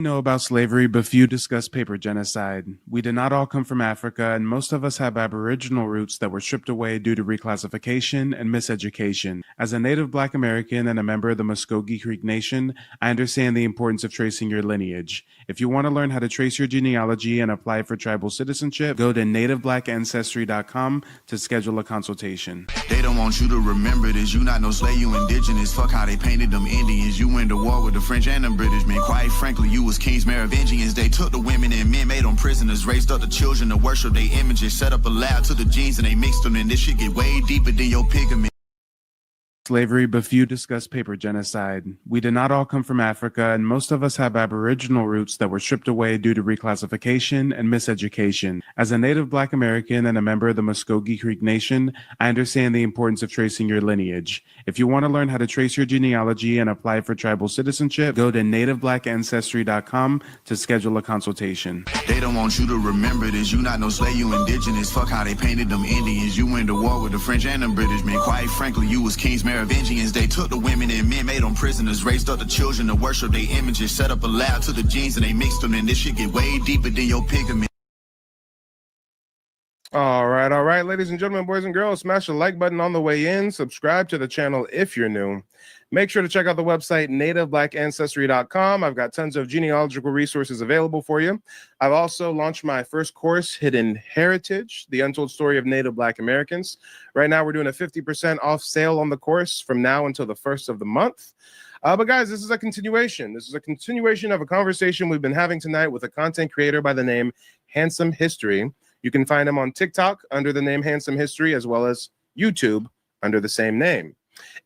Know about slavery, but few discuss paper genocide. We did not all come from Africa, and most of us have Aboriginal roots that were stripped away due to reclassification and miseducation. As a native Black American and a member of the Muskogee Creek Nation, I understand the importance of tracing your lineage. If you want to learn how to trace your genealogy and apply for tribal citizenship, go to nativeblackancestry.com to schedule a consultation. They don't want you to remember this. You not no slave, you indigenous. Fuck how they painted them Indians. You went to war with the French and the British, man. Quite frankly, you was kings, Merovingians. They took the women and men, made them prisoners, raised up the children to worship their images, set up a lab to the genes and they mixed them, and this shit get way deeper than your pigment. Slavery, but few discuss paper genocide. We did not all come from Africa, and most of us have Aboriginal roots that were stripped away due to reclassification and miseducation. As a native Black American and a member of the Muskogee Creek Nation, I understand the importance of tracing your lineage. If you want to learn how to trace your genealogy and apply for tribal citizenship, go to nativeblackancestry.com to schedule a consultation. They don't want you to remember this. You not no slave, you indigenous. Fuck how they painted them Indians. You went to war with the French and the British, man. Quite frankly, you was kings, Merovingians. They took the women and men, made them prisoners, raised up the children to worship their images, set up a lab to the genes and they mixed them, and this shit get way deeper than your pigment. All right, ladies and gentlemen, boys and girls, smash the like button on the way in. Subscribe to the channel if you're new. Make sure to check out the website, nativeblackancestry.com. I've got tons of genealogical resources available for you. I've also launched my first course, Hidden Heritage, the untold story of Native Black Americans. Right now, we're doing a 50% off sale on the course from now until the 1st of the month. But guys, this is a continuation. This is a continuation of a conversation we've been having tonight with a content creator by the name Handsome History. You can find him on TikTok under the name Handsome History, as well as YouTube under the same name.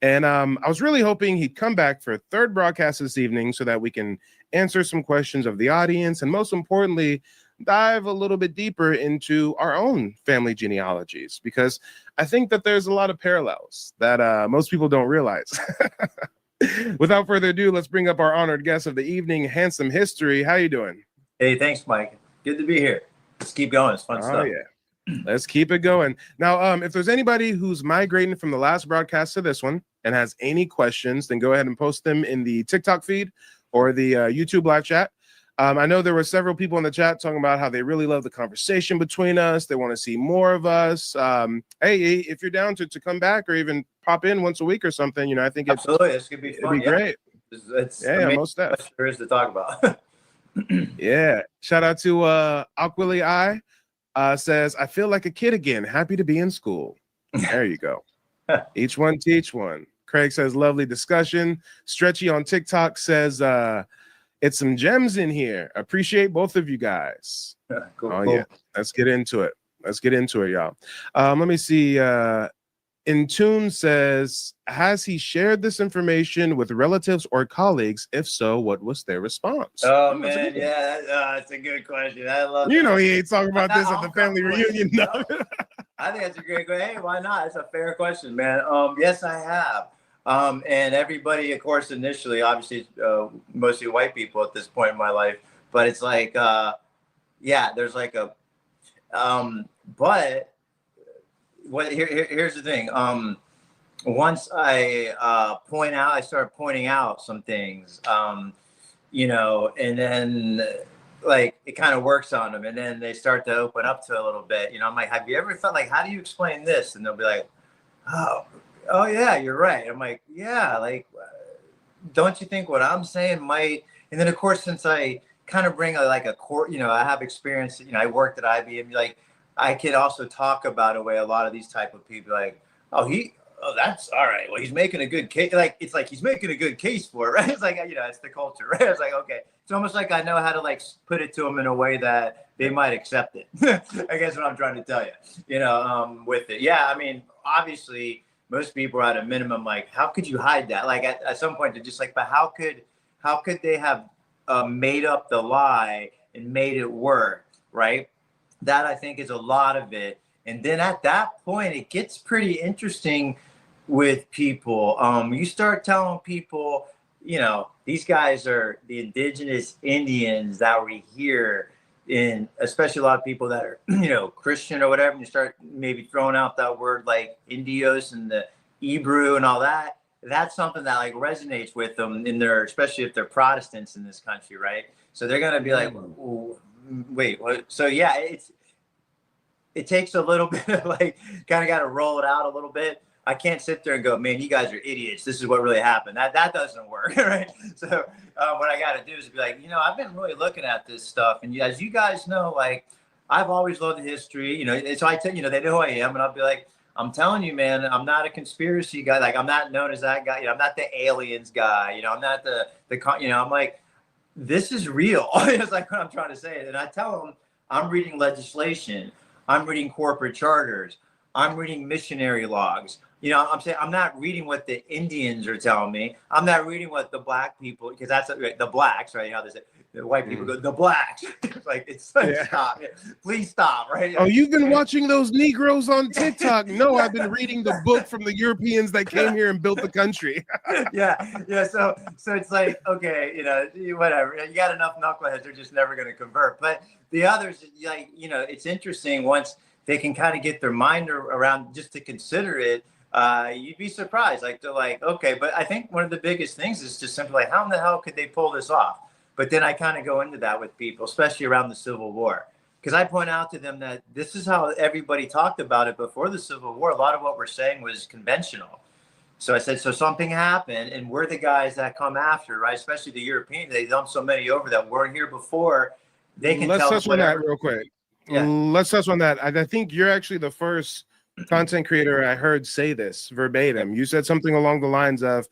And I was really hoping he'd come back for a third broadcast this evening so that we can answer some questions of the audience and, most importantly, dive a little bit deeper into our own family genealogies, because I think that there's a lot of parallels that most people don't realize. Without further ado, let's bring up our honored guest of the evening, Handsome History. How you doing? Hey, thanks, Mike. Good to be here. Let's keep going. It's fun stuff. Yeah. Let's keep it going. Now, if there's anybody who's migrating from the last broadcast to this one and has any questions, then go ahead and post them in the TikTok feed or the YouTube live chat. I know there were several people in the chat talking about how they really love the conversation between us. They want to see more of us. Hey, if you're down to come back or even pop in once a week or something, you know, I think absolutely, this could be fun. It'd be great. It's most stuff there is to talk about. Yeah. Shout out to Aquili I. Says, I feel like a kid again. Happy to be in school. There you go. Each one teach one. Craig says, lovely discussion. Stretchy on TikTok says, it's some gems in here. Appreciate both of you guys. Cool. Oh, yeah. Let's get into it. Y'all. Let me see. Intune says, has he shared this information with relatives or colleagues? If so, what was their response? Oh, man. Yeah, that's a good question. I love he ain't talking about this at the family reunion. No. I think that's a great question. Hey, why not? It's a fair question, man. Yes, I have. And everybody, of course, initially, obviously, mostly white people at this point in my life. But it's like, yeah, there's like a, but here's the thing. Once I started pointing out some things, you know, and then like it kind of works on them, and then they start to open up to a little bit. You know, I'm like, have you ever thought, like, how do you explain this? And they'll be like, oh yeah, you're right. I'm like, yeah, like, don't you think what I'm saying might? And then of course, since I kind of bring like a core, you know, I have experience. You know, I worked at IBM, like. I could also talk about a way a lot of these type of people like, oh, that's all right. Well, he's making a good case. Like, it's like he's making a good case for it, right? It's like, you know, it's the culture, right? It's like, okay. It's almost like I know how to like put it to them in a way that they might accept it. I guess what I'm trying to tell you, you know, with it. Yeah, I mean, obviously, most people are at a minimum like, how could you hide that? Like at some point, they're just like, but how could they have made up the lie and made it work, right? That I think is a lot of it. And then at that point, it gets pretty interesting with people. You start telling people, you know, these guys are the indigenous Indians that were here, in especially a lot of people that are, you know, Christian or whatever. And you start maybe throwing out that word like Indios and the Hebrew and all that. That's something that like resonates with them in their, especially if they're Protestants in this country, right? So they're gonna be like, wait, what? So yeah, it takes a little bit of like, kind of got to roll it out a little bit. I can't sit there and go, man, you guys are idiots. This is what really happened. That doesn't work, right? So what I got to do is be like, I've been really looking at this stuff, and as you guys know, like, I've always loved the history, So I tell they know who I am, and I'll be like, I'm telling you, man, I'm not a conspiracy guy. Like, I'm not known as that guy. I'm not the aliens guy. I'm not the I'm like, this is real. It's like what I'm trying to say, and I tell them I'm reading legislation, I'm reading corporate charters, I'm reading missionary logs. I'm saying I'm not reading what the Indians are telling me. I'm not reading what the black people, because that's the blacks, right? How they say the white people go, the blacks. It's like, stop. Please stop, right? Oh, you've been watching those Negroes on TikTok. No, I've been reading the book from the Europeans that came here and built the country. yeah. So it's like, okay, whatever. You got enough knuckleheads, they're just never going to convert. But the others, like, it's interesting once they can kind of get their mind around just to consider it. You'd be surprised. Like, they're like, okay, but I think one of the biggest things is just simply like, how in the hell could they pull this off? But then I kind of go into that with people, especially around the Civil War, because I point out to them that this is how everybody talked about it before the Civil War. A lot of what we're saying was conventional. So I said, so something happened, and we're the guys that come after, right? Especially the Europeans. They dumped so many over that weren't here before. They can Let's tell touch on that real quick. Yeah. Let's touch on that. I think you're actually the first content creator I heard say this verbatim. You said something along the lines of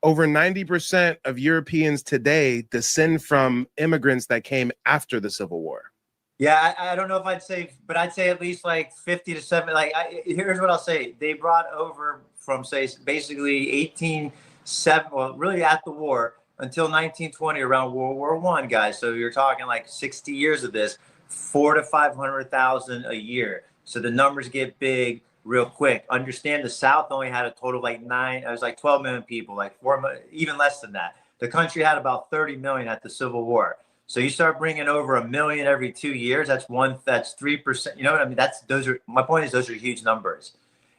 over 90% of Europeans today descend from immigrants that came after the Civil War. Yeah, I don't know if I'd say, but I'd say at least like 50 to 70. Like, here's what I'll say. They brought over from, say, basically 1870, well, really at the war until 1920, around World War I, guys. So you're talking like 60 years of this, 400,000 to 500,000 a year. So the numbers get big real quick. Understand the South only had a total of like 12 million people, like 4 million, even less than that. The country had about 30 million at the Civil War. So you start bringing over 1 million every 2 years. That's 3%. You know what I mean? My point is, those are huge numbers.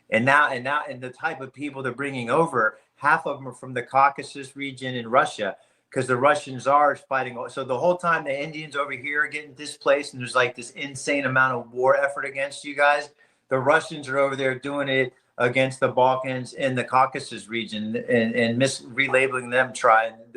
And the type of people they're bringing over, half of them are from the Caucasus region in Russia, because the Russian czar is fighting. So the whole time the Indians over here are getting displaced, and there's like this insane amount of war effort against you guys. The Russians are over there doing it against the Balkans and the Caucasus region, and relabeling them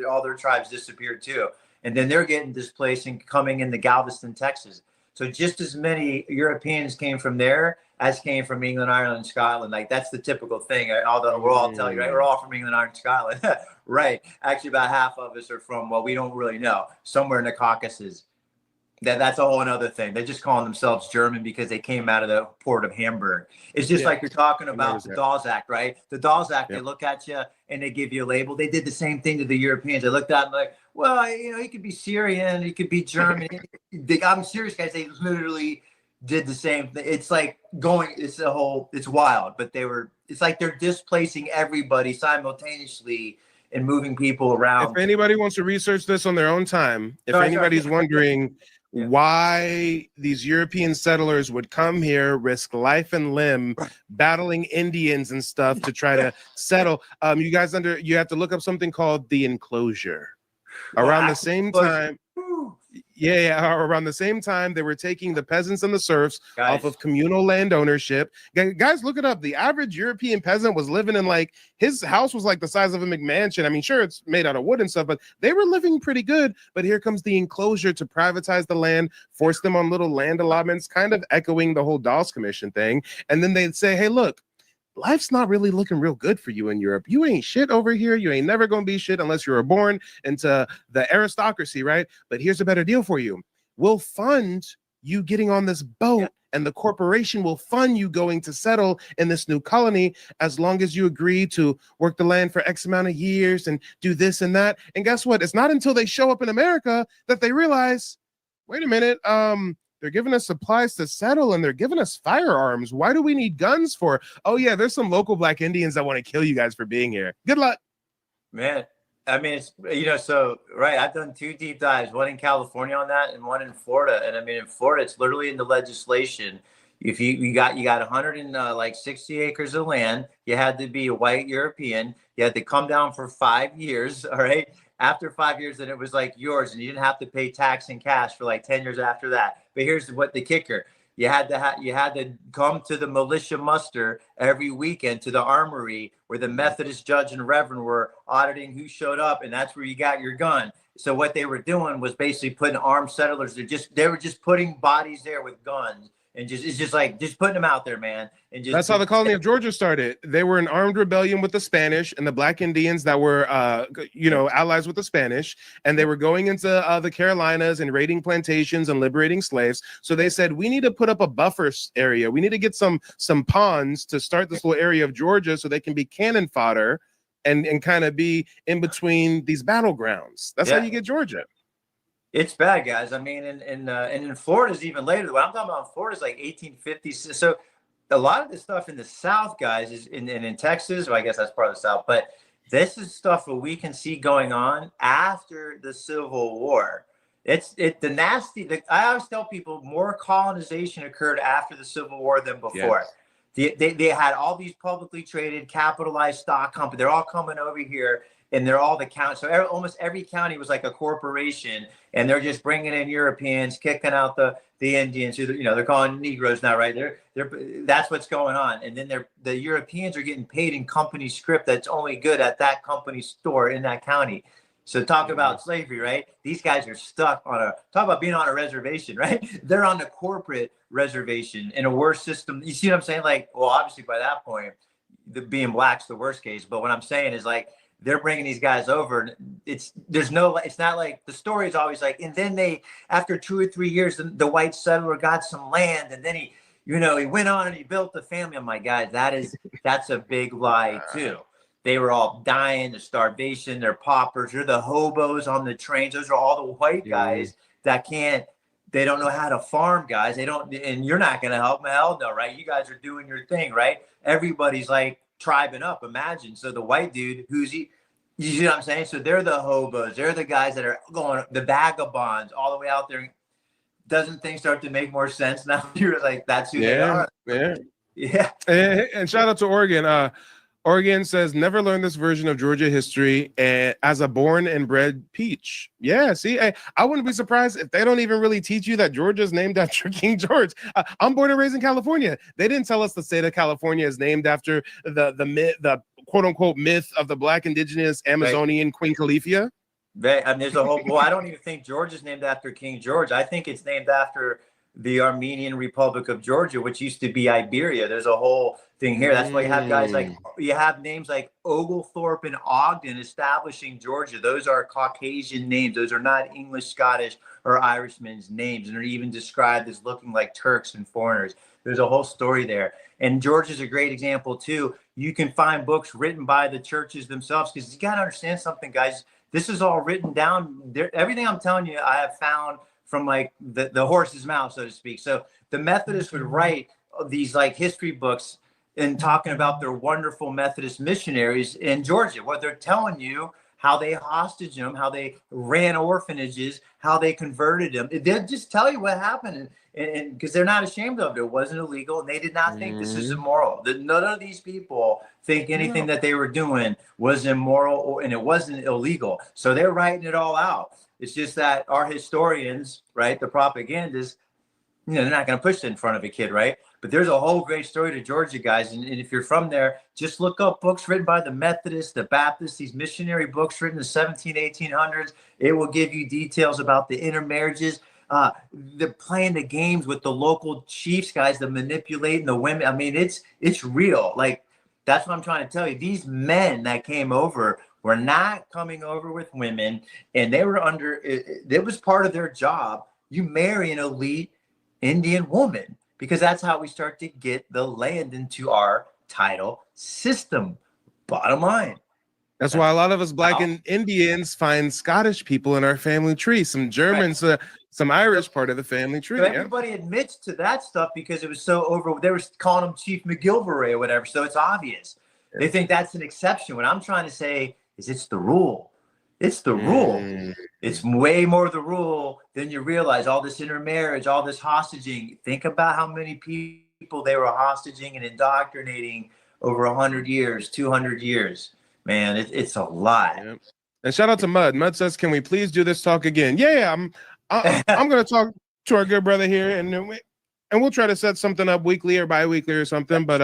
all their tribes disappeared too. And then they're getting displaced and coming into Galveston, Texas. So just as many Europeans came from there as came from England, Ireland, and Scotland. Like, that's the typical thing. We'll all tell you, right? We're all from England, Ireland, and Scotland. Right. Actually, about half of us are from, well, we don't really know, somewhere in the Caucasus. That's a whole another thing. They're just calling themselves German because they came out of the port of Hamburg. It's just like you're talking about the Dawes Act, right? The Dawes Act, They look at you and they give you a label. They did the same thing to the Europeans. They looked at them like, well, he could be Syrian, he could be German. I'm serious, guys. They literally did the same thing. It's like it's wild, but it's like they're displacing everybody simultaneously and moving people around. If anybody wants to research this on their own time, if anybody's wondering why these European settlers would come here, risk life and limb, battling Indians and stuff to try to settle, you have to look up something called the enclosure. Around the same time, around the same time, they were taking the peasants and the serfs off of communal land ownership. Guys, look it up. The average European peasant was living in, like, his house was like the size of a McMansion. I mean, sure, it's made out of wood and stuff, but they were living pretty good. But here comes the enclosure to privatize the land, force them on little land allotments, kind of echoing the whole Dawes Commission thing. And then they'd say, hey, look, life's not really looking real good for you in Europe. You ain't shit over here. You ain't never going to be shit unless you were born into the aristocracy, right? But here's a better deal for you. We'll fund you getting on this boat, and the corporation will fund you going to settle in this new colony as long as you agree to work the land for X amount of years and do this and that. And guess what? It's not until they show up in America that they realize, wait a minute, they're giving us supplies to settle, and they're giving us firearms. Why do we need guns for? Oh, yeah, there's some local Black Indians that want to kill you guys for being here. Good luck. Man, I mean, it's, so, right, I've done 2 deep dives, one in California on that and one in Florida. And I mean, in Florida, it's literally in the legislation. If you got 160 acres of land, you had to be a white European. You had to come down for 5 years, all right? After 5 years, then it was like yours, and you didn't have to pay tax and cash for like 10 years after that. But here's what the kicker: you had to come to the militia muster every weekend to the armory where the Methodist judge and reverend were auditing who showed up, and that's where you got your gun. So what they were doing was basically putting armed settlers. They were just putting bodies there with guns, and it's just like just putting them out there, man. And just that's how the colony of Georgia started. They were in armed rebellion with the Spanish and the Black Indians that were, allies with the Spanish, and they were going into the Carolinas and raiding plantations and liberating slaves. So they said, we need to put up a buffer area. We need to get some ponds to start this little area of Georgia so they can be cannon fodder and kind of be in between these battlegrounds. That's how you get Georgia. It's bad, guys. I mean, and in Florida's even later. What I'm talking about in Florida's like 1850s. So a lot of the stuff in the South, guys, is in Texas. Well, I guess that's part of the South. But this is stuff that we can see going on after the Civil War. I always tell people more colonization occurred after the Civil War than before. Yes. They had all these publicly traded, capitalized stock companies. They're all coming over here, and they're all the county. So almost every county was like a corporation, and they're just bringing in Europeans, kicking out the Indians. They're calling Negroes now, right? That's what's going on. And then the Europeans are getting paid in company script that's only good at that company store in that county. So talk about slavery, right? These guys are stuck talk about being on a reservation, right? They're on the corporate reservation in a worse system. You see what I'm saying? Like, well, obviously by that point, being black's the worst case. But what I'm saying is like, they're bringing these guys over. It's not like the story is always like, and then after 2 or 3 years, the white settler got some land, and then he went on and he built a family. I'm like, guys, that's a big lie too. They were all dying of starvation. They're paupers. They're the hobos on the trains. Those are all the white guys that they don't know how to farm, guys. And you're not going to help them. Hell no, right? You guys are doing your thing, right? Everybody's like tribing up. Imagine. So the white dude, you see what I'm saying? So they're the hobos. They're the guys that are going, the vagabonds all the way out there. Doesn't things start to make more sense now? You're like, that's who they are. Yeah. And shout out to Oregon. Oregon says, never learned this version of Georgia history as a born and bred peach. Yeah, see, I wouldn't be surprised if they don't even really teach you that Georgia is named after King George. I'm born and raised in California. They didn't tell us the state of California is named after the quote unquote myth of the Black Indigenous Amazonian Queen Califia. There's a whole. Well, I don't even think Georgia's named after King George. I think it's named after the Armenian Republic of Georgia, which used to be Iberia. There's a whole thing here. That's why you have guys you have names like Oglethorpe and Ogden establishing Georgia. Those are Caucasian names. Those are not English, Scottish, or Irishmen's names. And they're even described as looking like Turks and foreigners. There's a whole story there. And Georgia's a great example too. You can find books written by the churches themselves, because you got to understand something, guys. This is all written down. Everything I'm telling you, I have found from like the horse's mouth, so to speak. So the Methodists would write these like history books and talking about their wonderful Methodist missionaries in Georgia. What they're telling you, how they hostage them, how they ran orphanages, how they converted them. They'll just tell you what happened, and because they're not ashamed of it. It wasn't illegal, and they did not think this is immoral. None of these people think anything that they were doing was immoral, and it wasn't illegal. So they're writing it all out. It's just that our historians, right, the propagandists, they're not going to push it in front of a kid, right? But there's a whole great story to Georgia, guys. And if you're from there, just look up books written by the Methodists, the Baptists, these missionary books written in the 1800s. It will give you details about the intermarriages, the playing the games with the local chiefs, guys, the manipulating the women. I mean, it's real. Like, that's what I'm trying to tell you. These men that came over were not coming over with women, and they were it was part of their job. You marry an elite Indian woman, because that's how we start to get the land into our title system. Bottom line. That's why a lot of us Black Indians find Scottish people in our family tree, some Germans, some Irish part of the family tree. So everybody admits to that stuff because it was so they were calling him Chief McGilvray or whatever. So it's obvious. Yeah. They think that's an exception. What I'm trying to say is it's the rule. It's the rule. It's way more the rule than you realize. All this intermarriage, all this hostaging. Think about how many people they were hostaging and indoctrinating over 100 years, 200 years. Man, it's a lot. And shout out to Mud. Mud says, "Can we please do this talk again?" Yeah, I'm going to talk to our good brother here, and we'll try to set something up weekly or bi-weekly or something. But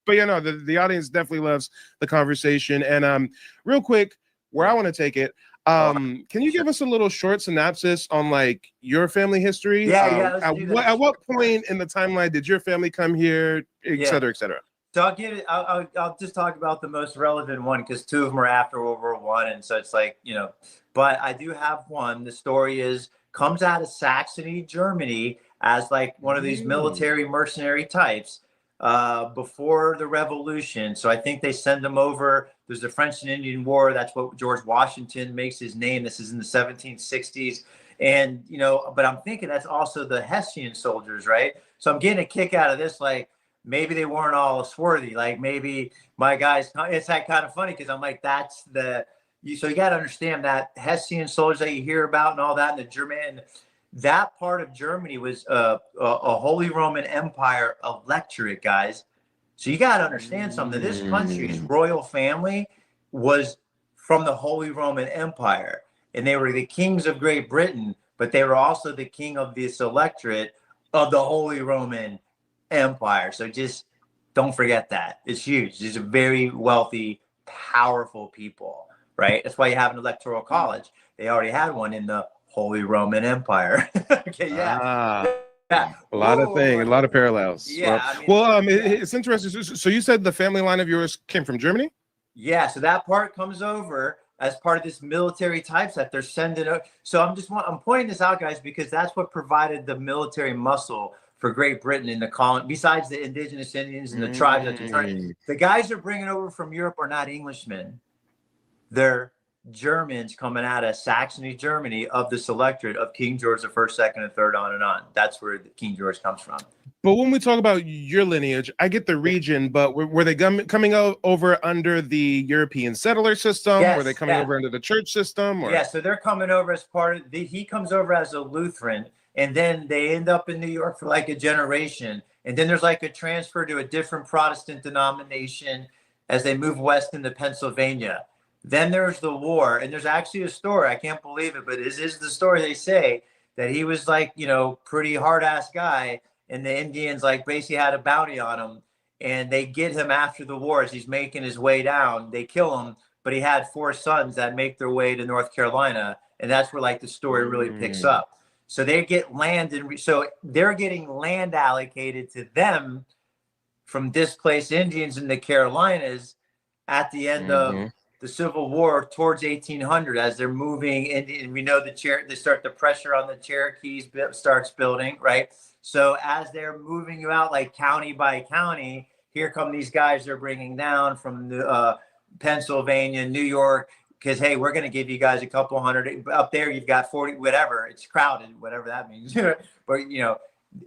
you know, the audience definitely loves the conversation. And real quick, where I want to take it, can you give us a little short synopsis on like your family history? Yeah. At what point in the timeline did your family come here, et cetera, et cetera? So I'll give it. I'll just talk about the most relevant one because two of them are after World War I, and so it's like, you know. But I do have one. The story comes out of Saxony, Germany, as like one of these military mercenary types before the Revolution. So I think they send them over. There's the French and Indian War. That's what George Washington makes his name. This is in the 1760s, and you know. But I'm thinking that's also the Hessian soldiers, right? So I'm getting a kick out of this, like. Maybe they weren't all swarthy. Like maybe my guys, it's that kind of funny because I'm like, that's so you got to understand that Hessian soldiers that you hear about and all that, and the German, that part of Germany was a Holy Roman Empire electorate, guys. So you got to understand something. This country's royal family was from the Holy Roman Empire, and they were the kings of Great Britain, but they were also the king of this electorate of the Holy Roman Empire. So just don't forget that. It's huge. These are very wealthy, powerful people, right? That's why you have an electoral college. They already had one in the Holy Roman Empire. Okay, yeah. A lot of parallels. Yeah. I mean, it's interesting. So you said the family line of yours came from Germany? Yeah. So that part comes over as part of this military types that they're sending. So I'm pointing this out, guys, because that's what provided the military muscle for Great Britain in the colony, besides the indigenous Indians and the tribes at the time. The guys they're bringing over from Europe are not Englishmen. They're Germans coming out of Saxony, Germany, of this electorate of King George the First, Second, and Third, on and on. That's where King George comes from. But when we talk about your lineage, I get the region, but were they coming over under the European settler system? Yes, were they coming over under the church system? Or? Yeah, so they're coming over as part of he comes over as a Lutheran. And then they end up in New York for like a generation. And then there's like a transfer to a different Protestant denomination as they move west into Pennsylvania. Then there's the war. And there's actually a story. I can't believe it, but this is the story. They say that he was like, you know, pretty hard ass guy. And the Indians like basically had a bounty on him. And they get him after the war as he's making his way down. They kill him. But he had 4 sons that make their way to North Carolina. And that's where like the story really picks up. So they get land, so they're getting land allocated to them from displaced Indians in the Carolinas at the end of the Civil War towards 1800 as they're moving in. And we know they start the pressure on the Cherokees starts building, right? So as they're moving you out like county by county, here come these guys they're bringing down from Pennsylvania, New York. Because, hey, we're going to give you guys a couple hundred. Up there, you've got 40, whatever. It's crowded, whatever that means. But, you know,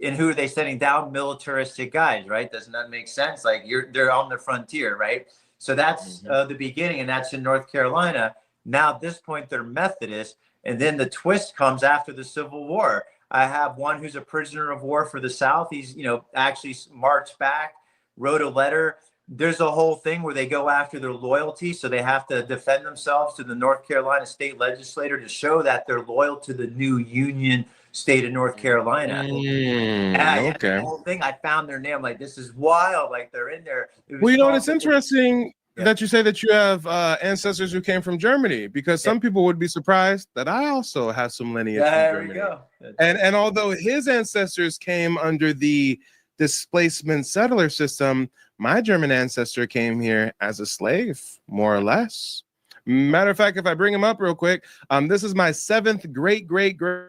and who are they sending down? Militaristic guys, right? Doesn't that make sense? Like, they're on the frontier, right? So that's the beginning, and that's in North Carolina. Now, at this point, they're Methodist. And then the twist comes after the Civil War. I have one who's a prisoner of war for the South. He's, you know, actually marched back, wrote a letter. There's a whole thing where they go after their loyalty. So they have to defend themselves to the North Carolina state legislator to show that they're loyal to the new Union state of North Carolina. Okay. The whole thing, I found their name. Like, this is wild. Like, they're in there. Well, you know, it's interesting that you say that you have ancestors who came from Germany, because some people would be surprised that I also have some lineage from Germany. There we go. And although his ancestors came under the displacement settler system, my German ancestor came here as a slave, more or less. Matter of fact, if I bring him up real quick, this is my seventh great grandfather.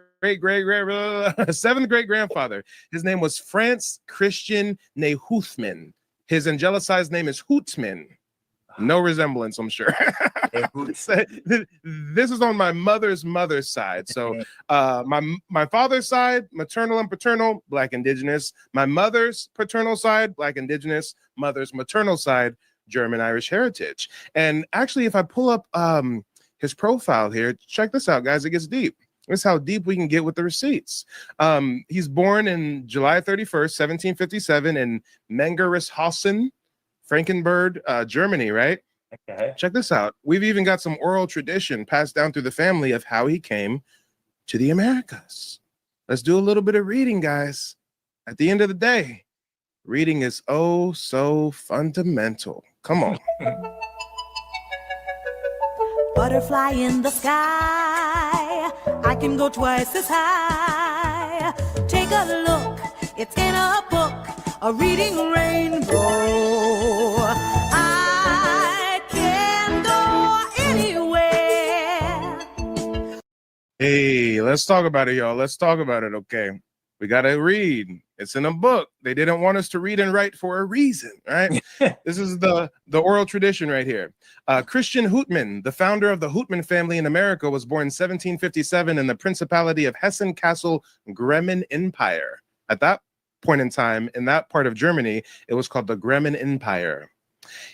His name was Franz Christian Nehuthman. His angelicized name is Hootsman. No resemblance, I'm sure. This is on my mother's side. So my father's side, maternal and paternal, Black Indigenous. My mother's paternal side, Black Indigenous. Mother's maternal side, German Irish heritage. And actually, if I pull up his profile here, check this out, guys. It gets deep. This is how deep we can get with the receipts. He's born in July 31st, 1757 in Mengerishausen, Frankenberg, Germany, right? Okay. Check this out. We've even got some oral tradition passed down through the family of how he came to the Americas. Let's do a little bit of reading, guys. At the end of the day, reading is oh so fundamental. Come on. Butterfly in the sky, I can go twice as high. Take a look, it's in a book, a reading rainbow. I can go anywhere. Hey, let's talk about it, y'all. Let's talk about it, okay? We got to read. It's in a book. They didn't want us to read and write for a reason, right? This is the oral tradition right here. Christian Houtman, the founder of the Houtman family in America, was born in 1757 in the Principality of Hessen Castle Gremmen Empire. At that point in time, in that part of Germany, it was called the Gremmen Empire.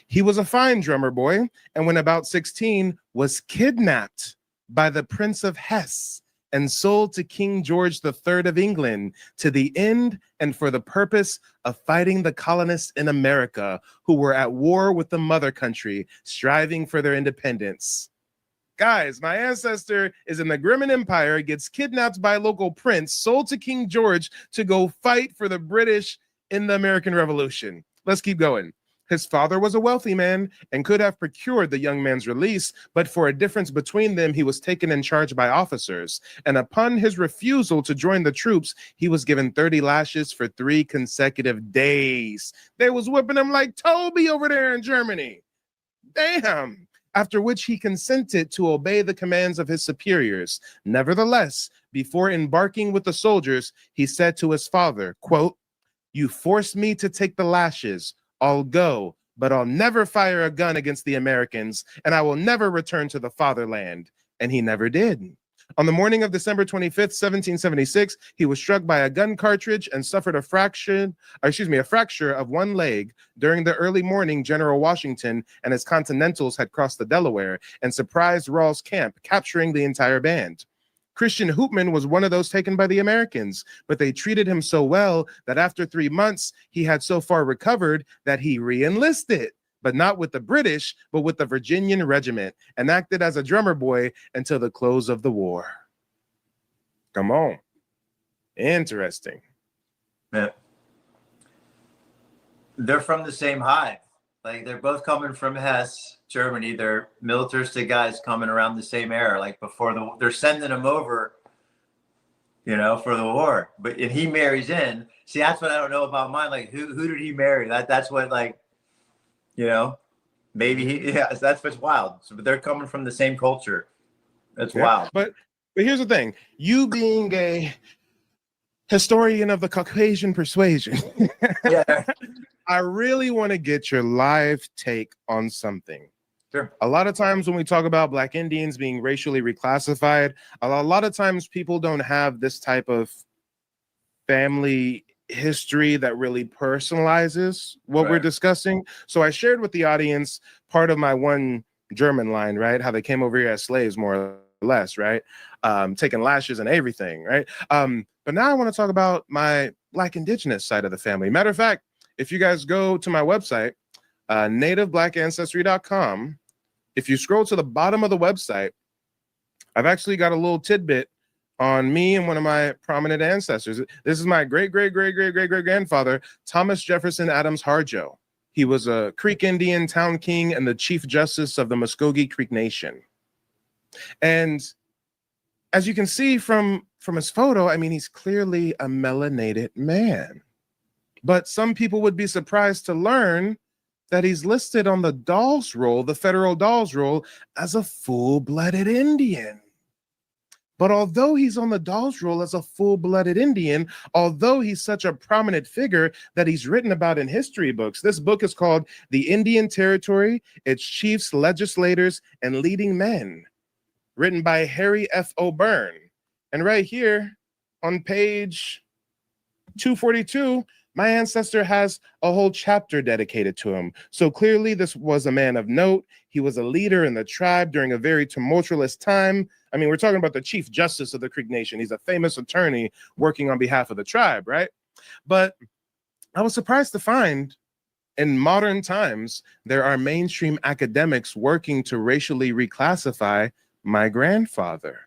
He was a fine drummer boy, and when about 16, was kidnapped by the Prince of Hesse and sold to King George III of England to the end and for the purpose of fighting the colonists in America who were at war with the mother country, striving for their independence. Guys, my ancestor is in the Gremmen Empire, gets kidnapped by a local prince, sold to King George to go fight for the British in the American Revolution. Let's keep going. His father was a wealthy man and could have procured the young man's release, but for a difference between them, he was taken in charge by officers. And upon his refusal to join the troops, he was given 30 lashes for 3 consecutive days. They was whipping him like Toby over there in Germany. Damn. After which he consented to obey the commands of his superiors. Nevertheless, before embarking with the soldiers, he said to his father, quote, "You forced me to take the lashes. I'll go, but I'll never fire a gun against the Americans, and I will never return to the fatherland." And he never did. On the morning of December 25th, 1776, he was struck by a gun cartridge and suffered a fracture of one leg. During the early morning, General Washington and his Continentals had crossed the Delaware and surprised Rawls' camp, capturing the entire band. Christian Houtman was one of those taken by the Americans, but they treated him so well that after 3 months, he had so far recovered that he re-enlisted, but not with the British, but with the Virginian Regiment, and acted as a drummer boy until the close of the war. Come on. Interesting. Yeah. They're from the same hive. Like, they're both coming from Hesse, Germany. They're militaristic guys coming around the same era. Like, before they're sending him over, for the war. And he marries in. See, that's what I don't know about mine. Like, who did he marry? That's what, maybe that's what's wild. So, but they're coming from the same culture. That's wild. But here's the thing. You being a historian of the Caucasian persuasion. Yeah. I really want to get your live take on something. Sure. A lot of times when we talk about Black Indians being racially reclassified, a lot of times people don't have this type of family history that really personalizes what we're discussing. So I shared with the audience part of my one German line, right? How they came over here as slaves, more or less, right? Taking lashes and everything, right? But now I want to talk about my Black Indigenous side of the family. Matter of fact, if you guys go to my website, nativeblack.ancestry.com, if you scroll to the bottom of the website, I've actually got a little tidbit on me and one of my prominent ancestors. This is my great-great-great-great-great-great-grandfather, Thomas Jefferson Adams Harjo. He was a Creek Indian town king and the Chief Justice of the Muskogee Creek Nation. And as you can see from his photo, I mean, he's clearly a melanated man. But some people would be surprised to learn that he's listed on the Dawes Roll, the federal Dawes Roll, as a full-blooded Indian. But although he's on the Dawes Roll as a full-blooded Indian, although he's such a prominent figure that he's written about in history books, this book is called The Indian Territory, Its Chiefs, Legislators, and Leading Men, written by Harry F. O'Byrne. And right here on page 242, my ancestor has a whole chapter dedicated to him. So clearly this was a man of note. He was a leader in the tribe during a very tumultuous time. I mean, we're talking about the Chief Justice of the Creek Nation. He's a famous attorney working on behalf of the tribe, right? But I was surprised to find In modern times, there are mainstream academics working to racially reclassify my grandfather.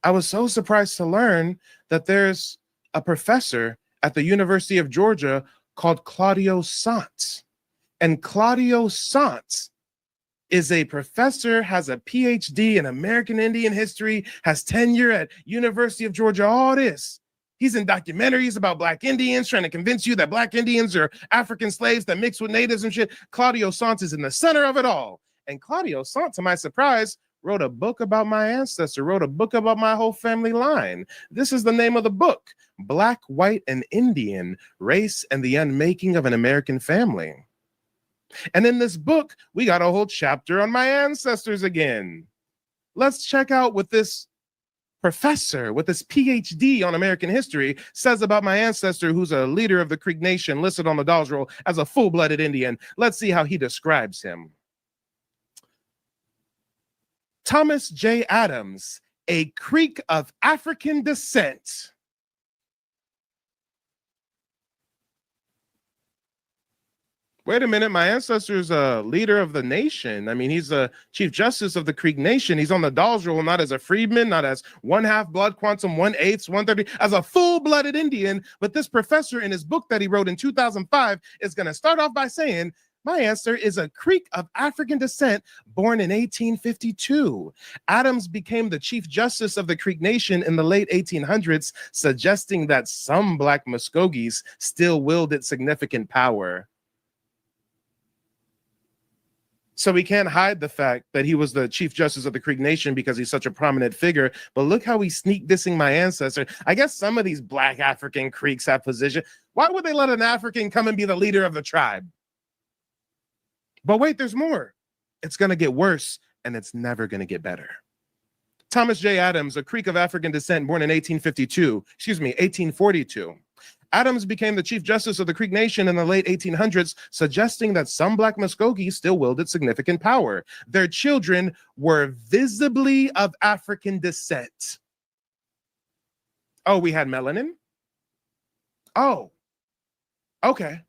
I was so surprised to learn that there's a professor at the University of Georgia called Claudio Sant. And Claudio Sant is a professor, has a PhD in American Indian history, has tenure at University of Georgia, all this. He's in documentaries about Black Indians, trying to convince you that Black Indians are African slaves that mix with natives and shit. Claudio Sant is in the center of it all. And Claudio Sant, to my surprise, wrote a book about my ancestor, wrote a book about my whole family line. This is the name of the book, Black, White, and Indian, Race and the Unmaking of an American Family. And in this book, we got a whole chapter on my ancestors again. Let's check out what this professor with his PhD on American history says about my ancestor, who's a leader of the Creek Nation, listed on the Dawes Roll as a full-blooded Indian. Let's see how he describes him. Thomas J. Adams, a Creek of African descent. Wait a minute, my ancestor's a leader of the nation. I mean, he's the Chief Justice of the Creek Nation. He's on the Dawes Roll, not as a freedman, not as 1/2 blood quantum, 1/8, 1/30, as a full-blooded Indian. But this professor in his book that he wrote in 2005 is going to start off by saying, my ancestor is a Creek of African descent, born in 1852. Adams became the Chief Justice of the Creek Nation in the late 1800s, suggesting that some Black Muskogees still wielded significant power. So we can't hide the fact that he was the Chief Justice of the Creek Nation because he's such a prominent figure. But look how he's sneak dissing my ancestor. I guess some of these Black African Creeks have position. Why would they let an African come and be the leader of the tribe? But wait, there's more. It's going to get worse, and it's never going to get better. Thomas J. Adams, a Creek of African descent, born in 1842. Adams became the Chief Justice of the Creek Nation in the late 1800s, suggesting that some Black Muskogees still wielded significant power. Their children were visibly of African descent. Oh, we had melanin? Oh, okay.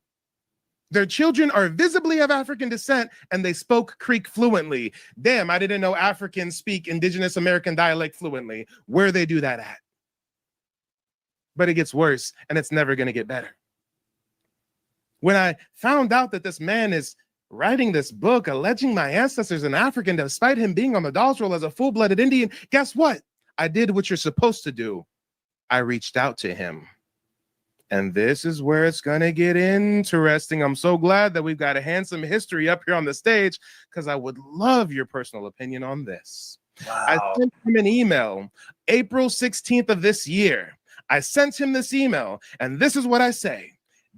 Their children are visibly of African descent, and they spoke Creek fluently. Damn, I didn't know Africans speak Indigenous American dialect fluently. Where they do that at? But it gets worse, and it's never going to get better. When I found out that this man is writing this book alleging my ancestors in African, despite him being on the Dawes Roll as a full-blooded Indian, guess what? I did what you're supposed to do. I reached out to him. And this is where it's going to get interesting. I'm so glad that we've got a handsome history up here on the stage, because I would love your personal opinion on this. Wow. I sent him an email April 16th of this year. I sent him this email, and this is what I say.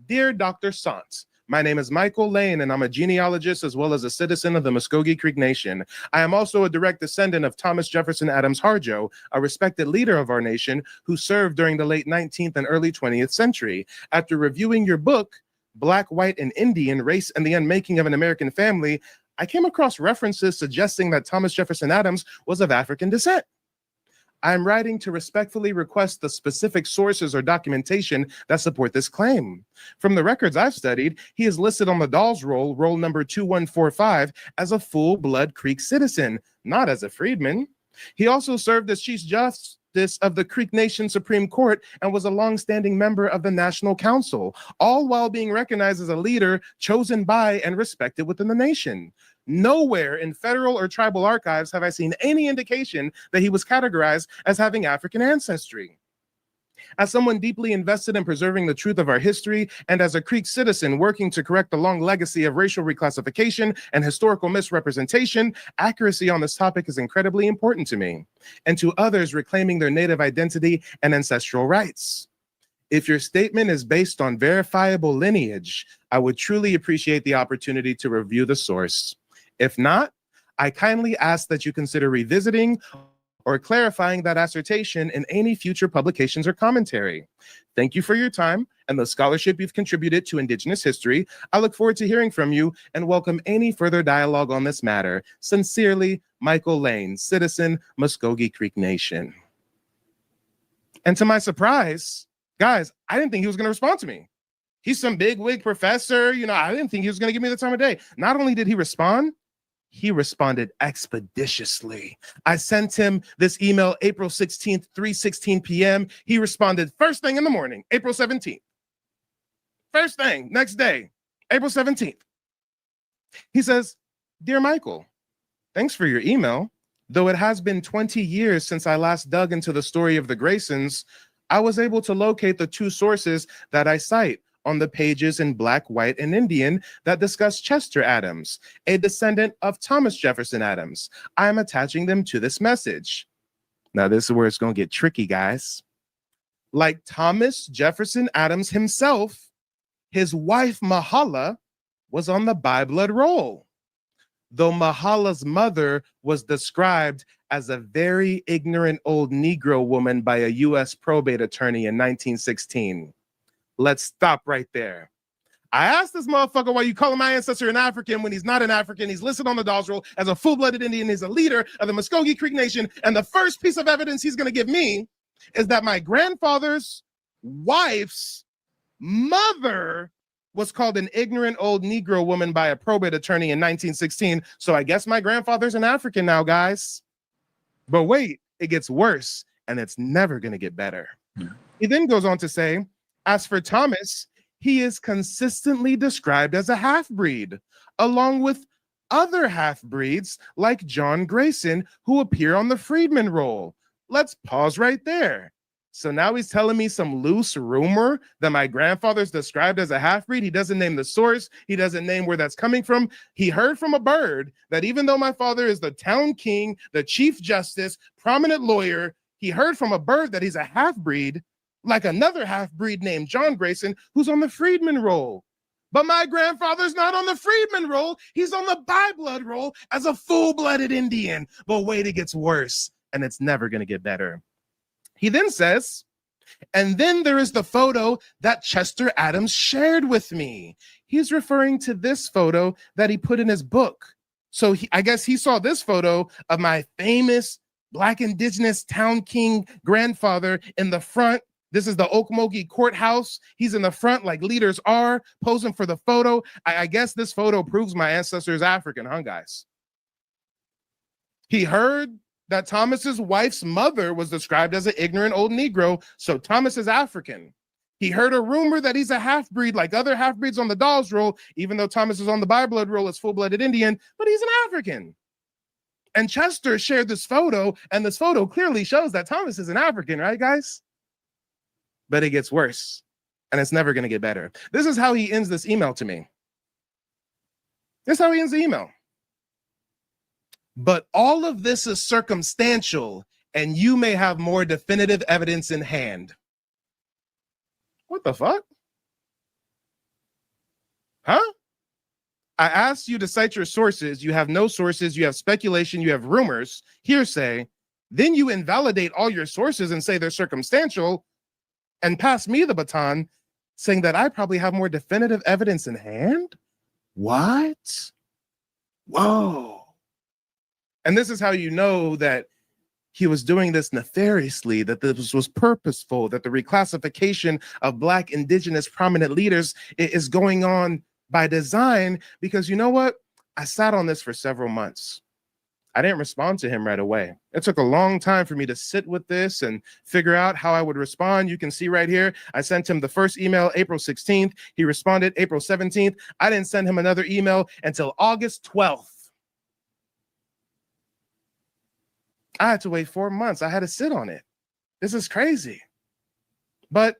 Dear Dr. Sant, my name is Michael Lane, and I'm a genealogist as well as a citizen of the Muskogee Creek Nation. I am also a direct descendant of Thomas Jefferson Adams Harjo, a respected leader of our nation who served during the late 19th and early 20th century. After reviewing your book, Black, White, and Indian, Race and the Unmaking of an American Family, I came across references suggesting that Thomas Jefferson Adams was of African descent. I'm writing to respectfully request the specific sources or documentation that support this claim. From the records I've studied, he is listed on the Dawes Roll, roll number 2145, as a full-blood Creek citizen, not as a freedman. He also served as Chief Justice of the Creek Nation Supreme Court and was a longstanding member of the National Council, all while being recognized as a leader chosen by and respected within the nation. Nowhere in federal or tribal archives have I seen any indication that he was categorized as having African ancestry. As someone deeply invested in preserving the truth of our history, and as a Creek citizen working to correct the long legacy of racial reclassification and historical misrepresentation, accuracy on this topic is incredibly important to me, and to others reclaiming their Native identity and ancestral rights. If your statement is based on verifiable lineage, I would truly appreciate the opportunity to review the source. If not, I kindly ask that you consider revisiting or clarifying that assertion in any future publications or commentary. Thank you for your time and the scholarship you've contributed to Indigenous history. I look forward to hearing from you and welcome any further dialogue on this matter. Sincerely, Michael Lane, citizen, Muskogee Creek Nation. And to my surprise, guys, I didn't think he was going to respond to me. He's some big wig professor. You know, I didn't think he was going to give me the time of day. Not only did he respond, he responded expeditiously. I sent him this email April 16th, 3:16 p.m. He responded first thing in the morning, April 17th. First thing, next day, April 17th. He says, "Dear Michael, thanks for your email. Though it has been 20 years since I last dug into the story of the Graysons, I was able to locate the two sources that I cite on the pages in Black, White, and Indian that discuss Chester Adams, a descendant of Thomas Jefferson Adams. I am attaching them to this message." Now, this is where it's going to get tricky, guys. Like Thomas Jefferson Adams himself, his wife Mahala was on the by-blood roll, though Mahala's mother was described as a very ignorant old Negro woman by a U.S. probate attorney in 1916. Let's stop right there. I asked this motherfucker why you calling my ancestor an African when he's not an African. He's listed on the Dawes Roll as a full-blooded Indian. He's a leader of the Muskogee Creek Nation. And the first piece of evidence he's going to give me is that my grandfather's wife's mother was called an ignorant old Negro woman by a probate attorney in 1916. So I guess my grandfather's an African now, guys. But wait, it gets worse, and it's never going to get better. He then goes on to say, as for Thomas, he is consistently described as a half-breed, along with other half-breeds like John Grayson, who appear on the Freedman Roll. Let's pause right there. So now he's telling me some loose rumor that my grandfather's described as a half-breed. He doesn't name the source. He doesn't name where that's coming from. He heard from a bird that even though my father is the town king, the chief justice, prominent lawyer, he heard from a bird that he's a half-breed, like another half-breed named John Grayson, who's on the Freedman Roll. But my grandfather's not on the Freedman Roll. He's on the by-blood roll as a full-blooded Indian. But wait, it gets worse, and it's never going to get better. He then says, and then there is the photo that Chester Adams shared with me. He's referring to this photo that he put in his book. So I guess he saw this photo of my famous Black Indigenous town king grandfather in the front. This is the Okmulgee courthouse. He's in the front like leaders are, posing for the photo. I guess this photo proves my ancestor is African, huh, guys? He heard that Thomas's wife's mother was described as an ignorant old Negro, so Thomas is African. He heard a rumor that he's a half-breed like other half-breeds on the Dawes Roll, even though Thomas is on the by-blood roll as full-blooded Indian, but he's an African. And Chester shared this photo, and this photo clearly shows that Thomas is an African, right, guys? But it gets worse, and it's never going to get better. This is how he ends this email to me. This is how he ends the email. But all of this is circumstantial, and you may have more definitive evidence in hand. What the fuck? Huh? I asked you to cite your sources. You have no sources. You have speculation. You have rumors, hearsay. Then you invalidate all your sources and say they're circumstantial and pass me the baton saying that I probably have more definitive evidence in hand? What? Whoa. And this is how you know that he was doing this nefariously, that this was purposeful, that the reclassification of Black Indigenous prominent leaders is going on by design, because you know what? I sat on this for several months. I didn't respond to him right away. It took a long time for me to sit with this and figure out how I would respond. You can see right here, I sent him the first email April 16th. He responded April 17th. I didn't send him another email until August 12th. I had to wait 4 months. I had to sit on it. This is crazy. But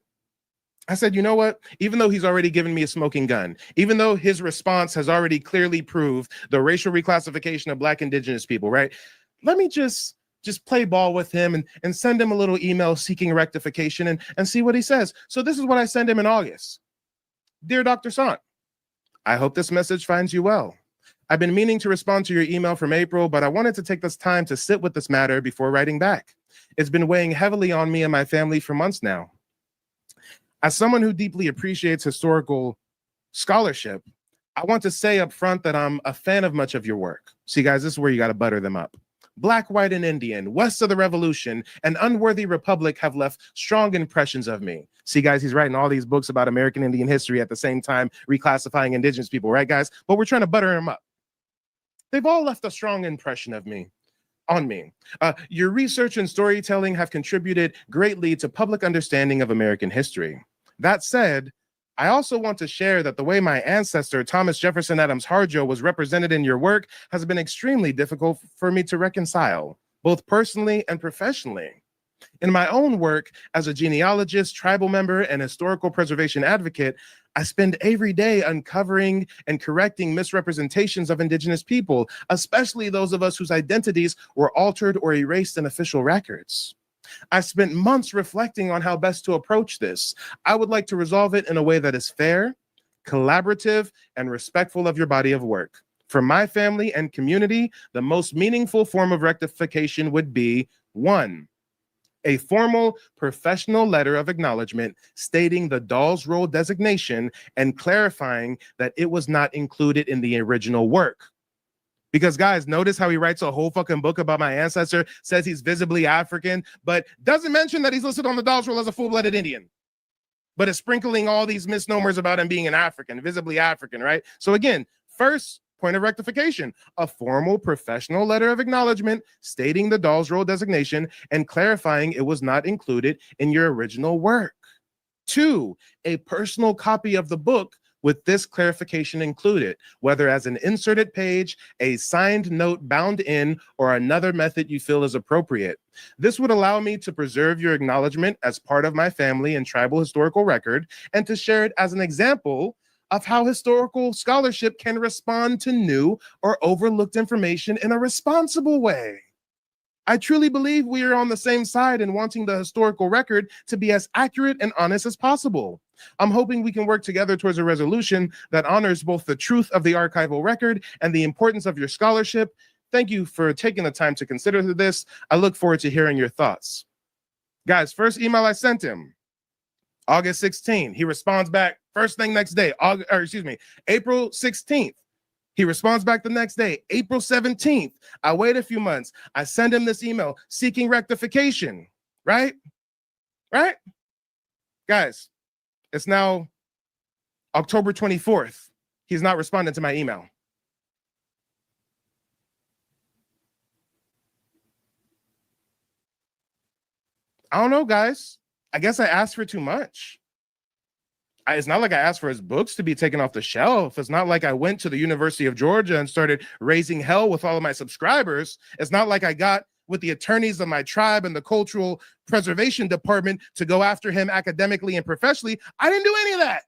I said, you know what? Even though he's already given me a smoking gun, even though his response has already clearly proved the racial reclassification of Black Indigenous people, right? Let me just play ball with him and send him a little email seeking rectification and see what he says. So this is what I send him in August. Dear Dr. Sant, I hope this message finds you well. I've been meaning to respond to your email from April, but I wanted to take this time to sit with this matter before writing back. It's been weighing heavily on me and my family for months now. As someone who deeply appreciates historical scholarship, I want to say up front that I'm a fan of much of your work. See, guys, this is where you got to butter them up. Black, White, and Indian, West of the Revolution, and Unworthy Republic have left strong impressions of me. See, guys, he's writing all these books about American Indian history at the same time, reclassifying indigenous people, right, guys? But we're trying to butter him up. They've all left a strong impression of me. On me. Your research and storytelling have contributed greatly to public understanding of American history. That said, I also want to share that the way my ancestor, Thomas Jefferson Adams Harjo, was represented in your work has been extremely difficult for me to reconcile, both personally and professionally. In my own work as a genealogist, tribal member, and historical preservation advocate, I spend every day uncovering and correcting misrepresentations of Indigenous people, especially those of us whose identities were altered or erased in official records. I spent months reflecting on how best to approach this. I would like to resolve it in a way that is fair, collaborative, and respectful of your body of work. For my family and community, the most meaningful form of rectification would be 1, a formal professional letter of acknowledgement stating the Dawes Roll designation and clarifying that it was not included in the original work. Because guys, notice how he writes a whole fucking book about my ancestor, says he's visibly African, but doesn't mention that he's listed on the Dawes Roll as a full-blooded Indian. But is sprinkling all these misnomers about him being an African, visibly African, right? So again, first point of rectification, a formal professional letter of acknowledgement stating the Dawes Roll designation and clarifying it was not included in your original work. 2, a personal copy of the book with this clarification included, whether as an inserted page, a signed note bound in, or another method you feel is appropriate. This would allow me to preserve your acknowledgement as part of my family and tribal historical record, and to share it as an example of how historical scholarship can respond to new or overlooked information in a responsible way. I truly believe we are on the same side in wanting the historical record to be as accurate and honest as possible. I'm hoping we can work together towards a resolution that honors both the truth of the archival record and the importance of your scholarship. Thank you for taking the time to consider this. I look forward to hearing your thoughts. Guys, first email I sent him, August 16th. He responds back first thing next day, April 16th. He responds back the next day, April 17th. I wait a few months. I send him this email seeking rectification, right? Right? Guys, it's now October 24th. He's not responding to my email. I don't know, guys. I guess I asked for too much. It's not like I asked for his books to be taken off the shelf. It's not like I went to the University of Georgia and started raising hell with all of my subscribers. It's not like I got with the attorneys of my tribe and the cultural preservation department to go after him academically and professionally. I didn't do any of that.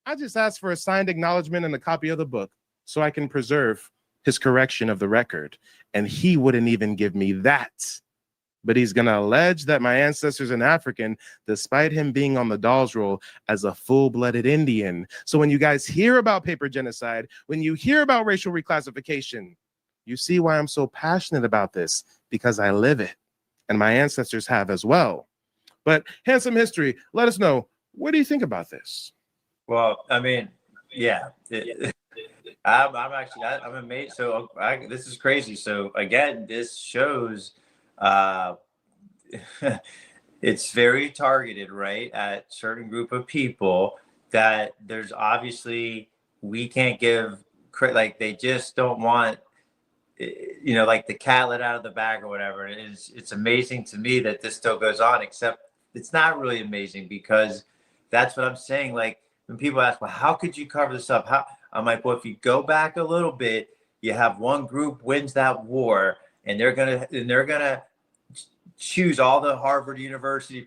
I just asked for a signed acknowledgement and a copy of the book so I can preserve his correction of the record. And he wouldn't even give me that. But he's going to allege that my ancestors are African, despite him being on the Dawes Roll as a full-blooded Indian. So when you guys hear about paper genocide, when you hear about racial reclassification, you see why I'm so passionate about this, because I live it, and my ancestors have as well. But Handsome History, let us know, what do you think about this? Well, I mean, yeah, I'm amazed. So this is crazy. So again, this shows it's very targeted, right, at certain group of people that there's obviously we can't give like they just don't want, you know, like the cat let out of the bag or whatever. It's amazing to me that this still goes on, except it's not really amazing, because that's what I'm saying. Like when people ask, well, how could you cover this up? I'm like, well, if you go back a little bit, you have one group wins that war, and they're gonna choose all the Harvard University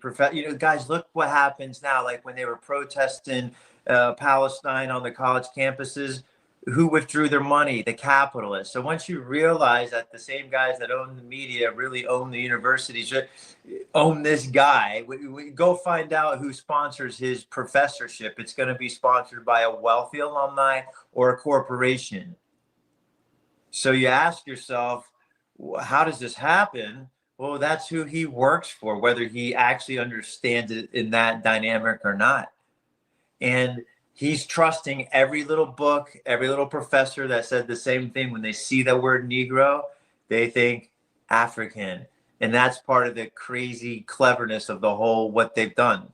guys, look what happens now. Like when they were protesting Palestine on the college campuses, who withdrew their money? The capitalists. So once you realize that the same guys that own the media really own the universities, own this guy, we go find out who sponsors his professorship. It's going to be sponsored by a wealthy alumni or a corporation. So you ask yourself, how does this happen? Well, that's who he works for, whether he actually understands it in that dynamic or not. And he's trusting every little book, every little professor that said the same thing. When they see the word Negro, they think African. And that's part of the crazy cleverness of the whole, what they've done.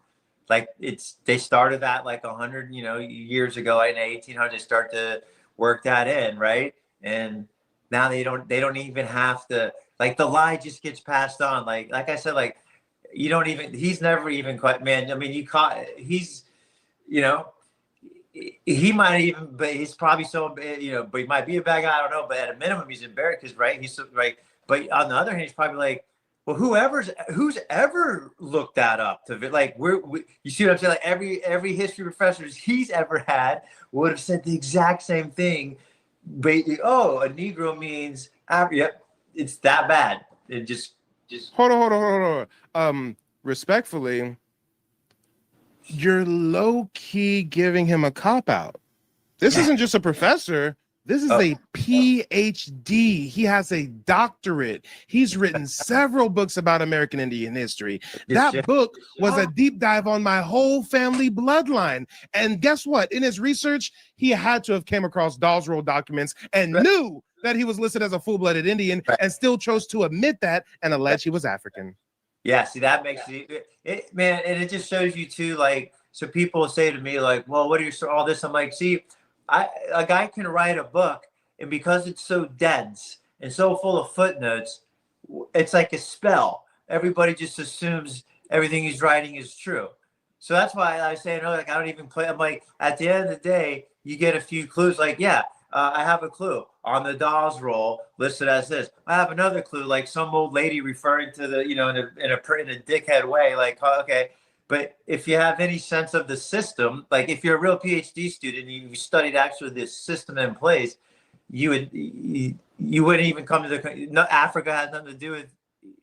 Like they started that like 100, years ago in the 1800s, they start to work that in, right? And now they don't even have to, like, the lie just gets passed on. Like I said, like, he's never even quite, man. I mean, he might even, but he's probably so, but he might be a bad guy. I don't know. But at a minimum, he's embarrassed because, right. He's so, right. But on the other hand, he's probably like, well, who's ever looked that up to, like, you see what I'm saying? Like every history professor he's ever had would have said the exact same thing. But a Negro means, yep, it's that bad. It just hold on. Respectfully, you're low key giving him a cop out. This isn't just a professor. This is a PhD. He has a doctorate. He's written several books about American Indian history. That book was a deep dive on my whole family bloodline. And guess what? In his research, he had to have came across Dawes Roll documents and knew that he was listed as a full-blooded Indian and still chose to admit that and allege he was African. Yeah, see, that makes it, man, and it just shows you too, like, so people say to me, like, well, what are you, all this? I'm like, see, a guy can write a book, and because it's so dense and so full of footnotes, it's like a spell. Everybody just assumes everything he's writing is true. So that's why I say, no, like, I don't even play. I'm like, at the end of the day, you get a few clues. Like, yeah, I have a clue on the Dawes Roll listed as this. I have another clue, like some old lady referring to the, in a dickhead way, like, okay. But if you have any sense of the system, like if you're a real PhD student and you studied actually this system in place, you wouldn't even come to Africa has nothing to do with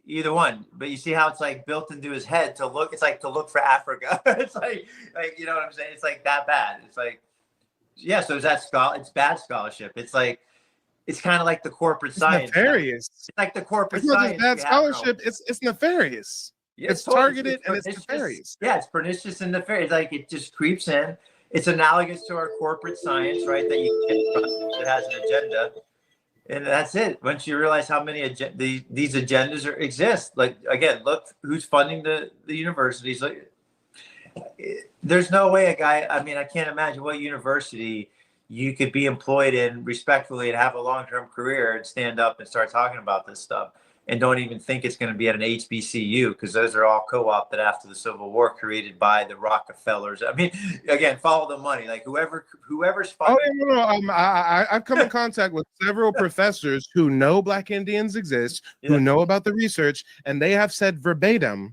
either one. But you see how it's like built into his head to look. It's like to look for Africa. It's like you know what I'm saying? It's like that bad. It's like, yeah. So is that it's bad scholarship? It's like, it's kind of like the corporate science. Nefarious. It's like the corporate it's science. Bad scholarship. It's nefarious. Yeah, it's targeted and it's nefarious. Yeah, it's pernicious and nefarious. Like it just creeps in. It's analogous to our corporate science, right? That you it has an agenda, and that's it. Once you realize how many these agendas exist, like again, look who's funding the universities. Like, there's no way a guy. I mean, I can't imagine what university you could be employed in respectfully and have a long-term career and stand up and start talking about this stuff. And don't even think it's going to be at an HBCU because those are all co-opted after the Civil War, created by the Rockefellers. I mean, again, follow the money. Like whoever's funding. Oh, no. I've come in contact with several professors who know Black Indians exist, who know about the research, and they have said verbatim,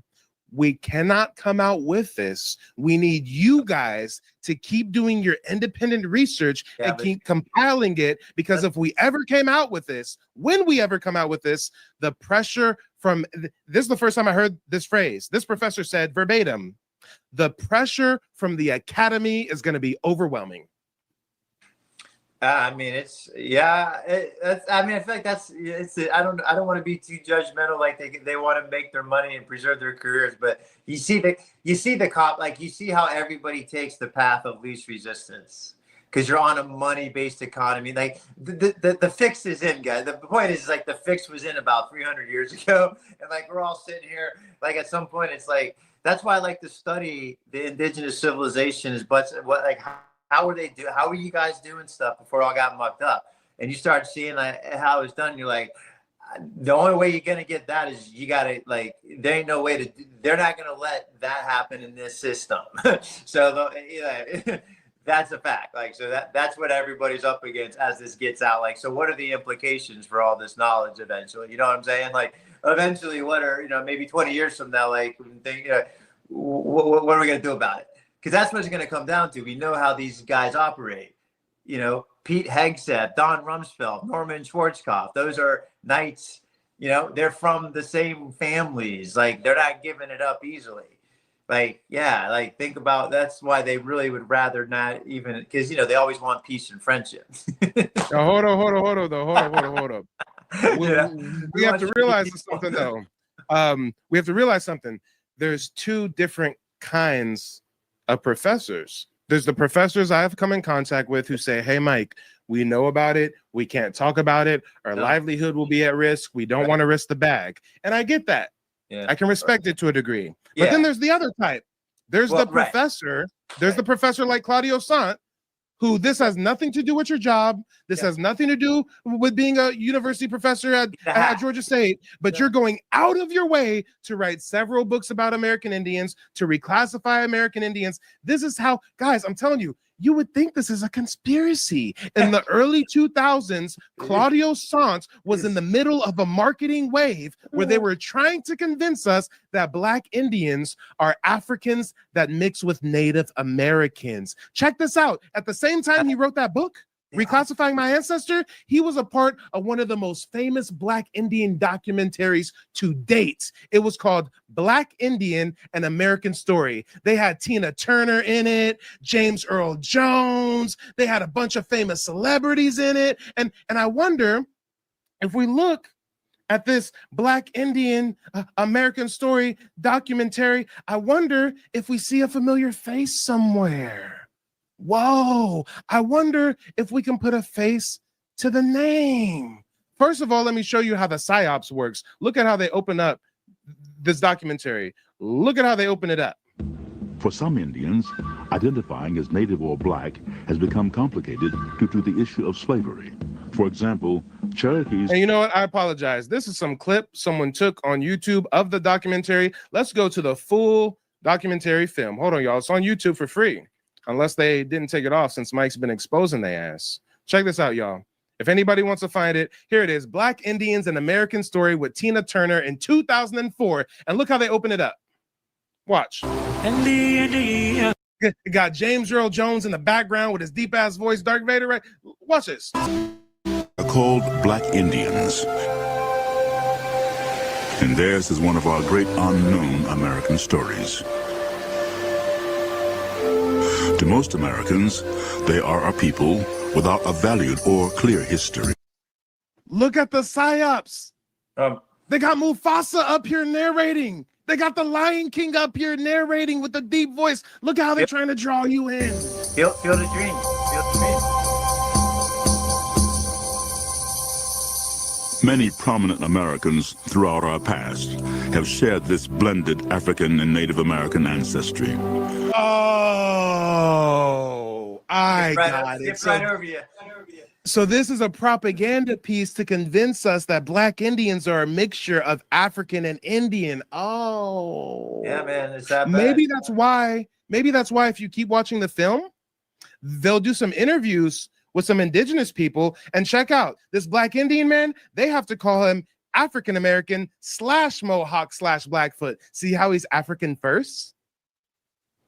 we cannot come out with this. We need you guys to keep doing your independent research and keep compiling it, because if we ever came out with this, when we ever come out with this, the pressure from this is the first time I heard this phrase. This professor said verbatim, the pressure from the academy is going to be overwhelming. I mean, I feel like I don't want to be too judgmental. Like they want to make their money and preserve their careers, but you see how everybody takes the path of least resistance because you're on a money-based economy. Like the fix is in, guys. The point is like the fix was in about 300 years ago, and like we're all sitting here. Like at some point, it's like that's why I like to study the indigenous civilizations, but how are you guys doing stuff before it all got mucked up? And you start seeing like how it's done. You're like, the only way you're gonna get that is you gotta there ain't no way they're not gonna let that happen in this system. So that's a fact. Like, so that's what everybody's up against as this gets out. Like, so what are the implications for all this knowledge eventually? You know what I'm saying? Like, eventually, what are maybe 20 years from now? Like, what are we gonna do about it? Because that's what it's going to come down to. We know how these guys operate. Pete Hegseth, Don Rumsfeld, Norman Schwarzkopf. Those are knights. They're from the same families. Like, they're not giving it up easily. Like, yeah, like think about that's why they really would rather not even because they always want peace and friendship. Hold on. We have to realize something though. We have to realize something. There's two different kinds of professors. There's the professors I have come in contact with who say, hey, Mike, we know about it. We can't talk about it. Our livelihood will be at risk. We don't want to risk the bag. And I get that. Yeah. I can respect it to a degree. But Yeah. then there's the other type. There's Well, the professor. There's the professor like Claudio Sant, who this has nothing to do with your job. This has nothing to do with being a university professor at Georgia State, but you're going out of your way to write several books about American Indians, to reclassify American Indians. This is how, guys, I'm telling you, you would think this is a conspiracy. In the early 2000s, Claudio Sant was in the middle of a marketing wave where they were trying to convince us that Black Indians are Africans that mix with Native Americans. Check this out. At the same time he wrote that book, Reclassifying My Ancestor, he was a part of one of the most famous Black Indian documentaries to date. It was called Black Indian, An American Story. They had Tina Turner in it, James Earl Jones. They had a bunch of famous celebrities in it. And I wonder if we look at this Black Indian American Story documentary, I wonder if we see a familiar face somewhere. Whoa, I wonder if we can put a face to the name. First of all, let me show you how the PSYOPs works. Look at how they open up this documentary. Look at how they open it up. For some Indians, identifying as Native or Black has become complicated due to the issue of slavery. For example, Cherokees... And you know what? I apologize. This is some clip someone took on YouTube of the documentary. Let's go to the full documentary film. Hold on, y'all. It's on YouTube for free. Unless they didn't take it off since Mike's been exposing their ass. Check this out, y'all. If anybody wants to find it, here it is. Black Indians, An American Story with Tina Turner in 2004. And look how they open it up. Watch. It got James Earl Jones in the background with his deep-ass voice, Darth Vader, right? Watch this. Called Black Indians. And theirs is one of our great unknown American stories. To most Americans, they are a people without a valued or clear history. Look at the PSYOPs. They got Mufasa up here narrating. They got the Lion King up here narrating with the deep voice. Look how they're trying to draw you in. Feel the dream. Feel the dream. Many prominent Americans throughout our past have shared this blended African and Native American ancestry. Oh, I got it. Right over you. So this is a propaganda piece to convince us that Black Indians are a mixture of African and Indian. Oh, yeah, man, it's that bad. Maybe that's why if you keep watching the film, they'll do some interviews with some indigenous people and check out this Black Indian man. They have to call him African American / Mohawk / Blackfoot. See how he's African first,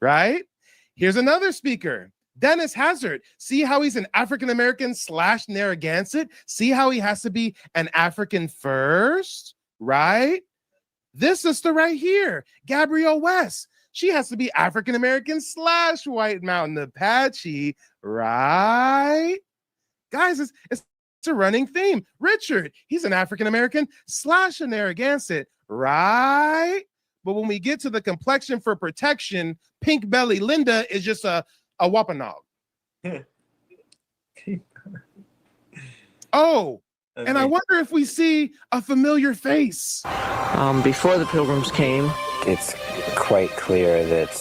right? Here's another speaker, Dennis Hazard. See how he's an African American / Narragansett. See how he has to be an African first, right? This sister right here, Gabrielle West. She has to be African American / White Mountain Apache, right? Guys, it's a running theme. Richard, he's an African American / a Narragansett, right? But when we get to the complexion for protection, Pink Belly Linda is just a Wampanoag. Oh, and I wonder if we see a familiar face. Before the Pilgrims came, it's quite clear that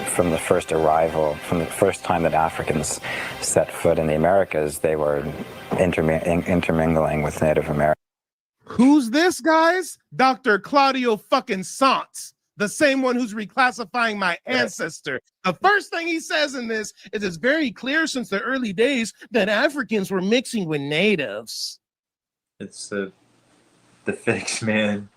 from the first arrival, from the first time that Africans set foot in the Americas, they were intermingling with Native Americans. Who's this, guys? Dr. Claudio fucking Sant, the same one who's reclassifying my ancestor. The first thing he says in this is it's very clear since the early days that Africans were mixing with natives. It's the fix, man.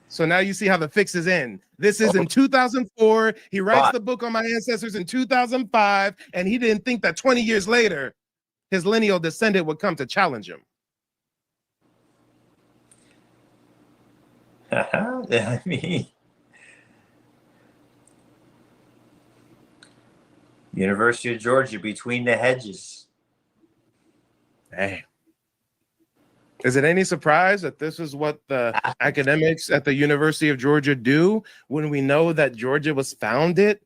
So now you see how the fix is in. This is in 2004. He writes the book on my ancestors in 2005, and he didn't think that 20 years later, his lineal descendant would come to challenge him. I mean, University of Georgia, between the hedges. Hey. Is it any surprise that this is what the academics at the University of Georgia do when we know that Georgia was founded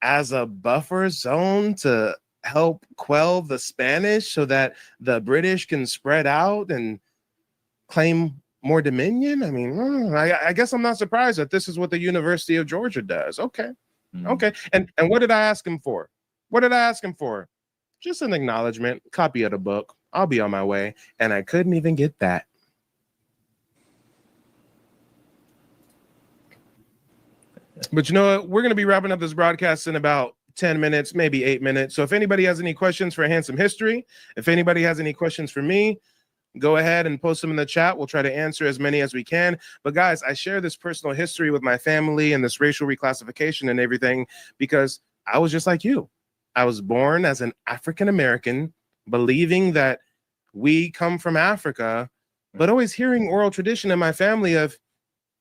as a buffer zone to help quell the Spanish so that the British can spread out and claim more dominion? I mean, I guess I'm not surprised that this is what the University of Georgia does. Okay. Okay. And what did I ask him for? What did I ask him for? Just an acknowledgement, copy of the book. I'll be on my way. And I couldn't even get that. But you know what? We're going to be wrapping up this broadcast in about 10 minutes, maybe 8 minutes. So if anybody has any questions for Handsome History, if anybody has any questions for me, go ahead and post them in the chat. We'll try to answer as many as we can. But guys, I share this personal history with my family and this racial reclassification and everything because I was just like you. I was born as an African American, believing that we come from Africa, but always hearing oral tradition in my family of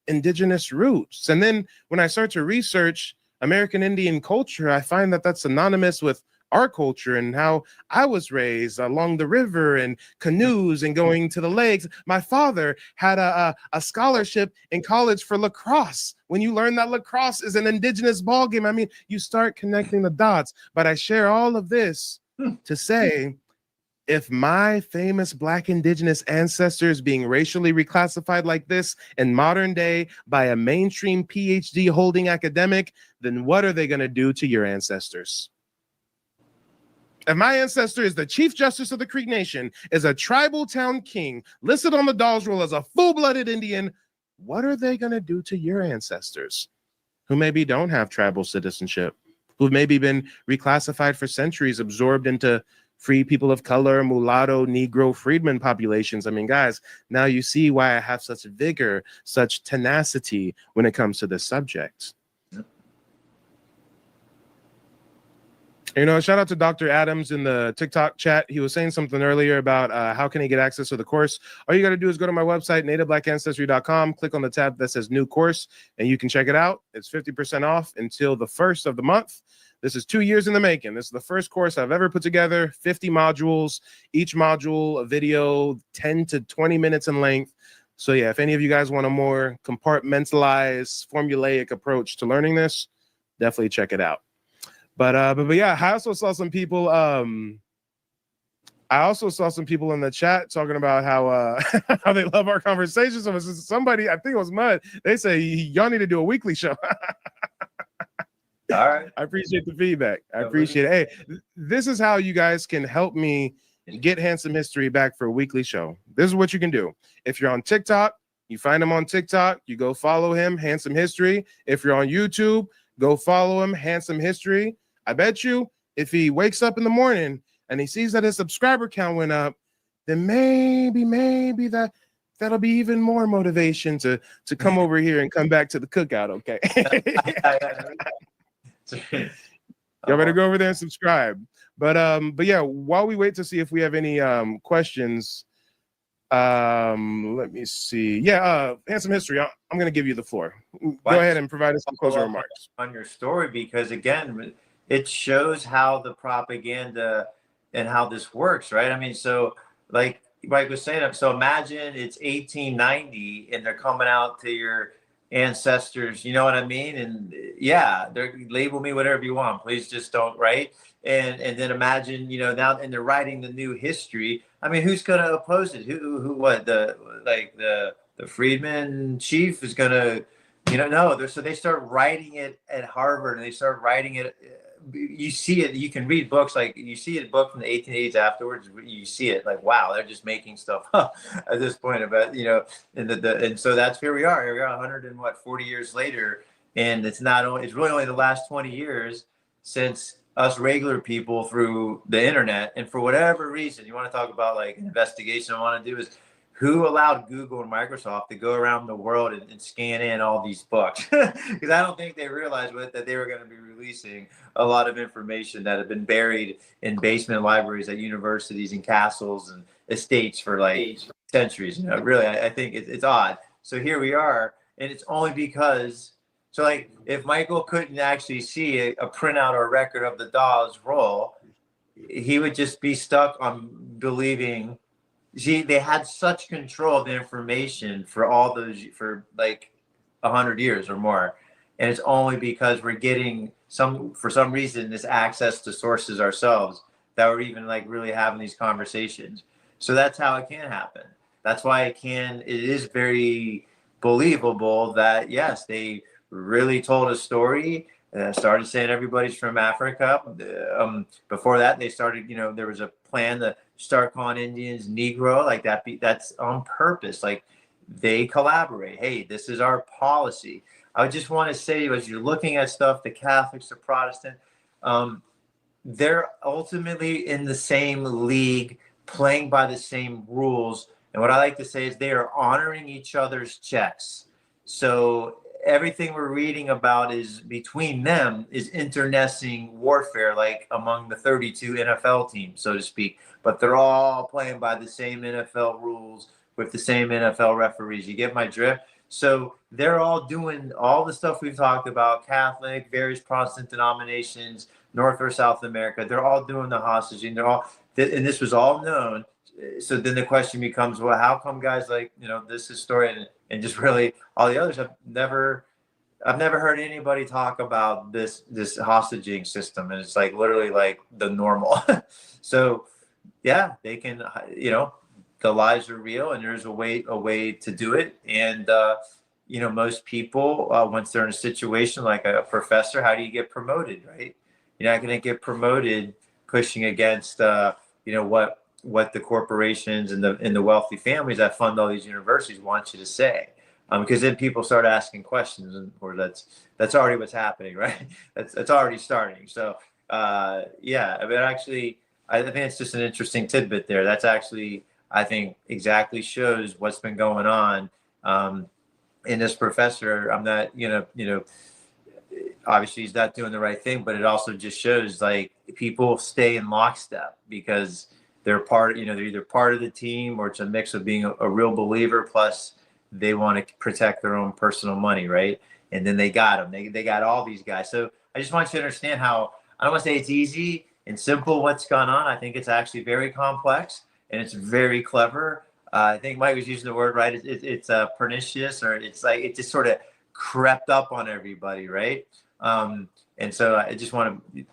indigenous roots. And then when I start to research American Indian culture, I find that that's synonymous with our culture and how I was raised along the river and canoes and going to the lakes. My father had a scholarship in college for lacrosse. When you learn that lacrosse is an indigenous ball game, I mean, you start connecting the dots. But I share all of this to say, if my famous Black indigenous ancestors being racially reclassified like this in modern day by a mainstream PhD holding academic, then what are they going to do to your ancestors? If my ancestor is the Chief Justice of the Creek Nation, is a tribal town king, listed on the Dawes Roll as a full-blooded Indian, what are they going to do to your ancestors who maybe don't have tribal citizenship, who've maybe been reclassified for centuries, absorbed into free people of color, mulatto, Negro, freedmen populations? I mean, guys, now you see why I have such vigor, such tenacity when it comes to this subject. You know, shout out to Dr. Adams in the TikTok chat. He was saying something earlier about how can he get access to the course. All you got to do is go to my website, nativeblack.ancestry.com, click on the tab that says new course, and you can check it out. It's 50% off until the 1st of the month. This is 2 years in the making. This is the first course I've ever put together, 50 modules, each module a video, 10 to 20 minutes in length. So yeah, if any of you guys want a more compartmentalized, formulaic approach to learning this, definitely check it out. But yeah, I also saw some people. I also saw some people in the chat talking about how how they love our conversations. So somebody, I think it was Mud. They say y'all need to do a weekly show. All right. I appreciate the feedback. I appreciate it. Hey, this is how you guys can help me get Handsome History back for a weekly show. This is what you can do. If you're on TikTok, you find him on TikTok. You go follow him, Handsome History. If you're on YouTube, go follow him, Handsome History. I bet you if he wakes up in the morning and he sees that his subscriber count went up, then maybe that'll be even more motivation to come over here and come back to the cookout. Okay. Y'all better go over there and subscribe. But yeah, while we wait to see if we have any questions, let me see. Yeah, Handsome History, I'm going to give you the floor. Go ahead and provide us some closing remarks on your story, because again, it shows how the propaganda and how this works, right? I mean, so like Mike was saying, so imagine it's 1890 and they're coming out to your ancestors, you know what I mean? And yeah, they're label me whatever you want, please just don't, right? And then imagine, you know, now, and they're writing the new history. I mean, who's going to oppose it? What, the freedman chief is going to, you know, no, so they start writing it at Harvard, and they start writing it. You see it, you can read books, like you see a book from the 1880s afterwards, you see it like, wow, they're just making stuff up at this point about, you know, and so that's here we are 140 years later. And it's really only the last 20 years since us regular people through the internet. And for whatever reason, you want to talk about like an investigation I want to do, is who allowed Google and Microsoft to go around the world and scan in all these books? Because I don't think they realized that they were going to be releasing a lot of information that had been buried in basement libraries at universities and castles and estates for like centuries. You know, really, I think it's odd. So here we are, and it's only because, so like if Michael couldn't actually see a printout or a record of the Dawes Roll, he would just be stuck on believing. See, they had such control of the information for all those, for like 100 years or more. And it's only because we're getting for some reason, this access to sources ourselves that we're even like really having these conversations. So that's how it can happen. That's why it is very believable that yes, they really told a story. Started saying everybody's from Africa. Before that, they started, there was a plan to start calling Indians Negro, like that. That's on purpose. Like they collaborate. Hey, this is our policy. I just want to say, as you're looking at stuff, the Catholics, the Protestant, they're ultimately in the same league, playing by the same rules. And what I like to say is they are honoring each other's checks. So everything we're reading about is between them is internecine warfare, like among the 32 NFL teams, so to speak. But they're all playing by the same NFL rules with the same NFL referees. You get my drift? So they're all doing all the stuff we've talked about, Catholic, various Protestant denominations, North or South America. They're all doing the hostage, and this was all known. So then the question becomes, well, how come guys like, this historian and just really all the others I've never heard anybody talk about this hostaging system. And it's like literally like the normal. So yeah, they can, the lies are real and there's a way to do it. And, most people, once they're in a situation like a professor, how do you get promoted, right? You're not going to get promoted pushing against, what the corporations and the wealthy families that fund all these universities want you to say. Because then people start asking questions, or that's already what's happening, right? That's already starting. So, yeah, I mean, actually, I think it's just an interesting tidbit there. That's actually, I think, exactly shows what's been going on. In this professor, I'm not, obviously he's not doing the right thing, but it also just shows like people stay in lockstep because they're they're either part of the team or it's a mix of being a real believer plus they want to protect their own personal money, right? And then they got them. They got all these guys. So I just want you to understand how, I don't want to say it's easy and simple what's gone on. I think it's actually very complex and it's very clever. I think Mike was using the word, right? It's pernicious, or it's like it just sort of crept up on everybody, right? And so I just want to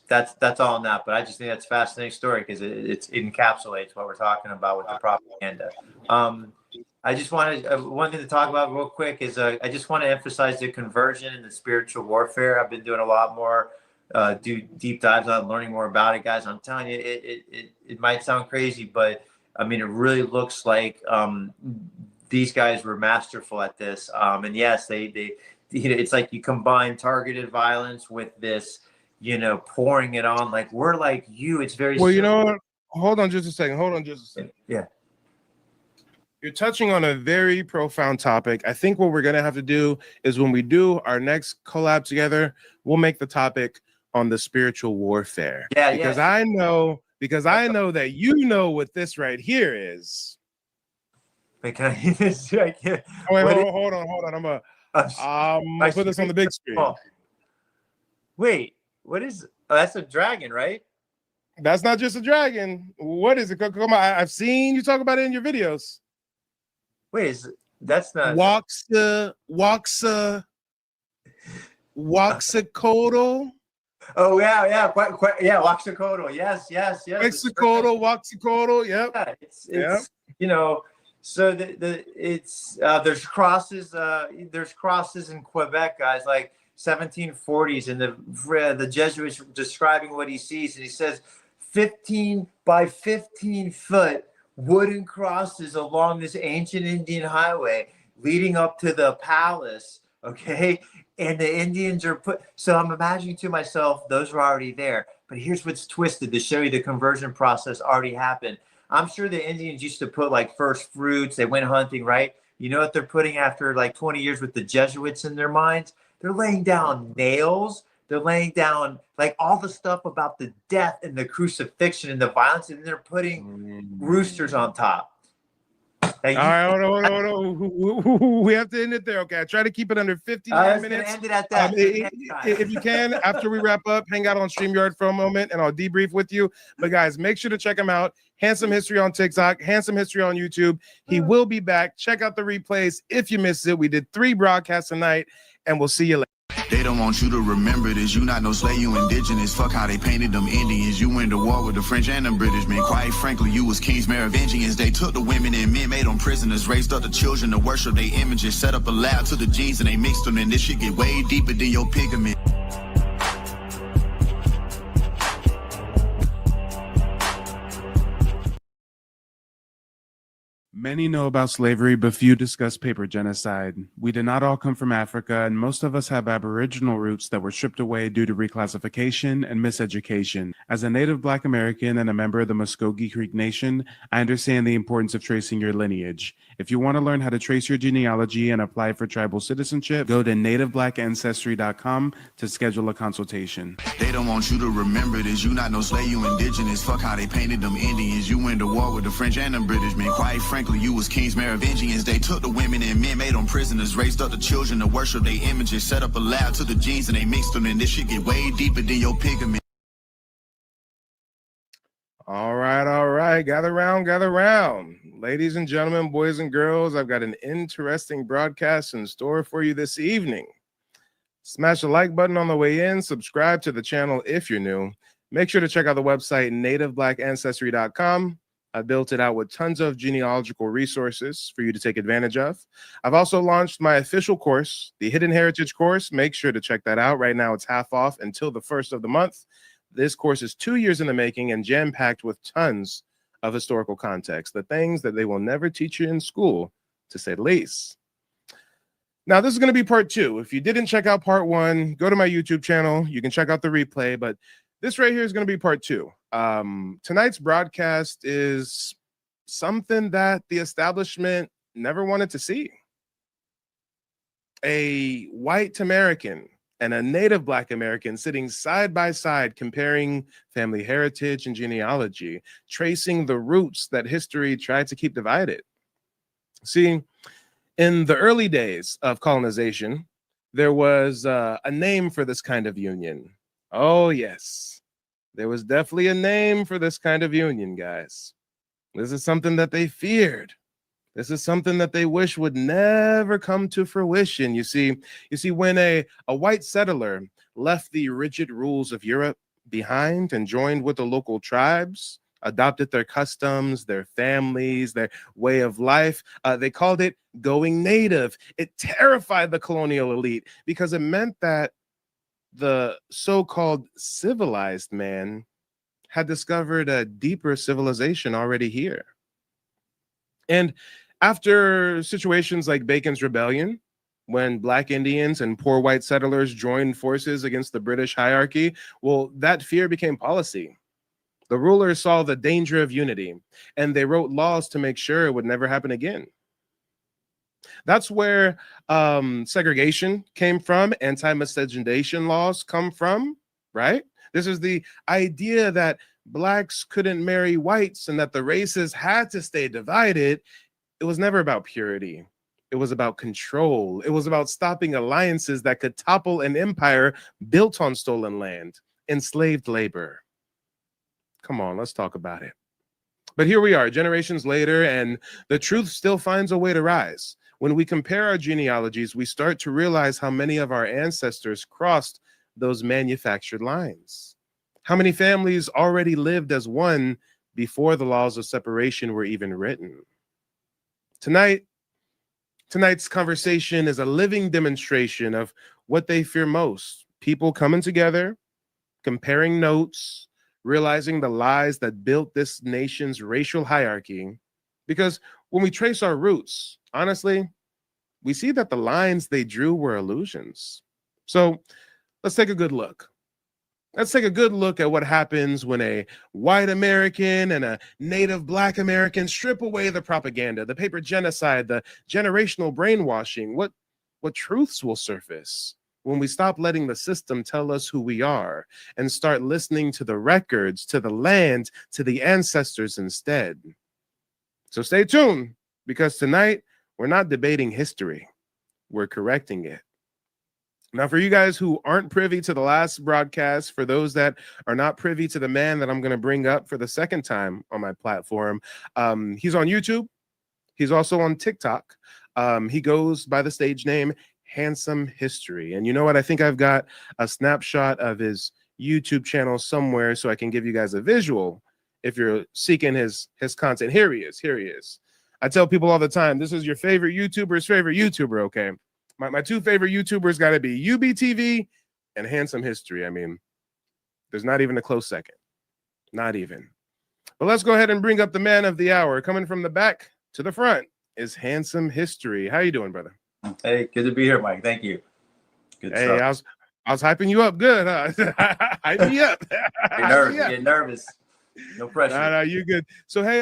that's all in that. But I just think that's a fascinating story because it encapsulates what we're talking about with the propaganda. I just wanted one thing to talk about real quick is I just want to emphasize the conversion and the spiritual warfare. I've been doing a lot more do deep dives on learning more about it, guys. I'm telling you, it might sound crazy, but I mean, it really looks like these guys were masterful at this. And yes, they it's like you combine targeted violence with this, pouring it on like we're like you. It's very well. simple. You know what? Hold on just a second. Yeah. You're touching on a very profound topic. I think what we're going to have to do is when we do our next collab together, we'll make the topic on the spiritual warfare. Yeah, because yeah. I know that you know what this right here is. Wait, can I hear this? I can't. Oh, wait, hold on. I'm gonna put this on the big screen. Wait, what is? Oh, that's a dragon, right? That's not just a dragon. What is it? Come on, I've seen you talk about it in your videos. Wait, that's not Waxacodal. Oh yeah, Waxacodal. Yes. Waxacodal. Yep. Yeah, it's So there's crosses in Quebec, guys, like 1740s, and the Jesuits describing what he sees, and he says 15 by 15 foot wooden crosses along this ancient Indian highway leading up to the palace. Okay, and the Indians are so I'm imagining to myself those were already there. But here's what's twisted to show you the conversion process already happened. I'm sure the Indians used to put like first fruits. They went hunting, right? You know what they're putting after like 20 years with the Jesuits in their minds? They're laying down nails. They're laying down like all the stuff about the death and the crucifixion and the violence, and they're putting roosters on top. All right, hold on. We have to end it there. Okay, I try to keep it under 59 minutes. End it at that. If you can, after we wrap up, hang out on StreamYard for a moment, and I'll debrief with you. But guys, make sure to check him out. Handsome History on TikTok, Handsome History on YouTube. He will be back. Check out the replays if you missed it. We did 3 broadcasts tonight, and we'll see you later. They don't want you to remember this. You not no slave, you indigenous. Fuck how they painted them Indians. You went to war with the French and the British men. Quite frankly, you was kings Merovingians. They took the women and men, made them prisoners, raised up the children to worship their images, set up a lab to the genes and they mixed them. And this shit get way deeper than your pigment. Many know about slavery, but few discuss paper genocide. We did not all come from Africa, and most of us have Aboriginal roots that were stripped away due to reclassification and miseducation. As a native Black American and a member of the Muskogee Creek Nation, I understand the importance of tracing your lineage. If you want to learn how to trace your genealogy and apply for tribal citizenship, go to nativeblackancestry.com to schedule a consultation. They don't want you to remember this. You not no slave, you indigenous. Fuck how they painted them Indians. You went to war with the French and the British men. Quite frankly, you was kings Merovingians. They took the women and men, made them prisoners, raised up the children to worship their images, set up a lab to the genes and they mixed them. And this shit get way deeper than your pigment. All right. Gather round. Ladies and gentlemen, boys and girls, I've got an interesting broadcast in store for you this evening. Smash the like button on the way in. Subscribe to the channel if you're new. Make sure to check out the website, nativeblackancestry.com. I built it out with tons of genealogical resources for you to take advantage of. I've also launched my official course, the Hidden Heritage course. Make sure to check that out. Right now, it's half off until the 1st of the month. This course is 2 years in the making and jam-packed with tons of historical context, the things that they will never teach you in school, to say the least. Now, this is going to be part 2. If you didn't check out part 1, go to my YouTube channel. You can check out the replay, but this right here is going to be part 2. Tonight's broadcast is something that the establishment never wanted to see. A white American and a native Black American sitting side by side, comparing family heritage and genealogy, tracing the roots that history tried to keep divided. See, in the early days of colonization, there was a name for this kind of union. Oh, yes. There was definitely a name for this kind of union, guys. This is something that they feared. This is something that they wish would never come to fruition. You see, when a white settler left the rigid rules of Europe behind and joined with the local tribes, adopted their customs, their families, their way of life, they called it going native. It terrified the colonial elite because it meant that the so-called civilized man had discovered a deeper civilization already here. And after situations like Bacon's Rebellion, when Black Indians and poor white settlers joined forces against the British hierarchy, well, that fear became policy. The rulers saw the danger of unity, and they wrote laws to make sure it would never happen again. That's where segregation came from, anti-miscegenation laws come from, right? This is the idea that Blacks couldn't marry whites and that the races had to stay divided. It was never about purity. It was about control. It was about stopping alliances that could topple an empire built on stolen land, enslaved labor. Come on, let's talk about it. But here we are, generations later, and the truth still finds a way to rise. When we compare our genealogies, we start to realize how many of our ancestors crossed those manufactured lines. How many families already lived as one before the laws of separation were even written. Tonight's conversation is a living demonstration of what they fear most. People coming together, comparing notes, realizing the lies that built this nation's racial hierarchy. Because when we trace our roots, honestly, we see that the lines they drew were illusions. So let's take a good look. Let's take a good look at what happens when a white American and a native Black American strip away the propaganda, the paper genocide, the generational brainwashing. What truths will surface when we stop letting the system tell us who we are and start listening to the records, to the land, to the ancestors instead? So stay tuned, because tonight we're not debating history, we're correcting it. Now, for you guys who aren't privy to the last broadcast, for those that are not privy to the man that I'm going to bring up for the second time on my platform, he's on YouTube. He's also on TikTok. He goes by the stage name Handsome History. And you know what? I think I've got a snapshot of his YouTube channel somewhere so I can give you guys a visual if you're seeking his content. Here he is. Here he is. I tell people all the time, this is your favorite YouTuber's favorite YouTuber, okay? My two favorite YouTubers got to be UBTV and Handsome History. I mean, there's not even a close second. Not even. But let's go ahead and bring up the man of the hour. Coming from the back to the front is Handsome History. How you doing, brother? Hey, good to be here, Mike. Thank you. Good Hey, stuff. I was hyping you up good, huh? Hype me up. Get nervous. No pressure. No, you good. So hey,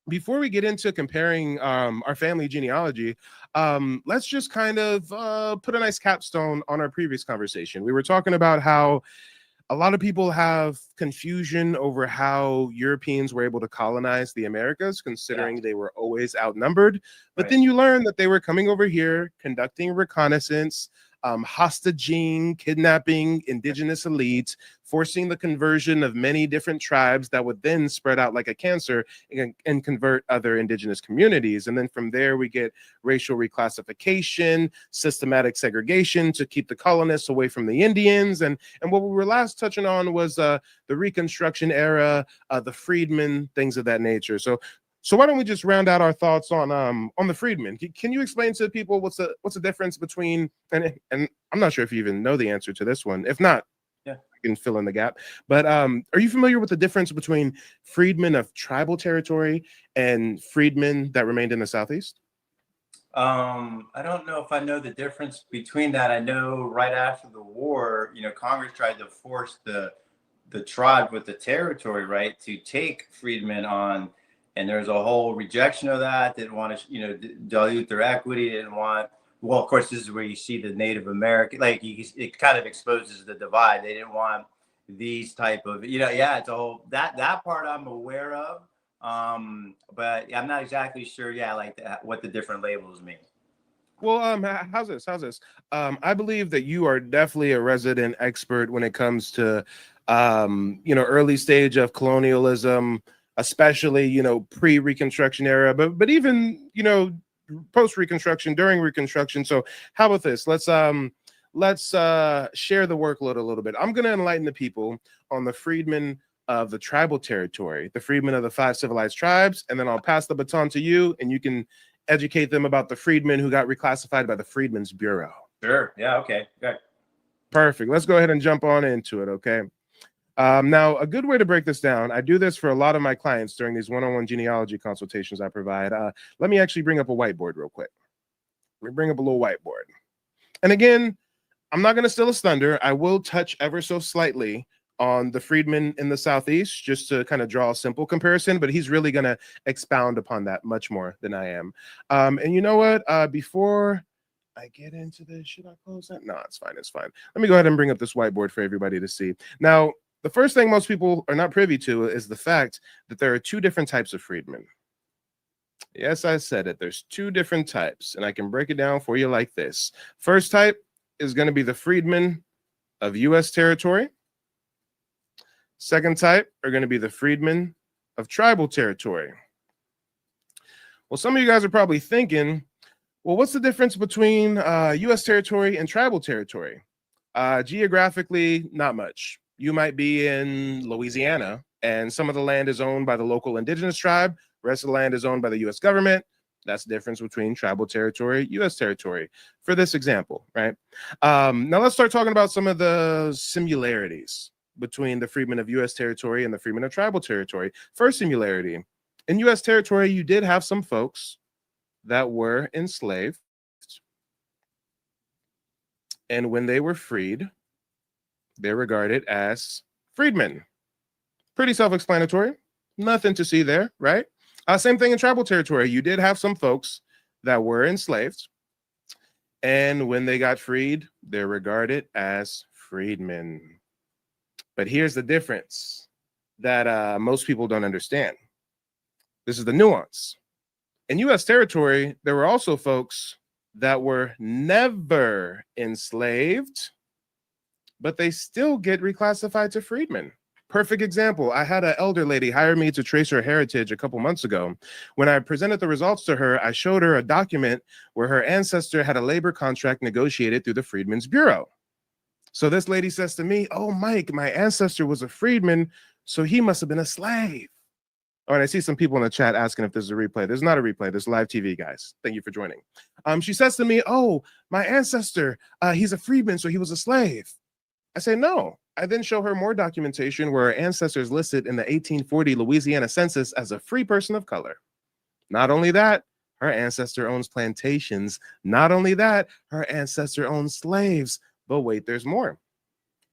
before we get into comparing our family genealogy, let's just kind of put a nice capstone on our previous conversation. We were talking about how a lot of people have confusion over how Europeans were able to colonize the Americas, considering they were always outnumbered. But then you learn that they were coming over here, conducting reconnaissance, hostaging, kidnapping indigenous elites, forcing the conversion of many different tribes that would then spread out like a cancer and convert other indigenous communities. And then from there, we get racial reclassification, systematic segregation to keep the colonists away from the Indians. And what we were last touching on was the Reconstruction era, the freedmen, things of that nature. So why don't we just round out our thoughts on the freedmen? Can you explain to people what's the difference between, and I'm not sure if you even know the answer to this one. If not, I can fill in the gap. But are you familiar with the difference between freedmen of tribal territory and freedmen that remained in the Southeast? I don't know if I know the difference between that. I know right after the war, Congress tried to force the tribe with the territory, right, to take freedmen on. And there's a whole rejection of that. Didn't want to, dilute their equity. Didn't want. Well, of course, this is where you see the Native American. It kind of exposes the divide. They didn't want these type of. It's a whole that part I'm aware of. But I'm not exactly sure. What the different labels mean. Well, how's this? I believe that you are definitely a resident expert when it comes to, early stage of colonialism, especially, pre-Reconstruction era, but even, post-Reconstruction, during Reconstruction. So how about this? Let's share the workload a little bit. I'm going to enlighten the people on the freedmen of the tribal territory, the freedmen of the 5 civilized tribes, and then I'll pass the baton to you, and you can educate them about the freedmen who got reclassified by the Freedmen's Bureau. Sure. Yeah. Okay. Perfect. Let's go ahead and jump on into it. Okay. Now, a good way to break this down, I do this for a lot of my clients during these one-on-one genealogy consultations I provide. Let me actually bring up a whiteboard real quick. Let me bring up a little whiteboard. And again, I'm not going to steal his thunder. I will touch ever so slightly on the freedmen in the Southeast, just to kind of draw a simple comparison, but he's really going to expound upon that much more than I am. And you know what? Before I get into this, should I close that? No, it's fine. It's fine. Let me go ahead and bring up this whiteboard for everybody to see. Now, the first thing most people are not privy to is the fact that there are 2 different types of freedmen. Yes, I said it. There's 2 different types, and I can break it down for you like this. First type is going to be the freedmen of U.S. territory. Second type are going to be the freedmen of tribal territory. Well, some of you guys are probably thinking, well, what's the difference between U.S. territory and tribal territory? Geographically, not much. You might be in Louisiana, and some of the land is owned by the local indigenous tribe. The rest of the land is owned by the U.S. government. That's the difference between tribal territory, U.S. territory, for this example, right? Now let's start talking about some of the similarities between the freedmen of U.S. territory and the freedmen of tribal territory. First similarity, in U.S. territory, you did have some folks that were enslaved. And when they were freed, they're regarded as freedmen. Pretty self-explanatory. Nothing to see there, right? Same thing in tribal territory. You did have some folks that were enslaved. And when they got freed, they're regarded as freedmen. But here's the difference that most people don't understand. This is the nuance. In U.S. territory, there were also folks that were never enslaved, but they still get reclassified to freedmen. Perfect example. I had an elder lady hire me to trace her heritage a couple months ago. When I presented the results to her, I showed her a document where her ancestor had a labor contract negotiated through the Freedmen's Bureau. So this lady says to me, "Oh, Mike, my ancestor was a freedman, so he must have been a slave." Oh, and I see some people in the chat asking if there's a replay. There's not a replay. There's live TV, guys. Thank you for joining. She says to me, "Oh, my ancestor, he's a freedman, so he was a slave." I say, no. I then show her more documentation where her ancestors listed in the 1840 Louisiana census as a free person of color. Not only that, her ancestor owns plantations. Not only that, her ancestor owns slaves. But wait, there's more.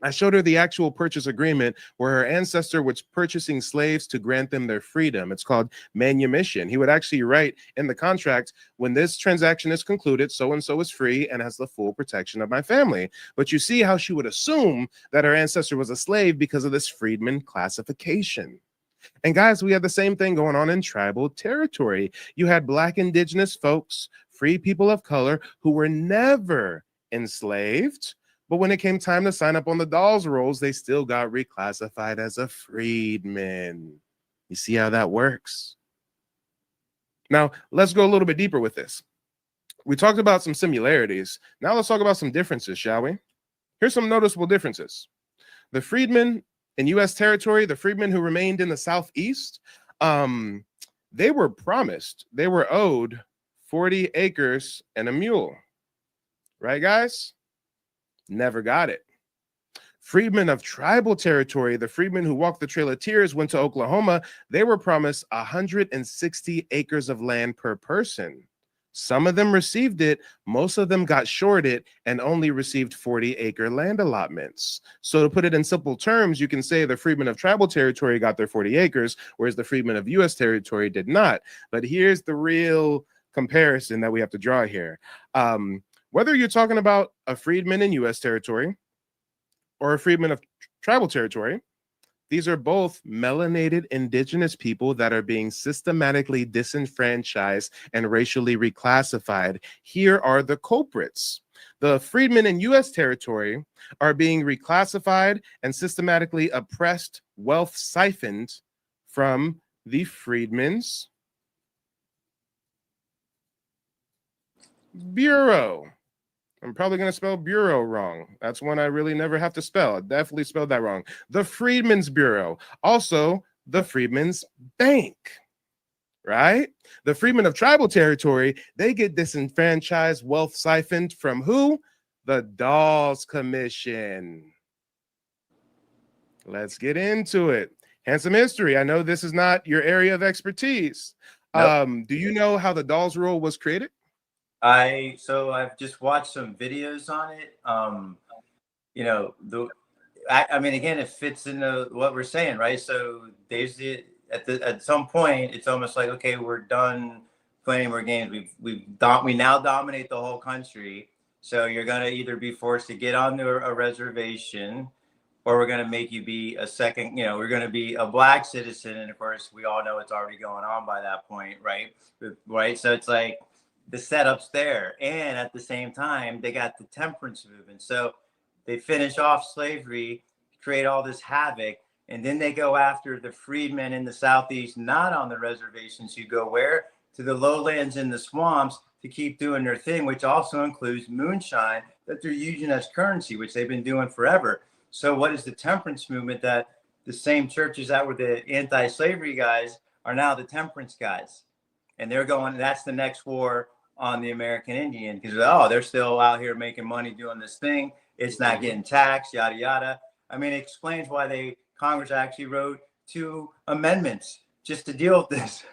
I showed her the actual purchase agreement where her ancestor was purchasing slaves to grant them their freedom. It's called manumission. He would actually write in the contract, when this transaction is concluded, so-and-so is free and has the full protection of my family. But you see how she would assume that her ancestor was a slave because of this freedman classification. And guys, we had the same thing going on in tribal territory. You had Black indigenous folks, free people of color who were never enslaved. But when it came time to sign up on the Dawes rolls, they still got reclassified as a freedman. You see how that works? Now, let's go a little bit deeper with this. We talked about some similarities. Now let's talk about some differences, shall we? Here's some noticeable differences. The freedmen in U.S. territory, the freedmen who remained in the Southeast, they were promised, they were owed 40 acres and a mule. Right, guys? Never got it. Freedmen of tribal territory, the freedmen who walked the Trail of Tears, went to Oklahoma. They were promised 160 acres of land per person. Some of them received it. Most of them got shorted and only received 40-acre land allotments. So to put it in simple terms, you can say the freedmen of tribal territory got their 40 acres, whereas the freedmen of U.S. territory did not. But here's the real comparison that we have to draw here. Whether you're talking about a freedman in U.S. territory or a freedman of tribal territory, these are both melanated indigenous people that are being systematically disenfranchised and racially reclassified. Here are the culprits. The freedmen in U.S. territory are being reclassified and systematically oppressed, wealth siphoned from the freedmen's bureau. I'm probably going to spell bureau wrong. That's one I really never have to spell. I definitely spelled that wrong. The Freedmen's Bureau. Also, the Freedmen's Bank. Right? The freedmen of tribal territory, they get disenfranchised, wealth siphoned from who? The Dawes Commission. Let's get into it. Handsome history. I know this is not your area of expertise. Nope. Do you know how the Dawes Rule was created? So I've just watched some videos on it. You know, I mean, again, it fits into what we're saying, right? So there's at some point, it's almost like, okay, we're done playing more games. We now dominate the whole country. So you're gonna either be forced to get onto a reservation, or we're gonna make you be a second. You know, we're gonna be a Black citizen, and of course, we all know it's already going on by that point, right? Right. So it's like, the setup's there, and at the same time they got the temperance movement, so they finish off slavery, create all this havoc, and then they go after the freedmen in the Southeast, not on the reservations, who go where? To the lowlands and the swamps to keep doing their thing, which also includes moonshine that they're using as currency, which they've been doing forever. So what is the temperance movement? That the same churches that were the anti-slavery guys are now the temperance guys, and they're going, that's the next war on the American Indian, because they're still out here making money doing this thing. It's not getting taxed, yada yada. I mean, it explains why Congress actually wrote 2 amendments just to deal with this.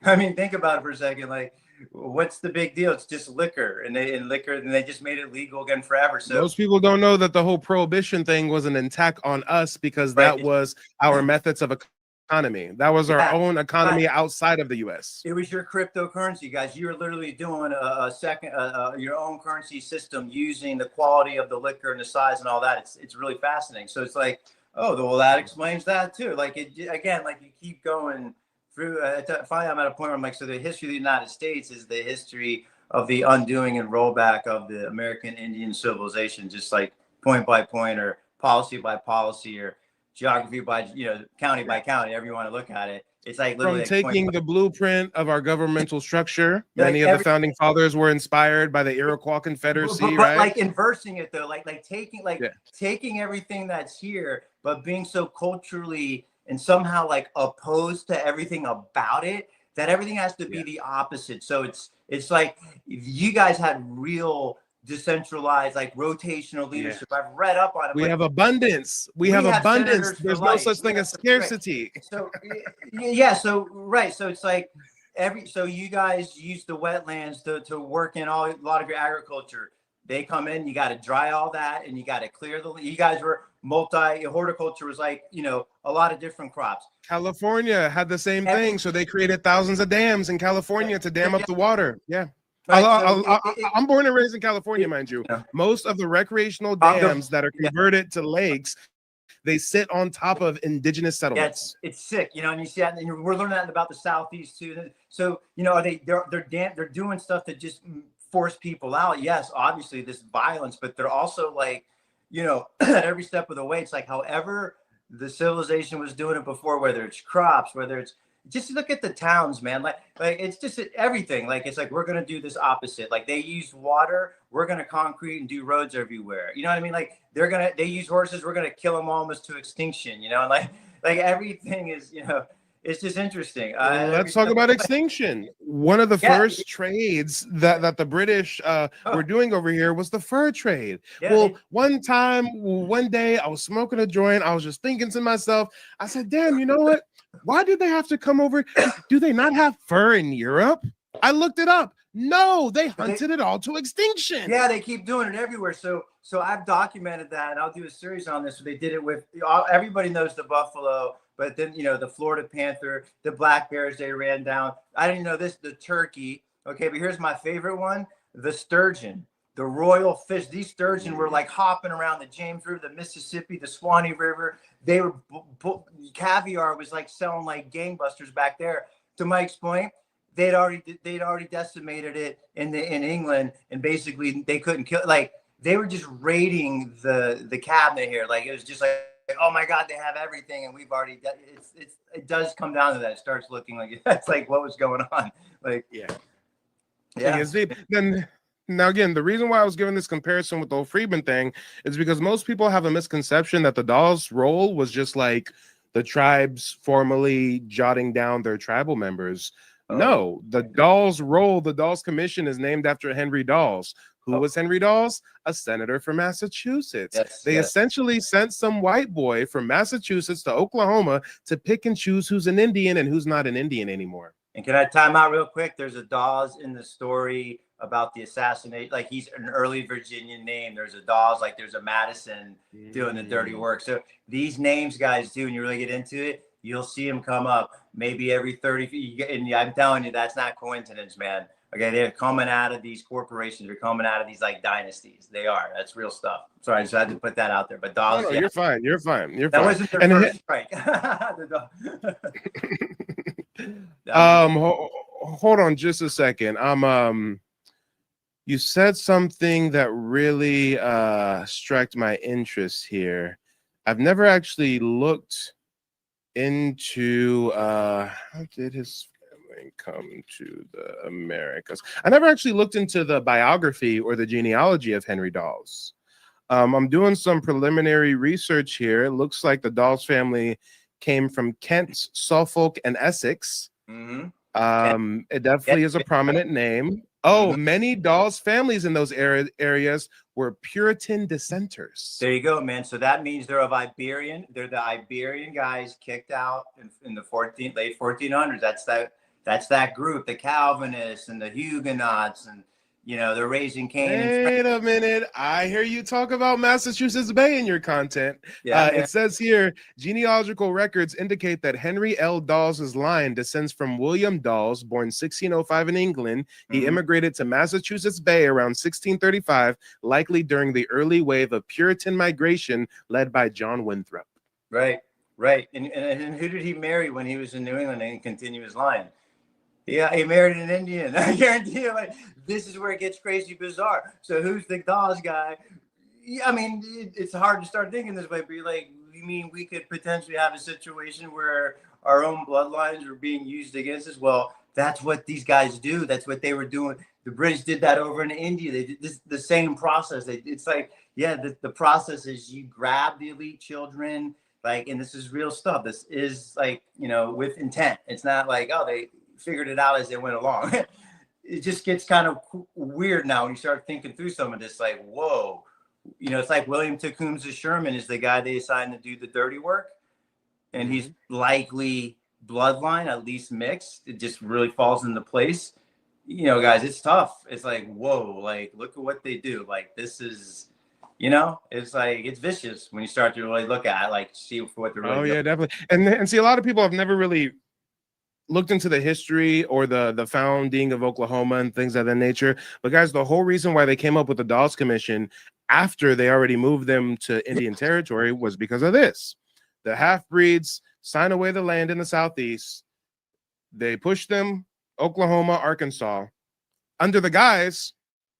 I mean, think about it for a second. Like, what's the big deal? It's just liquor, and they just made it legal again forever. So most people don't know that the whole prohibition thing was an attack on us, because that was our methods of economy. That was our own economy outside of the U.S. It was your cryptocurrency, guys. You were literally doing your own currency system using the quality of the liquor and the size and all that. It's really fascinating. So it's like, well, that explains that too. Like, again, like you keep going through. Finally, I'm at a point where I'm like, so the history of the United States is the history of the undoing and rollback of the American Indian civilization, just like point by point, or policy by policy, or geography by, county by county, however you want to look at it. It's like literally From taking the blueprint of our governmental structure, many of the every, founding fathers were inspired by the Iroquois Confederacy, but right? like inversing it though, like taking Yeah. taking everything that's here, but being so culturally and somehow like opposed to everything about it, that everything has to be the opposite. So it's like you guys had real decentralized, like rotational leadership. I've read up on it. We have abundance. We have abundance. senators for There's no life. such thing as scarcity. So yeah, so right. So it's like so you guys use the wetlands to work in a lot of your agriculture. They come in, you got to dry all that, and you got to clear you guys were horticulture was like, a lot of different crops. California had the same thing. So they created thousands of dams in California to dam up the water. Yeah. Right, I'm born and raised in California, mind you. Most of the recreational dams that are converted to lakes, they sit on top of indigenous settlements. Yeah, it's sick, and you see that, and we're learning that about the Southeast too. So, they're doing stuff that just force people out. Yes, obviously this violence, but they're also like, at every step of the way, it's like however the civilization was doing it before, whether it's crops, whether it's just look at the towns, man. Like it's just everything. Like it's like we're gonna do this opposite. Like they use water, we're gonna concrete and do roads everywhere. You know what I mean? Like they use horses, we're gonna kill them almost to extinction. And like everything is, it's just interesting. Let's talk about extinction. One of the first trades that the British were doing over here was the fur trade. One day I was smoking a joint. I was just thinking to myself, I said, damn, you know what? Why did they have to come over? Do they not have fur in Europe? I looked it up. No, they hunted it all to extinction. Yeah, they keep doing it everywhere. So I've documented that, and I'll do a series on this. So they did it with everybody knows the buffalo, but then the Florida panther, the black bears they ran down. I didn't know this, the turkey. Okay, but here's my favorite one: the sturgeon, the royal fish. These sturgeon were like hopping around the James River, the Mississippi, the Swanee River. They were caviar was like selling like gangbusters back there. To Mike's point, they'd already decimated it in England, and basically they couldn't kill. Like they were just raiding the cabinet here. Like it was just like, oh my God, they have everything, and we've already. It does come down to that. It starts looking like that's like what was going on. Like yeah. Then. Now, again, the reason why I was giving this comparison with the whole Friedman thing is because most people have a misconception that the Dawes role was just like the tribes formally jotting down their tribal members. No, the Dawes role, the Dawes Commission is named after Henry Dawes. Who was Henry Dawes? A senator from Massachusetts. They essentially sent some white boy from Massachusetts to Oklahoma to pick and choose who's an Indian and who's not an Indian anymore. And can I time out real quick? There's a Dawes in the story about the assassination. Like he's an early Virginian name. There's a Dawes, like there's a Madison doing the dirty work. So these names, guys, too, when you really get into it, you'll see them come up maybe every 30 feet. And I'm telling you, that's not coincidence, man. Okay, they're coming out of these corporations. They're coming out of these like dynasties. They are. That's real stuff. Sorry, I just had to put that out there. But Dawes, no, you're fine. You're fine. That wasn't their first strike. Hold on just a second. You said something that really struck my interest here. I've never actually looked into how did his family come to the Americas. I never actually looked into the biography or the genealogy of Henry Dawes. I'm doing some preliminary research here. It looks like the Dawes family came from Kent, Suffolk, and Essex. It definitely is a prominent name. Many Dawes families in those areas were Puritan dissenters. There you go, man. So that means they're of Iberian. They're the Iberian guys kicked out in the late 1400s. That's that group, the Calvinists and the Huguenots, and they're raising Cain. Wait a minute. I hear you talk about Massachusetts Bay in your content. It says here, genealogical records indicate that Henry L. Dawes' line descends from William Dawes, born 1605 in England. He immigrated to Massachusetts Bay around 1635, likely during the early wave of Puritan migration led by John Winthrop. Right. And who did he marry when he was in New England and continue his line? Yeah, he married an Indian. I guarantee you, like, this is where it gets crazy bizarre. So who's the Dawes guy? I mean, it's hard to start thinking this way, but you're like, you mean we could potentially have a situation where our own bloodlines are being used against us? Well, that's what these guys do. That's what they were doing. The British did that over in India. They did the same process. It's like, yeah, the process is you grab the elite children, like, and this is real stuff. This is like, you know, with intent. It's not like, oh, they figured it out as they went along. It just gets kind of weird now when you start thinking through some of this, like, whoa, you know, it's like William Tecumseh Sherman is the guy they assigned to do the dirty work. And he's likely bloodline, at least mixed. It just really falls into place. You know, guys, it's tough. It's like, whoa, like, look at what they do. Like, this is, you know, it's like, it's vicious when you start to really look at it, like, see for what they're really doing. Yeah, definitely. And see, a lot of people have never really looked into the history or the founding of Oklahoma and things of that nature. But guys, the whole reason why they came up with the Dawes Commission after they already moved them to Indian territory was because of this. The half-breeds sign away the land in the Southeast. They push them Oklahoma, Arkansas, under the guise,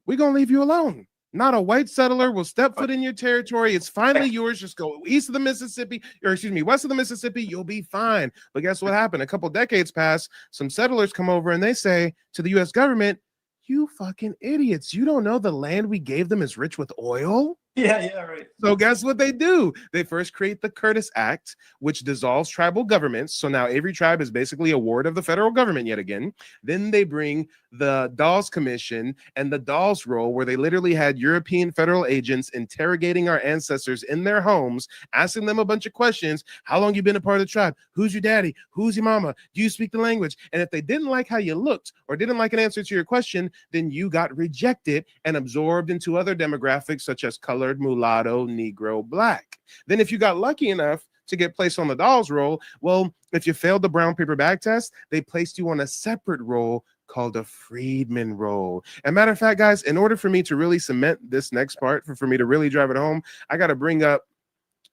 we're going to leave you alone. Not a white settler will step foot in your territory. It's finally yours. Just go east of the Mississippi, or excuse me, west of the Mississippi. You'll be fine. But guess what happened? A couple decades pass. Some settlers come over and they say to the U.S. government, you fucking idiots. You don't know the land we gave them is rich with oil? Yeah, right. So guess what they do? They first create the Curtis Act, which dissolves tribal governments. So now every tribe is basically a ward of the federal government yet again. Then they bring the Dawes Commission and the Dawes Roll, where they literally had European federal agents interrogating our ancestors in their homes, asking them a bunch of questions. How long you been a part of the tribe? Who's your daddy? Who's your mama? Do you speak the language? And if they didn't like how you looked or didn't like an answer to your question, then you got rejected and absorbed into other demographics such as colored, mulatto, Negro, black. Then if you got lucky enough to get placed on the Dawes Roll, well, if you failed the brown paper bag test, they placed you on a separate roll called a freedman roll. And matter of fact, guys, in order for me to really cement this next part, for me to really drive it home, I got to bring up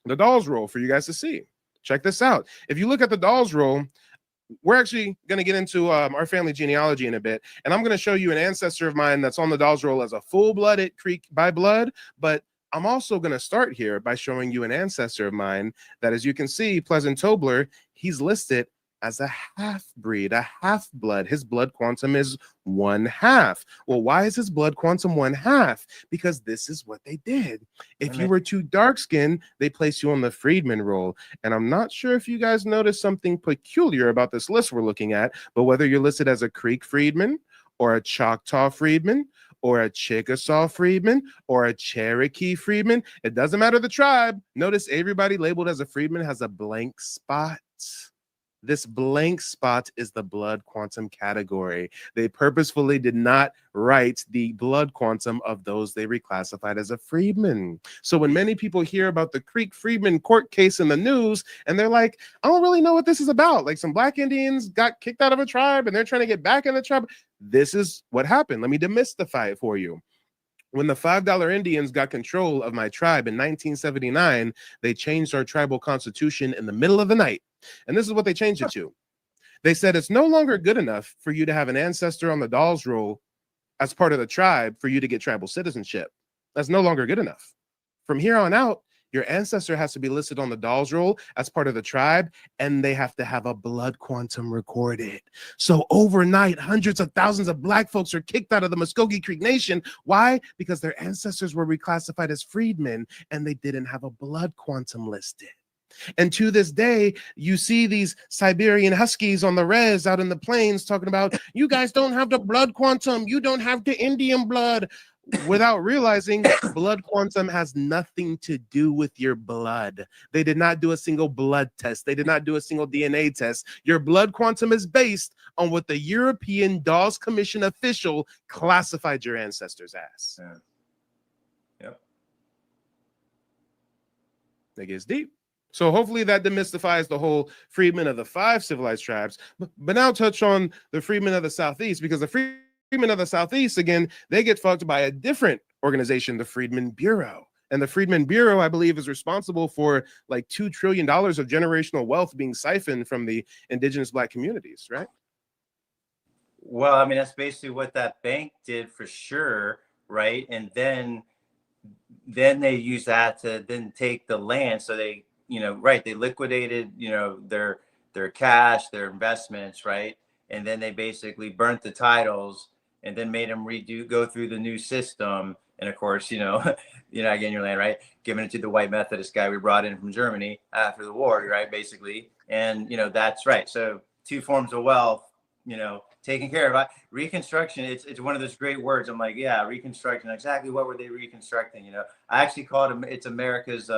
the Dawes Roll for you guys to see. Check this out. If you look at the Dawes Roll, we're actually going to get into our family genealogy in a bit, and I'm going to show you an ancestor of mine that's on the Dawes Roll as a full-blooded Creek by blood, but I'm also going to start here by showing you an ancestor of mine that, as you can see, Pleasant Tobler, he's listed as a half-breed, a half-blood. His blood quantum is 1/2. Well, why is his blood quantum 1/2? Because this is what they did. If you were too dark-skinned, they place you on the freedman roll. And I'm not sure if you guys noticed something peculiar about this list we're looking at, but whether you're listed as a Creek freedman or a Choctaw freedman or a Chickasaw freedman or a Cherokee freedman, it doesn't matter the tribe. Notice everybody labeled as a freedman has a blank spot. This blank spot is the blood quantum category. They purposefully did not write the blood quantum of those they reclassified as a freedman. So when many people hear about the Creek freedman court case in the news, and they're like, I don't really know what this is about. Like some black Indians got kicked out of a tribe and they're trying to get back in the tribe. This is what happened. Let me demystify it for you. When the $5 Indians got control of my tribe in 1979, they changed our tribal constitution in the middle of the night. And this is what they changed it to. They said it's no longer good enough for you to have an ancestor on the Dawes Roll as part of the tribe for you to get tribal citizenship. That's no longer good enough. From here on out, your ancestor has to be listed on the Dawes Roll as part of the tribe, and they have to have a blood quantum recorded. So overnight, hundreds of thousands of black folks are kicked out of the Muskogee Creek Nation. Why? Because their ancestors were reclassified as freedmen, and they didn't have a blood quantum listed. And to this day, you see these Siberian Huskies on the res out in the plains talking about, you guys don't have the blood quantum, you don't have the Indian blood, without realizing blood quantum has nothing to do with your blood. They did not do a single blood test. They did not do a single DNA test. Your blood quantum is based on what the European Dawes Commission official classified your ancestors as. Yeah. Yep. It gets deep. So hopefully that demystifies the whole freedmen of the 5 civilized tribes. But now touch on the freedmen of the Southeast, because the freedmen of the Southeast, again, they get fucked by a different organization, the Freedmen Bureau. And the Freedmen Bureau, I believe, is responsible for like $2 trillion of generational wealth being siphoned from the indigenous black communities, right? Well, I mean, that's basically what that bank did for sure, right? And then they use that to then take the land. So they right, they liquidated, their cash, their investments, right? And then they basically burnt the titles and then made them go through the new system. And of course, you're not getting your land, right? Giving it to the white Methodist guy we brought in from Germany after the war, right? Basically. And, that's right. So 2 forms of wealth, taken care of. Reconstruction, it's one of those great words. I'm like, yeah, reconstruction. Exactly what were they reconstructing? I actually call it, it's America's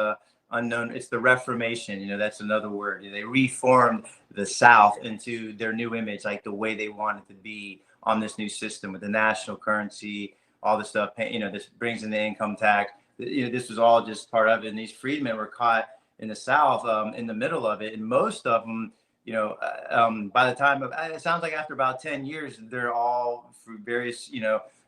unknown. It's the Reformation. That's another word. They reformed the South into their new image, like the way they wanted to be on this new system with the national currency, all this stuff. This brings in the income tax. This was all just part of it. And these freedmen were caught in the South, in the middle of it, and most of them, by the time of, it sounds like after about 10 years, they're all through various,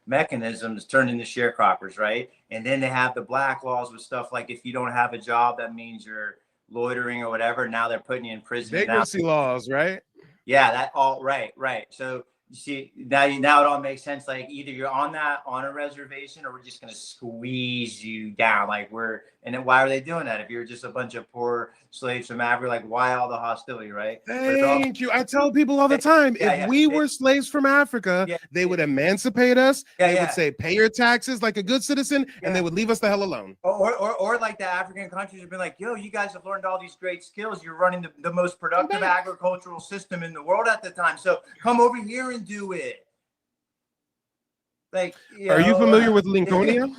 mechanisms turned into sharecroppers, right? And then they have the black laws with stuff like if you don't have a job, that means you're loitering or whatever. Now they're putting you in prison. Vagrancy laws, right? Yeah, that all right. So you see, now it all makes sense. Like either you're on a reservation, or we're just gonna squeeze you down. And then why are they doing that? If you're just a bunch of poor slaves from Africa, like why all the hostility, right? Thank you. I tell people all the time, if we were slaves from Africa, they would emancipate us. They would say, pay your taxes like a good citizen, and they would leave us the hell alone. Or like the African countries have been like, yo, you guys have learned all these great skills. You're running the most productive agricultural system in the world at the time. So come over here and do it. Like, are you familiar with Lincolnia?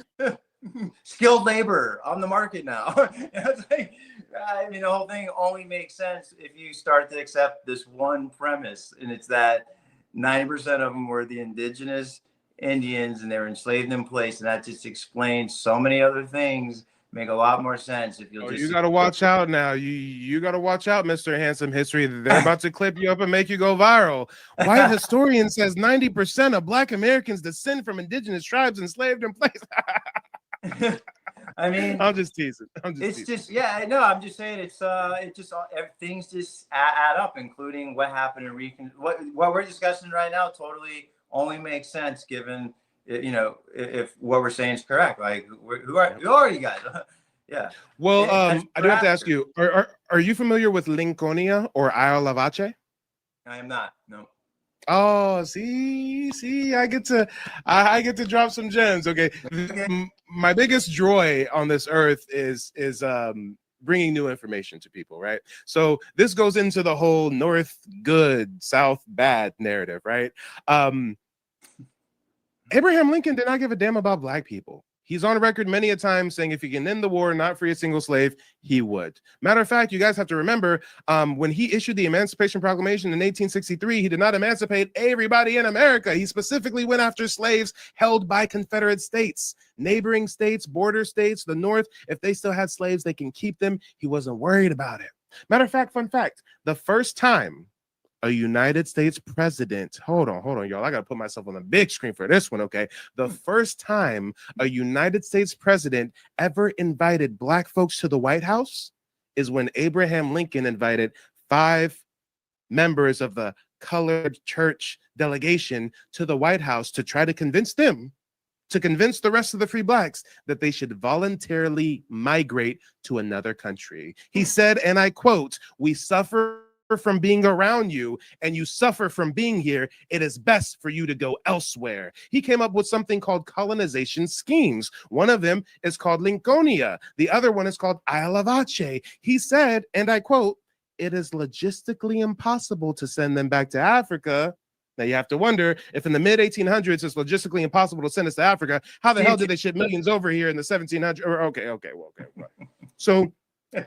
Skilled labor on the market now. The whole thing only makes sense if you start to accept this one premise, and it's that 90% of them were the indigenous Indians, and they were enslaved in place, and that just explains so many other things. Make a lot more sense if you'll you got to watch out now. You got to watch out, Mr. Handsome History. They're about to clip you up and make you go viral. White historian says 90% of Black Americans descend from indigenous tribes enslaved in place. I mean, I'm just teasing. I'm just saying things just add up, including what happened in what we're discussing right now totally only makes sense given if what we're saying is correct. Like who are you guys? Yeah. Well, I do have to ask you, are you familiar with Lincolnia or Isle of Ache? I am not. No. Oh, see, I get to drop some gems. Okay. My biggest joy on this earth is bringing new information to people, right? So this goes into the whole North good, South bad narrative, right? Abraham Lincoln did not give a damn about Black people. He's on record many a time saying if he can end the war and not free a single slave, he would. Matter of fact, you guys have to remember, when he issued the Emancipation Proclamation in 1863, he did not emancipate everybody in America. He specifically went after slaves held by Confederate states, neighboring states, border states, the North. If they still had slaves, they can keep them. He wasn't worried about it. Matter of fact, fun fact, the first time a United States president, hold on, y'all. I got to put myself on the big screen for this one, okay? The first time a United States president ever invited Black folks to the White House is when Abraham Lincoln invited 5 members of the colored church delegation to the White House to try to convince them, to convince the rest of the free Blacks that they should voluntarily migrate to another country. He said, and I quote, "We suffer from being around you and you suffer from being here. It is best for you to go elsewhere." He came up with something called colonization schemes. One of them is called Lincolnia. The other one is called Isle of Ache. He said, and I quote, "It is logistically impossible to send them back to Africa." Now you have to wonder, if in the mid 1800s it's logistically impossible to send us to Africa, how the hell did they ship millions over here in the 1700s? Okay. So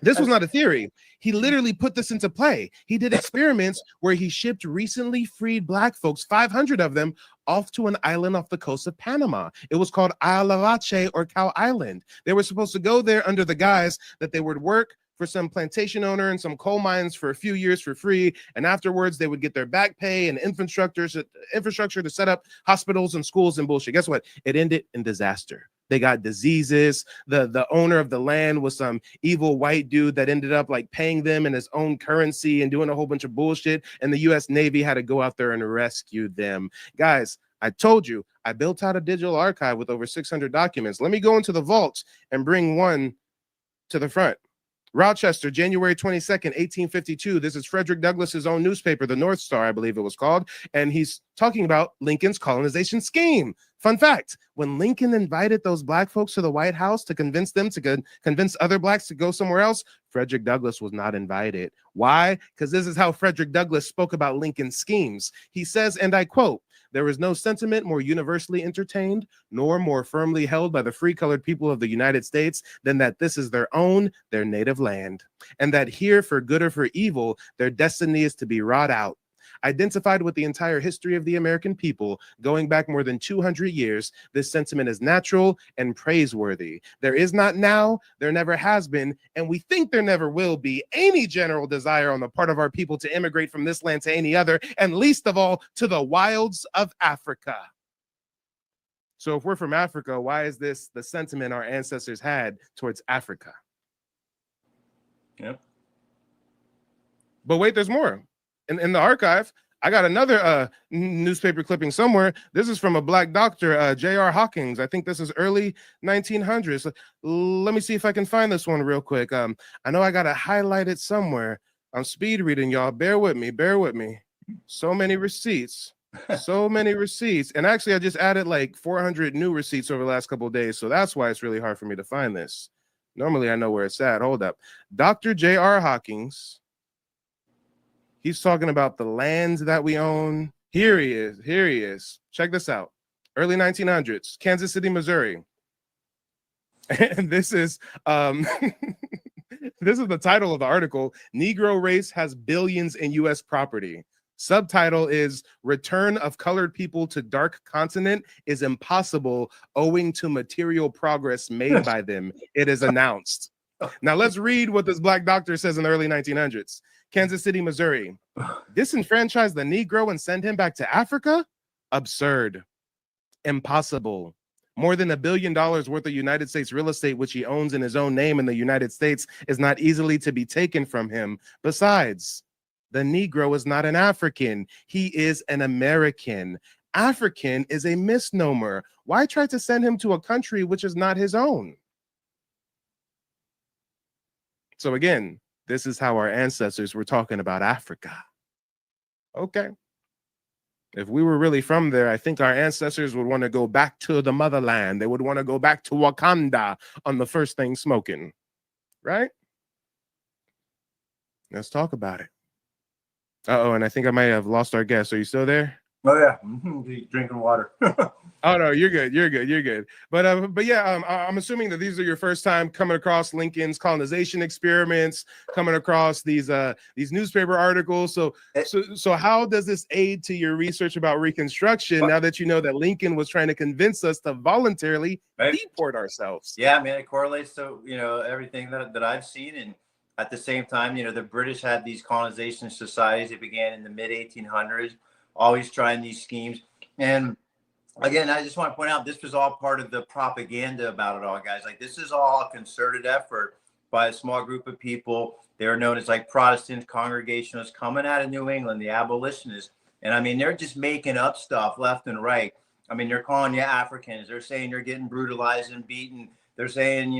this was not a theory. He literally put this into play. He did experiments where he shipped recently freed Black folks, 500 of them, off to an island off the coast of Panama. It was called Isle of Ache, or Cow Island. They were supposed to go there under the guise that they would work for some plantation owner in some coal mines for a few years for free, and afterwards they would get their back pay and infrastructure to set up hospitals and schools and bullshit. Guess what? It ended in disaster. They got diseases. The owner of the land was some evil white dude that ended up like paying them in his own currency and doing a whole bunch of bullshit. And the US Navy had to go out there and rescue them. Guys, I told you, I built out a digital archive with over 600 documents. Let me go into the vault and bring one to the front. Rochester, January 22nd, 1852. This is Frederick Douglass's own newspaper, the North Star, I believe it was called. And he's talking about Lincoln's colonization scheme. Fun fact, when Lincoln invited those black folks to the White House to convince them to convince other blacks to go somewhere else, Frederick Douglass was not invited. Why? Because this is how Frederick Douglass spoke about Lincoln's schemes. He says, and I quote, "There is no sentiment more universally entertained, nor more firmly held by the free colored people of the United States than that this is their own, their native land, and that here, for good or for evil, their destiny is to be wrought out. Identified with the entire history of the American people, going back more than 200 years, this sentiment is natural and praiseworthy. There is not now, there never has been, and we think there never will be any general desire on the part of our people to immigrate from this land to any other, and least of all, to the wilds of Africa." So if we're from Africa, why is this the sentiment our ancestors had towards Africa? Yep. But wait, there's more. In the archive, I got another newspaper clipping somewhere. This is from a black doctor, J.R. Hawkins. I think this is early 1900s. Let me see if I can find this one real quick. I know I got to highlight it somewhere. I'm speed reading, y'all. Bear with me. Bear with me. So many receipts. So many receipts. And actually, I just added like 400 new receipts over the last couple of days. So that's why it's really hard for me to find this. Normally, I know where it's at. Hold up. Dr. J.R. Hawkins. He's talking about the lands that we own. Here he is. Here he is. Check this out. Early 1900s, Kansas City, Missouri. And this is this is the title of the article. Negro race has billions in U.S. property. Subtitle is Return of Colored People to Dark Continent is Impossible Owing to Material Progress Made by Them. It is announced. Now let's read what this black doctor says in the early 1900s. Kansas City, Missouri. Disenfranchise the Negro and send him back to Africa? Absurd. Impossible. More than $1 billion worth of United States real estate, which he owns in his own name in the United States, is not easily to be taken from him. Besides, the Negro is not an African. He is an American. African is a misnomer. Why try to send him to a country which is not his own? So again, this is how our ancestors were talking about Africa. Okay. If we were really from there, I think our ancestors would want to go back to the motherland. They would want to go back to Wakanda on the first thing smoking, right? Let's talk about it. Uh-oh, and I think I might have lost our guest. Are you still there? Oh yeah, drinking water. Oh no, you're good. You're good. You're good. But yeah, I'm assuming that these are your first time coming across Lincoln's colonization experiments, coming across these newspaper articles. So how does this aid to your research about Reconstruction now that you know that Lincoln was trying to convince us to voluntarily deport ourselves? Yeah, man, it correlates to everything that I've seen, and at the same time, the British had these colonization societies that began in the mid 1800s. Always trying these schemes. And again, I just want to point out, this was all part of the propaganda about it all, guys. Like, this is all a concerted effort by a small group of people. They were known as like Protestant Congregationalists coming out of New England, the abolitionists. And I mean, they're just making up stuff left and right. I mean, they're calling you Africans. They're saying you're getting brutalized and beaten. They're saying,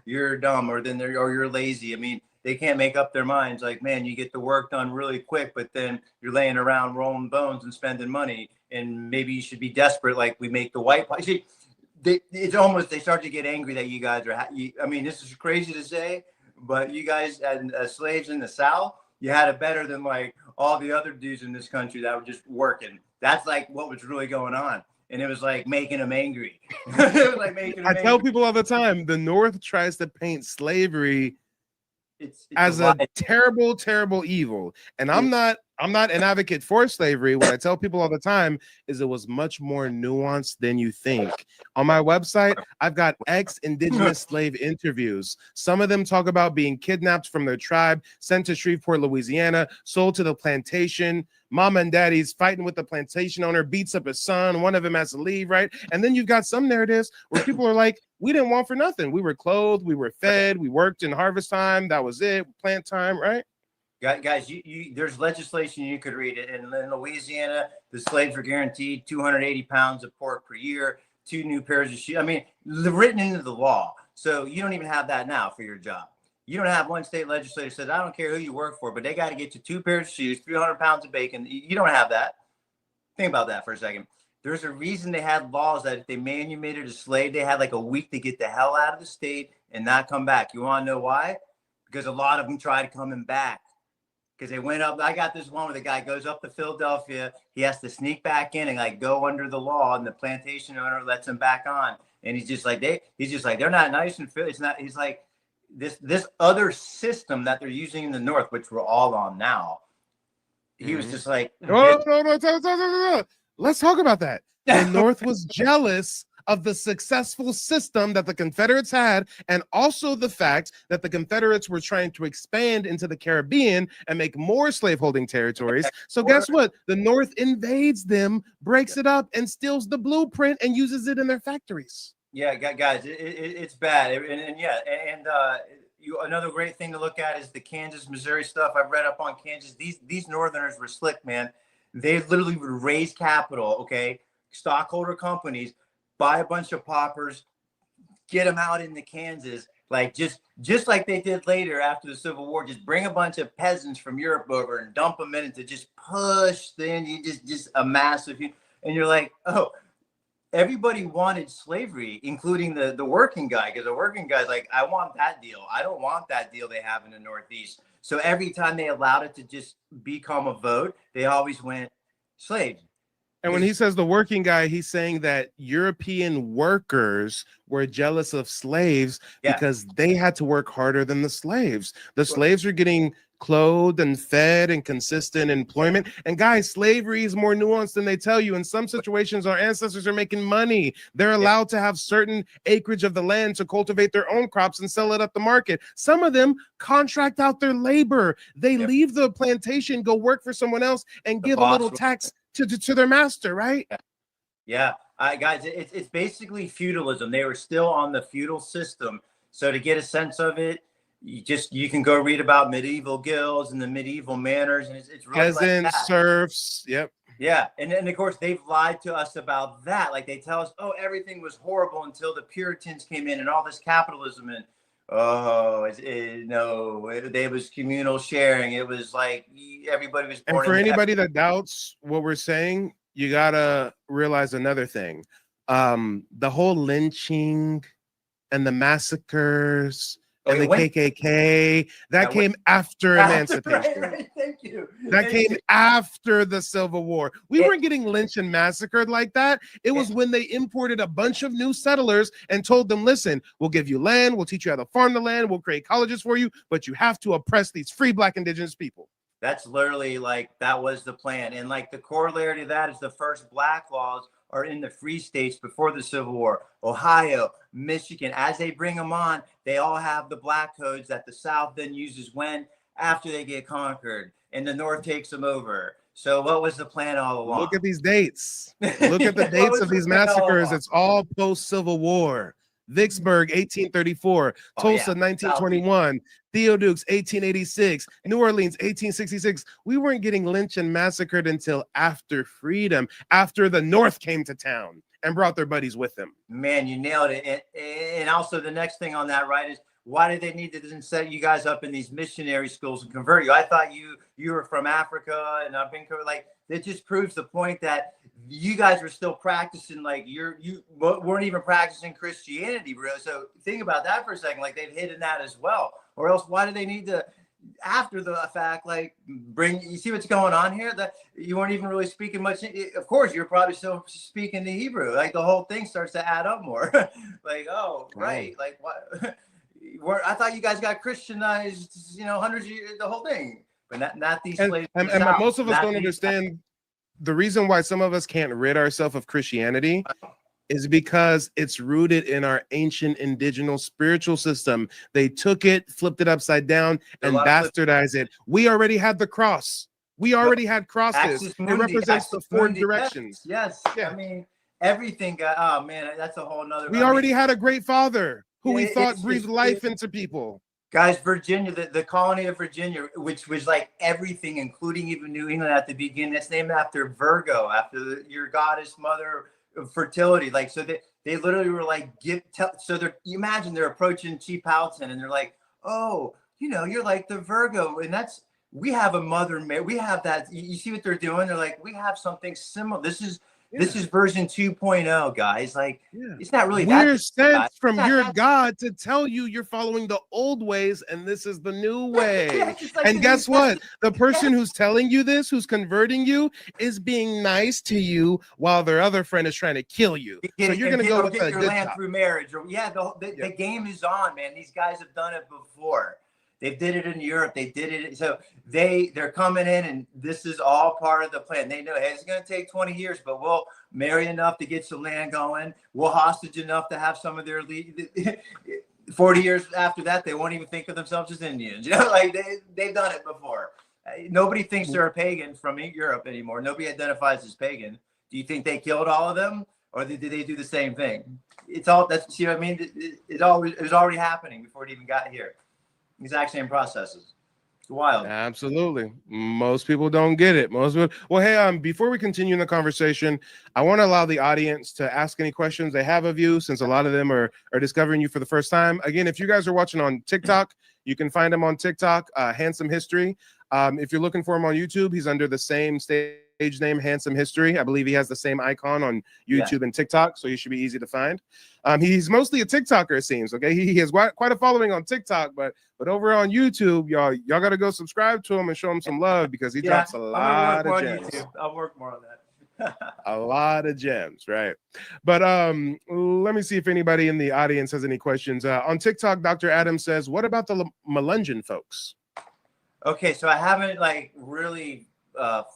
you're dumb or you're lazy. I mean, they can't make up their minds. Like, man, you get the work done really quick, but then you're laying around rolling bones and spending money. And maybe you should be desperate, like we make the white. See, they start to get angry that you guys are. I mean, this is crazy to say, but you guys as slaves in the South, you had it better than like all the other dudes in this country that were just working. That's like what was really going on. And it was like making them angry. It was like making them angry. Tell people all the time, the North tries to paint slavery it's as a terrible, terrible evil. And I'm not an advocate for slavery. What I tell people all the time is it was much more nuanced than you think. On my website, I've got ex-Indigenous slave interviews. Some of them talk about being kidnapped from their tribe, sent to Shreveport, Louisiana, sold to the plantation. Mama and daddy's fighting with the plantation owner, beats up his son. One of them has to leave, right? And then you've got some narratives where people are like, we didn't want for nothing. We were clothed, we were fed, we worked in harvest time. That was it, plant time, right? Guys, there's legislation you could read it. In Louisiana, the slaves were guaranteed 280 pounds of pork per year, 2 new pairs of shoes. I mean, written into the law. So you don't even have that now for your job. You don't have one state legislator says, I don't care who you work for, but they got to get you 2 pairs of shoes, 300 pounds of bacon. You don't have that. Think about that for a second. There's a reason they had laws that if they manumitted a slave, they had like a week to get the hell out of the state and not come back. You want to know why? Because a lot of them tried coming back. Because they went up. I got this one where the guy goes up to Philadelphia. He has to sneak back in and like go under the law, and the plantation owner lets him back on. And he's just like they're not nice in Philly. It's not. He's like this other system that they're using in the North, which we're all on now. He was just like, no. Let's talk about that. The North was jealous of the successful system that the Confederates had, and also the fact that the Confederates were trying to expand into the Caribbean and make more slaveholding territories. So guess what? The North invades them, breaks it up, and steals the blueprint and uses it in their factories. Yeah, guys, it's bad. Another great thing to look at is the Kansas, Missouri stuff. I've read up on Kansas. These Northerners were slick, man. They literally would raise capital, okay? Stockholder companies, buy a bunch of paupers, get them out into Kansas, like just like they did later after the Civil War. Just bring a bunch of peasants from Europe over and dump them in to just push. Then you just a massive, and you're like, oh, everybody wanted slavery, including the working guy, because the working guy's like, I want that deal. I don't want that deal they have in the Northeast. So every time they allowed it to just become a vote, they always went slaves. And when he says the working guy, he's saying that European workers were jealous of slaves because they had to work harder than the slaves. The slaves were getting clothed and fed and consistent employment. And guys, slavery is more nuanced than they tell you. In some situations, our ancestors are making money. They're allowed to have certain acreage of the land to cultivate their own crops and sell it at the market. Some of them contract out their labor. They leave the plantation, go work for someone else, and give a little tax to their master, right? Yeah. Guys, it's basically feudalism. They were still on the feudal system. So to get a sense of it, you can go read about medieval guilds and the medieval manners, and it's really peasants, like serfs. Yep. Yeah, and of course they've lied to us about that. Like they tell us, oh, everything was horrible until the Puritans came in and all this capitalism, and there was communal sharing. It was like everybody was born. And for anybody that doubts what we're saying, you gotta realize another thing. The whole lynching and the massacres and the KKK, that came after emancipation. Right. Thank you. That came after the Civil War. We weren't getting lynched and massacred like that. It was when they imported a bunch of new settlers and told them, listen, we'll give you land, we'll teach you how to farm the land, we'll create colleges for you, but you have to oppress these free Black indigenous people. That's literally like, that was the plan. And like the corollary to that is the first Black laws are in the free states before the Civil War. Ohio, Michigan, as they bring them on, they all have the Black codes that the South then uses after they get conquered and the North takes them over. So what was the plan all along? Look at these dates. Look at the dates of these massacres. It's all post-Civil War. Vicksburg, 1834. Tulsa, 1921. Theodukes, 1886. New Orleans, 1866. We weren't getting lynched and massacred until after freedom, after the North came to town and brought their buddies with them. Man, you nailed it. And also the next thing on that, right, is why did they need to then set you guys up in these missionary schools and convert you? I thought you were from Africa, and I've been like, that just proves the point that you guys were still practicing, like you weren't even practicing Christianity, bro. So think about that for a second. Like they've hidden that as well, or else why do they need to, after the fact, like you see what's going on here? That you weren't even really speaking much. Of course, you're probably still speaking the Hebrew. Like the whole thing starts to add up more. Like, oh, right. Like what? I thought you guys got Christianized, hundreds of years, the whole thing, but not these slaves. And most of us don't understand the reason why some of us can't rid ourselves of Christianity is because it's rooted in our ancient indigenous spiritual system. They took it, flipped it upside down, and bastardized it. We already had the cross. We already had crosses. It represents the four directions. Yes. Yeah. I mean, everything got, oh man, that's a whole nother. We already had a great father who we thought breathed life into people. Guys, Virginia, the colony of Virginia, which was like everything, including even New England at the beginning, that's named after Virgo, after your goddess mother of fertility. Like, so they literally were like, you imagine they're approaching Chief Powhatan and they're like, oh, you know, you're like the Virgo, and that's, we have a Mother Mary. We have that. You see what they're doing? They're like, we have something similar. This is version 2.0, guys. Like, it's not really that. We're sent from not your that- God to tell you you're following the old ways and this is the new way. it's like And the guess New what? Testament. The person who's telling you this, who's converting you, is being nice to you while their other friend is trying to kill you. So you're going to go with get the your good land cop. through marriage. Or the game is on, man. These guys have done it before. They did it in Europe. They did it. So they're coming in, and this is all part of the plan. They know, hey, it's going to take 20 years, but we'll marry enough to get some land going. We'll hostage enough to have some of their 40 years after that, they won't even think of themselves as Indians. You know, like they've done it before. Nobody thinks they're a pagan from Europe anymore. Nobody identifies as pagan. Do you think they killed all of them, or did they do the same thing? It's all that's, see what I mean? It was already happening before it even got here. Exact same processes. It's wild. Absolutely. Most people don't get it. Most people. Well, hey, before we continue in the conversation, I want to allow the audience to ask any questions they have of you, since a lot of them are discovering you for the first time. Again, if you guys are watching on TikTok, you can find him on TikTok, Handsome History. If you're looking for him on YouTube, he's under the same stage name, Handsome History. I believe he has the same icon on YouTube and TikTok, so he should be easy to find. He's mostly a TikToker, it seems. Okay, he has quite a following on TikTok, but over on YouTube, y'all got to go subscribe to him and show him some love, because he drops a lot of gems. I'll work more on that. A lot of gems, right? But let me see if anybody in the audience has any questions. On TikTok, Dr. Adams says, what about the Melungeon folks? Okay, so I haven't like really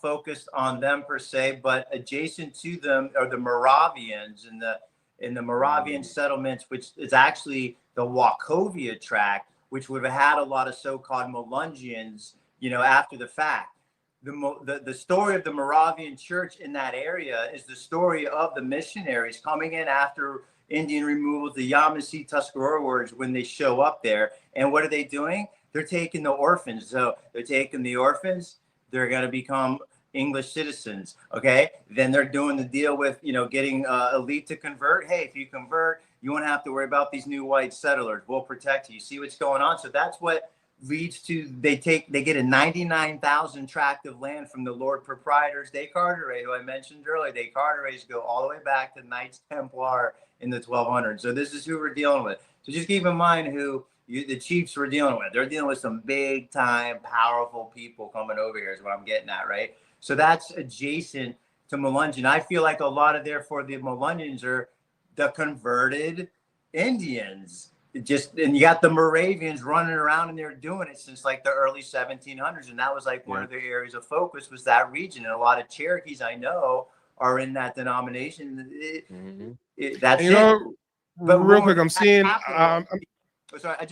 focused on them per se, but adjacent to them are the Moravians in the Moravian settlements, which is actually the Wachovia tract, which would have had a lot of so-called Melungeons, you know, after the fact. The story of the Moravian church in that area is the story of the missionaries coming in after Indian removal, the Yamasee Tuscarora words, when they show up there. And what are they doing? They're taking the orphans. So they're taking the orphans. They're going to become English citizens. Okay. Then they're doing the deal with, you know, getting elite to convert. Hey, if you convert, you won't have to worry about these new white settlers. We'll protect you. You see what's going on? So that's what leads to, they get a 99,000 tract of land from the Lord Proprietors de Carteret, who I mentioned earlier. De Carterets go all the way back to Knights Templar in the 1200s. So this is who we're dealing with. So just keep in mind who the chiefs were dealing with. They're dealing with some big time, powerful people coming over here is what I'm getting at, right? So that's adjacent to Melungeon. I feel like a lot of, therefore, the Melungeons are the converted Indians. And you got the Moravians running around, and they're doing it since like the early 1700s. And that was like one of their areas of focus was that region. And a lot of Cherokees I know are in that denomination. That's you know, but real quick, I'm seeing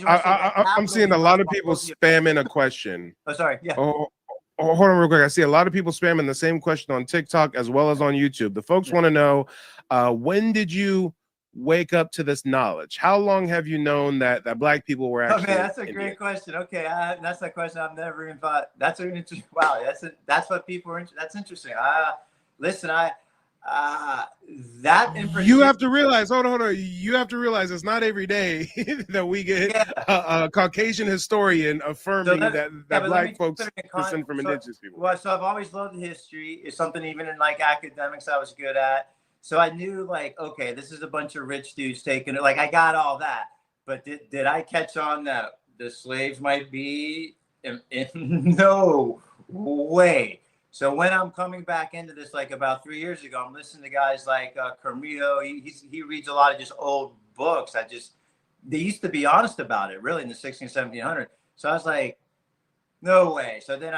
I'm seeing a lot of people spamming a question. Oh, sorry. Yeah. Oh, hold on real quick. I see a lot of people spamming the same question on TikTok as well as on YouTube. The folks want to know, when did you wake up to this knowledge? How long have you known that Black people were actually? Oh, man, that's a great question. Okay, that's a question I've never even thought. That's an interesting. Wow, that's what people are. That's interesting. Listen, that in particular, you have to realize. Hold on. You have to realize it's not every day that we get a Caucasian historian affirming that Black folks descend from indigenous people. Well, so I've always loved history. It's something even in like academics I was good at. So I knew, like, okay, this is a bunch of rich dudes taking it. Like, I got all that. But did I catch on that the slaves might be? No way. So when I'm coming back into this, like about 3 years ago, I'm listening to guys like Carmillo. He reads a lot of just old books. They used to be honest about it, really, in the 1700s. So I was like, no way. So then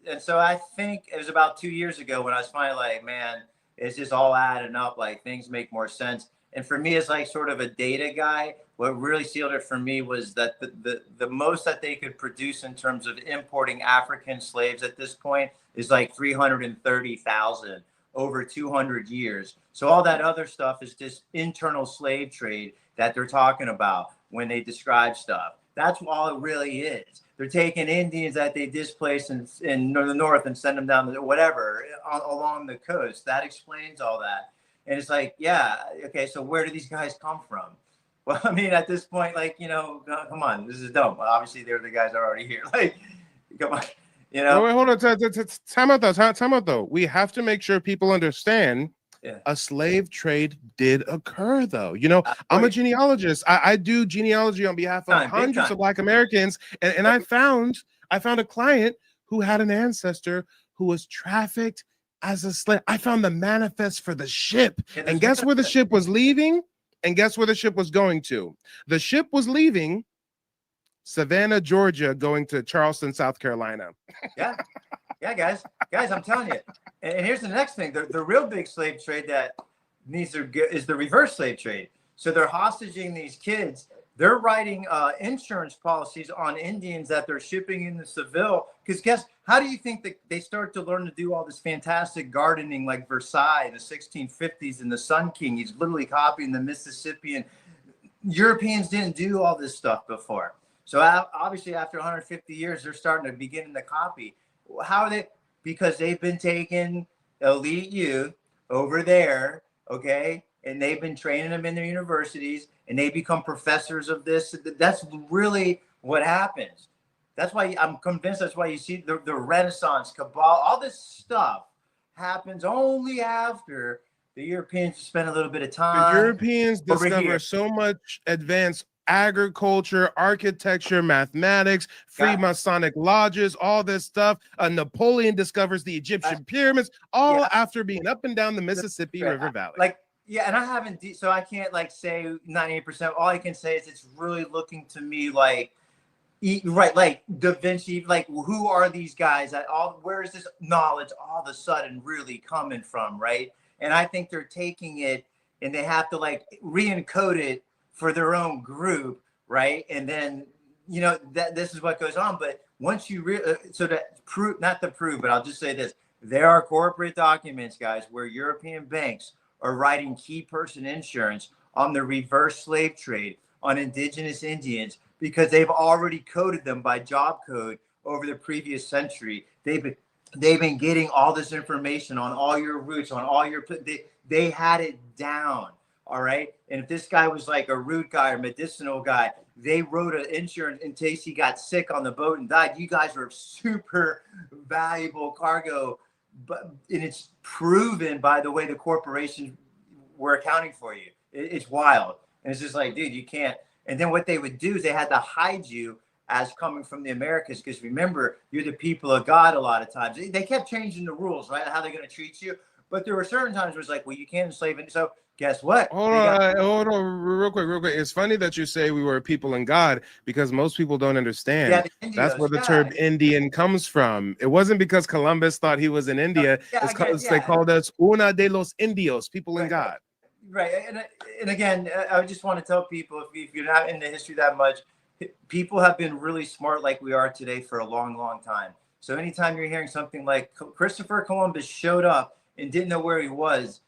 and so I think it was about 2 years ago when I was finally like, man, it's just all adding up. Like, things make more sense. And for me, as like sort of a data guy, what really sealed it for me was that the most that they could produce in terms of importing African slaves at this point is like 330,000 over 200 years. So all that other stuff is just internal slave trade that they're talking about when they describe stuff. That's all it really is. They're taking Indians that they displaced in the north and send them down to whatever along the coast. That explains all that. And it's like, yeah, okay, so where do these guys come from? Well, I mean, at this point, like, you know, come on, this is dumb. Obviously, they're the guys that are already here. Like, come on, you know. Wait, hold on. Time out though. Time out though. We have to make sure people understand. Yeah. A slave trade did occur, though. You know, I'm a Wait. genealogist. I do genealogy on behalf of Big hundreds time. of Black Americans, and I found a client who had an ancestor who was trafficked as a slave. I found the manifest for the ship, Yeah, and guess where the ship was leaving, and guess where the ship was going to. The ship was leaving Savannah, Georgia, going to Charleston, South Carolina. Yeah. Yeah, guys, I'm telling you. And here's the next thing: the real big slave trade that needs to get is the reverse slave trade. So they're hostaging these kids. They're writing insurance policies on Indians that they're shipping into Seville. Because how do you think that they start to learn to do all this fantastic gardening like Versailles in the 1650s and the Sun King? He's literally copying the Mississippian. Europeans didn't do all this stuff before. So obviously, after 150 years, they're starting to begin to copy. How are they? Because they've been taking elite youth over there, okay, and they've been training them in their universities, and they become professors of this. That's really what happens. That's why I'm convinced. That's why you see the Renaissance, Cabal, all this stuff happens only after the Europeans spend a little bit of time. The Europeans over discover here. so much advanced agriculture, architecture, mathematics, Freemasonic lodges, all this stuff. Napoleon discovers the Egyptian pyramids, all after being up and down the Mississippi River Valley. Like, yeah, and I haven't, so I can't like say 98%. All I can say is it's really looking to me like, right, like Da Vinci, like who are these guys? Where is this knowledge all of a sudden really coming from, right? And I think they're taking it and they have to like re-encode it for their own group, right? And then, you know, that this is what goes on. But once you so that prove, not to prove, but I'll just say this: there are corporate documents, guys, where European banks are writing key person insurance on the reverse slave trade on indigenous Indians because they've already coded them by job code over the previous century. They've been getting all this information on all your roots, on all your they had it down. All right. And if this guy was like a root guy or medicinal guy, they wrote an insurance in case he got sick on the boat and died. You guys were super valuable cargo. And it's proven by the way the corporations were accounting for you. It's wild. And it's just like, dude, you can't. And then what they would do is they had to hide you as coming from the Americas. Because remember, you're the people of God a lot of times. They kept changing the rules, right? How they're going to treat you. But there were certain times where it's like, well, you can't enslave it. So guess what? Hold on, real quick. It's funny that you say we were people in God because most people don't understand. That's where the term Indian comes from. It wasn't because Columbus thought he was in India. They called us una de los indios, people in God. Right. And again, I just want to tell people, if you're not in the history that much, people have been really smart like we are today for a long, long time. So anytime you're hearing something like Christopher Columbus showed up and didn't know where he was,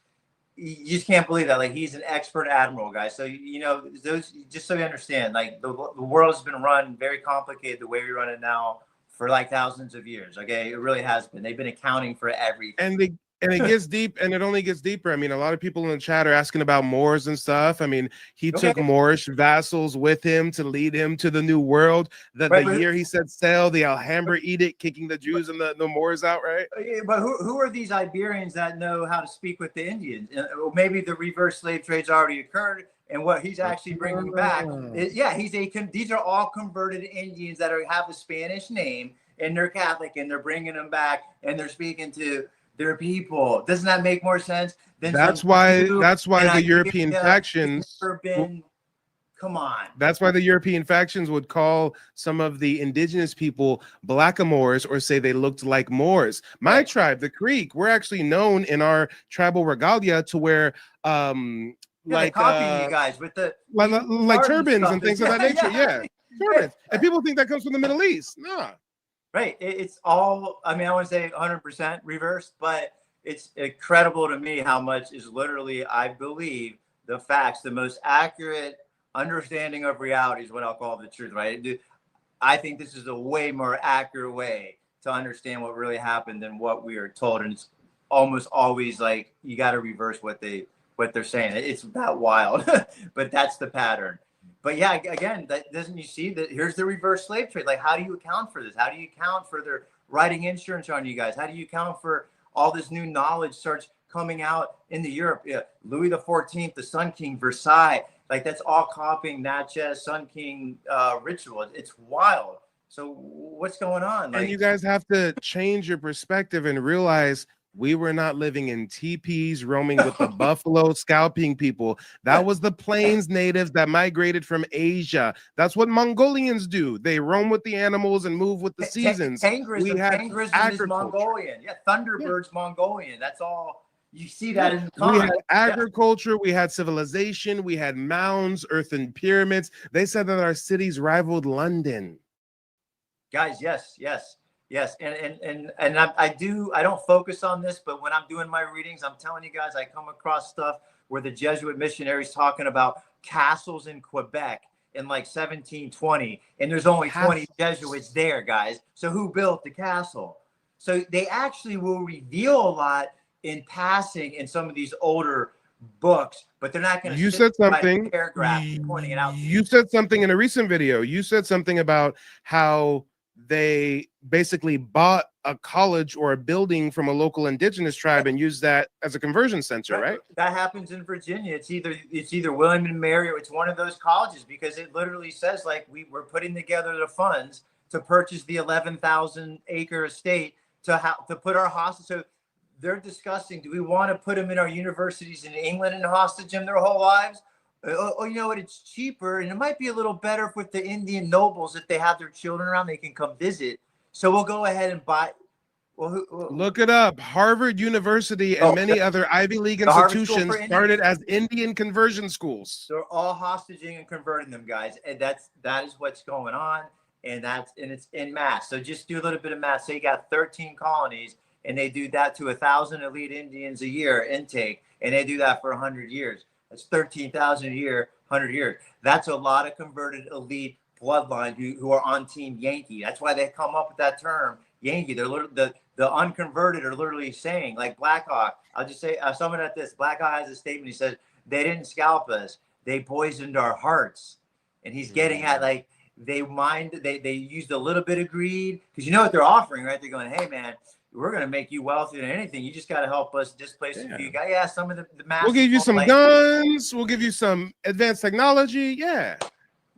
you just can't believe that. Like, he's an expert admiral, guys. So, you know, those, just so you understand, like the world has been run very complicated the way we run it now for like thousands of years. Okay. It really has been. They've been accounting for everything. And it gets deep, and it only gets deeper. I mean, a lot of people in the chat are asking about Moors and stuff. I mean, he took Moorish vassals with him to lead him to the New World. The year he set sail, the Alhambra Edict, kicking the Jews and the Moors out, right? But who are these Iberians that know how to speak with the Indians? Well, maybe the reverse slave trade's already occurred, and what he's actually bringing back is, these are all converted Indians that have a Spanish name, and they're Catholic, and they're bringing them back, and they're speaking to their people. Doesn't that make more sense? That's why the European factions. Come on. That's why the European factions would call some of the indigenous people blackamoors or say they looked like Moors. My tribe, the Creek, we're actually known in our tribal regalia to wear like copying you guys with the like turbans and things of that nature. Turbans. And people think that comes from the Middle East. Nah. Right. It's all, I mean, I want to say 100% reversed, but it's incredible to me how much is literally, I believe, the facts, the most accurate understanding of reality is what I'll call the truth, right? I think this is a way more accurate way to understand what really happened than what we are told. And it's almost always like, you got to reverse what they're saying. It's that wild, but that's the pattern. But yeah, again, that doesn't, you see that here's the reverse slave trade. Like, how do you account for this? How do you account for their writing insurance on you guys? How do you account for all this new knowledge starts coming out into Europe? Yeah, Louis the 14th, the Sun King, Versailles, like that's all copying Natchez Sun King ritual. It's wild. So what's going on? Like, and you guys have to change your perspective and realize we were not living in teepees, roaming with the buffalo, scalping people. That was the plains natives that migrated from Asia. That's what Mongolians do. They roam with the animals and move with the seasons. Tangrism is Mongolian. Yeah, Thunderbird's Mongolian. That's all. You see that in the we had agriculture, we had civilization, we had mounds, earthen pyramids. They said that our cities rivaled London. Guys, yes. And I don't focus on this, but when I'm doing my readings, I'm telling you guys, I come across stuff where the Jesuit missionaries talking about castles in Quebec in like 1720, and there's only 20 Jesuits there, guys. So who built the castle? So they actually will reveal a lot in passing in some of these older books, but they're not going to. You said something. Paragraph pointing it out. You said something in a recent video. You said something about how they basically bought a college or a building from a local indigenous tribe and used that as a conversion center, right? That happens in Virginia. It's either William and Mary or it's one of those colleges, because it literally says like we're putting together the funds to purchase the 11,000 acre estate to put our hostage. So they're discussing, do we want to put them in our universities in England and hostage them their whole lives? Oh, you know what? It's cheaper, and it might be a little better with the Indian nobles if they have their children around. They can come visit. So we'll go ahead and buy. Look it up. Harvard University and many other Ivy League institutions started as Indian conversion schools. They're all hostaging and converting them, guys, and that is what's going on, and it's in mass. So just do a little bit of math. So you got 13 colonies, and they do that to 1,000 elite Indians a year intake, and they do that for 100 years. That's 13,000 a year, 100 years. That's a lot of converted elite bloodline who are on Team Yankee. That's why they come up with that term, Yankee. They're the unconverted are literally saying, like Black Hawk. I'll just say, someone at this, Black Hawk has a statement. He says, they didn't scalp us. They poisoned our hearts. And he's getting at, like, they used a little bit of greed, because you know what they're offering, right? They're going, hey, man, we're going to make you wealthier than anything. You just got to help us displace a few guys. Yeah, some of the mass. We'll give you some guns. We'll give you some advanced technology. Yeah.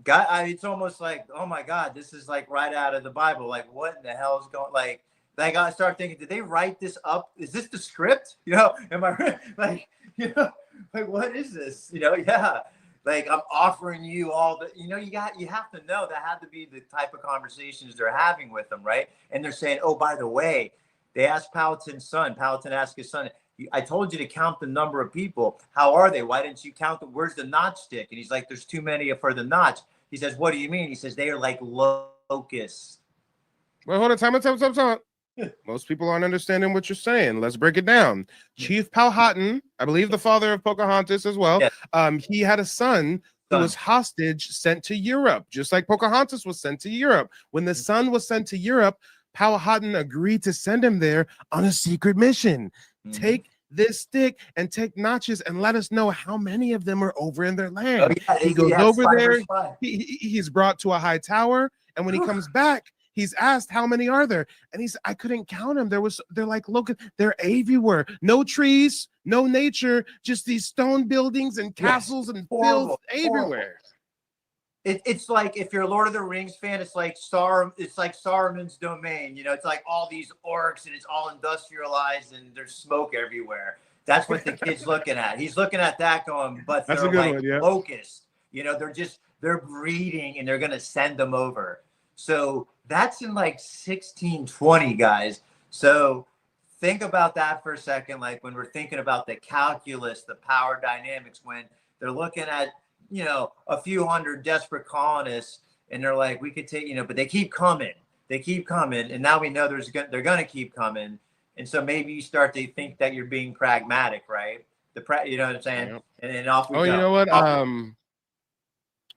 It's almost like, oh my God, this is like right out of the Bible. Like, what in the hell is going? Like I got to start thinking, did they write this up? Is this the script? You know, am I like, you know, like what is this? You know, yeah. Like, I'm offering you all the, you know, you have to know that had to be the type of conversations they're having with them, right? And they're saying, oh, by the way, they asked Powhatan's son. Powhatan asked his son, I told you to count the number of people. How are they? Why didn't you count them? Where's the notch stick? And he's like, there's too many for the notch. He says, what do you mean? He says, they are like locusts. Well, hold on. Time. Most people aren't understanding what you're saying. Let's break it down. Chief Powhatan, I believe the father of Pocahontas as well. Yes. He had a son who was hostage sent to Europe, just like Pocahontas was sent to Europe. When the son was sent to Europe, Powhatan agreed to send him there on a secret mission. Take this stick and take notches and let us know how many of them are over in their land. He goes over there. He's brought to a high tower. And when he comes back, he's asked, how many are there? And he's, I couldn't count them. They're like, look, they're everywhere. No trees, no nature, just these stone buildings and castles and fields everywhere. It's like, if you're a Lord of the Rings fan, it's like Saruman's domain. You know, it's like all these orcs and it's all industrialized and there's smoke everywhere. That's what the kid's looking at. He's looking at that going, but they're like locusts. You know, they're breeding and they're going to send them over. So that's in like 1620, guys. So think about that for a second. Like when we're thinking about the calculus, the power dynamics, when they're looking at, you know, a few hundred desperate colonists, and they're like, we could take, you know, but they keep coming. And now we know they're going to keep coming. And so maybe you start to think that you're being pragmatic, right? You know what I'm saying? Yep. And then off we go. You know what?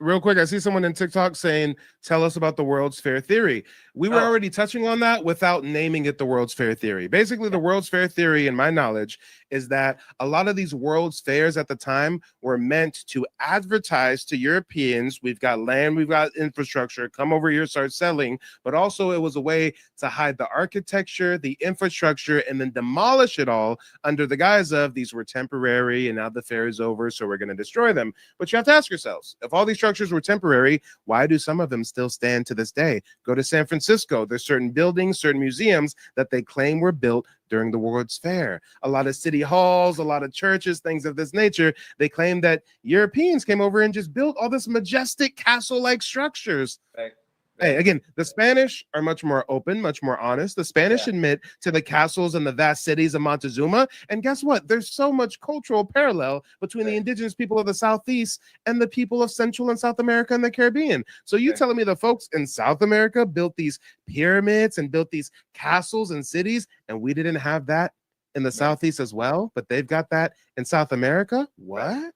real quick, I see someone in TikTok saying, tell us about the World's Fair theory. We were already touching on that without naming it the World's Fair theory. Basically, the World's Fair theory, in my knowledge, is that a lot of these World's Fairs at the time were meant to advertise to Europeans, we've got land, we've got infrastructure, come over here, start selling. But also it was a way to hide the architecture, the infrastructure, and then demolish it all under the guise of these were temporary and now the fair is over, so we're going to destroy them. But you have to ask yourselves, if all these structures were temporary, why do some of them still stand to this day? Go to San Francisco. There's certain buildings, certain museums that they claim were built during the World's Fair. A lot of city halls, a lot of churches, things of this nature. They claim that Europeans came over and just built all this majestic castle-like structures. Right. Hey, again, the Spanish are much more open, much more honest. The Spanish admit to the castles and the vast cities of Montezuma. And guess what? There's so much cultural parallel between the indigenous people of the Southeast and the people of Central and South America and the Caribbean. So you telling me the folks in South America built these pyramids and built these castles and cities, and we didn't have that in the Southeast as well, but they've got that in South America? What?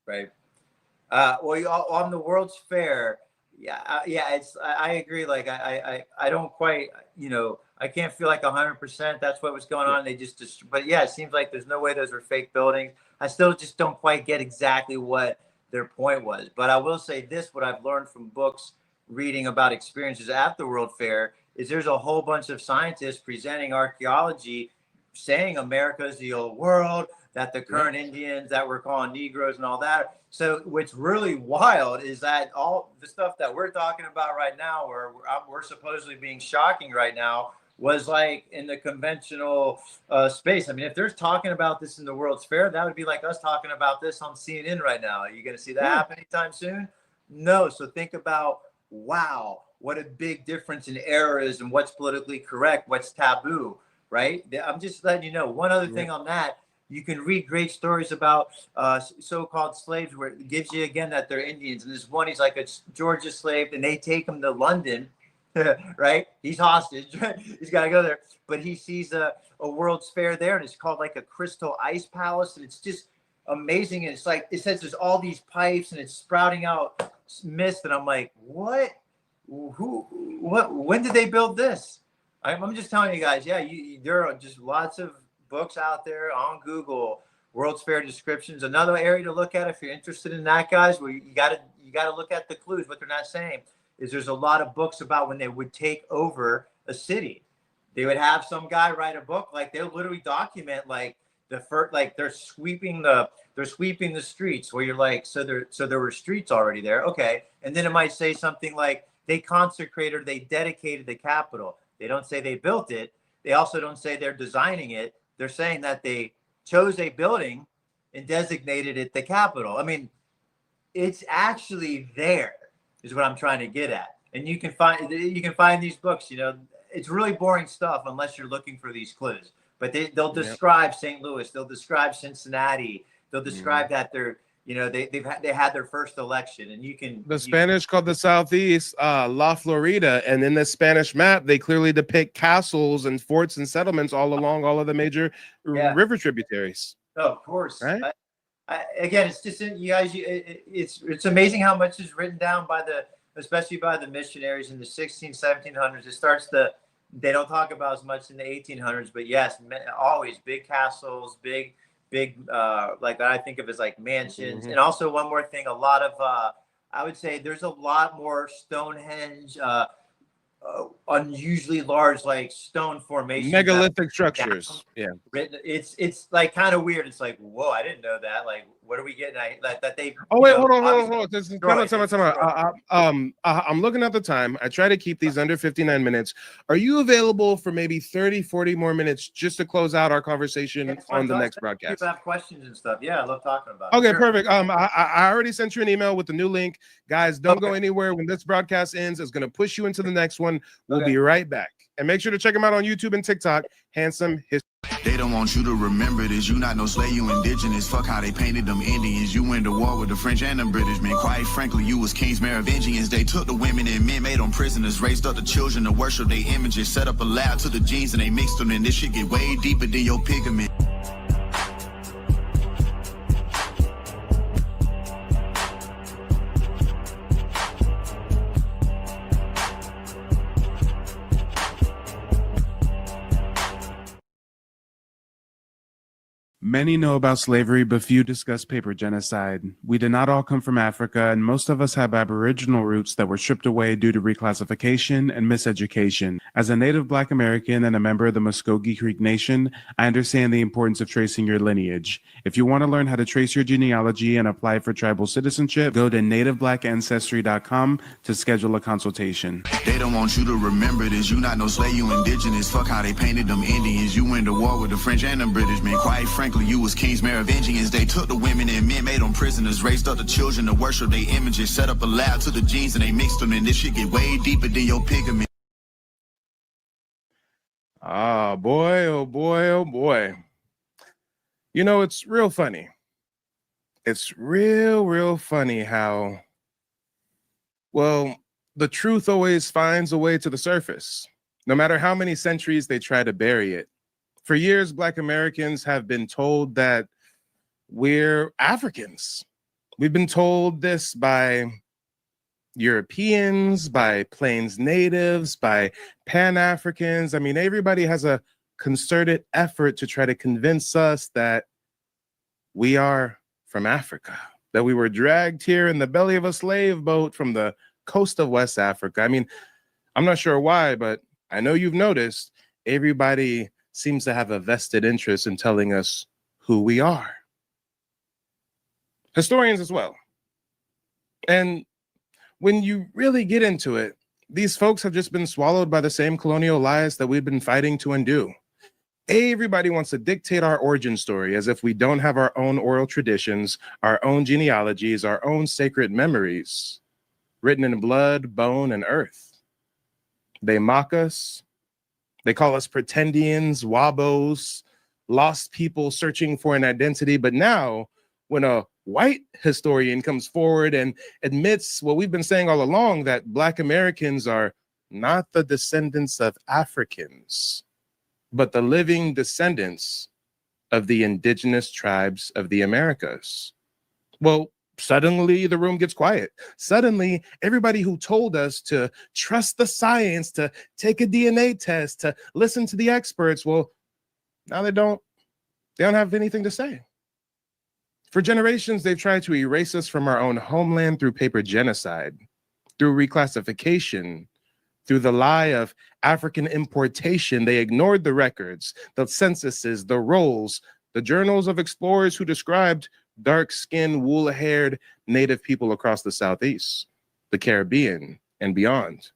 Right. Well, on the World's Fair, I agree. Like I don't quite, I can't feel like 100% that's what was going on. They but yeah, it seems like there's no way those are fake buildings. I still just don't quite get exactly what their point was. But I will say this, what I've learned from books, reading about experiences at the World Fair, is there's a whole bunch of scientists presenting archaeology, saying America's the old world, that the current Indians that we're calling Negroes and all that. So what's really wild is that all the stuff that we're talking about right now, where we're supposedly being shocking right now, was like in the conventional space. I mean, if they're talking about this in the World's Fair, that would be like us talking about this on CNN right now. Are you going to see that happen anytime soon? No. So think about, wow, what a big difference in eras and what's politically correct, what's taboo, right? I'm just letting you know. One other thing on that. You can read great stories about so-called slaves where it gives you, again, that they're Indians. And this one, he's like a Georgia slave, and they take him to London, right? He's hostage. He's got to go there. But he sees a World's Fair there, and it's called like a Crystal Ice Palace. And it's just amazing. And it's like, it says there's all these pipes, and it's sprouting out mist. And I'm like, what? When did they build this? I'm just telling you guys, there are just lots of books out there on Google, World's Fair descriptions. Another area to look at if you're interested in that, guys, where you gotta look at the clues. What they're not saying is there's a lot of books about when they would take over a city. They would have some guy write a book, like they'll literally document like the first, like they're sweeping the streets, where you're like, so there were streets already there, okay, and then it might say something like they consecrated, they dedicated the Capitol. They don't say they built it. They also don't say they're designing it. They're saying that they chose a building and designated it the Capitol. I mean, it's actually there, is what I'm trying to get at. And you can find these books. It's really boring stuff unless you're looking for these clues. But they'll describe St. Louis. They'll describe Cincinnati. They'll describe that they're, they had their first election, and you can. The Spanish called the Southeast La Florida, and in the Spanish map, they clearly depict castles and forts and settlements all along all of the major river tributaries. Oh, of course. Right. Again, it's just you guys. It's amazing how much is written down especially by the missionaries in the 1700s. It starts they don't talk about as much in the 1800s, but yes, always big castles, big like I think of as like mansions. And also one more thing, a lot of I would say there's a lot more Stonehenge, unusually large like stone formations, megalithic structures. It's like kind of weird. It's like, whoa, I didn't know that. Like, what are we getting at? That they hold on. I'm looking at the time. I try to keep these under 59 minutes. Are you available for maybe 30-40 more minutes just to close out our conversation on the next broadcast? People have questions and stuff. I love talking about it. Perfect. I already sent you an email with the new link. Guys, don't go anywhere. When this broadcast ends, it's going to push you into the next one. We'll be right back. And make sure to check them out on YouTube and TikTok. Handsome History. They don't want you to remember this. You not no slave, you indigenous. Fuck how they painted them Indians. You went to war with the French and the British, man. Quite frankly, you was kings Merovingians. They took the women and men, made them prisoners, raised up the children to worship their images, set up a lab to the genes and they mixed them. And this shit get way deeper than your pigment. Many know about slavery, but few discuss paper genocide. We did not all come from Africa, and most of us have Aboriginal roots that were stripped away due to reclassification and miseducation. As a native Black American and a member of the Muskogee Creek Nation, I understand the importance of tracing your lineage. If you want to learn how to trace your genealogy and apply for tribal citizenship, go to nativeblackancestry.com to schedule a consultation. They don't want you to remember this. You not no slave, you indigenous. Fuck how they painted them Indians. You went to war with the French and the British, man. Quite frankly, you was kings Merovingians. They took the women and men, made them prisoners, raised up the children to worship their images, set up a lab to the genes and they mixed them, and this shit get way deeper than your pigment. Ah, boy, oh boy, oh boy. You know, it's real funny. It's real funny how, well, the truth always finds a way to the surface, no matter how many centuries they try to bury it. For years, Black Americans have been told that we're Africans. We've been told this by Europeans, by Plains natives, by Pan-Africans. I mean, everybody has a concerted effort to try to convince us that we are from Africa, that we were dragged here in the belly of a slave boat from the coast of West Africa. I mean, I'm not sure why, but I know you've noticed everybody seems to have a vested interest in telling us who we are. Historians as well. And when you really get into it, these folks have just been swallowed by the same colonial lies that we've been fighting to undo. Everybody wants to dictate our origin story as if we don't have our own oral traditions, our own genealogies, our own sacred memories, written in blood, bone, and earth. They mock us. They call us pretendians, wabos, lost people searching for an identity. But now, when a white historian comes forward and admits what we've been saying all along, that Black Americans are not the descendants of Africans, but the living descendants of the indigenous tribes of the Americas. Well, suddenly the room gets quiet. Suddenly, everybody who told us to trust the science, to take a DNA test, to listen to the experts, well, now they don't have anything to say. For generations, they've tried to erase us from our own homeland through paper genocide, through reclassification, through the lie of African importation. They ignored the records, the censuses, the rolls, the journals of explorers who described dark-skinned, wool-haired native people across the Southeast, the Caribbean, and beyond.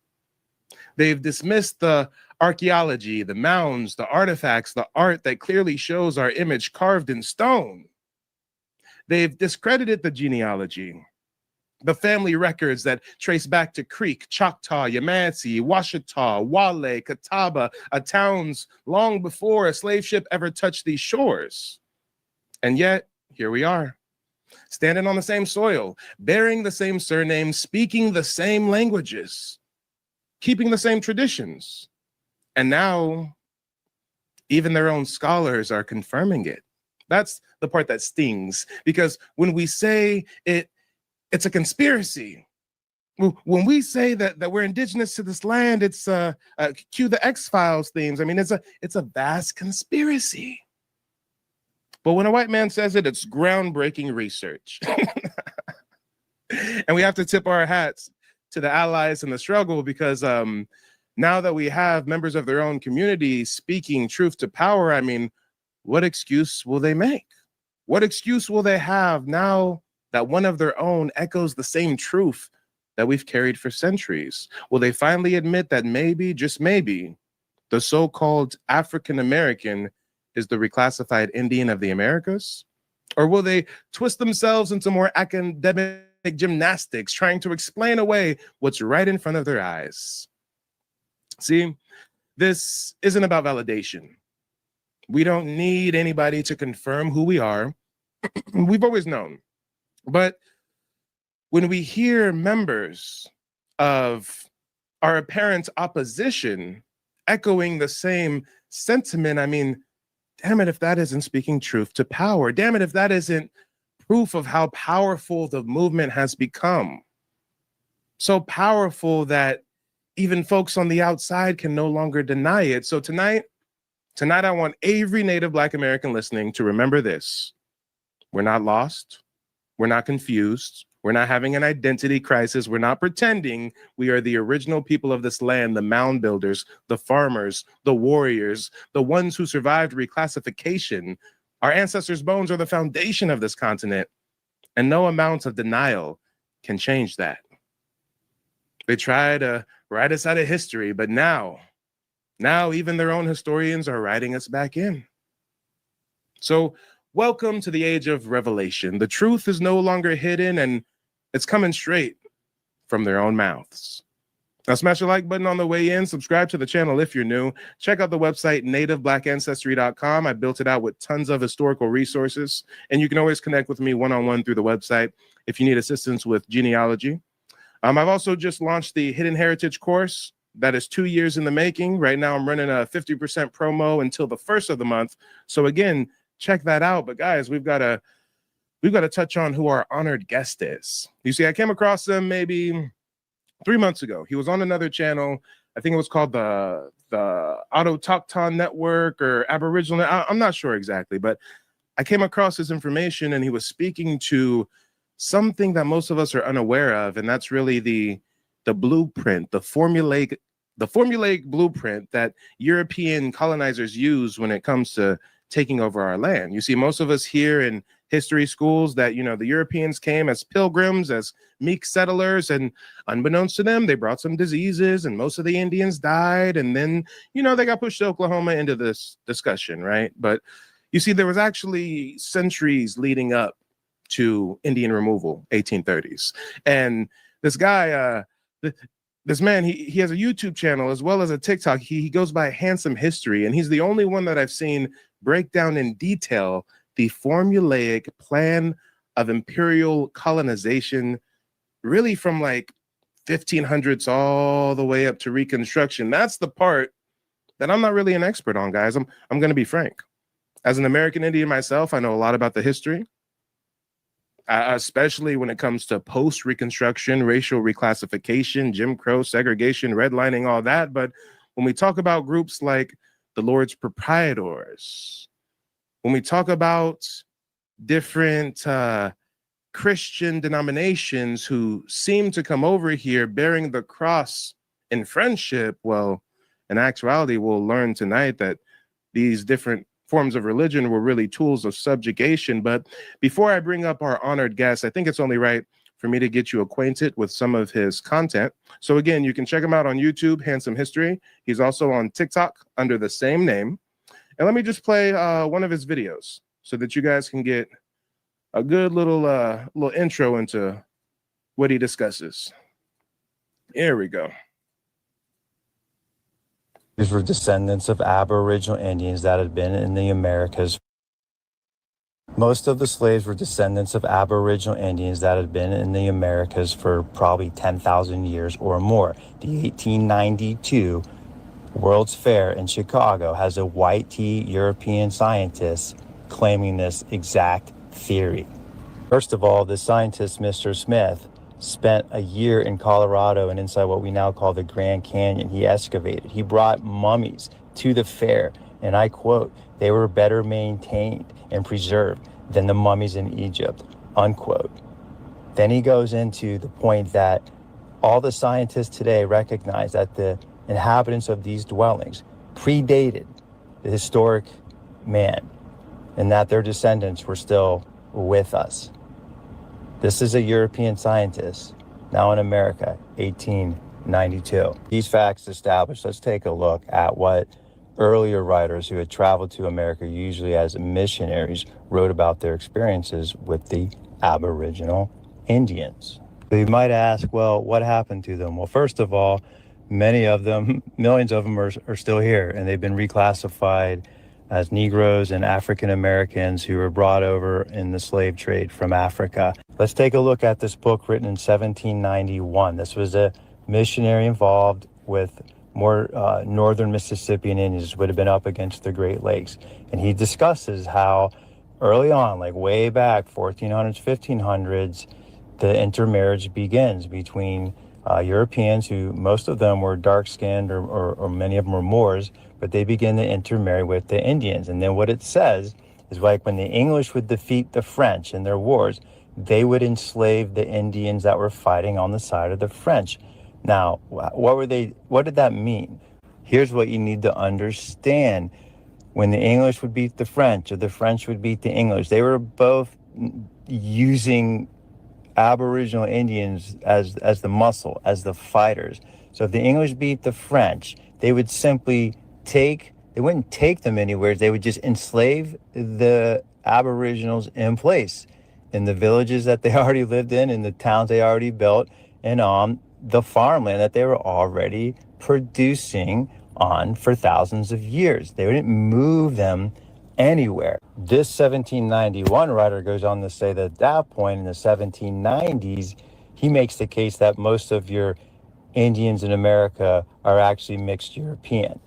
They've dismissed the archaeology, the mounds, the artifacts, the art that clearly shows our image carved in stone. They've discredited the genealogy, the family records that trace back to Creek, Choctaw, Yamasee, Washita, Wale, Catawba, towns long before a slave ship ever touched these shores. And yet, here we are, standing on the same soil, bearing the same surnames, speaking the same languages, keeping the same traditions. And now, even their own scholars are confirming it. That's the part that stings, because when we say it's a conspiracy, when we say that we're indigenous to this land, it's cue the X-Files themes. I mean, it's a vast conspiracy. But when a white man says it, it's groundbreaking research. And we have to tip our hats to the allies in the struggle, because now that we have members of their own community speaking truth to power, I mean, what excuse will they make? What excuse will they have now that one of their own echoes the same truth that we've carried for centuries? Will they finally admit that maybe, just maybe, the so-called African American is the reclassified Indian of the Americas? Or will they twist themselves into more academic gymnastics, trying to explain away what's right in front of their eyes? See, this isn't about validation. We don't need anybody to confirm who we are. We've always known. But when we hear members of our apparent opposition echoing the same sentiment, I mean, damn it if that isn't speaking truth to power. Damn it if that isn't proof of how powerful the movement has become. So powerful that even folks on the outside can no longer deny it. So tonight, Tonight, I want every Native Black American listening to remember this. We're not lost. We're not confused. We're not having an identity crisis. We're not pretending we are the original people of this land, the mound builders, the farmers, the warriors, the ones who survived reclassification. Our ancestors' bones are the foundation of this continent, and no amount of denial can change that. They try to write us out of history, but now even their own historians are writing us back in. So welcome to the age of revelation. The truth is no longer hidden, and it's coming straight from their own mouths. Now smash the like button on the way in, subscribe to the channel if you're new, check out the website nativeblack.ancestry.com. I built it out with tons of historical resources, and you can always connect with me one-on-one through the website if you need assistance with genealogy. I've also just launched the Hidden Heritage course. That is 2 years in the making. Right now I'm running a 50% promo until the first of the month. So again, check that out. But guys, we've got to touch on who our honored guest is. You see, I came across him maybe 3 months ago. He was on another channel. I think it was called the Autochthon Network or Aboriginal. I'm not sure exactly, but I came across his information, and he was speaking to something that most of us are unaware of, and that's really the blueprint, the formulaic blueprint that European colonizers use when it comes to taking over our land. You see, most of us here in history schools that, you know, the Europeans came as pilgrims, as meek settlers, and unbeknownst to them, they brought some diseases, and most of the Indians died, and then, you know, they got pushed to Oklahoma into this discussion, right? But you see, there was actually centuries leading up to Indian removal, 1830s. And this guy, this man, he has a YouTube channel as well as a TikTok. He goes by Handsome History, and he's the only one that I've seen break down in detail the formulaic plan of imperial colonization, really from like 1500s all the way up to Reconstruction. That's the part that I'm not really an expert on, guys. I'm going to be frank. As an American Indian myself, I know a lot about the history, especially when it comes to post-Reconstruction, racial reclassification, Jim Crow, segregation, redlining, all that. But when we talk about groups like the Lord's Proprietors, when we talk about different Christian denominations who seem to come over here bearing the cross in friendship, well, in actuality, we'll learn tonight that these different forms of religion were really tools of subjugation. But before I bring up our honored guest, I think it's only right for me to get you acquainted with some of his content. So again, you can check him out on YouTube, Handsome History. He's also on TikTok under the same name. And let me just play one of his videos so that you guys can get a good little intro into what he discusses. Here we go. These were descendants of Aboriginal Indians that had been in the Americas. Most of the slaves were descendants of Aboriginal Indians that had been in the Americas for probably 10,000 years or more. The 1892 World's Fair in Chicago has a white tea European scientist claiming this exact theory. First of all, the scientist, Mr. Smith, spent a year in Colorado and inside what we now call the Grand Canyon. He excavated. He brought mummies to the fair, and I quote, "They were better maintained and preserved than the mummies in Egypt," unquote. Then he goes into the point that all the scientists today recognize that the inhabitants of these dwellings predated the historic man and that their descendants were still with us. This is a European scientist, now in America, 1892. These facts established, let's take a look at what earlier writers who had traveled to America, usually as missionaries, wrote about their experiences with the Aboriginal Indians. So you might ask, well, what happened to them? Well, first of all, many of them, millions of them are still here, and they've been reclassified as Negroes and African Americans who were brought over in the slave trade from Africa. Let's take a look at this book written in 1791. This was a missionary involved with more northern Mississippian Indians, would have been up against the Great Lakes. And he discusses how early on, like way back, 1400s, 1500s, the intermarriage begins between Europeans who, most of them were dark-skinned or many of them were Moors, but they begin to intermarry with the Indians. And then what it says is, like, when the English would defeat the French in their wars, they would enslave the Indians that were fighting on the side of the French. Now, what did that mean? Here's what you need to understand. When the English would beat the French or the French would beat the English, they were both using Aboriginal Indians as the muscle, as the fighters. So if the English beat the French, they would simply they wouldn't take them anywhere. They would just enslave the Aboriginals in place in the villages that they already lived in the towns they already built, and on the farmland that they were already producing on for thousands of years. They wouldn't move them anywhere. This 1791 writer goes on to say that at that point in the 1790s, he makes the case that most of your Indians in America are actually mixed European.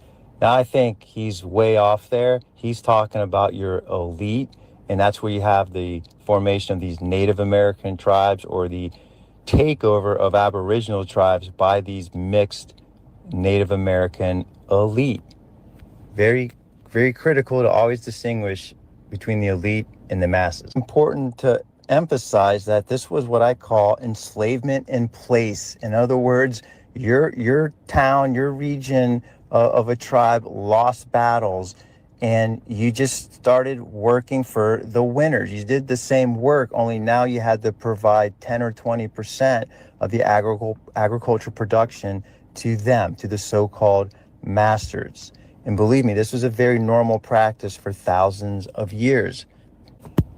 Now, I think he's way off there. He's talking about your elite, and that's where you have the formation of these Native American tribes or the takeover of Aboriginal tribes by these mixed Native American elite. Very, very critical to always distinguish between the elite and the masses. Important to emphasize that this was what I call enslavement in place. In other words, your town, your region of a tribe lost battles, and you just started working for the winners. You did the same work, only now you had to provide 10 or 20% of the agricultural production to them, to the so-called masters. And believe me, this was a very normal practice for thousands of years.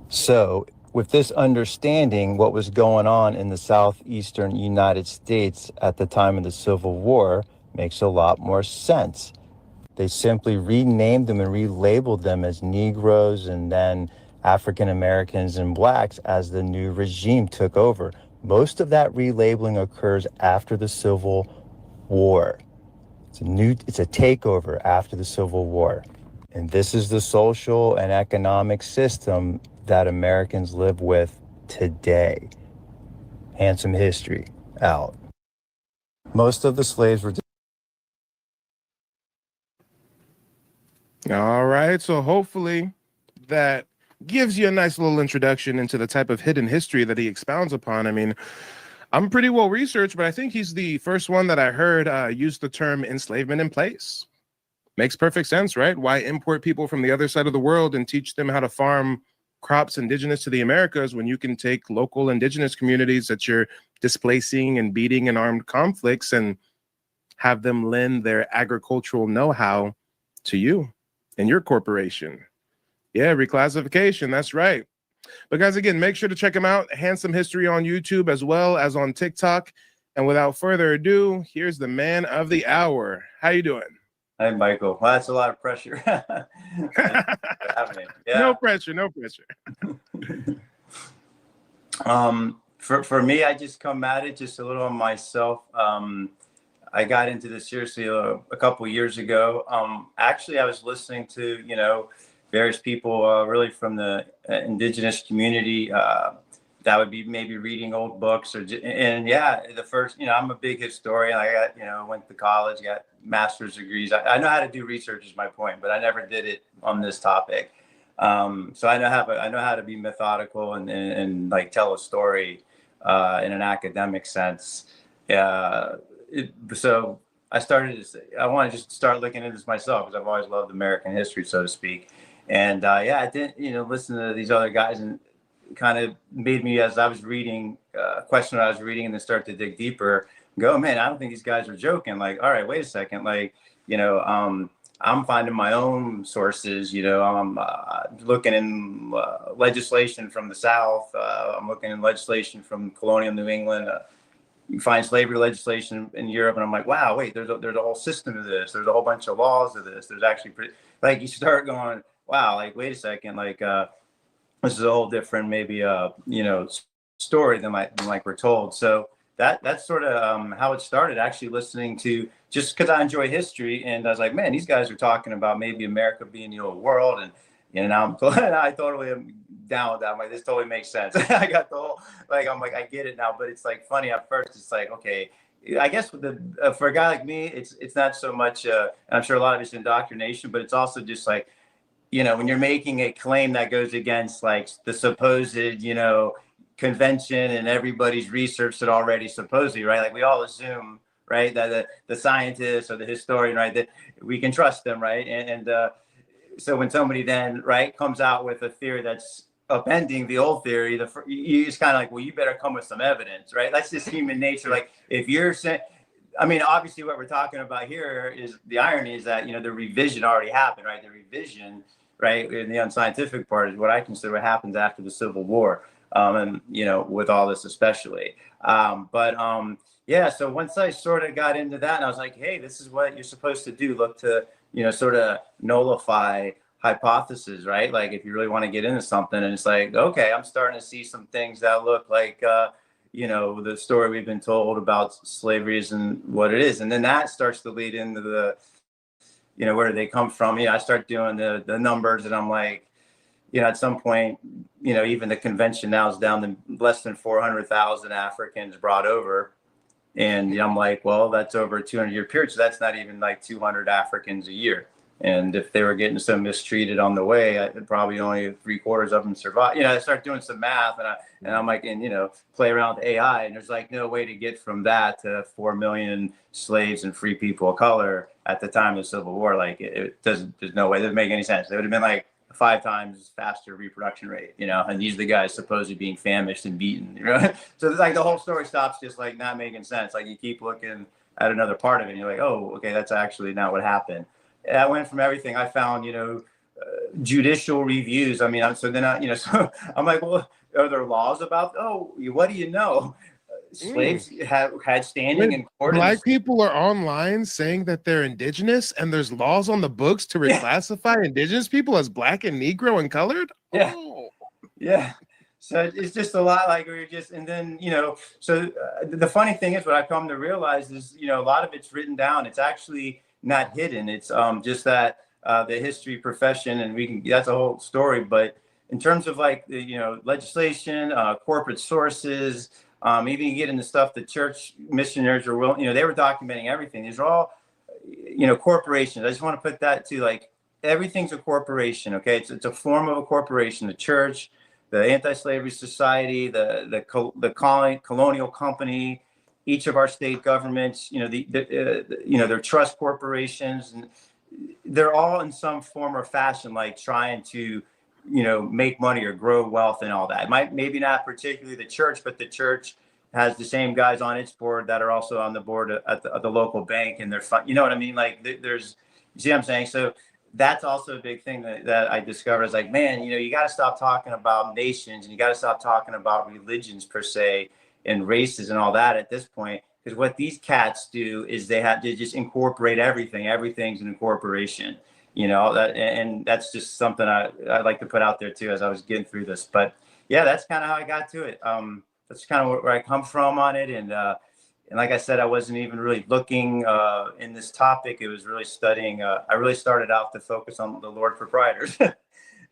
So with this understanding, what was going on in the southeastern United States at the time of the Civil War makes a lot more sense. They simply renamed them and relabeled them as Negroes and then African Americans and blacks as the new regime took over. Most of that relabeling occurs after the Civil War. It's a takeover after the Civil War. And this is the social and economic system that Americans live with today. Handsome history out. Most of the slaves were... All right, so hopefully that gives you a nice little introduction into the type of hidden history that he expounds upon. I mean, I'm pretty well researched, but I think he's the first one that I heard use the term enslavement in place. Makes perfect sense, right? Why import people from the other side of the world and teach them how to farm crops indigenous to the Americas when you can take local indigenous communities that you're displacing and beating in armed conflicts and have them lend their agricultural know-how to you and your corporation. Yeah, reclassification, that's right. But guys, again, make sure to check him out. Handsome History on YouTube as well as on TikTok. And without further ado, here's the man of the hour. How you doing? Hi, Michael. Well, that's a lot of pressure. Yeah. No pressure, no pressure. For me, I just come at it just a little on myself. I got into this seriously a couple years ago. Actually, I was listening to, various people really from the indigenous community that would be maybe reading old books the first, I'm a big historian. I got, went to college, got master's degrees. I know how to do research is my point, but I never did it on this topic. So I know how to be methodical and like tell a story in an academic sense. So I want to just start looking into this myself because I've always loved American history, so to speak. And I didn't, listen to these other guys, and kind of made me, as I was reading, question what I was reading, and then start to dig deeper. Go, man, I don't think these guys are joking. Like, all right, wait a second. Like, I'm finding my own sources. I'm looking in legislation from the South. I'm looking in legislation from colonial New England. You find slavery legislation in Europe, and I'm like, wow, wait, there's a whole system to this. There's a whole bunch of laws to this. There's actually like you start going, wow, like wait a second, like this is a whole different maybe story than like we're told. So that's sort of how it started. Actually, listening to, just because I enjoy history, and I was like, man, these guys are talking about maybe America being the old world, and now I totally am down with that. I'm like, this totally makes sense. I got the whole, like, I'm like, I get it now, but it's like funny at first. It's like, okay, I guess for a guy like me, it's not so much, and I'm sure a lot of it's indoctrination, but it's also just like, when you're making a claim that goes against like the supposed, convention and everybody's research that already supposedly, right? Like we all assume, right, that the scientist or the historian, right, that we can trust them, right? And so when somebody then, right, comes out with a theory that's upending the old theory, you just kind of like, well, you better come with some evidence, right? That's just human nature. Like if you're saying, I mean, obviously what we're talking about here is the irony is that, the revision already happened, right? The revision, right, in the unscientific part is what I consider what happens after the Civil War. And, with all this especially. Yeah, so once I sort of got into that and I was like, hey, this is what you're supposed to do. Look to, sort of nullify hypotheses, right? Like if you really want to get into something and it's like, okay, I'm starting to see some things that look like, the story we've been told about slavery isn't what it is. And then that starts to lead into the, where do they come from? I start doing the numbers and I'm like, at some point, even the convention now is down to less than 400,000 Africans brought over. And I'm like, well, that's over a 200-year period. So that's not even like 200 Africans a year. And if they were getting so mistreated on the way, probably only 3/4 of them survived. I start doing some math and I'm like, play around with AI. And there's like no way to get from that to 4 million slaves and free people of color at the time of the Civil War. Like there's no way that would make any sense. It would have been like 5 times faster reproduction rate, and these are the guys supposedly being famished and beaten, So it's like the whole story stops just like not making sense. Like you keep looking at another part of it and you're like, oh, okay, that's actually not what happened. And I went from everything I found, judicial reviews. I mean, so I'm like, well, are there laws about, what do you know? Slaves had standing in court. Black people are online saying that they're indigenous and there's laws on the books to reclassify indigenous people as black and Negro and colored. Yeah. Yeah. So it's just a lot like we're just, and then, so the funny thing is what I've come to realize is, a lot of it's written down. It's actually not hidden. It's just that the history profession, and that's a whole story. But in terms of like, legislation, corporate sources, even you get into stuff the church missionaries are willing, they were documenting everything. These are all, corporations. I just want to put that to like, everything's a corporation. Okay. It's a form of a corporation, the church, the Anti-Slavery Society, the colonial company, each of our state governments, they're trust corporations, and they're all in some form or fashion, like trying to, make money or grow wealth and all that. Maybe not particularly the church, but the church has the same guys on its board that are also on the board at the local bank, and they're fun. You know what I mean? Like you see what I'm saying? So that's also a big thing that I discovered. Is like, man, you got to stop talking about nations and you got to stop talking about religions per se and races and all that at this point. Because what these cats do is they just incorporate everything. Everything's an incorporation. And that's just something I'd like to put out there too as I was getting through this. But yeah, that's kind of how I got to it. That's kind of where I come from on it. And like I said, I wasn't even really looking in this topic. It was really studying. I really started out to focus on the Lord proprietors.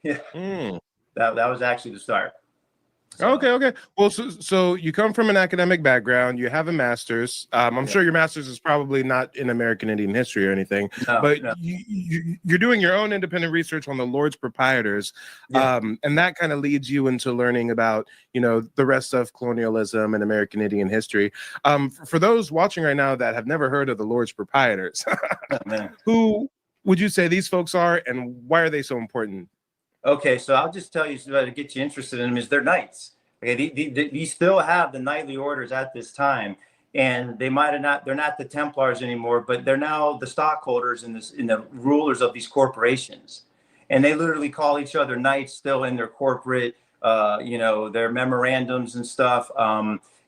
Yeah, that was actually the start. So. Okay. Well, so you come from an academic background. You have a master's. I'm sure your master's is probably not in American Indian history or anything, but no. You're doing your own independent research on the Lord's proprietors, and that kind of leads you into learning about the rest of colonialism and American Indian history. For those watching right now that have never heard of the Lord's proprietors, who would you say these folks are, and why are they so important? Okay, so I'll just tell you to get you interested in them is they're knights. Okay, these still have the knightly orders at this time, and they might have not. They're not the Templars anymore, but they're now the stockholders in the rulers of these corporations, and they literally call each other knights still in their corporate, their memorandums and stuff.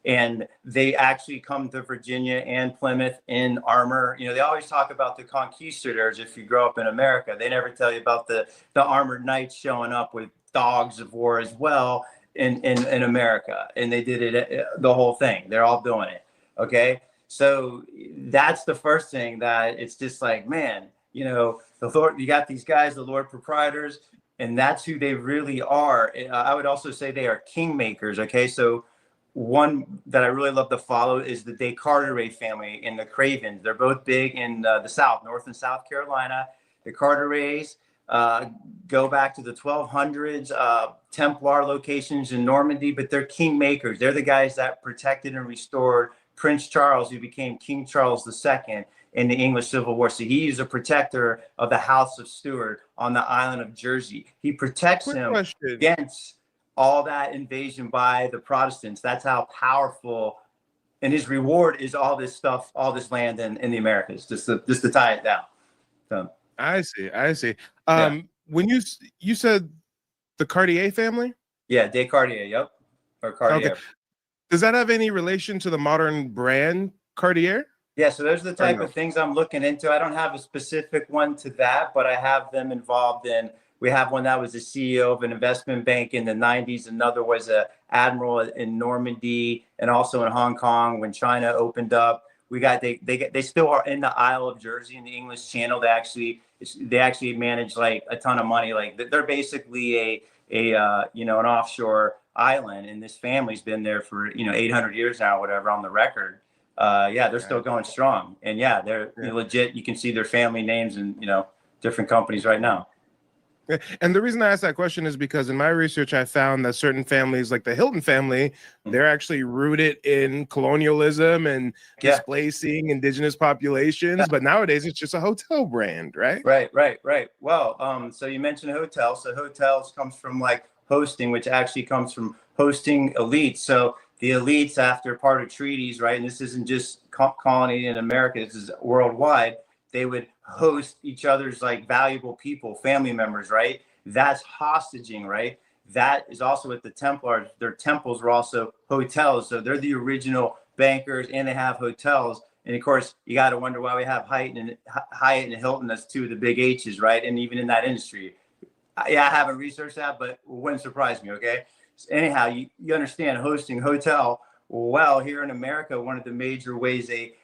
And they actually come to Virginia and Plymouth in armor. They always talk about the conquistadors. If you grow up in America, they never tell you about the armored knights showing up with dogs of war as well in America. And they did it, the whole thing. They're all doing it. Okay. So that's the first thing that it's just like, man, the Lord, you got these guys, the Lord proprietors, and that's who they really are. I would also say they are kingmakers. Okay. So one that I really love to follow is the Descartes family and the Cravens. They're both big in the South, North and South Carolina. The Carterets go back to the 1200s, Templar locations in Normandy, but they're kingmakers. They're the guys that protected and restored Prince Charles, who became King Charles II in the English Civil War. So he's a protector of the House of Stuart on the island of Jersey. He protects him against all that invasion by the Protestants. That's how powerful, and his reward is all this stuff, all this land in the Americas, just to tie it down. So, I see. When you said the Cartier family? Yeah, Descartes, yep. Or Cartier. Okay. Does that have any relation to the modern brand Cartier? Yeah, so those are the type of things I'm looking into. I don't have a specific one to that, but I have them involved in. We have one that was the CEO of an investment bank in the 90s. Another was an admiral in Normandy and also in Hong Kong when China opened up. We got they still are in the Isle of Jersey in the English Channel. They actually manage like a ton of money. Like they're basically an offshore island, and this family's been there for 800 years now, whatever, on the record. They're still going strong, and they're legit. You can see their family names in different companies right now. And the reason I asked that question is because in my research, I found that certain families, like the Hilton family, they're actually rooted in colonialism and displacing indigenous populations. But nowadays, it's just a hotel brand, right? Right. Well, so you mentioned hotels. So hotels comes from like hosting, which actually comes from hosting elites. So the elites, after part of treaties, right? And this isn't just colony in America, this is worldwide. They would host each other's like valuable people, family members, right? That's hostaging, right? That is also with the Templars. Their temples were also hotels. So they're the original bankers and they have hotels. And of course, you got to wonder why we have Hyatt and Hilton as two of the big H's, right? And even in that industry. I haven't researched that, but it wouldn't surprise me, okay? So anyhow, you understand hosting hotel. Well, here in America, one of the major ways they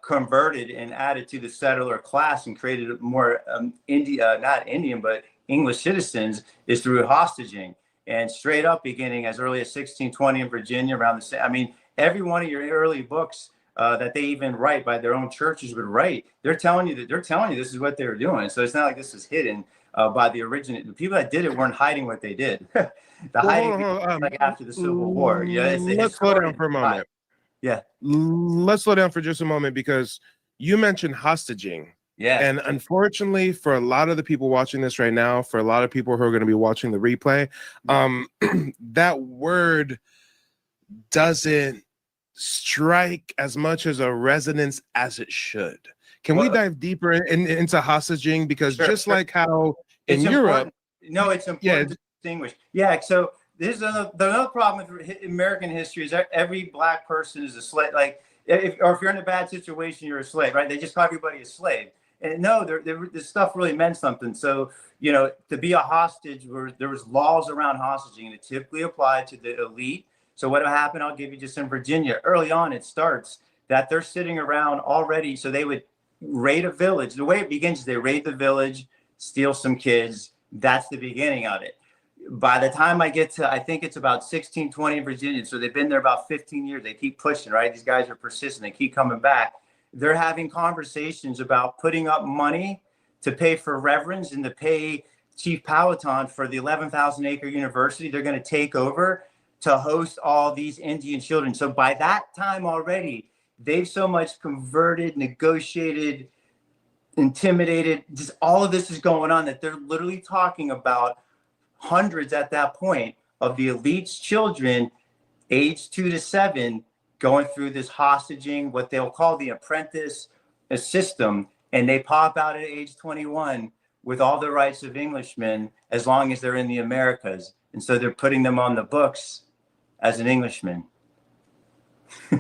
converted and added to the settler class and created more not Indian, but English citizens is through hostaging. And straight up beginning as early as 1620 in Virginia around the same. I mean, every one of your early books that they even write by their own churches would write, they're telling you this is what they were doing. So it's not like this is hidden by the people that did it weren't hiding what they did. Like after the Civil War. Let's slow down for a moment. Yeah. Let's slow down for just a moment because you mentioned hostaging. Yeah. And unfortunately, for a lot of the people watching this right now, for a lot of people who are going to be watching the replay, that word doesn't strike as much as a resonance as it should. Can we dive deeper into hostaging? Because like how in Europe, it's important to distinguish. Yeah. So this is another problem with American history is that every black person is a slave. Like, if you're in a bad situation, you're a slave, right? They just call everybody a slave. And no, this stuff really meant something. So, to be a hostage, there was laws around hostaging, and it typically applied to the elite. So what happened, I'll give you just in Virginia. Early on, it starts that they're sitting around already. So they would raid a village. The way it begins is they raid the village, steal some kids. That's the beginning of it. By the time I get to, I think it's about 1620 in Virginia. So they've been there about 15 years. They keep pushing, right? These guys are persistent. They keep coming back. They're having conversations about putting up money to pay for reverends and to pay Chief Powhatan for the 11,000 acre university they're going to take over to host all these Indian children. So by that time already, they've so much converted, negotiated, intimidated. Just all of this is going on that they're literally talking about hundreds at that point of the elite's children, age 2 to 7, going through this hostaging, what they'll call the apprentice system. And they pop out at age 21 with all the rights of Englishmen, as long as they're in the Americas. And so they're putting them on the books as an Englishman.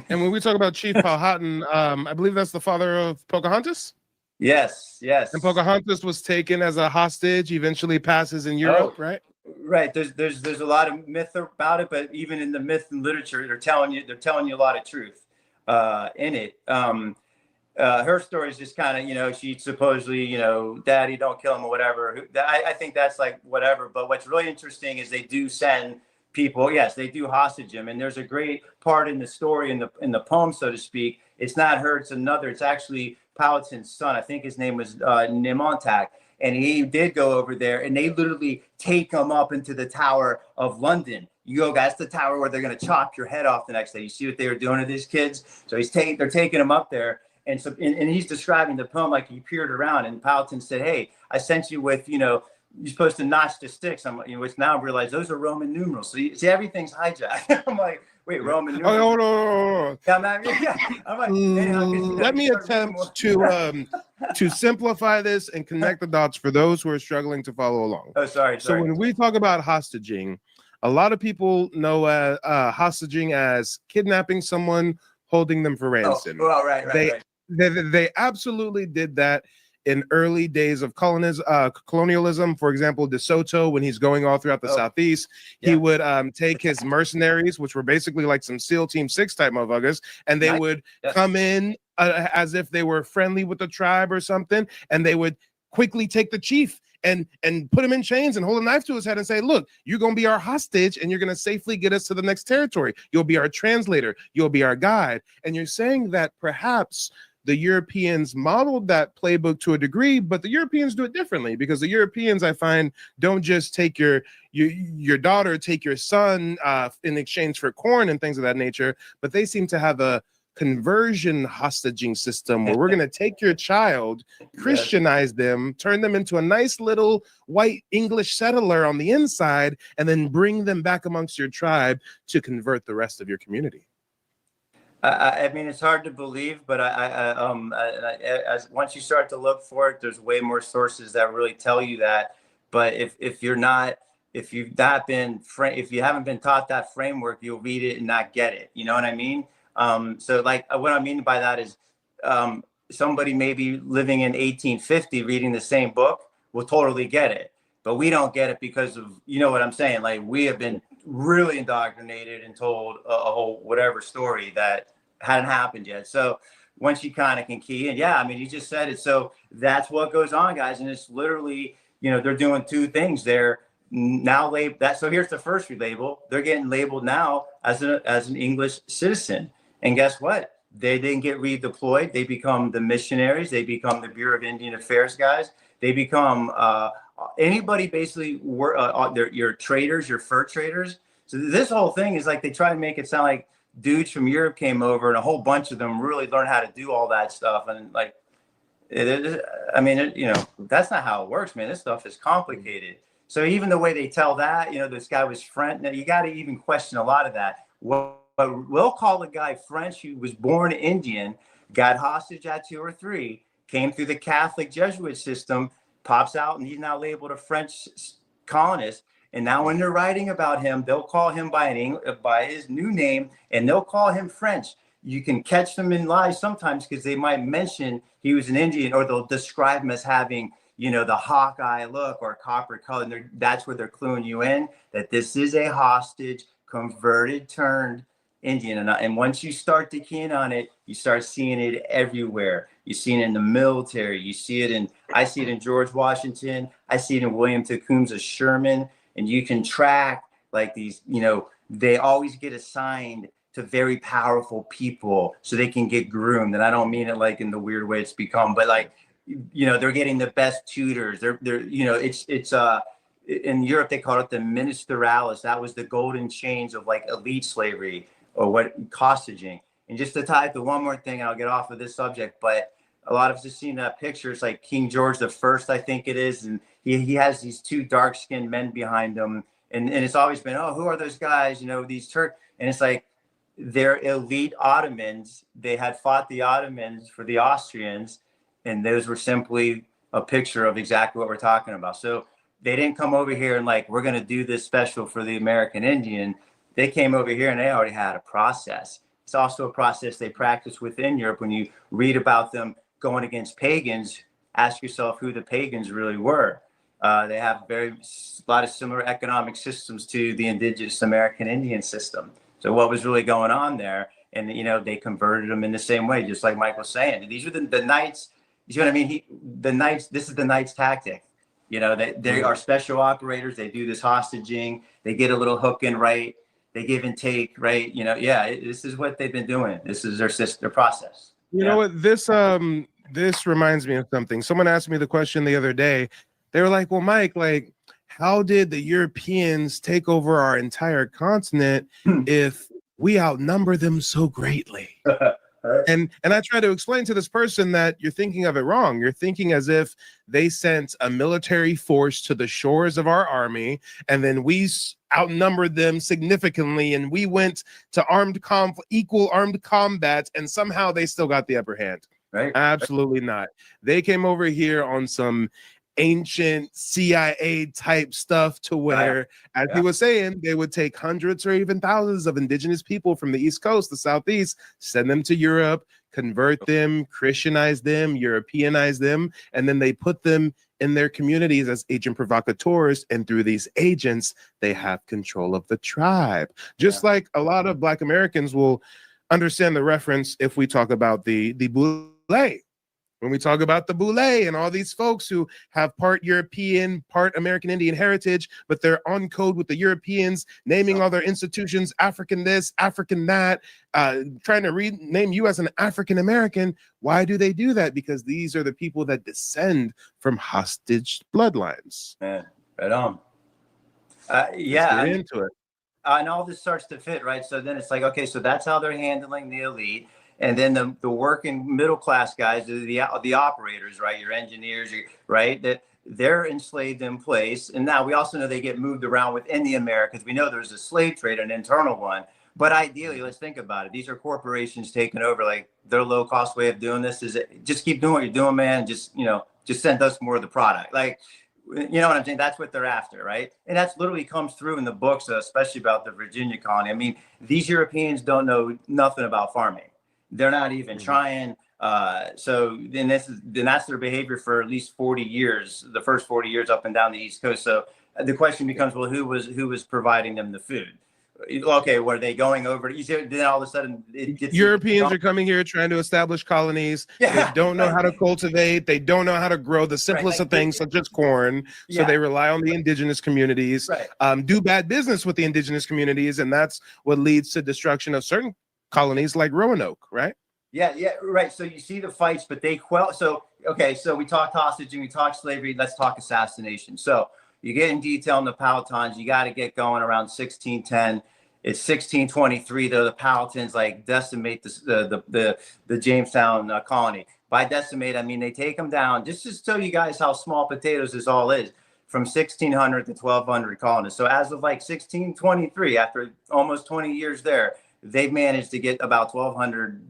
And when we talk about Chief Powhatan, I believe that's the father of Pocahontas? Yes. And Pocahontas was taken as a hostage, eventually passes in Europe, right? Right. There's a lot of myth about it, but even in the myth and literature, they're telling you a lot of truth in it. Her story is just kind of, she supposedly, daddy, don't kill him or whatever. I think that's like whatever. But what's really interesting is they do send people. Yes, they do hostage him, and there's a great part in the story in the poem, so to speak. It's not her, it's another. It's actually Powhatan's son. I think his name was Nimontac, and he did go over there, and they literally take him up into the Tower of London. You go, guys, the tower where they're going to chop your head off the next day. You see what they were doing to these kids? So they're taking him up there. And so, and he's describing the poem like he peered around, and Powhatan said, "Hey, I sent you with, you're supposed to notch the sticks." I'm, which now I realize those are Roman numerals. So you see, everything's hijacked. I'm like, wait, Roman numerals? Oh, no. I'm like, anyhow, let me attempt to simplify this and connect the dots for those who are struggling to follow along. Oh, sorry. So when we talk about hostaging, a lot of people know hostaging as kidnapping someone, holding them for ransom. Oh, right. They absolutely did that in early days of colonialism. For example, De Soto, when he's going all throughout the Southeast, he would take his mercenaries, which were basically like some SEAL Team 6 type motherfuckers, and they would come in as if they were friendly with the tribe or something, and they would quickly take the chief and put him in chains and hold a knife to his head and say, "Look, you're going to be our hostage, and you're going to safely get us to the next territory. You'll be our translator. You'll be our guide." And you're saying that perhaps the Europeans modeled that playbook to a degree, but the Europeans do it differently, because the Europeans, I find, don't just take your daughter, take your son in exchange for corn and things of that nature, but they seem to have a conversion hostaging system where we're going to take your child, Christianize them, turn them into a nice little white English settler on the inside, and then bring them back amongst your tribe to convert the rest of your community. I mean, it's hard to believe, but as once you start to look for it, there's way more sources that really tell you that. But if you haven't been taught that framework, you'll read it and not get it. You know what I mean? So like what I mean by that is somebody maybe living in 1850 reading the same book will totally get it, but we don't get it because of, you know what I'm saying? Like, we have been really indoctrinated and told a whole whatever story that hadn't happened yet. So once you kind of can key in, I mean, you just said it. So that's what goes on, guys. And it's literally, they're doing two things. They're now labeled that. So here's the first relabel. They're getting labeled now as an English citizen. And guess what? They didn't get redeployed. They become the missionaries. They become the Bureau of Indian Affairs guys. They become anybody basically, your traders, your fur traders. So this whole thing is like, they try to make it sound like dudes from Europe came over and a whole bunch of them really learned how to do all that stuff. And like, that's not how it works, man. This stuff is complicated. So even the way they tell that, this guy was French. Now you got to even question a lot of that. We'll call the guy French, who was born Indian, got hostage at 2 or 3, came through the Catholic Jesuit system, pops out, and he's now labeled a French colonist. And now when they're writing about him, they'll call him by his new name, and they'll call him French. You can catch them in lies sometimes because they might mention he was an Indian, or they'll describe him as having, the Hawkeye look or copper color. And that's where they're cluing you in that this is a hostage, converted, turned Indian. And once you start to key in on it, you start seeing it everywhere. You see it in the military. I see it in George Washington. I see it in William Tecumseh Sherman. And you can track like these, they always get assigned to very powerful people so they can get groomed. And I don't mean it like in the weird way it's become, but like, they're getting the best tutors. It's in Europe, they call it the ministerialis. That was the golden chains of like elite slavery, or what hostaging. And just to tie it to one more thing, and I'll get off of this subject, but a lot of us have seen that picture. It's like King George the First, I think it is. And he has these 2 dark-skinned men behind him. And it's always been, oh, who are those guys? These Turks. And it's like, they're elite Ottomans. They had fought the Ottomans for the Austrians. And those were simply a picture of exactly what we're talking about. So they didn't come over here and like, we're going to do this special for the American Indian. They came over here and they already had a process. It's also a process they practice within Europe. When you read about them going against pagans, ask yourself who the pagans really were. They have a lot of similar economic systems to the indigenous American Indian system. So what was really going on there? And, they converted them in the same way, just like Mike was saying. These were the knights. You know what I mean? The knights, this is the knight's tactic. You know, they are special operators. They do this hostaging. They get a little hook in, right? They give and take, right? You know, this is what they've been doing. This is their process. You know what? This reminds me of something. Someone asked me the question the other day. They were like, "Well, Mike, like, how did the Europeans take over our entire continent if we outnumber them so greatly?" And I try to explain to this person that you're thinking of it wrong. You're thinking as if they sent a military force to the shores of our army, and then we outnumbered them significantly, and we went to equal armed combat, and somehow they still got the upper hand. Right? Absolutely not. They came over here on some ancient CIA type stuff to where, as he was saying, they would take hundreds or even thousands of indigenous people from the East Coast, the Southeast, send them to Europe, convert them, Christianize them, Europeanize them, and then they put them in their communities as agent provocateurs, and through these agents, they have control of the tribe. Just like a lot of Black Americans will understand the reference if we talk about the Boule. When we talk about the Boule and all these folks who have part European, part American Indian heritage, but they're on code with the Europeans, naming all their institutions African this, African that, trying to rename you as an African American. Why do they do that? Because these are the people that descend from hostage bloodlines. Man, right on. Let's get into it. And all this starts to fit, right? So then it's like, okay, so that's how they're handling the elite. And then the working middle class guys, the operators, right? Your engineers, right? That they're enslaved in place. And now we also know they get moved around within the Americas. We know there's a slave trade, an internal one. But ideally, let's think about it. These are corporations taking over, like their low cost way of doing this is just keep doing what you're doing, man. Just send us more of the product. Like, you know what I'm saying? That's what they're after, right? And that's literally comes through in the books, especially about the Virginia colony. I mean, these Europeans don't know nothing about farming. They're not even trying. So then that's their behavior for at least 40 years, the first 40 years up and down the East Coast. So the question becomes, well, who was providing them the food? Okay, were they going over? You see, then all of a sudden, Europeans are coming here trying to establish colonies. Yeah, they don't know how to cultivate. They don't know how to grow the simplest of things, such as corn. So they rely on the indigenous communities, do bad business with the indigenous communities, and that's what leads to destruction of certain colonies like Roanoke, right? Yeah, right. So you see the fights, but they quell. So, okay, so we talked hostage and we talked slavery. Let's talk assassination. So you get in detail in the Powhatans. You got to get going around 1610. It's 1623, though. The Powhatans like decimate the Jamestown colony. By decimate, I mean they take them down. Just to show you guys how small potatoes this all is. From 1600 to 1200 colonists. So as of like 1623, after almost 20 years there, they've managed to get about 1,200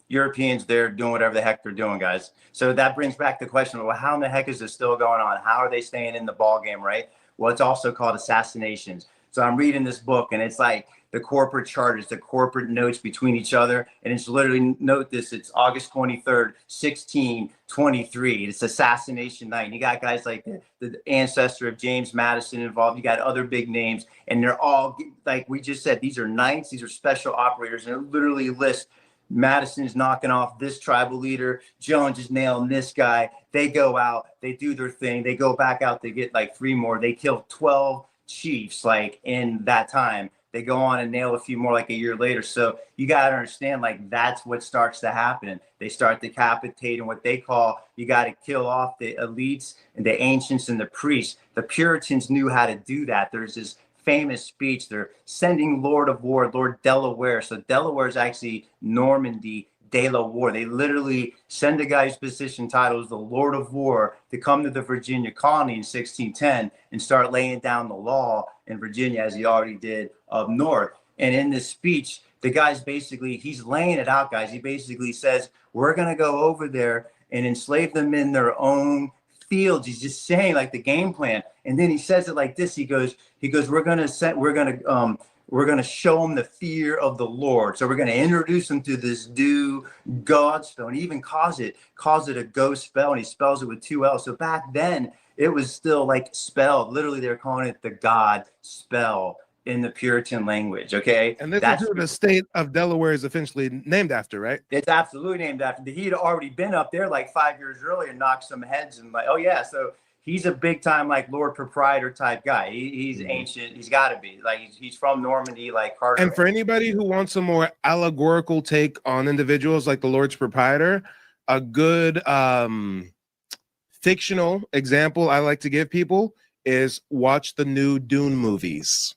Europeans there doing whatever the heck they're doing, guys. So that brings back the question, well, how in the heck is this still going on? How are they staying in the ball game, right? Well, it's also called assassinations. So I'm reading this book, and it's like the corporate charters, the corporate notes between each other. And it's literally, note this, it's August 23rd, 1623. It's assassination night. And you got guys like the ancestor of James Madison involved. You got other big names, and they're all, like we just said, these are knights, these are special operators, and it literally lists Madison's knocking off this tribal leader, Jones is nailing this guy. They go out, they do their thing, they go back out, they get like 3 more. They kill 12 chiefs like in that time. They go on and nail a few more like a year later. So you got to understand, like, that's what starts to happen. They start decapitating what they call, you got to kill off the elites and the ancients and the priests. The Puritans knew how to do that. There's this famous speech. They're sending Lord of War, Lord Delaware. So Delaware is actually Normandy, De la War. They literally send a guy's position title as the Lord of War to come to the Virginia colony in 1610 and start laying down the law in Virginia, as he already did up north. And in this speech, the guy's basically, he's laying it out, guys. He basically says, we're going to go over there and enslave them in their own fields. He's just saying like the game plan. And then he says it like this. He goes, we're going to show them the fear of the Lord. So we're going to introduce them to this new God spell, and he even calls it a ghost spell, and he spells it with 2 L's. So back then it was still like spelled. Literally, they're calling it the God spell in the Puritan language. Okay. And this is who the state of Delaware is essentially named after, right? It's absolutely named after. He had already been up there like 5 years earlier and knocked some heads, and like, oh yeah. So he's a big time like Lord Proprietor type guy. He's ancient. He's got to be like he's from Normandy, like Carter. And for anybody who wants a more allegorical take on individuals like the Lord's Proprietor, a good fictional example I like to give people is watch the new Dune movies.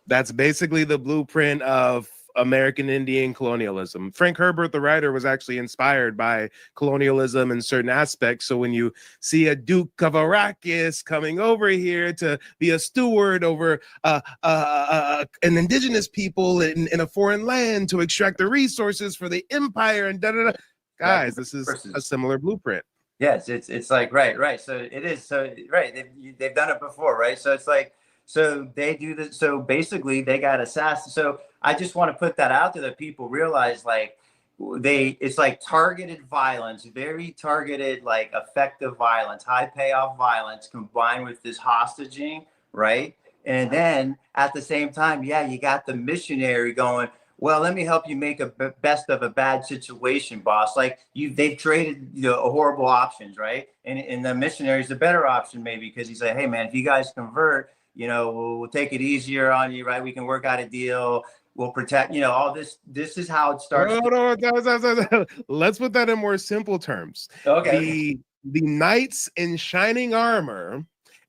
That's basically the blueprint of American Indian colonialism. Frank Herbert, the writer, was actually inspired by colonialism in certain aspects. So when you see a Duke of Arrakis coming over here to be a steward over an indigenous people in a foreign land to extract the resources for the empire and da-da-da. Guys, this is a similar blueprint. Yes, it's like right. So it is right. They've done it before, right? So it's like so they do this. So basically, they got assassinated. So I just want to put that out there that people realize like it's like targeted violence, very targeted, like effective violence, high payoff violence combined with this hostaging, right? And then at the same time, yeah, you got the missionary going, well, let me help you make a best of a bad situation, boss. Like they've traded horrible options, right? And the missionary is a better option maybe because he's like, hey man, if you guys convert, we'll take it easier on you, right? We can work out a deal. We'll protect, all this. This is how it starts. No. Let's put that in more simple terms. Okay. The knights in shining armor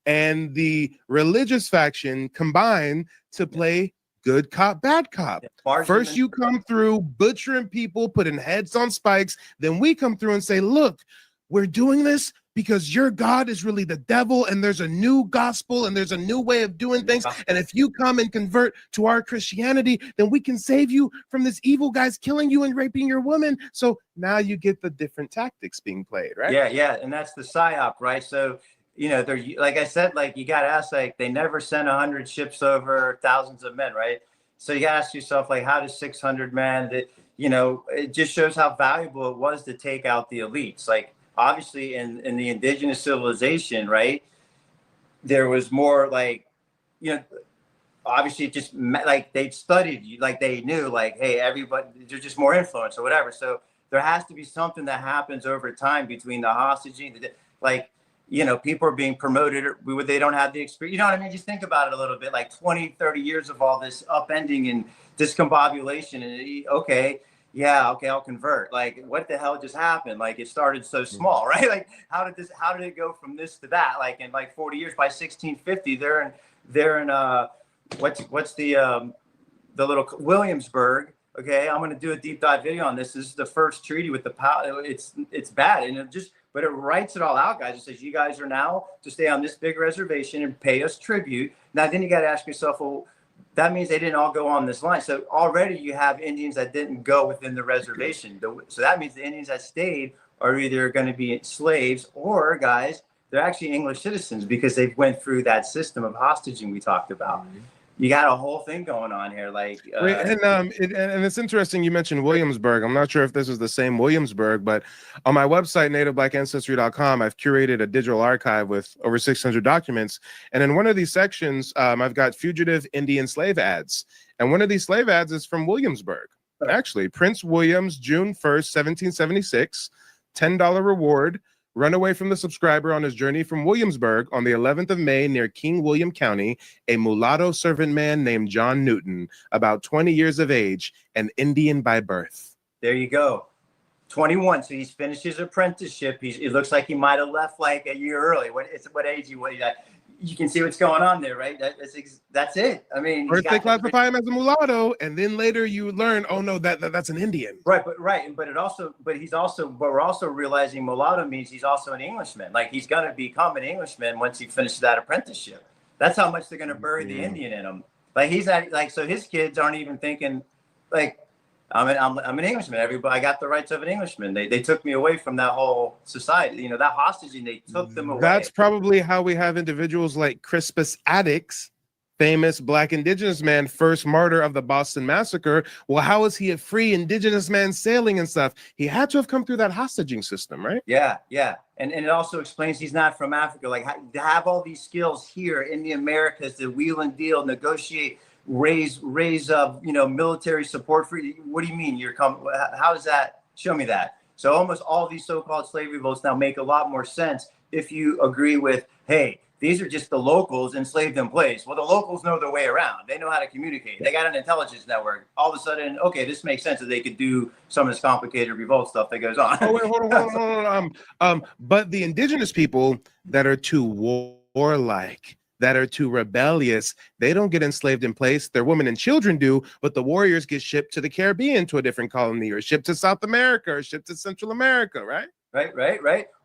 and the religious faction combine to play good cop, bad cop. First, you come through butchering people, putting heads on spikes. Then we come through and say, look, we're doing this because your God is really the devil, and there's a new gospel and there's a new way of doing things. And if you come and convert to our Christianity, then we can save you from this evil guy's killing you and raping your woman. So now you get the different tactics being played, right? Yeah. And that's the psyop, right? So, they're like I said, like you got to ask, like they never sent 100 ships over thousands of men, right? So you got to ask yourself, like, how does 600 men that, it just shows how valuable it was to take out the elites. Like, obviously in the indigenous civilization, right, there was more like, obviously just like they studied you, like they knew like, hey, everybody, there's just more influence or whatever. So there has to be something that happens over time between the hostaging, like, people are being promoted, they don't have the experience. You know what I mean? Just think about it a little bit, like 20, 30 years of all this upending and discombobulation. And okay, I'll convert. Like, what the hell just happened? Like, it started so small, right? Like, how did it go from this to that? Like, in like 40 years, by 1650, they're in what's the little Williamsburg. Okay, I'm going to do a deep dive video on this. This is the first treaty with the power. It's bad, and but it writes it all out, guys. It says you guys are now to stay on this big reservation and pay us tribute. Now, then you got to ask yourself, well, that means they didn't all go on this line. So already you have Indians that didn't go within the reservation. So that means the Indians that stayed are either going to be slaves or, guys, they're actually English citizens because they went through that system of hostaging we talked about. You got a whole thing going on here, like. And it's interesting you mentioned Williamsburg. I'm not sure if this is the same Williamsburg, but on my website, nativeblack.ancestry.com, I've curated a digital archive with over 600 documents. And in one of these sections, I've got fugitive Indian slave ads. And one of these slave ads is from Williamsburg. Actually, Prince Williams, June 1st, 1776, $10 reward. Run away from the subscriber on his journey from Williamsburg on the 11th of May near King William County, a mulatto servant man named John Newton, about 20 years of age, an Indian by birth. There you go. 21. So he's finished his apprenticeship. It looks like he might have left like a year early. What age you can see what's going on there, right? That's it. I mean, first they classify him as a mulatto, and then later you learn, oh no, that's an Indian. But we're also realizing mulatto means he's also an Englishman. Like he's gonna become an Englishman once he finishes that apprenticeship. That's how much they're gonna bury the Indian in him. Like he's not like, so his kids aren't even thinking like, I'm an Englishman. Everybody, I got the rights of an Englishman. They took me away from that whole society. That hostage, they took them away. That's probably how we have individuals like Crispus Attucks, famous Black Indigenous man, first martyr of the Boston Massacre. Well, how is he a free Indigenous man sailing and stuff? He had to have come through that hostaging system, right? Yeah. And it also explains he's not from Africa. Like to have all these skills here in the Americas to wheel and deal, negotiate, raise military support for you. What do you mean how does that show me that? So almost all these so-called slavery votes now make a lot more sense if you agree with, hey, these are just the locals enslaved in place. Well, the locals know their way around. They know how to communicate. They got an intelligence network. All of a sudden, okay, this makes sense that they could do some of this complicated revolt stuff that goes on. Oh wait, hold on. But the indigenous people that are too warlike, that are too rebellious, they don't get enslaved in place. Their women and children do, but the warriors get shipped to the Caribbean, to a different colony, or shipped to South America, or shipped to Central America, right? Right.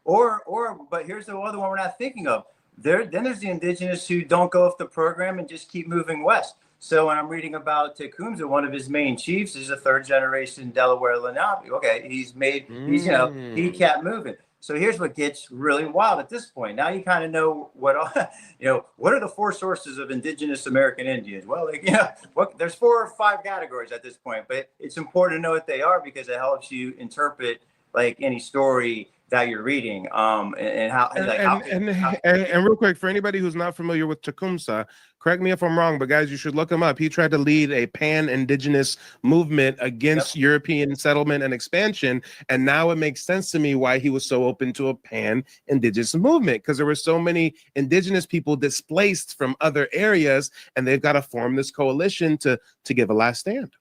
But here's the other one we're not thinking of. Then there's the indigenous who don't go off the program and just keep moving west. So when I'm reading about Tecumseh, one of his main chiefs is a third generation Delaware Lenape. Okay, he kept moving. So here's what gets really wild at this point. Now you kind of know what are the four sources of indigenous American Indians? Well, there's 4 or 5 categories at this point, but it's important to know what they are because it helps you interpret like any story that you're reading, and real quick, for anybody who's not familiar with Tecumseh, correct me if I'm wrong, but guys, you should look him up. He tried to lead a pan-indigenous movement against European settlement and expansion, and now it makes sense to me why he was so open to a pan-indigenous movement, because there were so many indigenous people displaced from other areas, and they've got to form this coalition to give a last stand.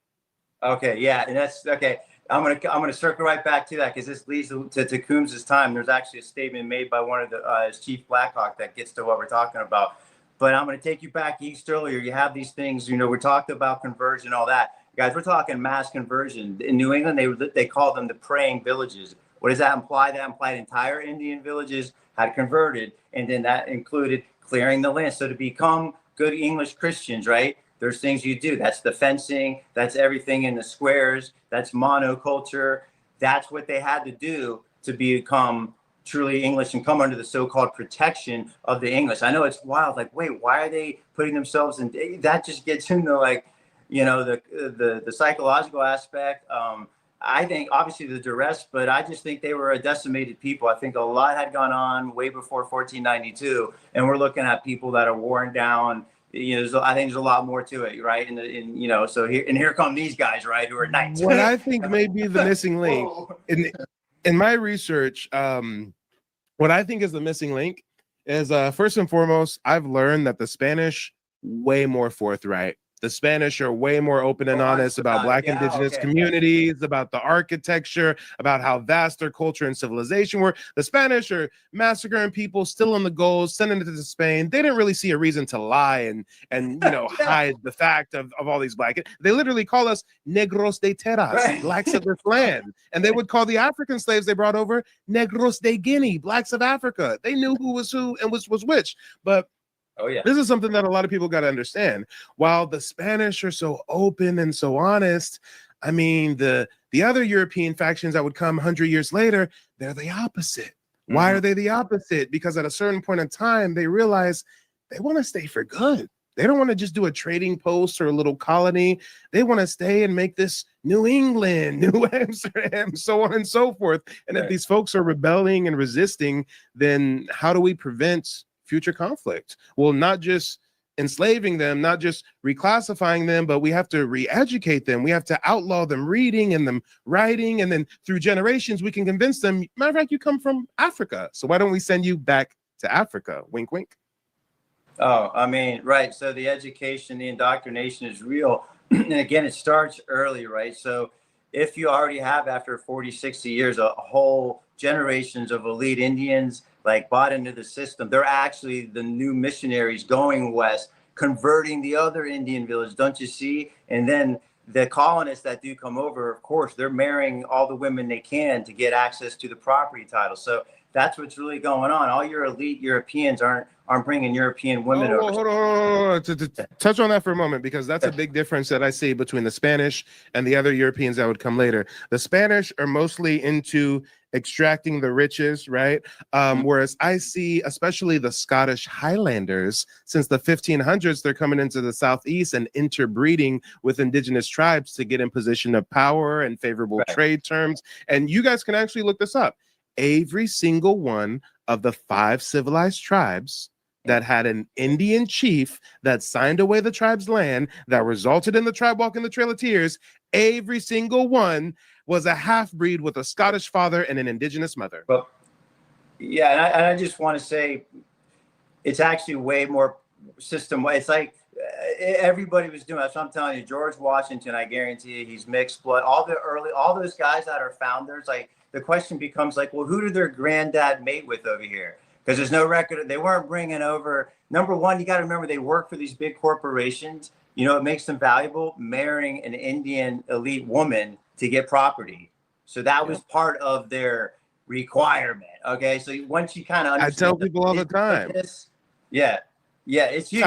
Okay, yeah, and that's okay. I'm gonna circle right back to that because this leads to Tecumseh's time. There's actually a statement made by one of his Chief Blackhawk that gets to what we're talking about. But I'm gonna take you back east earlier. You have these things, we talked about conversion, all that. Guys, we're talking mass conversion. In New England, they call them the praying villages. What does that imply? That implied entire Indian villages had converted, and then that included clearing the land. So to become good English Christians, right? There's things you do. That's the fencing. That's everything in the squares. That's monoculture. That's what they had to do to become truly English and come under the so-called protection of the English. I know it's wild. Like, wait, why are they putting themselves in? That just gets into the psychological aspect. I think obviously the duress, but I just think they were a decimated people. I think a lot had gone on way before 1492, and we're looking at people that are worn down. I think there's a lot more to it, right? So here come these guys, right, who are knights. What I think may be the missing link in my research, what I think is the missing link is first and foremost, I've learned that the Spanish way more forthright. The Spanish are way more open and honest about Black indigenous communities, about the architecture, about how vast their culture and civilization were. The Spanish are massacring people, stealing the gold, sending it to Spain. They didn't really see a reason to lie and hide the fact of all these Black. They literally call us negros de terras, Blacks of this land. And they would call the African slaves they brought over negros de Guinea, Blacks of Africa. They knew who was who and was which. But this is something that a lot of people got to understand. While the Spanish are so open and so honest, I mean, the other European factions that would come 100 years later, they're the opposite. Why are they the opposite? Because at a certain point in time, they realize they want to stay for good. They don't want to just do a trading post or a little colony. They want to stay and make this New England, New Amsterdam, so on and so forth. And if these folks are rebelling and resisting, then how do we prevent future conflict? Well, not just enslaving them, not just reclassifying them, but we have to re-educate them. We have to outlaw them reading and them writing, and then through generations we can convince them, matter of fact, you come from Africa, so why don't we send you back to Africa? Wink, wink. Oh, I mean, right. So the education, the indoctrination is real. And again, it starts early, right? So if you already have, after 40, 60 years, a whole generations of elite Indians like bought into the system, they're actually the new missionaries going west, converting the other Indian village, don't you see? And then the colonists that do come over, of course, they're marrying all the women they can to get access to the property title. So that's what's really going on. All your elite Europeans aren't bringing European women over. Hold on. To touch on that for a moment, because that's a big difference that I see between the Spanish and the other Europeans that would come later. The Spanish are mostly into extracting the riches, right? Whereas I see, especially the Scottish Highlanders, since the 1500s, they're coming into the Southeast and interbreeding with indigenous tribes to get in position of power and favorable trade terms. And you guys can actually look this up. Every single one of the 5 civilized tribes that had an Indian chief that signed away the tribe's land, that resulted in the tribe walking the Trail of Tears, every single one was a half-breed with a Scottish father and an indigenous mother. Yeah, and I just want to say, it's actually way more system. It's like everybody was doing. That's what I'm telling you. George Washington, I guarantee you, he's mixed blood. All those guys that are founders, like the question becomes like, well, who did their granddad mate with over here? Because there's no record. They weren't bringing over. Number one, you got to remember they work for these big corporations. You know, it makes them valuable marrying an Indian elite woman to get property. So that was part of their requirement. Okay, so once you kind of I tell people all the time. Yeah, it's you.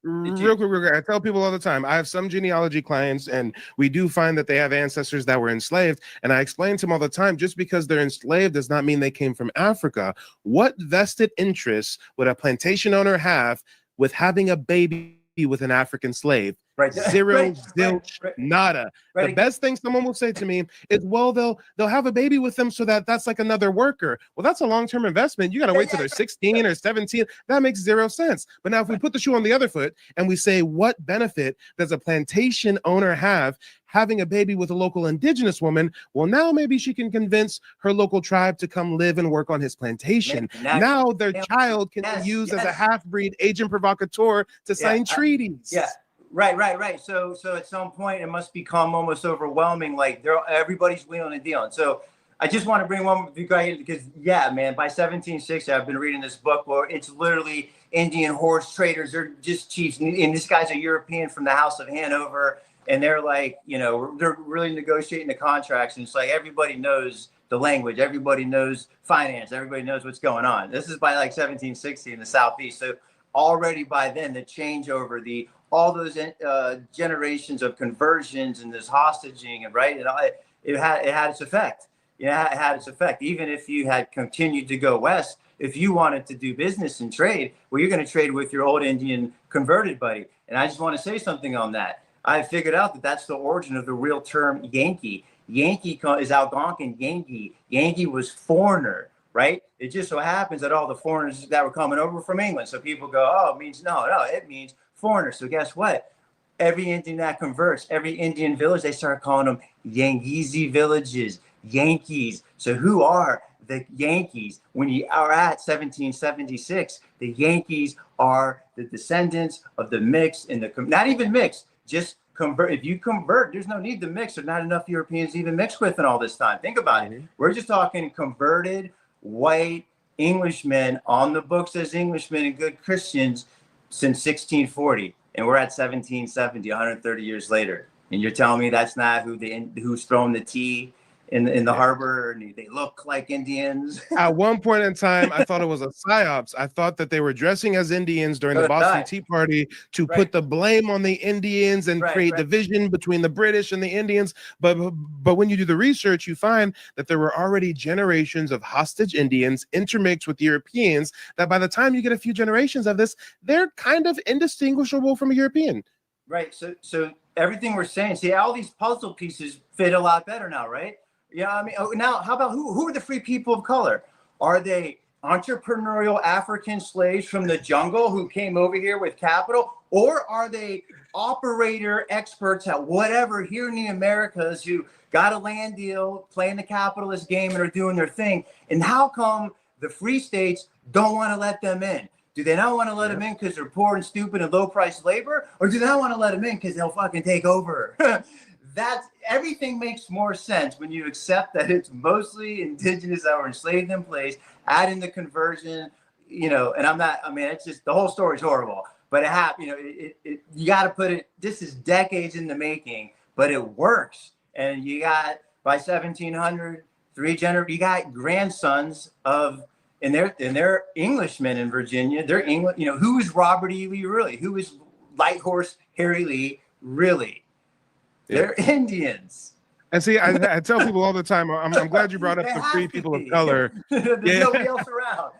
Real quick, I tell people all the time. I have some genealogy clients, and we do find that they have ancestors that were enslaved. And I explain to them all the time: just because they're enslaved does not mean they came from Africa. What vested interests would a plantation owner have with having a baby with an African slave? Right. Zero, zilch, nada. Right. The best thing someone will say to me is, well, they'll have a baby with them so that's like another worker. Well, that's a long-term investment. You got to wait till they're 16 or 17. That makes zero sense. But now if we put the shoe on the other foot and we say, what benefit does a plantation owner have having a baby with a local indigenous woman? Well, now maybe she can convince her local tribe to come live and work on his plantation. Now their child can be used as a half-breed agent provocateur to sign treaties. Yeah. Right. So at some point it must become almost overwhelming. Like everybody's wheeling and dealing. So I just want to bring one with you guys because man, by 1760 I've been reading this book where it's literally Indian horse traders. They're just chiefs, and this guy's a European from the House of Hanover, and they're like, they're really negotiating the contracts, and it's like everybody knows the language, everybody knows finance, everybody knows what's going on. This is by like 1760 in the Southeast. So already by then the changeover, all those generations of conversions and this hostaging, and right, and it had its effect. It had its effect. Even if you had continued to go west, if you wanted to do business and trade, well, you're going to trade with your old Indian converted buddy. And I just want to say something on that. I figured out that that's the origin of the real term Yankee. Yankee is Algonquin Yankee. Yankee was foreigner, right? It just so happens that all the foreigners that were coming over from England. So people go, oh, it means no, it means foreigner. So guess what? Every Indian that converts, every Indian village, they start calling them Yangeese villages, Yankees. So who are the Yankees? When you are at 1776, the Yankees are the descendants of the mixed and not even mixed, just convert. If you convert, there's no need to mix. There's not enough Europeans to even mix with in all this time. Think about it. We're just talking converted white Englishmen on the books as Englishmen and good Christians since 1640, and we're at 1770, 130 years later. And you're telling me that's not who's throwing the tea in the harbor, and they look like Indians? At one point in time, I thought it was a psyops. I thought that they were dressing as Indians during the Boston Tea Party to put the blame on the Indians and create division between the British and the Indians. But when you do the research, you find that there were already generations of hostage Indians intermixed with Europeans, that by the time you get a few generations of this, they're kind of indistinguishable from a European. Right. So everything we're saying, see, all these puzzle pieces fit a lot better now, right? Yeah, I mean, now how about who are the free people of color? Are they entrepreneurial African slaves from the jungle who came over here with capital? Or are they operator experts at whatever here in the Americas who got a land deal, playing the capitalist game and are doing their thing? And how come the free states don't want to let them in? Do they not want to let them in because they're poor and stupid and low-priced labor? Or do they not want to let them in because they'll fucking take over? Everything makes more sense when you accept that it's mostly indigenous that were enslaved in place, add in the conversion, and it's just, the whole story's horrible, but it happened, you got to put it, this is decades in the making, but it works. And you got, by 1700, you got grandsons of, and they're Englishmen in Virginia. They're English, who is Robert E. Lee really? Who is Light Horse Harry Lee really? They're Indians. And see, I tell people all the time, I'm glad you brought up the free people of color. There's nobody else around.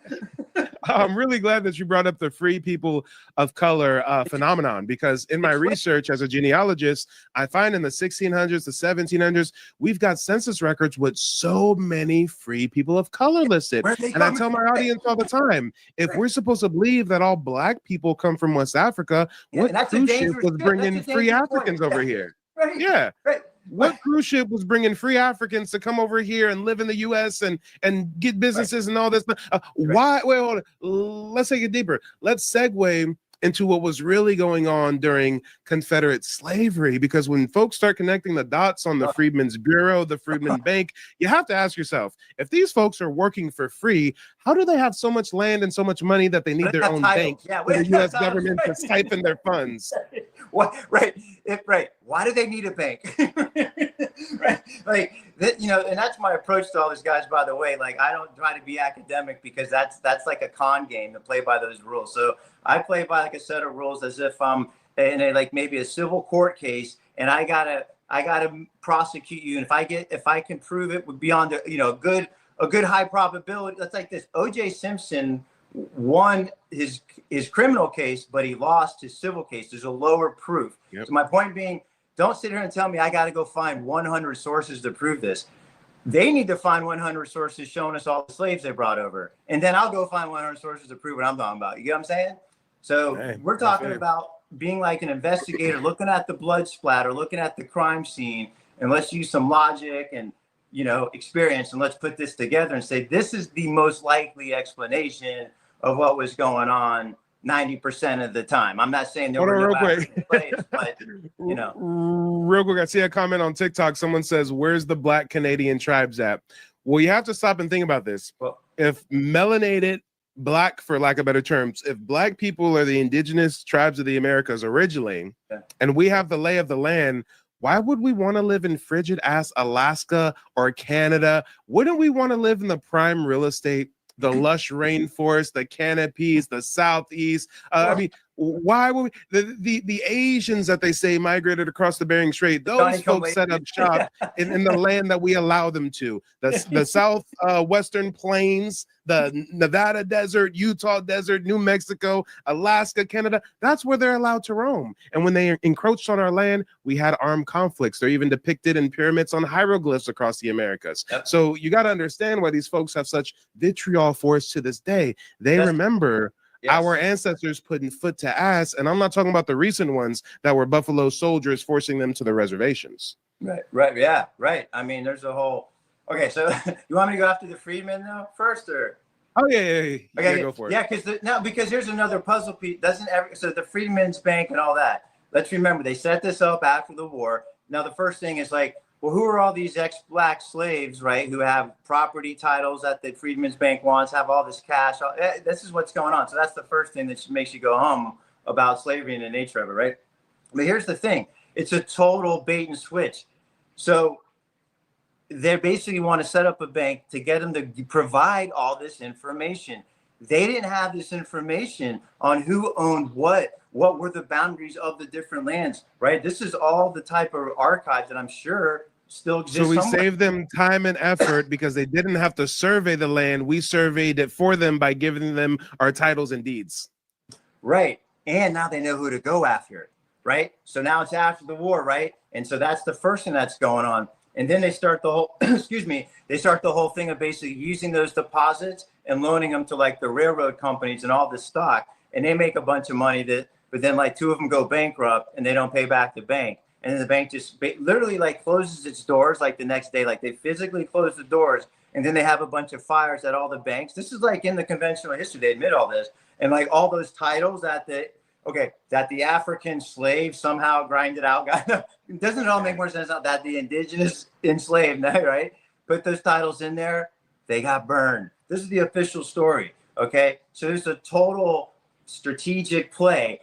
I'm really glad that you brought up the free people of color phenomenon, because in my research as a genealogist, I find in the 1600s, the 1700s, we've got census records with so many free people of color listed. And I tell my audience all the time, if we're supposed to believe that all Black people come from West Africa, what cruise ship was bringing free Africans over here? Right. Yeah. Right. What cruise ship was bringing free Africans to come over here and live in the U.S. and get businesses and all this? Why? Wait, hold on. Let's take it deeper. Let's segue into what was really going on during Confederate slavery, because when folks start connecting the dots on the Freedmen's Bureau, the Freedmen Bank, you have to ask yourself, if these folks are working for free, how do they have so much land and so much money that they need their own bank for the U.S. government to siphon their funds? What? Right. Why do they need a bank? Right. Like that, and that's my approach to all these guys, by the way. Like, I don't try to be academic, because that's like a con game to play by those rules. So I play by like a set of rules as if I'm in like maybe a civil court case, and I gotta prosecute you. And if I can prove it beyond a good high probability. That's like this. O.J. Simpson won his criminal case, but he lost his civil case. There's a lower proof. Yep. So my point being, don't sit here and tell me I got to go find 100 sources to prove this. They need to find 100 sources showing us all the slaves they brought over, and then I'll go find 100 sources to prove what I'm talking about. You get what I'm saying? So we're talking about being like an investigator, looking at the blood splatter, looking at the crime scene, and let's use some logic and experience, and let's put this together and say this is the most likely explanation of what was going on 90% of the time. I'm not saying there were no African slaves, but Real quick, I see a comment on TikTok. Someone says, "Where's the Black Canadian tribes at?" Well, you have to stop and think about this. Well, if melanated Black, for lack of better terms, if Black people are the indigenous tribes of the Americas originally, and we have the lay of the land, why would we want to live in frigid ass Alaska or Canada? Wouldn't we want to live in the prime real estate, the lush rainforest, the canopies, the southeast? I mean, why would the Asians that they say migrated across the Bering Strait? Those folks set up shop in the land that we allow them to. The south western plains, the Nevada desert, Utah desert, New Mexico, Alaska, Canada. That's where they're allowed to roam. And when they encroached on our land, we had armed conflicts. They're even depicted in pyramids on hieroglyphs across the Americas. Yep. So you got to understand why these folks have such vitriol for us to this day. They remember our ancestors putting foot to ass, and I'm not talking about the recent ones that were Buffalo Soldiers forcing them to the reservations. Right. Yeah. Right. I mean, there's a whole. Okay, so you want me to go after the freedmen now first, or? Oh yeah. Okay, go for it. Yeah, because here's another puzzle piece. So the Freedmen's Bank and all that. Let's remember they set this up after the war. Now the first thing is like, well, who are all these ex-Black slaves, right, who have property titles that the Freedmen's Bank wants, have all this cash? This is what's going on. So that's the first thing that makes you go hum about slavery and the nature of it, right? But here's the thing. It's a total bait and switch. So they basically want to set up a bank to get them to provide all this information. They didn't have this information on who owned what were the boundaries of the different lands, right? This is all the type of archives that I'm sure still exist. So we saved them time and effort because they didn't have to survey the land. We surveyed it for them by giving them our titles and deeds. Right. And now they know who to go after, right? So now it's after the war, right? And so that's the first thing that's going on. And then they start the whole, they start the whole thing of basically using those deposits and loaning them to like the railroad companies and all this stock. And they make a bunch of money but then like two of them go bankrupt and they don't pay back the bank. And then the bank just literally like closes its doors like the next day, like they physically close the doors. And then they have a bunch of fires at all the banks. This is like in the conventional history, they admit all this. And like all those titles that the African slave somehow grinded out. Doesn't it all make more sense now that the indigenous enslaved, right? Put those titles in there, they got burned. This is the official story, okay? So there's a total strategic play.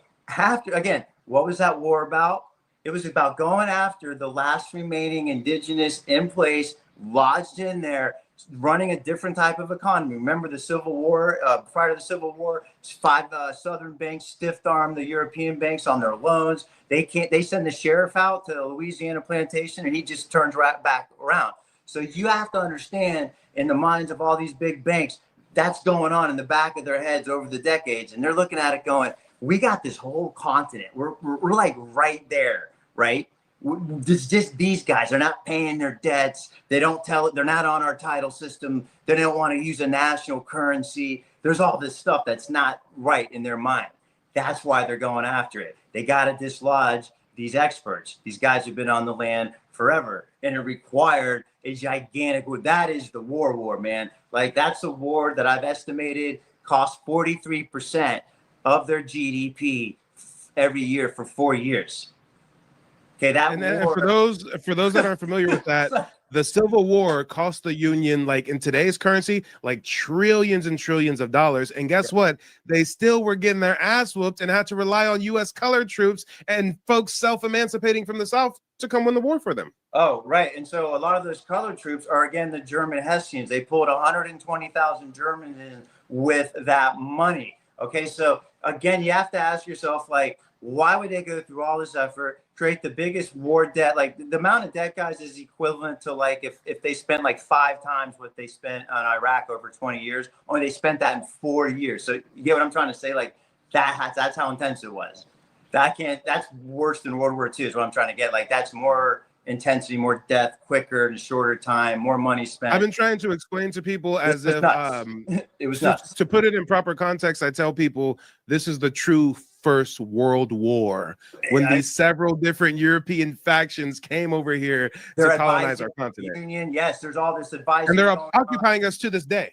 Again, what was that war about? It was about going after the last remaining indigenous in place, lodged in there, running a different type of economy. Remember the Civil War, prior to the Civil War, 5 Southern banks stiff-armed the European banks on their loans. They send the sheriff out to the Louisiana plantation and he just turns right back around. So you have to understand in the minds of all these big banks, that's going on in the back of their heads over the decades. And they're looking at it going, we got this whole continent. We're like right there, right? It's just these guys. They're not paying their debts. They're not on our title system. They don't want to use a national currency. There's all this stuff that's not right in their mind. That's why they're going after it. They got to dislodge these experts. These guys have been on the land forever. And it required a gigantic war. That is the war, man. Like, that's a war that I've estimated cost 43% of their GDP every year for 4 years. Okay, that And war. for those that aren't familiar with that, the Civil War cost the Union, like in today's currency, like trillions and trillions of dollars. And guess what? They still were getting their ass whooped and had to rely on U.S. colored troops and folks self-emancipating from the South to come win the war for them. Oh, right. And so a lot of those colored troops are, again, the German Hessians. They pulled 120,000 Germans in with that money. Okay, so again, you have to ask yourself, like, why would they go through all this effort, create the biggest war debt? Like, the amount of debt, guys, is equivalent to, like, if they spent like 5 times what they spent on Iraq over 20 years, only they spent that in 4 years. So you get what I'm trying to say? Like, that's how intense it was. That's worse than World War II is what I'm trying to get. Like, that's more intensity, more death, quicker in a shorter time, more money spent. I've been trying to explain to people as if it was nuts. To put it in proper context, I tell people this is the true First World War, when these several different European factions came over here to colonize our continent. Union, yes, there's all this advice, and they're occupying us to this day.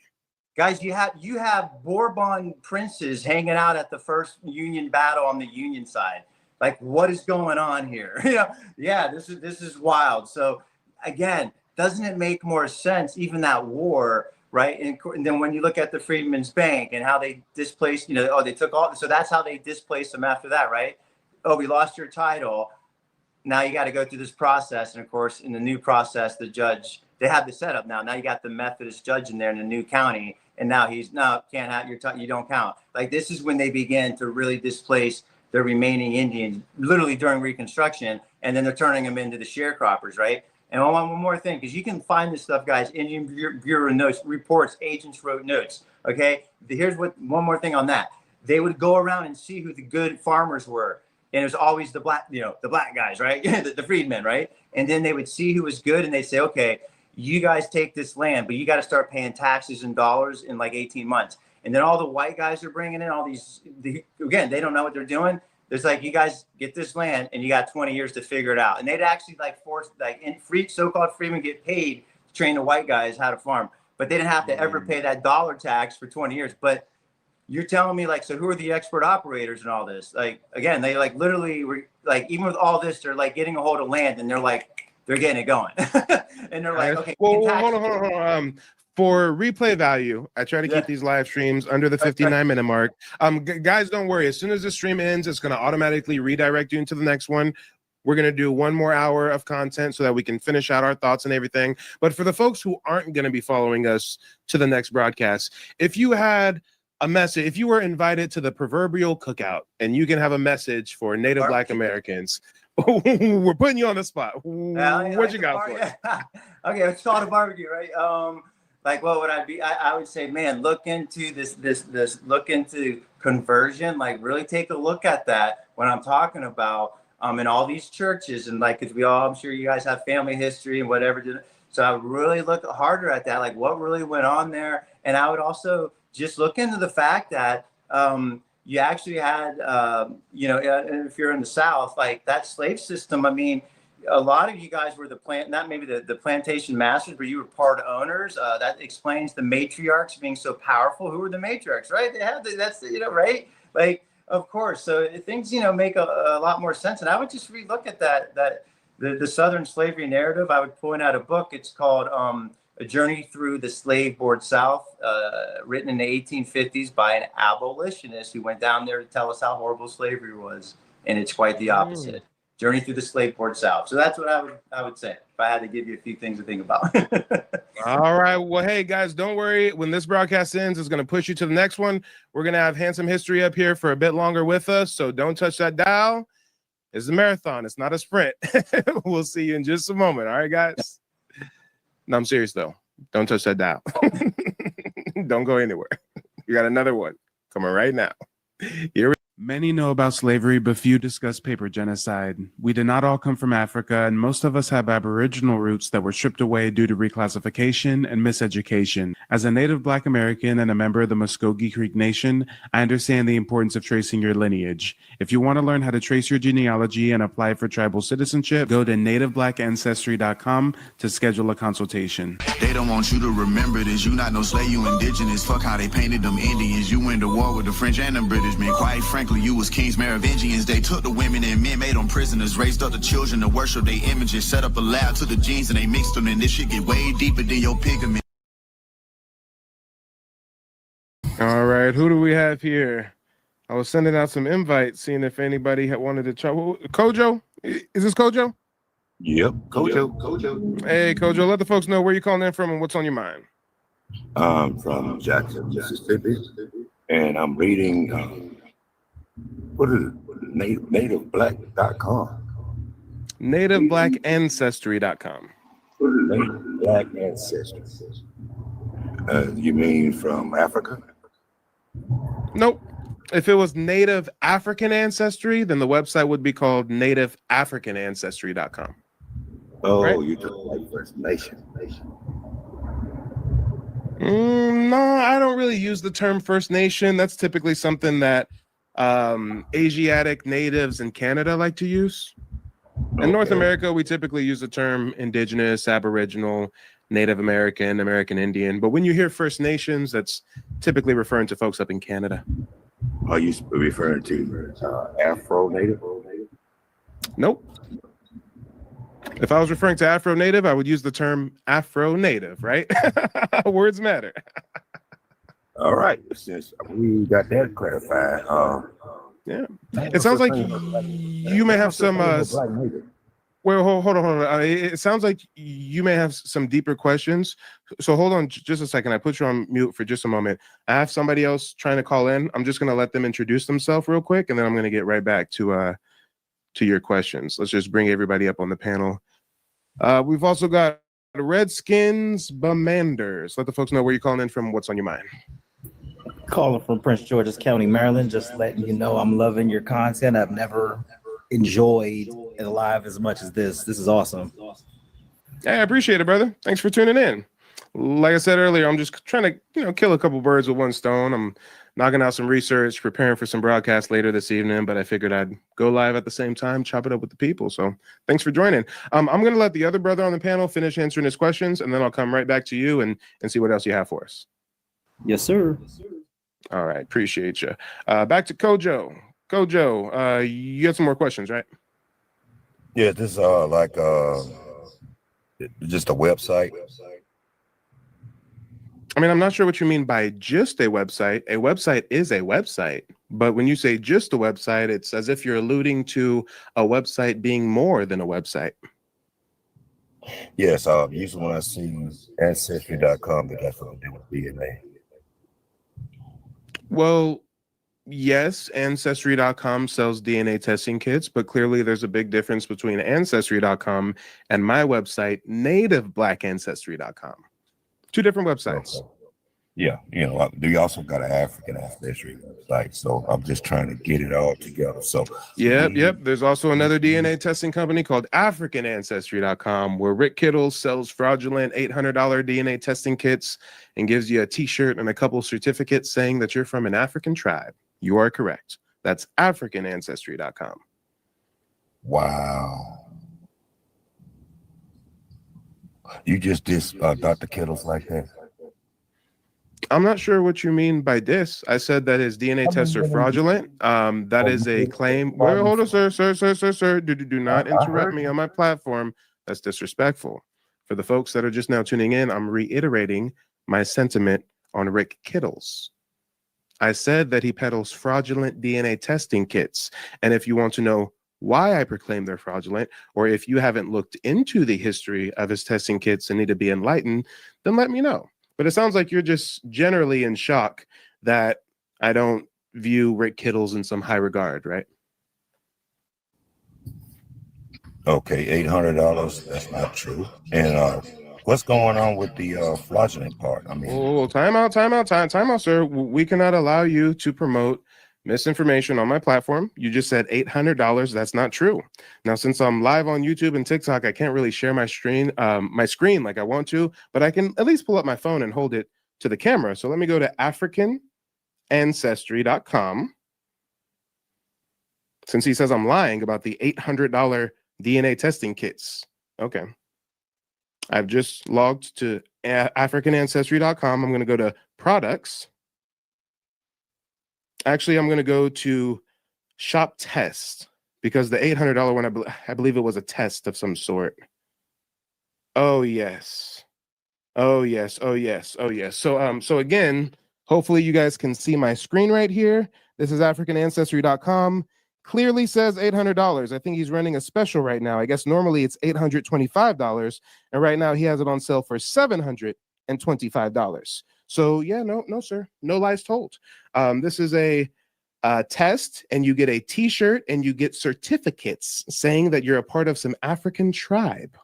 Guys, you have Bourbon princes hanging out at the first Union battle on the Union side. Like, what is going on here? Yeah, this is wild. So again, doesn't it make more sense, even that war, right? And then when you look at the Freedmen's Bank and how they displaced, they took all, so that's how they displaced them after that, right? Oh, we lost your title. Now you got to go through this process. And of course, in the new process, the judge, they have the setup now. Now you got the Methodist judge in there in the new county. And now can't have your you don't count. Like, this is when they began to really displace the remaining Indians, literally during Reconstruction, and then they're turning them into the sharecroppers, right? And one more thing, because you can find this stuff, guys, Indian Bureau notes, reports, agents wrote notes, okay? Here's one more thing on that. They would go around and see who the good farmers were, and it was always the black guys, right? the freedmen, right? And then they would see who was good, and they'd say, okay, you guys take this land, but you got to start paying taxes in dollars in like 18 months. And then all the white guys are bringing in all these, again, they don't know what they're doing. There's like, you guys get this land and you got 20 years to figure it out. And they'd actually like force, like, so-called freemen get paid to train the white guys how to farm, but they didn't have to ever pay that dollar tax for 20 years. But you're telling me, like, so who are the expert operators and all this? Like, again, they like literally were like, even with all this, they're like getting a hold of land and they're getting it going. And they're like, okay. Well, hold on. For replay value, I try to keep these live streams under the 59-minute mark. Guys, don't worry. As soon as the stream ends, it's going to automatically redirect you into the next one. We're going to do 1 more hour of content so that we can finish out our thoughts and everything. But for the folks who aren't going to be following us to the next broadcast, if you had a message, if you were invited to the proverbial cookout and you can have a message for Native Black Americans, we're putting you on the spot. What you got for us? Okay, it's called a barbecue, right? Like, what would I be? I would say, man, look into this, look into conversion. Like, really take a look at that when I'm talking about in all these churches, and like, because I'm sure you guys have family history and whatever. So I would really look harder at that, like what really went on there. And I would also just look into the fact that you actually had, if you're in the South, like that slave system. I mean, a lot of you guys were the plantation masters, but you were part owners. That explains the matriarchs being so powerful. Who were the matriarchs, right? They have right? Like, of course. So things, make a lot more sense. And I would just relook at the Southern slavery narrative. I would point out a book. It's called A Journey Through the Slave Board South, written in the 1850s by an abolitionist who went down there to tell us how horrible slavery was. And it's quite the opposite. Journey Through the Slave Board South. So that's what I would say if I had to give you a few things to think about. All right. Well, hey, guys, don't worry. When this broadcast ends, it's going to push you to the next one. We're going to have Handsome History up here for a bit longer with us. So don't touch that dial. It's a marathon. It's not a sprint. We'll see you in just a moment. All right, guys? No, I'm serious, though. Don't touch that dial. Don't go anywhere. You got another one coming right now. Here we Many know about slavery, but few discuss paper genocide. We did not all come from Africa, and most of us have Aboriginal roots that were stripped away due to reclassification and miseducation. As a native Black American and a member of the Muskogee Creek Nation, I understand the importance of tracing your lineage. If you want to learn how to trace your genealogy and apply for tribal citizenship, go to nativeblackancestry.com to schedule a consultation. They don't want you to remember this. You not no slave, you indigenous. Fuck how they painted them Indians. You went to war with the French and the British, man. Quite frankly, you was kings Merovingians. They took the women and men, made them prisoners, raised up the children to worship their images, set up a lab to the genes and they mixed them, and this shit get way deeper than your pigment. All right, who do we have here? I was sending out some invites, seeing if anybody had wanted to try. Kojo? Is this Kojo? Yep, Kojo. Hey, Kojo, let the folks know where you're calling in from and what's on your mind. I'm from Jackson, Mississippi, and I'm reading what is it? NativeBlack.com. NativeBlackAncestry.com. Native Black Ancestry. You mean from Africa? Nope. If it was Native African Ancestry, then the website would be called NativeAfricanAncestry.com. Oh, right? you just like First Nation. No, I don't really use the term First Nation. That's typically something that Asiatic natives in Canada like to use. In North America, we typically use the term Indigenous, Aboriginal, Native American, American Indian. But when you hear First Nations, that's typically referring to folks up in Canada. Are you referring to Afro-Native? Nope. If I was referring to Afro-Native, I would use the term Afro-Native, right? Words matter. All right, since we got that clarified, yeah, it sounds like you may have some. Well, hold on. It sounds like you may have some deeper questions. So hold on just a second. I put you on mute for just a moment. I have somebody else trying to call in. I'm just going to let them introduce themselves real quick, and then I'm going to get right back to your questions. Let's just bring everybody up on the panel. We've also got Redskins Bamanders. Let the folks know where you're calling in from, what's on your mind. Calling from Prince George's County, Maryland. Just letting you know I'm loving your content. I've never enjoyed it live as much as this. This is awesome. Yeah, I appreciate it, brother. Thanks for tuning in. Like I said earlier, I'm just trying to, kill a couple birds with one stone. I'm knocking out some research, preparing for some broadcasts later this evening, but I figured I'd go live at the same time, chop it up with the people. So thanks for joining. I'm going to let the other brother on the panel finish answering his questions, and then I'll come right back to you and see what else you have for us. Yes, sir. All right. Appreciate you. Back to Kojo. Kojo, you had some more questions, right? Yeah, this is just a website. I mean, I'm not sure what you mean by just a website. A website is a website, but when you say just a website, it's as if you're alluding to a website being more than a website. Yes, usually when I see Ancestry.com, that has something to do with DNA. Well, yes, Ancestry.com sells DNA testing kits, but clearly there's a big difference between Ancestry.com and my website, NativeBlackAncestry.com. Two different websites. Okay. Yeah, you also got an African Ancestry website, so I'm just trying to get it all together. So Yep. There's also another DNA testing company called AfricanAncestry.com, where Rick Kittles sells fraudulent $800 DNA testing kits and gives you a t-shirt and a couple certificates saying that you're from an African tribe. You are correct. That's AfricanAncestry.com. Wow. You just Dr. Kittles like that? I'm not sure what you mean by this. I said that his DNA tests are fraudulent. That is a claim. Wait, hold on, sir. Do not interrupt me on my platform. That's disrespectful. For the folks that are just now tuning in, I'm reiterating my sentiment on Rick Kittles. I said that he peddles fraudulent DNA testing kits. And if you want to know why I proclaim they're fraudulent, or if you haven't looked into the history of his testing kits and need to be enlightened, then let me know. But it sounds like you're just generally in shock that I don't view Rick Kittles in some high regard, right? Okay, $800. That's not true. And what's going on with the fraudulent part? I mean, time out, sir. We cannot allow you to promote misinformation on my platform. You just said $800. That's not true. Now, since I'm live on YouTube and TikTok, I can't really share my screen like I want to, but I can at least pull up my phone and hold it to the camera. So let me go to AfricanAncestry.com. Since he says I'm lying about the $800 DNA testing kits. Okay. I've just logged to AfricanAncestry.com. I'm going to go to products. Actually, I'm going to go to shop test because the $800 one, I believe it was a test of some sort. Oh, yes. Oh, yes. Oh, yes. Oh, yes. So again, hopefully you guys can see my screen right here. This is AfricanAncestry.com. Clearly says $800. I think he's running a special right now. I guess normally it's $825, and right now he has it on sale for $725. So yeah, no, sir, no lies told. This is a test, and you get a T-shirt, and you get certificates saying that you're a part of some African tribe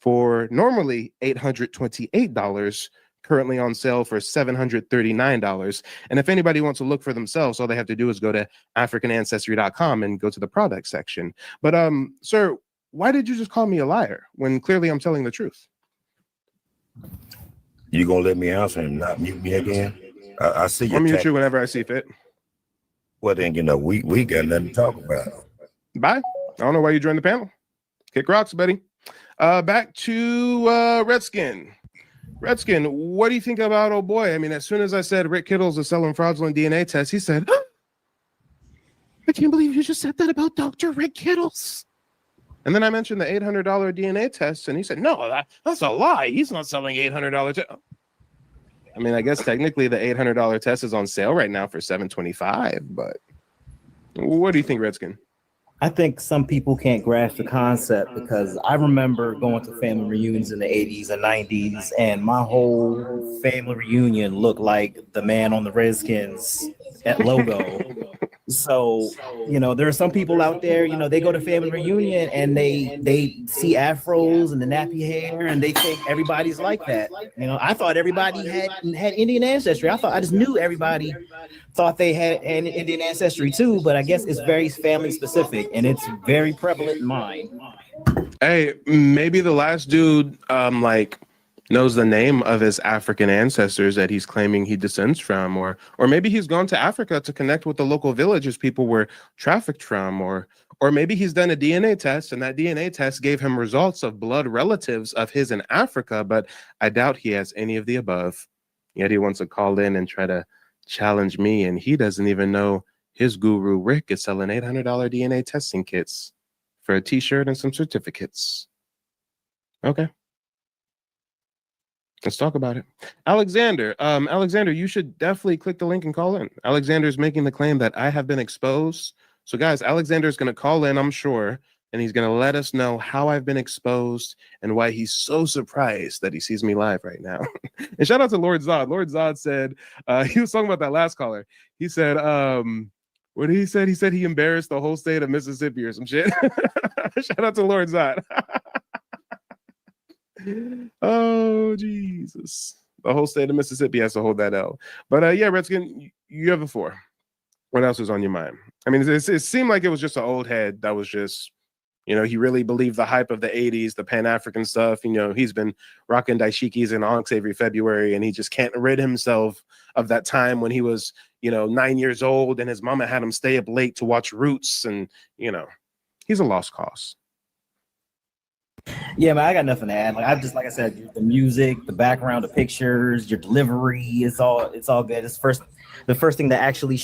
for normally $828. Currently on sale for $739. And if anybody wants to look for themselves, all they have to do is go to AfricanAncestry.com and go to the product section. But sir, why did you just call me a liar when clearly I'm telling the truth? You gonna let me answer and not mute me again? I see you. I'll mute you whenever I see fit. Well, then, we got nothing to talk about. Bye. I don't know why you joined the panel. Kick rocks, buddy. Back to Redskin. Redskin, what do you think about oh boy? I mean, as soon as I said Rick Kittles is selling fraudulent DNA tests, he said, I can't believe you just said that about Dr. Rick Kittles. And then I mentioned the $800 DNA test, and he said, no, that's a lie. He's not selling $800. I mean, I guess technically the $800 test is on sale right now for $725, but what do you think, Redskin? I think some people can't grasp the concept because I remember going to family reunions in the 80s and 90s, and my whole family reunion looked like the man on the Redskins at logo. So, there are some people out there, they go to family reunion and they see afros and the nappy hair and they think everybody's like that. I thought everybody had Indian ancestry. I just knew everybody thought they had an Indian ancestry too, but I guess it's very family specific and it's very prevalent in mine. Hey, maybe the last dude knows the name of his African ancestors that he's claiming he descends from, or maybe he's gone to Africa to connect with the local villages people were trafficked from, or maybe he's done a DNA test and that DNA test gave him results of blood relatives of his in Africa, but I doubt he has any of the above. Yet he wants to call in and try to challenge me, and he doesn't even know his guru Rick is selling $800 DNA testing kits for a T-shirt and some certificates. Okay. Let's talk about it. Alexander, you should definitely click the link and call in. Alexander is making the claim that I have been exposed. So guys, Alexander is going to call in, I'm sure, and he's going to let us know how I've been exposed and why he's so surprised that he sees me live right now. And shout out to Lord Zod. Lord Zod said, he was talking about that last caller. He said, what did he say? He said he embarrassed the whole state of Mississippi or some shit. Shout out to Lord Zod. Oh, Jesus. The whole state of Mississippi has to hold that L. But yeah, Redskin, you have a 4. What else was on your mind? I mean, it seemed like it was just an old head that was just, he really believed the hype of the 80s, the Pan-African stuff. He's been rocking dashikis and onyx every February, and he just can't rid himself of that time when he was, 9 years old and his mama had him stay up late to watch Roots, and, he's a lost cause. Yeah, man, I got nothing to add. Like I said, the music, the background, the pictures, your delivery, it's all good. It's the first thing that actually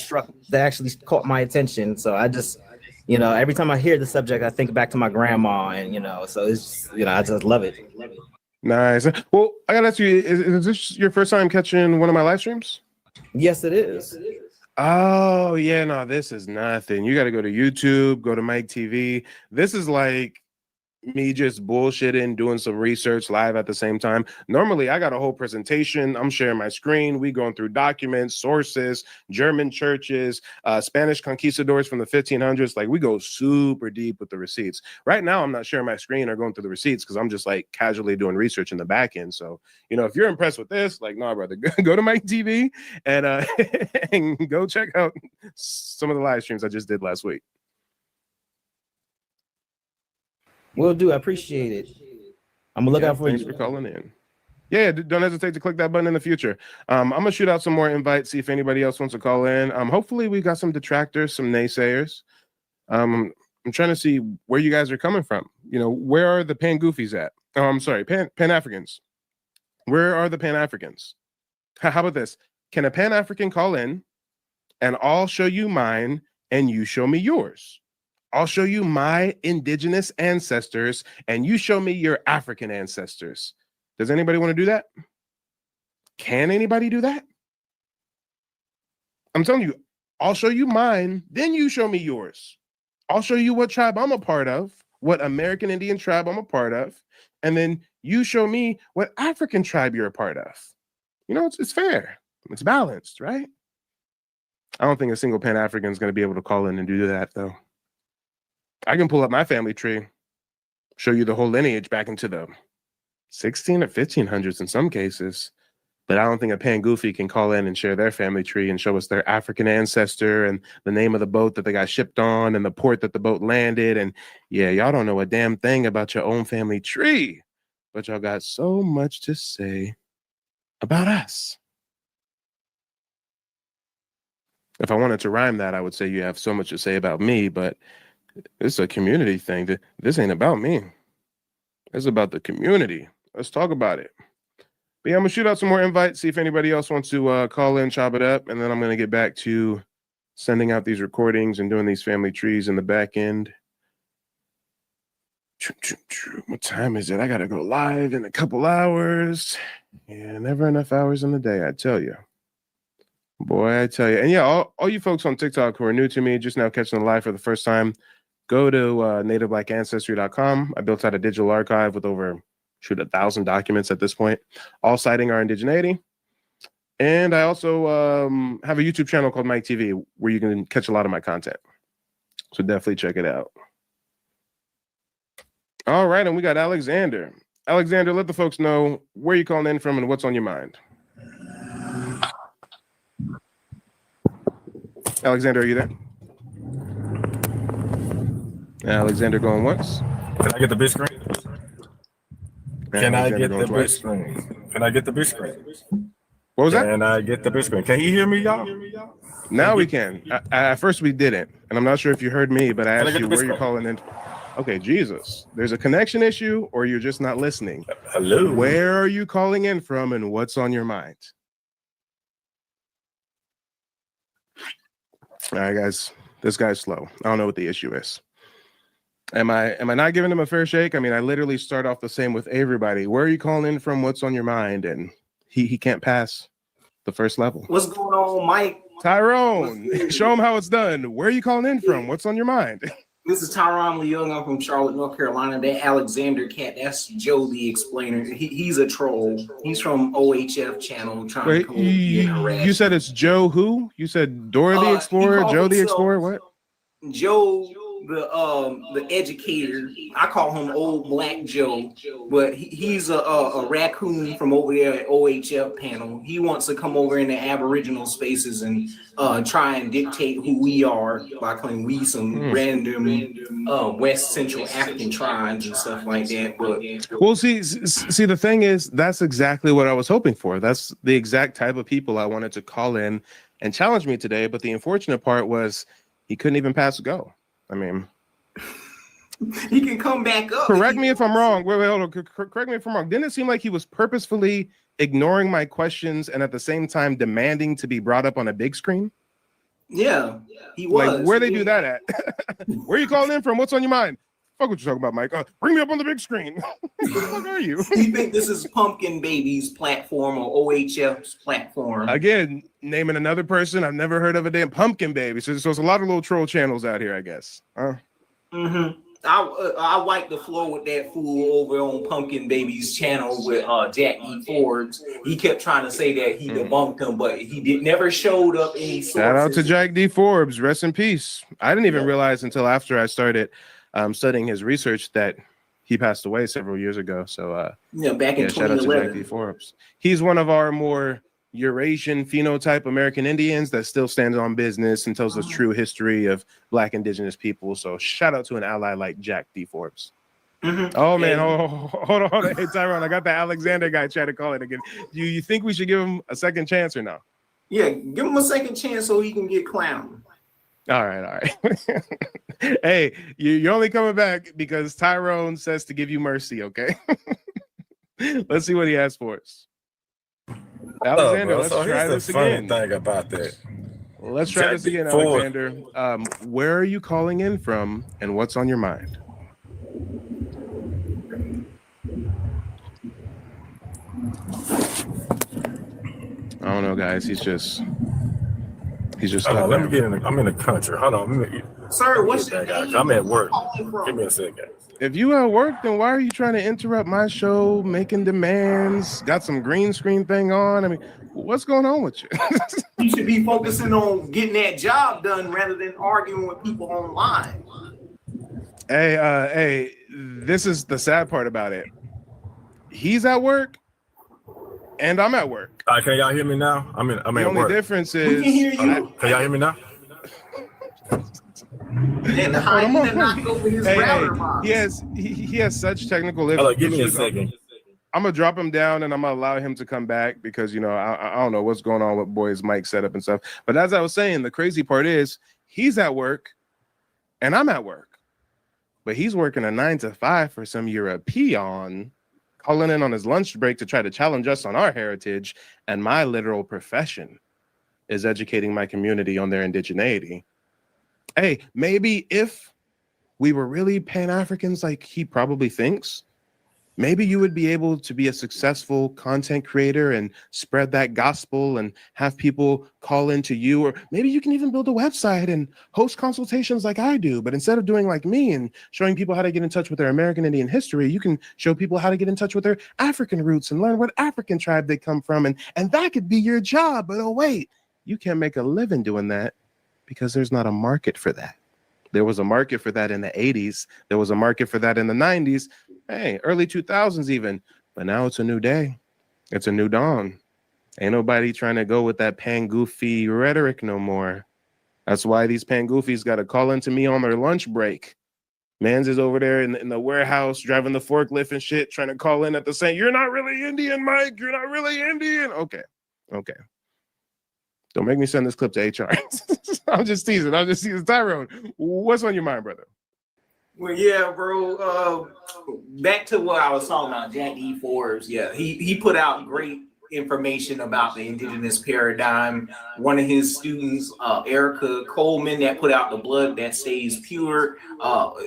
caught my attention. So I just, every time I hear the subject, I think back to my grandma, and so it's, I just love it. Nice. Well, I gotta ask you, is this your first time catching one of my live streams? Yes, it is. Oh yeah, no, this is nothing. You got to go to YouTube, go to Mike TV. This is like me just bullshitting, doing some research live at the same time. Normally, I got a whole presentation. I'm sharing my screen. We going through documents, sources, German churches, Spanish conquistadors from the 1500s. Like we go super deep with the receipts. Right now, I'm not sharing my screen or going through the receipts because I'm just like casually doing research in the back end. So, you know, if you're impressed with this, like, nah, brother, go to Mike TV and, and go check out some of the live streams I just did last week. Will do. I appreciate it. I'm gonna look out for Thanks you. for calling in. Yeah, don't hesitate to click that button in the future. I'm gonna shoot out some more invites, see if anybody else wants to call in. Hopefully we got some detractors, some naysayers. I'm trying to see where you guys are coming from. You know, where are the Pan Goofies at? Oh, I'm sorry, Pan Africans. Where are the Pan Africans? How about this? Can a Pan African call in and I'll show you mine and you show me yours? I'll show you my indigenous ancestors and you show me your African ancestors. Does anybody want to do that? Can anybody do that? I'm telling you, I'll show you mine, then you show me yours. I'll show you what tribe I'm a part of, what American Indian tribe I'm a part of, and then you show me what African tribe you're a part of. You know, it's fair. It's balanced, right? I don't think a single Pan-African is going to be able to call in and do that, though. I can pull up my family tree, show you the whole lineage back into the 16 or 1500s in some cases, but I don't think a Pan Goofy can call in and share their family tree and show us their African ancestor and the name of the boat that they got shipped on and the port that the boat landed. And yeah, y'all don't know a damn thing about your own family tree, but y'all got so much to say about us. If I wanted to rhyme that, I would say you have so much to say about me, but it's a community thing. This ain't about me. It's about the community. Let's talk about it. But yeah, I'm gonna shoot out some more invites, see if anybody else wants to call in, chop it up, and then I'm gonna get back to sending out these recordings and doing these family trees in the back end. What time is it? I gotta go live in a couple hours. Yeah, never enough hours in the day, I tell you. Boy, I tell you. And yeah, all you folks on TikTok who are new to me, just now catching the live for the first time, go to nativeblackancestry.com. I built out a digital archive with over 1,000 documents at this point, all citing our indigeneity. And I also have a YouTube channel called Mike TV where you can catch a lot of my content. So definitely check it out. All right, and we got Alexander. Alexander, let the folks know where you're calling in from and what's on your mind. Alexander, are you there? Alexander going once. Can I get the big screen? Can I get the big screen? Can I get the big screen? What was that? Can I get the big screen? Can you hear me, y'all? Now we can. At first we didn't, and I'm not sure if you heard me, but I asked you where you're calling in. Okay, Jesus. There's a connection issue, or you're just not listening. Hello. Where are you calling in from, and what's on your mind? All right, guys. This guy's slow. I don't know what the issue is. Am I not giving him a fair shake? I mean, I literally start off the same with everybody. Where are you calling in from? What's on your mind? And he can't pass the first level. What's going on, Mike? Tyrone, show him how it's done. Where are you calling in from? What's on your mind? This is Tyrone Leung. I'm from Charlotte, North Carolina. That Alexander cat, that's Joe the Explainer. He's a troll. He's from OHF channel trying Wait, to come get you said it's Joe who? You said Dora the Explorer, Joe the Explorer, what? Joe the educator. I call him Old Black Joe, but he's a raccoon from over there at OHF panel. He wants to come over in the Aboriginal spaces and try and dictate who we are by claiming we some random West Central African tribes and stuff like that. But well, see, the thing is, that's exactly what I was hoping for. That's the exact type of people I wanted to call in and challenge me today. But the unfortunate part was he couldn't even pass go. I mean, he can come back up. Correct me if I'm wrong. Wait, hold on. Correct me if I'm wrong. Didn't it seem like he was purposefully ignoring my questions and at the same time demanding to be brought up on a big screen? Yeah, he was. Like, where they do that at? Where are you calling in from? What's on your mind? Fuck what you're talking about, Mike. Bring me up on the big screen. Who the fuck are you? You think this is Pumpkin Baby's platform or OHF's platform? Again, naming another person I've never heard of a damn Pumpkin Baby. So it's a lot of little troll channels out here, I guess. I wiped the floor with that fool over on Pumpkin Baby's channel with Jack E. Forbes. He kept trying to say that he debunked him, but he never showed up any sources. Shout out to Jack D. Forbes, rest in peace. I didn't even realize until after I started studying his research that he passed away several years ago. So back in 2011. Shout out to Jack D. Forbes. He's one of our more Eurasian phenotype American Indians that still stands on business and tells us true history of Black Indigenous people. So shout out to an ally like Jack D. Forbes. Oh man, hold on. Hey Tyrone, I got the Alexander guy trying to call it again. You think we should give him a second chance or no? Yeah, give him a second chance so he can get clowned. All right. Hey, you're only coming back because Tyrone says to give you mercy, okay? Let's see what he has for us. Alexander, let's try this again. Thing about that. Let's try this again, Alexander. Where are you calling in from and what's on your mind? I don't know, guys. He's just Hold on, let me get in. I'm in the country. Hold on. Sir, what's your name? I'm at work. Give me a second. If you at work, then why are you trying to interrupt my show, making demands, got some green screen thing on? I mean, what's going on with you? You should be focusing on getting that job done rather than arguing with people online. Hey, this is the sad part about it. He's at work and I'm at work. Can y'all hear me now? I'm at work. The only difference is we can hear you. Can y'all hear me now? And the hyena knocked over his router box. He has such technical issues. Hold on, give me a second. I'm gonna drop him down and I'm gonna allow him to come back because I don't know what's going on with boys' mic setup and stuff. But as I was saying, the crazy part is he's at work and I'm at work, but he's working a 9 to 5 for some European, calling in on his lunch break to try to challenge us on our heritage. And my literal profession is educating my community on their indigeneity. Hey, maybe if we were really Pan-Africans like he probably thinks, maybe you would be able to be a successful content creator and spread that gospel and have people call into you, or maybe you can even build a website and host consultations like I do. But instead of doing like me and showing people how to get in touch with their American Indian history, you can show people how to get in touch with their African roots and learn what African tribe they come from. And that could be your job. But oh, wait, you can't make a living doing that because there's not a market for that. There was a market for that in the 80s. There was a market for that in the 90s. Hey, early 2000s even. But now it's a new day. It's a new dawn. Ain't nobody trying to go with that pan-goofy rhetoric no more. That's why these pan-goofies got to call into me on their lunch break. Mans is over there in the warehouse driving the forklift and shit, trying to call in at the same, you're not really Indian, Mike. You're not really Indian. Okay. Don't make me send this clip to HR. I'm just teasing. Tyrone, what's on your mind, brother? Well, yeah, bro. Back to what I was talking about, Jack E. Forbes. Yeah, he put out great information about the indigenous paradigm. One of his students, Erica Coleman, that put out The Blood That Stays Pure,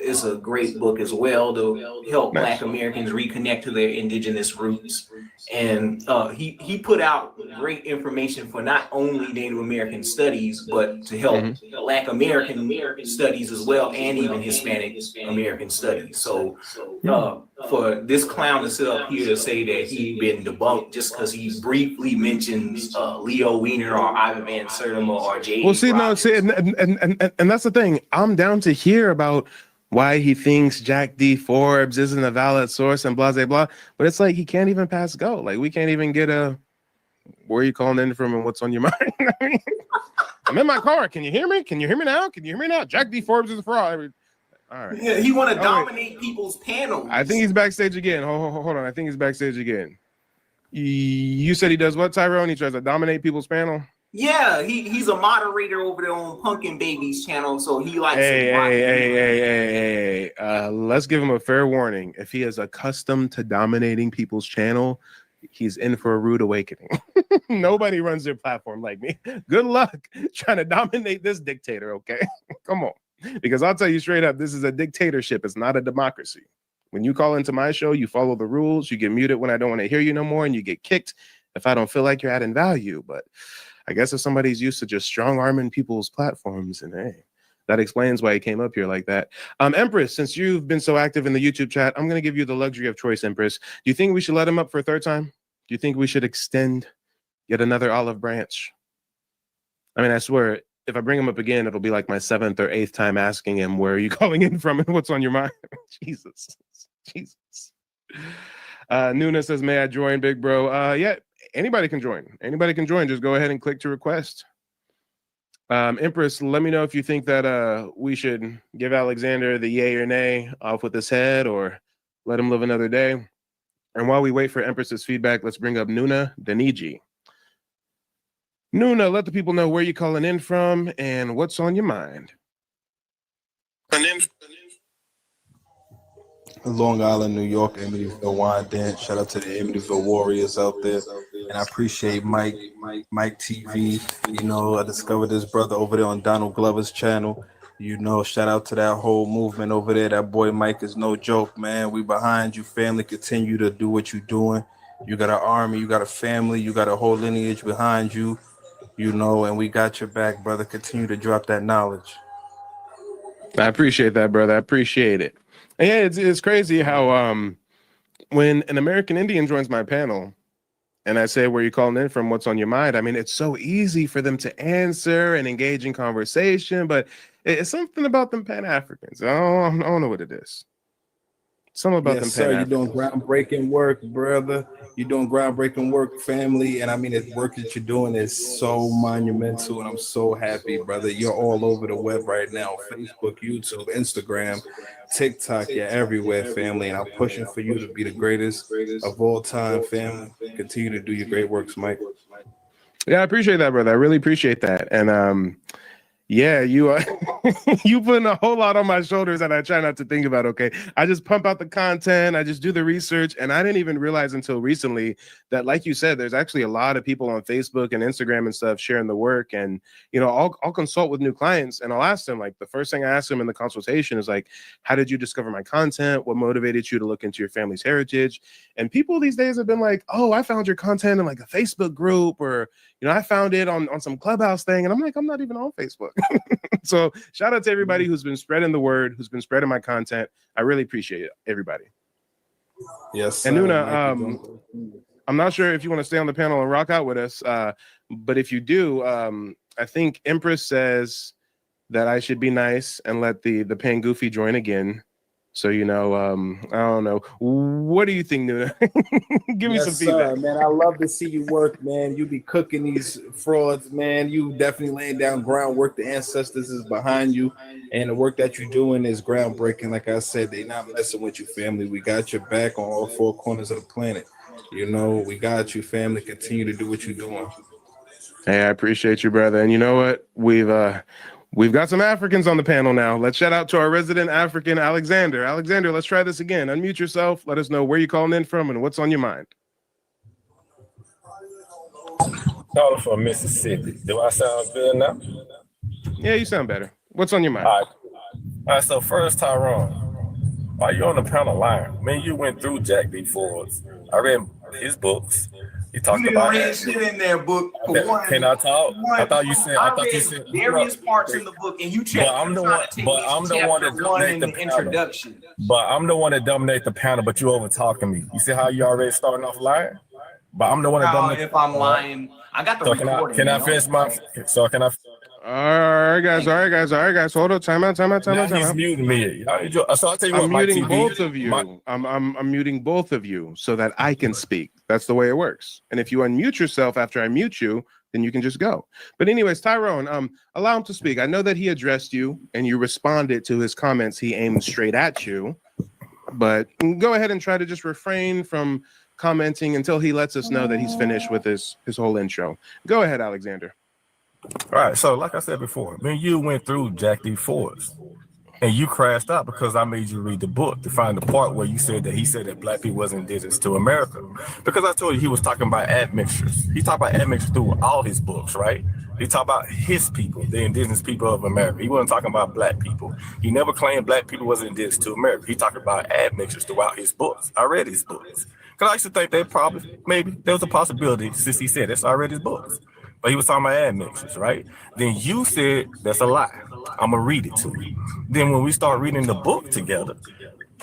is a great book as well to help Black Americans reconnect to their indigenous roots. And he put out great information for not only Native American studies, but to help Black American studies as well, and even Hispanic American studies. So for this clown to sit up here to say that he'd been debunked just because he briefly mentions Leo Wiener or Ivan Van Sertima or J. Well, and that's the thing. I'm down to hear about why he thinks Jack D. Forbes isn't a valid source and blah, blah, blah. But it's like he can't even pass go. Like, we can't even get where are you calling in from and what's on your mind? I mean, I'm in my car. Can you hear me? Can you hear me now? Jack D. Forbes is a fraud. All right. Yeah, he want to dominate people's panels. I think he's backstage again. Hold on. I think he's backstage again. You said he does what, Tyrone? He tries to dominate people's panel? Yeah, he's a moderator over there on Pumpkin Baby's channel, so he likes Hey, let's give him a fair warning. If he is accustomed to dominating people's channel, he's in for a rude awakening. Nobody runs their platform like me. Good luck trying to dominate this dictator, okay? Come on. Because I'll tell you straight up, this is a dictatorship. It's not a democracy. When you call into my show, you follow the rules. You get muted when I don't want to hear you no more, and you get kicked if I don't feel like you're adding value. But I guess if somebody's used to just strong arming people's platforms, and hey, that explains why he came up here like that. Empress, since you've been so active in the YouTube chat, I'm going to give you the luxury of choice, Empress. Do you think we should let him up for a third time? Do you think we should extend yet another olive branch? I mean, I swear, if I bring him up again, it'll be like my 7th or 8th time asking him, where are you calling in from and what's on your mind? Jesus. Nuna says, may I join, big bro? Yeah, anybody can join. Anybody can join. Just go ahead and click to request. Empress, let me know if you think that we should give Alexander the yay or nay off with his head, or let him live another day. And while we wait for Empress's feedback, let's bring up Nuna Daniji. Nuna, let the people know where you're calling in from and what's on your mind. Long Island, New York, Amityville Wine Dance. Shout out to the Amityville Warriors out there. And I appreciate Mike TV. You know, I discovered this brother over there on Donald Glover's channel. You know, shout out to that whole movement over there. That boy Mike is no joke, man. We behind you, family. Continue to do what you're doing. You got an army, you got a family, you got a whole lineage behind you, you know, and we got your back, brother. Continue to drop that knowledge. I appreciate that, brother. I appreciate it. And yeah, it's crazy how when an American Indian joins my panel and I say, where you calling in from, what's on your mind? I mean, it's so easy for them to answer and engage in conversation, but it's something about them Pan-Africans. I don't know what it is. Something about them sir, Pan-Africans. you're doing groundbreaking work, brother. You're doing groundbreaking work, family. And I mean, the work that you're doing is so monumental, and I'm so happy, brother. You're all over the web right now. Facebook, YouTube, Instagram, TikTok, you're everywhere, family. And I'm pushing for you to be the greatest of all time, family. Continue to do your great works, Mike. Yeah, I appreciate that, brother. I really appreciate that. And yeah, you you putting a whole lot on my shoulders that I try not to think about. Okay, I just pump out the content, I just do the research, and I didn't even realize until recently that, like you said, there's actually a lot of people on Facebook and Instagram and stuff sharing the work. And you know, I'll consult with new clients, and I'll ask them, like, the first thing I ask them in the consultation is like, how did you discover my content? What motivated you to look into your family's heritage? And people these days have been like, oh, I found your content in like a Facebook group, or you know, I found it on some Clubhouse thing. And I'm like, I'm not even on Facebook. So shout out to everybody who's been spreading the word, who's been spreading my content. I really appreciate it, everybody. Yes, and Nuna, I'm not sure if you want to stay on the panel and rock out with us, but if you do, I think Empress says that I should be nice and let the Pan Goofy join again. So, you know, I don't know. What do you think, Nuna? Give me some feedback. Man. I love to see you work, man. You be cooking these frauds, man. You definitely laying down groundwork. The ancestors is behind you, and the work that you're doing is groundbreaking. Like I said, they not messing with you, family. We got your back on all four corners of the planet. You know, we got you, family. Continue to do what you're doing. Hey, I appreciate you, brother. And you know what? We've got some Africans on the panel now. Let's shout out to our resident African, Alexander. Alexander, let's try this again. Unmute yourself. Let us know where you're calling in from and what's on your mind. Calling from Mississippi. Do I sound good now? Yeah, you sound better. What's on your mind? All right, so first, Tyrone, while you're on the panel line, man, you went through Jack D. Ford's. I read his books. He talked about shit in their book. Can I talk? I thought you said various parts in the book, and you checked. I'm the one that dominate the introduction. But I'm the one that dominate the panel. But you over talking me. You see how you already starting off lying? But I'm the one that dominate. If I'm lying, I got the recording. Can I finish my? So can I? All right, guys. Hold up. Time out. He's muting me. So I'll tell you what, I'm muting both of you. I'm muting both of you so that I can speak. That's the way it works. And if you unmute yourself after I mute you, then you can just go. But anyways, Tyrone, allow him to speak. I know that he addressed you and you responded to his comments. He aimed straight at you. But go ahead and try to just refrain from commenting until he lets us know that he's finished with his whole intro. Go ahead, Alexander. All right, so like I said before, man, you went through Jack D. Ford's and you crashed out because I made you read the book to find the part where you said that he said that black people wasn't indigenous to America. Because I told you he was talking about admixtures. He talked about admixtures through all his books, right? He talked about his people, the indigenous people of America. He wasn't talking about black people. He never claimed black people wasn't indigenous to America. He talked about admixtures throughout his books. I read his books. Because I used to think that maybe there was a possibility, since he said this, I read his books. But he was talking about admixtures, right? Then you said that's a lie. I'm gonna read it to you. Then when we start reading the book together,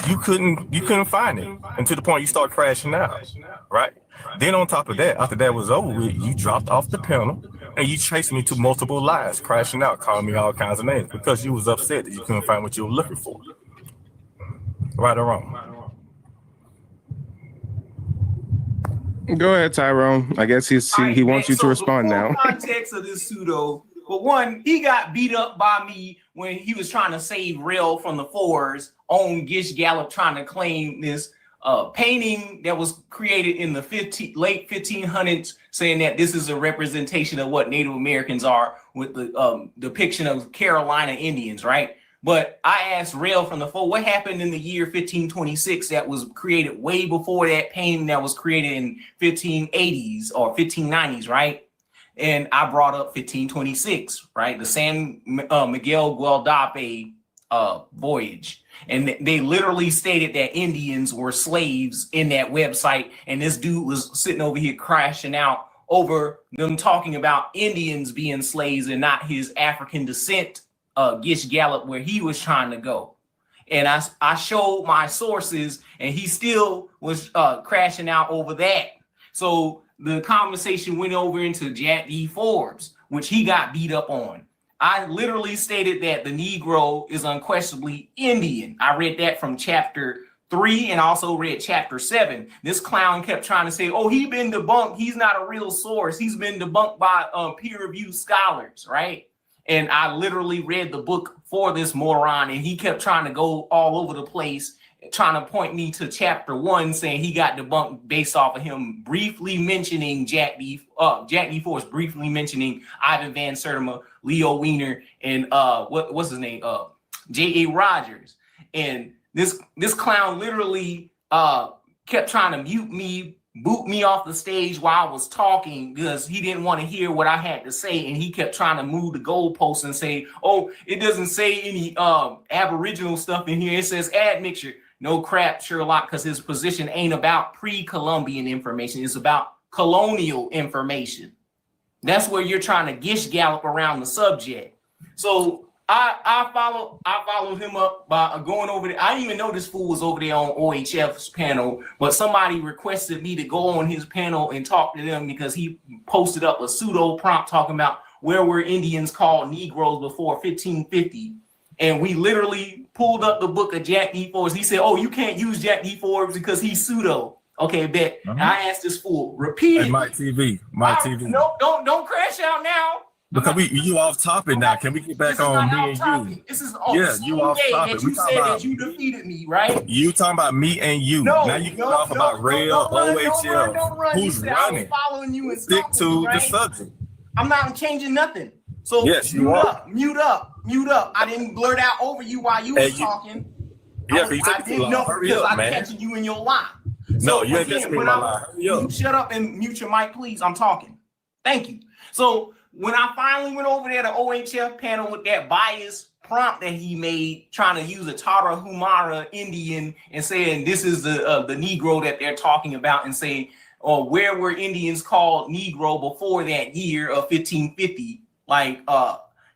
you couldn't find it, and to the point you start crashing out, right? Then on top of that, after that was over with, you dropped off the panel and you chased me to multiple lies, crashing out, calling me all kinds of names because you was upset that you couldn't find what you were looking for. Right or wrong? Go ahead, Tyrone. I guess he wants you to respond now. Context of this pseudo. But one, he got beat up by me when he was trying to save Rail from the fours on Gish Gallop, trying to claim this painting that was created in the late 1500s, saying that this is a representation of what Native Americans are with the depiction of Carolina Indians, right? But I asked Rail from the four, what happened in the year 1526 that was created way before that painting that was created in 1580s or 1590s, right? And I brought up 1526, right? The San Miguel Guadalupe voyage. And they literally stated that Indians were slaves in that website. And this dude was sitting over here crashing out over them talking about Indians being slaves and not his African descent, Gish Gallop, where he was trying to go. And I showed my sources and he still was crashing out over that. So the conversation went over into Jack D. Forbes, which he got beat up on. I literally stated that the Negro is unquestionably Indian. I read that from chapter 3 and also read chapter 7. This clown kept trying to say, oh, he's been debunked. He's not a real source. He's been debunked by peer-reviewed scholars, right? And I literally read the book for this moron, and he kept trying to go all over the place, trying to point me to chapter 1, saying he got debunked based off of him briefly mentioning Jack D. Force, briefly mentioning Ivan Van Sertima, Leo Wiener, and what's his name? J.A. Rogers. And this clown literally kept trying to mute me, boot me off the stage while I was talking because he didn't want to hear what I had to say, and he kept trying to move the goalposts and say, oh, it doesn't say any Aboriginal stuff in here. It says admixture. No crap, Sherlock, because his position ain't about pre-Columbian information. It's about colonial information. That's where you're trying to gish gallop around the subject. So I followed him up by going over there. I didn't even know this fool was over there on OHF's panel, but somebody requested me to go on his panel and talk to them because he posted up a pseudo prompt talking about where were Indians called Negroes before 1550. And we literally pulled up the book of Jack D. Forbes. He said, oh, you can't use Jack D. Forbes because he's pseudo. Okay, bet. I asked this fool repeatedly. Hey, Mike TV. No, don't crash out now. Because you off topic now. Can we get back on me and you? This is you off topic. That you said that you defeated me, right? You talking about me and you. Now you can talk about Rail, OHL. Who's running? Following you and stick to the subject. I'm not changing nothing. So yes, you are. Mute up. I didn't blurt out over you while you was talking. Yeah, I didn't know because I'm catching you in your lie. No, you ain't catching me in my lie. Hurry up. Shut up and mute your mic, please. I'm talking. Thank you. So when I finally went over there to OHF panel with that biased prompt that he made, trying to use a Tarahumara Indian and saying this is the Negro that they're talking about, and saying, or where were Indians called Negro before that year of 1550? Like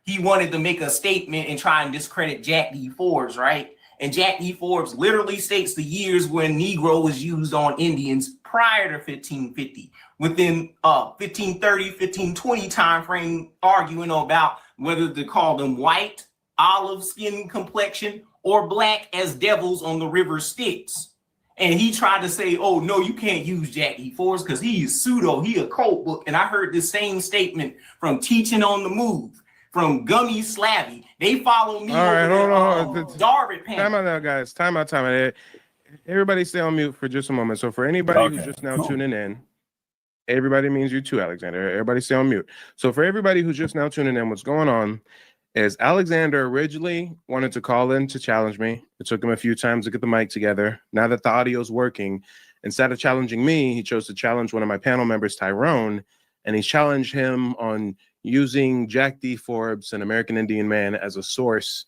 he wanted to make a statement and try and discredit Jack D. Forbes, right? And Jack D. Forbes literally states the years when Negro was used on Indians prior to 1550, within 1530, 1520 time frame, arguing about whether to call them white, olive skin complexion, or black as devils on the river Styx. And he tried to say, oh, no, you can't use Jack D. Forbes because he is pseudo, he a cult book. And I heard this same statement from Teaching on the Move, from Gummy Slavy. They follow me. All right, hold on. Darvin Time out now, guys. Time out. Everybody stay on mute for just a moment. So for anybody who's just now tuning in, everybody means you too, Alexander. Everybody stay on mute. So for everybody who's just now tuning in, what's going on is Alexander originally wanted to call in to challenge me. It took him a few times to get the mic together. Now that the audio's working, instead of challenging me, he chose to challenge one of my panel members, Tyrone, and he challenged him on using Jack D. Forbes, an American Indian man, as a source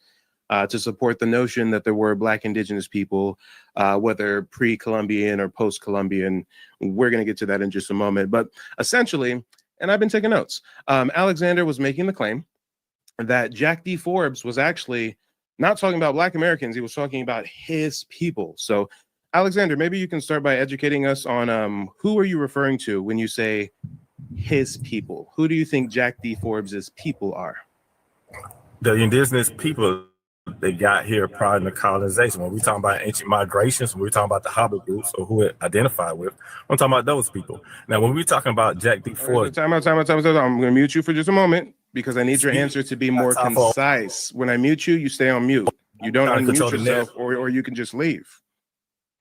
to support the notion that there were Black Indigenous people, whether pre-Columbian or post-Columbian. We're going to get to that in just a moment. But essentially, and I've been taking notes. Alexander was making the claim that Jack D. Forbes was actually not talking about Black Americans. He was talking about his people. So, Alexander, maybe you can start by educating us on who are you referring to when you say his people? Who do you think Jack D. Forbes's people are? The indigenous people they got here prior to colonization. When we talking about ancient migrations, when we're talking about the Hobbit groups or who it identified with, I'm talking about those people. Now, when we're talking about Jack D. Forbes, Time out. I'm going to mute you for just a moment because I need your answer to be more concise. When I mute you, you stay on mute. You don't unmute yourself, or you can just leave.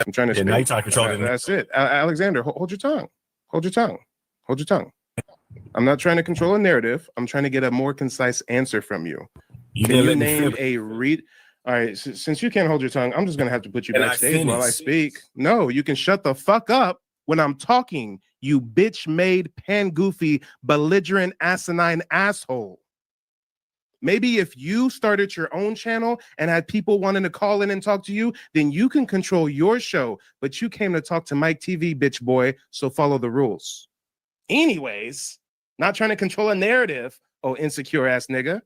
I'm trying to speak. Now you're trying to control it. That's it. Alexander, hold your tongue. Hold your tongue. Hold your tongue. I'm not trying to control a narrative. I'm trying to get a more concise answer from you. Can you name a read? All right, since you can't hold your tongue, I'm just gonna have to put you backstage while I speak. No, you can shut the fuck up when I'm talking, you bitch-made, pan-goofy, belligerent, asinine asshole. Maybe if you started your own channel and had people wanting to call in and talk to you, then you can control your show. But you came to talk to Mike TV, bitch boy, so follow the rules. Anyways, not trying to control a narrative, oh insecure ass nigga.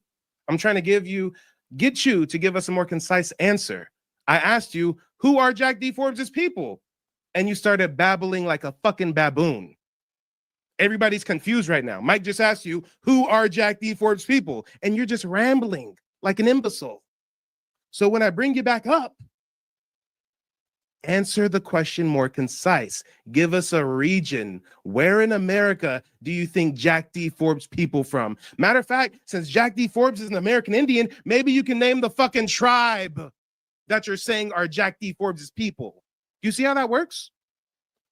I'm trying to get you to give us a more concise answer. I asked you, who are Jack D. Forbes' people? And you started babbling like a fucking baboon. Everybody's confused right now. Mike just asked you, who are Jack D. Forbes' people? And you're just rambling like an imbecile. So when I bring you back up, answer the question more concise. Give us a region. Where in America do you think Jack D. Forbes people from? Matter of fact, since Jack D. Forbes is an American Indian, maybe you can name the fucking tribe that you're saying are Jack D. Forbes people. You see how that works?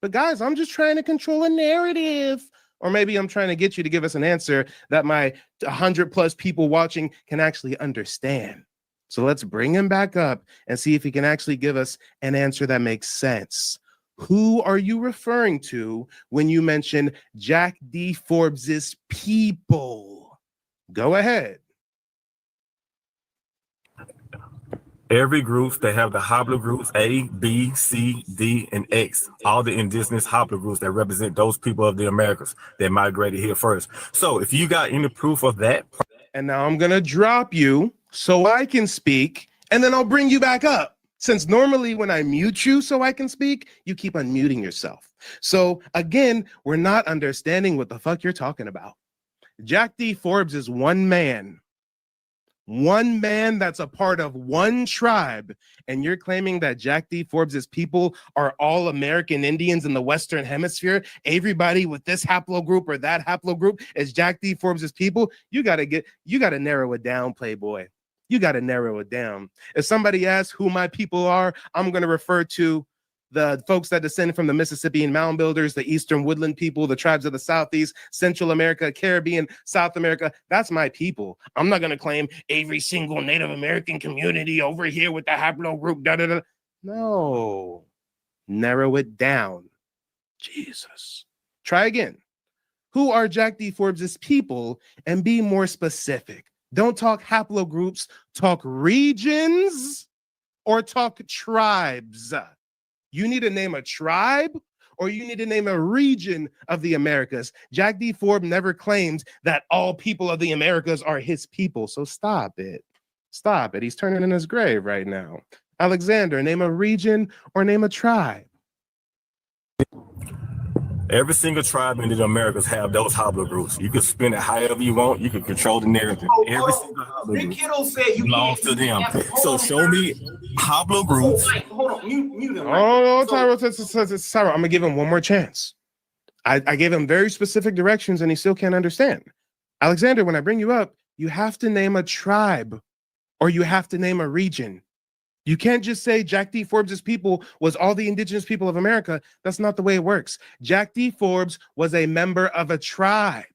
But guys, I'm just trying to control a narrative. Or maybe I'm trying to get you to give us an answer that my 100+ people watching can actually understand. So let's bring him back up and see if he can actually give us an answer that makes sense. Who are you referring to when you mention Jack D. Forbes's people? Go ahead. every group, they have the haplogroups A, B, C, D, and X. All the indigenous haplogroups that represent those people of the Americas that migrated here first. So if you got any proof of that. And now I'm going to drop you so I can speak, and then I'll bring you back up. Since normally when I mute you so I can speak, you keep unmuting yourself. So again, we're not understanding what the fuck you're talking about. Jack D. Forbes is one man that's a part of one tribe, and you're claiming that Jack D. Forbes's people are all American Indians in the Western Hemisphere. Everybody with this haplogroup or that haplogroup is Jack D. Forbes's people. You gotta narrow it down, Playboy. You gotta narrow it down. If somebody asks who my people are, I'm gonna refer to the folks that descend from the Mississippian mound builders, the Eastern woodland people, the tribes of the Southeast, Central America, Caribbean, South America. That's my people. I'm not going to claim every single Native American community over here with the haplogroup, da-da-da. No. Narrow it down. Jesus. Try again. Who are Jack D. Forbes's people? And be more specific. Don't talk haplogroups, talk regions or talk tribes. You need to name a tribe or you need to name a region of the Americas. Jack D. Forbes never claims that all people of the Americas are his people. So stop it. Stop it. He's turning in his grave right now. Alexander, name a region or name a tribe. Every single tribe in the Americas have those haplogroups. You can spin it however you want. You can control the narrative. Every single haplogroup belongs to them. So show me haplogroups. Hold on, mute him. Oh, Tyro, I'm gonna give him one more chance. I gave him very specific directions and he still can't understand. Alexander, when I bring you up, you have to name a tribe or you have to name a region. You can't just say Jack D. Forbes's people was all the indigenous people of America. That's not the way it works. Jack D. Forbes was a member of a tribe.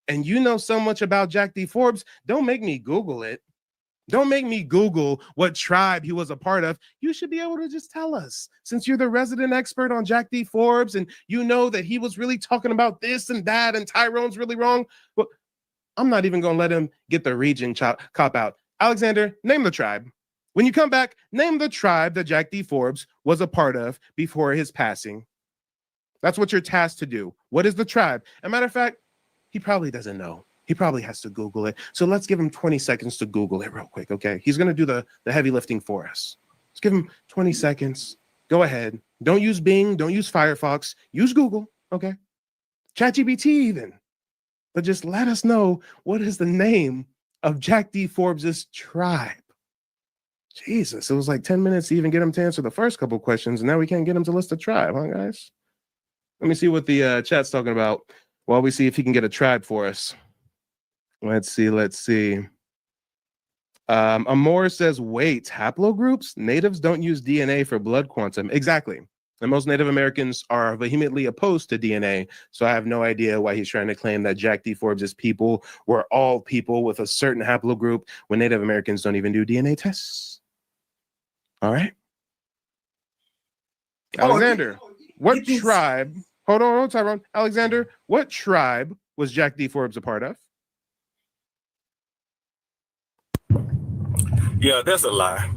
And you know so much about Jack D. Forbes, don't make me Google it. Don't make me Google what tribe he was a part of. You should be able to just tell us, since you're the resident expert on Jack D. Forbes and you know that he was really talking about this and that and Tyrone's really wrong. Well, I'm not even going to let him get the region cop out. Alexander, name the tribe. When you come back, name the tribe that Jack D. Forbes was a part of before his passing. That's what you're tasked to do. What is the tribe? As a matter of fact, he probably doesn't know. He probably has to Google it. So let's give him 20 seconds to Google it real quick, okay? He's going to do the heavy lifting for us. Let's give him 20 seconds. Go ahead. Don't use Bing. Don't use Firefox. Use Google, okay? ChatGPT even. But just let us know, what is the name of Jack D. Forbes's tribe? Jesus, it was like 10 minutes to even get him to answer the first couple questions, and now we can't get him to list a tribe, huh, guys? Let me see what the chat's talking about while we see if he can get a tribe for us. Let's see. Amor says, wait, haplogroups? Natives don't use DNA for blood quantum. Exactly. And most Native Americans are vehemently opposed to DNA. So I have no idea why he's trying to claim that Jack D. Forbes' people were all people with a certain haplogroup when Native Americans don't even do DNA tests. All right. Alexander, what tribe? Hold on, Tyrone. Alexander, what tribe was Jack D. Forbes a part of? Yeah, that's a lie.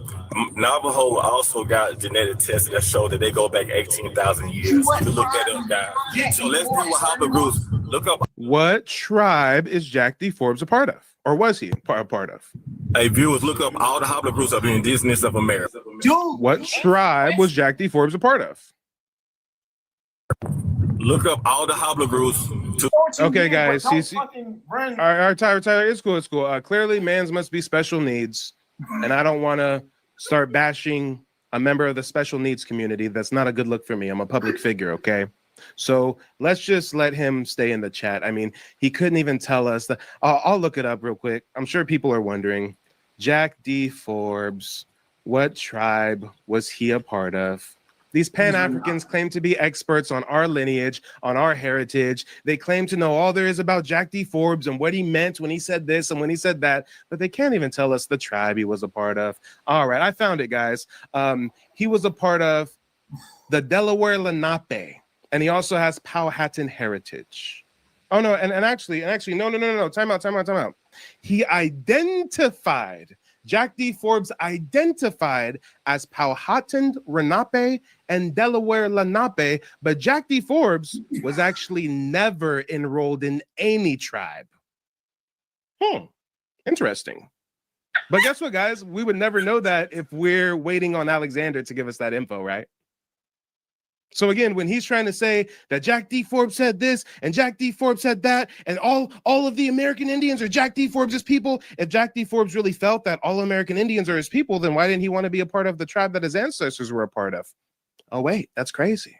Navajo also got genetic tests that show that they go back 18,000 years. You can look that up, guys. So let's deal with haplogroups. Look up. What tribe is Jack D. Forbes a part of? Or was he a part of? Hey, viewers, look up all the haplogroups of the Indigenous of America. What tribe was Jack D. Forbes a part of? Look up all the haplogroups. Okay, guys. All right, Tyler, it's cool. Clearly, mans must be special needs. And I don't want to start bashing a member of the special needs community. That's not a good look for me. I'm a public figure, okay? So let's just let him stay in the chat. I mean, he couldn't even tell us that. I'll look it up real quick. I'm sure people are wondering. Jack D. Forbes, what tribe was he a part of? These Pan-Africans claim to be experts on our lineage, on our heritage. They claim to know all there is about Jack D. Forbes and what he meant when he said this and when he said that, but they can't even tell us the tribe he was a part of. All right, I found it, guys. He was a part of the Delaware Lenape, and he also has Powhatan heritage. Oh, no, and actually, no. Time out. He identified, Jack D. Forbes identified as Powhatan Lenape and Delaware Lenape, but Jack D. Forbes was actually never enrolled in any tribe. Interesting. But guess what, guys? We would never know that if we're waiting on Alexander to give us that info, right? So again, when he's trying to say that Jack D. Forbes said this and Jack D. Forbes said that, and all of the American Indians are Jack D. Forbes' people, if Jack D. Forbes really felt that all American Indians are his people, then why didn't he want to be a part of the tribe that his ancestors were a part of? Oh, wait, that's crazy.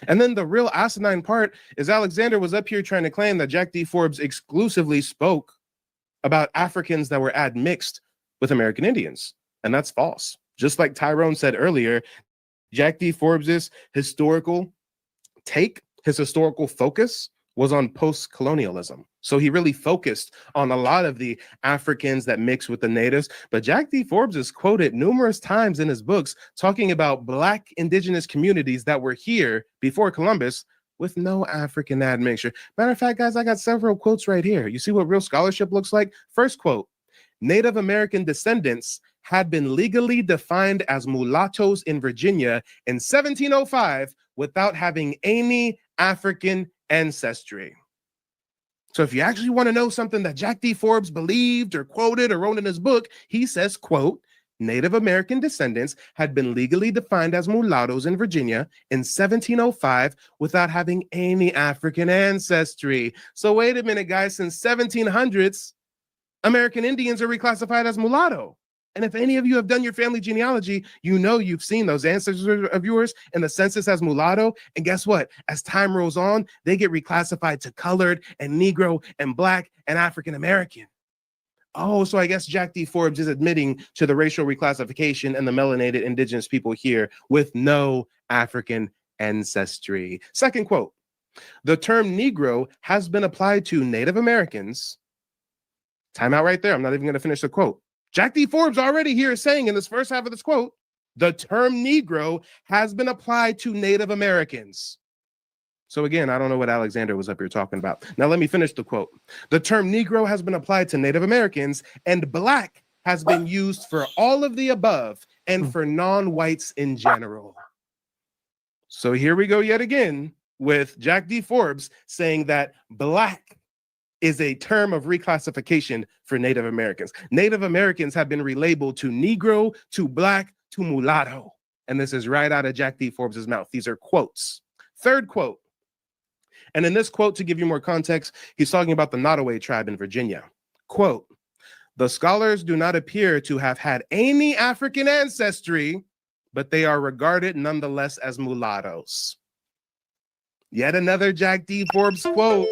And then the real asinine part is Alexander was up here trying to claim that Jack D. Forbes exclusively spoke about Africans that were admixed with American Indians. And that's false. Just like Tyrone said earlier, Jack D. Forbes' historical take, his historical focus was on post-colonialism. So he really focused on a lot of the Africans that mix with the natives. But Jack D. Forbes is quoted numerous times in his books talking about Black indigenous communities that were here before Columbus with no African admixture. Matter of fact, guys, I got several quotes right here. You see what real scholarship looks like? First quote, Native American descendants had been legally defined as mulattoes in Virginia in 1705 without having any African ancestry. So if you actually want to know something that Jack D. Forbes believed or quoted or wrote in his book, he says, quote, Native American descendants had been legally defined as mulattoes in Virginia in 1705 without having any African ancestry. So wait a minute, guys, since 1700s, American Indians are reclassified as mulatto. And if any of you have done your family genealogy, you know you've seen those ancestors of yours in the census as mulatto. And guess what? As time rolls on, they get reclassified to colored and Negro and Black and African American. Oh, so I guess Jack D. Forbes is admitting to the racial reclassification and the melanated indigenous people here with no African ancestry. Second quote, the term Negro has been applied to Native Americans. Time out right there. I'm not even going to finish the quote. Jack D. Forbes already here is saying in this first half of this quote, the term Negro has been applied to Native Americans. So again, I don't know what Alexander was up here talking about. Now let me finish the quote. The term Negro has been applied to Native Americans and Black has been used for all of the above and for non-whites in general. So here we go yet again with Jack D. Forbes saying that Black is a term of reclassification for Native Americans. Native Americans have been relabeled to Negro, to Black, to mulatto. And this is right out of Jack D. Forbes's mouth. These are quotes. Third quote. And in this quote, to give you more context, he's talking about the Nottoway tribe in Virginia. Quote, "The scholars do not appear to have had any African ancestry, but they are regarded nonetheless as mulattoes." Yet another Jack D. Forbes quote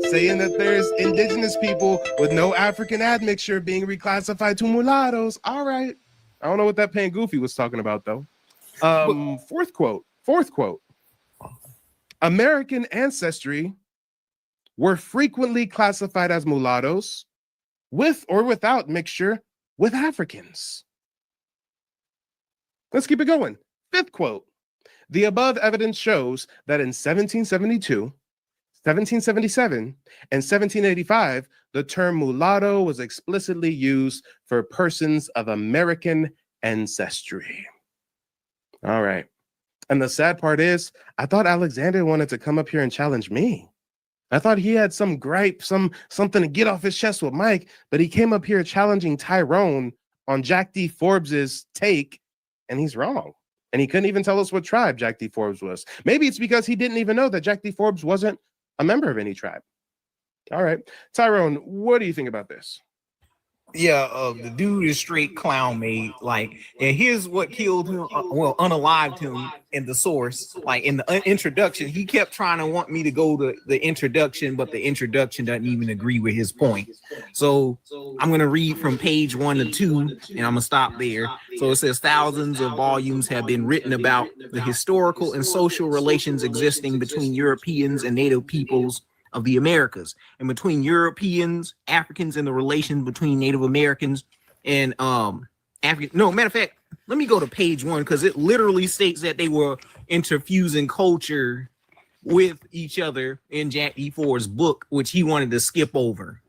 saying that there's indigenous people with no African admixture being reclassified to mulattoes. All right. I don't know what that Pan Goofy was talking about, though. Fourth quote. American ancestry were frequently classified as mulattoes with or without mixture with Africans. Let's keep it going. Fifth quote. The above evidence shows that in 1772, 1777, and 1785, the term mulatto was explicitly used for persons of American ancestry. All right. And the sad part is, I thought Alexander wanted to come up here and challenge me. I thought he had some gripe, something to get off his chest with Mike, but he came up here challenging Tyrone on Jack D. Forbes's take, and he's wrong. And he couldn't even tell us what tribe Jack D. Forbes was. Maybe it's because he didn't even know that Jack D. Forbes wasn't a member of any tribe. All right. Tyrone, what do you think about this? Yeah, the dude is straight clown made. Like, and here's what killed him, unalived him in the source. Like in the introduction, he kept trying to want me to go to the introduction, but the introduction doesn't even agree with his point. So I'm gonna read from page 1 to 2, and I'm gonna stop there. So it says thousands of volumes have been written about the historical and social relations existing between Europeans and Native peoples of the Americas, and between Europeans, Africans, and the relations between Native Americans and African. No, matter of fact, let me go to page 1 because it literally states that they were interfusing culture with each other in Jack D. Forbes' book, which he wanted to skip over.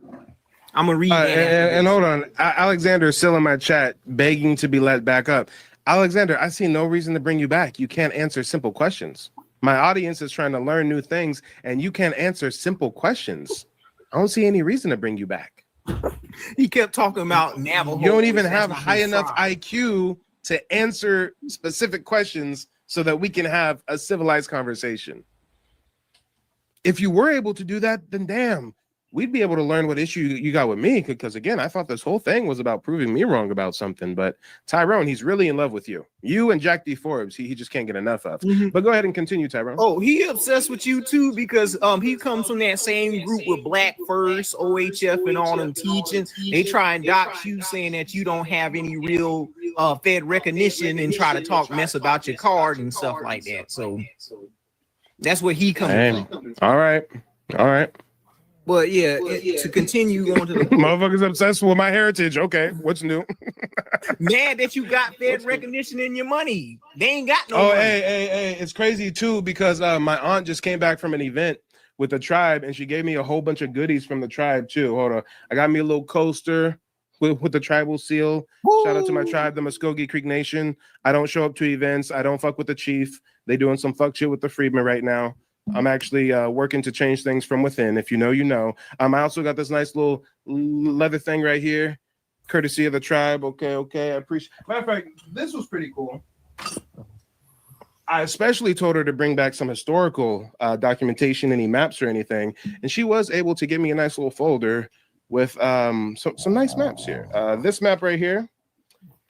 I'm gonna read that. And hold on, Alexander is still in my chat begging to be let back up. Alexander, I see no reason to bring you back. You can't answer simple questions. My audience is trying to learn new things, and you can't answer simple questions. I don't see any reason to bring you back. He kept talking about Navajo. You don't even have high enough IQ to answer specific questions so that we can have a civilized conversation. If you were able to do that, then damn, we'd be able to learn what issue you got with me. Because again, I thought this whole thing was about proving me wrong about something. But Tyrone, he's really in love with you. You and Jack D. Forbes, he just can't get enough of. But go ahead and continue, Tyrone. Oh, he obsessed with you too because he comes from that same group with Black First, OHF, and all them teaching. They try and dox you, saying that you don't have any real Fed recognition, and try to talk mess about your card and stuff like that. So that's where he comes from. All right. But yeah, to continue on to the motherfuckers obsessed with my heritage. Okay, what's new? Mad that you got Fed recognition in your money. They ain't got no money. Hey, it's crazy too because my aunt just came back from an event with the tribe and she gave me a whole bunch of goodies from the tribe too. Hold on, I got me a little coaster with the tribal seal. Woo! Shout out to my tribe, the Muskogee Creek Nation. I don't show up to events. I don't fuck with the chief. They doing some fuck shit with the freedmen right now. I'm actually working to change things from within. If you know, you know. I also got this nice little leather thing right here, courtesy of the tribe. Okay. I appreciate. Matter of fact, this was pretty cool. I especially told her to bring back some historical documentation, any maps or anything, and she was able to give me a nice little folder with some nice maps here. This map right here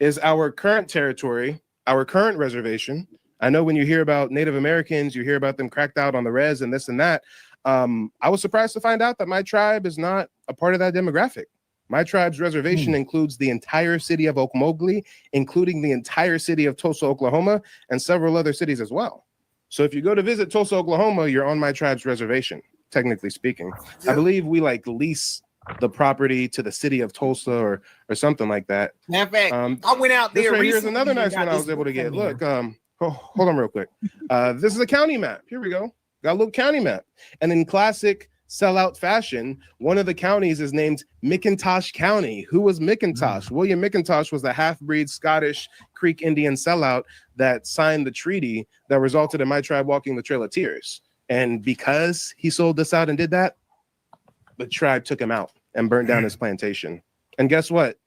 is our current territory, our current reservation. I know when you hear about Native Americans, you hear about them cracked out on the res and this and that. I was surprised to find out that my tribe is not a part of that demographic. My tribe's reservation includes the entire city of Okmulgee, including the entire city of Tulsa, Oklahoma, and several other cities as well. So if you go to visit Tulsa, Oklahoma, you're on my tribe's reservation, technically speaking. Yep. I believe we lease the property to the city of Tulsa or something like that. Matter of fact, I went out there. This right here is another nice one I was able to get. Look, hold on real quick. This is a county map. Here we go. Got a little county map. And in classic sellout fashion, one of the counties is named McIntosh County. Who was McIntosh? William McIntosh was the half-breed Scottish Creek Indian sellout that signed the treaty that resulted in my tribe walking the Trail of Tears. And because he sold this out and did that, the tribe took him out and burnt down his plantation. And guess what?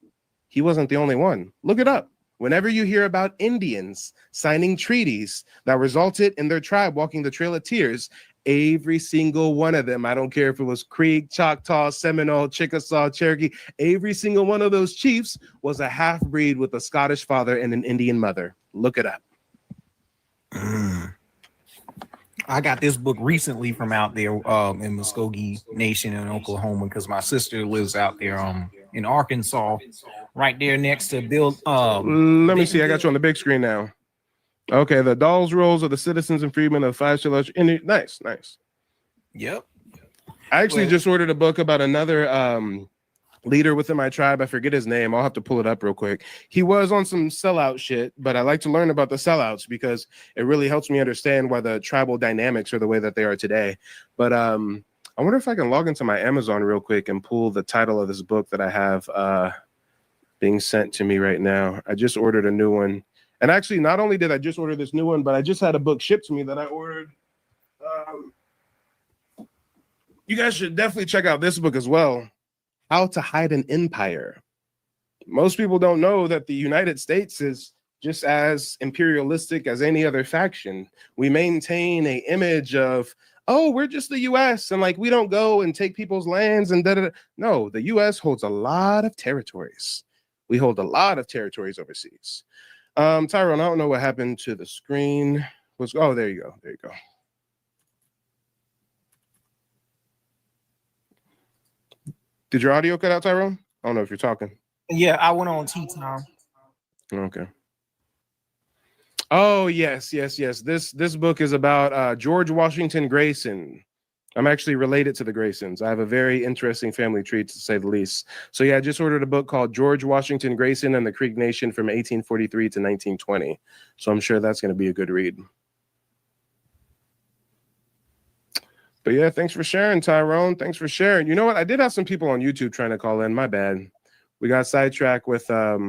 He wasn't the only one. Look it up. Whenever you hear about Indians signing treaties that resulted in their tribe walking the Trail of Tears, every single one of them, I don't care if it was Creek, Choctaw, Seminole, Chickasaw, Cherokee, every single one of those chiefs was a half-breed with a Scottish father and an Indian mother. Look it up. I got this book recently from out there in Muskogee Nation in Oklahoma because my sister lives out there in Arkansas, right there next to Bill. Let me see. I got you on the big screen now. Okay, the Dolls Rolls of the Citizens and Freedmen of Five Shallows. Nice. Yep. I actually just ordered a book about another leader within my tribe. I forget his name. I'll have to pull it up real quick. He was on some sellout shit, but I like to learn about the sellouts because it really helps me understand why the tribal dynamics are the way that they are today. But I wonder if I can log into my Amazon real quick and pull the title of this book that I have being sent to me right now. I just ordered a new one. And actually, not only did I just order this new one, but I just had a book shipped to me that I ordered. You guys should definitely check out this book as well. How to Hide an Empire. Most people don't know that the United States is just as imperialistic as any other faction. We maintain an image of, oh, we're just the US and like we don't go and take people's lands and da-da-da. No, the US holds a lot of territories. We hold a lot of territories overseas. Tyrone, I don't know what happened to the screen. Oh, there you go. There you go. Did your audio cut out, Tyrone? I don't know if you're talking. Yeah, I went on tea time. Okay. Oh, yes. This book is about George Washington Grayson. I'm actually related to the Graysons. I have a very interesting family tree, to say the least. So yeah, I just ordered a book called George Washington Grayson and the Creek Nation from 1843 to 1920. So I'm sure that's going to be a good read. But yeah, thanks for sharing, Tyrone. Thanks for sharing. You know what? I did have some people on YouTube trying to call in. My bad. We got sidetracked with our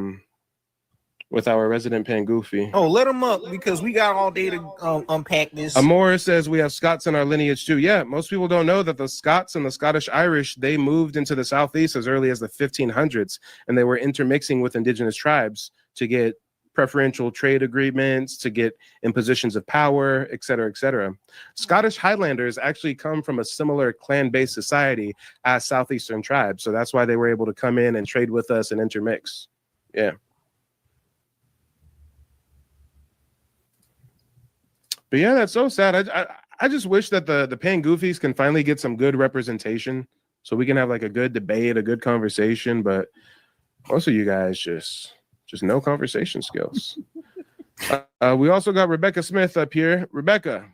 resident Pangoofy. Oh, let them up because we got all day to unpack this. Amora says we have Scots in our lineage too. Yeah, most people don't know that the Scots and the Scottish Irish, they moved into the Southeast as early as the 1500s, and they were intermixing with indigenous tribes to get preferential trade agreements, to get in positions of power, et cetera, et cetera. Scottish Highlanders actually come from a similar clan-based society as Southeastern tribes, so that's why they were able to come in and trade with us and intermix. Yeah. But yeah, that's so sad. I just wish that the Pangoofies can finally get some good representation so we can have like a good debate, a good conversation. But most of you guys just no conversation skills. We also got Rebecca Smith up here. Rebecca,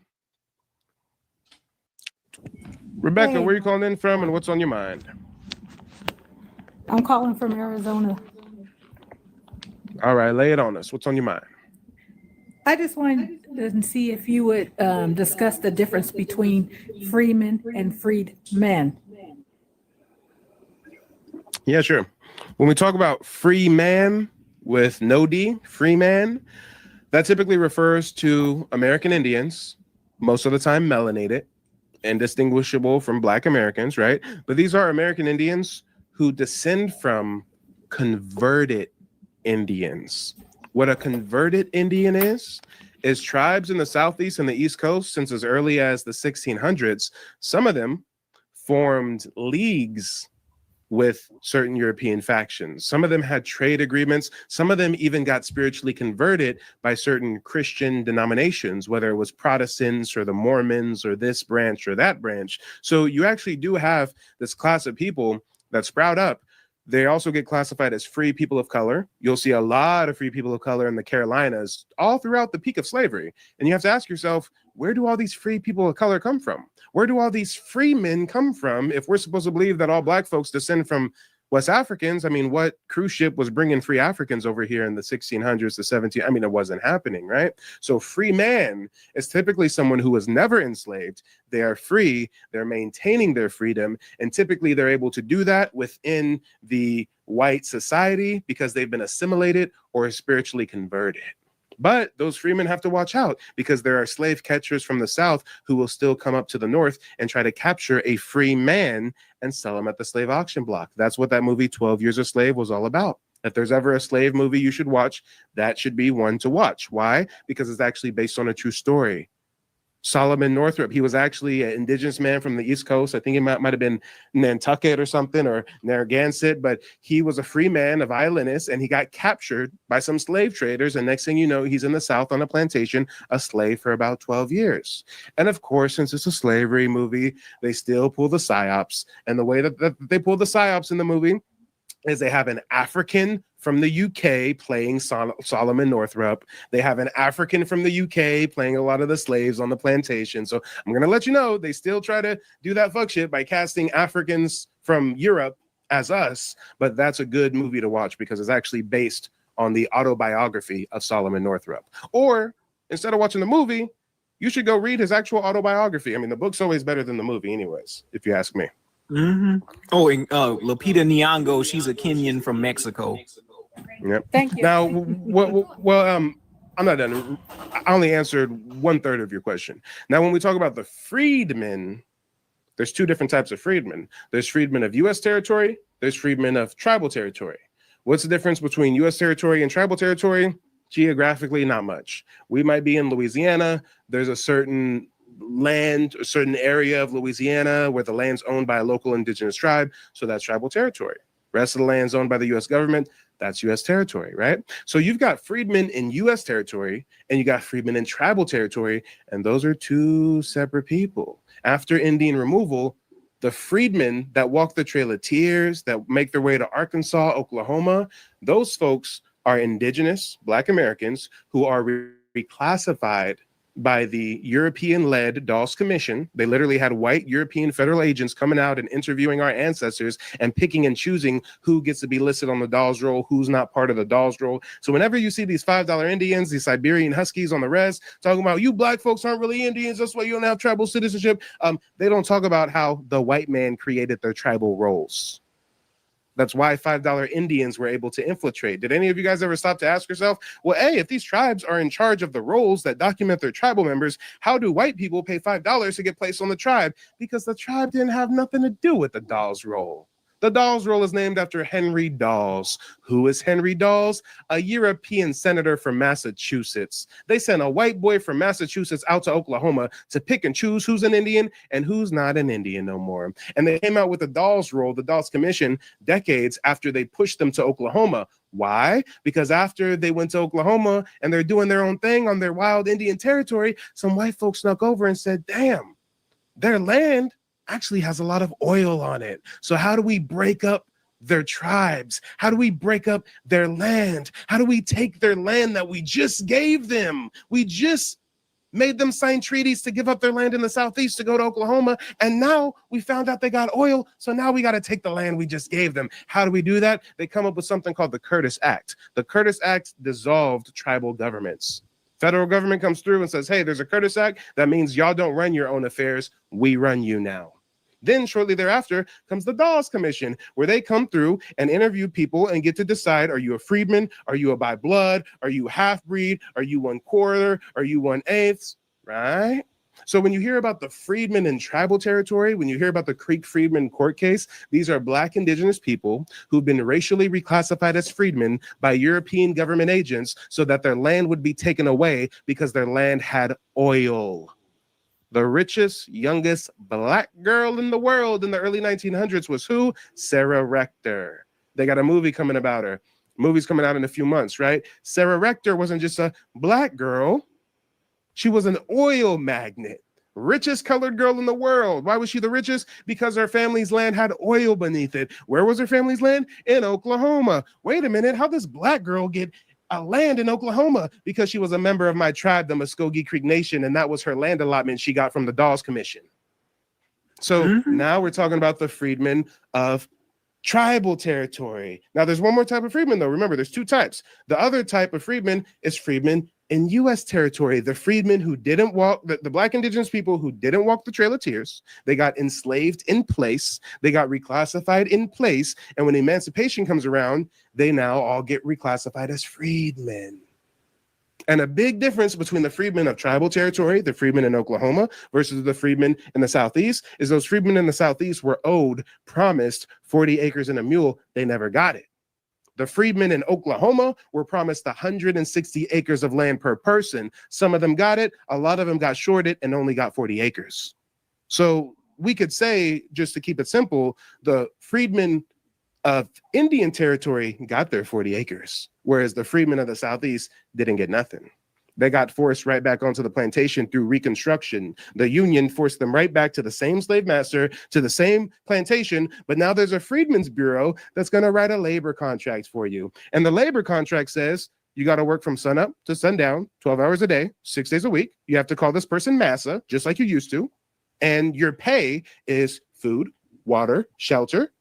Hey. where are you calling in from and what's on your mind? I'm calling from Arizona. All right, lay it on us. What's on your mind? I just wanted to see if you would discuss the difference between freemen and freed men. Yeah, sure. When we talk about free man with no D, free man, that typically refers to American Indians, most of the time melanated, indistinguishable from Black Americans, right? But these are American Indians who descend from converted Indians. What a converted Indian is tribes in the Southeast and the East Coast since as early as the 1600s. Some of them formed leagues with certain European factions. Some of them had trade agreements. Some of them even got spiritually converted by certain Christian denominations, whether it was Protestants or the Mormons or this branch or that branch. So you actually do have this class of people that sprout up. They also get classified as free people of color. You'll see a lot of free people of color in the Carolinas all throughout the peak of slavery. And you have to ask yourself, where do all these free people of color come from? Where do all these free men come from if we're supposed to believe that all Black folks descend from West Africans? I mean, what cruise ship was bringing free Africans over here in the 1600s to 1700s? I mean, it wasn't happening, right? So free man is typically someone who was never enslaved. They are free, they're maintaining their freedom, and typically they're able to do that within the white society because they've been assimilated or spiritually converted. But those freemen have to watch out because there are slave catchers from the South who will still come up to the North and try to capture a free man and sell him at the slave auction block. That's what that movie 12 Years a Slave was all about. If there's ever a slave movie you should watch, that should be one to watch. Why? Because it's actually based on a true story. Solomon Northup, he was actually an indigenous man from the East Coast. I think he might have been Nantucket or something, or Narragansett, but he was a free man of Islanders, and he got captured by some slave traders. And next thing you know, he's in the South on a plantation, a slave for about 12 years. And of course, since it's a slavery movie, they still pull the psyops. And the way that they pull the psyops in the movie is they have an African from the UK playing Solomon Northup. They have an African from the UK playing a lot of the slaves on the plantation. So I'm going to let you know, they still try to do that fuck shit by casting Africans from Europe as us. But that's a good movie to watch because it's actually based on the autobiography of Solomon Northup. Or instead of watching the movie, you should go read his actual autobiography. I mean, the book's always better than the movie anyways, if you ask me. Mm-hmm. Oh, and Lupita Nyong'o, she's a Kenyan from Mexico. Yep. Thank you. Now, I'm not done. I only answered 1/3 of your question. Now, when we talk about the freedmen, there's two different types of freedmen. There's freedmen of U.S. territory. There's freedmen of tribal territory. What's the difference between U.S. territory and tribal territory? Geographically, not much. We might be in Louisiana. There's a certain land, a certain area of Louisiana where the land's owned by a local indigenous tribe, so that's tribal territory. Rest of the land's owned by the U.S. government, that's U.S. territory, right? So you've got freedmen in U.S. territory and you got freedmen in tribal territory, and those are two separate people. After Indian removal, the freedmen that walk the Trail of Tears, that make their way to Arkansas, Oklahoma, those folks are indigenous Black Americans who are reclassified by the European-led Dawes Commission. They literally had white European federal agents coming out and interviewing our ancestors and picking and choosing who gets to be listed on the Dawes roll, who's not part of the Dawes roll. So whenever you see these $5 Indians, these Siberian Huskies on the res, talking about you Black folks aren't really Indians, that's why you don't have tribal citizenship, they don't talk about how the white man created their tribal roles. That's why $5 Indians were able to infiltrate. Did any of you guys ever stop to ask yourself, well, hey, if these tribes are in charge of the roles that document their tribal members, how do white people pay $5 to get placed on the tribe? Because the tribe didn't have nothing to do with the Dawes roll. The Dawes roll is named after Henry Dawes. Who is Henry Dawes? A European senator from Massachusetts. They sent a white boy from Massachusetts out to Oklahoma to pick and choose who's an Indian and who's not an Indian no more. And they came out with the Dawes roll, the Dawes Commission, decades after they pushed them to Oklahoma. Why? Because after they went to Oklahoma and they're doing their own thing on their wild Indian territory, some white folks snuck over and said, damn, their land actually has a lot of oil on it. So how do we break up their tribes? How do we break up their land? How do we take their land that we just gave them? We just made them sign treaties to give up their land in the Southeast to go to Oklahoma. And now we found out they got oil. So now we got to take the land we just gave them. How do we do that? They come up with something called the Curtis Act. The Curtis Act dissolved tribal governments. Federal government comes through and says, hey, there's a Curtis Act. That means y'all don't run your own affairs. We run you now. Then shortly thereafter comes the Dawes Commission, where they come through and interview people and get to decide, are you a freedman? Are you a by blood? Are you half-breed? Are you 1/4? Are you 1/8? Right? So when you hear about the freedmen in tribal territory, when you hear about the Creek Freedmen court case, these are Black indigenous people who've been racially reclassified as freedmen by European government agents so that their land would be taken away because their land had oil. The richest, youngest Black girl in the world in the early 1900s was who? Sarah Rector. They got a movie coming about her. Movie's coming out in a few months, right? Sarah Rector wasn't just a Black girl. She was an oil magnate. Richest colored girl in the world. Why was she the richest? Because her family's land had oil beneath it. Where was her family's land? In Oklahoma. Wait a minute. How does Black girl get a land in Oklahoma? Because she was a member of my tribe, the Muskogee Creek Nation, and that was her land allotment she got from the Dawes Commission. So now we're talking about the freedmen of tribal territory. Now there's one more type of freedmen though. Remember, there's two types. The other type of freedmen is freedmen in U.S. territory. The freedmen who didn't walk, the Black indigenous people who didn't walk the Trail of Tears, they got enslaved in place, they got reclassified in place, and when emancipation comes around, they now all get reclassified as freedmen. And a big difference between the freedmen of tribal territory, the freedmen in Oklahoma, versus the freedmen in the Southeast is those freedmen in the Southeast were promised 40 acres and a mule. They never got it. The freedmen in Oklahoma were promised 160 acres of land per person. Some of them got it. A lot of them got shorted and only got 40 acres. So we could say, just to keep it simple, the freedmen of Indian territory got their 40 acres, whereas the freedmen of the Southeast didn't get nothing. They got forced right back onto the plantation through Reconstruction. The Union forced them right back to the same slave master, to the same plantation, but now there's a Freedmen's Bureau that's going to write a labor contract for you. And the labor contract says you got to work from sunup to sundown, 12 hours a day, 6 days a week. You have to call this person massa, just like you used to. And your pay is food, water, shelter,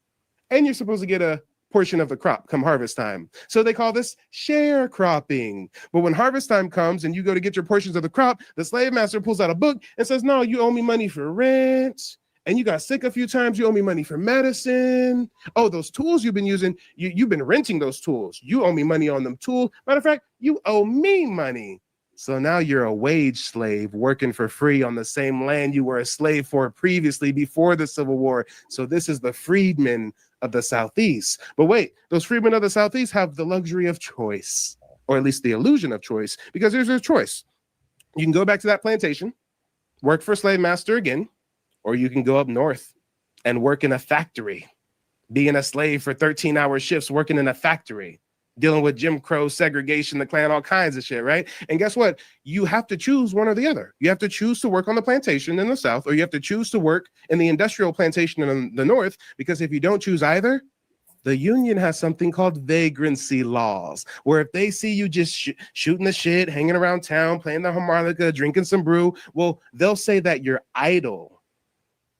and you're supposed to get a portion of the crop come harvest time. So they call this sharecropping. But when harvest time comes and you go to get your portions of the crop, the slave master pulls out a book and says, no, you owe me money for rent. And you got sick a few times, you owe me money for medicine. Oh, those tools you've been using, you've been renting those tools. You owe me money on them tools. Matter of fact, you owe me money. So now you're a wage slave working for free on the same land you were a slave for previously before the Civil War. So this is the freedmen of the Southeast. But wait, those freedmen of the Southeast have the luxury of choice, or at least the illusion of choice, because there's a choice. You can go back to that plantation, work for slave master again, or you can go up north and work in a factory, being a slave for 13-hour shifts, working in a factory, dealing with Jim Crow, segregation, the Klan, all kinds of shit, right? And guess what? You have to choose one or the other. You have to choose to work on the plantation in the South, or you have to choose to work in the industrial plantation in the North, because if you don't choose either, the union has something called vagrancy laws, where if they see you just shooting the shit, hanging around town, playing the harmonica, drinking some brew, well, they'll say that you're idle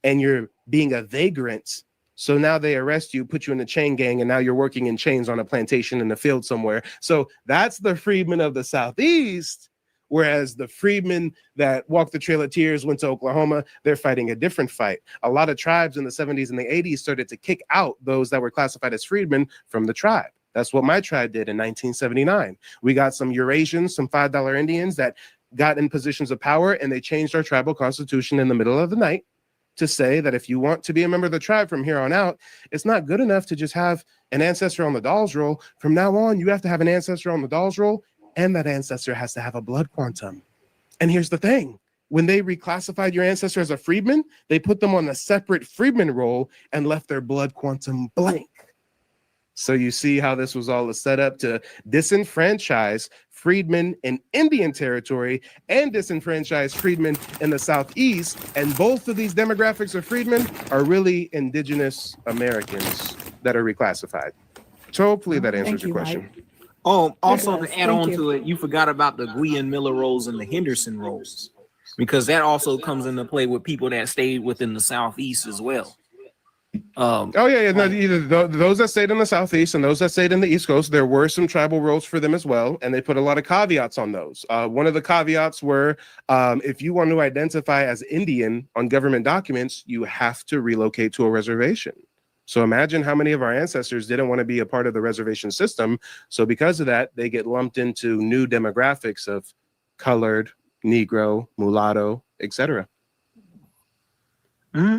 and you're being a vagrant. So now they arrest you, put you in the chain gang, and now you're working in chains on a plantation in the field somewhere. So that's the freedmen of the Southeast, whereas the freedmen that walked the Trail of Tears, went to Oklahoma, they're fighting a different fight. A lot of tribes in the 70s and the 80s started to kick out those that were classified as freedmen from the tribe. That's what my tribe did in 1979. We got some Eurasians, some $5 Indians that got in positions of power, and they changed our tribal constitution in the middle of the night to say that if you want to be a member of the tribe from here on out, it's not good enough to just have an ancestor on the Dolls roll. From now on, you have to have an ancestor on the Dolls roll, and that ancestor has to have a blood quantum. And here's the thing. When they reclassified your ancestor as a freedman, they put them on a separate freedman roll and left their blood quantum blank. So you see how this was all a setup to disenfranchise freedmen in Indian territory and disenfranchise freedmen in the Southeast. And both of these demographics of freedmen are really indigenous Americans that are reclassified. So hopefully that answers your question. Also to add on to it, you forgot about the Gwian Miller rolls and the Henderson rolls, because that also comes into play with people that stayed within the Southeast as well. No, those that stayed in the Southeast and those that stayed in the East Coast, there were some tribal roles for them as well, and they put a lot of caveats on those. One of the caveats were, if you want to identify as Indian on government documents, you have to relocate to a reservation. So imagine how many of our ancestors didn't want to be a part of the reservation system. So because of that, they get lumped into new demographics of colored, Negro, mulatto, etc. Mm-hmm.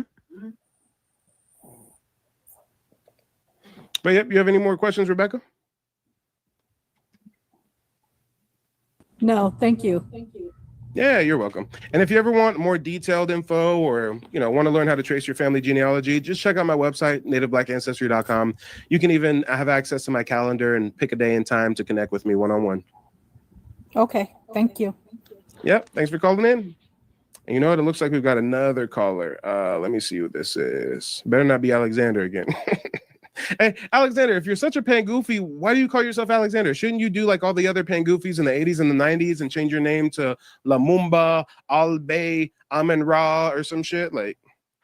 But yep, you have any more questions, Rebecca? No, thank you. Yeah, you're welcome. And if you ever want more detailed info or, want to learn how to trace your family genealogy, just check out my website, nativeblackancestry.com. You can even have access to my calendar and pick a day and time to connect with me one-on-one. Okay, thank you. Yep, thanks for calling in. And you know what? It looks like we've got another caller. Let me see who this is. Better not be Alexander again. Hey, Alexander, if you're such a pangoofy, why do you call yourself Alexander? Shouldn't you do like all the other pangoofies in the 80s and the 90s and change your name to Lamumba, Albay, Amen Ra, or some shit? Like,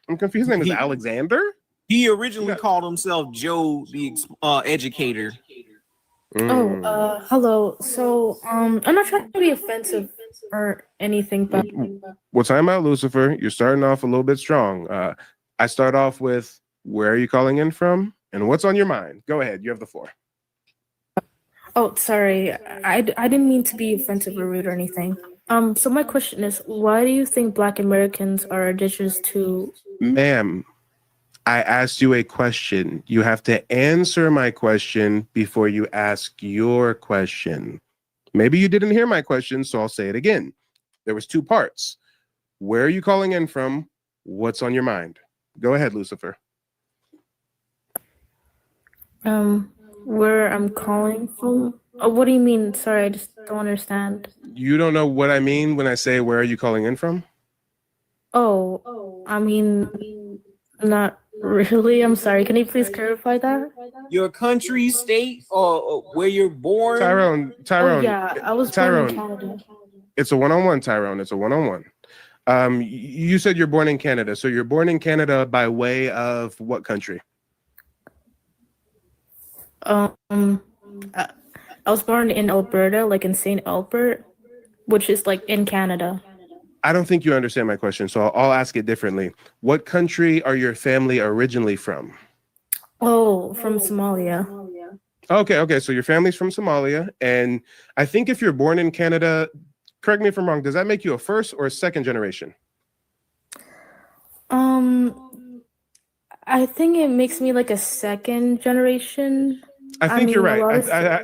I'm confused. His name is Alexander? He originally called himself Joe the Educator. Hello. So, I'm not trying to be offensive or anything, but Well, time out, Lucifer. You're starting off a little bit strong. I start off with, where are you calling in from? And what's on your mind? Go ahead. You have the floor. Oh, sorry. I didn't mean to be offensive or rude or anything. So my question is, why do you think Black Americans are indigenous to? Ma'am, I asked you a question. You have to answer my question before you ask your question. Maybe you didn't hear my question, so I'll say it again. There was two parts. Where are you calling in from? What's on your mind? Go ahead, Lucifer. Where I'm calling from? Oh, what do you mean? Sorry, I just don't understand. You don't know what I mean when I say where are you calling in from? Oh, I mean, not really. I'm sorry. Can you please clarify that? Your country, state, or where you're born? Oh yeah, I was born in Canada. It's a one-on-one, Tyrone. It's a one-on-one. You said you're born in Canada. So you're born in Canada by way of what country? I I was born in Alberta, like in St. Albert, which is like in Canada. I don't think you understand my question, so I'll ask it differently. What country are your family originally from? Oh, from Somalia. Okay. So your family's from Somalia, and I think if you're born in Canada, correct me if I'm wrong, does that make you a first or a second generation? I think it makes me like a second generation. I think you're right.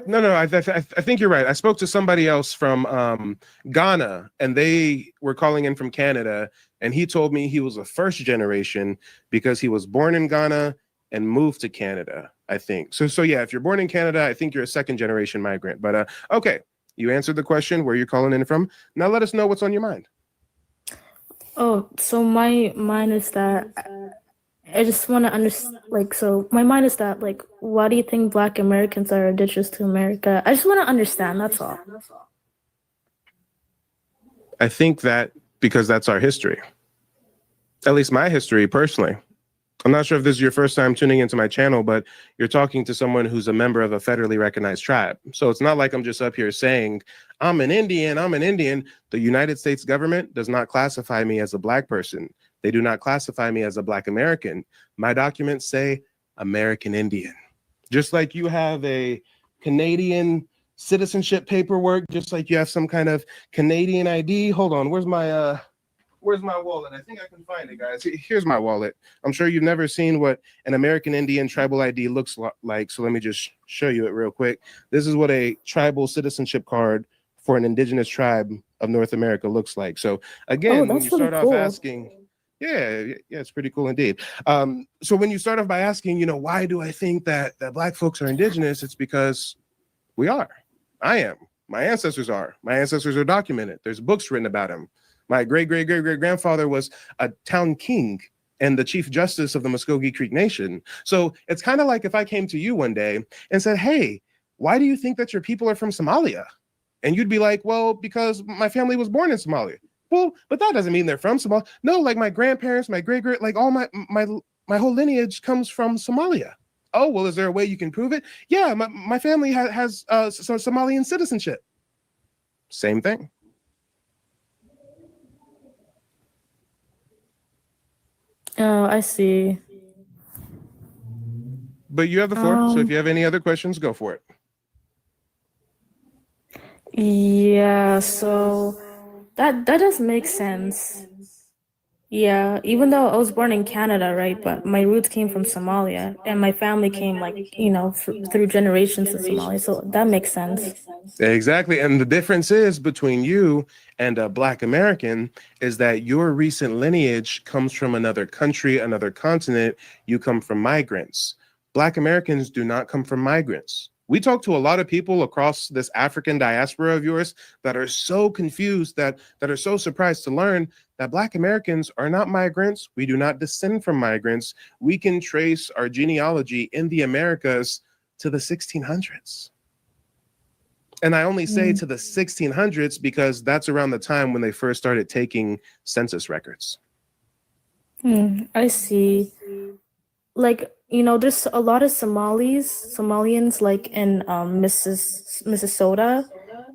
No. I think you're right. I spoke to somebody else from Ghana, and they were calling in from Canada, and he told me he was a first generation because he was born in Ghana and moved to Canada, I think. So yeah, if you're born in Canada, I think you're a second generation migrant. But okay, you answered the question where you're calling in from. Now let us know what's on your mind. Oh, so my mind is that I just want to understand, like, so my mind is that, like, why do you think Black Americans are indigenous to America? I just want to understand, that's all. I think that because that's our history. At least my history, personally. I'm not sure if this is your first time tuning into my channel, but you're talking to someone who's a member of a federally recognized tribe. So it's not like I'm just up here saying, I'm an Indian. The United States government does not classify me as a Black person. They do not classify me as a Black American. My documents say American Indian. Just like you have a Canadian citizenship paperwork, just like you have some kind of Canadian ID. Hold on, where's my wallet? I think I can find it, guys. Here's my wallet. I'm sure you've never seen what an American Indian tribal ID looks like, so let me just show you it real quick. This is what a tribal citizenship card for an indigenous tribe of North America looks like. So again, when you start off asking, yeah, it's pretty cool indeed. So when you start off by asking, why do I think that Black folks are indigenous? It's because we are. I am. My ancestors are. My ancestors are documented. There's books written about them. My great-great-great-great-grandfather was a town king and the chief justice of the Muskogee Creek Nation. So it's kind of like if I came to you one day and said, hey, why do you think that your people are from Somalia? And you'd be like, well, because my family was born in Somalia. Well, but that doesn't mean they're from Somalia. No, like my grandparents, my great-great, like all my whole lineage comes from Somalia. Oh, well, is there a way you can prove it? Yeah, my family has Somalian citizenship. Same thing. Oh, I see. But you have the floor, so if you have any other questions, go for it. Yeah, so that does make sense. Yeah, even though I was born in Canada, right? But my roots came from Somalia, and my family came through generations of Somalia. So that makes sense. Exactly. And the difference is between you and a Black American is that your recent lineage comes from another country, another continent. You come from migrants. Black Americans do not come from migrants. We talk to a lot of people across this African diaspora of yours that are so confused, that are so surprised to learn that Black Americans are not migrants. We do not descend from migrants. We can trace our genealogy in the Americas to the 1600s. And I only say to the 1600s because that's around the time when they first started taking census records. I see. Like, there's a lot of Somalians like in Minnesota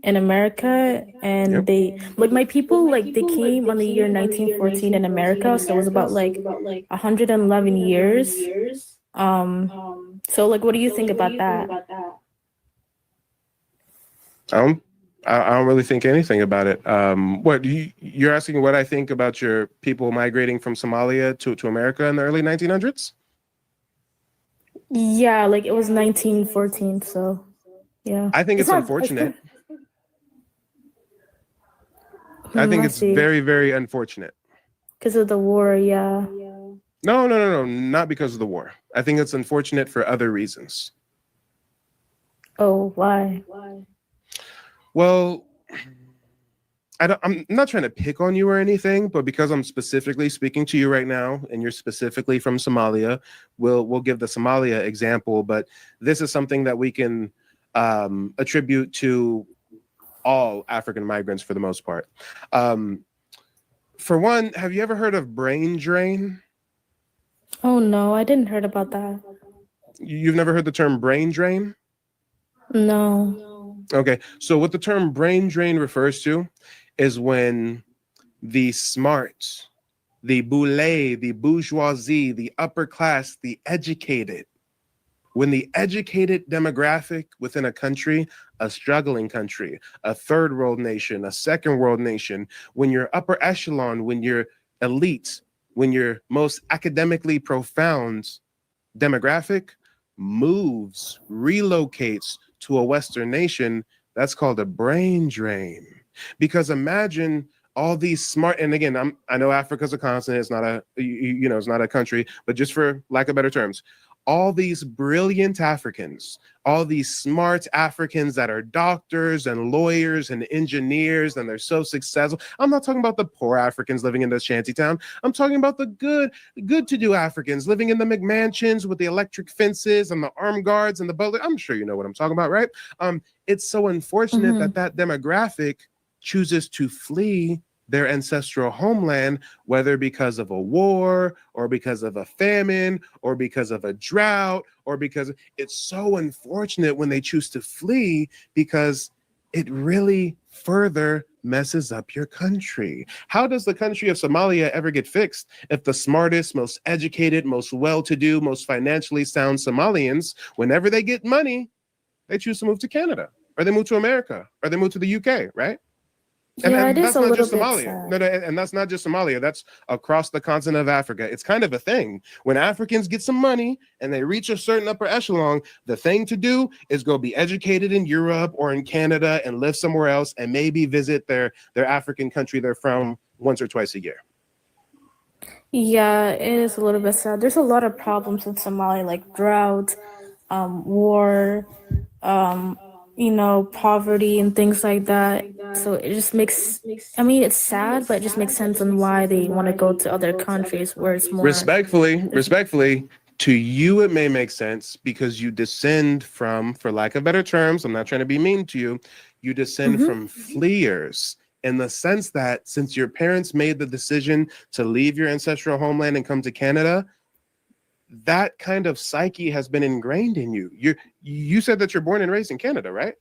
in America, and they like my people, like they came on the year 1914 in America, so it was about like 111 years. So like, what do you think about that? I don't really think anything about it. You're asking what I think about your people migrating from Somalia to America in the early 1900s? Yeah, like it was 1914, so yeah. I think it's not unfortunate. I I think it's see. very, very unfortunate. Because of the war, yeah. No, not because of the war. I think it's unfortunate for other reasons. Oh, why? Well, I'm not trying to pick on you or anything, but because I'm specifically speaking to you right now, and you're specifically from Somalia, we'll give the Somalia example. But this is something that we can attribute to all African migrants for the most part. For one, have you ever heard of brain drain? Oh no, I didn't heard about that. You've never heard the term brain drain? No. Okay, so what the term brain drain refers to is when the smart, the boule, the bourgeoisie, the upper class, the educated, when the educated demographic within a country, a struggling country, a third world nation, a second world nation, when you're upper echelon, when you're elite, when you're most academically profound demographic moves, relocates to a Western nation, that's called a brain drain. Because imagine all these smart, and again, I know Africa's a continent, it's not it's not a country, but just for lack of better terms, all these brilliant Africans, all these smart Africans that are doctors and lawyers and engineers, and they're so successful. I'm not talking about the poor Africans living in the shantytown. I'm talking about the good to do Africans living in the McMansions with the electric fences and the armed guards and the butler. I'm sure you know what I'm talking about, right? It's so unfortunate that demographic chooses to flee their ancestral homeland, whether because of a war or because of a famine or because of a drought or because it's so unfortunate when they choose to flee, because it really further messes up your country. How does the country of Somalia ever get fixed if the smartest, most educated, most well-to-do, most financially sound Somalians, whenever they get money, they choose to move to Canada, or they move to America, or they move to the UK, right? Yeah, And it is that's a not little just bit Somalia. sad. And that's not just Somalia. That's across the continent of Africa. It's kind of a thing. When Africans get some money and they reach a certain upper echelon, the thing to do is go be educated in Europe or in Canada and live somewhere else and maybe visit their African country they're from once or twice a year. Yeah, it is a little bit sad. There's a lot of problems in Somalia, like drought, war, poverty and things like that. So it just makes, I mean, it's sad, but it just makes sense on why they want to go to other countries where it's more. Respectfully, to you it may make sense because you descend from, for lack of better terms, I'm not trying to be mean to you, you descend from fleers, in the sense that since your parents made the decision to leave your ancestral homeland and come to Canada, that kind of psyche has been ingrained in you. You said that you're born and raised in Canada, right?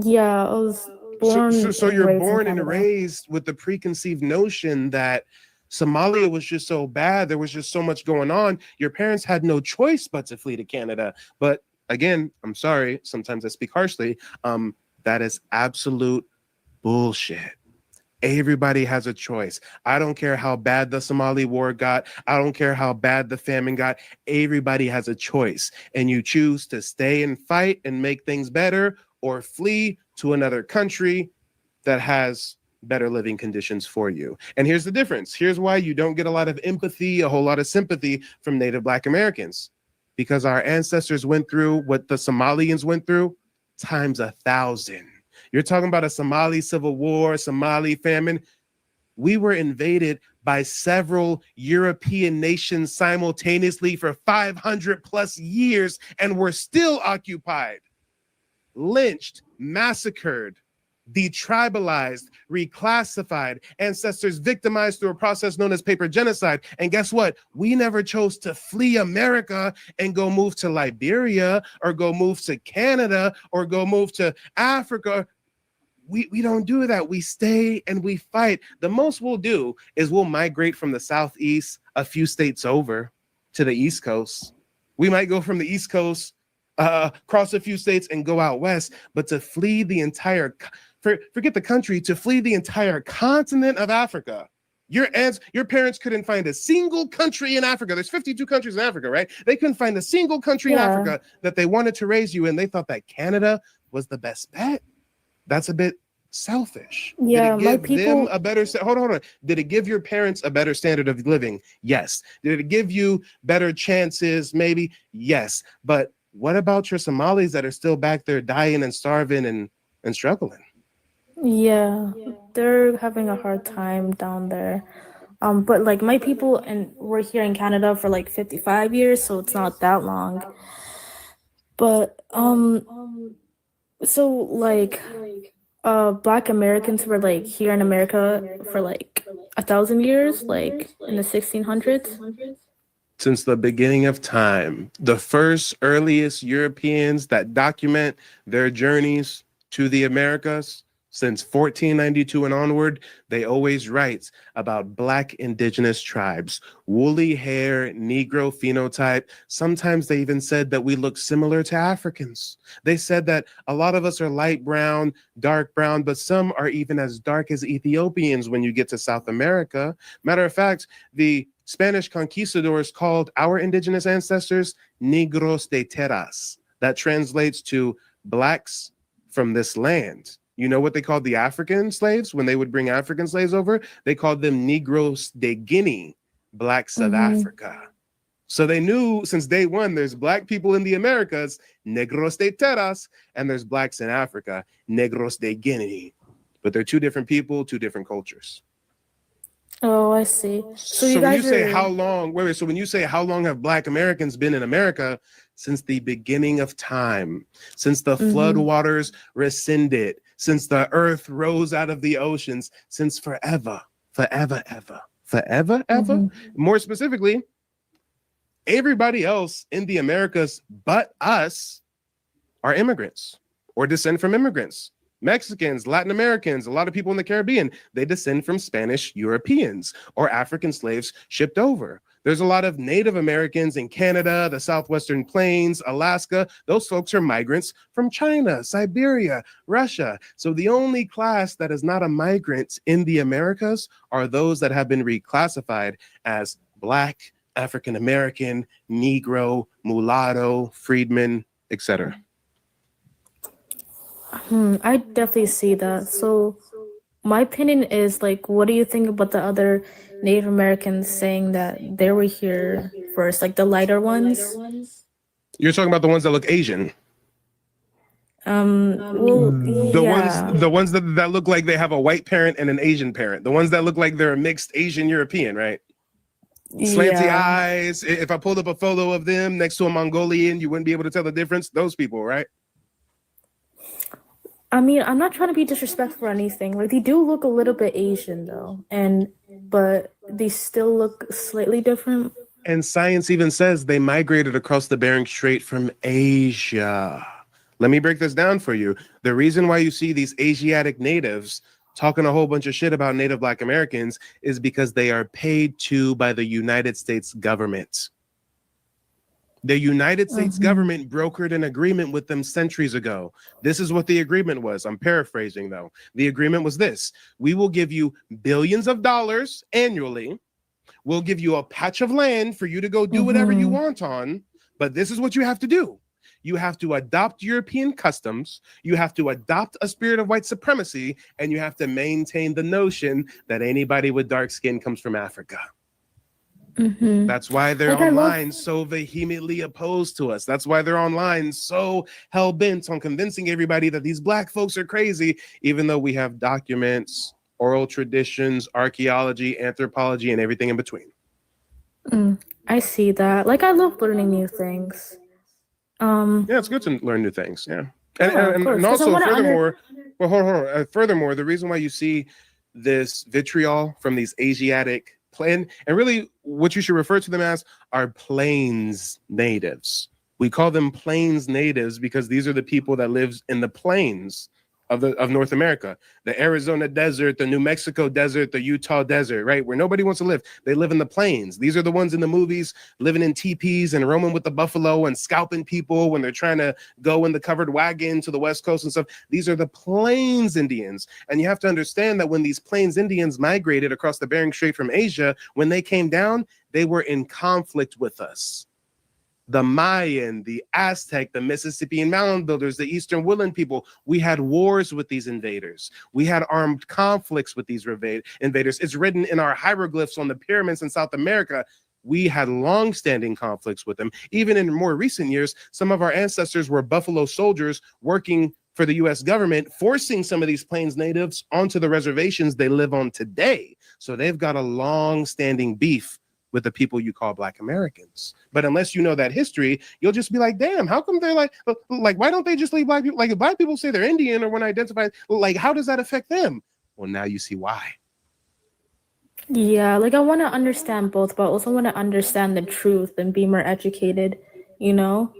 Yeah, I was born So and you're raised in born and Canada. raised with the preconceived notion that Somalia was just so bad, there was just so much going on. Your parents had no choice but to flee to Canada. But again, I'm sorry, sometimes I speak harshly. That is absolute bullshit. Everybody has a choice. I don't care how bad the Somali war got. I don't care how bad the famine got. Everybody has a choice. And you choose to stay and fight and make things better, or flee to another country that has better living conditions for you. And here's the difference. Here's why you don't get a lot of empathy, a whole lot of sympathy from Native Black Americans. Because our ancestors went through what the Somalians went through times 1,000. You're talking about a Somali civil war, Somali famine. We were invaded by several European nations simultaneously for 500 plus years, and we're still occupied, lynched, massacred, detribalized, reclassified, ancestors victimized through a process known as paper genocide. And guess what? We never chose to flee America and go move to Liberia or go move to Canada or go move to Africa. We don't do that. We stay and we fight. The most we'll do is we'll migrate from the Southeast a few states over to the East Coast. We might go from the East Coast cross a few states and go out west, but to flee the entire, forget the country, to flee the entire continent of Africa. Your parents couldn't find a single country in Africa. There's 52 countries in Africa, right? They couldn't find a single country in Africa that they wanted to raise you in. They thought that Canada was the best bet. That's a bit selfish. Yeah, Did it give them a better, hold on. Did it give your parents a better standard of living? Yes. Did it give you better chances? Maybe. Yes. But what about your Somalis that are still back there dying and starving and struggling? Yeah, they're having a hard time down there. But like my people, and we're here in Canada for like 55 years, so it's not that long. But so like Black Americans were like here in America for like 1,000 years, like in the 1600s. Since the beginning of time, the first earliest Europeans that document their journeys to the Americas, since 1492 and onward, they always write about Black indigenous tribes, woolly hair, Negro phenotype. Sometimes they even said that we look similar to Africans. They said that a lot of us are light brown, dark brown, but some are even as dark as Ethiopians when you get to South America. Matter of fact, the Spanish conquistadors called our indigenous ancestors Negros de Terras. That translates to blacks from this land. You know what they called the African slaves when they would bring African slaves over? They called them Negros de Guinea, blacks of Africa. So they knew since day one, there's black people in the Americas, Negros de Terras, and there's blacks in Africa, Negros de Guinea. But they're two different people, two different cultures. Oh, I see. So you when guys you say are... how long, so when you say how long have Black Americans been in America? Since the beginning of time, since the flood waters rescinded, since the earth rose out of the oceans, since forever. More specifically, everybody else in the Americas but us are immigrants or descend from immigrants. Mexicans, Latin Americans, a lot of people in the Caribbean, they descend from Spanish Europeans or African slaves shipped over. There's a lot of Native Americans in Canada, the Southwestern Plains, Alaska. Those folks are migrants from China, Siberia, Russia. So the only class that is not a migrant in the Americas are those that have been reclassified as Black, African American, Negro, mulatto, freedman, etc. I definitely see that. So my opinion is like, what do you think about the other Native Americans saying that they were here first, like the lighter ones? You're talking about the ones that look Asian. Well, the ones that look like they have a white parent and an Asian parent. The ones that look like they're a mixed Asian European, right? Slanty eyes. If I pulled up a photo of them next to a Mongolian, you wouldn't be able to tell the difference. Those people, right? I mean, I'm not trying to be disrespectful or anything. Like, they do look a little bit Asian, though, but they still look slightly different. And science even says they migrated across the Bering Strait from Asia. Let me break this down for you. The reason why you see these Asiatic natives talking a whole bunch of shit about Native Black Americans is because they are paid to by the United States government. The United States government brokered an agreement with them centuries ago. This is what the agreement was. I'm paraphrasing, though. The agreement was this. We will give you billions of dollars annually. We'll give you a patch of land for you to go do whatever you want on. But this is what you have to do. You have to adopt European customs. You have to adopt a spirit of white supremacy. And you have to maintain the notion that anybody with dark skin comes from Africa. That's why they're online so vehemently opposed to us. That's why they're online so hell-bent on convincing everybody that these Black folks are crazy, even though we have documents, oral traditions, archaeology, anthropology, and everything in between. I see that. Like, I love learning new things. Yeah, it's good to learn new things. Yeah. And course, also, furthermore, furthermore, the reason why you see this vitriol from these Asiatic and really what you should refer to them as are plains natives. We call them plains natives because these are the people that live in the plains of North America, the Arizona desert, the New Mexico desert, the Utah desert, right? Where nobody wants to live. They live in the plains. These are the ones in the movies living in teepees and roaming with the buffalo and scalping people when they're trying to go in the covered wagon to the West Coast and stuff. These are the Plains Indians. And you have to understand that when these Plains Indians migrated across the Bering Strait from Asia, when they came down, they were in conflict with us. The Mayan, the Aztec, the Mississippian mound builders, the Eastern Woodland people. We had wars with these invaders. We had armed conflicts with these invaders. It's written in our hieroglyphs on the pyramids in South America. We had long-standing conflicts with them. Even in more recent years, some of our ancestors were buffalo soldiers working for the U.S. government, forcing some of these Plains natives onto the reservations they live on today. So they've got a long-standing beef with the people you call Black Americans. But unless you know that history, you'll just be like, damn, how come they're like, why don't they just leave Black people? Like, if Black people say they're Indian or when identified, like, how does that affect them? Well, now you see why. Yeah, like I want to understand both, but I also want to understand the truth and be more educated, you know?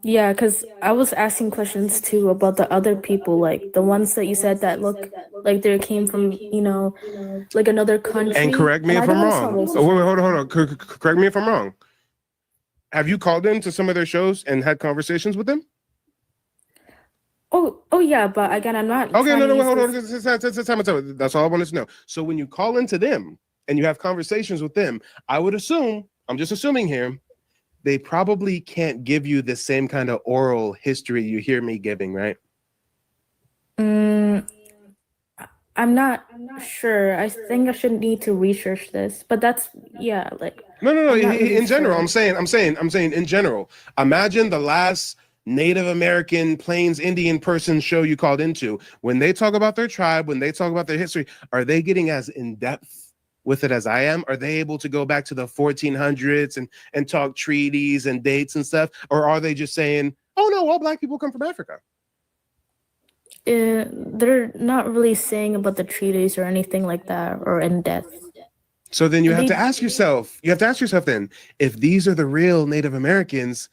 Yeah, because I was asking questions too about the other people, like the ones that you said that look like they came from, you know, like another country. And correct me if I'm wrong. Oh, wait, hold on. Correct me if I'm wrong. Have you called in to some of their shows and had conversations with them? Oh yeah, but again, I'm not. Okay, no, hold on. That's all I wanted to know. So when you call into them and you have conversations with them, I would assume, I'm just assuming here, they probably can't give you the same kind of oral history you hear me giving, right? I'm not sure. I think I should need to research this, but that's yeah, like No. really In general, sure. I'm saying in general. Imagine the last Native American Plains Indian person show you called into. When they talk about their tribe, when they talk about their history, are they getting as in depth with it as I am? Are they able to go back to the 1400s and talk treaties and dates and stuff? Or are they just saying, oh no, all Black people come from Africa? They're not really saying about the treaties or anything like that or in depth. So then you have to ask yourself then, if these are the real Native Americans,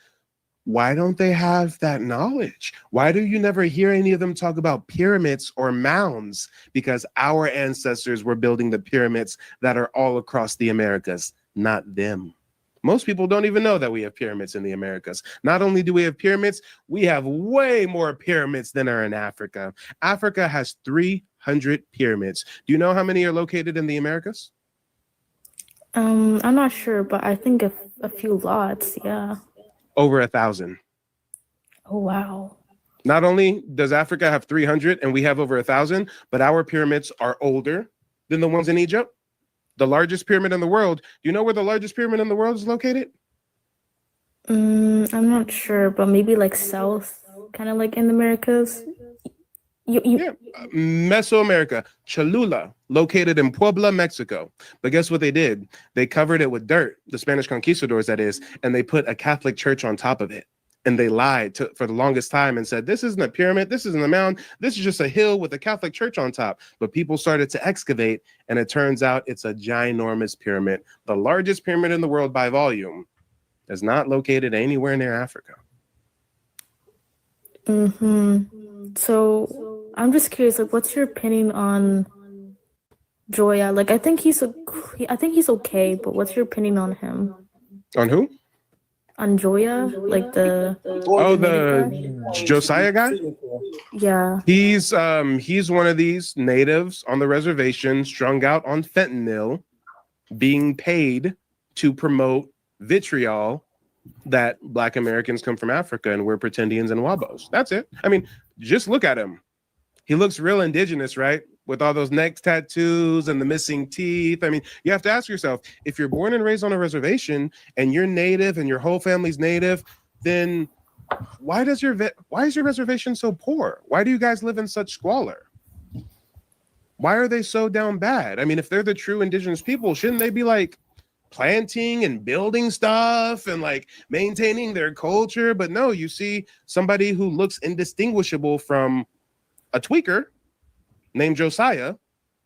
why don't they have that knowledge? Why do you never hear any of them talk about pyramids or mounds? Because our ancestors were building the pyramids that are all across the Americas, not them. Most people don't even know that we have pyramids in the Americas. Not only do we have pyramids, we have way more pyramids than are in Africa. Africa has 300 pyramids. Do you know how many are located in the Americas? I'm not sure, but I think a few lots, yeah. Over 1,000. Oh wow. Not only does Africa have 300 and we have over 1,000, but our pyramids are older than the ones in Egypt. The largest pyramid in the world. Do you know where the largest pyramid in the world is located? I'm not sure, but maybe like south, kind of like in the Americas. Yeah, Mesoamerica, Cholula, located in Puebla, Mexico. But guess what they did? They covered it with dirt, the Spanish conquistadors, that is, and they put a Catholic church on top of it. And they lied for the longest time and said, this isn't a pyramid, this isn't a mound, this is just a hill with a Catholic church on top. But people started to excavate, and it turns out it's a ginormous pyramid. The largest pyramid in the world by volume is not located anywhere near Africa. So I'm just curious, like, what's your opinion on Joya? Like, I think he's okay, but what's your opinion on him? On who? On Joya, like the Josiah guy? Yeah. He's one of these natives on the reservation, strung out on fentanyl, being paid to promote vitriol that Black Americans come from Africa and we're pretendians and Wabos. That's it. I mean, just look at him. He looks real indigenous, right? With all those neck tattoos and the missing teeth. I mean, you have to ask yourself, if you're born and raised on a reservation and you're native and your whole family's native, then why is your reservation so poor? Why do you guys live in such squalor? Why are they so down bad? I mean, if they're the true indigenous people, shouldn't they be like planting and building stuff and like maintaining their culture? But no, you see somebody who looks indistinguishable from a tweaker named Josiah.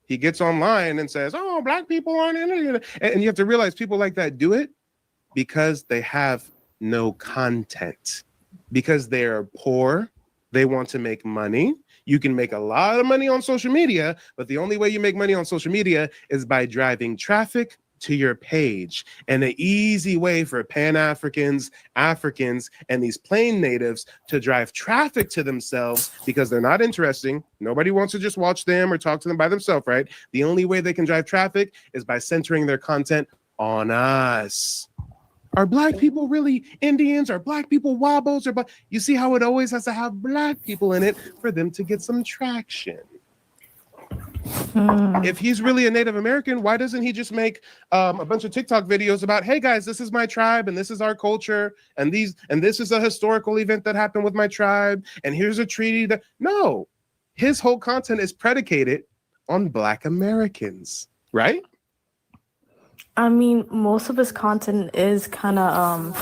He gets online and says, oh, Black people aren't in it. And you have to realize people like that do it because they have no content, because they are poor. They want to make money. You can make a lot of money on social media, but the only way you make money on social media is by driving traffic to your page. And the easy way for Pan-Africans, Africans, and these plain natives to drive traffic to themselves because they're not interesting. Nobody wants to just watch them or talk to them by themselves, right? The only way they can drive traffic is by centering their content on us. Are black people really Indians? Are black people Wabos? You see how it always has to have black people in it for them to get some traction. If he's really a Native American, why doesn't he just make a bunch of TikTok videos about, hey guys, this is my tribe and this is our culture and this is a historical event that happened with my tribe and here's a treaty that... No, his whole content is predicated on Black Americans, right? I mean, most of his content is kind of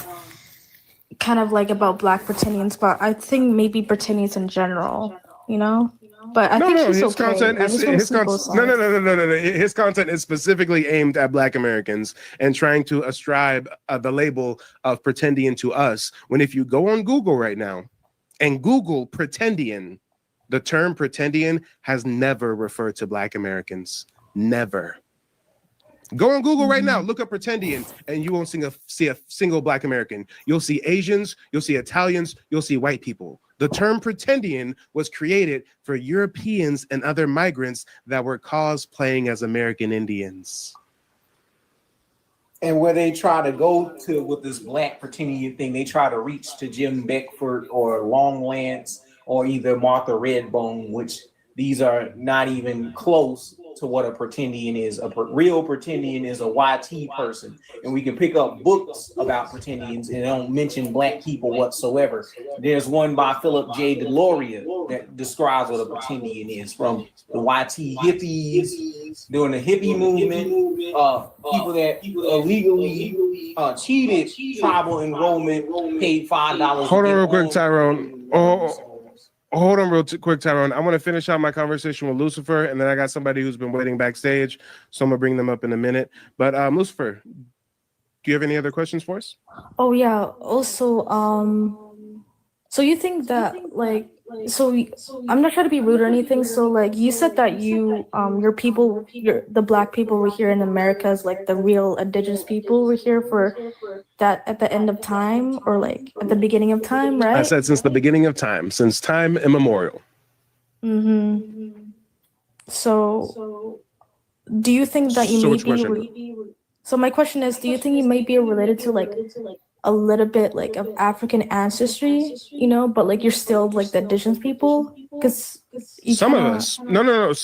like about Black Britannians, but I think maybe Britannians in general, you know. But I think he's his okay. content is his His content is specifically aimed at Black Americans and trying to ascribe the label of pretendian to us. When if you go on Google right now and Google pretendian, the term pretendian has never referred to Black Americans. Never. Go on Google right now, look up pretendian, and you won't see a single Black American. You'll see Asians, you'll see Italians, you'll see white people. The term pretendian was created for Europeans and other migrants that were cosplaying as American Indians. And where they try to go to with this Black pretendian thing, they try to reach to Jim Beckford or Longlands or either Martha Redbone, which these are not even close to what a pretendian is. A real pretendian is a YT person, and we can pick up books about pretendians and they don't mention Black people whatsoever. There's one by Philip J. Deloria that describes what a pretendian is, from the YT hippies during the hippie movement, people that illegally cheated tribal enrollment, paid $5. Hold on real quick, Tyrone. Hold on real quick, Tyrone. I want to finish out my conversation with Lucifer, and then I got somebody who's been waiting backstage, so I'm going to bring them up in a minute. But Lucifer, do you have any other questions for us? Oh yeah. Also, so you think that I'm not trying to be rude or anything. So like you said that your people, the Black people were here in America as like the real indigenous people were here for that at the end of time or like at the beginning of time, right? I said since the beginning of time, since time immemorial. Mm-hmm. So do you think that you may be... So my question is, do you think you may be related to like a little bit like of African ancestry, you know, but like you're still like the indigenous people? Because some of us,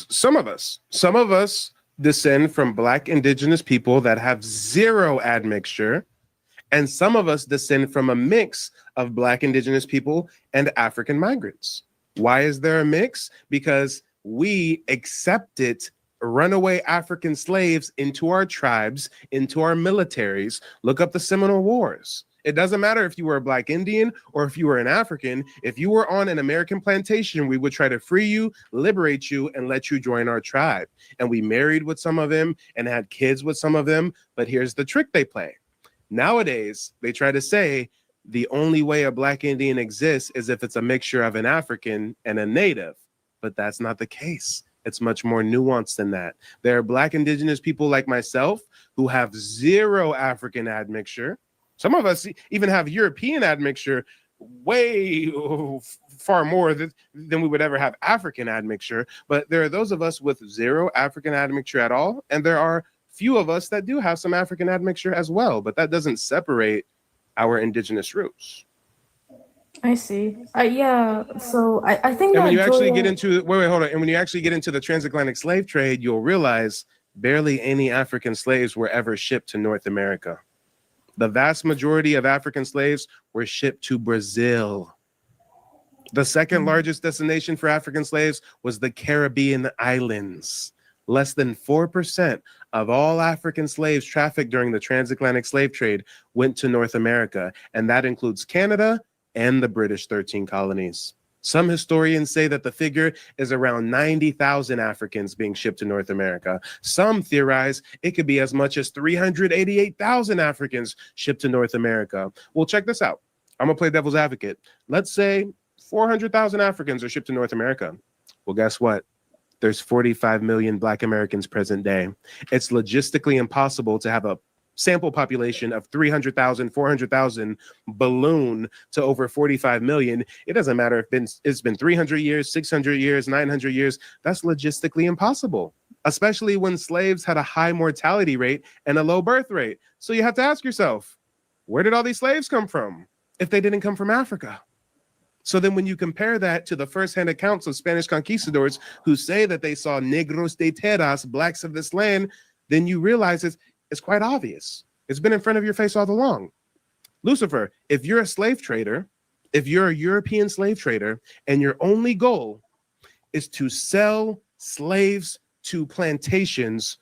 some of us descend from Black indigenous people that have zero admixture, and some of us descend from a mix of Black indigenous people and African migrants. Why is there a mix? Because we accepted runaway African slaves into our tribes, into our militaries. Look up the Seminole Wars. It doesn't matter if you were a Black Indian or if you were an African. If you were on an American plantation, we would try to free you, liberate you, and let you join our tribe. And we married with some of them and had kids with some of them. But here's the trick they play. Nowadays, they try to say the only way a Black Indian exists is if it's a mixture of an African and a Native. But that's not the case. It's much more nuanced than that. There are Black indigenous people like myself who have zero African admixture. Some of us even have European admixture, way far more than we would ever have African admixture. But there are those of us with zero African admixture at all. And there are few of us that do have some African admixture as well. But that doesn't separate our indigenous roots. I see. Yeah. So I think and that when you actually get into hold on. And when you actually get into the transatlantic slave trade, you'll realize barely any African slaves were ever shipped to North America. The vast majority of African slaves were shipped to Brazil. The second largest destination for African slaves was the Caribbean islands. Less than 4% of all African slaves trafficked during the transatlantic slave trade went to North America, and that includes Canada and the British 13 colonies. Some historians say that the figure is around 90,000 Africans being shipped to North America. Some theorize it could be as much as 388,000 Africans shipped to North America. Well, check this out. I'm gonna play devil's advocate. Let's say 400,000 Africans are shipped to North America. Well, guess what? There's 45 million Black Americans present day. It's logistically impossible to have a sample population of 300,000, 400,000 balloon to over 45 million. It doesn't matter if it's been 300 years, 600 years, 900 years. That's logistically impossible, especially when slaves had a high mortality rate and a low birth rate. So you have to ask yourself, where did all these slaves come from if they didn't come from Africa? So then when you compare that to the first-hand accounts of Spanish conquistadors who say that they saw negros de terras, blacks of this land, then you realize it's quite obvious. It's been in front of your face all along. Lucifer, if you're a slave trader, if you're a European slave trader, and your only goal is to sell slaves to plantations,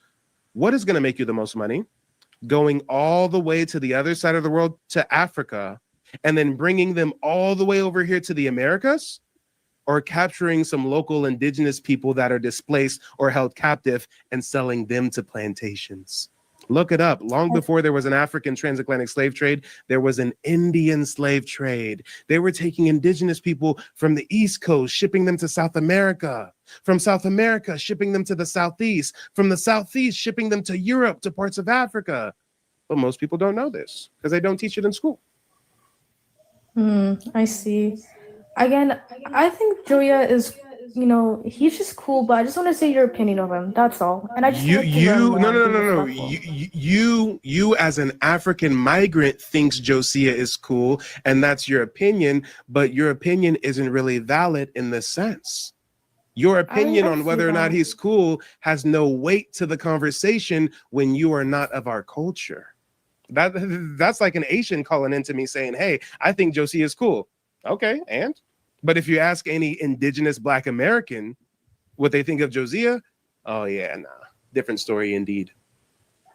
what is going to make you the most money? Going all the way to the other side of the world, to Africa, and then bringing them all the way over here to the Americas, or capturing some local indigenous people that are displaced or held captive and selling them to plantations? Look it up. Long before there was an African transatlantic slave trade, there was an Indian slave trade. They were taking indigenous people from the East Coast, shipping them to South America. From South America, shipping them to the Southeast. From the Southeast, shipping them to Europe, to parts of Africa. But most people don't know this because they don't teach it in school. I see. Again, I think Julia is, he's just cool, but I just want to say your opinion of him. That's all. And I just You as an African migrant thinks Josiah is cool, and that's your opinion, but your opinion isn't really valid in this sense. Your opinion on whether or not he's cool has no weight to the conversation when you are not of our culture. That's like an Asian calling into me saying, hey, I think Josie is cool. Okay, and? But if you ask any indigenous Black American what they think of Josiah, oh yeah, nah, different story indeed.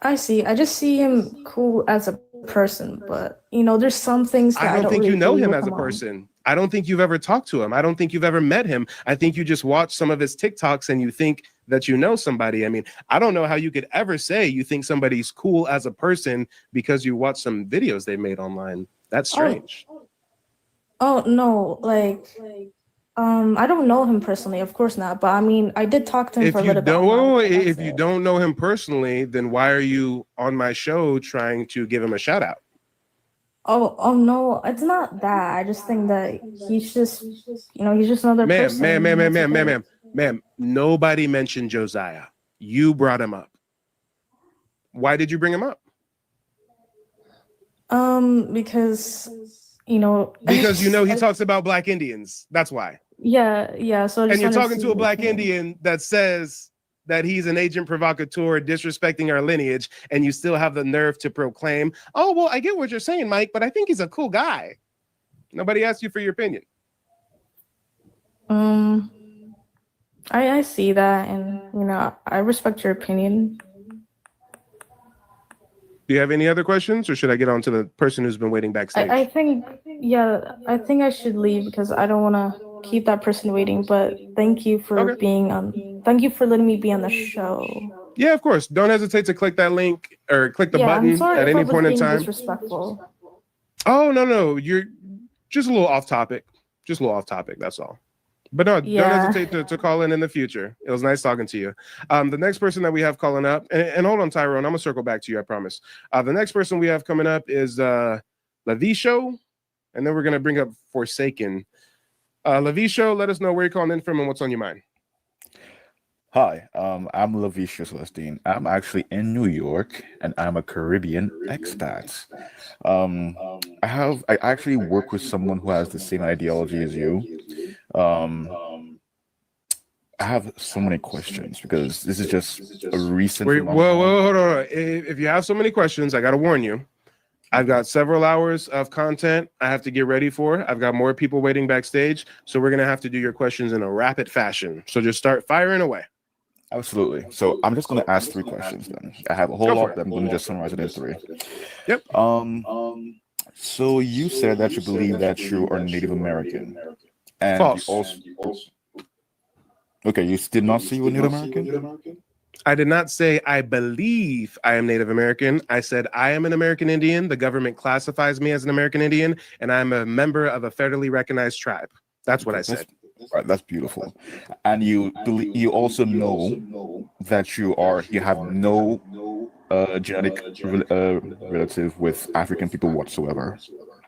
I see. I just see him cool as a person, but there's some things that I don't think really you know agree him with as a on. person. I don't think you've ever talked to him. I don't think you've ever met him. I think you just watch some of his TikToks and you think that you know somebody. I mean, I don't know how you could ever say you think somebody's cool as a person because you watch some videos they made online. That's strange. Oh no, I don't know him personally, of course not. But I mean, I did talk to him for a little bit. If you don't know him personally, then why are you on my show trying to give him a shout out? Oh no, it's not that. I just think that he's just, he's just another person. Ma'am, nobody mentioned Josiah. You brought him up. Why did you bring him up? Because because he talks about Black Indians. That's why. Yeah. So and you're talking to a Black Indian that says that he's an agent provocateur disrespecting our lineage, and you still have the nerve to proclaim, oh, well, I get what you're saying, Mike, but I think he's a cool guy. Nobody asked you for your opinion. I see that, and I respect your opinion. Do you have any other questions, or should I get on to the person who's been waiting backstage? I think I should leave because I don't want to keep that person waiting. But thank you for being on. Thank you for letting me be on the show. Yeah, of course. Don't hesitate to click that link or click the button at any point in time. Disrespectful. Oh no, you're just a little off topic. That's all. But no, don't hesitate to call in the future. It was nice talking to you. The next person that we have calling up, and hold on, Tyrone, I'm gonna circle back to you, I promise. The next person we have coming up is Lavisho, and then we're gonna bring up Forsaken. Lavisho, let us know where you're calling in from and what's on your mind. Hi, I'm Lavisha Celestine. I'm actually in New York, and I'm a Caribbean expat. I actually work with someone who has the same ideology as you. I have so many questions because this is just a recent. Whoa, hold on. If you have so many questions, I gotta warn you. I've got several hours of content I have to get ready for. I've got more people waiting backstage, so we're gonna have to do your questions in a rapid fashion. So just start firing away. Absolutely. So I'm just going to ask 3 questions then. I have a whole lot, but I'm going to just summarize it in 3. Yep. So you said that you believe that you are Native American. And false. Okay, you did not say you were Native American? I did not say I believe I am Native American. I said I am an American Indian. The government classifies me as an American Indian, and I'm a member of a federally recognized tribe. That's what I said. Right, that's beautiful. And you also know that you have no genetic relative with African people whatsoever.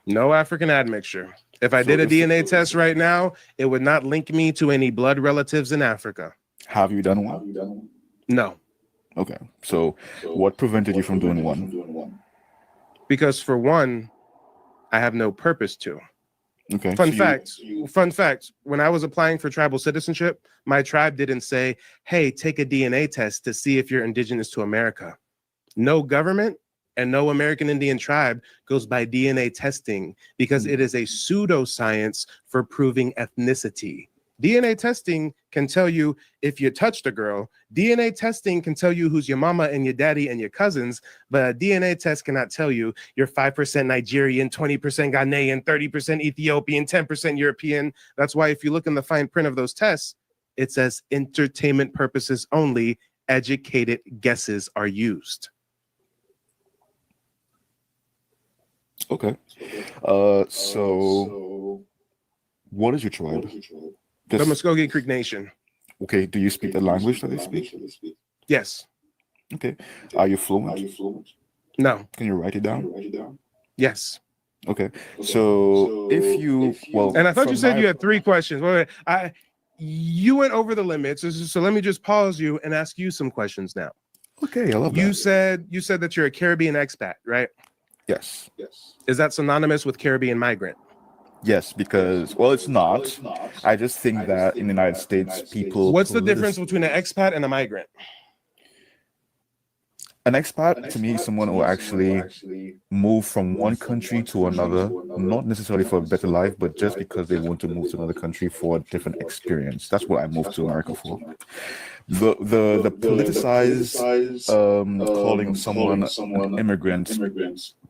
No African admixture. If I did a DNA test right now, it would not link me to any blood relatives in Africa. Have you done one? No. Okay. So what prevented you from doing one? Because for one, I have no purpose to. Okay. Fun fact, when I was applying for tribal citizenship, my tribe didn't say, hey, take a DNA test to see if you're indigenous to America. No government and no American Indian tribe goes by DNA testing because it is a pseudoscience for proving ethnicity. DNA testing can tell you if you touched a girl. DNA testing can tell you who's your mama and your daddy and your cousins, but a DNA test cannot tell you you're 5% Nigerian, 20% Ghanaian, 30% Ethiopian, 10% European. That's why if you look in the fine print of those tests, it says entertainment purposes only, educated guesses are used. Okay. So what is your tribe? The Muskogee Creek Nation. Okay. Do you speak the language that they speak? Yes. Okay. Are you fluent? No. Can you write it down? Yes. Okay. So if you and I thought you said you had 3 questions. Wait, you went over the limits. So let me just pause you and ask you some questions now. Okay, I love that. You said that you're a Caribbean expat, right? Yes. Is that synonymous with Caribbean migrant? Yes, because it's not. I just think that in the United States, people. What's the difference between an expat and a migrant? An expat to me is someone who actually move from one country to another, not necessarily for a better life, but just because they want to move to another country for a different experience. That's what I moved to America for. The politicized calling someone an immigrant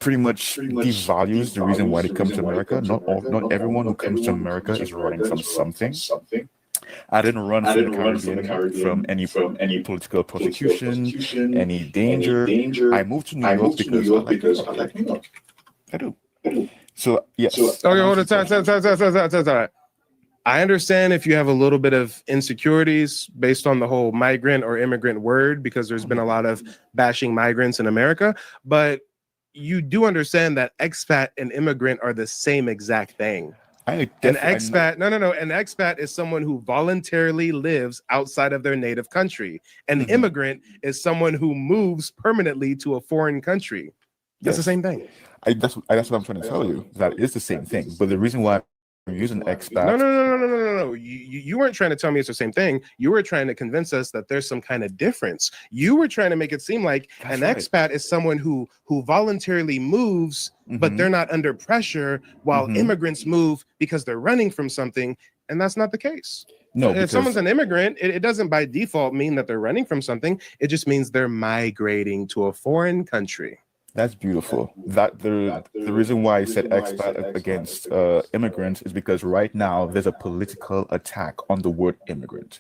pretty much devalues the reason why they come to America. Not everyone who comes to America is running from something. I didn't run from the Caribbean from any political persecution, any danger. I moved to New York because I like New York. I do. So yes. Okay, hold on. Time. I understand if you have a little bit of insecurities based on the whole migrant or immigrant word, because there's been a lot of bashing migrants in America, but you do understand that expat and immigrant are the same exact thing. An expat is someone who voluntarily lives outside of their native country. An immigrant is someone who moves permanently to a foreign country. That's the same thing. That's what I'm trying to tell you. That is the same thing. But the reason why I'm using expat. No. You weren't trying to tell me it's the same thing. You were trying to convince us that there's some kind of difference. You were trying to make it seem like expat is someone who voluntarily moves, but they're not under pressure, while immigrants move because they're running from something, and that's not the case. No, if someone's an immigrant, it doesn't by default mean that they're running from something. It just means they're migrating to a foreign country. That's beautiful. That the reason why I said expat against immigrants is because right now there's a political attack on the word immigrant.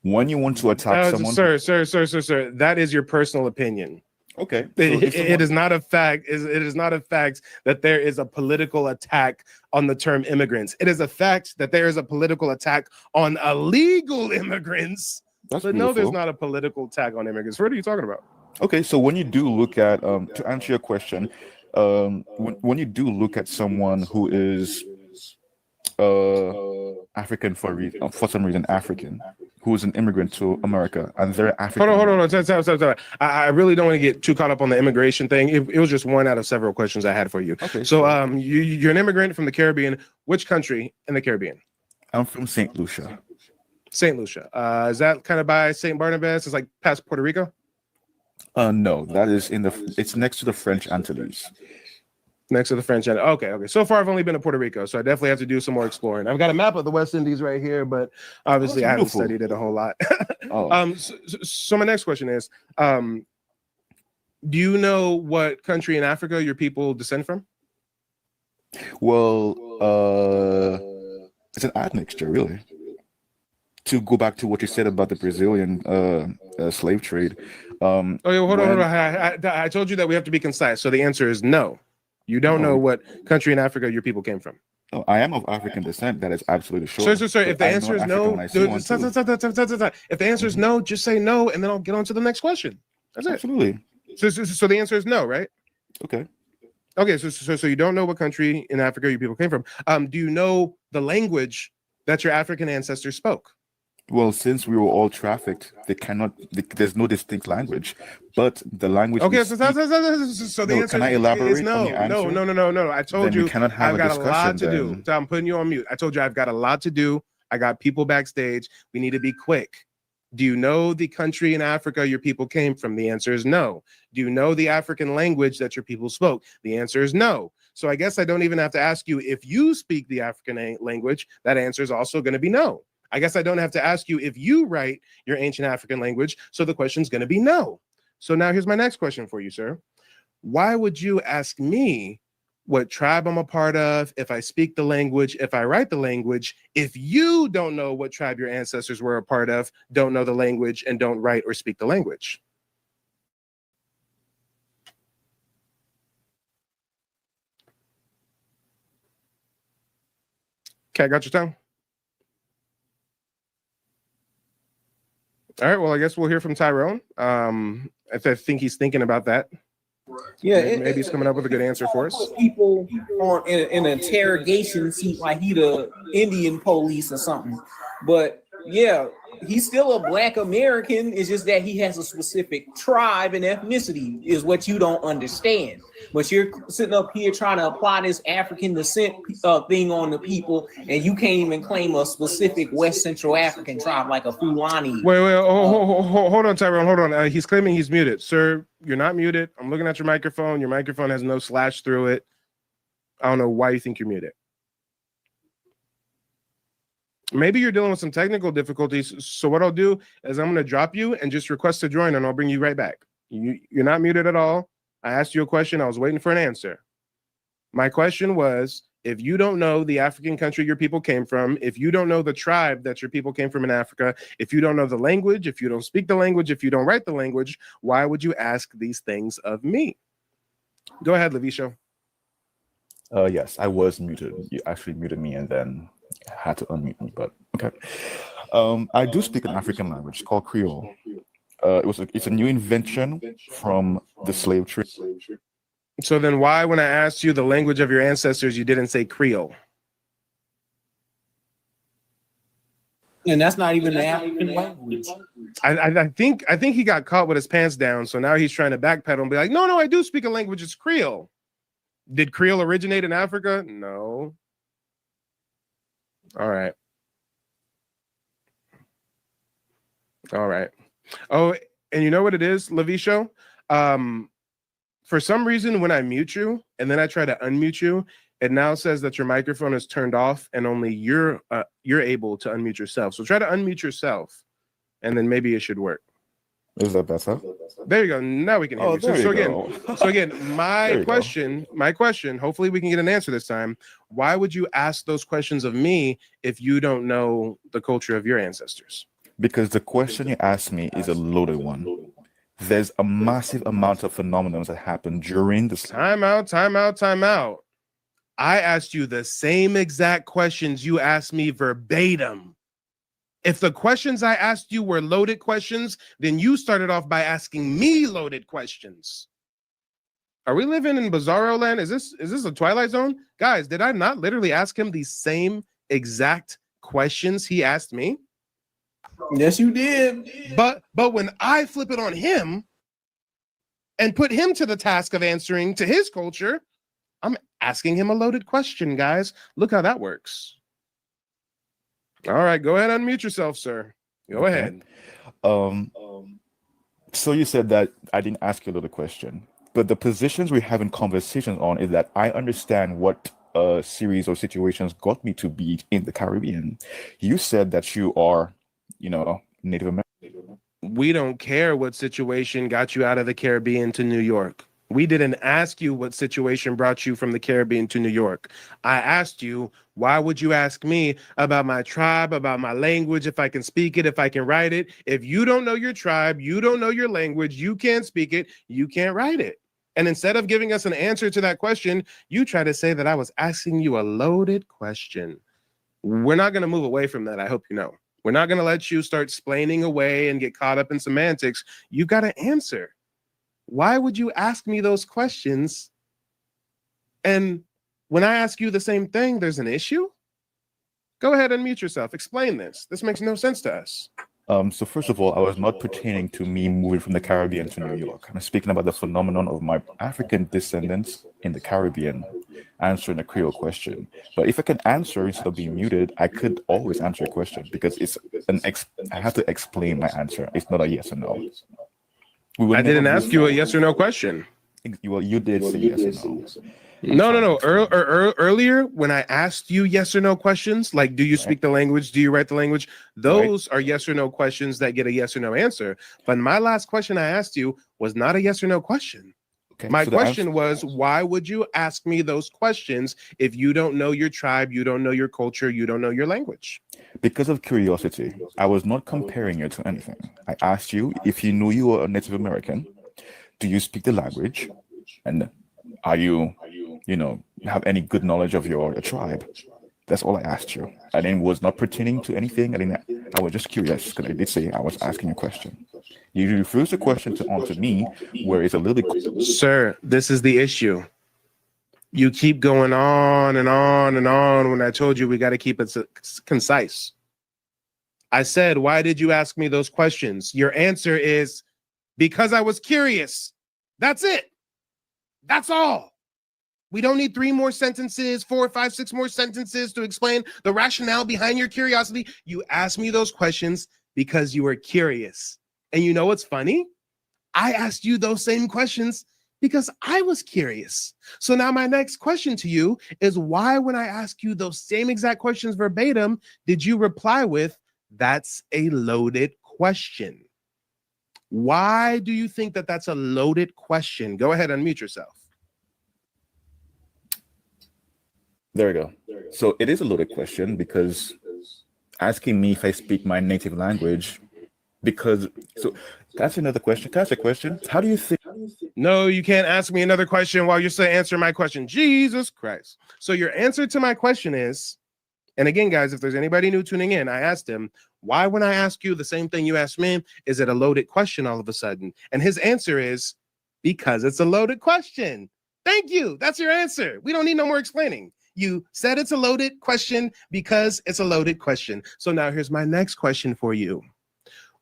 When you want to attack someone, sir, that is your personal opinion. Okay, so it is not a fact. It is not a fact that there is a political attack on the term immigrants. It is a fact that there is a political attack on illegal immigrants. That's but beautiful. No, there's not a political attack on immigrants. What are you talking about? Okay, so when you do look at, to answer your question, when you do look at someone who is African for some reason African, who is an immigrant to America, and they're African. Hold on. Sorry. I really don't want to get too caught up on the immigration thing. It was just one out of several questions I had for you. Okay. So you're an immigrant from the Caribbean. Which country in the Caribbean? I'm from St. Lucia. St. Lucia. Is that kind of by St. Barnabas? It's like past Puerto Rico? No, that is it's next to the French Antilles. Next to the French Antilles. Okay. So far, I've only been to Puerto Rico, so I definitely have to do some more exploring. I've got a map of the West Indies right here, but obviously I haven't studied it a whole lot. So my next question is, do you know what country in Africa your people descend from? Well, it's an admixture, really. To go back to what you said about the Brazilian slave trade. Hold on. I told you that we have to be concise. So the answer is no. You don't know what country in Africa your people came from. Oh, I am of African descent. That is absolutely sure. Sir. If the I know answer an is African no, when I see one too. if the answer is no, just say no, and then I'll get on to the next question. That's it. Absolutely. So the answer is no, right? Okay. Okay. So you don't know what country in Africa your people came from. Do you know the language that your African ancestors spoke? Well, since we were all trafficked, there's no distinct language, but the language. Okay, we so speak- the No, answer can I is elaborate no, on your answer? no. I told Then we you cannot have I've a got a lot to discussion do. then. So I'm putting you on mute. I told you I've got a lot to do. I got people backstage. We need to be quick. Do you know the country in Africa your people came from? The answer is no. Do you know the African language that your people spoke? The answer is no. So I guess I don't even have to ask you if you speak the African language. That answer is also going to be no. I guess I don't have to ask you if you write your ancient African language. So the question's going to be no. So now here's my next question for you, sir. Why would you ask me what tribe I'm a part of, if I speak the language, if I write the language, if you don't know what tribe your ancestors were a part of, don't know the language, and don't write or speak the language? Okay, got your tongue? All right, well, I guess we'll hear from Tyrone. I think he's thinking about that. Yeah, maybe he's coming up with a good answer for us. People on in an interrogation seat like he the Indian police or something. But yeah, he's still a Black American. It's just that he has a specific tribe and ethnicity is what you don't understand. But you're sitting up here trying to apply this African descent thing on the people, and you can't even claim a specific West Central African tribe like a Fulani. Wait, hold on, Tyrone, hold on. He's claiming he's muted. Sir, you're not muted. I'm looking at your microphone. Your microphone has no slash through it. I don't know why you think you're muted. Maybe you're dealing with some technical difficulties. So what I'll do is I'm going to drop you and just request to join, and I'll bring you right back. You're not muted at all. I asked you a question. I was waiting for an answer. My question was, if you don't know the African country your people came from, if you don't know the tribe that your people came from in Africa, if you don't know the language, if you don't speak the language, if you don't write the language, why would you ask these things of me? Go ahead, Lavisha. Yes, I was muted. You actually muted me and then had to unmute me, but okay. I do speak an African language called Creole. It's a new invention from the slave trade. So then why, when I asked you the language of your ancestors, you didn't say Creole? And that's not even the African language. I think he got caught with his pants down. So now he's trying to backpedal and be like, no, I do speak a language. It's Creole. Did Creole originate in Africa? No. All right. Oh, and you know what it is, Lavisha? For some reason, when I mute you and then I try to unmute you, it now says that your microphone is turned off and only you're able to unmute yourself. So try to unmute yourself, and then maybe it should work. Is that better? There you go. Now we can hear you. So again, my question, hopefully we can get an answer this time. Why would you ask those questions of me if you don't know the culture of your ancestors? Because the question you asked me is a loaded one. There's a massive amount of phenomena that happen during the time out. I asked you the same exact questions you asked me verbatim. If the questions I asked you were loaded questions, then you started off by asking me loaded questions. Are we living in Bizarro land? Is this a Twilight Zone? Guys, did I not literally ask him the same exact questions he asked me? Yes, you did. But when I flip it on him and put him to the task of answering to his culture, I'm asking him a loaded question, guys. Look how that works. All right, go ahead, unmute yourself, sir. Go ahead. So you said that I didn't ask you a loaded question, but the positions we have in conversations on is that I understand what a series of situations got me to be in the Caribbean. You said that you are, Native American. We don't care what situation got you out of the Caribbean to New York. We didn't ask you what situation brought you from the Caribbean to New York. I asked you, why would you ask me about my tribe, about my language, if I can speak it, if I can write it? If you don't know your tribe, you don't know your language, you can't speak it, you can't write it. And instead of giving us an answer to that question, you try to say that I was asking you a loaded question. We're not going to move away from that. I hope you know. We're not going to let you start splaining away and get caught up in semantics. You got to answer. Why would you ask me those questions? And when I ask you the same thing, there's an issue? Go ahead and mute yourself. Explain this. This makes no sense to us. So first of all, I was not pertaining to me moving from the Caribbean to New York. I'm speaking about the phenomenon of my African descendants in the Caribbean answering a Creole question. But if I can answer instead of being muted, I could always answer a question because it's I have to explain my answer. It's not a yes or no. I didn't ask you a yes or no question. Well, you did say yes or no. No. Earlier, when I asked you yes or no questions, like, do you speak the language? Do you write the language? Those are yes or no questions that get a yes or no answer. But my last question I asked you was not a yes or no question. Okay, my question was, why would you ask me those questions if you don't know your tribe, you don't know your culture, you don't know your language? Because of curiosity. I was not comparing you to anything. I asked you if you knew you were a Native American, do you speak the language? And are you have any good knowledge of your tribe? That's all I asked you. I then was not pertaining to anything. I was just curious because I did say I was asking a question. You refuse the question to answer me, where it's a little bit. Sir, this is the issue. You keep going on and on and on when I told you we got to keep it concise. I said, why did you ask me those questions? Your answer is because I was curious. That's it. That's all. We don't need 3 more sentences, 4, 5, 6 more sentences to explain the rationale behind your curiosity. You asked me those questions because you were curious. And you know what's funny? I asked you those same questions because I was curious. So now my next question to you is, why, when I ask you those same exact questions verbatim, did you reply with, that's a loaded question? Why do you think that that's a loaded question? Go ahead, unmute yourself. There we go. So it is a loaded question because asking me if I speak my native language, can I ask you another question? Can I ask a question? How do you think? No, you can't ask me another question while you're still answering my question. Jesus Christ. So your answer to my question is, and again, guys, if there's anybody new tuning in, I asked him, why, when I ask you the same thing you asked me, is it a loaded question all of a sudden? And his answer is, because it's a loaded question. Thank you. That's your answer. We don't need no more explaining. You said it's a loaded question because it's a loaded question. So now here's my next question for you.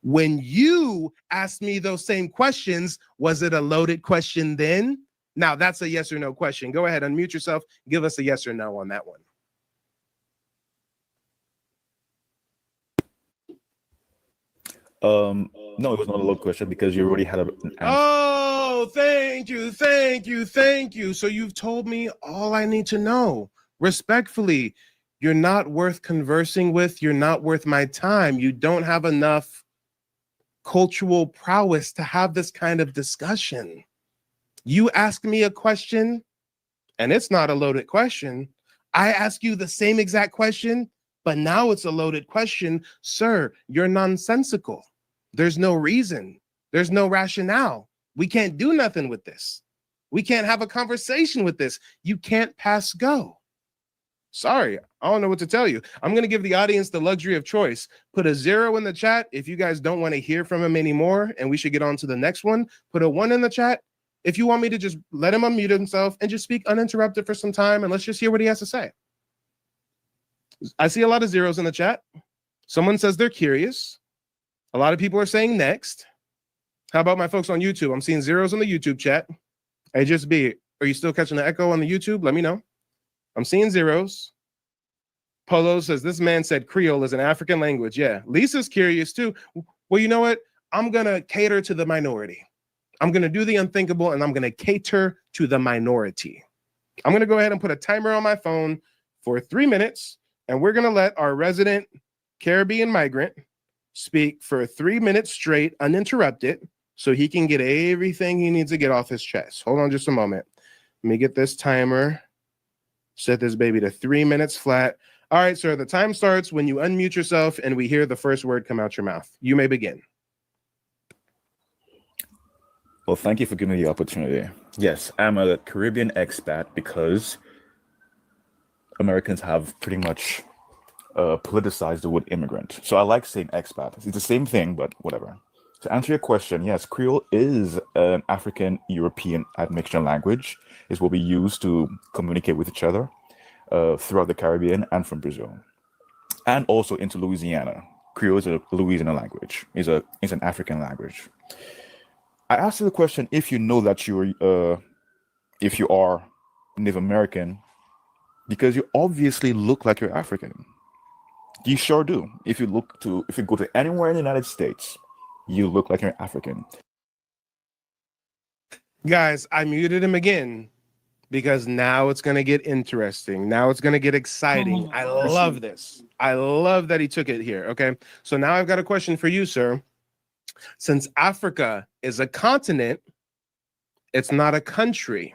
When you asked me those same questions, was it a loaded question then? Now that's a yes or no question. Go ahead, unmute yourself. Give us a yes or no on that one. No, it was not a loaded question because you already had an answer. Oh, thank you. So you've told me all I need to know. Respectfully, you're not worth conversing with. You're not worth my time. You don't have enough cultural prowess to have this kind of discussion. You ask me a question, and it's not a loaded question. I ask you the same exact question, but now it's a loaded question. Sir, you're nonsensical. There's no reason. There's no rationale. We can't do nothing with this. We can't have a conversation with this. You can't pass go. Sorry, I don't know what to tell you. I'm going to give the audience the luxury of choice. Put a 0 in the chat if you guys don't want to hear from him anymore and we should get on to the next one. Put a 1 in the chat if you want me to just let him unmute himself and just speak uninterrupted for some time and let's just hear what he has to say. I see a lot of 0s in the chat. Someone says they're curious. A lot of people are saying next. How about my folks on YouTube? I'm seeing 0s in the YouTube chat. HSB, are you still catching the echo on the YouTube? Let me know. I'm seeing 0s. Polo says, this man said Creole is an African language. Yeah, Lisa's curious too. Well, you know what? I'm going to cater to the minority. I'm going to do the unthinkable and I'm going to cater to the minority. I'm going to go ahead and put a timer on my phone for 3 minutes and we're going to let our resident Caribbean migrant speak for 3 minutes straight, uninterrupted, so he can get everything he needs to get off his chest. Hold on just a moment. Let me get this timer. Set this baby to 3 minutes flat. All right, sir, the time starts when you unmute yourself and we hear the first word come out your mouth. You may begin. Well, thank you for giving me the opportunity. Yes, I'm a Caribbean expat because Americans have pretty much politicized the word immigrant. So I like saying expat. It's the same thing, but whatever. To answer your question, yes, Creole is an African European admixture language. It's what we use to communicate with each other throughout the Caribbean and from Brazil, and also into Louisiana. Creole is a Louisiana language. It's an African language. I asked you the question if you know that if you are Native American, because you obviously look like you're African. You sure do. If you go to anywhere in the United States, you look like you're African. Guys, I muted him again because now it's going to get interesting. Now it's going to get exciting. I love this. I love that he took it here. Okay. So now I've got a question for you, sir. Since Africa is a continent, it's not a country.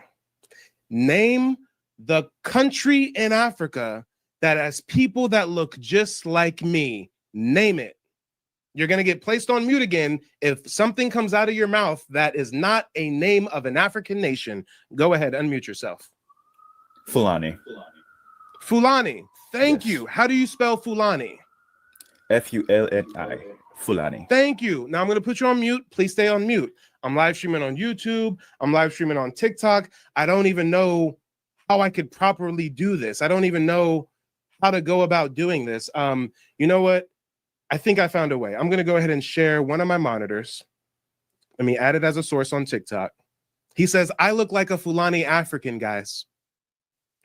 Name the country in Africa that has people that look just like me. Name it. You're going to get placed on mute again if something comes out of your mouth that is not a name of an African nation. Go ahead, unmute yourself. Fulani. Fulani. Thank you. How do you spell Fulani? Fulani. Fulani. Thank you. Now I'm going to put you on mute. Please stay on mute. I'm live streaming on YouTube. I'm live streaming on TikTok. I don't even know how I could properly do this. I don't even know how to go about doing this. You know what? I think I found a way. I'm going to go ahead and share one of my monitors. Let me add it as a source on TikTok. He says, I look like a Fulani African, guys.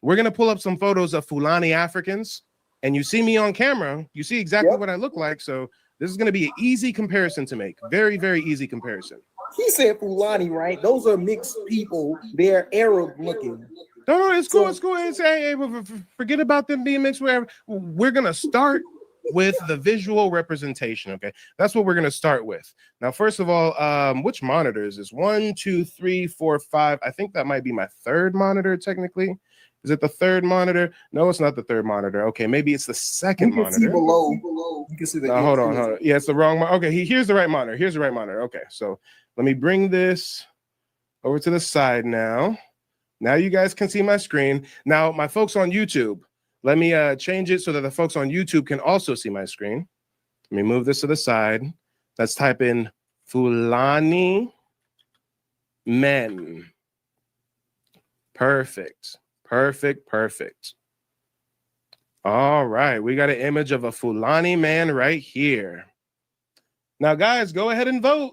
We're going to pull up some photos of Fulani Africans, and you see me on camera. You see exactly what I look like. So this is going to be an easy comparison to make. Very, very easy comparison. He said Fulani, right? Those are mixed people. They're Arab looking. No, it's cool. It's cool. Hey, forget about them being mixed. Wherever. We're going to start with the visual representation. Okay, that's what we're going to start with. Now, first of all, which monitor is this? 1, 2, 3, 4, 5. I think that might be my third monitor technically. Is it the third monitor? No, it's not the third monitor. Okay, maybe it's the second monitor. See below. You can see the hold on. Yeah, it's the wrong one. Okay, here's the right monitor. Here's the right monitor. Okay, so let me bring this over to the side now. Now you guys can see my screen. Now, my folks on YouTube, let me change it so that the folks on YouTube can also see my screen. Let me move this to the side. Let's type in Fulani men. Perfect. All right, we got an image of a Fulani man right here. Now, guys, go ahead and vote.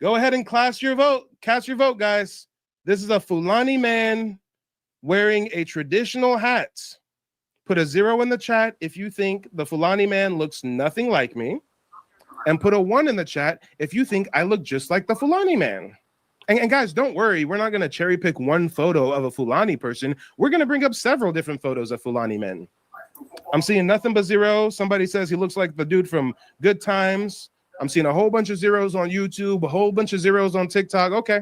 Go ahead and cast your vote, guys. This is a Fulani man wearing a traditional hat. Put a 0 in the chat if you think the Fulani man looks nothing like me. And put a 1 in the chat if you think I look just like the Fulani man. And guys, don't worry. We're not going to cherry pick one photo of a Fulani person. We're going to bring up several different photos of Fulani men. I'm seeing nothing but 0. Somebody says he looks like the dude from Good Times. I'm seeing a whole bunch of 0s on YouTube, a whole bunch of 0s on TikTok. Okay.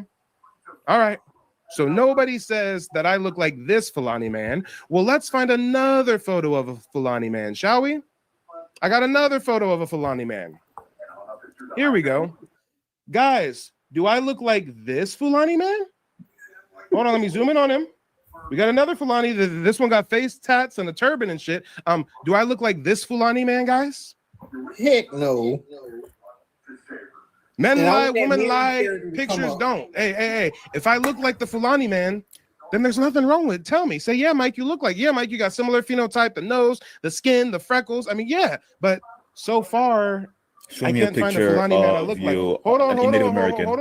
All right. So nobody says that I look like this Fulani man. Well, let's find another photo of a Fulani man, shall we? I got another photo of a Fulani man. Here we go. Guys, do I look like this Fulani man? Hold on, let me zoom in on him. We got another Fulani. This one got face tats and a turban and shit. Do I look like this Fulani man, guys? Heck no. Men lie, women lie, pictures don't. Hey. If I look like the Fulani man, then there's nothing wrong with it. Tell me. Say, yeah, Mike, you look like. Yeah, Mike, you got similar phenotype, the nose, the skin, the freckles. I mean, yeah. But so far, I can't find a Fulani man I look like. Hold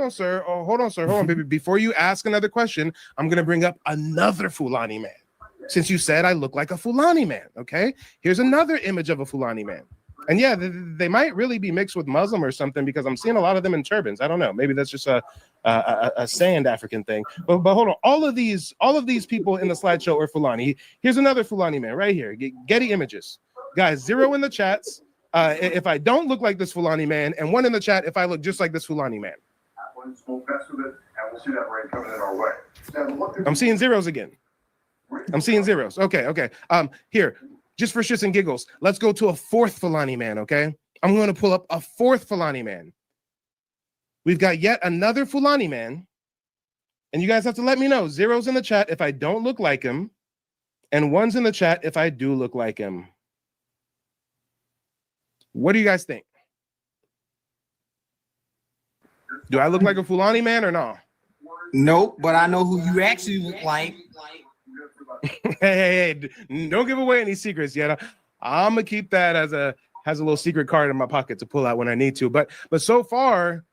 on, sir. Hold on, baby. Before you ask another question, I'm going to bring up another Fulani man. Since you said I look like a Fulani man, okay? Here's another image of a Fulani man. And yeah, they might really be mixed with Muslim or something because I'm seeing a lot of them in turbans. I don't know. Maybe that's just a sand African thing. But hold on. All of these people in the slideshow are Fulani. Here's another Fulani man right here. Getty Images. Guys, 0 in the chats if I don't look like this Fulani man, and 1 in the chat if I look just like this Fulani man. I'm seeing 0s again. I'm seeing 0s. Okay. Here. Just for shits and giggles, let's go to a 4th Fulani man, okay? I'm going to pull up a 4th Fulani man. We've got yet another Fulani man And you guys have to let me know. 0's in the chat if I don't look like him, and 1's in the chat if I do look like him. What do you guys think? Do I look like a Fulani man or no? Nope, but I know who you actually look like. Hey, don't give away any secrets yet. I'm gonna keep that as a little secret card in my pocket to pull out when I need to. But so far,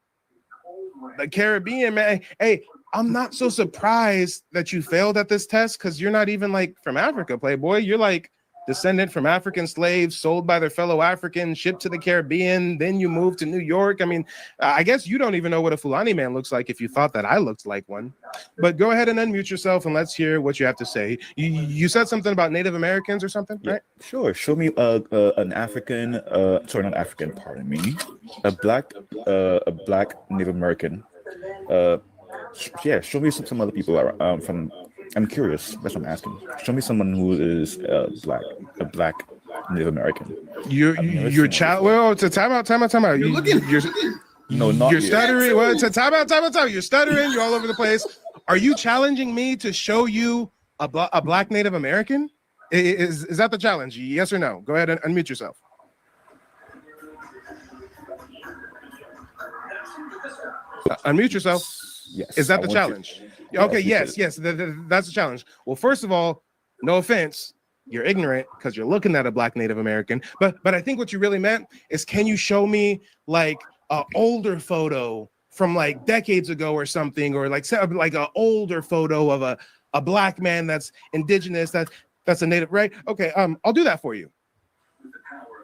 the Caribbean man. Hey, I'm not so surprised that you failed at this test because you're not even like from Africa, Playboy. You're like descendant from African slaves sold by their fellow Africans, shipped to the Caribbean. Then you moved to New York. I mean, I guess you don't even know what a Fulani man looks like if you thought that I looked like one. But go ahead and unmute yourself and let's hear what you have to say. You said something about Native Americans or something, right? Sure. Show me an African, sorry, not African, pardon me, a black Native American. Yeah, show me some other people from. I'm curious. That's what I'm asking. Show me someone who is a black Native American. You're child. Well, to time out. You're no, not you're you. stuttering. Well, to time out. You're stuttering. You're all over the place. Are you challenging me to show you a black Native American? Is that the challenge? Yes or no? Go ahead and unmute yourself. Unmute yourself. Yes. Is that the challenge? Okay, yes, that's the challenge. Well, first of all, no offense, you're ignorant because you're looking at a black Native American. But I think what you really meant is, can you show me like an older photo from like decades ago or something, or like an older photo of a black man that's indigenous, that's a native, right? Okay, I'll do that for you.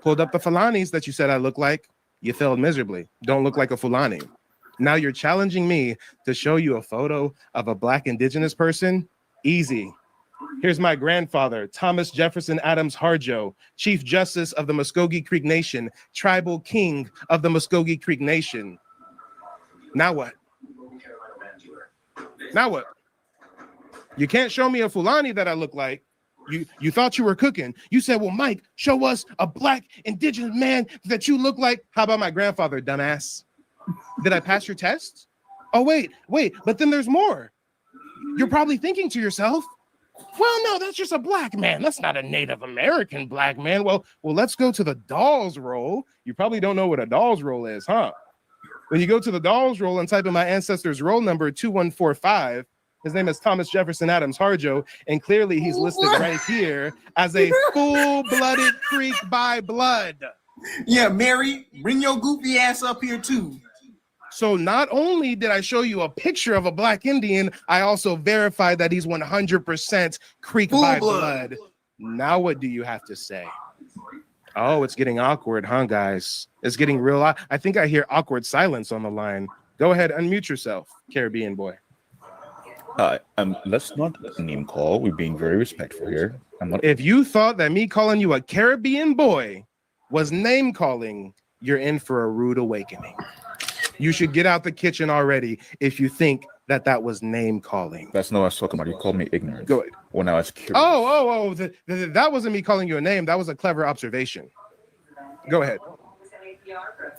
Pulled up the Fulanis that you said I look like. You failed miserably. Don't look like a Fulani. Now you're challenging me to show you a photo of a black indigenous person? Easy. Here's my grandfather, Thomas Jefferson Adams Harjo, Chief Justice of the Muskogee Creek Nation, Tribal King of the Muskogee Creek Nation. Now what? Now what? You can't show me a Fulani that I look like. You thought you were cooking. You said, well, Mike, show us a black indigenous man that you look like. How about my grandfather, dumbass? Did I pass your test? Oh, wait, but then there's more. You're probably thinking to yourself, well, no, that's just a black man. That's not a Native American black man. Well, let's go to the Dolls roll. You probably don't know what a Dolls roll is, huh? When you go to the Dolls roll and type in my ancestor's roll number 2145, his name is Thomas Jefferson Adams Harjo, and clearly he's listed right here as a full-blooded Creek by blood. Yeah, Mary, bring your goofy ass up here too. So not only did I show you a picture of a black Indian, I also verified that he's 100% Creek by blood. Now what do you have to say? Oh, it's getting awkward, huh, guys? It's getting real. I think I hear awkward silence on the line. Go ahead, unmute yourself, Caribbean boy. Let's not name call. We're being very respectful here. If you thought that me calling you a Caribbean boy was name calling, you're in for a rude awakening. You should get out the kitchen already if you think that was name calling. That's not what I was talking about. You called me ignorant. Go ahead. When I was curious. Oh, that wasn't me calling you a name. That was a clever observation. Go ahead.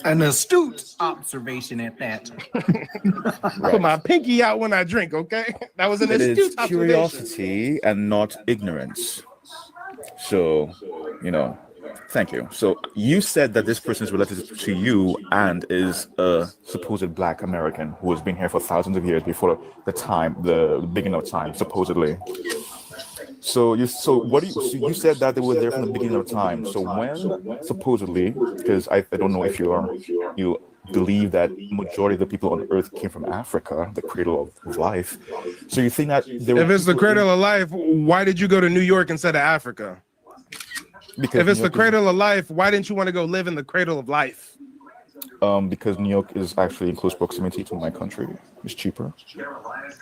An astute observation at that. Right. Put my pinky out when I drink, okay? That was an astute observation. Curiosity and not ignorance. So, thank you. So you said that this person is related to you and is a supposed black American who has been here for thousands of years before the beginning of time, supposedly. So you said that they were there from the beginning of time. So when supposedly, because I don't know if you believe that majority of the people on Earth came from Africa, the cradle of life. So you think that if it's the cradle of life, why did you go to New York instead of Africa? Because if it's the cradle of life, why didn't you want to go live in the cradle of life? Because New York is actually in close proximity to my country. It's cheaper.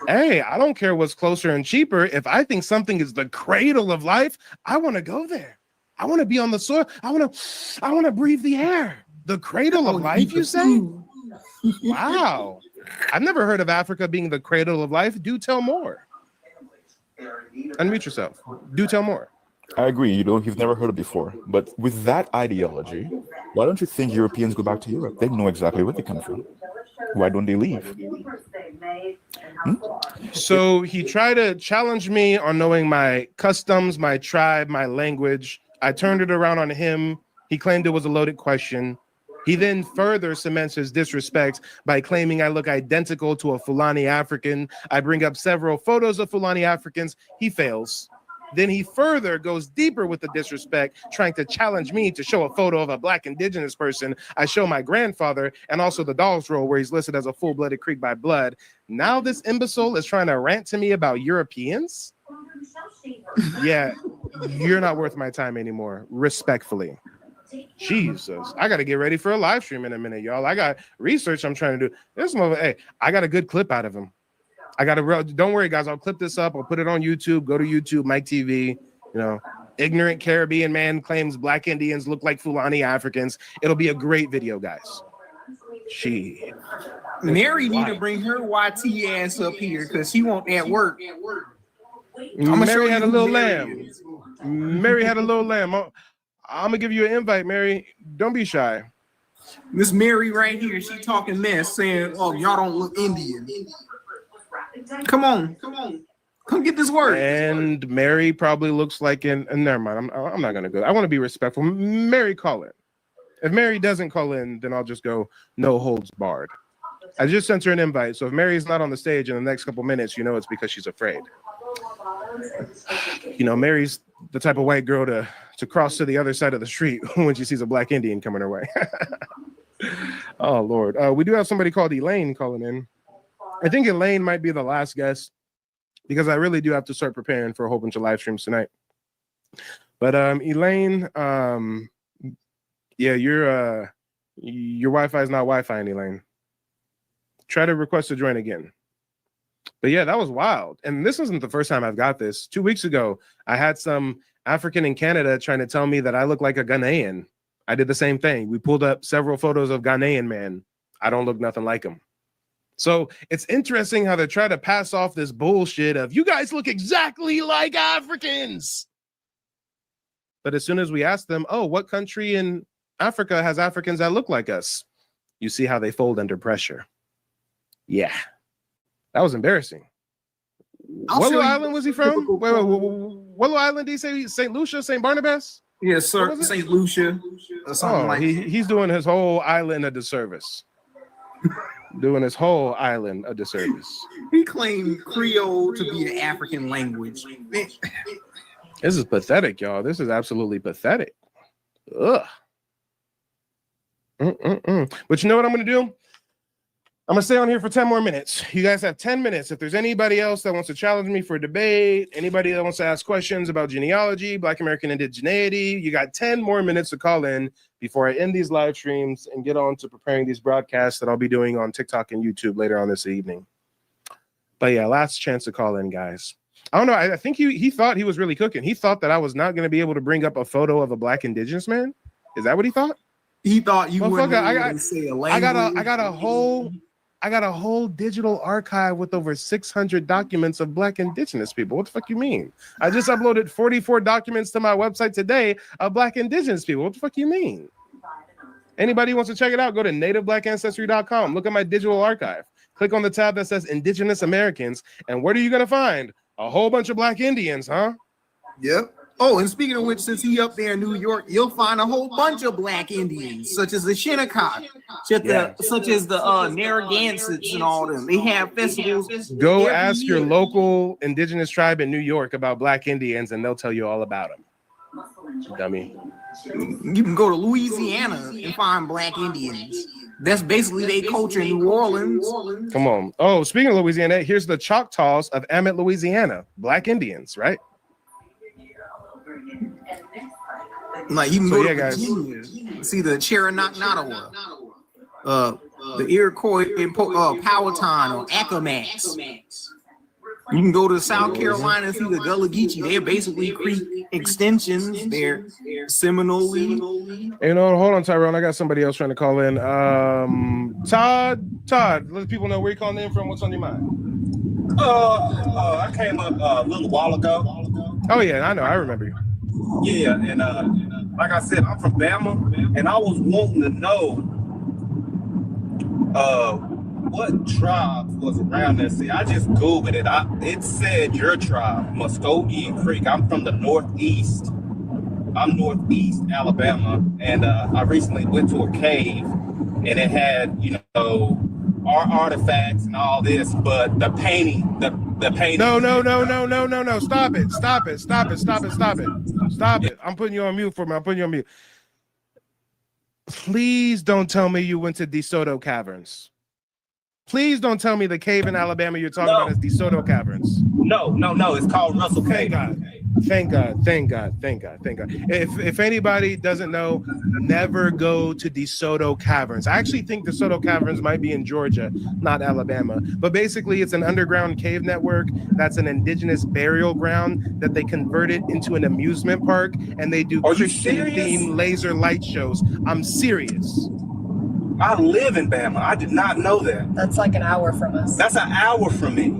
Hey, I don't care what's closer and cheaper. If I think something is the cradle of life, I want to go there. I want to be on the soil. I want to breathe the air. The cradle of life, you say? Wow. I've never heard of Africa being the cradle of life. Do tell more. Unmute yourself. Do tell more. I agree. You've never heard it before. But with that ideology, why don't you think Europeans go back to Europe? They know exactly where they come from. Why don't they leave? So he tried to challenge me on knowing my customs, my tribe, my language. I turned it around on him. He claimed it was a loaded question. He then further cements his disrespect by claiming I look identical to a Fulani African. I bring up several photos of Fulani Africans. He fails. Then he further goes deeper with the disrespect, trying to challenge me to show a photo of a Black Indigenous person. I show my grandfather and also the Dawes Roll, where he's listed as a full-blooded Creek by blood. Now this imbecile is trying to rant to me about Europeans? Yeah, you're not worth my time anymore, respectfully. Jesus, I got to get ready for a live stream in a minute, y'all. I got research I'm trying to do. Hey, I got a good clip out of him. Don't worry, guys. I'll clip this up. I'll put it on YouTube. Go to YouTube, Mike TV. You know, ignorant Caribbean man claims Black Indians look like Fulani Africans. It'll be a great video, guys. Mary need to bring her YT ass up here because she want that work. Mary had a little lamb. Mary had a little lamb. I'm gonna give you an invite, Mary. Don't be shy. Miss Mary right here, she talking mess, saying, "Oh, y'all don't look Indian." Come on, come get this work. And Mary probably looks like never mind. I'm not gonna go. I want to be respectful. Mary, call it. If Mary doesn't call in, then I'll just go no holds barred. I just sent her an invite, so if Mary's not on the stage in the next couple minutes, you know it's because she's afraid. You know, Mary's the type of white girl to cross to the other side of the street when she sees a Black Indian coming her way. Oh, Lord. We do have somebody called Elaine calling in. I think Elaine might be the last guest because I really do have to start preparing for a whole bunch of live streams tonight. But Elaine, yeah, your Wi-Fi is not Wi-Fi, Elaine. Try to request to join again. But yeah, that was wild. And this isn't the first time I've got this. 2 weeks ago, I had some African in Canada trying to tell me that I look like a Ghanaian. I did the same thing. We pulled up several photos of Ghanaian men. I don't look nothing like them. So it's interesting how they try to pass off this bullshit of you guys look exactly like Africans. But as soon as we ask them, oh, what country in Africa has Africans that look like us? You see how they fold under pressure. Yeah, that was embarrassing. What little island was he from? Wait, what little island did he say? St. Lucia, St. Barnabas? Yes, sir. St. Lucia. Or something like he's doing his whole island a disservice. Doing his whole island a disservice. He claimed Creole to be the African language. This is pathetic, y'all. This is absolutely pathetic. Ugh. But you know what I'm going to do? I'm going to stay on here for 10 more minutes. You guys have 10 minutes. If there's anybody else that wants to challenge me for a debate, anybody that wants to ask questions about genealogy, Black American indigeneity, you got 10 more minutes to call in before I end these live streams and get on to preparing these broadcasts that I'll be doing on TikTok and YouTube later on this evening. But yeah, last chance to call in, guys. I don't know. I think he thought he was really cooking. He thought that I was not going to be able to bring up a photo of a Black Indigenous man. Is that what he thought? He thought you wouldn't say a language. I got a whole digital archive with over 600 documents of Black Indigenous people. What the fuck you mean? I just uploaded 44 documents to my website today of Black Indigenous people. What the fuck you mean? Anybody who wants to check it out, go to nativebblackancestry.com. Look at my digital archive. Click on the tab that says Indigenous Americans. And what are you going to find? A whole bunch of Black Indians, huh? Yep. Oh, and speaking of which, since he up there in New York, you'll find a whole bunch of Black Indians, such as the Shinnecock, such as the Narragansetts and all them. They have festivals. Go ask your local Indigenous tribe in New York about Black Indians, and they'll tell you all about them. Dummy. You can go to Louisiana and find Black Indians. That's basically their culture in New Orleans. Come on. Oh, speaking of Louisiana, here's the Choctaws of Amet, Louisiana. Black Indians, right? Like you can go to Virginia, see the Cherokee-Nottawa, the Iroquois in Powhatan or Accomax. You can go to South Carolina and see the Gullah Geechee. They're basically Creek extensions. They're Seminole. You know, hold on, Tyrone. I got somebody else trying to call in. Todd, let people know where you're calling in from. What's on your mind? I came up a little while ago. Oh yeah, I know. I remember you. Yeah, and like I said, I'm from Bama, and I was wanting to know what tribe was around there. See, I just Googled it. It said your tribe, Muscogee Creek. I'm from the Northeast. I'm Northeast Alabama, and I recently went to a cave, and it had, you know, our artifacts and all this, but the painting, the painting. No. Stop it. I'm putting you on mute for me. I'm putting you on mute. Please don't tell me you went to DeSoto Caverns. Please don't tell me the cave in Alabama you're talking about is DeSoto Caverns. No. It's called Russell Cave. Thank God. If anybody doesn't know, never go to DeSoto Caverns. I actually think DeSoto Caverns might be in Georgia, not Alabama. But basically, it's an underground cave network that's an indigenous burial ground that they converted into an amusement park, and they do Christian-themed laser light shows. I'm serious. I live in Bama. I did not know that. That's like an hour from us. That's an hour from me.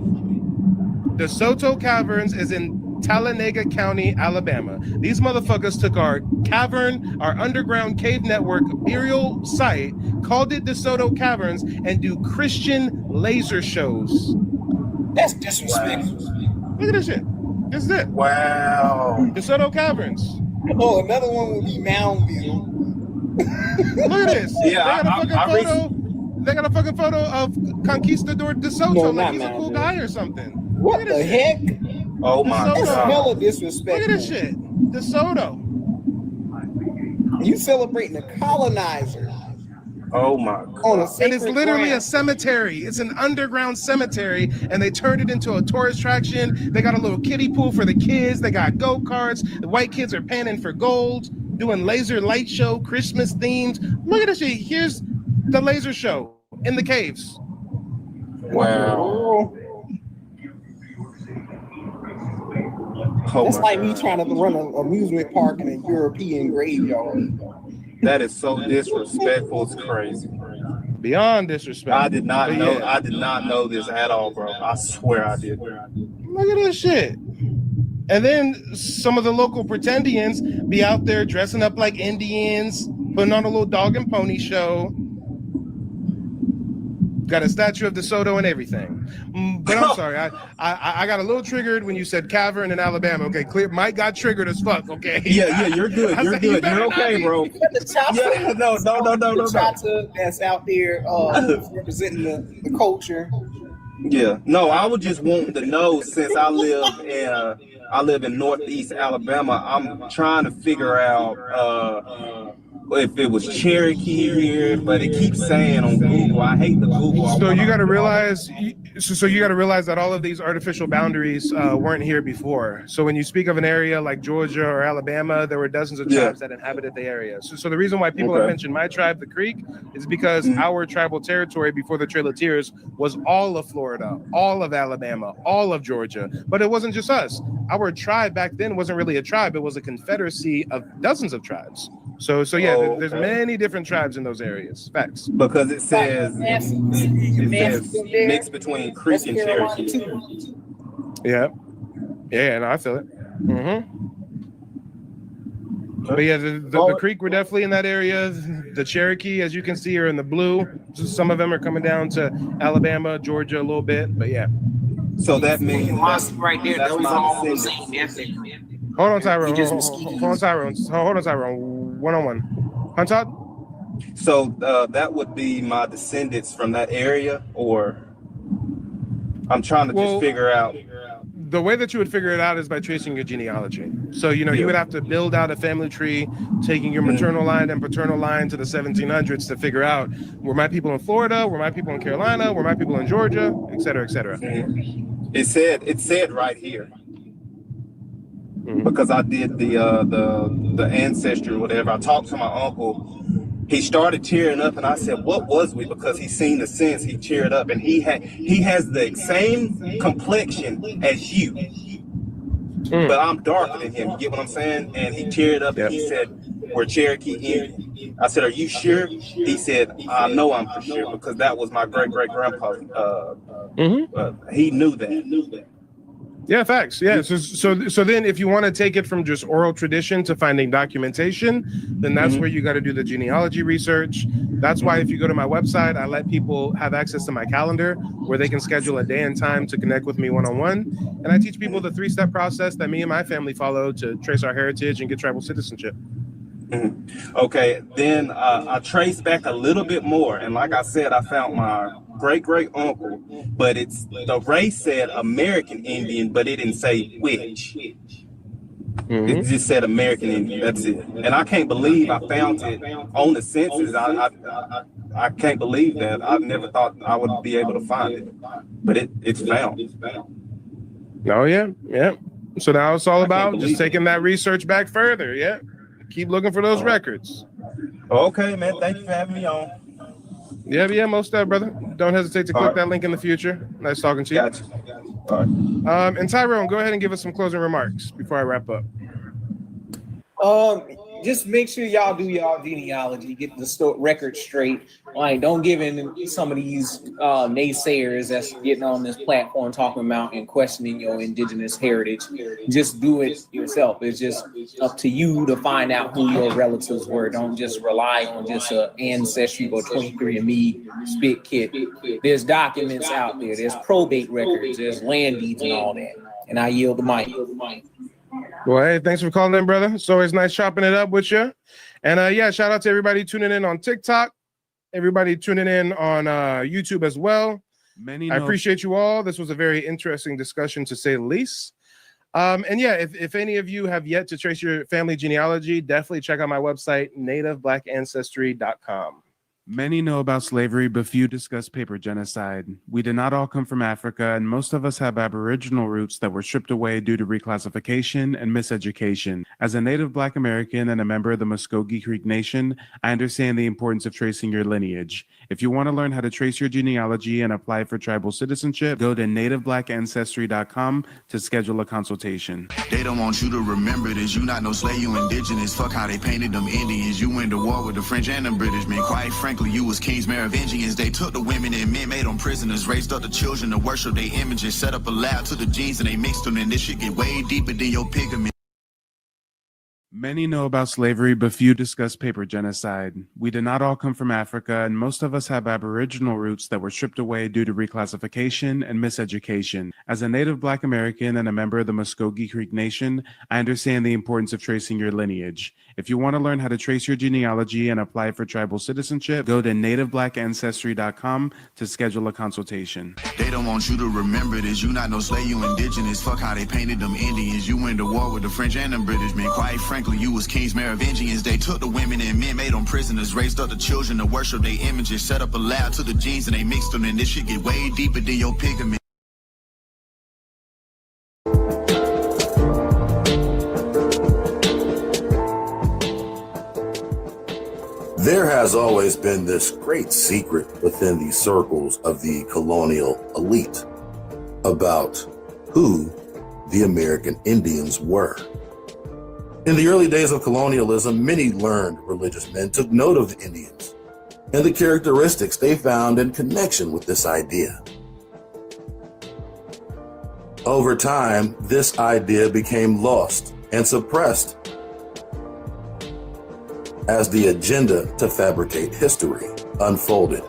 DeSoto Caverns is in Talladega County, Alabama. These motherfuckers took our cavern, our underground cave network burial site, called it DeSoto Caverns, and do Christian laser shows. That's disrespectful. Look at this shit. This is it. Wow. DeSoto Caverns. Oh, another one would be Moundville. Look at this. Yeah, they got a fucking photo of Conquistador DeSoto, like he's a cool guy or something. What the heck? Oh my God. Smell of Look disrespect. at this shit. DeSoto. You celebrating a colonizer. Oh my God. And it's literally a cemetery. It's an underground cemetery, and they turned it into a tourist attraction. They got a little kiddie pool for the kids. They got go-karts. The white kids are panning for gold, doing laser light show, Christmas themed. Look at this shit. Here's the laser show in the caves. Wow. It's like me trying to run an amusement park in a European graveyard. That is so disrespectful. It's crazy. Beyond disrespect. I did not know. I did not know this at all, bro. I swear I did. Look at this shit. And then some of the local pretendians be out there dressing up like Indians, putting on a little dog and pony show. Got a statue of DeSoto and everything. But I'm sorry, I got a little triggered when you said cavern in Alabama. Okay, clear. Mike got triggered as fuck. Okay. Yeah, you're good. You're good. You're okay, bro. Yeah, no. The chata that's out there representing the culture. Yeah, no, I would just want to know, since I live in Northeast Alabama. I'm trying to figure out if it was Cherokee here, but it keeps saying on Google. I hate the Google. So you got to realize. So you got to realize that all of these artificial boundaries weren't here before. So when you speak of an area like Georgia or Alabama, there were dozens of tribes that inhabited the area. So the reason why people have mentioned my tribe, the Creek, is because our tribal territory before the Trail of Tears was all of Florida, all of Alabama, all of Georgia. But it wasn't just us. Our tribe back then wasn't really a tribe. It was a confederacy of dozens of tribes. So yeah, there's many different tribes in those areas. Facts. Because it says mixed between Creek and Cherokee. Yeah, no, I feel it. Mm-hmm. But yeah, the Creek were definitely in that area. The Cherokee, as you can see, are in the blue. Some of them are coming down to Alabama, Georgia a little bit, but yeah. So that means right there. That was all the same ethnic. Hold on, Tyrone. Hold on, Tyrone. One-on-one. Hunt. So that would be my descendants from that area, or I'm trying to just figure out. The way that you would figure it out is by tracing your genealogy. So, you would have to build out a family tree, taking your maternal line and paternal line to the 1700s to figure out, were my people in Florida, were my people in Carolina, were my people in Georgia, et cetera, et cetera. It said right here. Because I did the Ancestry or whatever. I talked to my uncle. He started tearing up, and I said, "What was we?" Because he seen the sense. He teared up, and he has the same complexion as you, but I'm darker than him. You get what I'm saying? And he teared up, and he said, "We're Cherokee Indian." I said, "Are you sure?" He said, "I know I'm for sure because that was my great grandpa. He knew that." Yeah, facts. Yeah. So then if you want to take it from just oral tradition to finding documentation, then that's where you got to do the genealogy research. That's why if you go to my website, I let people have access to my calendar where they can schedule a day and time to connect with me one-on-one. And I teach people the 3-step process that me and my family follow to trace our heritage and get tribal citizenship. Okay, then I traced back a little bit more, and like I said, I found my great uncle, but it's the race said American Indian, but it didn't say which. It just said American Indian. That's it. And I can't believe I found it on the census. I can't believe that. I never thought I would be able to find it, but it's found. Oh yeah. So now it's all about just taking that research back further. Yeah. Keep looking for those records. Okay, man. Thank you for having me on. Yeah, most of that, brother. Don't hesitate to click that link in the future. Nice talking to you. Gotcha. All right. And Tyrone, go ahead and give us some closing remarks before I wrap up. Just make sure y'all do y'all genealogy, get the record straight. Like, don't give in some of these naysayers that's getting on this platform talking about and questioning your indigenous heritage. Just do it yourself. It's just up to you to find out who your relatives were. Don't just rely on just an Ancestry or 23andMe spit kit. There's documents out there. There's probate records. There's land deeds and all that. And I yield the mic. Well, hey, thanks for calling in, brother. It's always nice chopping it up with you. And yeah, shout out to everybody tuning in on TikTok, everybody tuning in on YouTube as well. I appreciate you all. This was a very interesting discussion, to say the least. And yeah, if any of you have yet to trace your family genealogy, definitely check out my website, nativeblack.ancestry.com. Many know about slavery, but few discuss paper genocide. We did not all come from Africa, and most of us have Aboriginal roots that were stripped away due to reclassification and miseducation. As a Native Black American and a member of the Muskogee Creek Nation, I understand the importance of tracing your lineage. If you want to learn how to trace your genealogy and apply for tribal citizenship, go to nativeblack.ancestry.com to schedule a consultation. They don't want you to remember this. You not no slave, you indigenous. Fuck how they painted them Indians. You went to war with the French and the British, man. Quite frankly, you was kings, Merovingians. They took the women and men, made them prisoners, raised up the children to worship their images, set up a lab to the genes and they mixed them, and this shit get way deeper than your pigment. Many know about slavery, but few discuss paper genocide. We did not all come from Africa, and most of us have Aboriginal roots that were stripped away due to reclassification and miseducation. As a Native Black American and a member of the Muskogee Creek Nation, I understand the importance of tracing your lineage. If you want to learn how to trace your genealogy and apply for tribal citizenship, go to nativeblack.ancestry.com to schedule a consultation. They don't want you to remember this. You not no slave, you indigenous. Fuck how they painted them Indians. You went to war with the French and the British, man. Quite frankly, you was kings, Merovingians. They took the women and men, made them prisoners, raised up the children to worship their images, set up a lab to the genes and they mixed them, and this shit get way deeper than your pigment. There has always been this great secret within the circles of the colonial elite about who the American Indians were. In the early days of colonialism, many learned religious men took note of the Indians and the characteristics they found in connection with this idea. Over time, this idea became lost and suppressed as the agenda to fabricate history unfolded.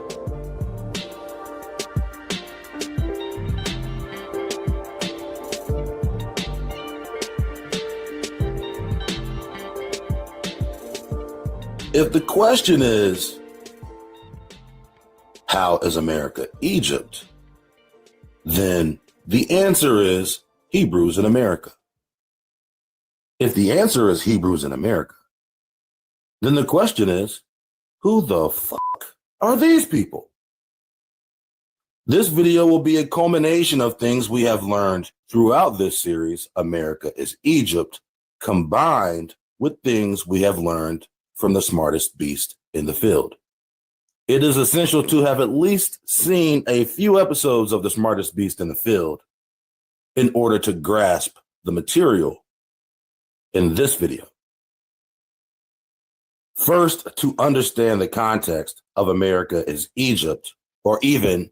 If the question is, how is America Egypt? Then the answer is Hebrews in America. If the answer is Hebrews in America, then the question is, who the fuck are these people? This video will be a culmination of things we have learned throughout this series, America is Egypt, combined with things we have learned from the smartest beast in the field. It is essential to have at least seen a few episodes of the smartest beast in the field in order to grasp the material in this video. First, to understand the context of America is Egypt, or even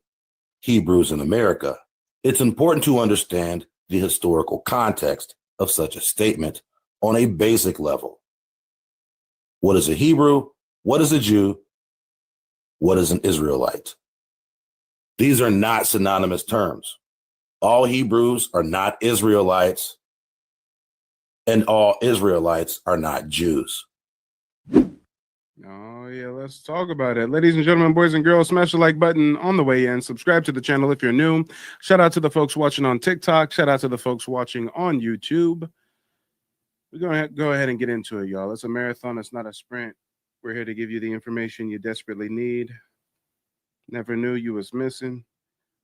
Hebrews in America, it's important to understand the historical context of such a statement on a basic level. What is a Hebrew? What is a Jew? What is an Israelite? These are not synonymous terms. All Hebrews are not Israelites, and all Israelites are not Jews. Oh, yeah, let's talk about it. Ladies and gentlemen, boys and girls, smash the like button on the way in. Subscribe to the channel if you're new. Shout out to the folks watching on TikTok. Shout out to the folks watching on YouTube. We're going to go ahead and get into it, y'all. It's a marathon. It's not a sprint. We're here to give you the information you desperately need. Never knew you was missing.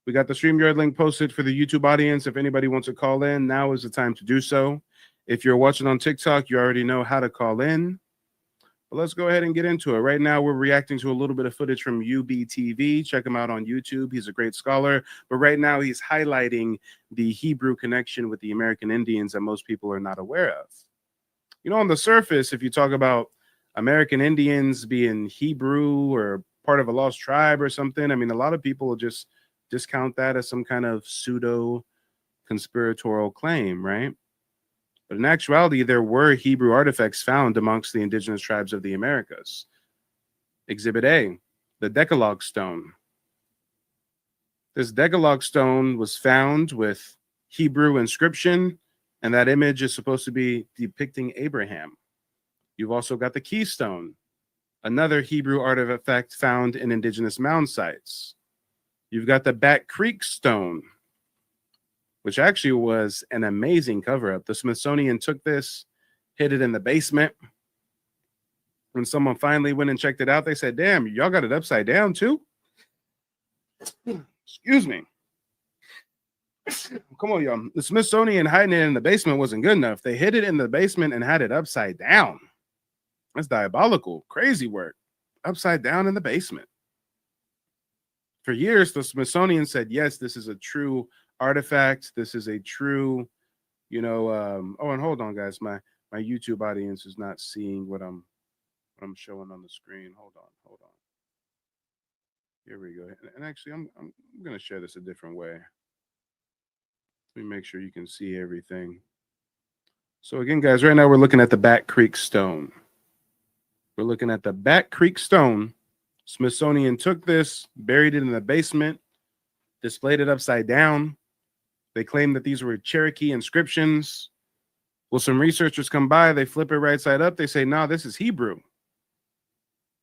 We got the StreamYard link posted for the YouTube audience. If anybody wants to call in, now is the time to do so. If you're watching on TikTok, you already know how to call in. But let's go ahead and get into it. Right now, we're reacting to a little bit of footage from UBTV. Check him out on YouTube. He's a great scholar. But right now, he's highlighting the Hebrew connection with the American Indians that most people are not aware of. You know, on the surface, if you talk about American Indians being Hebrew or part of a lost tribe or something, I mean, a lot of people will just discount that as some kind of pseudo conspiratorial claim, right? But in actuality, there were Hebrew artifacts found amongst the indigenous tribes of the Americas. Exhibit A, the Decalogue Stone. This Decalogue Stone was found with Hebrew inscription, and that image is supposed to be depicting Abraham. You've also got the Keystone, another Hebrew artifact found in indigenous mound sites. You've got the Bat Creek Stone, which actually was an amazing cover-up. The Smithsonian took this, hid it in the basement. When someone finally went and checked it out, they said, damn, y'all got it upside down too? Excuse me. Come on, y'all. The Smithsonian hiding it in the basement wasn't good enough. They hid it in the basement and had it upside down. That's diabolical. Crazy work. Upside down in the basement. For years, the Smithsonian said, yes, this is a true artifact. This is a true, you know, oh, and hold on, guys. My YouTube audience is not seeing what I'm showing on the screen. Hold on. Here we go. And actually, I'm going to share this a different way. Let me make sure you can see everything. So again, guys, right now we're looking at the Bat Creek Stone. We're looking at the Bat Creek Stone. Smithsonian took this, buried it in the basement, displayed it upside down. They claim that these were Cherokee inscriptions. Well, some researchers come by, they flip it right side up. They say, no, this is Hebrew.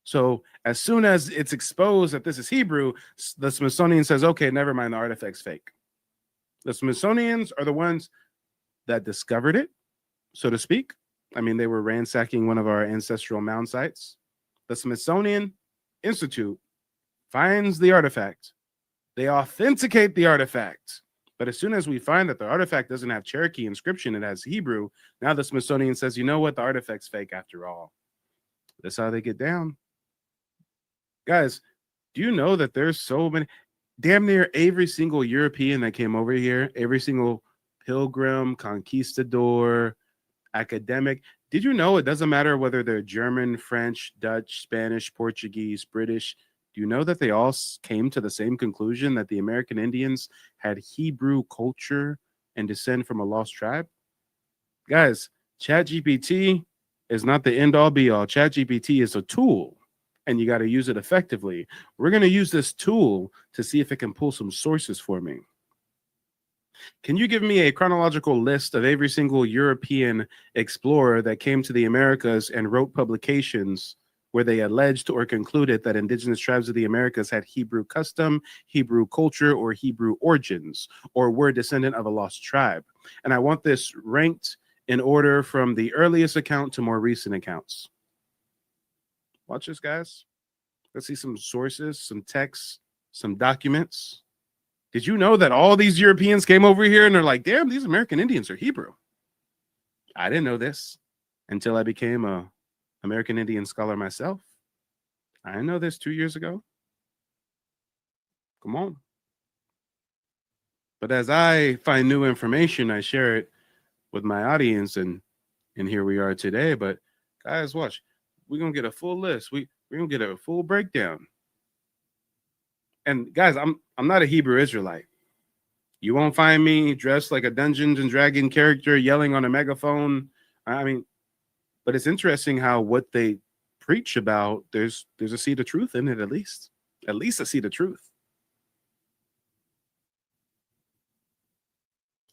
So as soon as it's exposed that this is Hebrew, the Smithsonian says, okay, never mind, the artifact's fake. The Smithsonians are the ones that discovered it, so to speak. I mean, they were ransacking one of our ancestral mound sites. The Smithsonian Institute finds the artifact. They authenticate the artifact. But as soon as we find that the artifact doesn't have Cherokee inscription, it has Hebrew, now the Smithsonian says, you know what, the artifact's fake after all. That's how they get down. Guys, do you know that there's so many, damn near every single European that came over here, every single pilgrim, conquistador, academic, did you know it doesn't matter whether they're German, French, Dutch, Spanish, Portuguese, British? Do you know that they all came to the same conclusion that the American Indians had Hebrew culture and descend from a lost tribe? Guys, ChatGPT is not the end-all be-all. ChatGPT is a tool, and you got to use it effectively. We're going to use this tool to see if it can pull some sources for me. Can you give me a chronological list of every single European explorer that came to the Americas and wrote publications where they alleged or concluded that indigenous tribes of the Americas had Hebrew custom, Hebrew culture, or Hebrew origins, or were descendant of a lost tribe? And I want this ranked in order from the earliest account to more recent accounts. Watch this, guys. Let's see some sources, some texts, some documents. Did you know that all these Europeans came over here and they're like, damn, these American Indians are Hebrew? I didn't know this until I became a American Indian scholar myself. I didn't know this 2 years ago. Come on. But as I find new information, I share it with my audience, and here we are today. But guys, watch. We're going to get a full list. We're going to get a full breakdown. And guys, I'm not a Hebrew Israelite. You won't find me dressed like a Dungeons and Dragon character yelling on a megaphone. I mean, but it's interesting how what they preach about, there's a seed of truth in it, at least a seed of truth.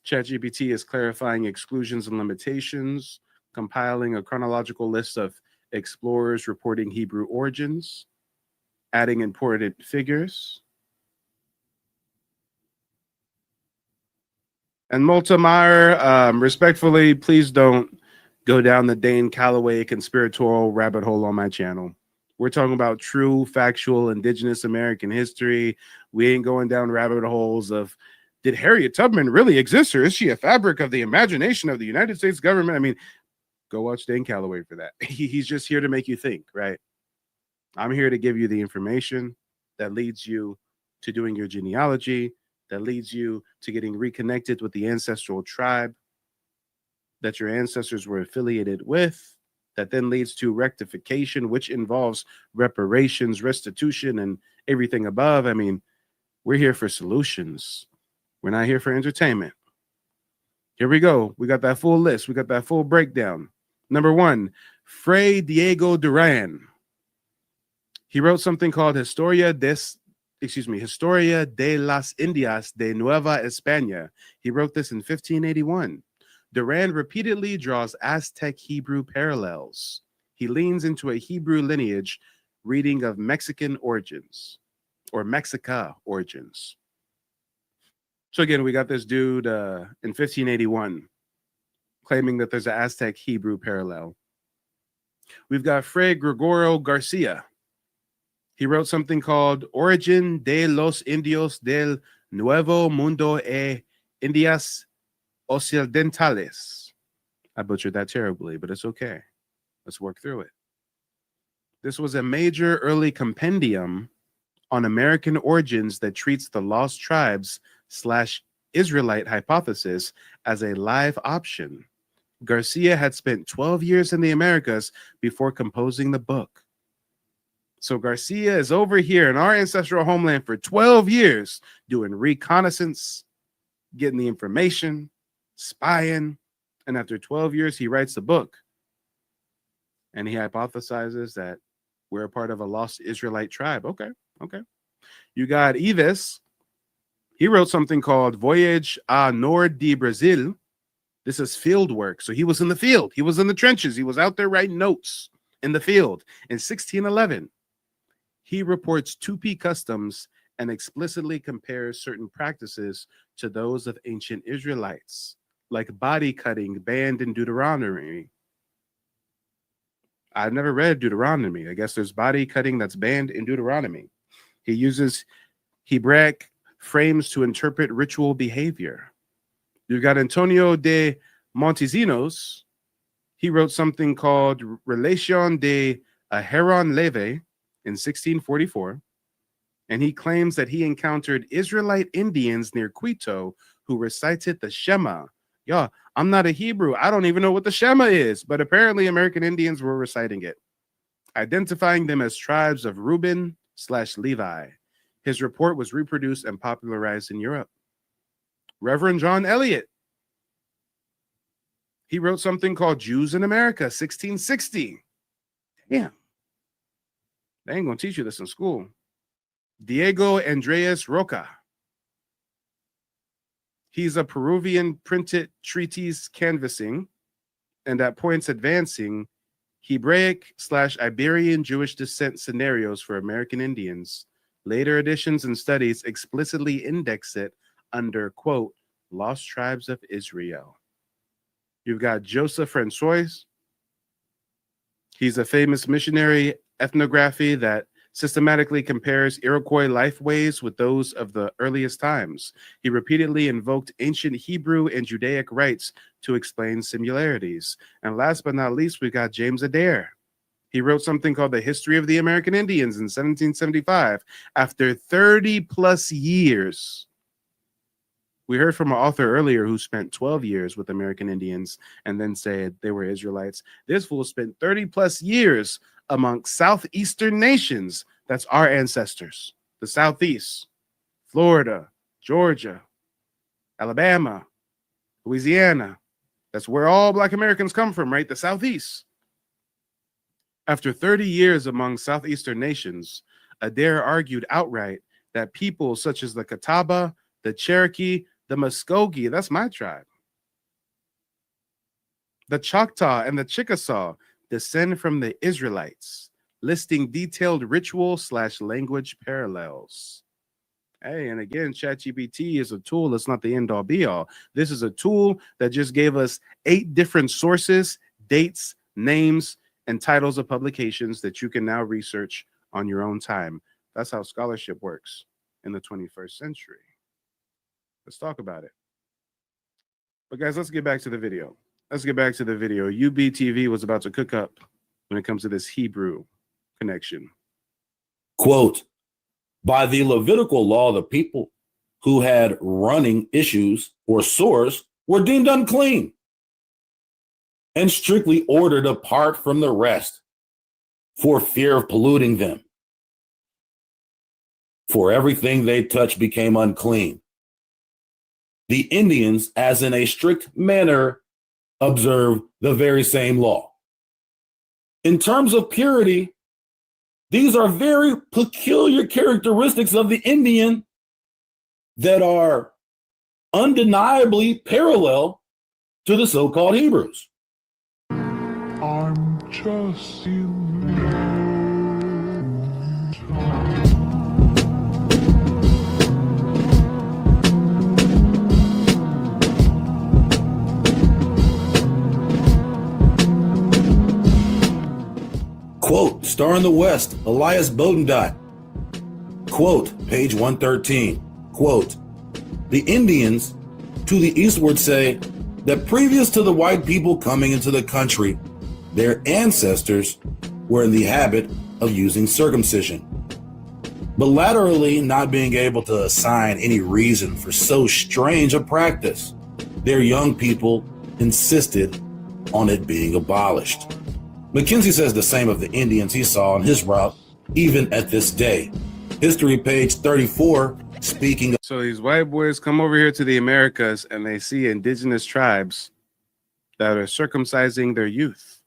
ChatGPT is clarifying exclusions and limitations, compiling a chronological list of explorers reporting Hebrew origins, adding important figures. And Multimeyer, respectfully, please don't go down the Dane Calloway conspiratorial rabbit hole on my channel. We're talking about true, factual, indigenous American history. We ain't going down rabbit holes of, did Harriet Tubman really exist, or is she a fabric of the imagination of the United States government? I mean, go watch Dane Calloway for that. He's just here to make you think, right? I'm here to give you the information that leads you to doing your genealogy, that leads you to getting reconnected with the ancestral tribe that your ancestors were affiliated with, that then leads to rectification, which involves reparations, restitution, and everything above. I mean, we're here for solutions. We're not here for entertainment. Here we go. We got that full list. We got that full breakdown. Number 1, Fray Diego Duran. He wrote something called Historia de las Indias de Nueva España. He wrote this in 1581. Duran repeatedly draws Aztec Hebrew parallels. He leans into a Hebrew lineage reading of Mexican origins or Mexica origins. So again, we got this dude in 1581 claiming that there's an Aztec Hebrew parallel. We've got Fray Gregorio Garcia. He wrote something called Origin de los Indios del Nuevo Mundo e Indias Occidentales. I butchered that terribly, but it's okay. Let's work through it. This was a major early compendium on American origins that treats the lost tribes / Israelite hypothesis as a live option. Garcia had spent 12 years in the Americas before composing the book. So Garcia is over here in our ancestral homeland for 12 years doing reconnaissance, getting the information, spying, and after 12 years, he writes the book. And he hypothesizes that we're a part of a lost Israelite tribe. Okay. You got Ives. He wrote something called Voyage a Nord de Brazil. This is field work. So he was in the field. He was in the trenches. He was out there writing notes in the field. In 1611, he reports Tupi customs and explicitly compares certain practices to those of ancient Israelites, like body cutting banned in Deuteronomy. I've never read Deuteronomy. I guess there's body cutting that's banned in Deuteronomy. He uses Hebraic frames to interpret ritual behavior. You've got Antonio de Montesinos. He wrote something called Relación de Aharon Leve in 1644. And he claims that he encountered Israelite Indians near Quito who recited the Shema. Yeah, I'm not a Hebrew. I don't even know what the Shema is, but apparently American Indians were reciting it, identifying them as tribes of Reuben / Levi. His report was reproduced and popularized in Europe. Reverend John Eliot. He wrote something called Jews in America, 1660. Damn. They ain't going to teach you this in school. Diego Andreas Roca. He's a Peruvian printed treatise canvassing and at points advancing Hebraic / Iberian Jewish descent scenarios for American Indians. Later editions and studies explicitly index it under, quote, lost tribes of Israel. You've got Joseph Francois. He's a famous missionary ethnography that systematically compares Iroquois lifeways with those of the earliest times. He repeatedly invoked ancient Hebrew and Judaic rites to explain similarities. And last but not least, we got James Adair. He wrote something called The History of the American Indians in 1775. After 30 plus years, we heard from an author earlier who spent 12 years with American Indians and then said they were Israelites. This fool spent 30 plus years among southeastern nations. That's our ancestors, the Southeast, Florida, Georgia, Alabama, Louisiana. That's where all Black Americans come from, right? The Southeast. After 30 years among Southeastern nations, Adair argued outright that people such as the Catawba, the Cherokee, the Muskogee, that's my tribe, the Choctaw, and the Chickasaw descend from the Israelites, listing detailed ritual/language parallels. Hey, and again, ChatGPT is a tool. It's not the end all be all. This is a tool that just gave us 8 different sources, dates, names, and titles of publications that you can now research on your own time. That's how scholarship works in the 21st century. Let's talk about it. But guys, let's get back to the video. UBTV was about to cook up when it comes to this Hebrew connection. Quote, by the Levitical law, the people who had running issues or sores were deemed unclean and strictly ordered apart from the rest for fear of polluting them. For everything they touched became unclean. The Indians, as in a strict manner, observe the very same law. In terms of purity, these are very peculiar characteristics of the Indian that are undeniably parallel to the so-called Hebrews. I'm just in Quote, Star in the West, Elias Bodendot. Quote, page 113. Quote, the Indians to the eastward say that previous to the white people coming into the country, their ancestors were in the habit of using circumcision. But laterally, not being able to assign any reason for so strange a practice, their young people insisted on it being abolished. Mackenzie says the same of the Indians he saw on his route, even at this day. History, page 34, speaking of... So these white boys come over here to the Americas and they see indigenous tribes that are circumcising their youth.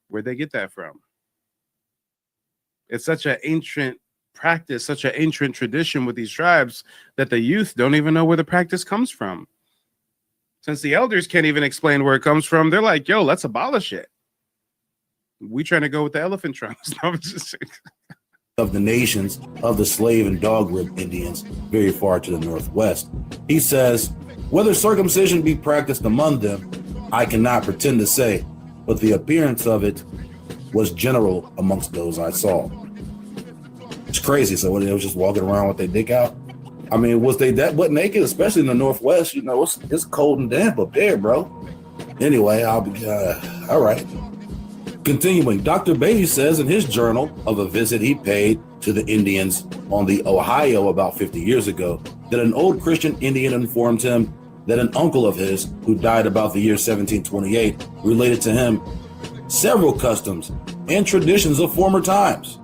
Where'd they get that from? It's such an ancient practice, such an ancient tradition with these tribes that the youth don't even know where the practice comes from. Since the elders can't even explain where it comes from, they're like, yo, let's abolish it. We trying to go with the elephant trunks. Of the nations of the slave and dog rib Indians very far to the northwest. He says, whether circumcision be practiced among them, I cannot pretend to say, but the appearance of it was general amongst those I saw. It's crazy. So they was just walking around with their dick out. I mean, was they that butt naked, especially in the northwest? You know, it's cold and damp up there, bro. Anyway, I'll be all right. Continuing, Dr. Beatty says in his journal of a visit he paid to the Indians on the Ohio about 50 years ago that an old Christian Indian informed him that an uncle of his, who died about the year 1728, related to him several customs and traditions of former times.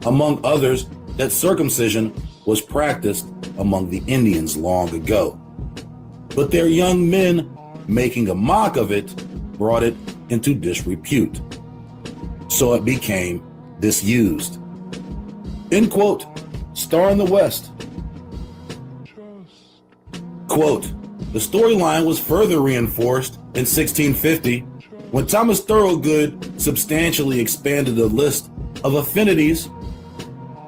Among others, that circumcision was practiced among the Indians long ago. But their young men, making a mock of it, brought it into disrepute. So it became disused. End quote. Star in the West. Quote, the storyline was further reinforced in 1650 when Thomas Thorogood substantially expanded the list of affinities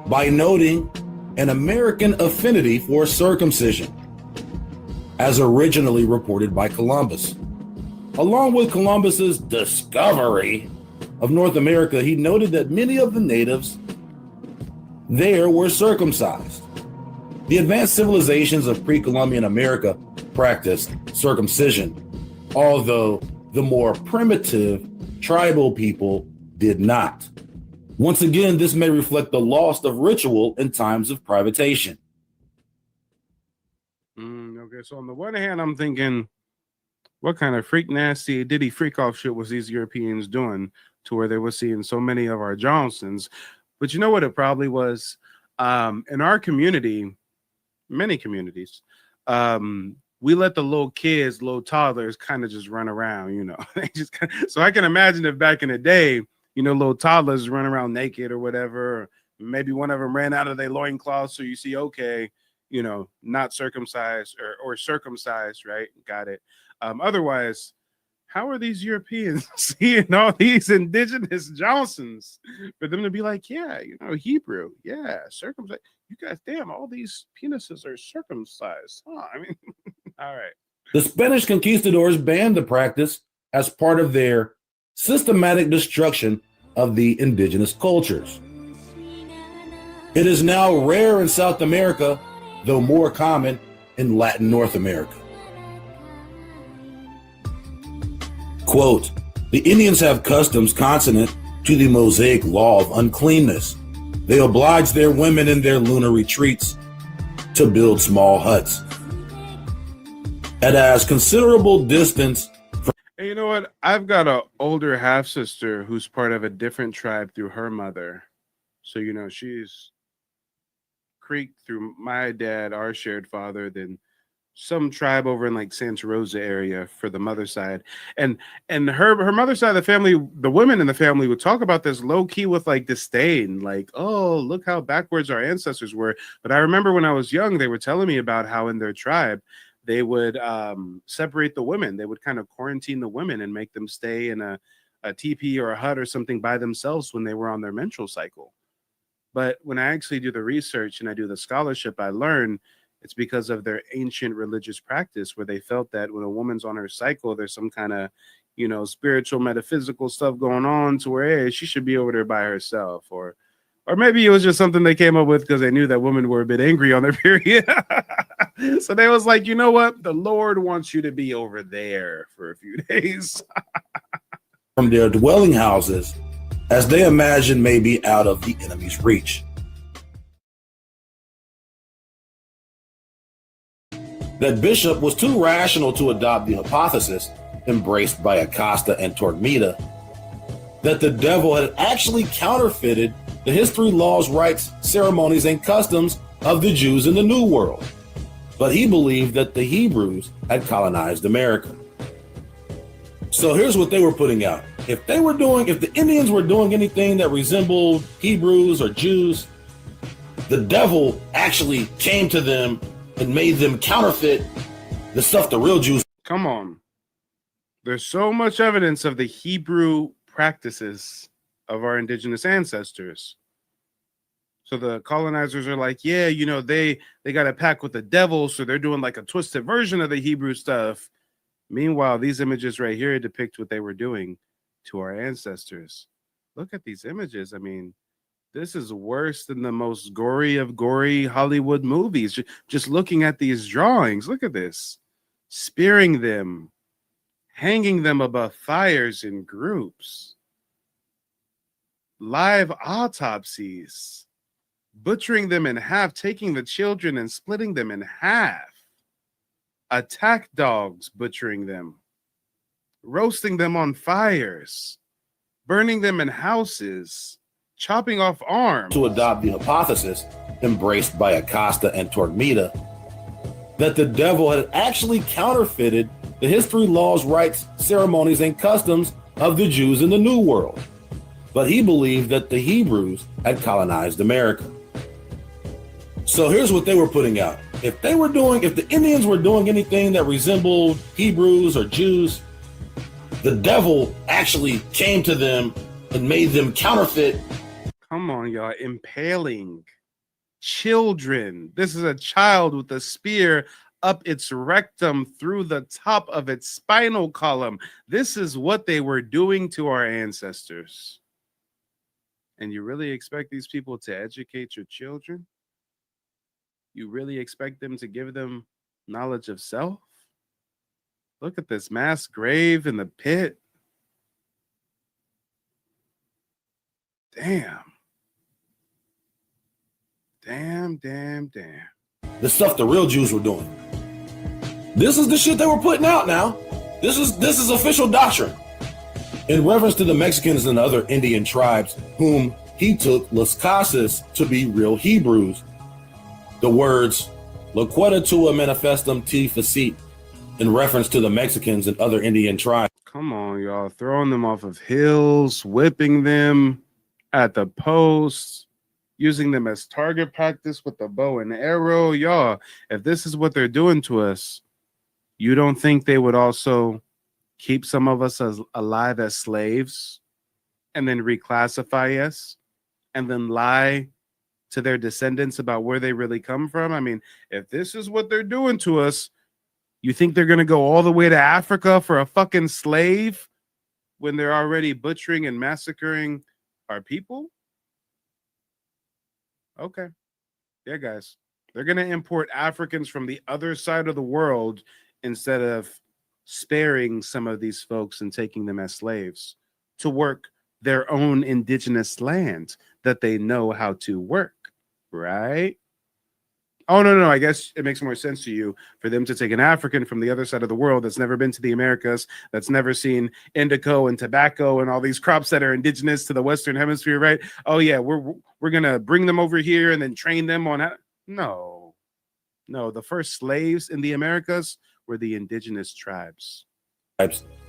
by noting an American affinity for circumcision, as originally reported by Columbus. Along with Columbus's discovery of North America, he noted that many of the natives there were circumcised. The advanced civilizations of pre-Columbian America practiced circumcision, although the more primitive tribal people did not. Once again, this may reflect the loss of ritual in times of privatation. Okay, so on the one hand, I'm thinking, what kind of freak nasty diddy freak off shit was these Europeans doing to where they were seeing so many of our Johnsons? But you know what it probably was? In our community, many communities, we let the little kids, little toddlers kind of just run around, you know. They just so I can imagine if back in the day, you know, little toddlers run around naked or whatever. Or maybe one of them ran out of their loincloth. So you see, okay, you know, not circumcised or circumcised, right? Got it. Otherwise, how are these Europeans seeing all these indigenous Johnsons for them to be like, yeah, you know, Hebrew, yeah, circumcised. You guys, damn, all these penises are circumcised. Huh? I mean, all right. The Spanish conquistadors banned the practice as part of their systematic destruction of the indigenous cultures. It is now rare in South America, though more common in Latin North America. Quote, the Indians have customs consonant to the Mosaic law of uncleanness. They oblige their women in their lunar retreats to build small huts. At as considerable distance from— Hey, you know what? I've got an older half sister who's part of a different tribe through her mother. So, you know, she's Creek through my dad, our shared father, then some tribe over in like Santa Rosa area for the mother side. And her mother's side of the family, the women in the family would talk about this low key with like disdain, like, oh, look how backwards our ancestors were. But I remember when I was young, they were telling me about how in their tribe, they would separate the women. They would kind of quarantine the women and make them stay in a teepee or a hut or something by themselves when they were on their menstrual cycle. But when I actually do the research and I do the scholarship, I learn it's because of their ancient religious practice where they felt that when a woman's on her cycle, there's some kind of, you know, spiritual, metaphysical stuff going on to where, hey, she should be over there by herself. Or maybe it was just something they came up with because they knew that women were a bit angry on their period. So they was like, you know what? The Lord wants you to be over there for a few days. from their dwelling houses, as they imagine may be out of the enemy's reach. That Bishop was too rational to adopt the hypothesis embraced by Acosta and Torquemada that the devil had actually counterfeited the history, laws, rites, ceremonies, and customs of the Jews in the New World. But he believed that the Hebrews had colonized America. So here's what they were putting out. If the Indians were doing anything that resembled Hebrews or Jews, the devil actually came to them and made them counterfeit the stuff the real Jews. Come on. There's so much evidence of the Hebrew practices of our indigenous ancestors. So the colonizers are like, yeah, you know, they got a pact with the devil, so they're doing like a twisted version of the Hebrew stuff. Meanwhile, these images right here depict what they were doing to our ancestors. Look at these images. I mean, this is worse than the most gory of gory Hollywood movies. Just looking at these drawings, look at this. Spearing them, hanging them above fires in groups. Live autopsies. Butchering them in half, taking the children and splitting them in half. Attack dogs butchering them. Roasting them on fires. Burning them in houses. Chopping off arms. To adopt the hypothesis embraced by Acosta and Torquemada that the devil had actually counterfeited the history, laws, rites, ceremonies, and customs of the Jews in the New World. But he believed that the Hebrews had colonized America. So here's what they were putting out. If the Indians were doing anything that resembled Hebrews or Jews, the devil actually came to them and made them counterfeit. Come on, y'all. Impaling children. This is a child with a spear up its rectum through the top of its spinal column. This is what they were doing to our ancestors. And you really expect these people to educate your children? You really expect them to give them knowledge of self? Look at this mass grave in the pit. Damn. Damn. The stuff the real Jews were doing. This is the shit they were putting out now. This is official doctrine. In reference to the Mexicans and other Indian tribes whom he took Las Casas to be real Hebrews, the words Loqueta tua manifestum te facit in reference to the Mexicans and other Indian tribes. Come on, y'all. Throwing them off of hills, whipping them at the posts, using them as target practice with the bow and arrow. Y'all, if this is what they're doing to us, you don't think they would also keep some of us as alive as slaves and then reclassify us and then lie to their descendants about where they really come from? I mean, if this is what they're doing to us, you think they're going to go all the way to Africa for a fucking slave when they're already butchering and massacring our people? Okay. Yeah, guys. They're going to import Africans from the other side of the world instead of sparing some of these folks and taking them as slaves to work their own indigenous land that they know how to work, right? Oh, no. I guess it makes more sense to you for them to take an African from the other side of the world that's never been to the Americas, that's never seen indigo and tobacco and all these crops that are indigenous to the Western Hemisphere, right? Oh, yeah, we're going to bring them over here and then train them on how. No, the first slaves in the Americas were the indigenous tribes.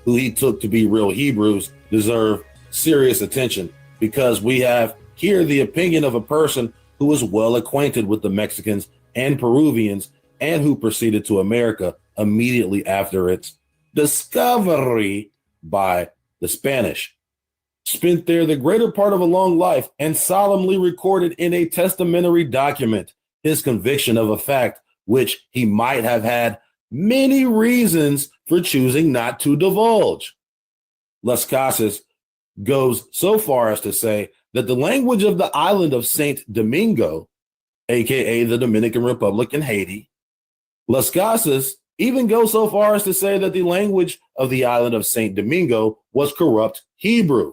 Who he took to be real Hebrews deserve serious attention, because we have here the opinion of a person who is well acquainted with the Mexicans and Peruvians and who proceeded to America immediately after its discovery by the Spanish. Spent there the greater part of a long life and solemnly recorded in a testamentary document his conviction of a fact which he might have had many reasons for choosing not to divulge. Las Casas goes so far as to say that the language of the island of Saint Domingo, aka the Dominican Republic in Haiti, Las Casas even goes so far as to say that the language of the island of Saint Domingo was corrupt Hebrew.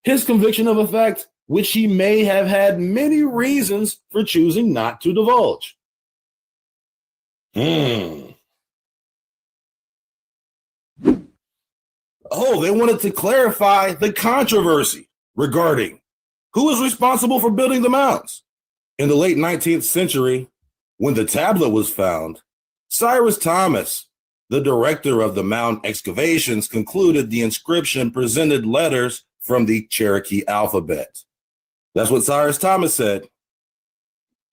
His conviction of a fact which he may have had many reasons for choosing not to divulge. Oh, they wanted to clarify the controversy regarding who is responsible for building the mounds. In the late 19th century, when the tablet was found, Cyrus Thomas, the director of the mound excavations, concluded the inscription presented letters from the Cherokee alphabet. That's what Cyrus Thomas said.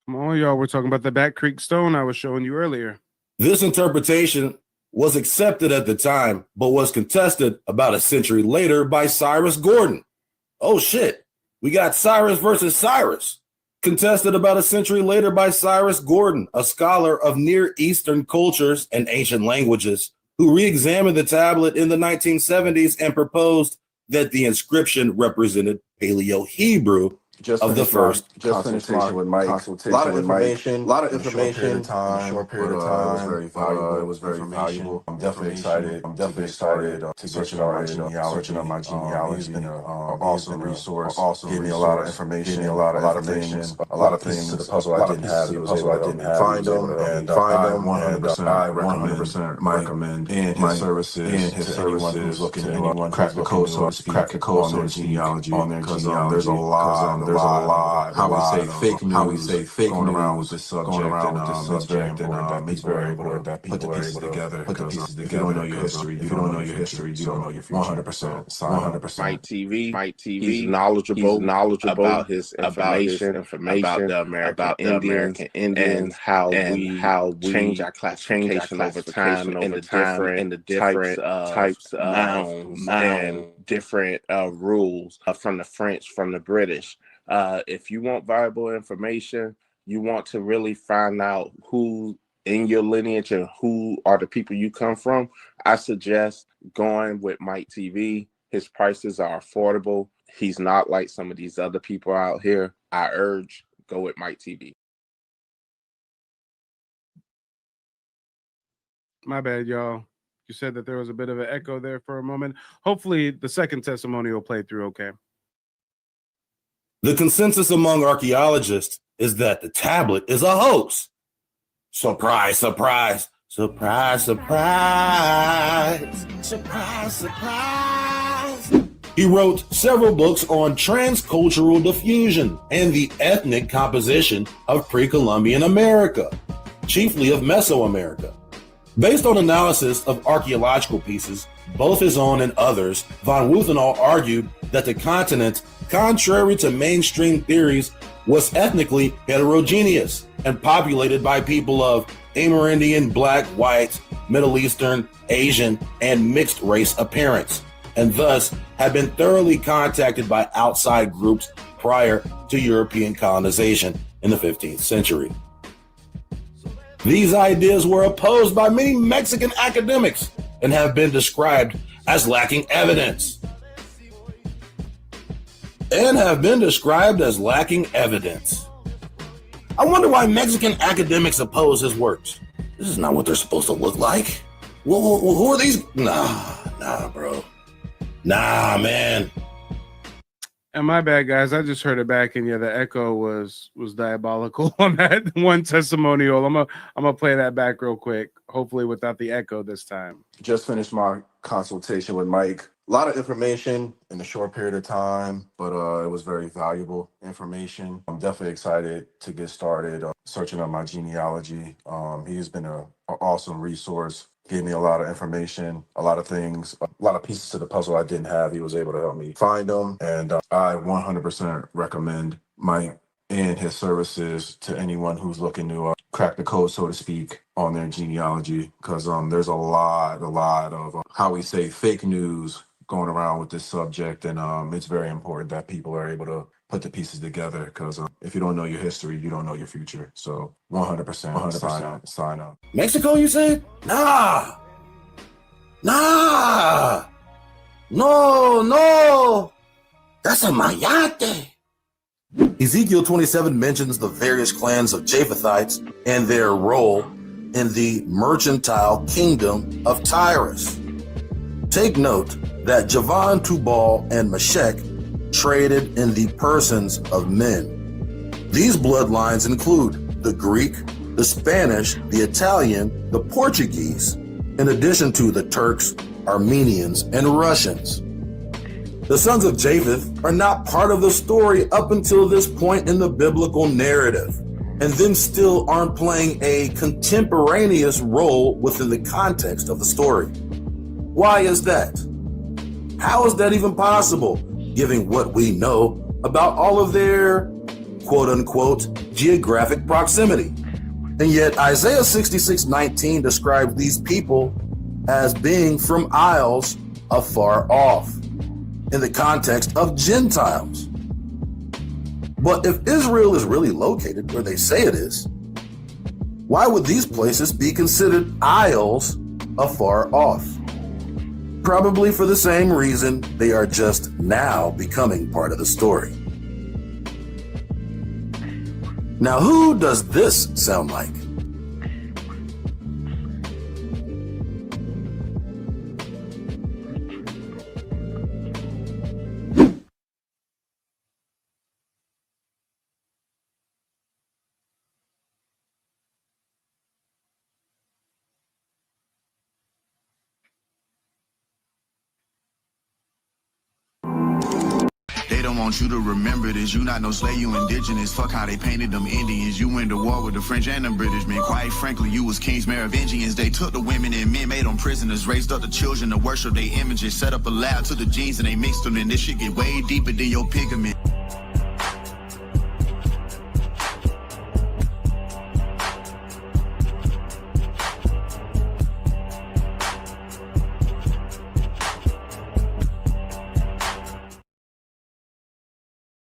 Come on, y'all. We're talking about the Back Creek Stone I was showing you earlier. This interpretation was accepted at the time, but was contested about a century later by Cyrus Gordon. Oh shit, we got Cyrus versus Cyrus. Contested about a century later by Cyrus Gordon, a scholar of Near Eastern cultures and ancient languages, who re-examined the tablet in the 1970s and proposed that the inscription represented Paleo-Hebrew of the first consultation with Mike. A lot of information, in a short period of time. It was very valuable. I'm definitely excited. To get started searching on my genealogy. It's been an awesome resource. Gave me a lot of information, a lot of things to the puzzle I didn't have. Find them, and I 100% recommend his services to anyone who's looking to crack the code, so to speak, on their genealogy, because there's a lot. How we say fake news, going around with this subject, and it's very important that people put the pieces together. If you don't know your history, you don't know your future. 100%. Mike TV. He's knowledgeable about his information about the American Indians, and how we change our classification over time in the different types of mounds and different rules from the French, from the British. If you want viable information, you want to really find out who in your lineage and who are the people you come from, I suggest going with Mike TV. His prices are affordable. He's not like some of these other people out here. I urge, go with Mike TV. My bad, y'all. You said that there was a bit of an echo there for a moment. Hopefully the second testimony will play through okay. The consensus among archaeologists is that the tablet is a hoax. Surprise, surprise, surprise, surprise, surprise, surprise. He wrote several books on transcultural diffusion and the ethnic composition of pre-Columbian America, chiefly of Mesoamerica. Based on analysis of archaeological pieces, both his own and others, von Wuthenau argued that the continent, contrary to mainstream theories, was ethnically heterogeneous and populated by people of Amerindian, Black, White, Middle Eastern, Asian, and mixed race appearance, and thus had been thoroughly contacted by outside groups prior to European colonization in the 15th century. These ideas were opposed by many Mexican academics and have been described as lacking evidence. I wonder why Mexican academics oppose his works. This is not what they're supposed to look like. Who are these? Nah, bro. Nah, man. And my bad, guys. I just heard it back, and yeah, the echo was diabolical on that one testimonial. I'm gonna play that back real quick, hopefully without the echo this time. Just finished my consultation with Mike. A lot of information in a short period of time, but it was very valuable information. I'm definitely excited to get started searching on my genealogy. He's been an awesome resource. Gave me a lot of information, a lot of things, a lot of pieces to the puzzle I didn't have. He was able to help me find them. And I 100% recommend Mike and his services to anyone who's looking to crack the code, so to speak, on their genealogy. Because there's a lot of, how we say, fake news going around with this subject. And it's very important that people are able to put the pieces together, because if you don't know your history, you don't know your future. So 100% sign up. Mexico, you said? Nah. No. That's a mayate. Ezekiel 27 mentions the various clans of Japhethites and their role in the mercantile kingdom of Tyrus. Take note that Javan, Tubal, and Meshech traded in the persons of men. These bloodlines include the Greek, the Spanish, the Italian, the Portuguese, in addition to the Turks, Armenians, and Russians. The sons of Japheth are not part of the story up until this point in the biblical narrative, and then still aren't playing a contemporaneous role within the context of the story. Why is that? How is that even possible, given what we know about all of their quote-unquote geographic proximity? And yet Isaiah 66:19 describes these people as being from isles afar off, in the context of Gentiles. But if Israel is really located where they say it is, why would these places be considered isles afar off? Probably for the same reason they are just now becoming part of the story. Now, who does this sound like? They don't want you to remember this. You not no slave, you indigenous. Fuck how they painted them Indians. You went to war with the French and the British men. Quite frankly, you was kings Merovingians. They took the women and men, made them prisoners, raised up the children to worship their images, set up a lab to the genes and they mixed them. And this shit get way deeper than your pigment.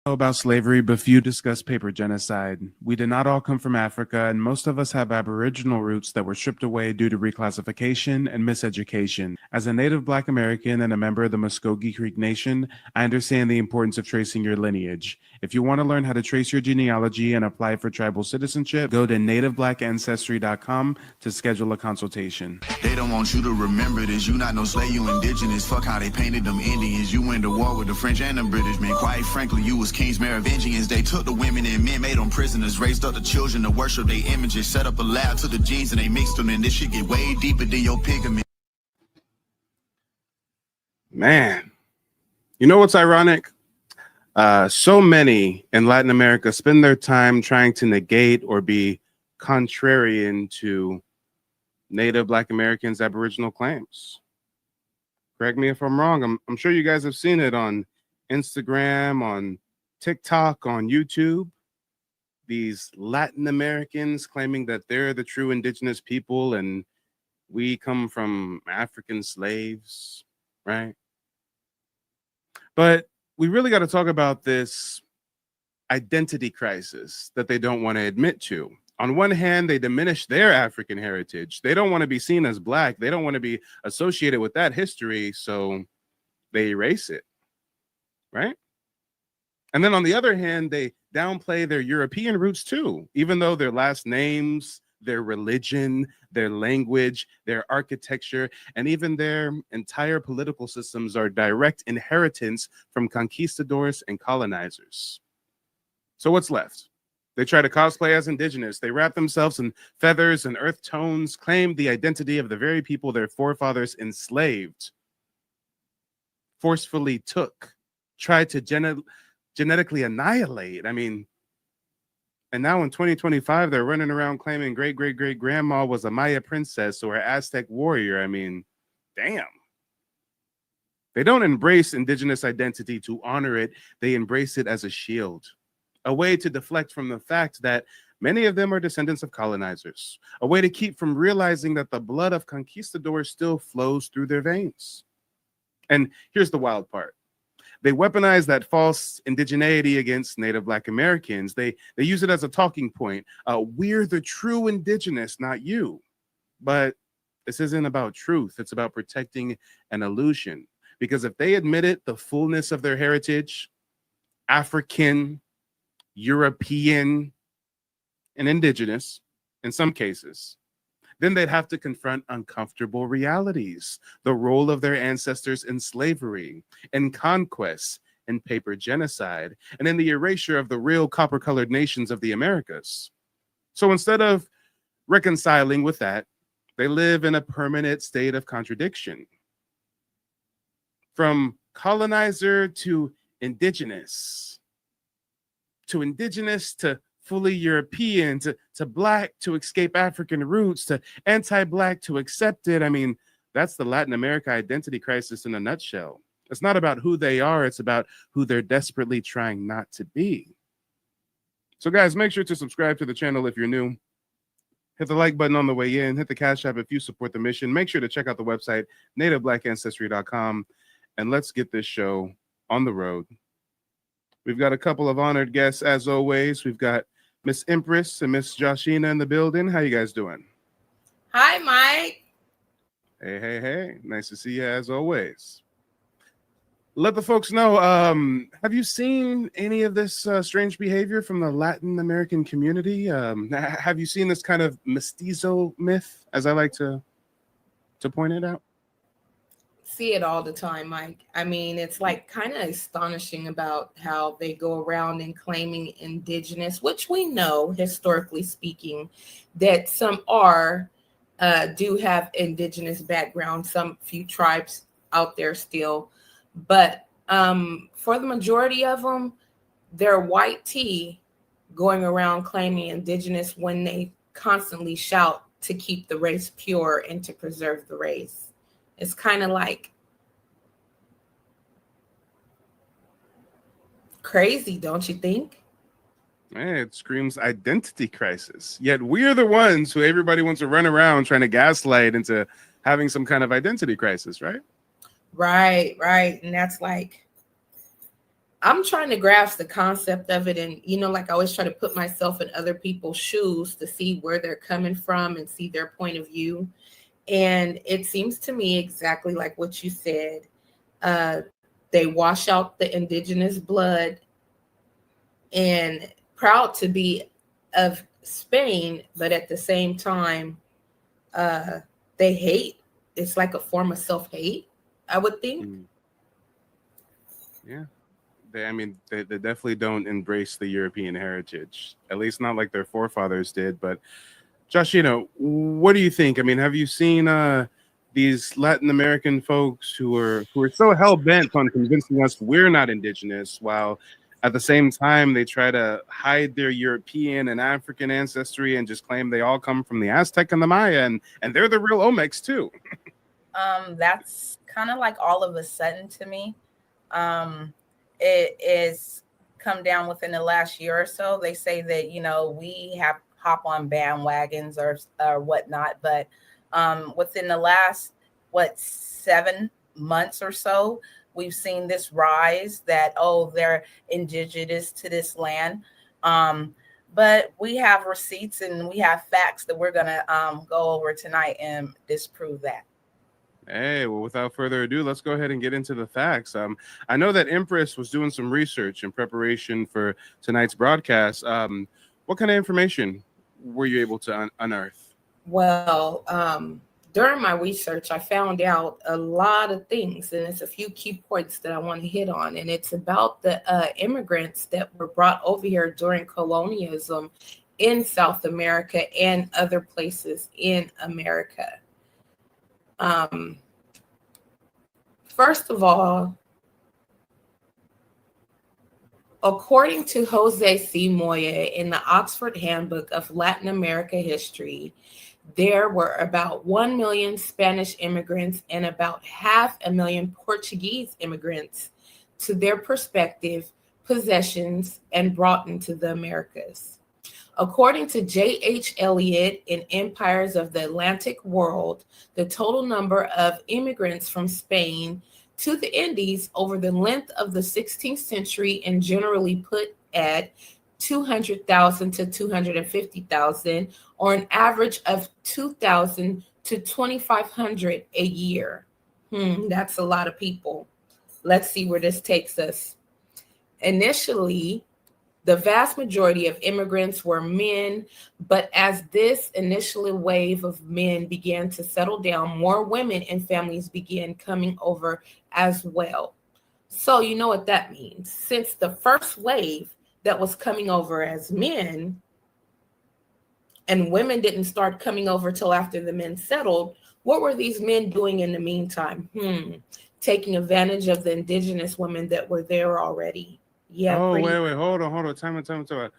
About slavery, but few discuss paper genocide. We did not all come from Africa, and most of us have Aboriginal roots that were stripped away due to reclassification and miseducation. As a native Black American and a member of the Muskogee Creek Nation, I understand the importance of tracing your lineage. If you want to learn how to trace your genealogy and apply for tribal citizenship, go to nativeblackancestry.com to schedule a consultation. They don't want you to remember this. You not no slave, you indigenous. Fuck how they painted them Indians. You went to war with the French and the British men. Quite frankly, you was kings Merovingians. They took the women and men, made them prisoners, raised up the children to worship their images, set up a lab to the genes and they mixed them. And this shit get way deeper than your pigment. Man, you know what's ironic? So many in Latin America spend their time trying to negate or be contrarian to Native Black Americans' Aboriginal claims. Correct me if I'm wrong. I'm sure you guys have seen it on Instagram, on TikTok, on YouTube. These Latin Americans claiming that they're the true indigenous people and we come from African slaves, right? But we really got to talk about this identity crisis that they don't want to admit to. On one hand, they diminish their African heritage. They don't want to be seen as Black. They don't want to be associated with that history, so they erase it, right? And then on the other hand, they downplay their European roots too, even though their last names, their religion, their language, their architecture, and even their entire political systems are direct inheritance from conquistadors and colonizers. So what's left? They try to cosplay as indigenous. They wrap themselves in feathers and earth tones, claim the identity of the very people their forefathers enslaved, forcefully took, tried to genetically annihilate. I mean, and now in 2025, they're running around claiming great-great-great-grandma was a Maya princess or an Aztec warrior. I mean, damn. They don't embrace indigenous identity to honor it. They embrace it as a shield, a way to deflect from the fact that many of them are descendants of colonizers, a way to keep from realizing that the blood of conquistadors still flows through their veins. And here's the wild part. They weaponize that false indigeneity against Native Black Americans. They use it as a talking point. We're the true indigenous, not you. But this isn't about truth. It's about protecting an illusion. Because if they admitted the fullness of their heritage, African, European, and indigenous, in some cases, then they'd have to confront uncomfortable realities, the role of their ancestors in slavery, in conquest, in paper genocide, and in the erasure of the real copper-colored nations of the Americas. So instead of reconciling with that, they live in a permanent state of contradiction. From colonizer to indigenous to fully European, to Black to escape African roots, to anti-Black to accepted. I mean, that's the Latin America identity crisis in a nutshell. It's not about who they are, it's about who they're desperately trying not to be. So guys, make sure to subscribe to the channel if you're new. Hit the like button on the way in, hit the Cash App if you support the mission. Make sure to check out the website, nativebblackancestry.com, and let's get this show on the road. We've got a couple of honored guests as always. We've got Miss Empress and Miss Joshina in the building. How you guys doing? Hi, Mike. Hey. Nice to see you as always. Let the folks know, have you seen any of this strange behavior from the Latin American community? Have you seen this kind of mestizo myth, as I like to point it out? See it all the time, Mike. I mean, it's like kind of astonishing about how they go around and claiming indigenous, which we know, historically speaking, that some do have indigenous background, some few tribes out there still. But for the majority of them, they're white tea going around claiming indigenous when they constantly shout to keep the race pure and to preserve the race. It's kind of like crazy, don't you think? Hey, it screams identity crisis. Yet we're the ones who everybody wants to run around trying to gaslight into having some kind of identity crisis, right? Right. And that's like, I'm trying to grasp the concept of it. And, like I always try to put myself in other people's shoes to see where they're coming from and see their point of view. And it seems to me exactly like what you said. They wash out the indigenous blood and proud to be of Spain, but at the same time, they hate. It's like a form of self-hate, I would think. Yeah. They definitely don't embrace the European heritage, at least not like their forefathers did. But Josh, what do you think? I mean, have you seen these Latin American folks who are so hell bent on convincing us we're not indigenous, while At the same time, they try to hide their European and African ancestry and just claim they all come from the Aztec and the Maya, and they're the real Olmecs too. That's kind of like all of a sudden to me. It is come down within the last year or so. They say that, you know, we have hop on bandwagons or whatnot, but within the last 7 months or so, we've seen this rise that, oh, they're indigenous to this land. But we have receipts and we have facts that we're gonna go over tonight and disprove that. Hey, well, without further ado, let's go ahead and get into the facts. I know that Empress was doing some research in preparation for tonight's broadcast. What kind of information were you able to unearth? Well, during my research, I found out a lot of things, and it's a few key points that I want to hit on. And it's about the immigrants that were brought over here during colonialism in South America and other places in America. First of all, according to Jose C. Moya in the Oxford Handbook of Latin America History, there were about 1 million Spanish immigrants and about 500,000 Portuguese immigrants to their prospective possessions and brought into the Americas. According to J.H. Eliot in Empires of the Atlantic World, the total number of immigrants from Spain to the Indies over the length of the 16th century and generally put at 200,000 to 250,000, or an average of 2,000 to 2,500 a year. That's a lot of people. Let's see where this takes us. Initially, the vast majority of immigrants were men, but as this initial wave of men began to settle down, more women and families began coming over as well. So you know what that means. Since the first wave that was coming over as men, and women didn't start coming over till after the men settled, what were these men doing in the meantime? Taking advantage of the indigenous women that were there already. Yeah. Oh, wait, hold on. Time out.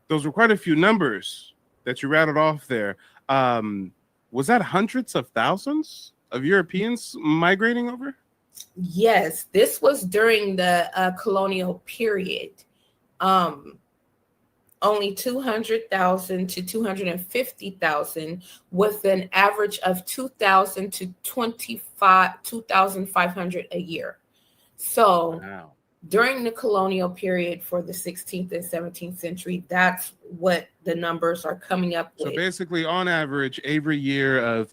Those were quite a few numbers that you rattled off there. Was that hundreds of thousands of Europeans migrating over? Yes, this was during the colonial period. Only 200,000 to 250,000, with an average of 2,000 to 2,500 a year. So. Wow. During the colonial period for the 16th and 17th century, that's what the numbers are coming up with. So basically, on average, every year of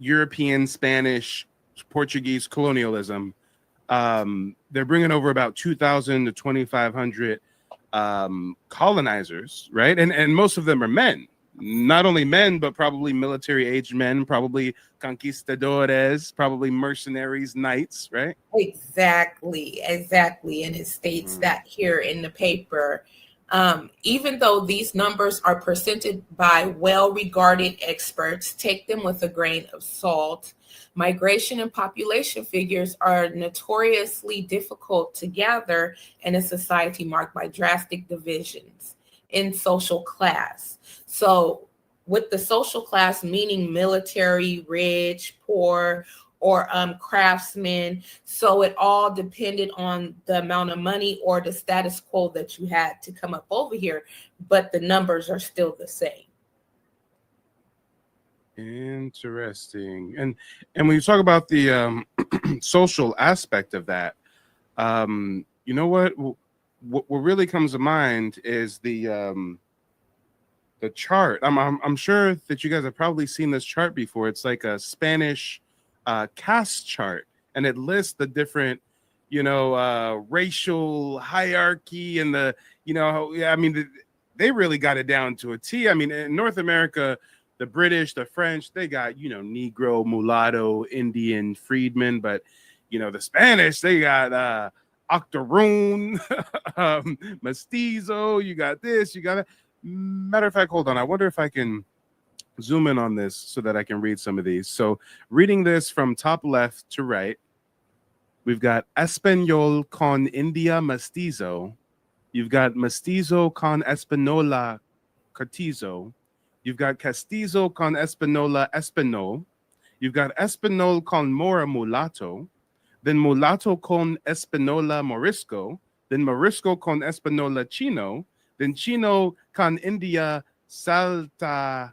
European, Spanish, Portuguese colonialism, they're bringing over about 2,000 to 2,500 colonizers, right? And most of them are men. Not only men, but probably military-aged men, probably conquistadores, probably mercenaries, knights, right? Exactly. And it states that here in the paper. Even though these numbers are presented by well-regarded experts, take them with a grain of salt. Migration and population figures are notoriously difficult to gather in a society marked by drastic divisions in social class. So with the social class, meaning military, rich, poor, or craftsmen. So it all depended on the amount of money or the status quo that you had to come up over here, but the numbers are still the same. Interesting. And when you talk about the social aspect of that, you know what really comes to mind is the chart. I'm sure that you guys have probably seen this chart before. It's like a Spanish caste chart, and it lists the different, racial hierarchy and they really got it down to a T. I mean, in North America, the British, the French, they got, Negro, mulatto, Indian, freedman, but, the Spanish, they got octoroon, mestizo, you got this, you got that. Matter of fact, hold on. I wonder if I can zoom in on this so that I can read some of these. So reading this from top left to right, We've got Español con India mestizo. You've got mestizo con Espanola Cortizo. You've got castizo con Espanola Espanol. You've got Espanol con Mora mulatto. Then mulatto con Espanola Morisco. Then Morisco con Espanola Chino. Then Chino con India Salta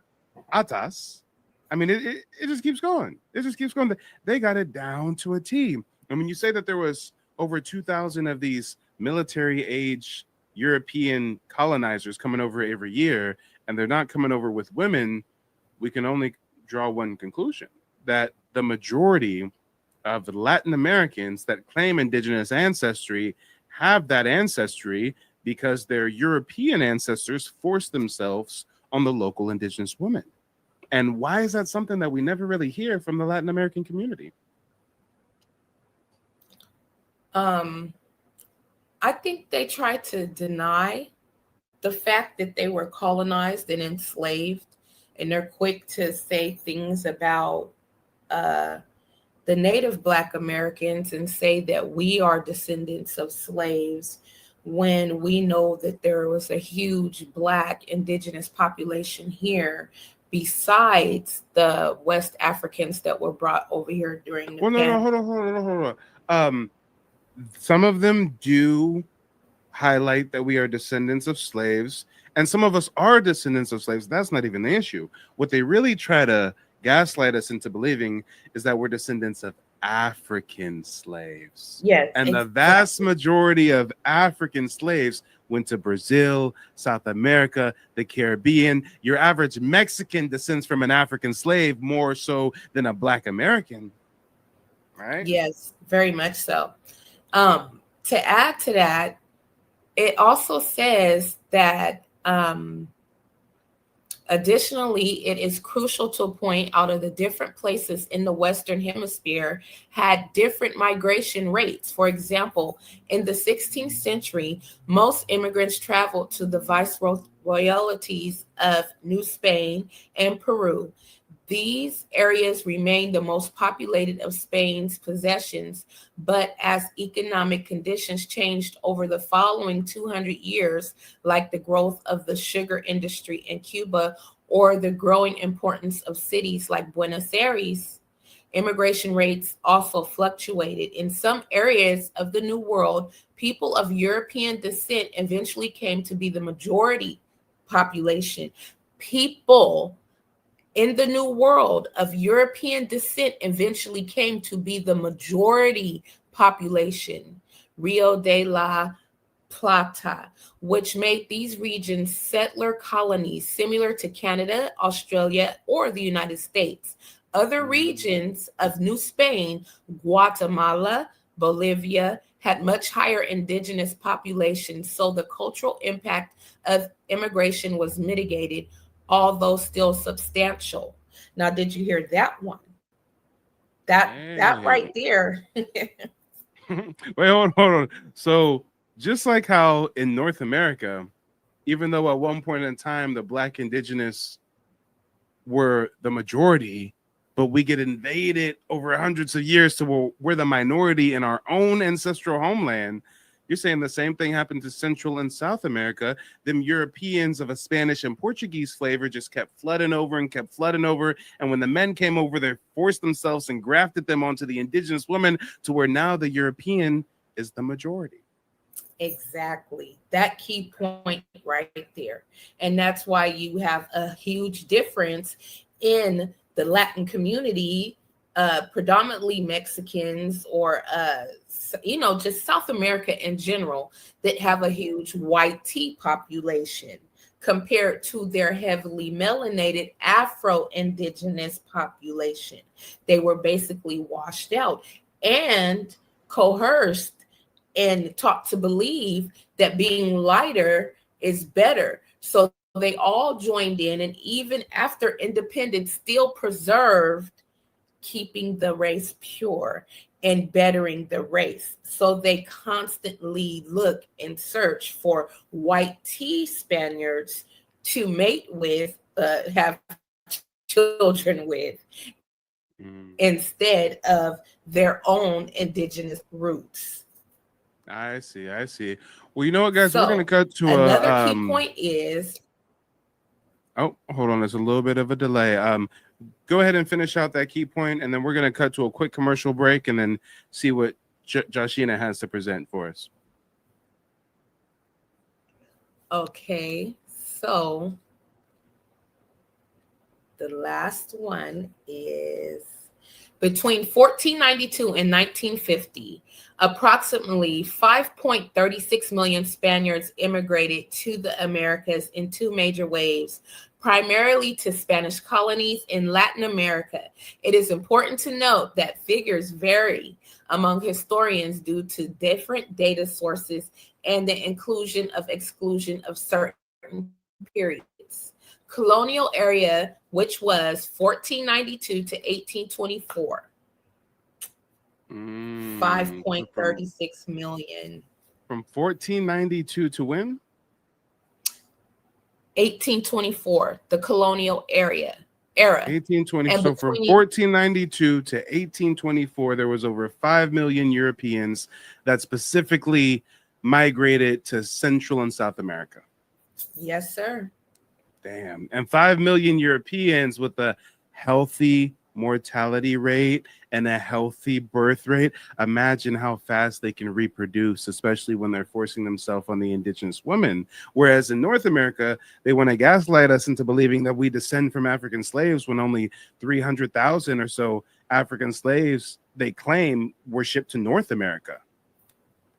Atas. I mean, it just keeps going. It just keeps going. They got it down to a T. I mean, you say that there was over 2,000 of these military age European colonizers coming over every year, and they're not coming over with women. We can only draw one conclusion, that the majority of the Latin Americans that claim indigenous ancestry have that ancestry because their European ancestors forced themselves on the local indigenous women. And why is that something that we never really hear from the Latin American community? I think they try to deny the fact that they were colonized and enslaved, and they're quick to say things about the native Black Americans and say that we are descendants of slaves, when we know that there was a huge Black indigenous population here besides the West Africans that were brought over here during the Well, no, hold on. Some of them do highlight that we are descendants of slaves, and some of us are descendants of slaves. That's not even the issue. What they really try to gaslight us into believing is that we're descendants of African slaves. Yes, And the exactly. vast majority of African slaves went to Brazil, South America, the Caribbean. Your average Mexican descends from an African slave more so than a Black American, right? Yes, very much so. To add to that, it also says that additionally, it is crucial to point out of the different places in the Western Hemisphere had different migration rates. For example, in the 16th century, most immigrants traveled to the viceroyalties of New Spain and Peru. These areas remained the most populated of Spain's possessions, but as economic conditions changed over the following 200 years, like the growth of the sugar industry in Cuba or the growing importance of cities like Buenos Aires, immigration rates also fluctuated. In some areas of the New World, people of European descent eventually came to be the majority population. People in the New World of European descent eventually came to be the majority population, Rio de la Plata, which made these regions settler colonies similar to Canada, Australia, or the United States. Other regions of New Spain, Guatemala, Bolivia, had much higher indigenous populations, so the cultural impact of immigration was mitigated, although still substantial. Now, did you hear that one? That right there. Wait, hold on. So just like how in North America, even though at one point in time the Black indigenous were the majority, but we get invaded over hundreds of years to where we're the minority in our own ancestral homeland. You're saying the same thing happened to Central and South America. Them Europeans of a Spanish and Portuguese flavor just kept flooding over and kept flooding over. And when the men came over, they forced themselves and grafted them onto the indigenous women to where now the European is the majority. Exactly. That key point right there. And that's why you have a huge difference in the Latin community, predominantly Mexicans or just South America in general, that have a huge white tea population compared to their heavily melanated Afro-Indigenous population. They were basically washed out and coerced and taught to believe that being lighter is better. So they all joined in, and even after independence, still preserved keeping the race pure and bettering the race. So they constantly look and search for white tea Spaniards to mate with, have children with. instead of their own indigenous roots. I see. I see. Well, you know what, guys? We're So, going to cut to another key point is. Oh, hold on. There's a little bit of a delay. Go ahead and finish out that key point, and then we're going to cut to a quick commercial break and then see what Joshina has to present for us. Okay, so the last one is between 1492 and 1950, approximately 5.36 million Spaniards immigrated to the Americas in two major waves, primarily to Spanish colonies in Latin America. It is important to note that figures vary among historians due to different data sources and the inclusion of exclusion of certain periods. Colonial area, which was 1492 to 1824, 5.36 million. From 1492 to when? 1824, the colonial era. 1820. So from 1492 to 1824, there was over 5 million Europeans that specifically migrated to Central and South America. Yes, sir. Damn. And 5 million Europeans with a healthy mortality rate and a healthy birth rate. Imagine how fast they can reproduce, especially when they're forcing themselves on the indigenous women. Whereas in North America, they want to gaslight us into believing that we descend from African slaves when only 300,000 or so African slaves, they claim, were shipped to North America.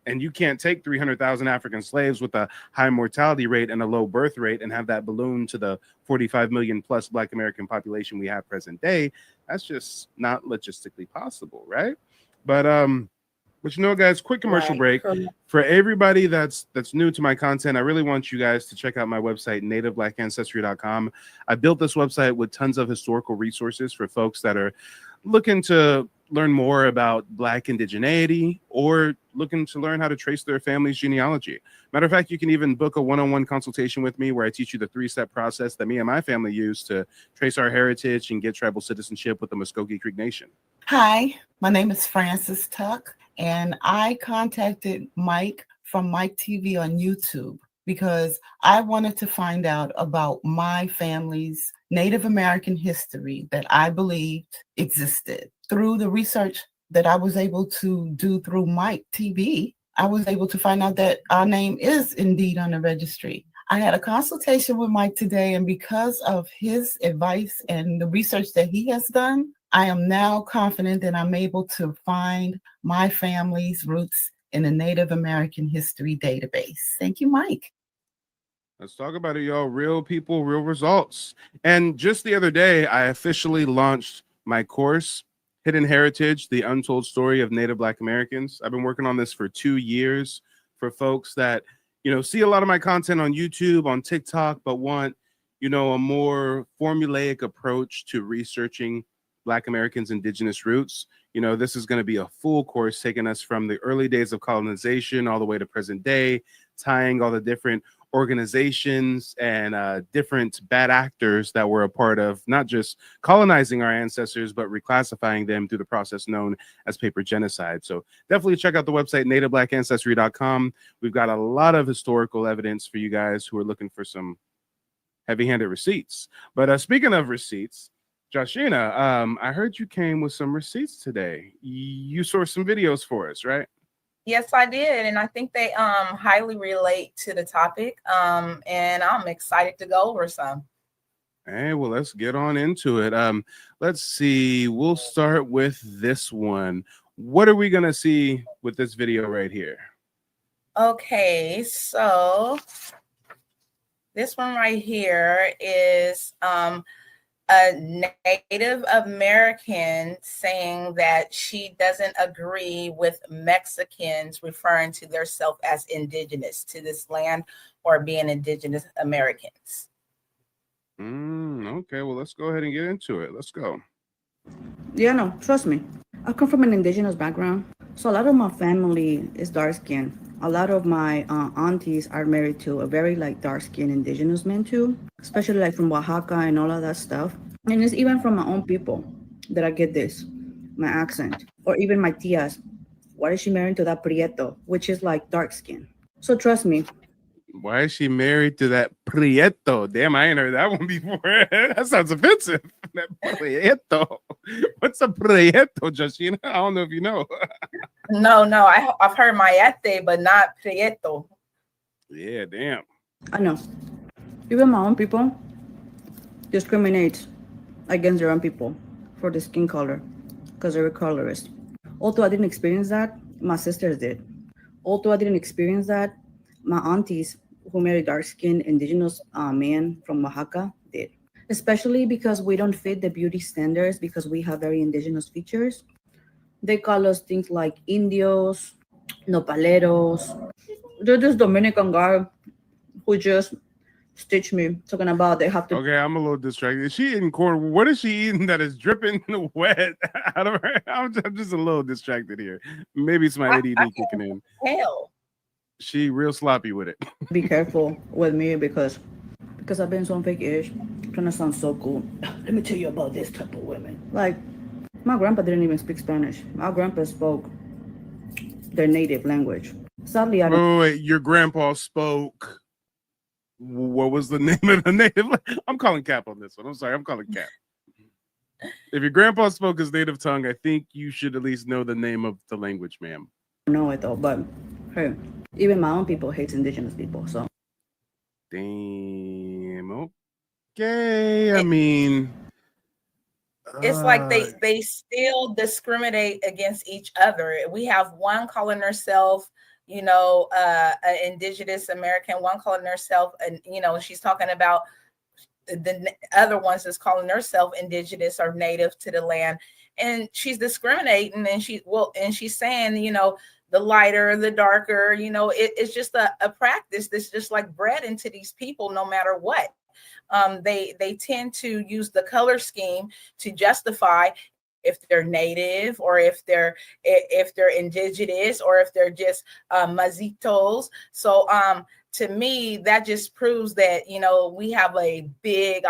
And you can't take 300,000 African slaves with a high mortality rate and a low birth rate and have that balloon to the 45 million plus Black American population we have present day. That's just not logistically possible, right? But you know, guys, quick commercial break. For everybody that's new to my content, I really want you guys to check out my website, nativeblack.ancestry.com. I built this website with tons of historical resources for folks that are looking to learn more about Black indigeneity or looking to learn how to trace their family's genealogy. Matter of fact, you can even book a one-on-one consultation with me where I teach you the 3-step process that me and my family use to trace our heritage and get tribal citizenship with the Muskogee Creek Nation. Hi, my name is Frances Tuck, and I contacted Mike from Mike TV on YouTube because I wanted to find out about my family's Native American history that I believed existed. Through the research that I was able to do through Mike TV, I was able to find out that our name is indeed on the registry. I had a consultation with Mike today, and because of his advice and the research that he has done, I am now confident that I'm able to find my family's roots in the Native American History database. Thank you, Mike. Let's talk about it, y'all. Real people, real results. And just the other day, I officially launched my course, Hidden Heritage, The Untold Story of Native Black Americans. I've been working on this for 2 years for folks that, see a lot of my content on YouTube, on TikTok, but want, a more formulaic approach to researching Black Americans' indigenous roots. This is going to be a full course taking us from the early days of colonization all the way to present day, tying all the different organizations and different bad actors that were a part of not just colonizing our ancestors, but reclassifying them through the process known as paper genocide. So definitely check out the website, nativeblack.ancestry.com. We've got a lot of historical evidence for you guys who are looking for some heavy-handed receipts. But speaking of receipts, Joshina, I heard you came with some receipts today. You sourced some videos for us, right? Yes, I did, and I think they highly relate to the topic, and I'm excited to go over some. Hey, well, let's get on into it. Let's see. We'll start with this one. What are we going to see with this video right here? Okay, so this one right here is a Native American saying that she doesn't agree with Mexicans referring to themselves as indigenous to this land or being indigenous Americans. Okay, well, let's go ahead and get into it. Let's go. Yeah, no, trust me. I come from an indigenous background, so a lot of my family is dark skinned. A lot of my aunties are married to a very dark skinned indigenous men too, especially from Oaxaca and all of that stuff. And it's even from my own people. that I get this, my accent, or even my tias. Why is she married to that prieto, which is like dark skin? So trust me. Why is she married to that prieto? Damn, I ain't heard that one before. That sounds offensive. That prieto. What's a prieto, Joshina? I don't know if you know. No, I've heard mayate, but not prieto. Yeah, damn. I know. Even my own people discriminate against their own people for the skin color because they're a colorist. Although I didn't experience that, my sisters did. Although I didn't experience that, my aunties who married dark-skinned indigenous men from Oaxaca did. Especially because we don't fit the beauty standards because we have very indigenous features. They call us things like indios, nopaleros. They're this Dominican guy who just stitched me talking about they have to. Okay, I'm a little distracted. Is she eating corn? What is she eating that is dripping wet out of her? I'm just a little distracted here. Maybe it's my ADD kicking in. Hell. She real sloppy with it. Be careful with me because I've been so fake-ish, trying to sound so cool. Let me tell you about this type of women. Like, my grandpa didn't even speak Spanish. My grandpa spoke their native language. Sadly, I don't. Wait, your grandpa spoke. What was the name of the native? I'm calling cap on this one. I'm sorry, I'm calling cap. If your grandpa spoke his native tongue, I think you should at least know the name of the language, ma'am. Know it though, but hey, even my own people hates indigenous people. So damn. Okay, I mean, it's like they still discriminate against each other. We have one calling herself, you know, an indigenous American, one calling herself, and you know, she's talking about the other ones is calling herself indigenous or native to the land, and she's discriminating, and she's saying, you know, the lighter, the darker, you know, it's just a practice that's just like bred into these people, no matter what. They tend to use the color scheme to justify if they're native or if they're indigenous or if they're just mazitos. So to me, that just proves that, you know, we have a big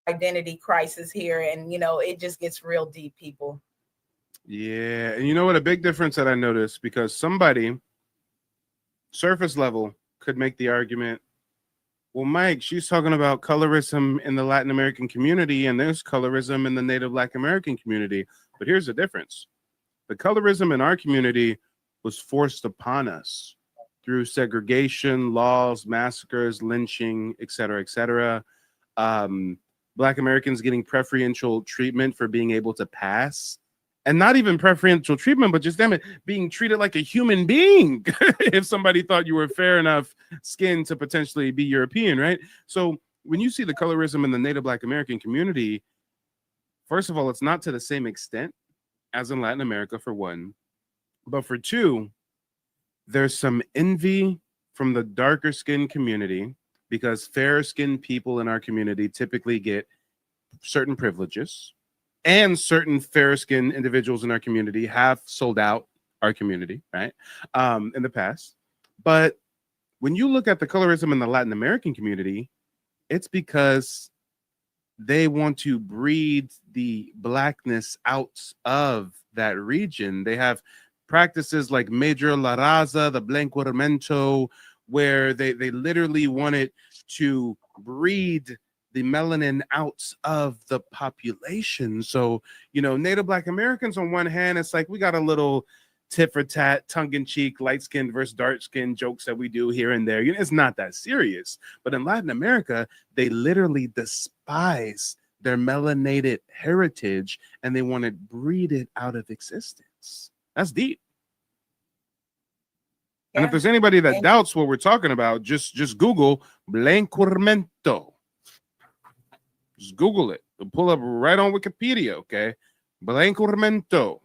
identity crisis here, and you know, it just gets real deep, people. Yeah, and you know what? A big difference that I noticed, because somebody surface level could make the argument, well, Mike, she's talking about colorism in the Latin American community, and there's colorism in the Native Black American community. But here's the difference. The colorism in our community was forced upon us through segregation, laws, massacres, lynching, et cetera, et cetera. Black Americans getting preferential treatment for being able to pass. And not even preferential treatment, but just, damn it, being treated like a human being if somebody thought you were fair enough skin to potentially be European, right? So when you see the colorism in the Native Black American community, first of all, it's not to the same extent as in Latin America, for one. But for two, there's some envy from the darker skin community because fair skinned people in our community typically get certain privileges. And certain fair-skinned individuals in our community have sold out our community, right, in the past. But when you look at the colorism in the Latin American community, it's because they want to breed the blackness out of that region. They have practices like Major La Raza, the blanqueamiento, where they literally wanted to breed the melanin out of the population. So, you know, Native Black Americans on one hand, it's like we got a little tit for tat, tongue-in-cheek, light-skinned versus dark-skinned jokes that we do here and there. You know, it's not that serious. But in Latin America, they literally despise their melanated heritage and they want to breed it out of existence. That's deep. And if there's anybody that doubts what we're talking about, just Google blanqueamiento. Just Google it. It'll pull up right on Wikipedia, okay? Blanqueamiento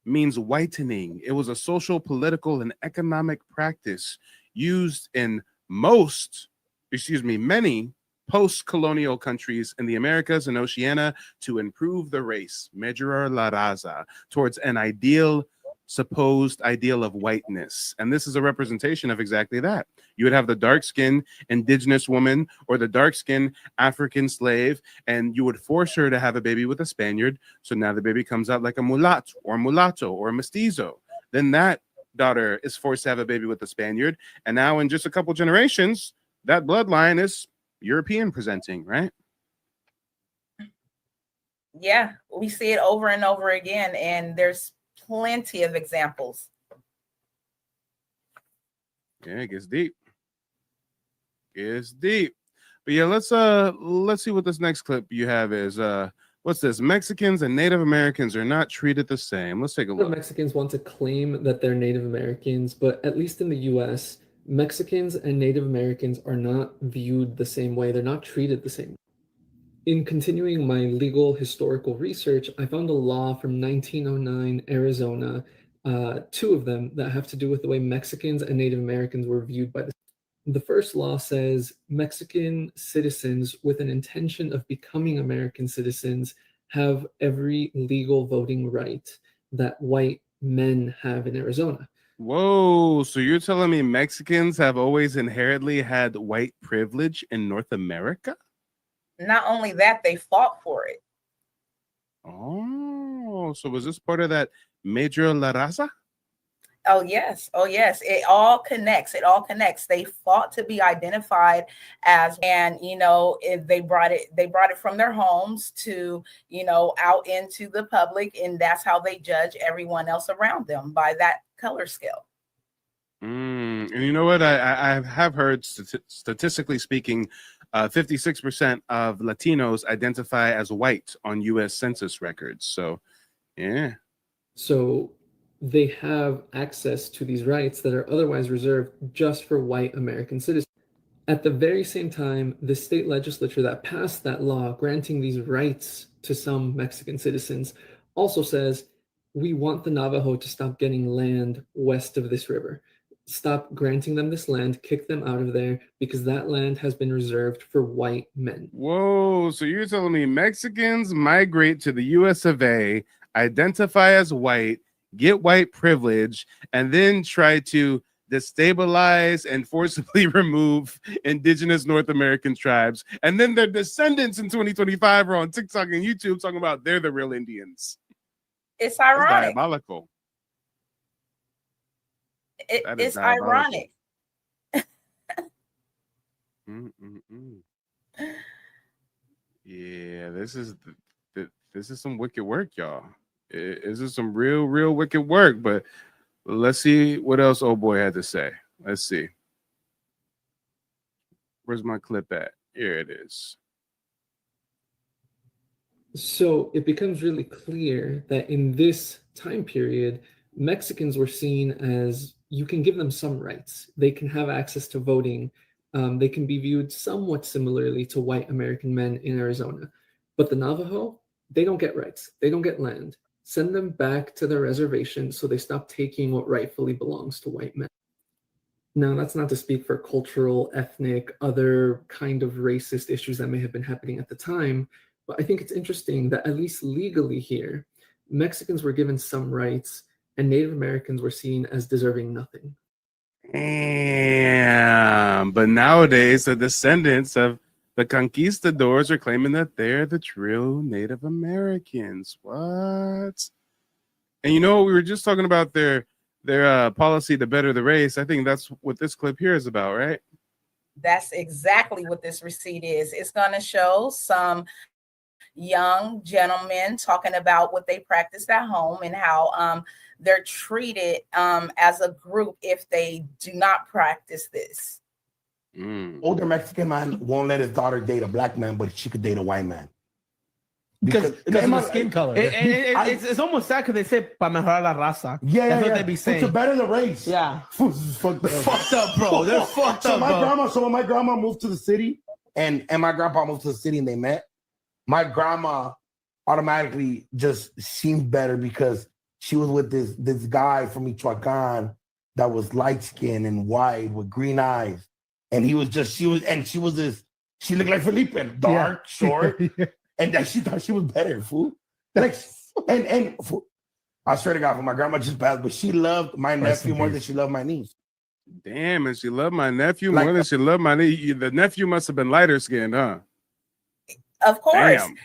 means whitening. It was a social, political, and economic practice used in many post-colonial countries in the Americas and Oceania to improve the race, Major La Raza, towards an ideal supposed ideal of whiteness. And this is a representation of exactly that. You would have the dark-skinned indigenous woman or the dark-skinned African slave, and you would force her to have a baby with a Spaniard. So now the baby comes out like a mulatto or a mestizo. Then that daughter is forced to have a baby with a Spaniard. And now in just a couple generations, that bloodline is European presenting, right? Yeah, we see it over and over again, and there's plenty of examples. Yeah, it gets deep. It's deep. But yeah, let's see what this next clip you have is. What's this? Mexicans and Native Americans are not treated the same. Let's take a The look. Mexicans want to claim that they're Native Americans, but at least in the US, Mexicans and Native Americans are not viewed the same way. They're not treated the same. In continuing my legal historical research, I found a law from 1909 Arizona, two of them that have to do with the way Mexicans and Native Americans were viewed by the first law says Mexican citizens with an intention of becoming American citizens have every legal voting right that white men have in Arizona. Whoa, so you're telling me Mexicans have always inherently had white privilege in North America? Not only that, they fought for it. Oh, so was this part of that Major La Raza? Oh yes, it all connects. They fought to be identified as, and they brought it from their homes to out into the public, and that's how they judge everyone else around them, by that color scale. And you know what? I have heard, statistically speaking, 56% of Latinos identify as white on U.S. Census records. So, yeah. So they have access to these rights that are otherwise reserved just for white American citizens. At the very same time, the state legislature that passed that law granting these rights to some Mexican citizens also says, we want the Navajo to stop getting land west of this river. Stop granting them this land, kick them out of there, because that land has been reserved for white men. Whoa, so you're telling me Mexicans migrate to the US of A, identify as white, get white privilege, and then try to destabilize and forcibly remove indigenous North American tribes. And then their descendants in 2025 are on TikTok and YouTube talking about they're the real Indians. It's ironic. That's diabolical. It's ironic. Yeah, this is some wicked work, y'all. This is some real wicked work. But let's see what else old boy had to say. Let's see. Where's my clip at? Here it is. So it becomes really clear that in this time period, Mexicans were seen as, you can give them some rights. They can have access to voting. They can be viewed somewhat similarly to white American men in Arizona. But the Navajo, they don't get rights. They don't get land. Send them back to their reservation so they stop taking what rightfully belongs to white men. Now, that's not to speak for cultural, ethnic, other kind of racist issues that may have been happening at the time, but I think it's interesting that at least legally here, Mexicans were given some rights and Native Americans were seen as deserving nothing. Damn. But nowadays, the descendants of the conquistadors are claiming that they're the true Native Americans. What? And we were just talking about their policy to better the race. I think that's what this clip here is about, right? That's exactly what this receipt is. It's going to show some young gentlemen talking about what they practice at home and how they're treated as a group if they do not practice this. Older Mexican man won't let his daughter date a black man, but she could date a white man. Because of the skin color. It's almost sad because they say para mejorar la raza. That's what they be saying. To better the race. Yeah. Fucked up, bro. They're fucked up, bro. So when my grandma moved to the city and my grandpa moved to the city and they met, my grandma automatically just seemed better because she was with this guy from Michoacan that was light skinned and white with green eyes. And she looked like Felipe, dark, short. And that she thought she was better, fool. Like, and I swear to God, for my grandma just passed, but she loved my Rest nephew in more peace. than she loved my niece. Damn, and she loved my nephew Like, more than she loved my niece. The nephew must have been lighter skinned, huh? Of course. Damn.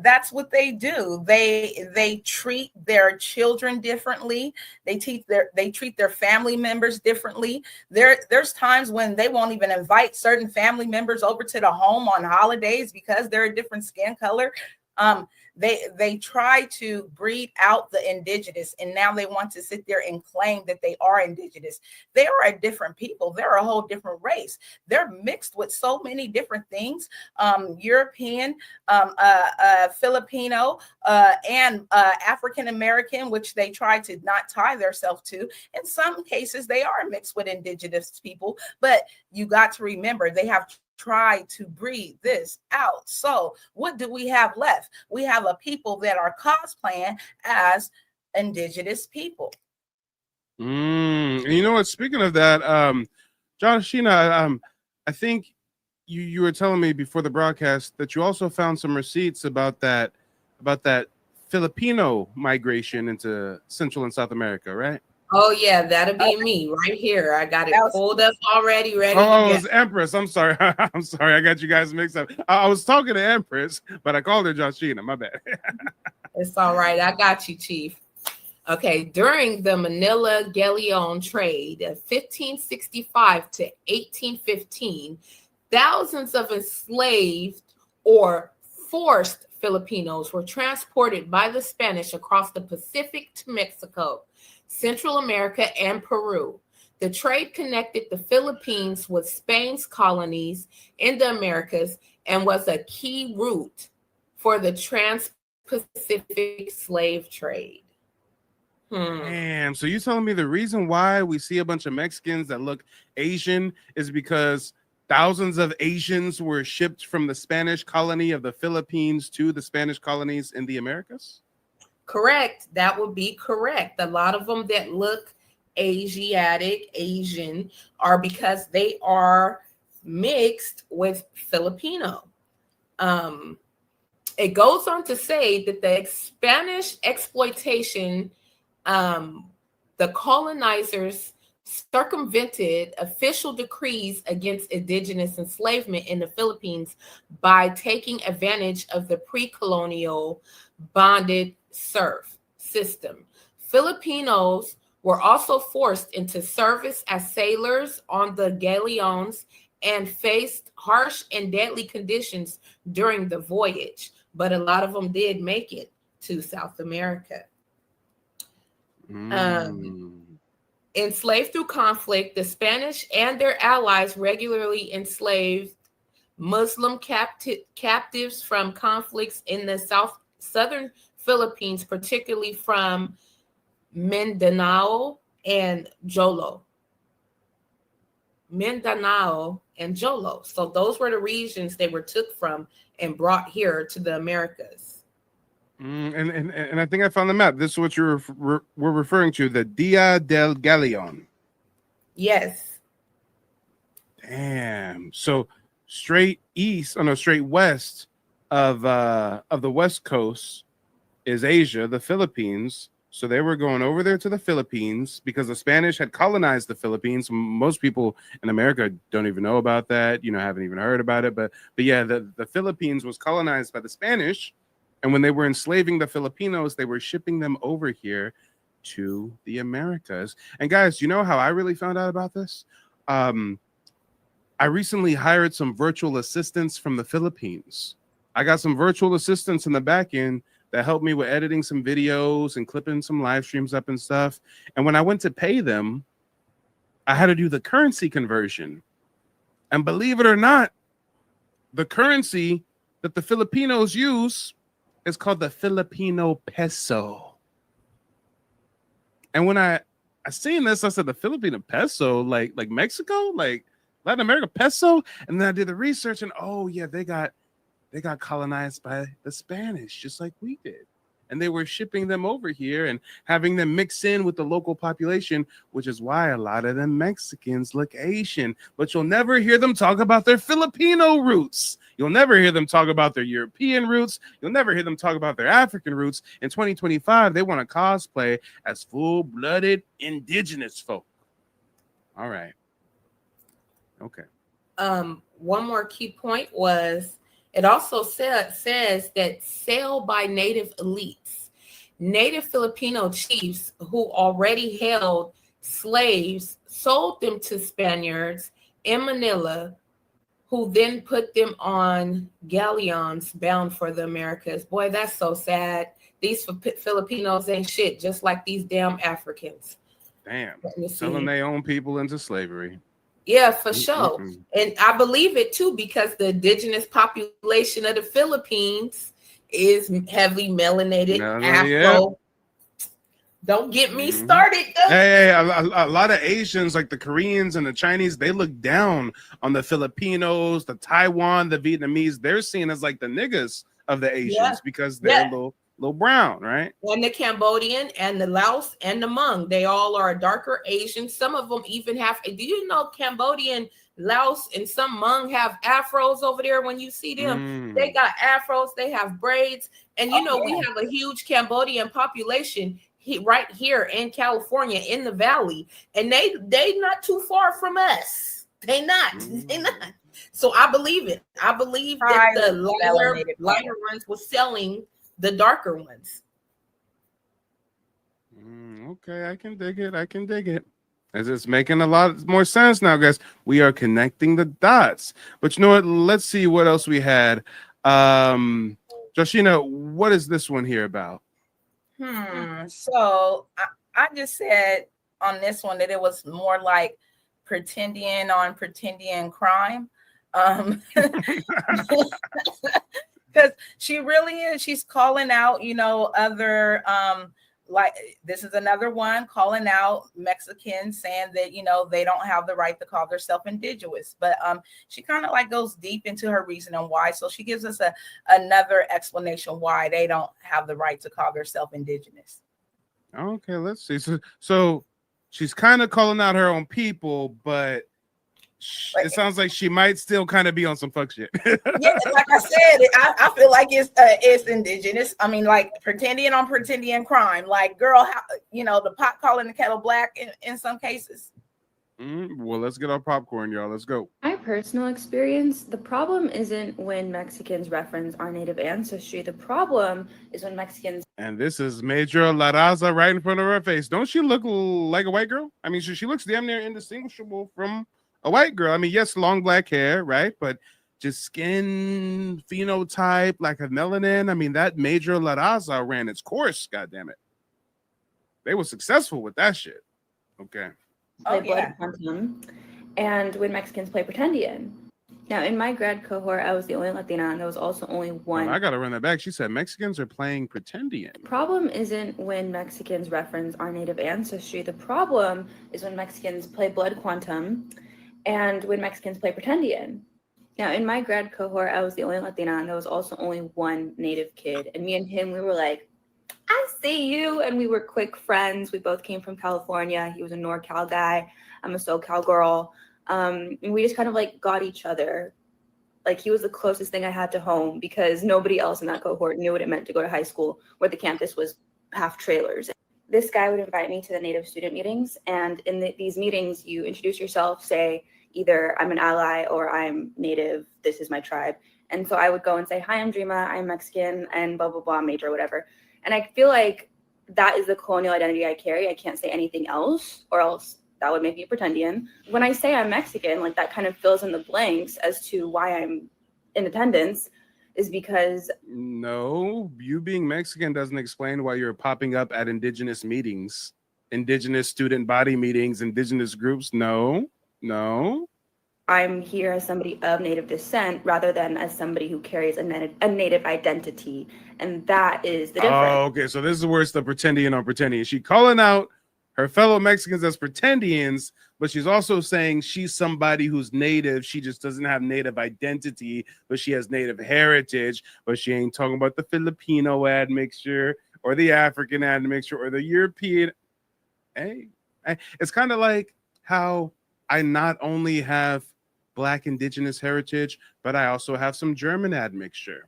That's what they do. They treat their children differently. They treat their family members differently. There's times when they won't even invite certain family members over to the home on holidays because they're a different skin color. They try to breed out the indigenous, and now they want to sit there and claim that they are indigenous. They are a different people. They're a whole different race. They're mixed with so many different things. European, Filipino, and African American, which they try to not tie themselves to. In some cases, they are mixed with indigenous people, but you got to remember they have tried to breed this out. So what do we have left? We have a people that are cosplaying as indigenous people. And you know what? Speaking of that, Sheena, I think you were telling me before the broadcast that you also found some receipts about that Filipino migration into Central and South America, right? Oh yeah, that'll be me right here. I got it pulled up already, ready to Oh, go. it was Empress. I'm sorry. I'm sorry. I got you guys mixed up. I was talking to Empress, but I called her Joshina. My bad. It's all right. I got you, Chief. Okay, during the Manila Galleon trade of 1565 to 1815, thousands of enslaved or forced Filipinos were transported by the Spanish across the Pacific to Mexico, Central America, and Peru. The trade connected the Philippines with Spain's colonies in the Americas and was a key route for the trans-Pacific slave trade. Damn. So you telling me the reason why we see a bunch of Mexicans that look Asian is because thousands of Asians were shipped from the Spanish colony of the Philippines to the Spanish colonies in the Americas? Correct. That would be correct. A lot of them that look Asian are because they are mixed with Filipino. It goes on to say that the Spanish exploitation, the colonizers circumvented official decrees against indigenous enslavement in the Philippines by taking advantage of the pre-colonial bonded serf system. Filipinos were also forced into service as sailors on the galleons and faced harsh and deadly conditions during the voyage, but a lot of them did make to South America. Enslaved through conflict, the Spanish and their allies regularly enslaved Muslim captives from conflicts in the southern Philippines, particularly from Mindanao and Jolo. So those were the regions they were took from and brought here to the Americas. And I think I found the map. This is what we're referring to, the Dia del Galeon. Yes. Damn. So straight west of the West Coast is Asia, the Philippines. So they were going over there to the Philippines because the Spanish had colonized the Philippines. Most people in America don't even know about that, haven't even heard about it. But yeah, the Philippines was colonized by the Spanish. And when they were enslaving the Filipinos, they were shipping them over here to the Americas. And guys, you know how I really found out about this? I recently hired some virtual assistants from the Philippines. I got some virtual assistants in the back end that helped me with editing some videos and clipping some live streams up and stuff. And when I went to pay them, I had to do the currency conversion. And believe it or not, the currency that the Filipinos use is called the Filipino peso. And when I seen this, I said, the Filipino peso, like Mexico, like Latin America peso. And then I did the research and oh yeah, they got colonized by the Spanish, just like we did. and they were shipping them over here and having them mix in with the local population, which is why a lot of them Mexicans look Asian. But you'll never hear them talk about their Filipino roots. You'll never hear them talk about their European roots. You'll never hear them talk about their African roots. In 2025, they want to cosplay as full-blooded indigenous folk. All right. Okay. One more key point was it also says that sale by native elites, native Filipino chiefs who already held slaves, sold them to Spaniards in Manila, who then put them on galleons bound for the Americas. Boy, that's so sad. These Filipinos ain't shit, just like these damn Africans. Damn. Selling their own people into slavery. Yeah, for sure. And I believe it too, because the indigenous population of the Philippines is heavily melanated, Afro. Don't get me started. Hey, a lot of Asians, like the Koreans and the Chinese, they look down on the Filipinos, the Taiwan, the Vietnamese. They're seen as like the niggas of the Asians because they're a little brown, right? And the Cambodian and the Laos and the Hmong, they all are darker Asian. Some of them even have, do you know Cambodian, Laos, and some Hmong have afros over there? When you see them, they got afros, they have braids. And you know, we have a huge Cambodian population right here in California in the valley, and they not too far from us. They not. So I believe it. I believe that the lighter ones were selling the darker ones. Okay, I can dig it. As it's making a lot more sense now, guys. We are connecting the dots. But you know what? Let's see what else we had. Joshina, what is this one here about? So I just said on this one that it was more like pretending crime. Because she really is. She's calling out, you know, other like this is another one calling out Mexicans, saying that, you know, they don't have the right to call themselves indigenous. But she kind of like goes deep into her reasoning why. So she gives us another explanation why they don't have the right to call themselves indigenous. Okay, let's see. So she's kind of calling out her own people, but it sounds like she might still kind of be on some fuck shit. Yeah, like I said, I feel like it's indigenous. I mean, like pretending crime. Like, girl, how, you know, the pot calling the kettle black in some cases. Well, let's get our popcorn, y'all. Let's go. My personal experience, the problem isn't when Mexicans reference our native ancestry. The problem is when Mexicans. And this is Major La Raza right in front of her face. Don't she look like a white girl? I mean, she looks damn near indistinguishable from a white girl. I mean, yes, long black hair, right? But just skin phenotype, like a melanin. I mean, that Major La Raza ran its course, goddammit. They were successful with that shit. Okay. Play blood quantum, and when Mexicans play pretendian. Now, in my grad cohort, I was the only Latina, and there was also only one. I gotta run that back. She said Mexicans are playing pretendian. The problem isn't when Mexicans reference our native ancestry. The problem is when Mexicans play blood quantum, and when Mexicans play pretendian. Now, in my grad cohort, I was the only Latina, and there was also only one native kid. And me and him, we were like, I see you. And we were quick friends. We both came from California. He was a NorCal guy. I'm a SoCal girl. And we just kind of like got each other. Like, he was the closest thing I had to home because nobody else in that cohort knew what it meant to go to high school where the campus was half trailers. This guy would invite me to the native student meetings. And in these meetings, you introduce yourself, say either I'm an ally or I'm native. This is my tribe. And so I would go and say, hi, I'm Dreama. I'm Mexican and blah, blah, blah, major, whatever. And I feel like that is the colonial identity I carry. I can't say anything else, or else that would make me pretendian. When I say I'm Mexican, like that kind of fills in the blanks as to why I'm in attendance, is because... No, you being Mexican doesn't explain why you're popping up at indigenous meetings, indigenous student body meetings, indigenous groups. No. I'm here as somebody of native descent rather than as somebody who carries a native identity. And that is the difference. Oh, okay. So this is where it's the pretendian on pretendian. She's calling out her fellow Mexicans as pretendians, but she's also saying she's somebody who's native. She just doesn't have native identity, but she has native heritage. But she ain't talking about the Filipino admixture or the African admixture or the European. Hey, it's kind of like how I not only have Black indigenous heritage, but I also have some German admixture.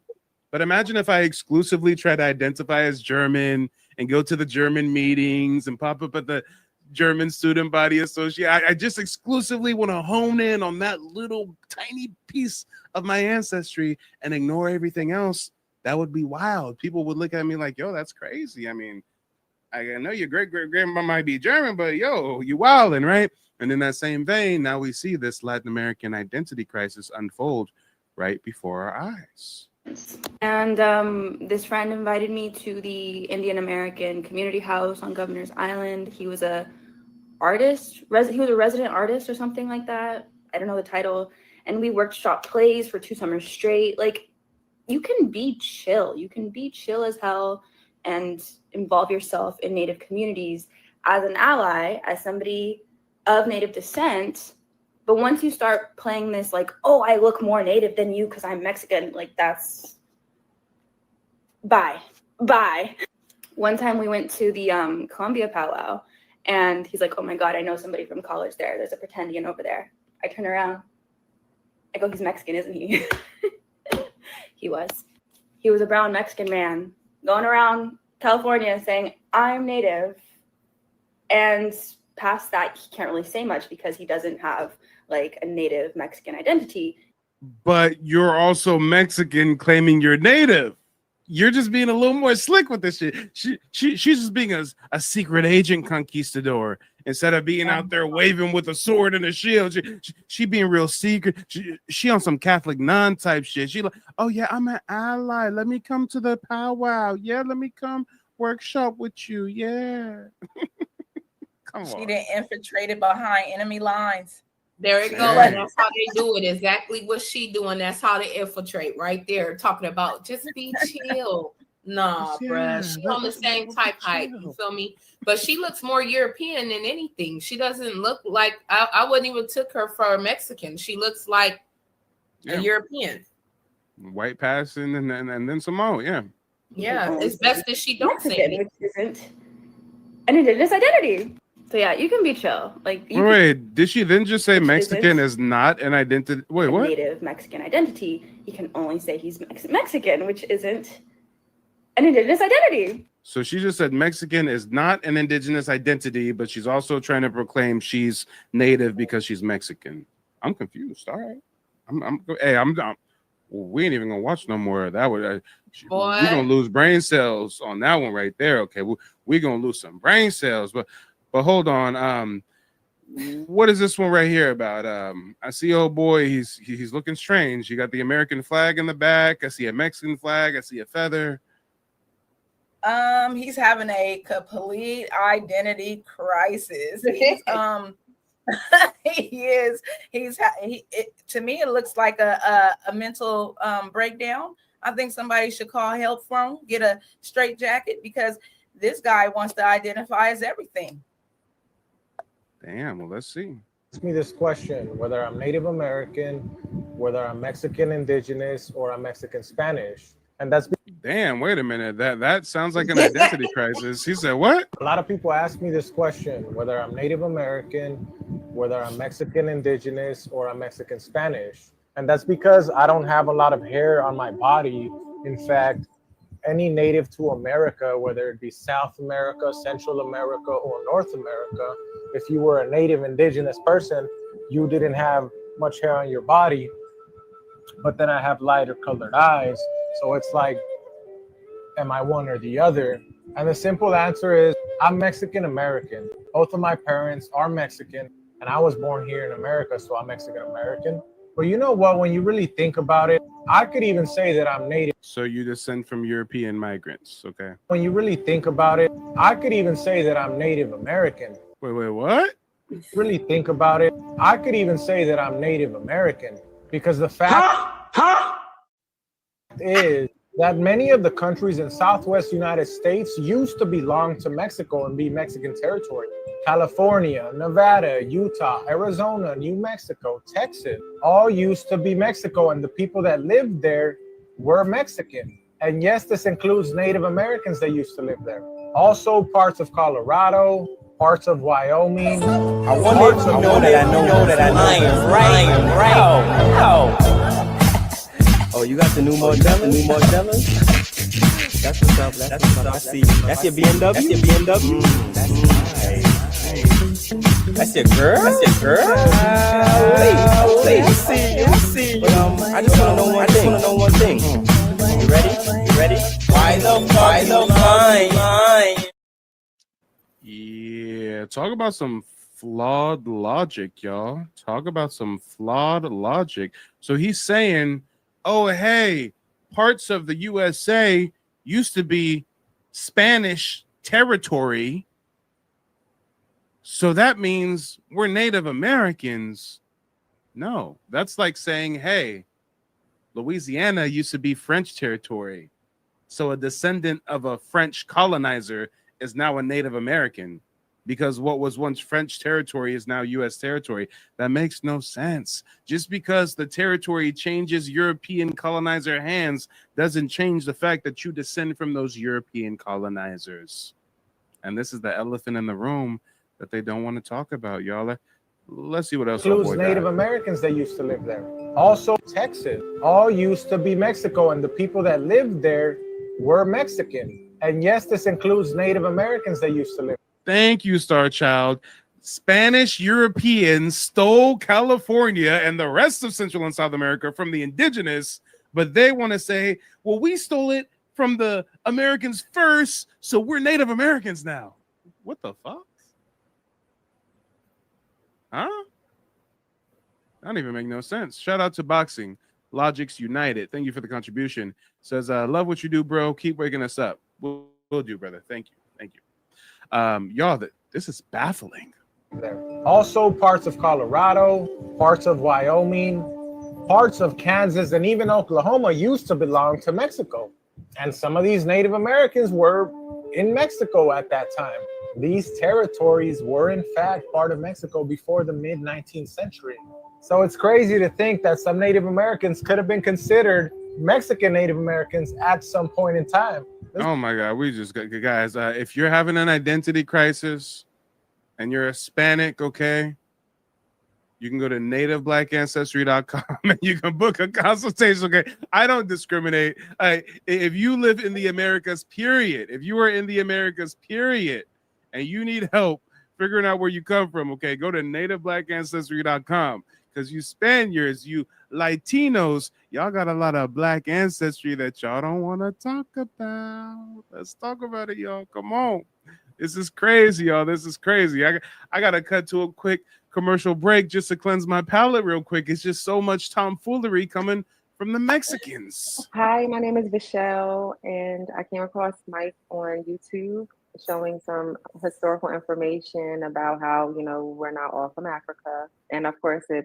But imagine if I exclusively try to identify as German and go to the German meetings and pop up at the German Student Body Association. I just exclusively want to hone in on that little tiny piece of my ancestry and ignore everything else. That would be wild. People would look at me like, yo, that's crazy. I mean, I know your great-great-grandma might be German, but yo, you wildin', right? And in that same vein, now we see this Latin American identity crisis unfold right before our eyes. And this friend invited me to the Indian American Community House on Governor's Island. He was a artist, he was a resident artist or something like that. I don't know the title. And we workshop plays for 2 summers straight. Like, you can be chill. You can be chill as hell and involve yourself in Native communities as an ally, as somebody of Native descent. But once you start playing this, like, oh, I look more Native than you because I'm Mexican, like, that's bye. One time we went to the Columbia powwow, and he's like, oh my God, I know somebody from college there. There's a pretendian over there. I turn around. I go, he's Mexican, isn't he? He was a brown Mexican man going around California saying, I'm Native. And past that, he can't really say much because he doesn't have like a Native Mexican identity. But you're also Mexican claiming you're Native. You're just being a little more slick with this shit. She's just being a secret agent conquistador instead of being out there waving with a sword and a shield. She being real secret. She on some Catholic nun type shit. She like, oh yeah, I'm an ally. Let me come to the powwow. Yeah, let me come workshop with you. Yeah. Come on. She didn't infiltrated behind enemy lines. There it goes. That's how they do it. Exactly what she doing. That's how they infiltrate right there. Talking about just be chill. Nah, bruh. She on the same type height. You feel me? But she looks more European than anything. She doesn't look like I wouldn't even took her for a Mexican. She looks like a European. White passing and then Samoa, yeah. Yeah, it's best that she don't say it. Which isn't an indigenous identity. So yeah, you can be chill. Like, wait, did she then just say Mexican is not an identity? Wait, what? Native Mexican identity. He can only say he's Mexican, which isn't an indigenous identity. So she just said Mexican is not an indigenous identity, but she's also trying to proclaim she's Native because she's Mexican. I'm confused. All right, I'm down. Well, we ain't even gonna watch no more of that. We're gonna lose brain cells on that one right there. Okay, we're gonna lose some brain cells, but hold on. What is this one right here about? I see old boy. He's looking strange. You got the American flag in the back. I see a Mexican flag. I see a feather. He's having a complete identity crisis. He is. To me, it looks like a mental breakdown. I think somebody should call help for him. Get a straight jacket because this guy wants to identify as everything. Damn, well, let's see. Ask me this question, whether I'm Native American, whether I'm Mexican Indigenous, or I'm Mexican Spanish. And that's damn, wait a minute. That sounds like an identity crisis. He said what? A lot of people ask me this question, whether I'm Native American, whether I'm Mexican Indigenous, or I'm Mexican Spanish. And that's because I don't have a lot of hair on my body. In fact, any native to America, whether it be South America, Central America, or North America, if you were a native indigenous person, you didn't have much hair on your body. But then I have lighter colored eyes. So it's like, am I one or the other? And the simple answer is I'm Mexican American. Both of my parents are Mexican, and I was born here in America, so I'm Mexican American. But you know what, when you really think about it, I could even say that I'm Native. So you descend from European migrants, okay? When you really think about it, I could even say that I'm Native American. Wait, what? Really think about it, I could even say that I'm Native American because the fact is that many of the countries in Southwest United States used to belong to Mexico and be Mexican territory. California, Nevada, Utah, Arizona, New Mexico, Texas, all used to be Mexico, and the people that lived there were Mexican. And yes, this includes Native Americans that used to live there. Also parts of Colorado, parts of Wyoming. I wonder if you know that I know that I am right. Oh, you got the new Modella? That's what's up. That's what's up. I see. That's your BMW. That's your BMW. That's your girl. That's your girl. Let me see. But, I just wanna know one thing. You ready? Why the line? Yeah, talk about some flawed logic, y'all. Talk about some flawed logic. So he's saying, oh, hey, parts of the USA used to be Spanish territory. So that means we're Native Americans. No, that's like saying, hey, Louisiana used to be French territory. So a descendant of a French colonizer is now a Native American because what was once French territory is now U.S. territory. That makes no sense. Just because the territory changes European colonizer hands doesn't change the fact that you descend from those European colonizers. And this is the elephant in the room that they don't want to talk about, y'all. Let's see what else. Includes Native Americans that used to live there. Also Texas, all used to be Mexico, and the people that lived there were Mexican. And yes, this includes Native Americans that used to live. Thank you, Star Child. Spanish Europeans stole California and the rest of Central and South America from the indigenous, but they want to say, well, we stole it from the Americans first, so we're Native Americans now. What the fuck? Huh? That don't even make no sense. Shout out to Boxing. Logics United. Thank you for the contribution. Says, love what you do, bro. Keep waking us up. We'll do, brother. Thank you. Y'all, this is baffling. There. Also parts of Colorado, parts of Wyoming, parts of Kansas, and even Oklahoma used to belong to Mexico. And some of these Native Americans were in Mexico at that time. These territories were in fact part of Mexico before the mid-19th century. So it's crazy to think that some Native Americans could have been considered Mexican Native Americans at some point in time. Oh my God, we just got guys. If you're having an identity crisis and you're Hispanic, okay, you can go to nativeblack.ancestry.com and you can book a consultation. Okay, I don't discriminate. If you live in the Americas, period. If you are in the Americas, period, and you need help figuring out where you come from, okay, go to nativeblack.ancestry.com. Because you Spaniards, you Latinos, y'all got a lot of black ancestry that y'all don't want to talk about. Let's talk about it, y'all. Come on. This is crazy, y'all. This is crazy. I got to cut to a quick commercial break just to cleanse my palate real quick. It's just so much tomfoolery coming from the Mexicans. Hi, my name is Michelle, and I came across Mike on YouTube showing some historical information about how, we're not all from Africa. And of course, it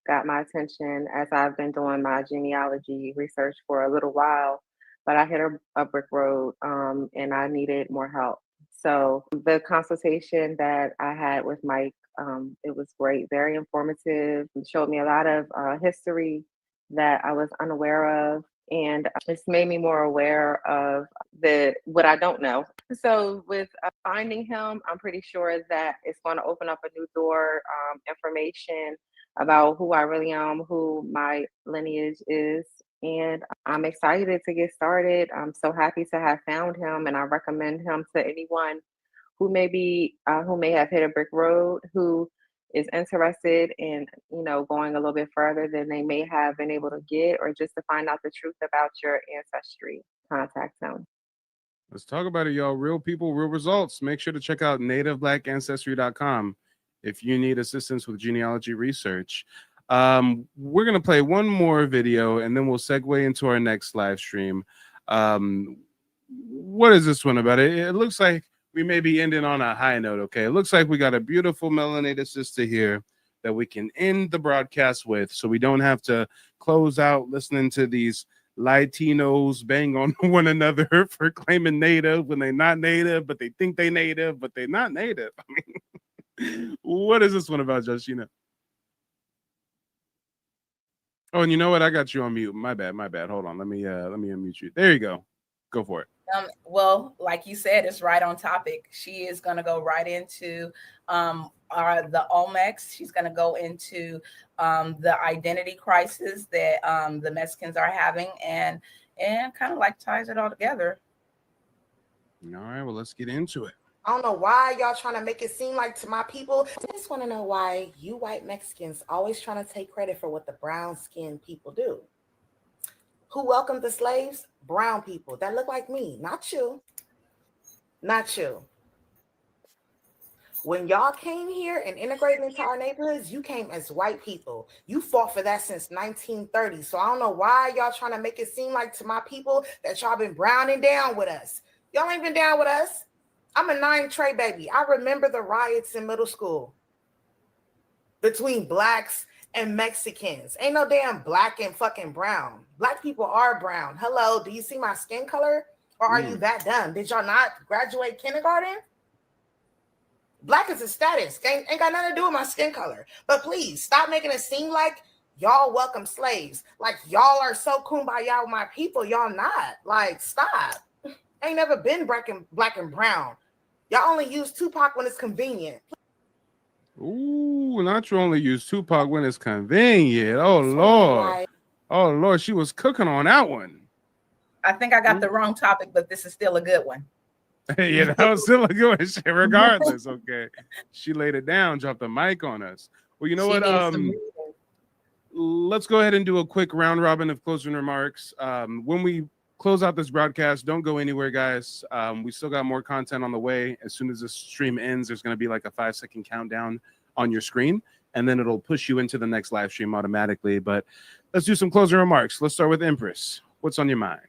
got my attention as I've been doing my genealogy research for a little while, but I hit a brick road and I needed more help. So the consultation that I had with Mike, it was great, very informative. It showed me a lot of history that I was unaware of. And it's made me more aware of what I don't know. So with finding him, I'm pretty sure that it's going to open up a new door, information about who I really am, who my lineage is. And I'm excited to get started. I'm so happy to have found him, and I recommend him to anyone who may have hit a brick road, who is interested in, going a little bit further than they may have been able to get, or just to find out the truth about your ancestry. Contact them. Let's talk about it, y'all. Real people, real results. Make sure to check out nativeblack.ancestry.com if you need assistance with genealogy research. We're going to play one more video, and then we'll segue into our next live stream. What is this one about? It looks like we may be ending on a high note, okay? It looks like we got a beautiful melanated sister here that we can end the broadcast with, so we don't have to close out listening to these Latinos bang on one another for claiming native when they're not native, but they think they native, but they're not native. I mean, what is this one about, Joshina? Oh, and you know what? I got you on mute. My bad. Hold on. Let me unmute you. There you go. Go for it. Well, like you said, it's right on topic. She is going to go right into the Olmecs. She's going to go into the identity crisis that the Mexicans are having, and kind of like ties it all together. All right, well, let's get into it. I don't know why y'all trying to make it seem like to my people. I just want to know why you white Mexicans always trying to take credit for what the brown skinned people do. Who welcomed the slaves? Brown people that look like me, not you. Not you. When y'all came here and integrated into our neighborhoods, you came as white people. You fought for that since 1930. So I don't know why y'all trying to make it seem like to my people that y'all been browning down with us. Y'all ain't been down with us. I'm a 9 tray baby. I remember the riots in middle school between blacks and Mexicans. Ain't no damn black and fucking brown. Black people are brown. Hello, do you see my skin color? Or are you that dumb? Did y'all not graduate kindergarten? Black is a status. Ain't got nothing to do with my skin color. But please, stop making it seem like y'all welcome slaves. Like y'all are so kumbaya with my people. Y'all not. Like, stop. Ain't never been black and brown. Y'all only use Tupac when it's convenient. Ooh, not you only use Tupac when it's convenient. Oh, Lord. Oh, Lord, she was cooking on that one. I think I got the wrong topic, but this is still a good one. Yeah, that was still a good one. Regardless, okay. She laid it down, dropped the mic on us. Well, you know what? Let's go ahead and do a quick round robin of closing remarks. When we close out this broadcast, don't go anywhere, guys. We still got more content on the way. As soon as this stream ends, there's going to be like a 5-second countdown on your screen, and then it'll push you into the next live stream automatically. But let's do some closing remarks. Let's start with Empress. What's on your mind?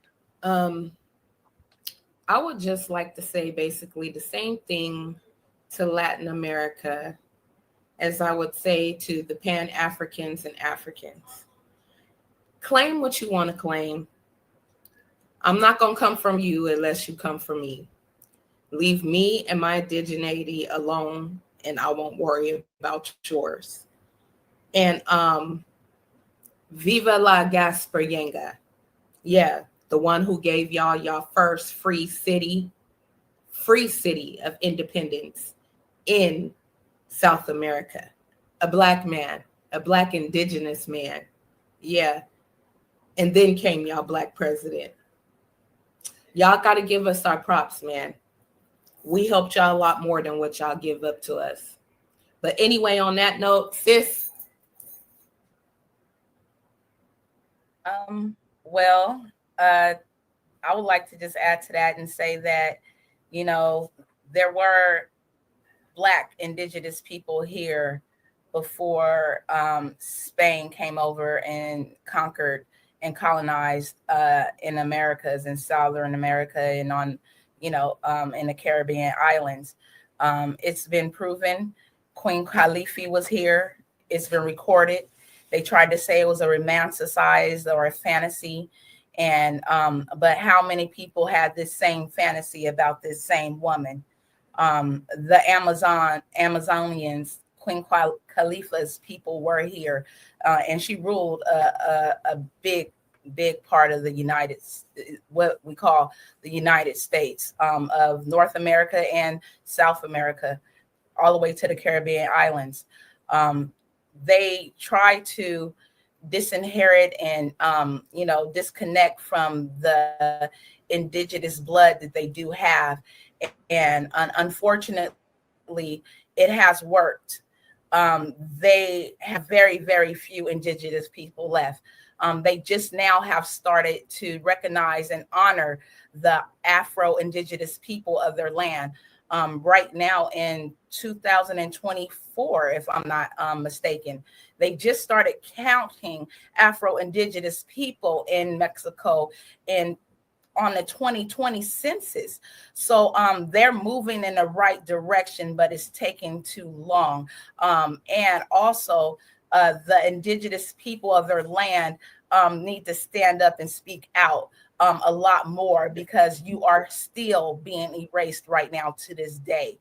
I would just like to say basically the same thing to Latin America as I would say to the Pan-Africans and Africans. Claim what you want to claim. I'm not going to come from you unless you come from me. Leave me and my indigeneity alone, and I won't worry about yours. And Viva la Gasparyenga. Yeah, the one who gave y'all first free city of independence in South America. A black man, a black indigenous man. Yeah. And then came y'all black president. Y'all got to give us our props, man. We helped y'all a lot more than what y'all give up to us. But anyway, on that note, sis. Well, I would like to just add to that and say that, you know, there were Black indigenous people here before Spain came over and conquered and colonized in Americas and Southern America and on, you know, in the Caribbean islands. It's been proven. Queen Khalifa was here. It's been recorded. They tried to say it was a romanticized or a fantasy. And but how many people had this same fantasy about this same woman? The Amazonians, Queen Khalifa's people were here, and she ruled a big part of the what we call the United States of North America and South America, all the way to the Caribbean islands. They try to disinherit and you know, disconnect from the indigenous blood that they do have, and unfortunately it has worked. They have very few indigenous people left. They just now have started to recognize and honor the Afro-Indigenous people of their land. Right now in 2024, if I'm not mistaken, they just started counting Afro-Indigenous people in Mexico on the 2020 census. So they're moving in the right direction, but it's taking too long. And also the indigenous people of their land need to stand up and speak out a lot more, because you are still being erased right now to this day.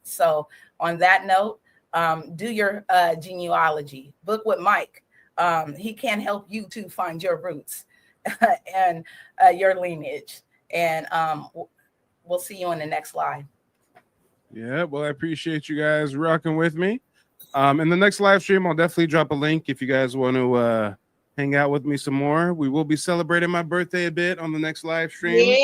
So on that note, do your genealogy, book with Mike. He can help you to find your roots and your lineage. And we'll see you on the next live. Yeah, well, I appreciate you guys rocking with me. In the next live stream, I'll definitely drop a link if you guys want to hang out with me some more. We will be celebrating my birthday a bit on the next live stream.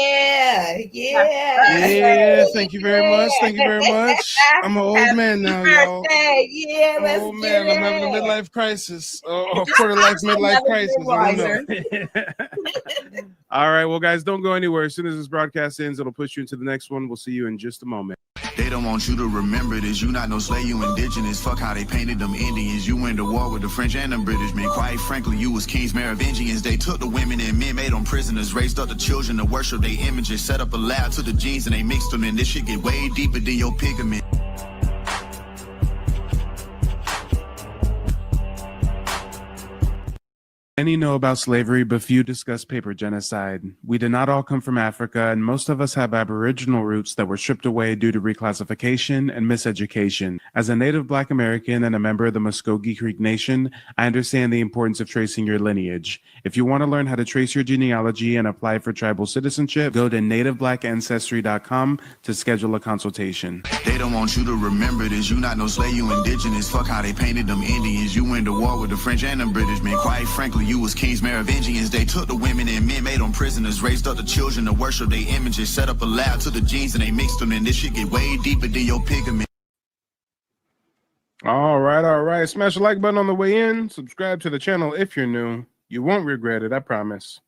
Yeah, thank you very much. Thank you very much. I'm an old man now, y'all. Yeah, I'm an old man. I'm having a midlife crisis. Or quarter life midlife crisis. I don't know. All right, well, guys, don't go anywhere. As soon as this broadcast ends, it'll push you into the next one. We'll see you in just a moment. They don't want you to remember this. You not no slave, you indigenous. Fuck how they painted them Indians. You went to war with the French and the British men. Quite frankly, you was kings Merovingians. They took the women and men, made them prisoners. Raised up the children to worship their images. Set up a lab to the genes and they mixed them in. This shit get way deeper than your pigment. Many know about slavery, but few discuss paper genocide. We did not all come from Africa, and most of us have Aboriginal roots that were stripped away due to reclassification and miseducation. As a native Black American and a member of the Muskogee Creek Nation, I understand the importance of tracing your lineage. If you want to learn how to trace your genealogy and apply for tribal citizenship, go to nativeblackancestry.com to schedule a consultation. They don't want you to remember this. You not no slave, you indigenous. Fuck how they painted them Indians. You went to war with the French and the British men. Quite frankly, you was kings Merovingians. They took the women and men, made them prisoners. Raised up the children to worship their images. Set up a lab to the genes and they mixed them in. This shit get way deeper than your pigment. All right. Smash the like button on the way in. Subscribe to the channel if you're new. You won't regret it, I promise.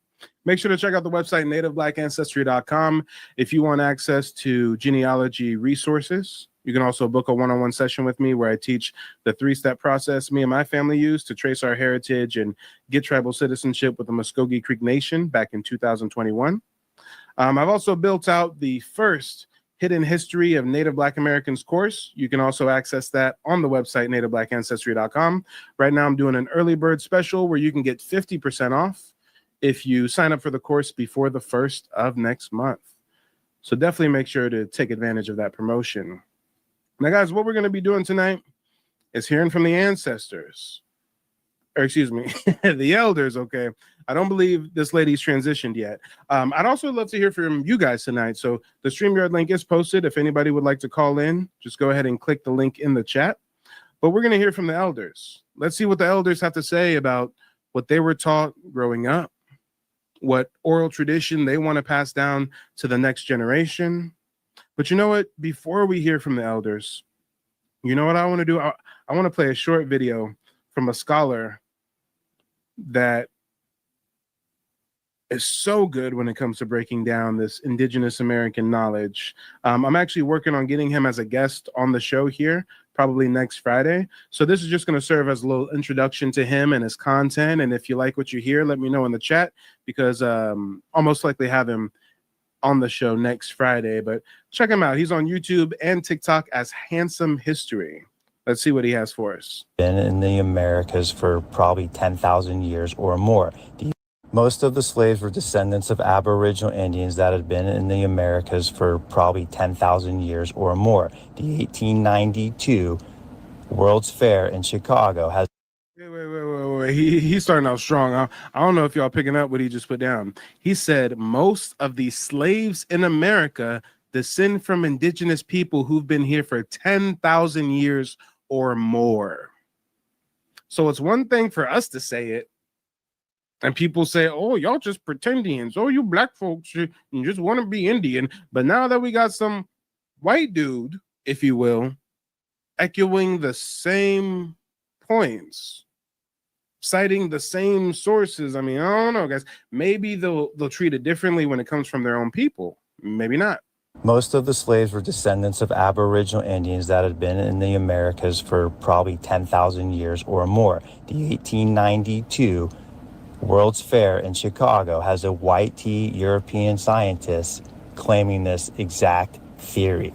Make sure to check out the website nativeblackancestry.com if you want access to genealogy resources. You can also book a one-on-one session with me where I teach the 3-step process me and my family used to trace our heritage and get tribal citizenship with the Muskogee Creek Nation back in 2021. I've also built out the first Hidden History of Native Black Americans course. You can also access that on the website nativeblackancestry.com. Right now I'm doing an early bird special where you can get 50% off if you sign up for the course before the 1st of next month. So definitely make sure to take advantage of that promotion. Now, guys, what we're going to be doing tonight is hearing from the ancestors, or excuse me, the elders, okay? I don't believe this lady's transitioned yet. I'd also love to hear from you guys tonight. So the StreamYard link is posted. If anybody would like to call in, just go ahead and click the link in the chat. But we're going to hear from the elders. Let's see what the elders have to say about what they were taught growing up, what oral tradition they want to pass down to the next generation. But you know what? Before we hear from the elders, you know what I want to do? I want to play a short video from a scholar that is so good when it comes to breaking down this Indigenous American knowledge. I'm actually working on getting him as a guest on the show here, probably next Friday. So this is just going to serve as a little introduction to him and his content. And if you like what you hear, let me know in the chat, because I'll most likely have him on the show next Friday. But check him out. He's on YouTube and TikTok as Handsome History. Let's see what he has for us. Been in the Americas for probably 10,000 years or more. Most of the slaves were descendants of Aboriginal Indians that had been in the Americas for probably 10,000 years or more. The 1892 World's Fair in Chicago has... Wait. He's starting out strong. I don't know if y'all picking up what he just put down. He said most of the slaves in America descend from indigenous people who've been here for 10,000 years or more. So it's one thing for us to say it, and people say, oh, y'all just pretendians. Oh, you black folks, you just want to be Indian. But now that we got some white dude, if you will, echoing the same points, citing the same sources, I mean, I don't know, guys. Maybe they'll treat it differently when it comes from their own people. Maybe not. Most of the slaves were descendants of Aboriginal Indians that had been in the Americas for probably 10,000 years or more. The 1892 World's Fair in Chicago has a white tea European scientist claiming this exact theory.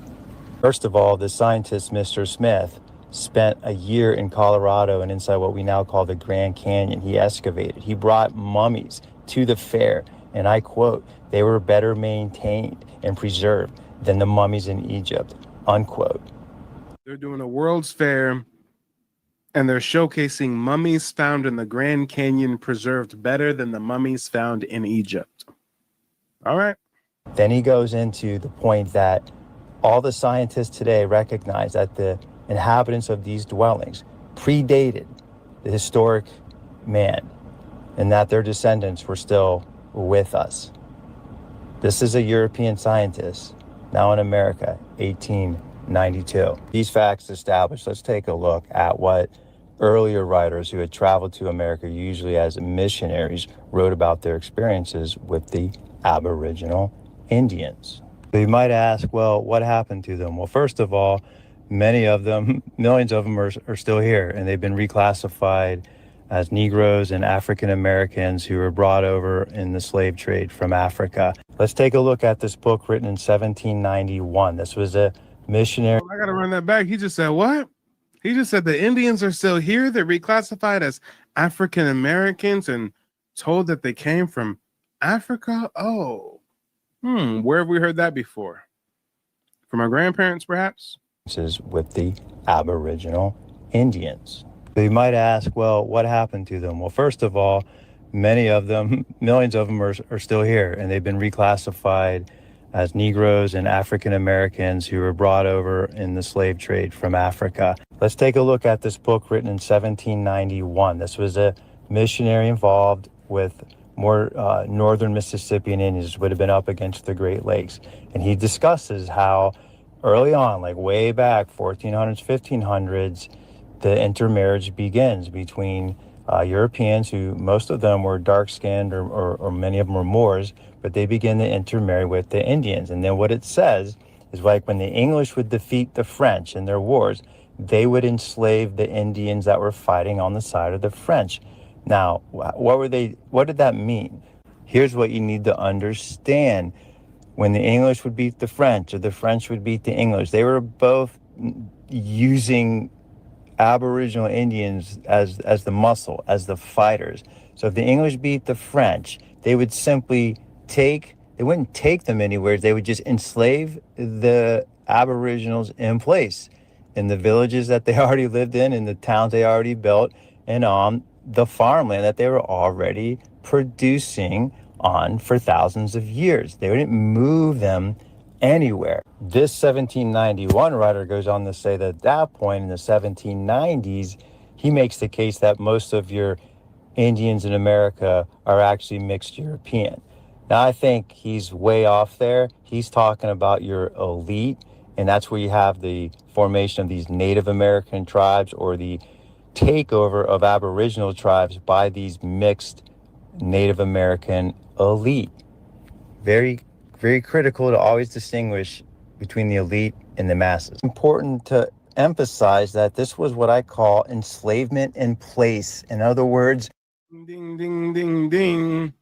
First of all, the scientist, Mr. Smith, spent a year in Colorado and inside what we now call the Grand Canyon. He excavated. He brought mummies to the fair, and I quote, "They were better maintained and preserved than the mummies in Egypt," unquote. They're doing a World's Fair, and they're showcasing mummies found in the Grand Canyon preserved better than the mummies found in Egypt. All right. Then he goes into the point that all the scientists today recognize that the inhabitants of these dwellings predated the historic man and that their descendants were still with us. This is a European scientist, now in America, 1892. These facts established, let's take a look at what earlier writers who had traveled to America, usually as missionaries, wrote about their experiences with the Aboriginal Indians. So you might ask, well, what happened to them? Well, first of all, many of them, millions of them are still here, and they've been reclassified as Negroes and African Americans who were brought over in the slave trade from Africa. Let's take a look at this book written in 1791. This was a missionary. I gotta run that back. He just said what? He just said the Indians are still here. They're reclassified as African Americans and told that they came from Africa. Oh, where have we heard that before? From our grandparents, perhaps? With the Aboriginal Indians. So you might ask, well, what happened to them? Well, first of all, many of them, millions of them are still here, and they've been reclassified as Negroes and African Americans who were brought over in the slave trade from Africa. Let's take a look at this book written in 1791. This was a missionary involved with more northern Mississippian Indians, would have been up against the Great Lakes. And he discusses how early on, like way back, 1400s, 1500s, the intermarriage begins between Europeans, who most of them were dark-skinned or many of them were Moors, but they begin to intermarry with the Indians. And then what it says is, like, when the English would defeat the French in their wars, they would enslave the Indians that were fighting on the side of the French. Now, what did that mean? Here's what you need to understand. When the English would beat the French or the French would beat the English, they were both using Aboriginal Indians as the muscle, as the fighters. So if the English beat the French, they would simply they wouldn't take them anywhere. They would just enslave the Aboriginals in place in the villages that they already lived in the towns they already built, and on the farmland that they were already producing on for thousands of years. They wouldn't move them anywhere. This 1791 writer goes on to say that at that point in the 1790s, he makes the case that most of your Indians in America are actually mixed European. Now, I think he's way off there. He's talking about your elite, and that's where you have the formation of these Native American tribes or the takeover of Aboriginal tribes by these mixed Native American elite. Very critical to always distinguish between the elite and the masses. Important to emphasize that this was what I call enslavement in place. In other words, Ding, ding, ding, ding.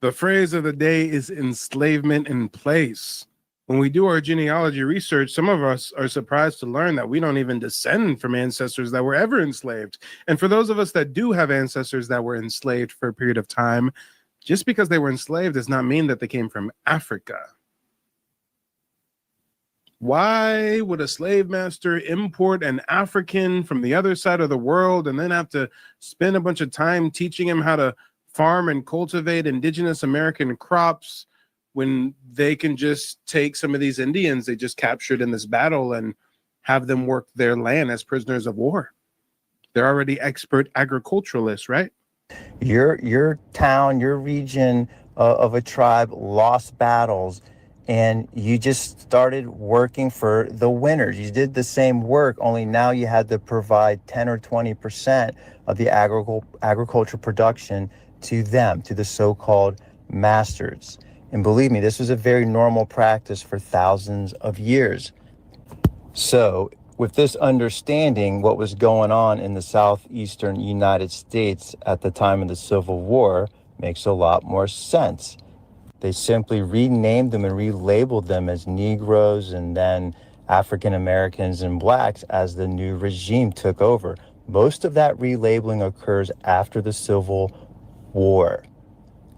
The phrase of the day is enslavement in place. When we do our genealogy research, some of us are surprised to learn that we don't even descend from ancestors that were ever enslaved. And for those of us that do have ancestors that were enslaved for a period of time, just because they were enslaved does not mean that they came from Africa. Why would a slave master import an African from the other side of the world and then have to spend a bunch of time teaching him how to farm and cultivate indigenous American crops when they can just take some of these Indians they just captured in this battle and have them work their land as prisoners of war? They're already expert agriculturalists, right? Your town, your region of a tribe lost battles, and you just started working for the winners. You did the same work, only now you had to provide 10 or 20% of the agriculture production to them, to the so-called masters. And believe me, this was a very normal practice for thousands of years. So with this understanding, what was going on in the southeastern United States at the time of the Civil War makes a lot more sense. They simply renamed them and relabeled them as Negroes and then African Americans and Blacks as the new regime took over. Most of that relabeling occurs after the Civil War.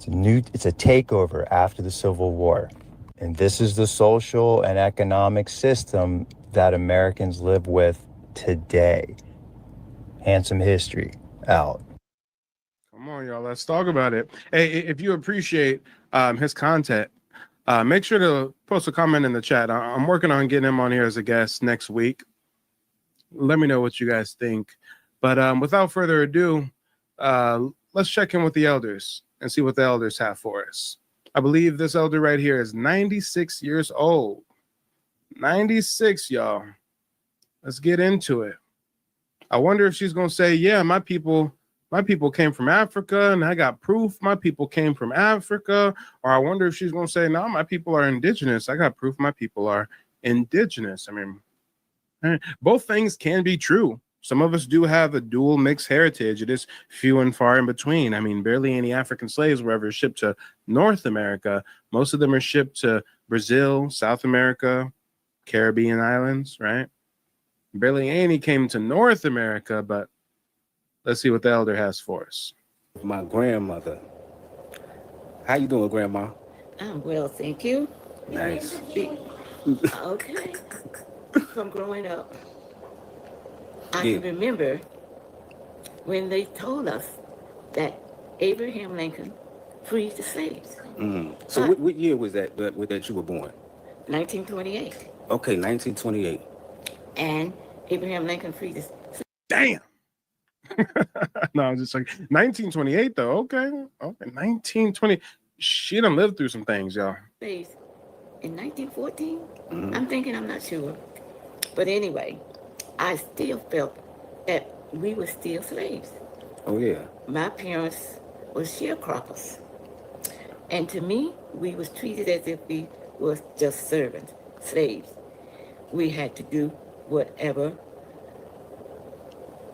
It's a takeover after the Civil War. And this is the social and economic system that Americans live with today. Handsome history out. Come on, y'all. Let's talk about it. Hey, if you appreciate his content, Make sure to post a comment in the chat. I'm working on getting him on here as a guest next week. Let me know what you guys think. But without further ado, let's check in with the elders and see what the elders have for us. I believe this elder right here is 96 years old. 96, y'all. Let's get into it. I wonder if she's going to say, yeah, my people came from Africa and I got proof my people came from Africa. Or I wonder if she's going to say, no, my people are indigenous. I got proof my people are indigenous. I mean, both things can be true. Some of us do have a dual mixed heritage. It is few and far in between. I mean, barely any African slaves were ever shipped to North America. Most of them are shipped to Brazil, South America, Caribbean islands, right? Barely any came to North America, but let's see what the elder has for us. My grandmother. How you doing, Grandma? I'm well, thank you. Nice. Okay. From growing up, I can remember when they told us that Abraham Lincoln freed the slaves. So what year was that you were born? 1928. Okay, 1928. And Abraham Lincoln freed the Damn. No, I'm just like 1928 though. Okay. 1920. She done lived through some things, y'all. slaves in 1914. I'm thinking, I'm not sure. But anyway, I still felt that we were still slaves. Oh yeah. My parents were sharecroppers. And to me, we was treated as if we was just servants, slaves. We had to do whatever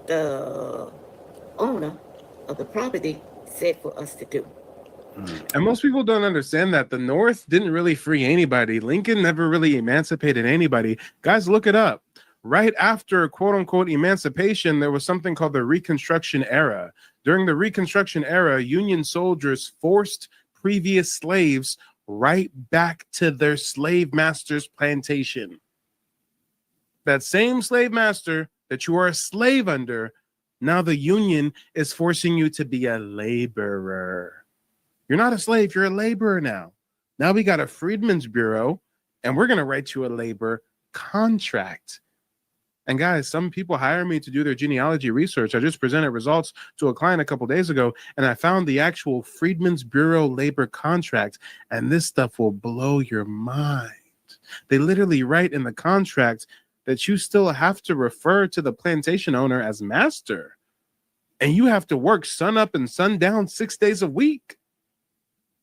the owner of the property said for us to do. And most people don't understand that the North didn't really free anybody. Lincoln never really emancipated anybody. Guys, look it up. Right after quote unquote emancipation, there was something called the Reconstruction era. During the Reconstruction era, Union soldiers forced previous slaves right back to their slave master's plantation. That same slave master that you are a slave under, now the Union is forcing you to be a laborer. You're not a slave, you're a laborer now. Now we got a Freedmen's Bureau, and we're going to write you a labor contract. And guys, some people hire me to do their genealogy research. I just presented results to a client a couple days ago, and I found the actual Freedmen's Bureau labor contract, and this stuff will blow your mind. They literally write in the contract that you still have to refer to the plantation owner as master, and you have to work sun up and sun down 6 days a week.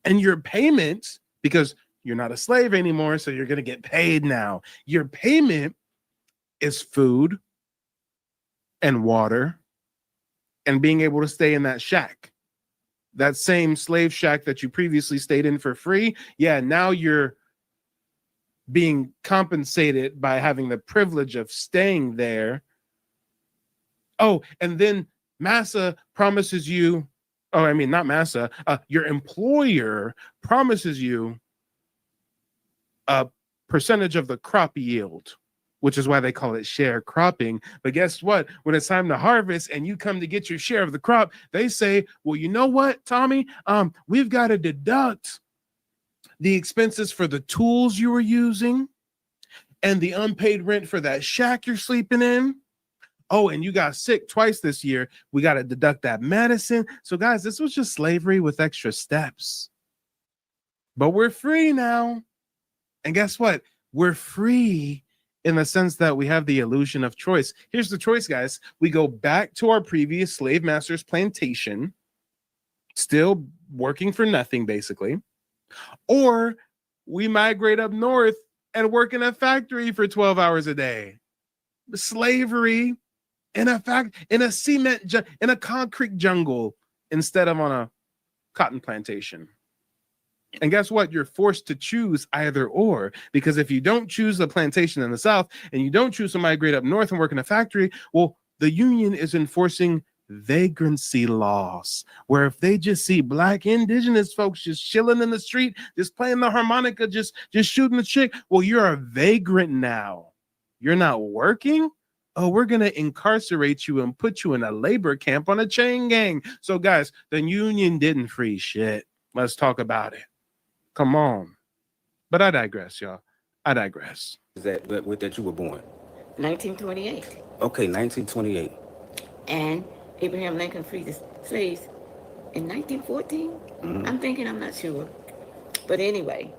And your payment, because you're not a slave anymore, so you're going to get paid now. Your payment is food and water and being able to stay in that shack. That same slave shack that you previously stayed in for free. Yeah, now you're being compensated by having the privilege of staying there. Oh, and then Massa promises you, not Massa, your employer promises you a percentage of the crop yield, which is why they call it sharecropping. But guess what? When it's time to harvest and you come to get your share of the crop, they say, well, you know what, Tommy? We've got to deduct the expenses for the tools you were using and the unpaid rent for that shack you're sleeping in. Oh, and you got sick twice this year. We got to deduct that medicine. So guys, this was just slavery with extra steps. But we're free now. And guess what? We're free in the sense that we have the illusion of choice. Here's the choice, guys. We go back to our previous slave master's plantation, still working for nothing, basically. Or we migrate up north and work in a factory for 12 hours a day. Slavery in a concrete jungle instead of on a cotton plantation. And guess what? You're forced to choose either or, because if you don't choose the plantation in the South and you don't choose to migrate up north and work in a factory, well, the Union is enforcing vagrancy laws, where if they just see Black Indigenous folks just chilling in the street, just playing the harmonica, just shooting the chick, well, you're a vagrant now. You're not working. Oh, we're going to incarcerate you and put you in a labor camp on a chain gang. So guys, the Union didn't free shit. Let's talk about it. Come on. But I digress, y'all. I digress. Is that that you were born? 1928. Okay, 1928. And Abraham Lincoln freed the slaves in 1914. I'm not sure. But anyway,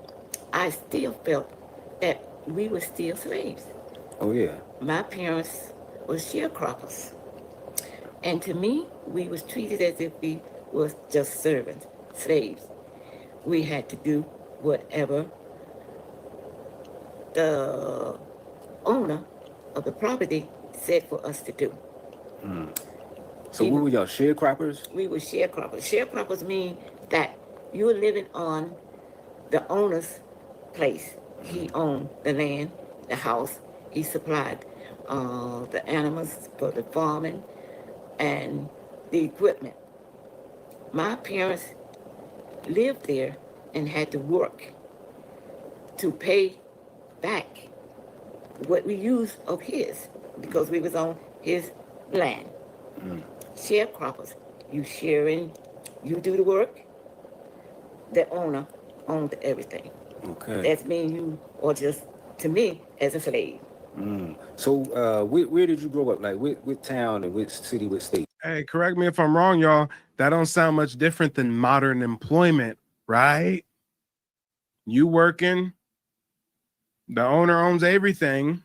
I still felt that we were still slaves. Oh, yeah. My parents were sharecroppers. And to me, we was treated as if we was just servants, slaves. We had to do whatever the owner of the property said for us to do. So we were y'all sharecroppers? We were sharecroppers. Sharecroppers mean that you're living on the owner's place. He owned the land, the house. He supplied the animals for the farming and the equipment. My parents lived there and had to work to pay back what we used of his, because we was on his land. Sharecroppers, you sharing, you do the work, the owner owned everything. Okay. That's mean you, or just to me, as a slave. So where did you grow up? Like what town and which city, which state? Hey, correct me if I'm wrong, y'all. That don't sound much different than modern employment, right? You working, the owner owns everything.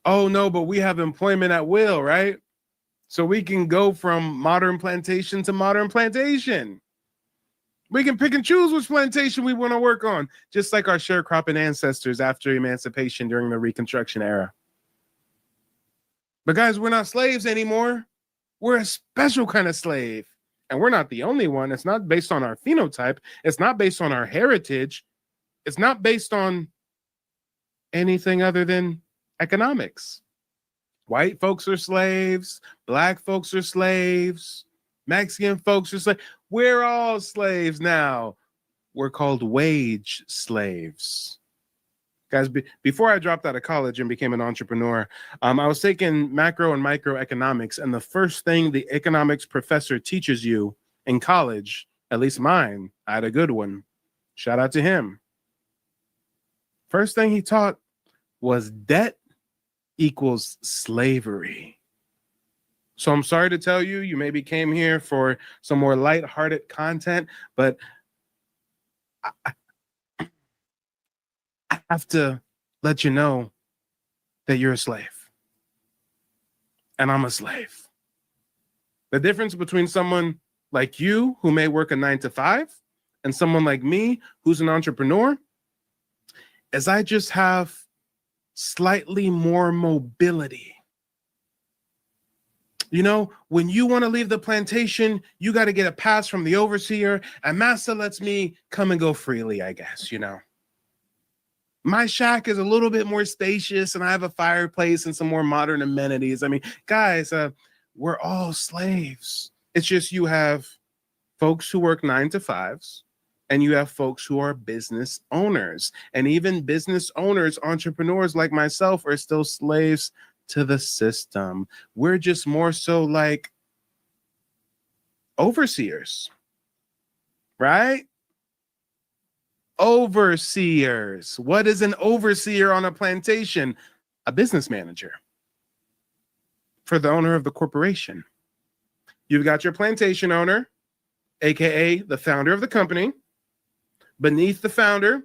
Oh no, but we have employment at will, right? So we can go from modern plantation to modern plantation. We can pick and choose which plantation we want to work on, just like our sharecropping ancestors after emancipation during the Reconstruction era. But guys, we're not slaves anymore. We're a special kind of slave. And we're not the only one. It's not based on our phenotype. It's not based on our heritage. It's not based on anything other than economics. White folks are slaves. Black folks are slaves. Mexican folks are slaves. We're all slaves now. We're called wage slaves. Guys, before I dropped out of college and became an entrepreneur, I was taking macro and microeconomics, and the first thing the economics professor teaches you in college, at least mine, I had a good one. Shout out to him. First thing he taught was debt equals slavery. So I'm sorry to tell you, you maybe came here for some more lighthearted content, but I have to let you know that you're a slave. And I'm a slave. The difference between someone like you who may work a 9 to 5 and someone like me who's an entrepreneur is I just have slightly more mobility. You know, when you want to leave the plantation, you got to get a pass from the overseer, and Master lets me come and go freely, I guess, you know. My shack is a little bit more spacious, and I have a fireplace and some more modern amenities. I mean, guys, we're all slaves. It's just you have folks who work 9 to 5s, and you have folks who are business owners. And even business owners, entrepreneurs like myself, are still slaves to the system. We're just more so like overseers, right? Overseers. What is an overseer on a plantation? A business manager for the owner of the corporation. You've got your plantation owner, aka the founder of the company. Beneath the founder,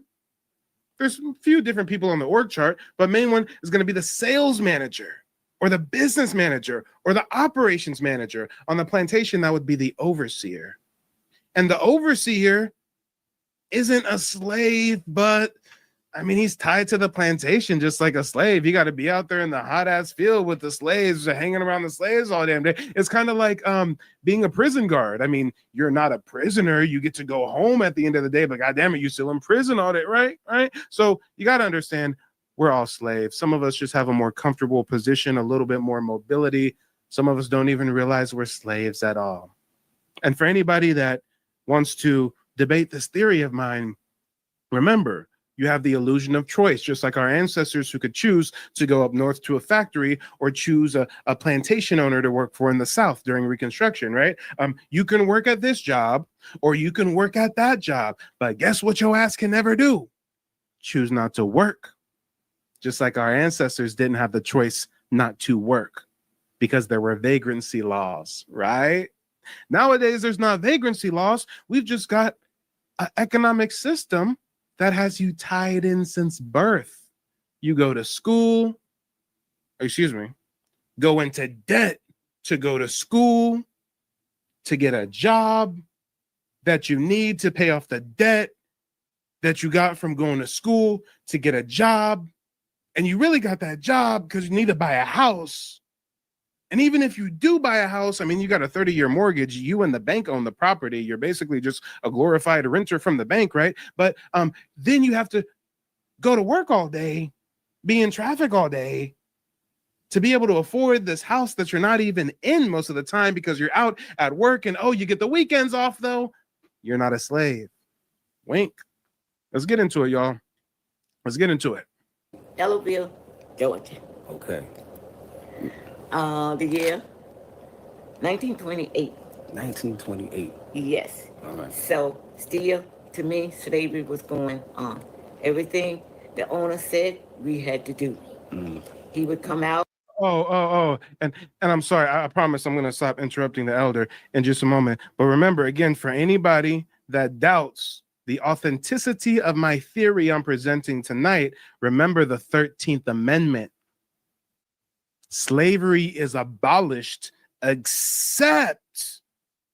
there's a few different people on the org chart, but main one is going to be the sales manager or the business manager or the operations manager. On the plantation, that would be the overseer. And the overseer isn't a slave, but I mean, he's tied to the plantation just like a slave. You got to be out there in the hot ass field with the slaves, hanging around the slaves all damn day. It's kind of like being a prison guard. I mean, you're not a prisoner. You get to go home at the end of the day, but goddamn it, you still in prison all day, right? Right. So you got to understand, we're all slaves. Some of us just have a more comfortable position, a little bit more mobility. Some of us don't even realize we're slaves at all. And for anybody that wants to debate this theory of mine, remember, you have the illusion of choice, just like our ancestors who could choose to go up north to a factory or choose a plantation owner to work for in the South during Reconstruction, right? You can work at this job or you can work at that job, but guess what your ass can never do? choose not to work, just like our ancestors didn't have the choice not to work because there were vagrancy laws, right? Nowadays, there's not vagrancy laws. We've just got an economic system that has you tied in since birth. You go to school, go into debt to go to school, to get a job that you need to pay off the debt that you got from going to school to get a job. And you really got that job because you need to buy a house. And even if you do buy a house, I mean, you got a 30-year mortgage, you and the bank own the property. You're basically just a glorified renter from the bank, right? But then you have to go to work all day, be in traffic all day to be able to afford this house that you're not even in most of the time because you're out at work. And oh, you get the weekends off though. You're not a slave. Wink. Let's get into it, y'all. Let's get into it. Ellerville, Georgia. Okay. The year 1928. 1928. Yes. All right. So still, to me, slavery was going on. Everything the owner said we had to do. He would come out. And I'm sorry. I promise I'm going to stop interrupting the elder in just a moment. But remember, again, for anybody that doubts the authenticity of my theory I'm presenting tonight, remember the 13th Amendment. Slavery is abolished except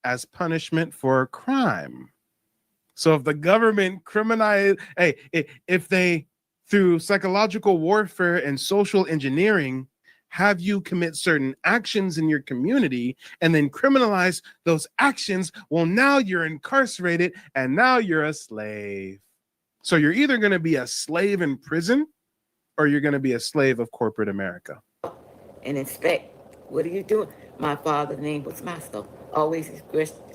as punishment for a crime. So if the government if they, through psychological warfare and social engineering, have you commit certain actions in your community and then criminalize those actions, well, now you're incarcerated and now you're a slave. So you're either going to be a slave in prison or you're going to be a slave of corporate America. And inspect, what are you doing? My father's name was Masco. Always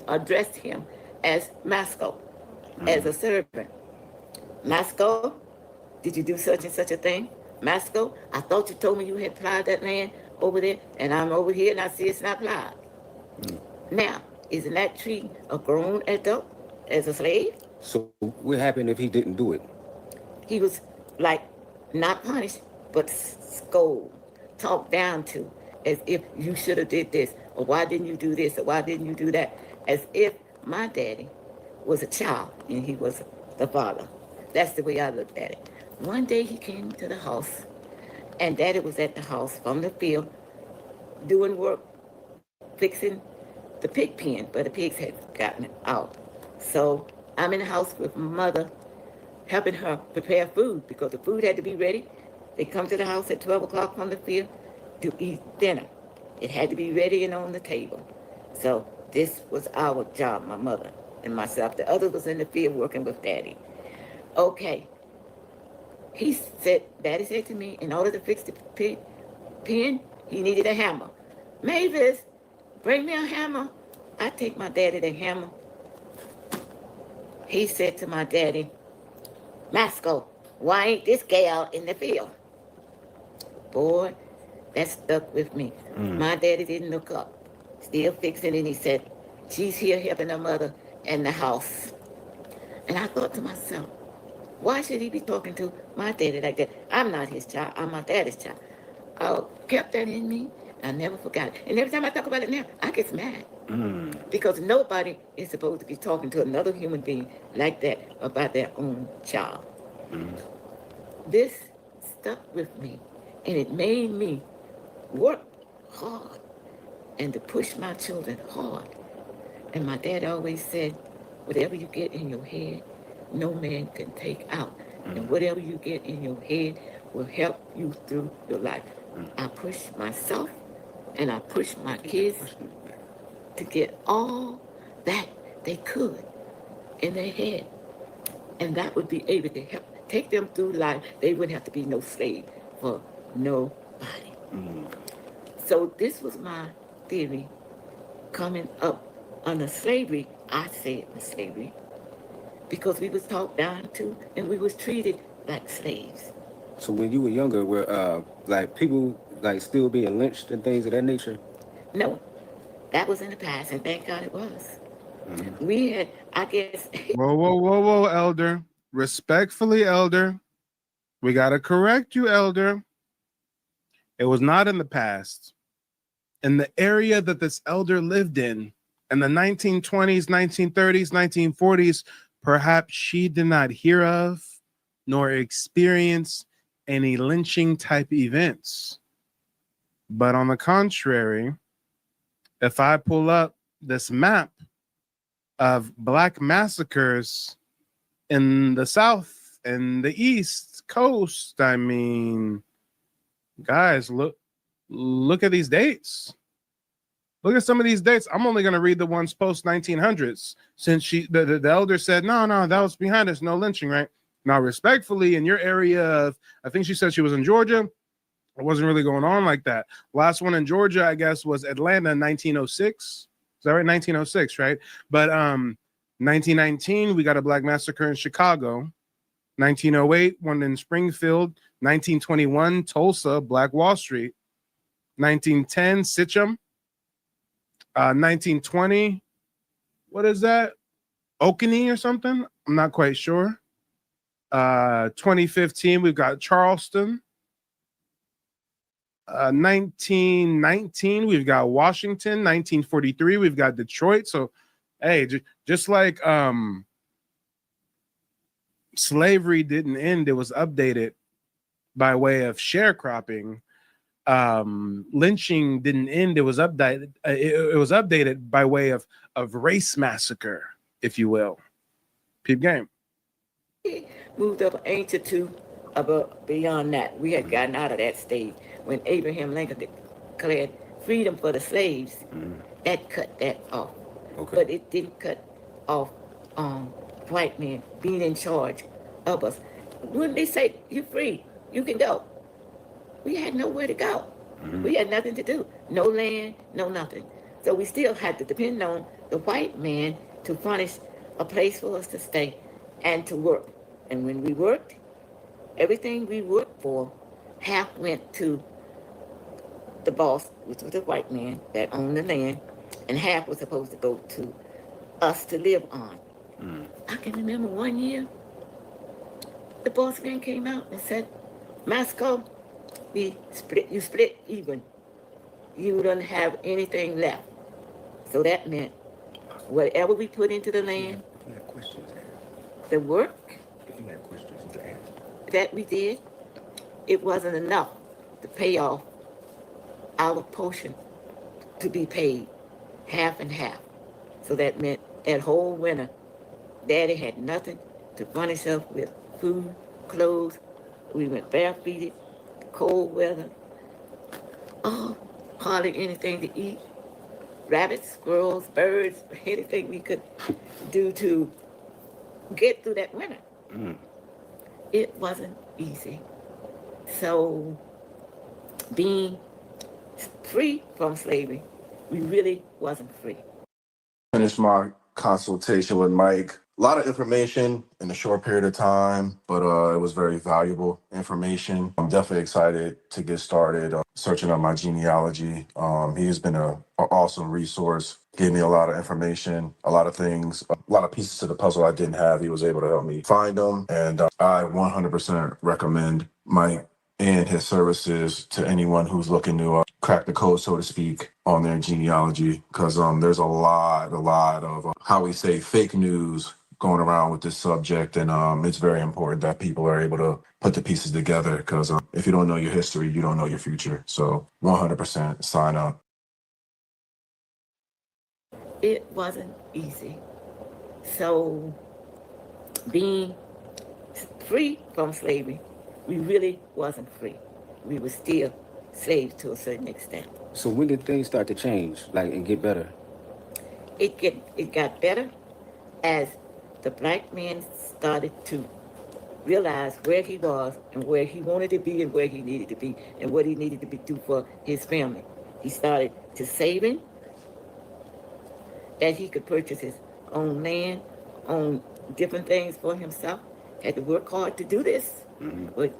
addressed him as Masco, as a servant. Masco, did you do such and such a thing? Masco, I thought you told me you had plowed that land over there, and I'm over here and I see it's not plowed. Now, isn't that tree a grown adult as a slave? So what happened if he didn't do it? He was like not punished, but scolded, talked down to, as if you should have did this, or why didn't you do this, or why didn't you do that, as if my daddy was a child and he was the father. That's the way I looked at it. One day he came to the house, and daddy was at the house from the field doing work, fixing the pig pen, but the pigs had gotten out. So I'm in the house with my mother, helping her prepare food because the food had to be ready. They come to the house at 12 o'clock from the field to eat dinner. It had to be ready and on the table. So this was our job, my mother and myself. The other was in the field working with daddy. Okay. Daddy said to me, in order to fix the pig pen, he needed a hammer. Mavis, bring me a hammer. I take my daddy the hammer. He said to my daddy, Masco, why ain't this gal in the field? Boy, that stuck with me. My daddy didn't look up, still fixing, and he said, she's here helping her mother in the house. And I thought to myself, why should he be talking to my daddy like that? I'm not his child, I'm my daddy's child. I kept that in me, I never forgot it. And every time I talk about it now, I get mad. Because nobody is supposed to be talking to another human being like that about their own child. This stuck with me, and it made me work hard and to push my children hard. And my dad always said, whatever you get in your head, no man can take out. And whatever you get in your head will help you through your life. I push myself and I push my kids to get all that they could in their head. And that would be able to help take them through life. They wouldn't have to be no slave for nobody. So this was my theory coming up under slavery. I say it was slavery because we was talked down to and we was treated like slaves. So when you were younger, were like people like still being lynched and things of that nature? No, that was in the past, and thank God it was. We had, I guess. Whoa, Elder. Respectfully, Elder. We got to correct you, elder. It was not in the past. In the area that this elder lived in the 1920s, 1930s, 1940s, perhaps she did not hear of nor experience any lynching type events. But on the contrary, if I pull up this map of Black massacres in the South and the East Coast, I mean, guys, look at these dates. Look at some of these dates. I'm only going to read the ones post 1900s, since the elder said, no, that was behind us, no lynching, right? Now, respectfully, in your area of, I think she said she was in Georgia, it wasn't really going on like that. Last one in Georgia, I guess, was Atlanta in 1906. Is that right? 1906, right? But 1919, we got a Black massacre in Chicago. 1908, one in Springfield. 1921, Tulsa, Black Wall Street. 1910, Sitcham. 1920, what is that? Okanee or something? I'm not quite sure. 2015, we've got Charleston. 1919, we've got Washington. 1943, we've got Detroit. So, hey, just like slavery didn't end, it was updated by way of sharecropping. Lynching didn't end, it was updated. It was updated by way of race massacre, if you will. Peep game. Moved up an inch or two above beyond that. We had gotten out of that stage when Abraham Lincoln declared freedom for the slaves. That cut that off. Okay. But it didn't cut off white men being in charge of us. When they say you're free, you can go, we had nowhere to go. We had nothing to do. No land, no nothing. So we still had to depend on the white man to furnish a place for us to stay and to work. And when we worked, everything we worked for, half went to the boss, which was the white man that owned the land, and half was supposed to go to us to live on. I can remember one year, the boss man came out and said, Masco, you split even. You don't have anything left. So that meant whatever we put into the land, the work that we did, it wasn't enough to pay off our portion to be paid half and half. So that meant that whole winter, Daddy had nothing to furnish us with food, clothes. We went barefooted, cold weather, hardly anything to eat. Rabbits, squirrels, birds, anything we could do to get through that winter. It wasn't easy. So being free from slavery, we really wasn't free. Finished my consultation with Mike. A lot of information in a short period of time, but it was very valuable information. I'm definitely excited to get started searching up my genealogy. He has been an awesome resource. Gave me a lot of information, a lot of things, a lot of pieces to the puzzle I didn't have. He was able to help me find them. And I 100% recommend Mike and his services to anyone who's looking to crack the code, so to speak, on their genealogy. Because there's a lot of, how we say, fake news going around with this subject. And it's very important that people are able to put the pieces together. Because if you don't know your history, you don't know your future. So 100% sign up. It wasn't easy. So being free from slavery, we really wasn't free. We were still slaves to a certain extent. So when did things start to change, and get better? It got better as the black man started to realize where he was and where he wanted to be and where he needed to be and what he needed to do for his family. He started to saving, that he could purchase his own land, own different things for himself. Had to work hard to do this, but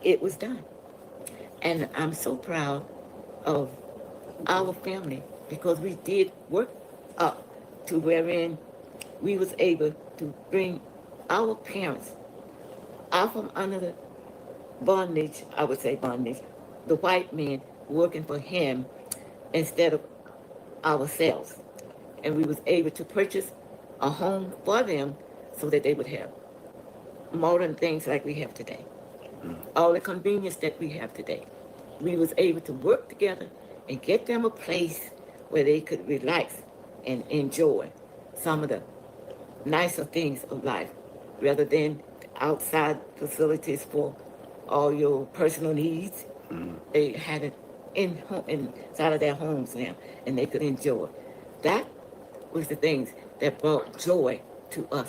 it was done. And I'm so proud of our family because we did work up to wherein we was able to bring our parents out from under the bondage, I would say bondage, the white men working for him instead of ourselves. And we was able to purchase a home for them so that they would have modern things like we have today. All the convenience that we have today. We was able to work together and get them a place where they could relax and enjoy some of the nicer things of life rather than outside facilities for all your personal needs. They had it inside of their homes now, and they could enjoy. That was the things that brought joy to us,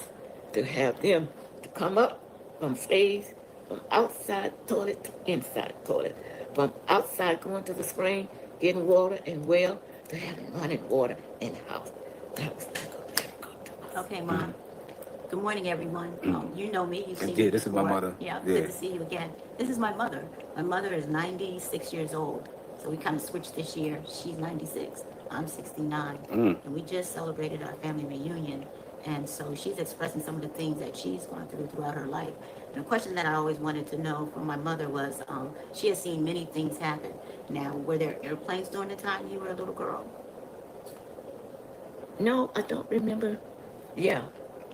to have them to come up from slaves, from outside toilet to inside toilet, from outside going to the spring, getting water and well, to having running water in the house. That was Okay, Mom. Good morning, everyone. You know me. You've seen Yeah, me this is my before. mother. Yeah, Yeah. good to see you again. This is my mother. My mother is 96 years old. So we kind of switched this year. She's 96. I'm 69. And we just celebrated our family reunion. And so she's expressing some of the things that she's gone through throughout her life. And a question that I always wanted to know from my mother was, she has seen many things happen. Now, were there airplanes during the time you were a little girl? No, I don't remember. Yeah,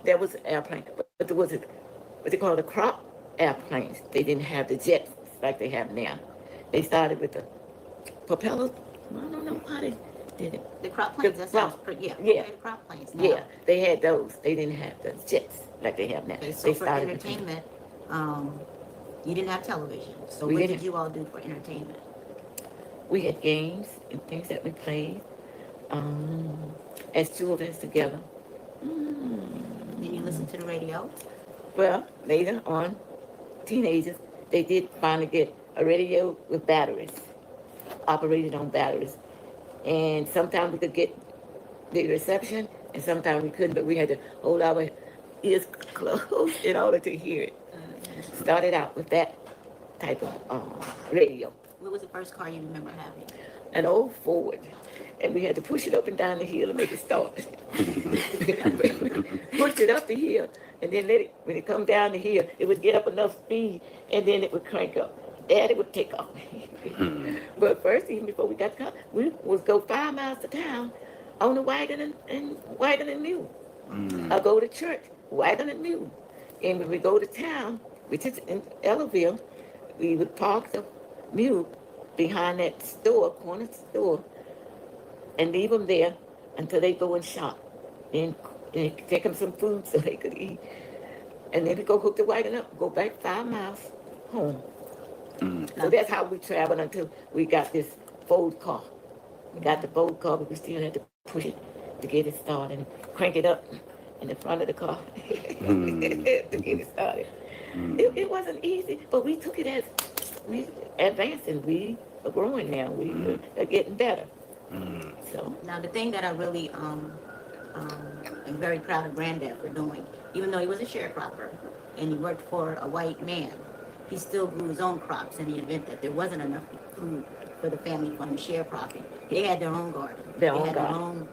there was an airplane, but there was what they call the crop airplanes. They didn't have the jets like they have now. They started with the propellers. I don't know how they did it. The crop planes, that sounds pretty, yeah. Yeah. Okay, the crop planes now. Yeah, they had those. They didn't have the jets like they have now. Okay, so they for started with- entertainment, you didn't have television. So We what didn't. did you all do for entertainment? We had games and things that we played as children together. Did you listen to the radio? Well, later on, teenagers, they did finally get a radio with batteries, operated on batteries. And sometimes we could get the reception, and sometimes we couldn't, but we had to hold our ears closed in order to hear it. Started out with that type of radio. What was the first car you remember having? An old Ford. And we had to push it up and down the hill to make it start. Push it up the hill, and then let it, when it come down the hill, it would get up enough speed, and then it would crank up. Then it would take off. But first, even before we got the car, we would go 5 miles to town on the wagon and mule. I'll go to church, wagon and mule. And when we go to town, which is in Ellerville, we would park the mule behind that store, corner store, and leave them there until they go and shop. Then take them some food so they could eat. And then we go hook the wagon up, go back 5 miles home. So that's how we traveled until we got this Ford car. We got the Ford car, but we still had to push it to get it started and crank it up in the front of the car to get it started. It wasn't easy, but we took it as we advancing. We are growing now. We are getting better. So now the thing that I really am very proud of Granddad for doing, even though he was a sharecropper and he worked for a white man, he still grew his own crops in the event that there wasn't enough food for the family from the sharecropping. They had their own garden. They had their own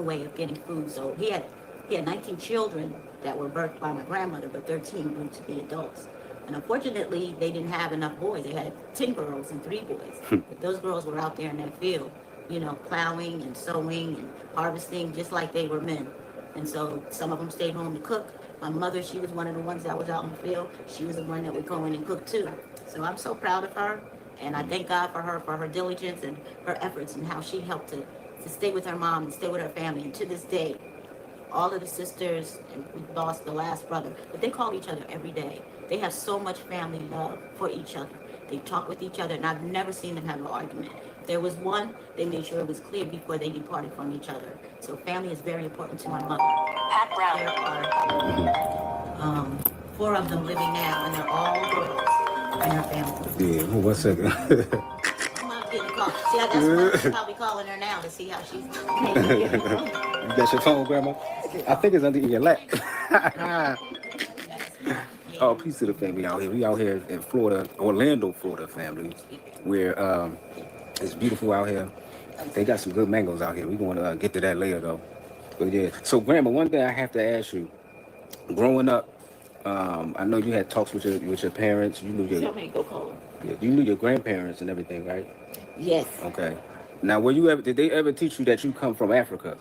way of getting food. So he had 19 children that were birthed by my grandmother, but 13 grew to be adults. And unfortunately, they didn't have enough boys. They had 10 girls and 3 boys. But those girls were out there in that field, you know, plowing and sowing and harvesting just like they were men. And so some of them stayed home to cook. My mother, she was one of the ones that was out in the field. She was the one that would go in and cook too. So I'm so proud of her. And I thank God for her diligence and her efforts and how she helped to stay with her mom and stay with her family. And to this day, all of the sisters, and we've lost the last brother, but they call each other every day. They have so much family love for each other. They talk with each other, and I've never seen them have an argument. If there was one, they made sure it was clear before they departed from each other. So family is very important to my mother. There are 4 of them living now, and they're all girls in her family. Yeah, 1 second. I'm not getting called. See, that's why I'm probably calling her now to see how she's You got your phone, Grandma? I think it's under your lap. Oh, peace to the family out here. We out here in Florida, Orlando, Florida, family, where it's beautiful out here. They got some good mangoes out here. We're going to get to that later, though. But yeah. So, Grandma, one thing I have to ask you. Growing up, I know you had talks with your parents. You knew Tell me, go call her. you knew your grandparents and everything, right? Yes. Okay. Now, did they ever teach you that you come from Africa?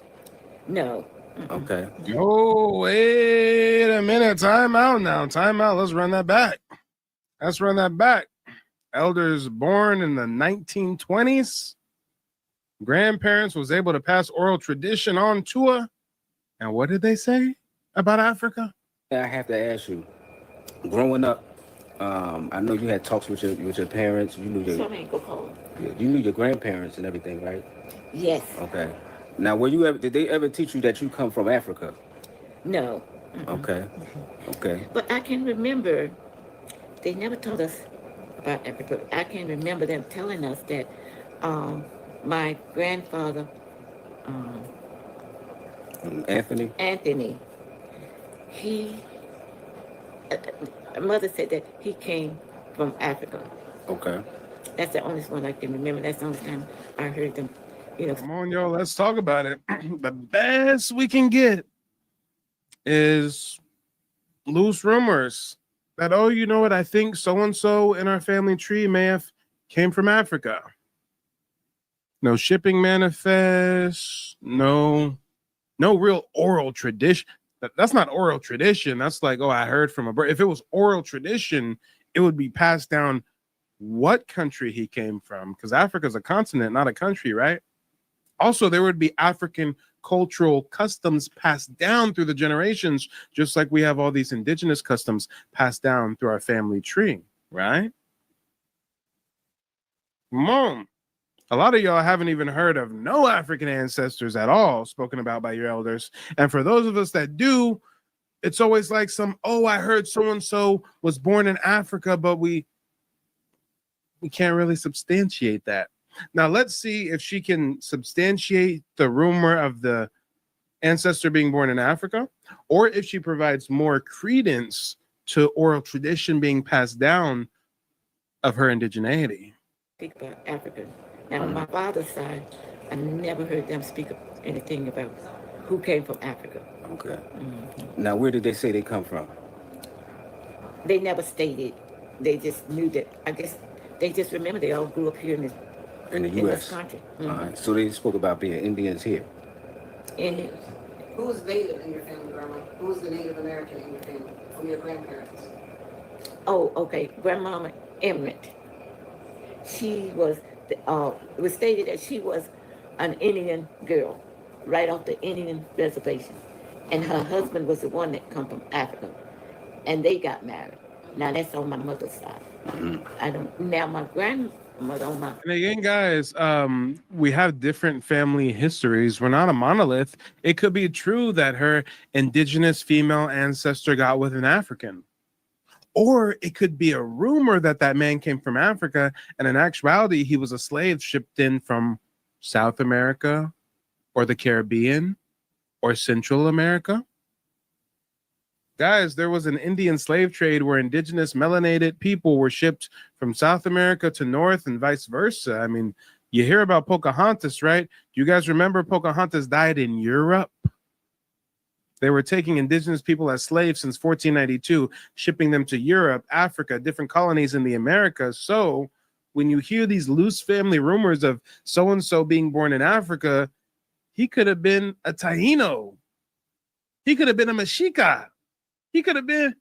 No. Okay. Oh, wait a minute. Time out now. Time out. Let's run that back. Elders born in the 1920s. Grandparents was able to pass oral tradition on to her. And what did they say about Africa? I have to ask you, growing up, I know you had talks with your parents. You knew Tell me, go call her. you knew your grandparents and everything, right? Yes. Okay. Now, did they ever teach you that you come from Africa? No. Okay. Okay. But I can remember, they never taught us about Africa. I can remember them telling us that my grandfather, Anthony, my mother said that he came from Africa. Okay. That's the only one I can remember. That's the only time I heard them, Come on, yo, let's talk about it. The best we can get is loose rumors that, oh, you know what, I think so-and-so in our family tree may have came from Africa. No shipping manifest, no real oral tradition. That's not oral tradition. That's like, oh, I heard from a bird. If it was oral tradition, it would be passed down what country he came from, because Africa is a continent, not a country, right? Also, there would be African cultural customs passed down through the generations, just like we have all these indigenous customs passed down through our family tree, right? Mom, a lot of y'all haven't even heard of no African ancestors at all spoken about by your elders. And for those of us that do, it's always like I heard so-and-so was born in Africa, but we can't really substantiate that. Now, let's see if she can substantiate the rumor of the ancestor being born in Africa, or if she provides more credence to oral tradition being passed down of her indigeneity. Speak about Africa. Now, on my father's side, I never heard them speak anything about who came from Africa. Okay. Now, where did they say they come from? They never stated. They just knew that. I guess they just remember they all grew up here in the in U.S. this country. All right. So they spoke about being Indians here. Indians. Who's Native in your family, Grandma? Who's the Native American in your family from your grandparents? Oh, okay. Grandmama Emmett. She was. It was stated that she was an Indian girl, right off the Indian reservation, and her husband was the one that come from Africa, and they got married. Now that's on my mother's side. I don't. Now my grandmother on my. And again, guys, we have different family histories. We're not a monolith. It could be true that her indigenous female ancestor got with an African. Or it could be a rumor that man came from Africa, and in actuality, he was a slave shipped in from South America or the Caribbean or Central America. Guys, there was an Indian slave trade where indigenous melanated people were shipped from South America to North and vice versa. I mean, you hear about Pocahontas, right? Do you guys remember Pocahontas died in Europe? They were taking indigenous people as slaves since 1492, shipping them to Europe, Africa, different colonies in the Americas. So when you hear these loose family rumors of so-and-so being born in Africa, he could have been a Taino. He could have been a Mexica. He could have been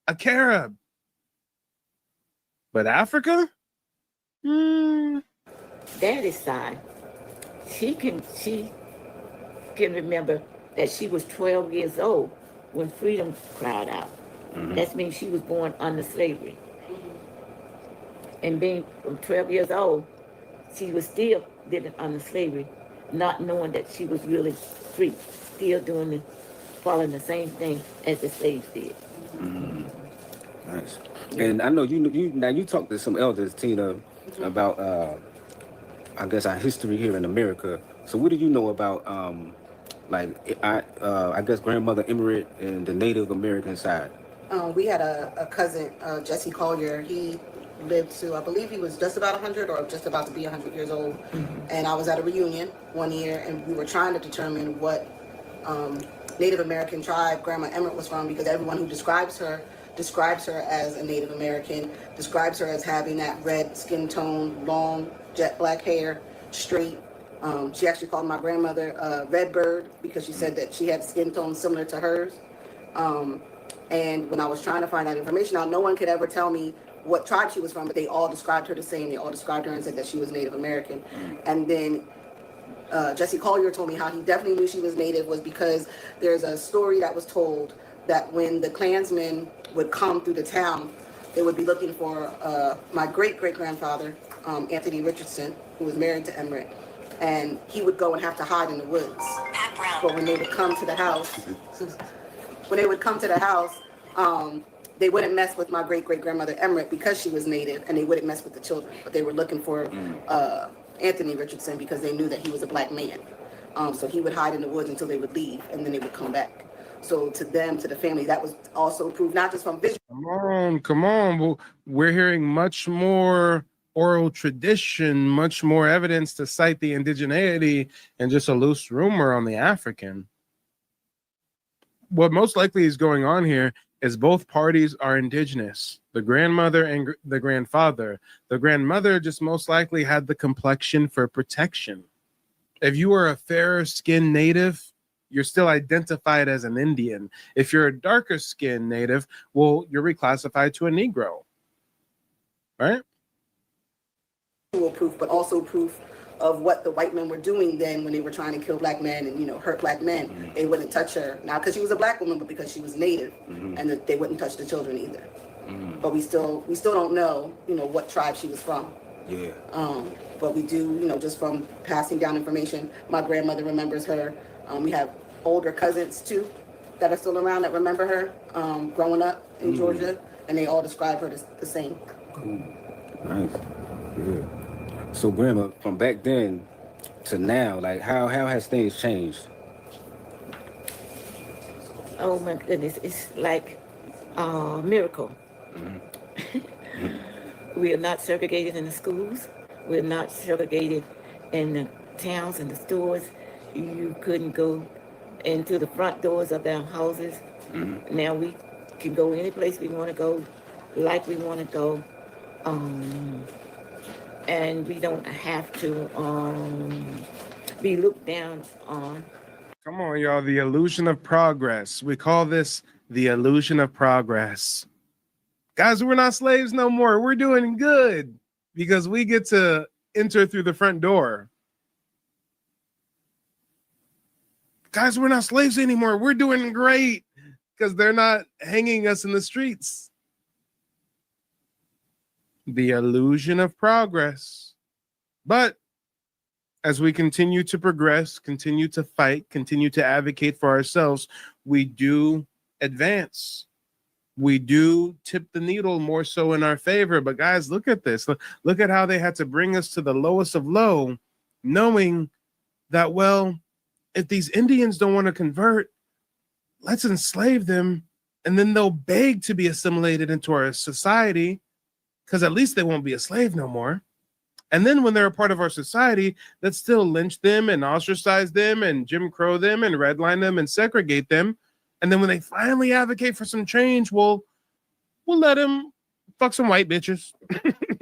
a Carib. But Africa? Daddy's side, she can remember that she was 12 years old when freedom cried out. That means she was born under slavery. And being from 12 years old, she was still living under slavery, not knowing that she was really free, still following the same thing as the slaves did. Nice. And I know you talked to some elders, Tina, about I guess our history here in America. So what do you know about I guess grandmother Emirate and the Native American side? We had a cousin, Jesse Collier. He lived to, I believe he was just about 100 or just about to be 100 years old. And I was at a reunion one year, and we were trying to determine what Native American tribe Grandma Emirate was from, because everyone who describes her describes her as a Native American, describes her as having that red skin tone, long jet black hair, straight. She actually called my grandmother Redbird because she said that she had skin tone similar to hers. And when I was trying to find that information out, no one could ever tell me what tribe she was from, but they all described her the same. They all described her and said that she was Native American. And then Jesse Collier told me how he definitely knew she was Native was because there's a story that was told that when the Klansmen would come through the town, they would be looking for my great-great-grandfather, Anthony Richardson, who was married to Emmerich, and he would go and have to hide in the woods. But when they would come to the house, they wouldn't mess with my great-great-grandmother Emmerich because she was Native, and they wouldn't mess with the children. But they were looking for Anthony Richardson because they knew that he was a black man. So he would hide in the woods until they would leave, and then they would come back. So to them, to the family, that was also proved not just from vision. Come on. Well, we're hearing much more oral tradition, much more evidence to cite the indigeneity and just a loose rumor on the African. What most likely is going on here is both parties are indigenous, the grandmother and the grandfather. The grandmother just most likely had the complexion for protection. If you were a fairer skinned native, you're still identified as an Indian. If you're a darker skinned native, well, you're reclassified to a Negro, right? Proof, but also proof of what the white men were doing then when they were trying to kill black men and, hurt black men. They wouldn't touch her, not because she was a black woman, but because she was Native, and that they wouldn't touch the children either. But we still don't know, what tribe she was from. Yeah. But we do, just from passing down information, my grandmother remembers her. We have older cousins too that are still around that remember her growing up in Georgia, and they all describe her the same. Cool. Nice. Yeah. So, Grandma, from back then to now, like how has things changed? Oh my goodness, it's like a miracle. We are not segregated in the schools. We're not segregated in the towns and the stores. You couldn't go into the front doors of their houses. Now we can go any place we want to go, like we want to go. And we don't have to be looked down on. Come on, y'all. The illusion of progress. We call this the illusion of progress. Guys, we're not slaves no more. We're doing good because we get to enter through the front door. Guys, we're not slaves anymore. We're doing great because they're not hanging us in the streets. The illusion of progress. But as we continue to progress, continue to fight, continue to advocate for ourselves, we do advance. We do tip the needle more so in our favor. But guys, look at this. Look at how they had to bring us to the lowest of low, knowing that, well, if these Indians don't want to convert, let's enslave them, and then they'll beg to be assimilated into our society, because at least they won't be a slave no more. And then when they're a part of our society, let's still lynch them and ostracize them and Jim Crow them and redline them and segregate them. And then when they finally advocate for some change, we'll let them fuck some white bitches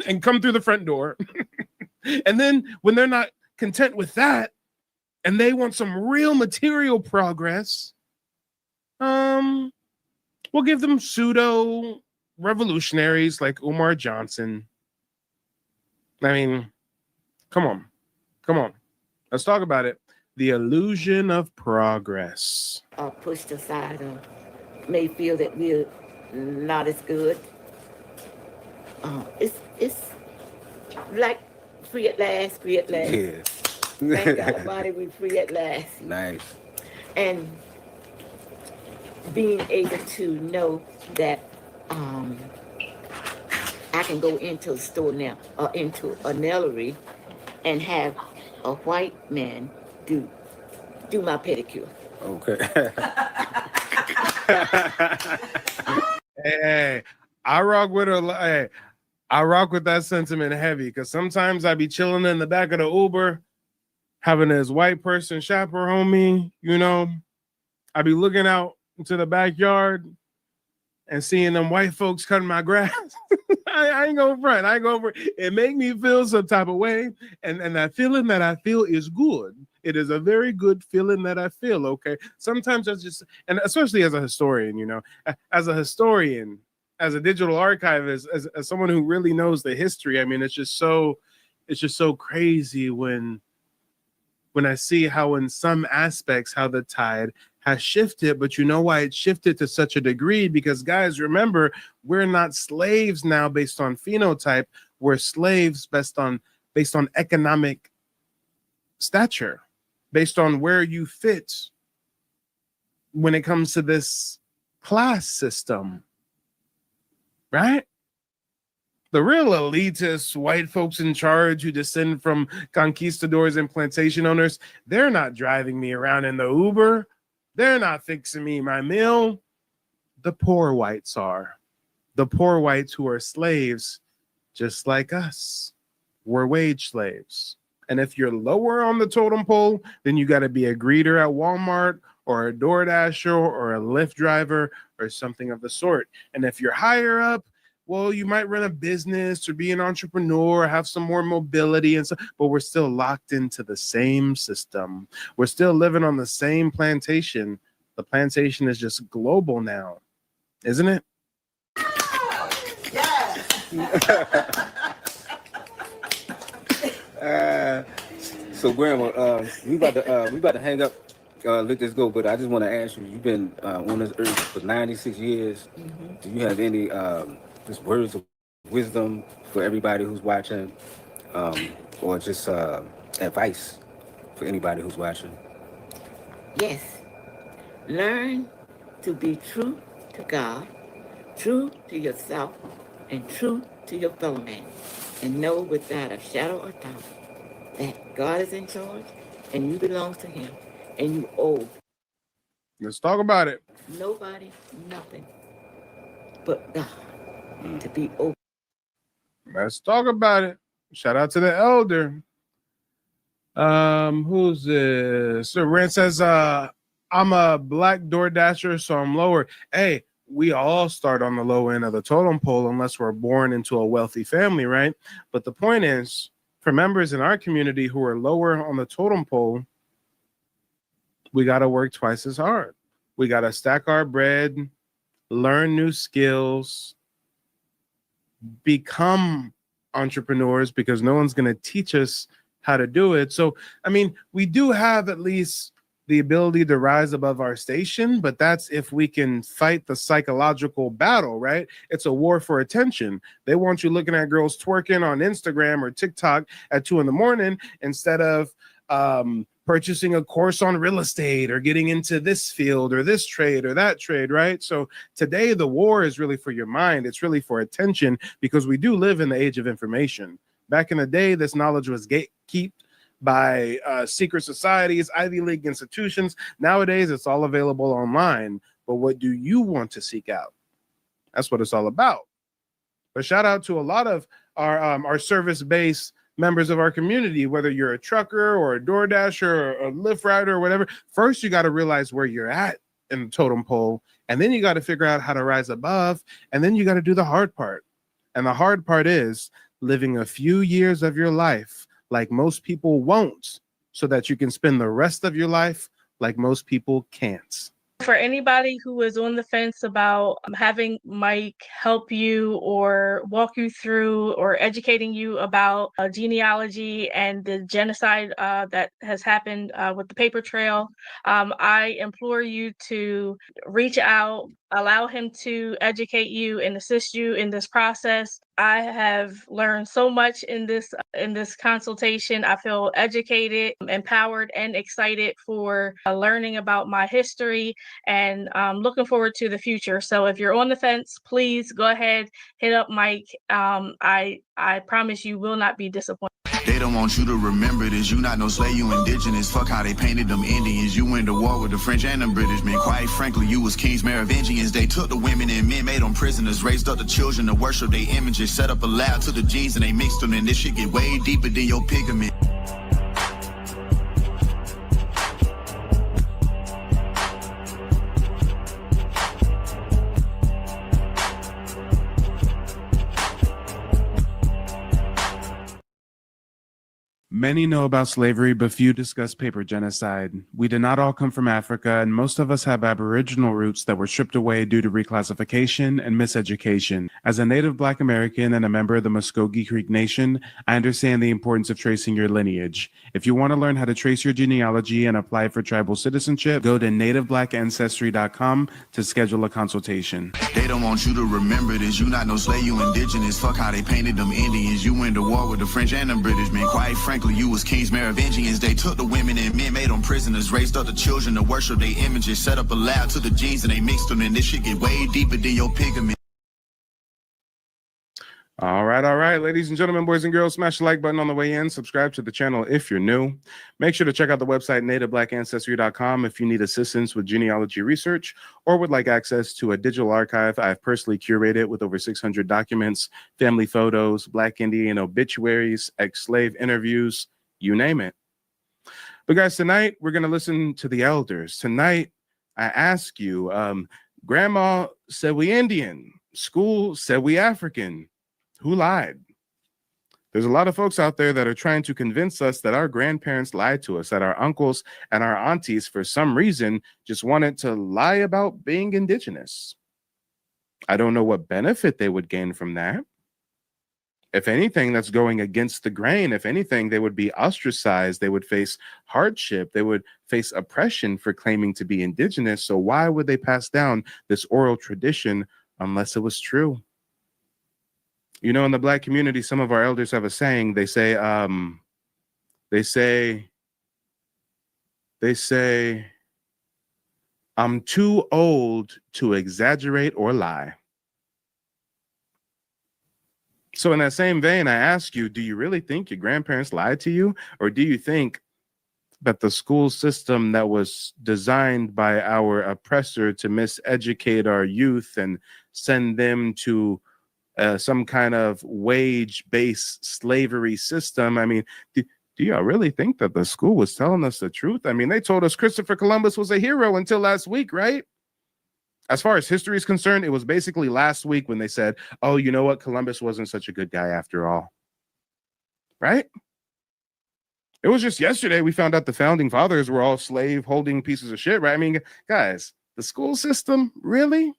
and come through the front door. And then when they're not content with that and they want some real material progress, we'll give them pseudo revolutionaries like Umar Johnson. I mean, come on. Let's talk about it. The illusion of progress. Pushed aside or may feel that we're not as good. It's like free at last. Yeah. Thank God Almighty, we're free at last. Nice. And being able to know that I can go into a store now or into a nailery and have a white man do my pedicure. Okay. Hey, I rock with that sentiment heavy, because sometimes I be chilling in the back of the Uber, having this white person chaperone me, I be looking out into the backyard, and seeing them white folks cutting my grass. I ain't gonna front. I ain't gonna front. It make me feel some type of way, and that feeling that I feel is good. It is a very good feeling that I feel. Okay, sometimes I just, and especially as a historian, you know, as a historian, as a digital archivist, as someone who really knows the history. I mean, it's just so crazy when I see how in some aspects how the tide has shifted. But you know why it shifted to such a degree? Because guys, remember, we're not slaves now based on phenotype. We're slaves based on economic stature, based on where you fit when it comes to this class system, right? The real elitist white folks in charge who descend from conquistadors and plantation owners, they're not driving me around in the Uber. They're not fixing me my meal. The poor whites are. The poor whites who are slaves, just like us. We're wage slaves. And if you're lower on the totem pole, then you got to be a greeter at Walmart or a DoorDasher or a Lyft driver or something of the sort. And if you're higher up, well, you might run a business or be an entrepreneur or have some more mobility and stuff, but we're still locked into the same system. We're still living on the same plantation. The plantation is just global now, isn't it? So Grandma, we about to hang up, let this go. But I just want to ask you: you've been on this earth for 96 years. Mm-hmm. Do you have any just words of wisdom for everybody who's watching, or just advice for anybody who's watching? Yes. Learn to be true to God, true to yourself, and true to your fellow man. And know without a shadow of doubt that God is in charge and you belong to him and you owe. Let's talk about it. Nobody, nothing but God to be open. Let's talk about it. Shout out to the elder. Who's this? So Rand says, I'm a black DoorDasher, so I'm lower. Hey, we all start on the low end of the totem pole unless we're born into a wealthy family, right? But the point is, for members in our community who are lower on the totem pole, we got to work twice as hard. We got to stack our bread, learn new skills, become entrepreneurs, because no one's going to teach us how to do it. So, I mean, we do have at least the ability to rise above our station, but that's if we can fight the psychological battle, right? It's a war for attention. They want you looking at girls twerking on Instagram or TikTok at 2 a.m. instead of purchasing a course on real estate or getting into this field or this trade or that trade, right? So today the war is really for your mind. It's really for attention, because we do live in the age of information. Back in the day, this knowledge was gatekept by secret societies, Ivy League institutions. Nowadays, it's all available online. But what do you want to seek out? That's what it's all about. But shout out to a lot of our service-based members of our community, whether you're a trucker or a DoorDasher or a Lyft rider or whatever. First, you got to realize where you're at in the totem pole, and then you got to figure out how to rise above, and then you got to do the hard part. And the hard part is living a few years of your life like most people won't, so that you can spend the rest of your life like most people can't. For anybody who is on the fence about having Mike help you or walk you through or educating you about genealogy and the genocide that has happened with the paper trail, I implore you to reach out, allow him to educate you and assist you in this process. I have learned so much in this consultation. I feel educated, empowered, and excited for learning about my history, and looking forward to the future. So if you're on the fence, please go ahead, hit up Mike. I promise you will not be disappointed. They don't want you to remember this. You not no slave, you indigenous. Fuck how they painted them Indians. You went to war with the French and the British men. Quite frankly, you was kings, Merovingians. They took the women and men, made them prisoners, raised up the children to worship their images, set up a lab to the genes and they mixed them, and this shit get way deeper than your pigment. Many know about slavery, but few discuss paper genocide. We did not all come from Africa, and most of us have Aboriginal roots that were stripped away due to reclassification and miseducation. As a native Black American and a member of the Muskogee Creek Nation, I understand the importance of tracing your lineage. If you want to learn how to trace your genealogy and apply for tribal citizenship, go to nativeblackancestry.com to schedule a consultation. They don't want you to remember this. You not no slave, you indigenous. Fuck how they painted them Indians. You went to war with the French and the British, man. Quite frankly, you was kings Merovingians. They took the women and men, made them prisoners, raised up the children to worship their images, set up a lab to the genes and they mixed them, and this shit get way deeper than your pigment. All right, ladies and gentlemen, boys and girls, smash the like button on the way in. Subscribe to the channel if you're new. Make sure to check out the website nativeblackancestry.com if you need assistance with genealogy research or would like access to a digital archive I've personally curated with over 600 documents, family photos, Black Indian obituaries, ex-slave interviews, you name it. But guys, tonight we're going to listen to the elders. Tonight, I ask you, Grandma said we Indian, school said we African. Who lied? There's a lot of folks out there that are trying to convince us that our grandparents lied to us, that our uncles and our aunties, for some reason, just wanted to lie about being indigenous. I don't know what benefit they would gain from that. If anything, that's going against the grain. If anything, they would be ostracized. They would face hardship. They would face oppression for claiming to be indigenous. So why would they pass down this oral tradition unless it was true? You know, in the Black community, some of our elders have a saying. They say, I'm too old to exaggerate or lie. So in that same vein, I ask you, do you really think your grandparents lied to you? Or do you think that the school system that was designed by our oppressor to miseducate our youth and send them to some kind of wage-based slavery system? I mean, do y'all really think that the school was telling us the truth? I mean, they told us Christopher Columbus was a hero until last week, right? As far as history is concerned, it was basically last week when they said, oh, you know what? Columbus wasn't such a good guy after all, right? It was just yesterday we found out the founding fathers were all slave-holding pieces of shit, right? I mean, guys, the school system, really?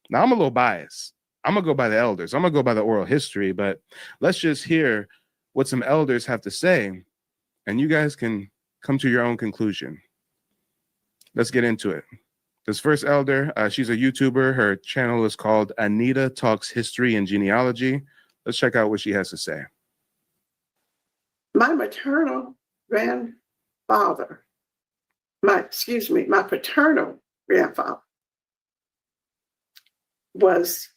Now, I'm a little biased. I'm going to go by the elders. I'm going to go by the oral history, but let's just hear what some elders have to say, and you guys can come to your own conclusion. Let's get into it. This first elder, she's a YouTuber. Her channel is called Anita Talks History and Genealogy. Let's check out what she has to say. My maternal grandfather, my paternal grandfather was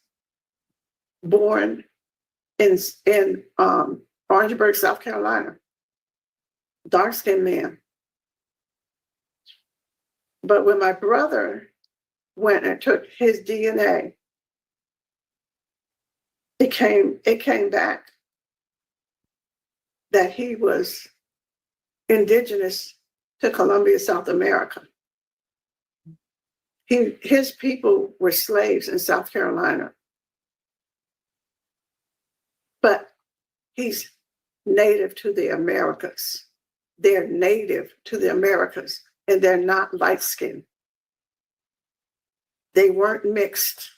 born in Orangeburg, South Carolina, dark-skinned man. But when my brother went and took his DNA, it came back that he was indigenous to Colombia, South America. His people were slaves in South Carolina. But he's native to the Americas. They're native to the Americas, and they're not light-skinned. They weren't mixed.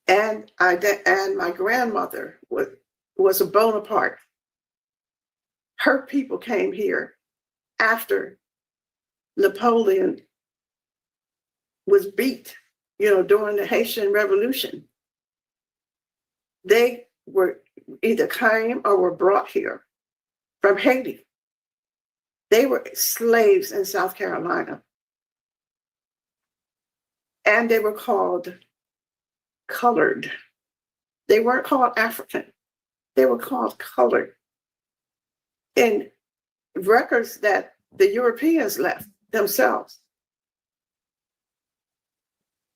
And my grandmother was a Bonaparte. Her people came here after Napoleon was beat, during the Haitian Revolution. They were either came or were brought here from Haiti. They were slaves in South Carolina. And they were called colored. They weren't called African. They were called colored. In records that the Europeans left themselves.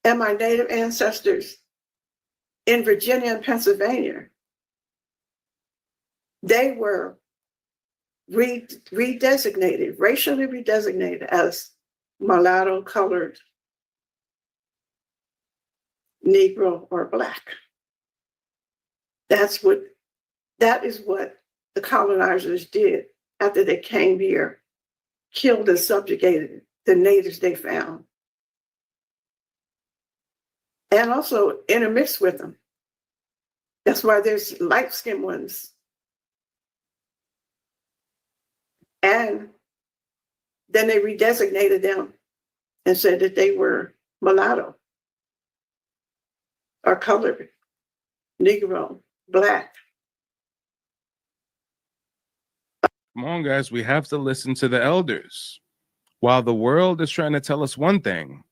And my native ancestors in Virginia and Pennsylvania, they were redesignated, racially redesignated as mulatto, colored, Negro, or Black. That is what the colonizers did after they came here, killed and subjugated the natives they found, and also intermixed with them. That's why there's light-skinned ones. And then they redesignated them and said that they were mulatto or colored, Negro, Black. Come on, guys, we have to listen to the elders. While the world is trying to tell us one thing,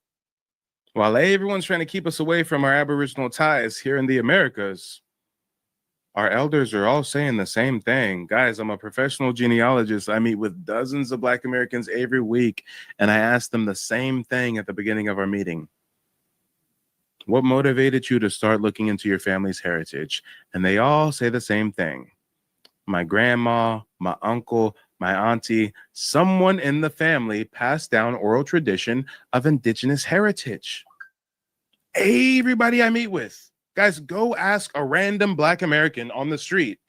while everyone's trying to keep us away from our Aboriginal ties here in the Americas, our elders are all saying the same thing. Guys, I'm a professional genealogist. I meet with dozens of Black Americans every week, and I ask them the same thing at the beginning of our meeting. What motivated you to start looking into your family's heritage? And they all say the same thing. My grandma, my uncle, my auntie, someone in the family passed down oral tradition of Indigenous heritage. Everybody I meet with, guys, go ask a random Black American on the street,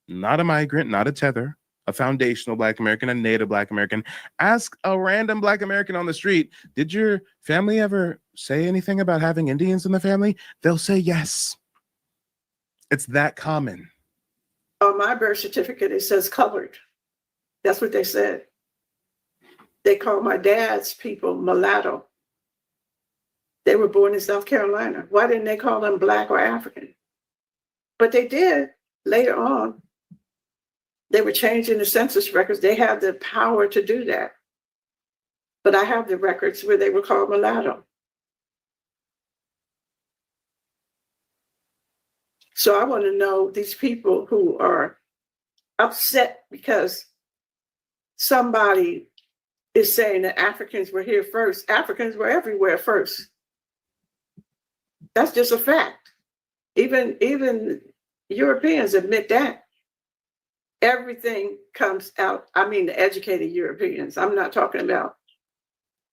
not a migrant, not a tether, a foundational Black American, a native Black American. Ask a random Black American on the street, did your family ever say anything about having Indians in the family? They'll say yes. It's that common. On my birth certificate, it says colored. That's what they said. They call my dad's people mulatto. They were born in South Carolina. Why didn't they call them Black or African? But they did later on. They were changing the census records. They have the power to do that. But I have the records where they were called mulatto. So I want to know these people who are upset because somebody is saying that Africans were here first. Africans were everywhere first. That's just a fact. Even Europeans admit that. Everything comes out. I mean, the educated Europeans. I'm not talking about,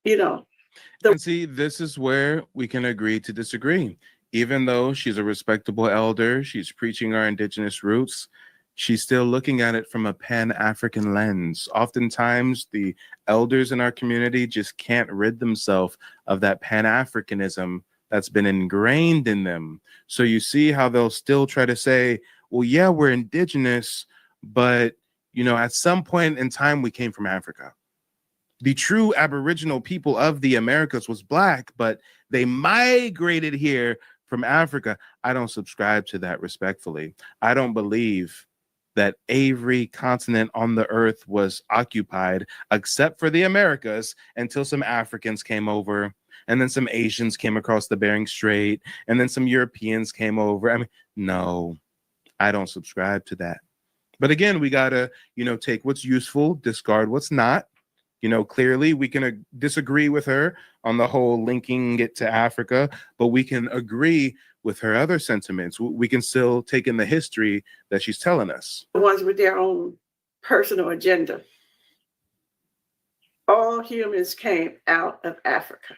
And see, this is where we can agree to disagree. Even though she's a respectable elder, she's preaching our Indigenous roots, she's still looking at it from a Pan-African lens. Oftentimes, the elders in our community just can't rid themselves of that Pan-Africanism that's been ingrained in them. So you see how they'll still try to say, well, yeah, we're Indigenous, but, at some point in time, we came from Africa. The true Aboriginal people of the Americas was Black, but they migrated here from Africa. I don't subscribe to that respectfully. I don't believe that every continent on the earth was occupied except for the Americas until some Africans came over, and then some Asians came across the Bering Strait, and then some Europeans came over. I mean, no, I don't subscribe to that. But again, we gotta, take what's useful, discard what's not. Clearly we can disagree with her on the whole linking it to Africa, but we can agree with her other sentiments. We can still take in the history that she's telling us. The ones with their own personal agenda. All humans came out of Africa.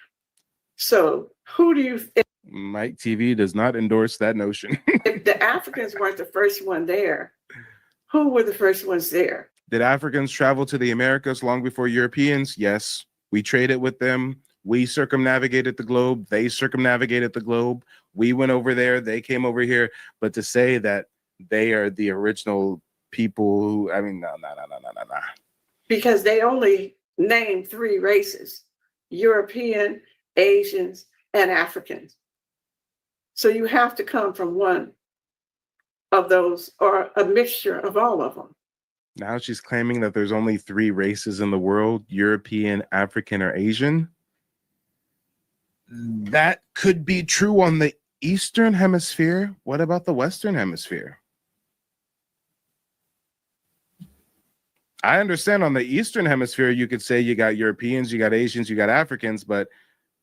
So who do you think? Mike TV does not endorse that notion. If the Africans weren't the first one there, who were the first ones there? Did Africans travel to the Americas long before Europeans? Yes. We traded with them. We circumnavigated the globe. They circumnavigated the globe. We went over there. They came over here. But to say that they are the original people who, no. Because they only named 3 races: European, Asians, and Africans. So you have to come from one of those or a mixture of all of them. Now she's claiming that there's only 3 races in the world: European, African, or Asian. That could be true on the Eastern Hemisphere. What about the Western Hemisphere? I understand on the Eastern Hemisphere, you could say you got Europeans, you got Asians, you got Africans, but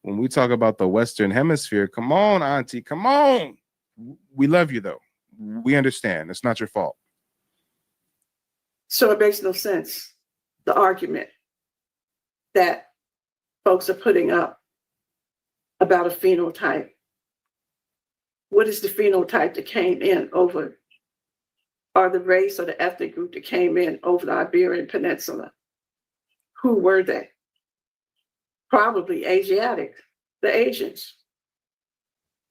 when we talk about the Western Hemisphere, come on, Auntie, come on. We love you, though. We understand. It's not your fault. So it makes no sense, the argument that folks are putting up about a phenotype. What is the phenotype that came in over or the race or the ethnic group that came in over the Iberian Peninsula. Who were they? Probably Asiatic, the Asians.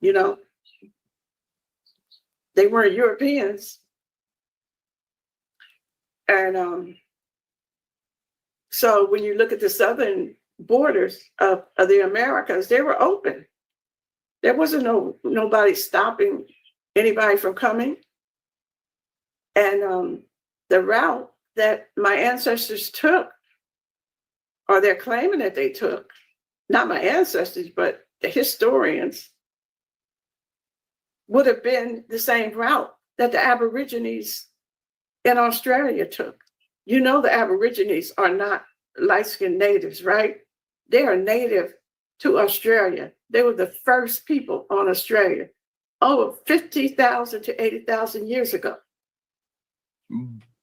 You know, they weren't Europeans. And so when you look at the southern borders of the Americas, they were open. There wasn't nobody stopping anybody from coming. And the route that my ancestors took, or they're claiming that they took, not my ancestors, but the historians, would have been the same route that the Aborigines in Australia took. You know, the Aborigines are not light-skinned natives, right? They are native to Australia. They were the first people on Australia over 50,000 to 80,000 years ago.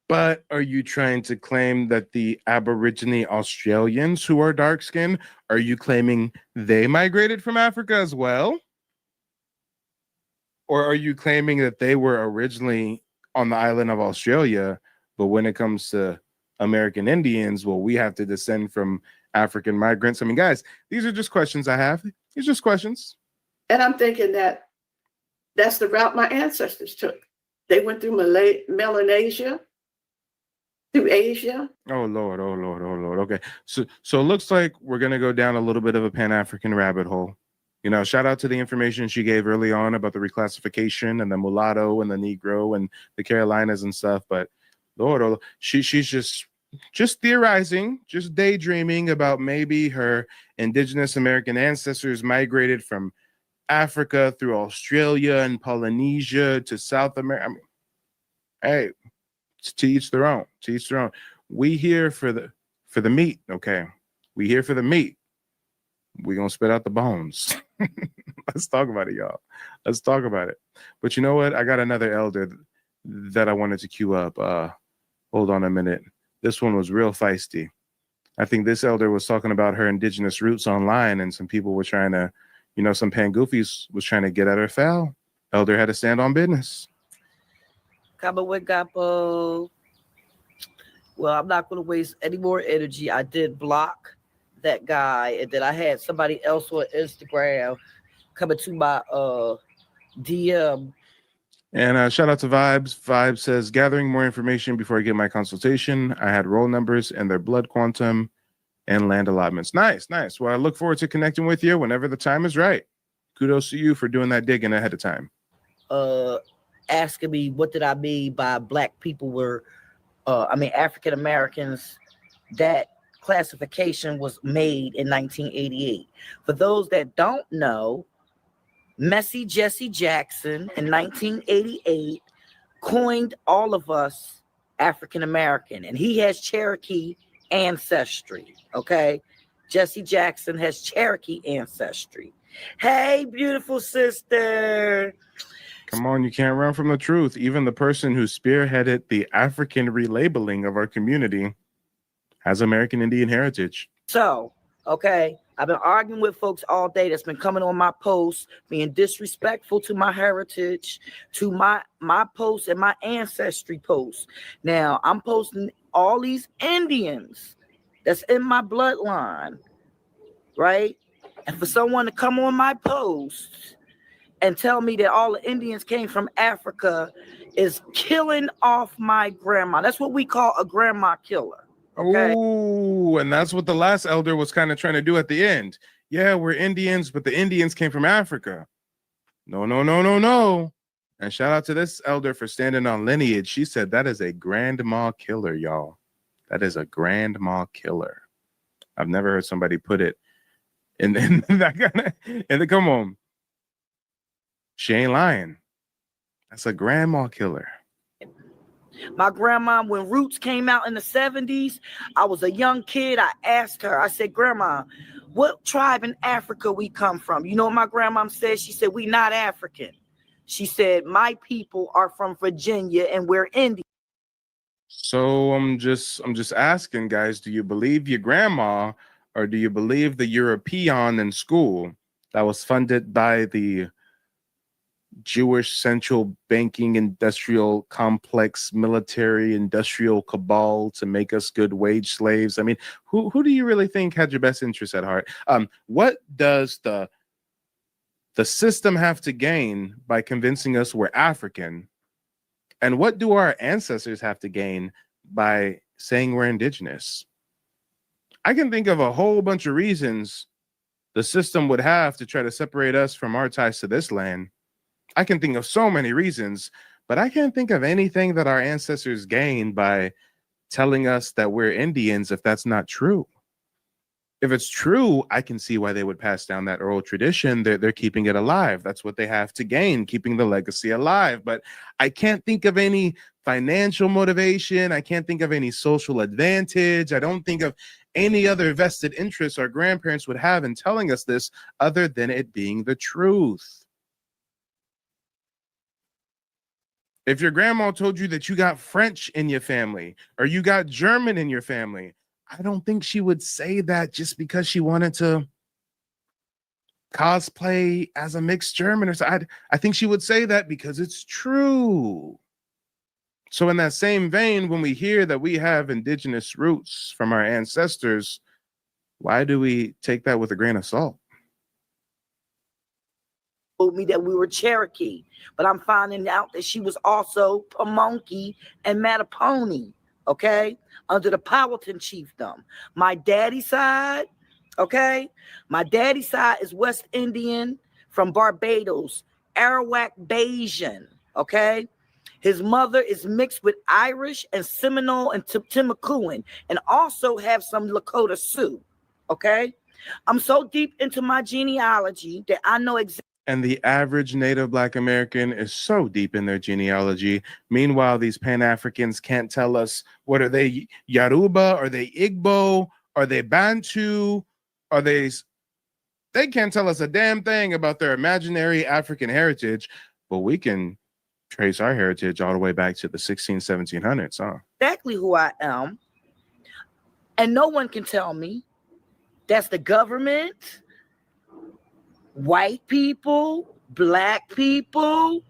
But are you trying to claim that the Aborigine Australians who are dark-skinned, are you claiming they migrated from Africa as well? Or are you claiming that they were originally on the island of Australia, but when it comes to American Indians, well, we have to descend from African migrants? I mean, guys, these are just questions I have. These are just questions. And I'm thinking that that's the route my ancestors took. They went through Melanesia, through Asia. Oh Lord, oh Lord, oh Lord. Okay. So it looks like we're gonna go down a little bit of a Pan-African rabbit hole. You know, shout out to the information she gave early on about the reclassification and the mulatto and the Negro and the Carolinas and stuff. But Lord, oh, she's just theorizing, just daydreaming about maybe her indigenous American ancestors migrated from Africa through Australia and Polynesia to South America. I mean, hey, to each their own. To each their own. We here for the meat, okay? We here for the meat. We're gonna spit out the bones. Let's talk about it, y'all. Let's talk about it. But you know what? I got another elder that I wanted to queue up. Hold on a minute. This one was real feisty. I think this elder was talking about her indigenous roots online, and some people were trying to, you know, some pangoofies was trying to get at her foul. Elder had to stand on business. Well, I'm not going to waste any more energy. I did block that guy, and then I had somebody else on Instagram coming to my DM. And shout out to Vibes. Vibes says, gathering more information before I get my consultation. I had roll numbers and their blood quantum and land allotments. Nice, nice. Well, I look forward to connecting with you whenever the time is right. Kudos to you for doing that digging ahead of time. Asking me what did I mean by black people were, African Americans. That classification was made in 1988. For those that don't know, Messy Jesse Jackson in 1988 coined all of us African American, and he has Cherokee ancestry. Okay, Jesse Jackson has Cherokee ancestry. Hey, beautiful sister. Come on, you can't run from the truth. Even the person who spearheaded the African relabeling of our community has American Indian heritage. So, okay, I've been arguing with folks all day that's been coming on my posts, being disrespectful to my heritage, to my posts and my ancestry posts. Now, I'm posting all these Indians that's in my bloodline, right? And for someone to come on my post and tell me that all the Indians came from Africa is killing off my grandma. That's what we call a grandma killer. Okay. Oh, and that's what the last elder was kind of trying to do at the end. Yeah, we're Indians, but the Indians came from Africa. No, no, no, no, no. And shout out to this elder for standing on lineage. She said that is a grandma killer, y'all. That is a grandma killer. I've never heard somebody put it in that kind of, and come on. She ain't lying. That's a grandma killer. My grandma, when Roots came out in the 70s, I was a young kid. I asked her, I said, Grandma, what tribe in Africa we come from? You know what my grandma said? She said, we not African. She said, my people are from Virginia and we're Indian. So I'm just asking, guys, do you believe your grandma or do you believe the European in school that was funded by the Jewish central banking industrial complex military industrial cabal to make us good wage slaves? I mean, who do you really think had your best interests at heart? What does the system have to gain by convincing us we're African? And what do our ancestors have to gain by saying we're indigenous? I can think of a whole bunch of reasons the system would have to try to separate us from our ties to this land. I can think of so many reasons, but I can't think of anything that our ancestors gained by telling us that we're Indians if that's not true. If it's true, I can see why they would pass down that oral tradition. They're keeping it alive. That's what they have to gain, keeping the legacy alive. But I can't think of any financial motivation. I can't think of any social advantage. I don't think of any other vested interest our grandparents would have in telling us this other than it being the truth. If your grandma told you that you got French in your family or you got German in your family, I don't think she would say that just because she wanted to cosplay as a mixed German or so. I think she would say that because it's true. So in that same vein, when we hear that we have indigenous roots from our ancestors, why do we take that with a grain of salt? Told me that we were Cherokee, but I'm finding out that she was also Pamunkey and Mattapony, okay, under the Powhatan chiefdom. My daddy's side, okay, my daddy's side is West Indian from Barbados, Arawak Bayesian, okay. His mother is mixed with Irish and Seminole and Timucuan, and also have some Lakota Sioux, okay. I'm so deep into my genealogy that I know exactly. And the average Native Black American is so deep in their genealogy. Meanwhile, these Pan-Africans can't tell us, what are they, Yoruba? Are they Igbo? Are they Bantu? Are they can't tell us a damn thing about their imaginary African heritage, but we can trace our heritage all the way back to the 1700s, huh? Exactly who I am. And no one can tell me. That's the government, white people, black people,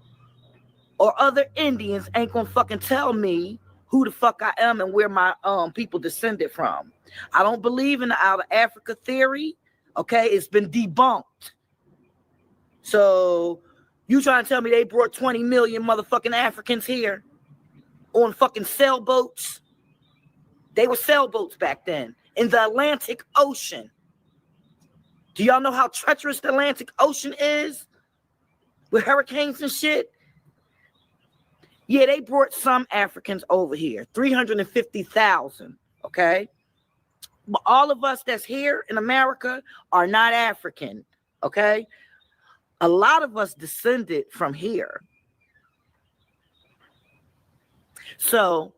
or other Indians ain't gonna fucking tell me who the fuck I am and where my people descended from. I don't believe in the out of Africa theory. Okay, it's been debunked. So you trying to tell me they brought 20 million motherfucking Africans here on fucking sailboats? They were sailboats back then in the Atlantic Ocean. Do y'all know how treacherous the Atlantic Ocean is with hurricanes and shit? Yeah, they brought some Africans over here, 350,000, okay? But all of us that's here in America are not African, okay? A lot of us descended from here. So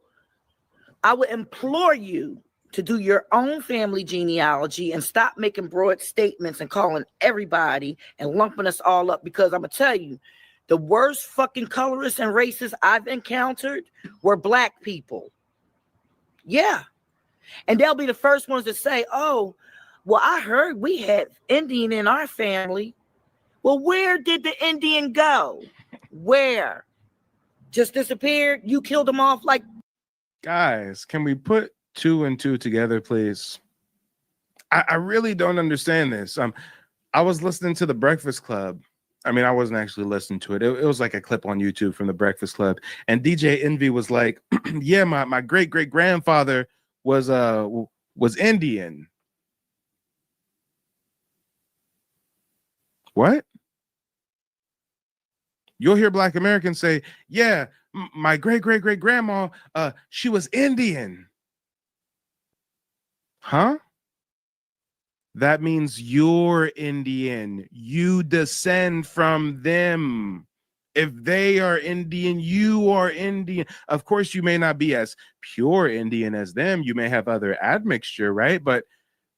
I would implore you to do your own family genealogy and stop making broad statements and calling everybody and lumping us all up, because I'm gonna tell you, the worst fucking colorists and racists I've encountered were black people. Yeah. And they'll be the first ones to say, oh, well, I heard we had Indian in our family. Well, where did the Indian go? Where? Just disappeared? You killed them off like... Guys, can we put 2 and 2 together, please? I really don't understand this. I was listening to The Breakfast Club. I mean, I wasn't actually listening to it. It was like a clip on YouTube from The Breakfast Club. And DJ Envy was like, yeah, my great-great-grandfather was Indian. What? You'll hear Black Americans say, yeah, my great-great-great-grandma, she was Indian. Huh? That means you're Indian. You descend from them. If they are Indian, you are Indian. Of course, you may not be as pure Indian as them. You may have other admixture, right? But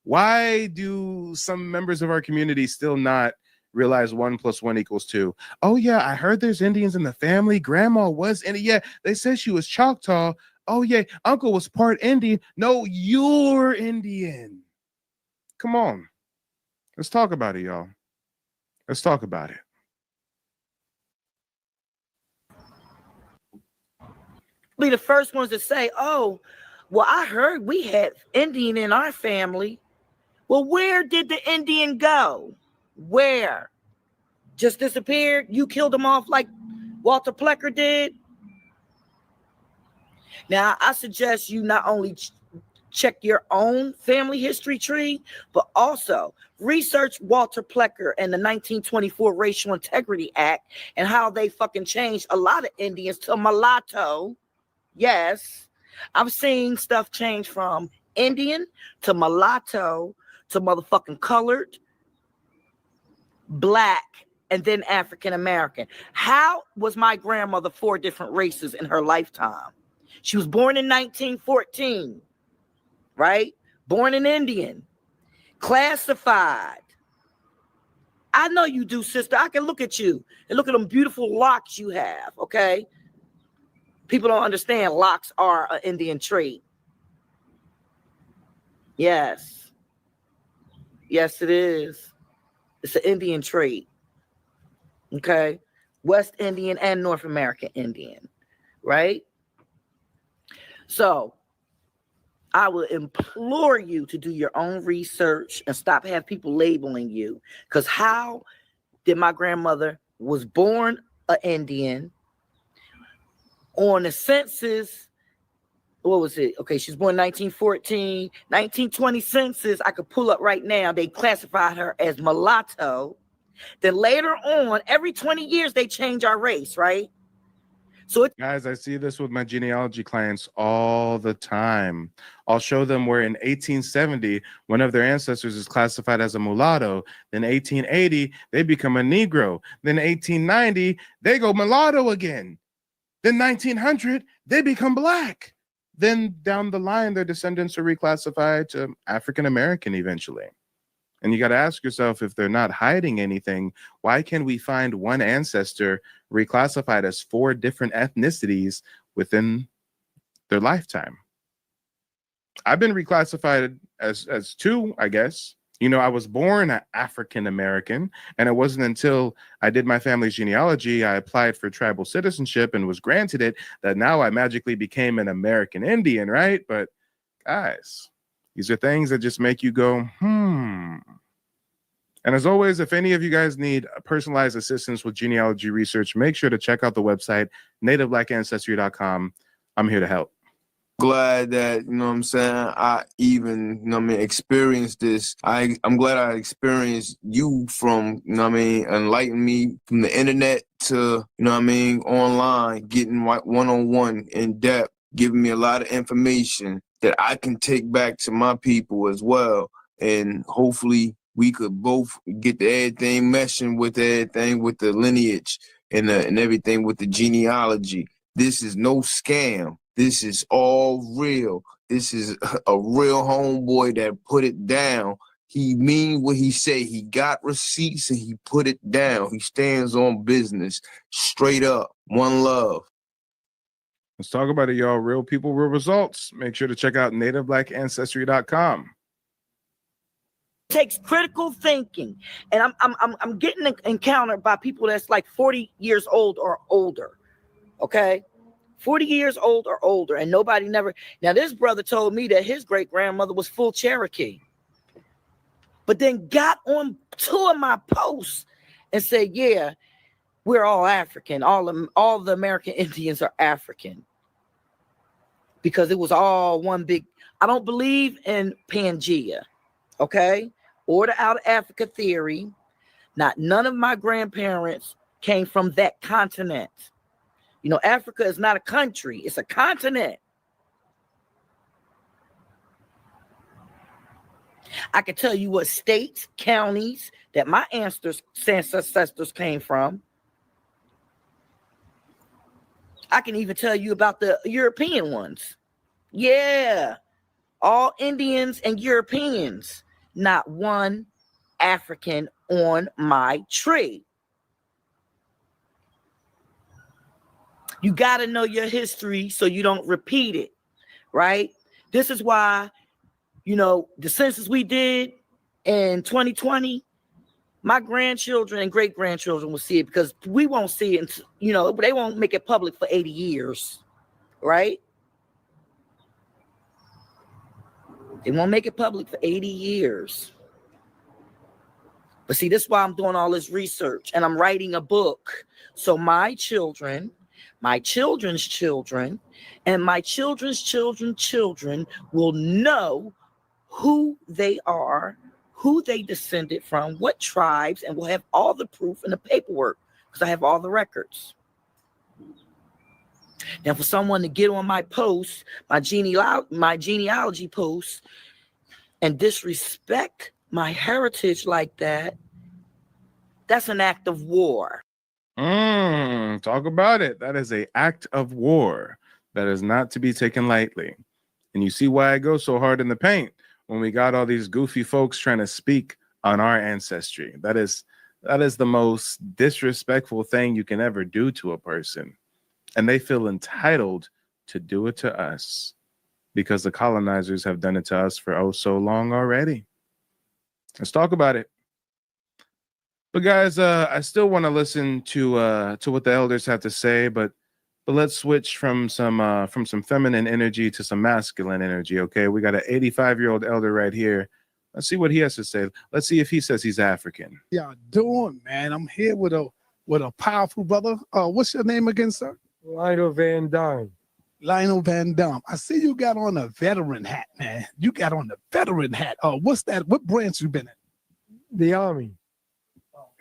why do some members of our community still not realize 1 + 1 = 2? Oh, yeah, I heard there's Indians in the family. Grandma was Indian. Yeah, they said she was Choctaw. Oh, yeah, uncle was part Indian. No, you're Indian. Come on. Let's talk about it, y'all. Let's talk about it. be the first ones to say, oh, well, I heard we had Indian in our family. Well, where did the Indian go? Where? Just disappeared? You killed them off like Walter Plecker did? Now, I suggest you not only check your own family history tree, but also research Walter Plecker and the 1924 Racial Integrity Act and how they fucking changed a lot of Indians to mulatto. Yes, I've seen stuff change from Indian to mulatto to motherfucking colored, black, and then African American. How was my grandmother 4 different races in her lifetime? She was born in 1914, right? Born an Indian, classified. I know you do, sister. I can look at you and look at them beautiful locks you have, okay? People don't understand locks are an Indian trait. Yes. Yes, it is. It's an Indian trait. Okay? West Indian and North American Indian, right? So I will implore you to do your own research and stop have people labeling you. Because how did my grandmother was born an Indian on the census? What was it? Okay, she was born 1914, 1920 census. I could pull up right now. They classified her as mulatto. Then later on, every 20 years, they change our race, right? So guys, I see this with my genealogy clients all the time. I'll show them where in 1870, one of their ancestors is classified as a mulatto. Then 1880, they become a Negro. Then 1890, they go mulatto again. Then 1900, they become black. Then down the line, their descendants are reclassified to African American eventually. And you got to ask yourself, if they're not hiding anything, why can we find one ancestor reclassified as 4 different ethnicities within their lifetime? I've been reclassified as 2, I guess. You know, I was born African American, and it wasn't until I did my family's genealogy, I applied for tribal citizenship and was granted it, that now I magically became an American Indian, right? But guys, these are things that just make you go, And as always, if any of you guys need personalized assistance with genealogy research, make sure to check out the website, nativeblackancestry.com. I'm here to help. Glad that, you know what I'm saying, I even, you know what I mean, experienced this. I'm glad I experienced you from, you know what I mean, enlighten me from the internet to, you know what I mean, online, getting one-on-one in depth, giving me a lot of information that I can take back to my people as well. And hopefully we could both get everything meshing with everything with the lineage and everything with the genealogy. This is no scam. This is all real. This is a real homeboy that put it down. He mean what he say. He got receipts and he put it down. He stands on business. Straight up. One love. Let's talk about it, y'all. Real people, real results. Make sure to check out nativeblackancestry.com. Takes critical thinking, and I'm getting encountered by people that's like 40 years old or older. Okay, 40 years old or older, and nobody never. Now this brother told me that his great grandmother was full Cherokee, but then got on 2 of my posts and said, "Yeah, we're all African. All the American Indians are African." Because it was all one big. I don't believe in Pangea, okay, or the out of Africa theory. None of my grandparents came from that continent. You know, Africa is not a country; it's a continent. I can tell you what states, counties that my ancestors came from. I can even tell you about the European ones. Yeah, all Indians and Europeans, not one African on my tree. You got to know your history so you don't repeat it, right? This is why, you know, the census we did in 2020, my grandchildren and great-grandchildren will see it, because we won't see it until, you know, they won't make it public for 80 years. right? They won't make it public for 80 years. But see, this is why I'm doing all this research and I'm writing a book. So my children, my children's children, and my children's children will know who they are, who they descended from, what tribes, and will have all the proof and the paperwork because I have all the records. Now, for someone to get on my post, my genealogy post, and disrespect my heritage like that, that's an act of war. Talk about it. That is an act of war that is not to be taken lightly. And you see why I go so hard in the paint when we got all these goofy folks trying to speak on our ancestry. That is the most disrespectful thing you can ever do to a person. And they feel entitled to do it to us because the colonizers have done it to us for oh so long already. Let's talk about it. But guys, I still want to listen to what the elders have to say, but let's switch from some feminine energy to some masculine energy. Okay, we got an 85-year-old elder right here. Let's see what he has to say. Let's see if he says he's African. Y'all doing, man? I'm here with a powerful brother. What's your name again, sir? Lionel Van Dyne. Lionel Van Dyne. I see you got on a veteran hat, man. You got on the veteran hat. What's that? What branch you been in? The Army.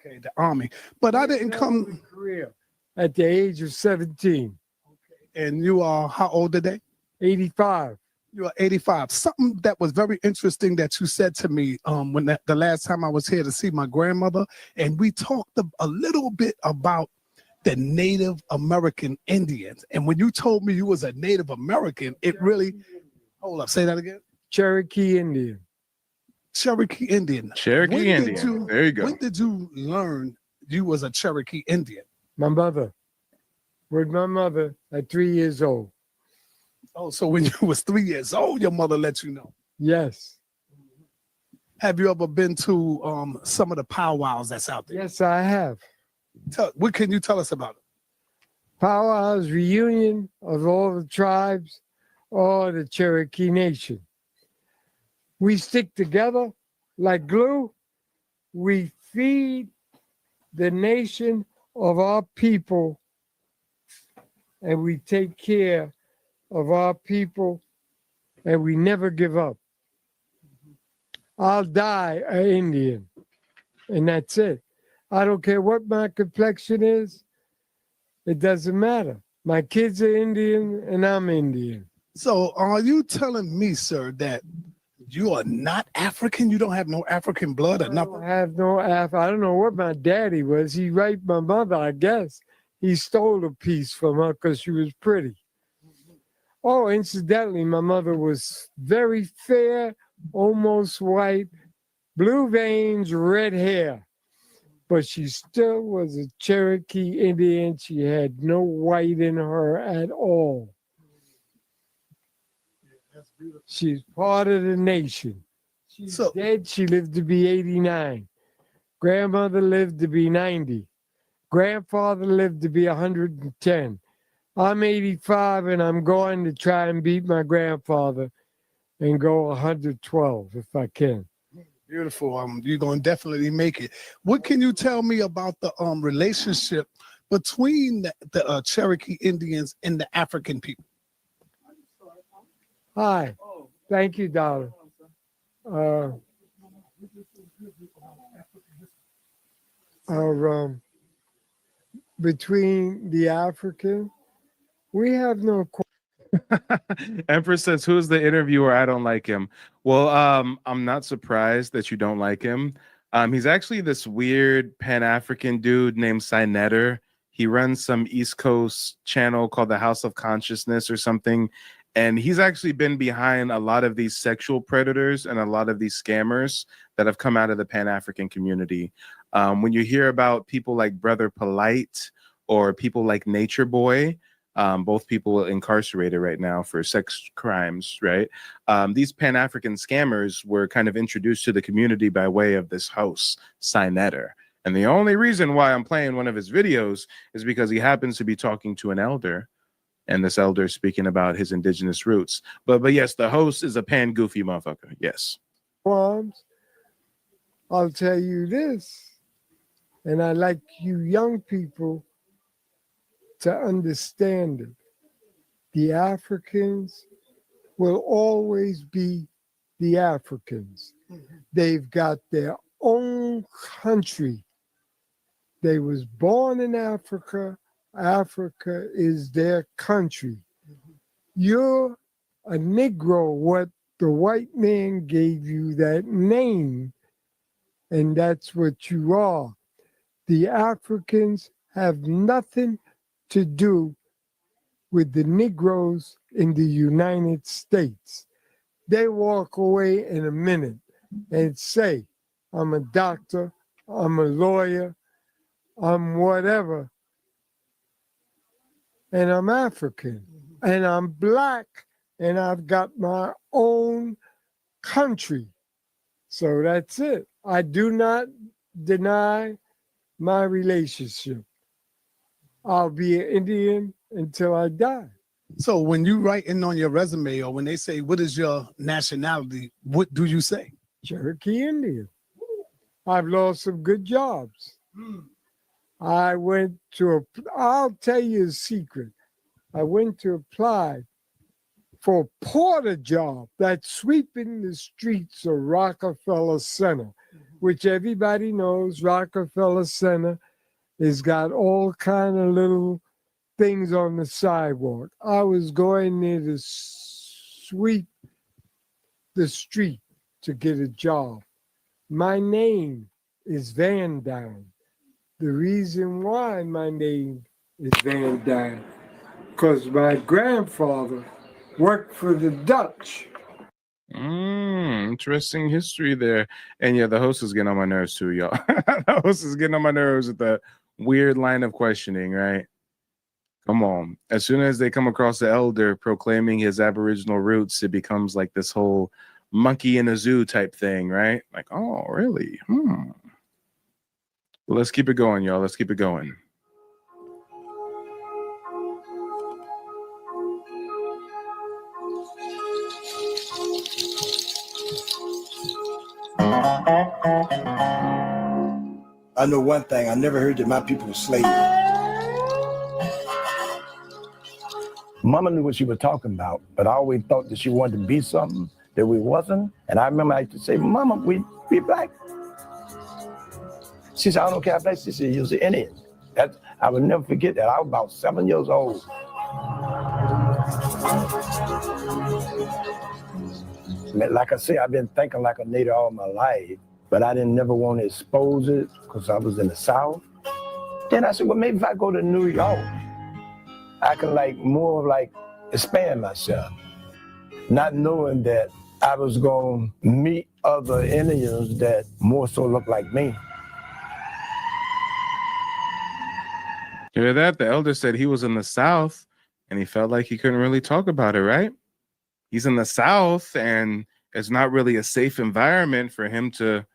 Okay, the Army. But I didn't come career at the age of 17. Okay. And you are how old today? 85. You are 85. Something that was very interesting that you said to me when the last time I was here to see my grandmother, and we talked a little bit about the Native American Indians. And when you told me you was a Native American, it really, hold up, say that again. Cherokee Indian. Cherokee Indian. Cherokee Indian. There you go. When did you learn you was a Cherokee Indian? My mother. With my mother at 3 years old. Oh, so when you was 3 years old, your mother let you know? Yes. Have you ever been to some of the powwows that's out there? Yes, I have. What can you tell us about it? Powwows, reunion of all the tribes, all the Cherokee Nation. We stick together like glue. We feed the nation of our people, and we take care of our people, and we never give up. I'll die an Indian, and that's it. I don't care what my complexion is. It doesn't matter. My kids are Indian, and I'm Indian. So are you telling me, sir, that you are not African? You don't have no African blood or nothing? I have no I don't know what my daddy was. He raped my mother, I guess. He stole a piece from her because she was pretty. Oh, incidentally, my mother was very fair, almost white, blue veins, red hair. But she still was a Cherokee Indian. She had no white in her at all. She's part of the nation. She's dead. She lived to be 89. Grandmother lived to be 90. Grandfather lived to be 110. I'm 85 and I'm going to try and beat my grandfather and go 112 if I can. Beautiful. You're going to definitely make it. What can you tell me about the relationship between the Cherokee Indians and the African people? Hi. Thank you, darling. Between the African, we have no. Empress says, "Who's the interviewer? I don't like him." Well, I'm not surprised that you don't like him. He's actually this weird Pan-African dude named Sinetter. He runs some East Coast channel called the House of Consciousness or something. And he's actually been behind a lot of these sexual predators and a lot of these scammers that have come out of the Pan-African community. When you hear about people like Brother Polite or people like Nature Boy, both people incarcerated right now for sex crimes, right? These Pan-African scammers were kind of introduced to the community by way of this host, Sinetter. And the only reason why I'm playing one of his videos is because he happens to be talking to an elder. and this elder speaking about his indigenous roots. But yes, the host is a pan goofy motherfucker. Yes. Moms, I'll tell you this, and I like you young people to understand it. The Africans will always be the Africans. They've got their own country. They was born in Africa. Africa is their country. You're a Negro, what the white man gave you that name, and that's what you are. The Africans have nothing to do with the Negroes in the United States. They walk away in a minute and say, I'm a doctor, I'm a lawyer, I'm whatever, and I'm African, and I'm black, and I've got my own country. So that's it. I do not deny my relationship. I'll be an Indian until I die. So when you write in on your resume, or when they say, what is your nationality, what do you say? Cherokee Indian. I've lost some good jobs. I went to, I'll tell you a secret. I went to apply for a porter job that's sweeping the streets of Rockefeller Center, which everybody knows Rockefeller Center has got all kind of little things on the sidewalk. I was going there to sweep the street to get a job. My name is Van Dyne. The reason why my name is Van Dyne, because my grandfather worked for the Dutch. Interesting history there. And yeah, the host is getting on my nerves too, y'all. The host is getting on my nerves with the weird line of questioning, right? Come on. As soon as they come across the elder proclaiming his Aboriginal roots, it becomes like this whole monkey in a zoo type thing, right? Like, oh, really? Well, let's keep it going, y'all. Let's keep it going. I know one thing. I never heard that my people were slaves. Mama knew what she was talking about, but I always thought that she wanted to be something that we wasn't. And I remember I used to say, Mama, we black. She said, I don't care how black. She said, you're an Indian. I will never forget that. I was about 7 years old. Like I say, I've been thinking like a native all my life, but I didn't never want to expose it because I was in the South. Then I said, well, maybe if I go to New York, I can expand myself, not knowing that I was going to meet other Indians that more so look like me. You hear that? The elder said he was in the South and he felt like he couldn't really talk about it, right? He's in the South and it's not really a safe environment for him to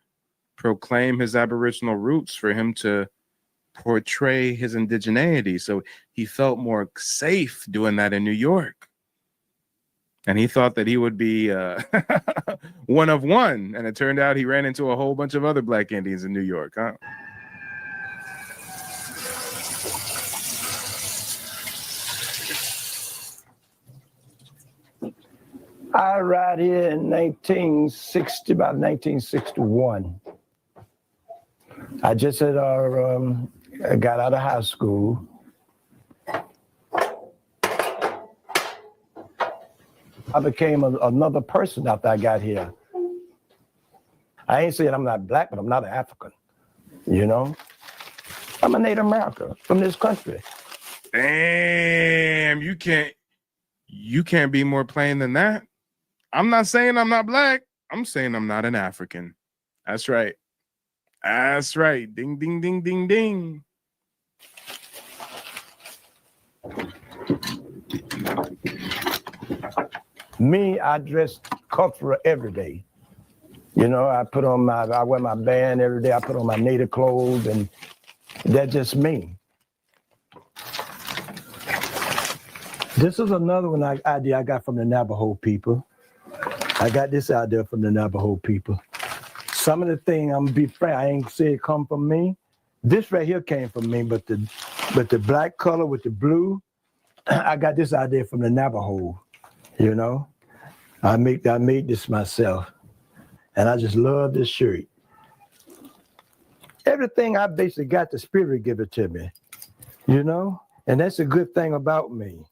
proclaim his Aboriginal roots, for him to portray his indigeneity. So he felt more safe doing that in New York. And he thought that he would be one of one. And it turned out he ran into a whole bunch of other black Indians in New York, huh? I arrived here in 1960, about 1961. I just had I got out of high school. I became another person after I got here. I ain't saying I'm not black, but I'm not an African, you know? I'm a Native American from this country. Damn, you can't be more plain than that. I'm not saying I'm not black. I'm saying I'm not an African. That's right. That's right. Ding, ding, ding, ding, ding. Me, I dress cultural every day. You know, I wear my band every day. I put on my native clothes, and that's just me. This is another idea I got from the Navajo people. I got this idea from the Navajo people. Some of the things, I'm gonna be frank, I ain't say it come from me. This right here came from me, but the black color with the blue, I got this idea from the Navajo. You know, I made this myself, and I just love this shirt. Everything I basically got, the spirit give it to me. You know, and that's a good thing about me.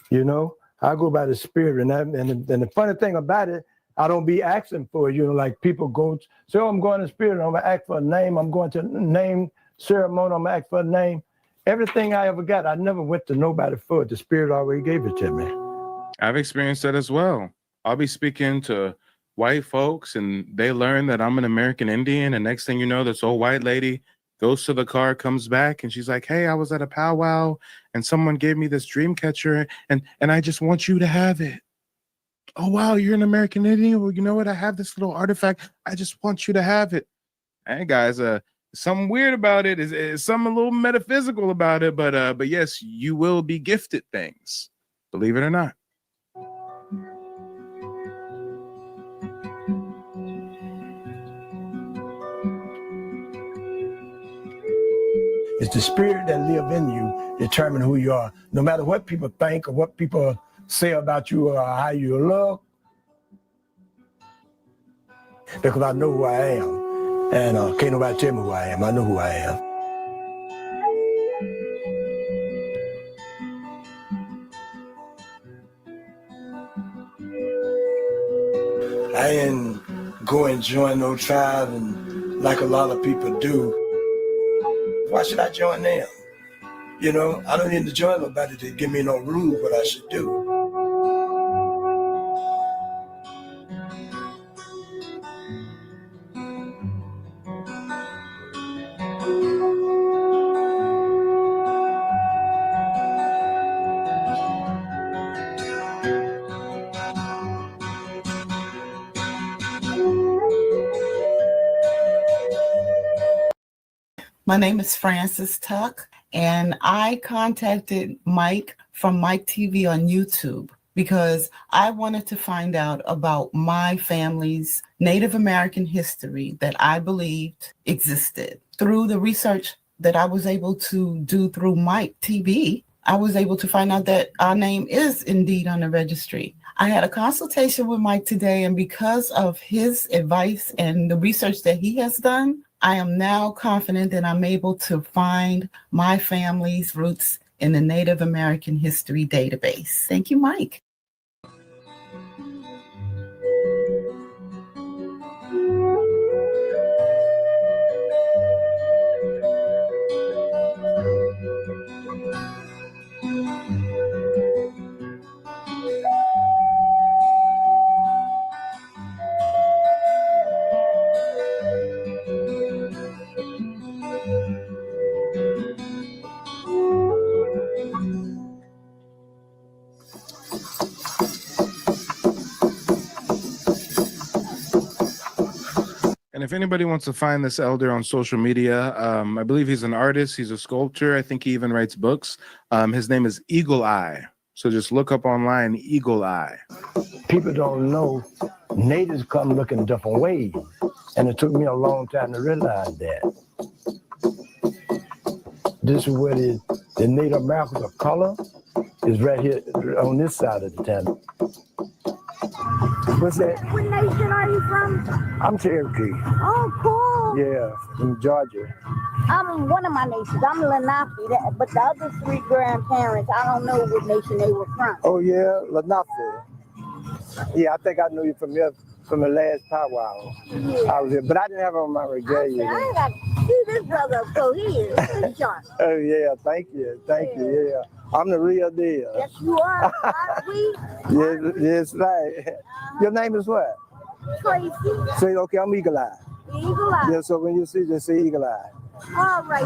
You know, I go by the spirit, and the funny thing about it, I don't be asking for it. You know, like people go, say, oh, I'm going to spirit, I'm gonna ask for a name, I'm going to name ceremony, I'm gonna ask for a name. Everything I ever got, I never went to nobody for it. The spirit already gave it to me. I've experienced that as well. I'll be speaking to white folks and they learn that I'm an American Indian, and next thing you know, this old white lady goes to the car, comes back, and she's like, hey, I was at a powwow and someone gave me this dream catcher and I just want you to have it. Oh, wow, you're an American Indian? Well, you know what? I have this little artifact. I just want you to have it. Hey, guys, something weird about it. Is something a little metaphysical about it, but yes, you will be gifted things, believe it or not. It's the spirit that live in you determine who you are. No matter what people think or what people say about you or how you look, because I know who I am. And can't nobody tell me who I am. I know who I am. I ain't go and join no tribe and like a lot of people do. Why should I join them? You know, I don't need to join nobody to give me no rule what I should do. My name is Frances Tuck, and I contacted Mike from Mike TV on YouTube because I wanted to find out about my family's Native American history that I believed existed. Through the research that I was able to do through Mike TV, I was able to find out that our name is indeed on the registry. I had a consultation with Mike today, and because of his advice and the research that he has done, I am now confident that I'm able to find my family's roots in the Native American History database. Thank you, Mike. And if anybody wants to find this elder on social media, I believe he's an artist. He's a sculptor. I think he even writes books. His name is Eagle Eye. So just look up online, Eagle Eye. People don't know natives come looking different ways. And it took me a long time to realize that. This is where the Native Americans of color is right here on this side of the town. What's that? What nation are you from? I'm Cherokee. Oh, cool. Yeah, from Georgia. I'm one of my nations. I'm Lenape, but the other three grandparents, I don't know what nation they were from. Oh, yeah, Lenape. Yeah, I think I knew you from the last powwow. Yeah. I was here, but I didn't have it on my regalia. I ain't got to see this brother up so here. He's sharp. Oh, yeah, thank you, yeah. I'm the real deal. Yes, you are. Yes, right. Your name is what? Tracy. Say, okay, I'm Eagle Eye. Eagle Eye. Yeah, so when you see, just say Eagle Eye. All right.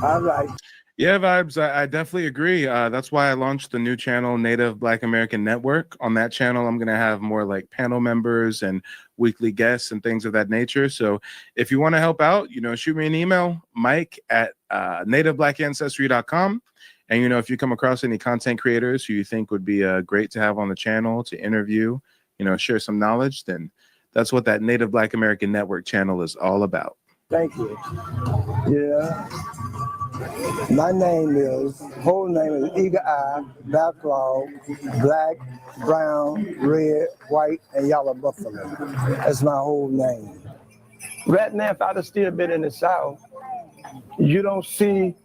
All right. Yeah, Vibes, I definitely agree. That's why I launched the new channel, Native Black American Network. On that channel, I'm going to have more like panel members and weekly guests and things of that nature. So if you want to help out, shoot me an email, Mike at nativebblackancestry.com. And, you know, if you come across any content creators who you think would be great to have on the channel to interview, you know, share some knowledge, then that's what that Native Black American Network channel is all about. Thank you. Yeah. My whole name is Eagle Eye, Backlog, Black, Brown, Red, White, and Yellow Buffalo. That's my whole name. Right now, if I'd have still been in the South, you don't see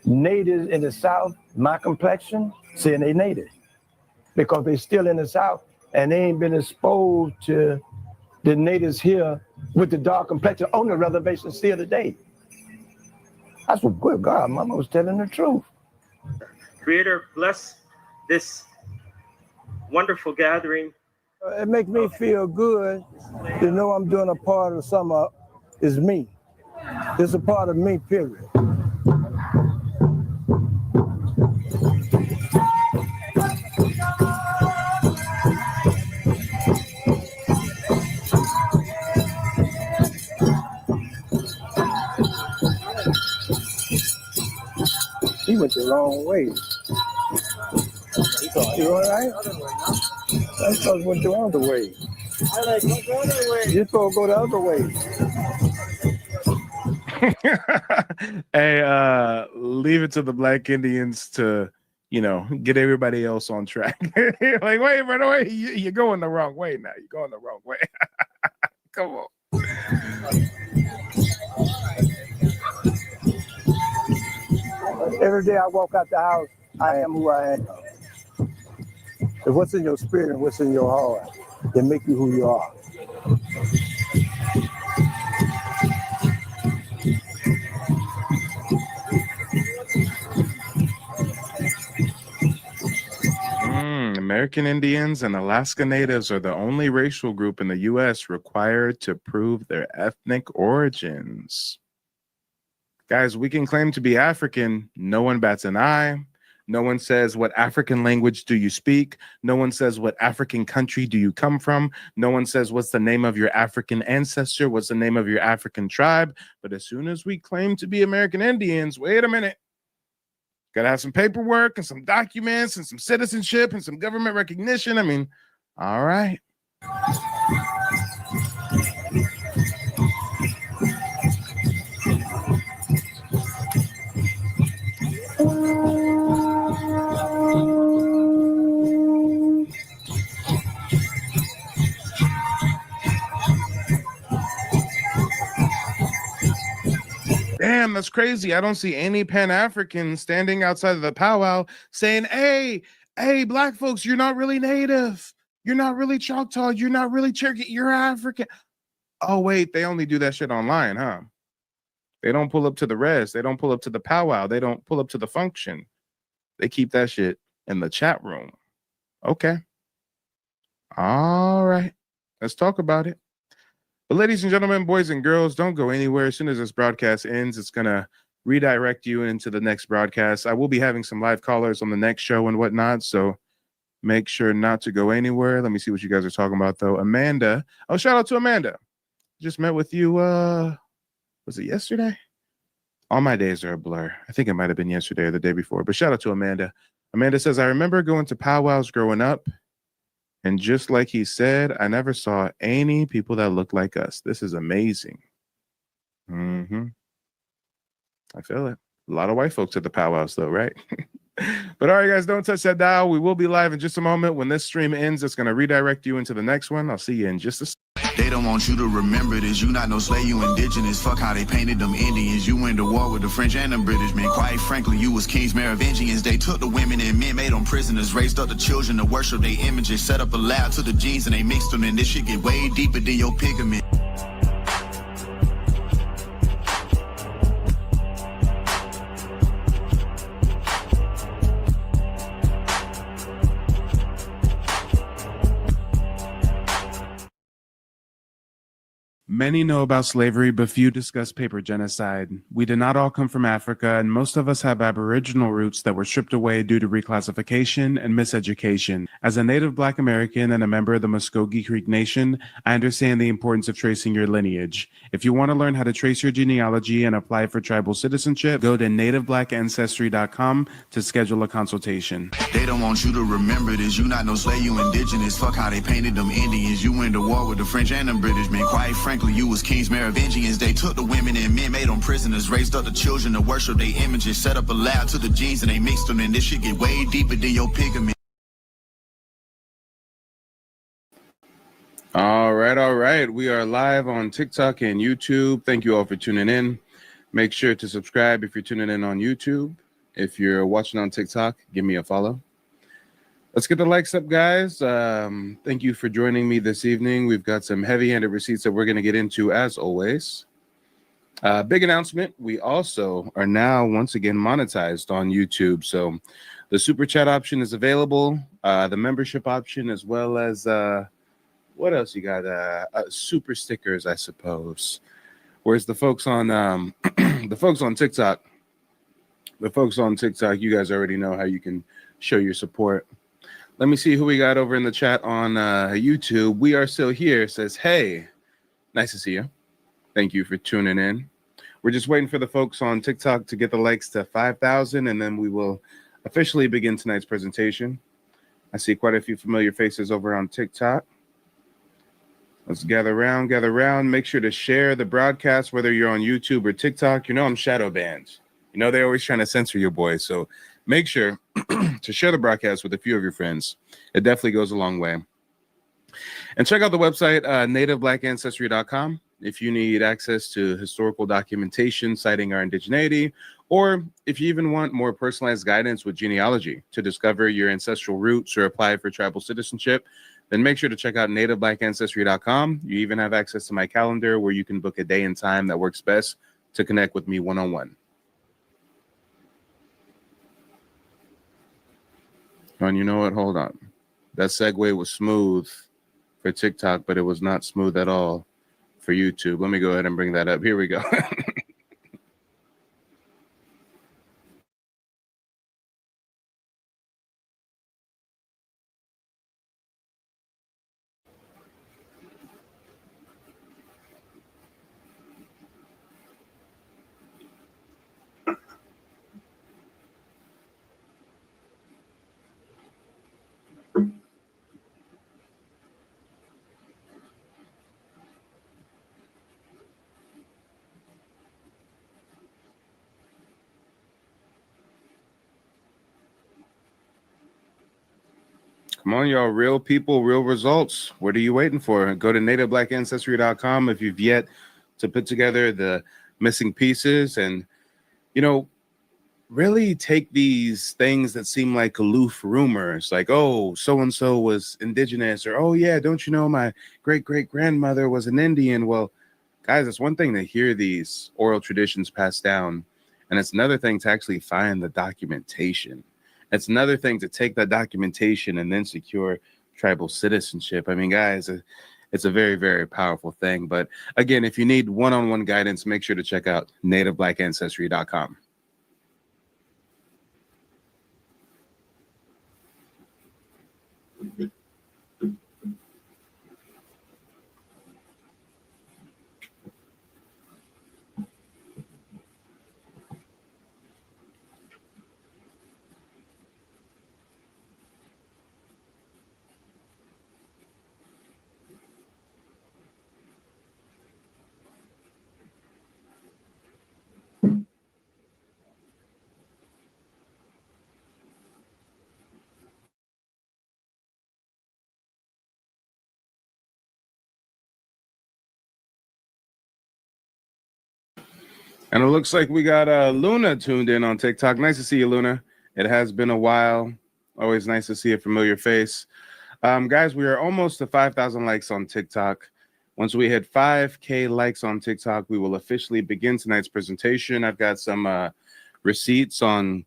natives in the South, my complexion, saying they native. Because they still in the South and they ain't been exposed to the natives here with the dark complexion on the reservation still today. That's what, good God, Mama was telling the truth. Creator, bless this wonderful gathering. It makes me feel good to know I'm doing a part of something is me. It's a part of me, period. He went the wrong way. You all right? I thought he went the other way. You're supposed to go the other way. Hey, leave it to the Black Indians to, you know, get everybody else on track. Like, wait, right away, you're going the wrong way now. You're going the wrong way. Come on. Every day I walk out the house, I am who I am. So what's in your spirit and what's in your heart that make you who you are. American Indians and Alaska Natives are the only racial group in the U.S. required to prove their ethnic origins. Guys, we can claim to be African. No one bats an eye. No one says, what African language do you speak? No one says, what African country do you come from? No one says, what's the name of your African ancestor? What's the name of your African tribe? But as soon as we claim to be American Indians, wait a minute. Gotta have some paperwork and some documents and some citizenship and some government recognition. I mean, all right. Damn, that's crazy. I don't see any Pan-Africans standing outside of the powwow saying, hey, Black folks, you're not really Native. You're not really Choctaw. You're not really Cherokee. You're African. Oh, wait, they only do that shit online, huh? They don't pull up to the res. They don't pull up to the powwow. They don't pull up to the function. They keep that shit in the chat room. Okay. All right. Let's talk about it. But ladies and gentlemen, boys and girls, don't go anywhere. As soon as this broadcast ends, it's going to redirect you into the next broadcast. I will be having some live callers on the next show and whatnot, so make sure not to go anywhere. Let me see what you guys are talking about, though. Amanda. Oh, shout out to Amanda. Just met with you, was it yesterday? All my days are a blur. I think it might have been yesterday or the day before, but shout out to Amanda. Amanda says, I remember going to powwows growing up. And just like he said, I never saw any people that look like us. This is amazing. I feel it. A lot of white folks at the powwows, though, right? But all right, guys, don't touch that dial. We will be live in just a moment. When this stream ends, it's going to redirect you into the next one. I'll see you in just a second. They don't want you to remember this. You not no slave, you indigenous. Fuck how they painted them Indians. You went to war with the French and the British men. Quite frankly, you was kings, Merovingians. They took the women and men, made them prisoners, raised up the children to worship their images, set up a lab to the genes and they mixed them. And this shit get way deeper than your pigment. Many know about slavery, but few discuss paper genocide. We did not all come from Africa, and most of us have Aboriginal roots that were stripped away due to reclassification and miseducation. As a native Black American and a member of the Muskogee Creek Nation, I understand the importance of tracing your lineage. If you want to learn how to trace your genealogy and apply for tribal citizenship, go to nativeblackancestry.com to schedule a consultation. They don't want you to remember this. You not no slave, you indigenous. Fuck how they painted them Indians. You went to war with the French and the British, man. Quite frankly, you was kings Merovingians. They took the women and men, made them prisoners, raised up the children to worship their images, set up a lab to the genes and they mixed them, and this shit get way deeper than your pigment. All right. We are live on TikTok and YouTube. Thank you all for tuning in. Make sure to subscribe if you're tuning in on YouTube. If you're watching on TikTok, give me a follow. Let's get the likes up, guys. Thank you for joining me this evening. We've got some heavy-handed receipts that we're going to get into, as always. Big announcement. We also are now, once again, monetized on YouTube. So the super chat option is available, the membership option, as well as, what else you got? Super stickers, I suppose. Whereas the folks on the folks on TikTok, you guys already know how you can show your support. Let me see who we got over in the chat on YouTube. We are still here. Says, hey, nice to see you. Thank you for tuning in. We're just waiting for the folks on TikTok to get the likes to 5,000, and then we will officially begin tonight's presentation. I see quite a few familiar faces over on TikTok. Let's gather around. Make sure to share the broadcast, whether you're on YouTube or TikTok. You know I'm shadow banned. You know they're always trying to censor your boy, so make sure to share the broadcast with a few of your friends. It definitely goes a long way. And check out the website, nativeblackancestry.com, if you need access to historical documentation citing our indigeneity, or if you even want more personalized guidance with genealogy to discover your ancestral roots or apply for tribal citizenship, then make sure to check out nativeblackancestry.com. You even have access to my calendar where you can book a day and time that works best to connect with me one-on-one. And you know what? Hold on. That segue was smooth for TikTok, but it was not smooth at all for YouTube. Let me go ahead and bring that up. Here we go. Come on, y'all. Real people, real results. What are you waiting for? Go to nativeblackancestry.com if you've yet to put together the missing pieces and, you know, really take these things that seem like aloof rumors, like, oh, so-and-so was indigenous, or, oh, yeah, don't you know my great-great-grandmother was an Indian? Well, guys, it's one thing to hear these oral traditions passed down, and it's another thing to actually find the documentation. It's another thing to take that documentation and then secure tribal citizenship. I mean, guys, it's a very, very powerful thing. But again, if you need one-on-one guidance, make sure to check out nativeblackancestry.com. And it looks like we got Luna tuned in on TikTok. Nice to see you, Luna. It has been a while. Always nice to see a familiar face. Guys, we are almost to 5,000 likes on TikTok. Once we hit 5K likes on TikTok, we will officially begin tonight's presentation. I've got some receipts on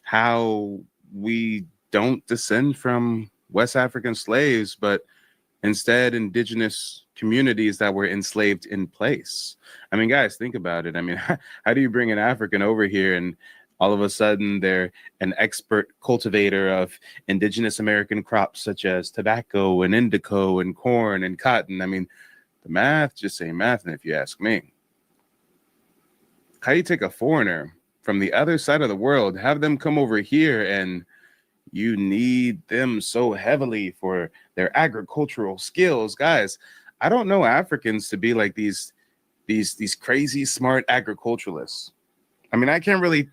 how we don't descend from West African slaves, but Instead, indigenous communities that were enslaved in place. I mean, guys, think about it. I mean, how do you bring an African over here and all of a sudden they're an expert cultivator of indigenous American crops such as tobacco and indigo and corn and cotton? I mean, the math just ain't mathing if you ask me. How do you take a foreigner from the other side of the world, have them come over here, and you need them so heavily for their agricultural skills? Guys, I don't know Africans to be like these crazy smart agriculturalists. I mean, I can't really,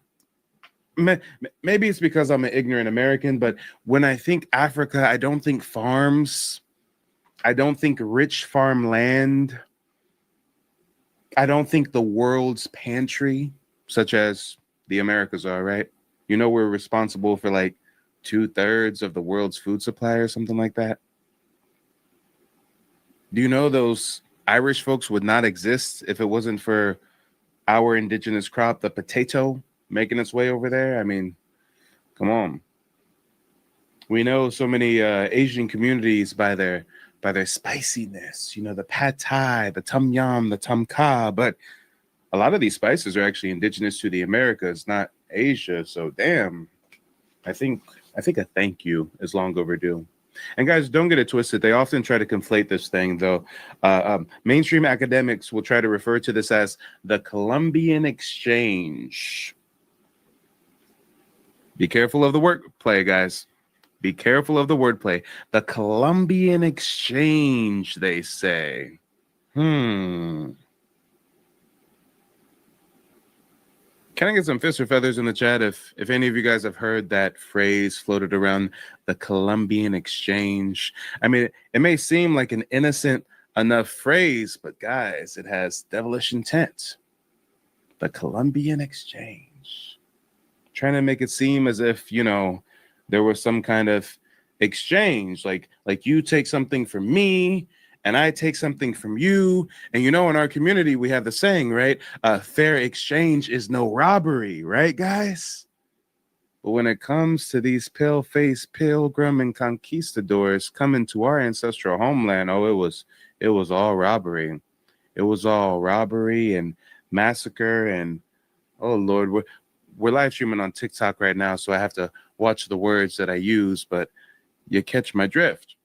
maybe it's because I'm an ignorant American, but when I think Africa, I don't think farms. I don't think rich farmland. I don't think the world's pantry, such as the Americas are, right? You know, we're responsible for like 2/3 of the world's food supply or something like that. Do you know those Irish folks would not exist if it wasn't for our indigenous crop, the potato, making its way over there? I mean, come on. We know so many Asian communities by their spiciness, you know, the pad thai, the tom yum, the tom kha, but a lot of these spices are actually indigenous to the Americas, not Asia. So damn, I think a thank you is long overdue. And guys, don't get it twisted. They often try to conflate this thing, though. Mainstream academics will try to refer to this as the Columbian Exchange. Be careful of the wordplay, guys. Be careful of the wordplay. The Columbian Exchange, they say. Can I get some fists or feathers in the chat if any of you guys have heard that phrase floated around, the Columbian Exchange? I mean, it may seem like an innocent enough phrase, but guys, it has devilish intent. The Columbian Exchange. Trying to make it seem as if, you know, there was some kind of exchange, like you take something from me and I take something from you. And you know, in our community, we have the saying, right? Fair exchange is no robbery, right, guys? But when it comes to these pale-faced pilgrim and conquistadors coming to our ancestral homeland, oh, it was all robbery. It was all robbery and massacre. And oh Lord, we're live streaming on TikTok right now, so I have to watch the words that I use, but you catch my drift.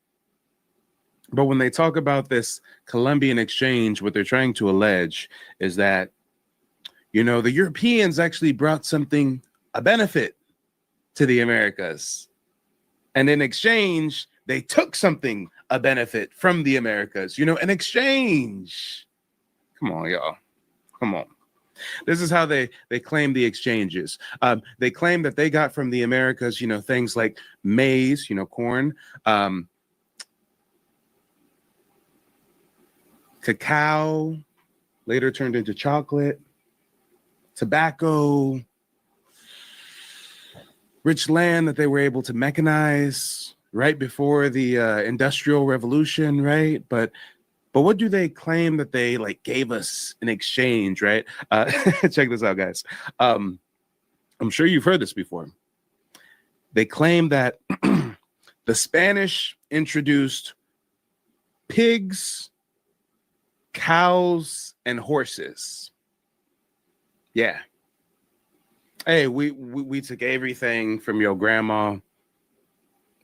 But when they talk about this Columbian Exchange, what they're trying to allege is that, you know, the Europeans actually brought something, a benefit to the Americas. And in exchange, they took something, a benefit from the Americas, you know, an exchange. Come on, y'all. Come on. This is how they claim the exchanges. They claim that they got from the Americas, you know, things like maize, you know, corn, cacao, later turned into chocolate, tobacco, rich land that they were able to mechanize right before the Industrial Revolution, right? But what do they claim that they like gave us in exchange, right? Check this out, guys. I'm sure you've heard this before. They claim that the Spanish introduced pigs, cows, and horses. Yeah. Hey, we took everything from your grandma.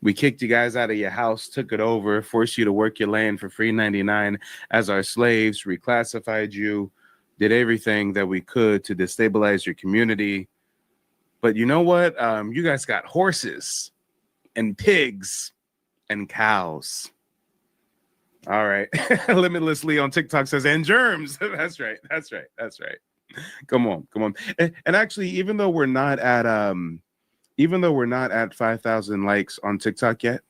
We kicked you guys out of your house, took it over, forced you to work your land for free 99 as our slaves, reclassified you, did everything that we could to destabilize your community. But you know what? You guys got horses and pigs and cows. All right. Limitlessly on TikTok says, and germs. That's right. That's right. That's right. Come on. Come on. And actually, even though we're not at 5,000 likes on TikTok yet,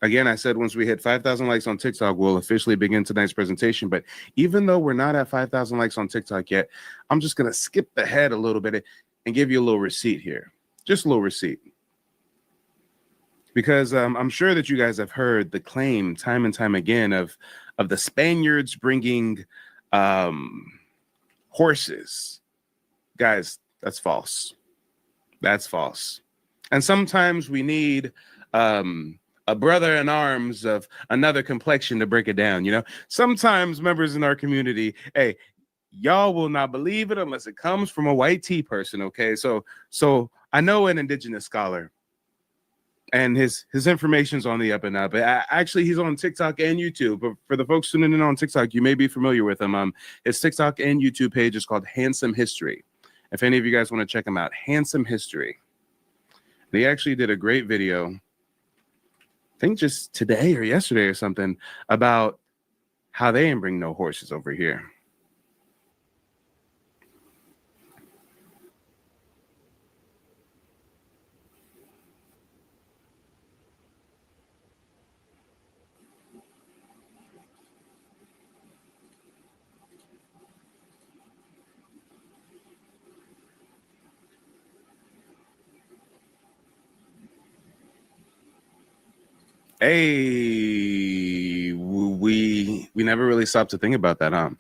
again, I said once we hit 5,000 likes on TikTok, we'll officially begin tonight's presentation. But even though we're not at 5,000 likes on TikTok yet, I'm just going to skip ahead a little bit and give you a little receipt here. Just a little receipt. Because I'm sure that you guys have heard the claim time and time again of the Spaniards bringing horses. Guys, that's false. That's false. And sometimes we need a a brother in arms of another complexion to break it down. You know, sometimes members in our community, hey, y'all will not believe it unless it comes from a white tea person. Okay, so I know an indigenous scholar, and his information's on the up and up. Actually, he's on TikTok and YouTube. But for the folks tuning in on TikTok, you may be familiar with him. His TikTok and YouTube page is called Handsome History. If any of you guys want to check him out, Handsome History. And he actually did a great video, I think just today or yesterday or something, about how they ain't bring no horses over here. Hey, we never really stopped to think about that, huh?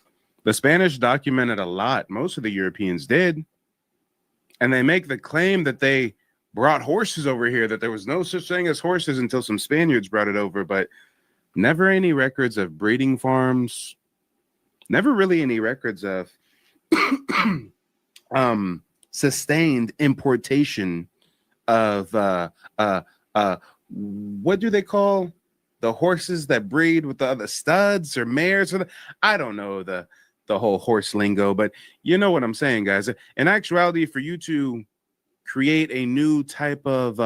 The Spanish documented a lot. Most of the Europeans did. And they make the claim that they brought horses over here, that there was no such thing as horses until some Spaniards brought it over, but never any records of breeding farms, never really any records of sustained importation of what do they call the horses that breed with the other studs or mares? I don't know the whole horse lingo, but you know what I'm saying, guys. In actuality, for you to create a new type of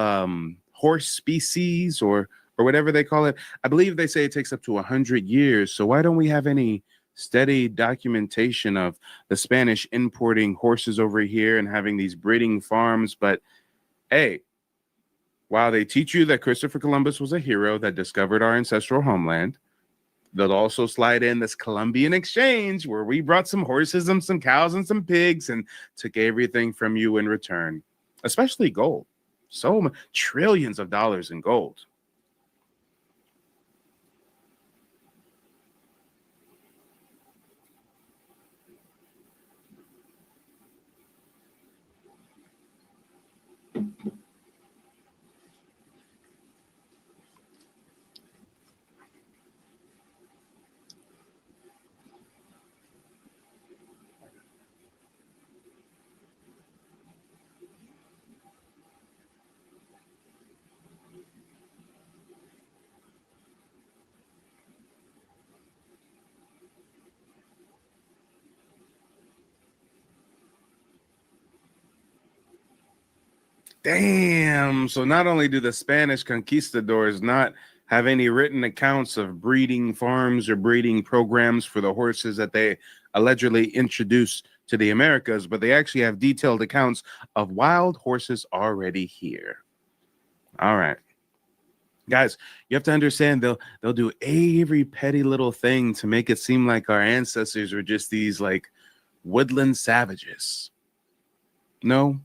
horse species or whatever they call it, I believe they say it takes up to 100 years. So why don't we have any steady documentation of the Spanish importing horses over here and having these breeding farms? But hey, while they teach you that Christopher Columbus was a hero that discovered our ancestral homeland, they'll also slide in this Columbian exchange where we brought some horses and some cows and some pigs and took everything from you in return, especially gold. So trillions of dollars in gold. Damn. So not only do the Spanish conquistadors not have any written accounts of breeding farms or breeding programs for the horses that they allegedly introduced to the Americas, but they actually have detailed accounts of wild horses already here. All right. Guys, you have to understand they'll do every petty little thing to make it seem like our ancestors were just these like woodland savages. No.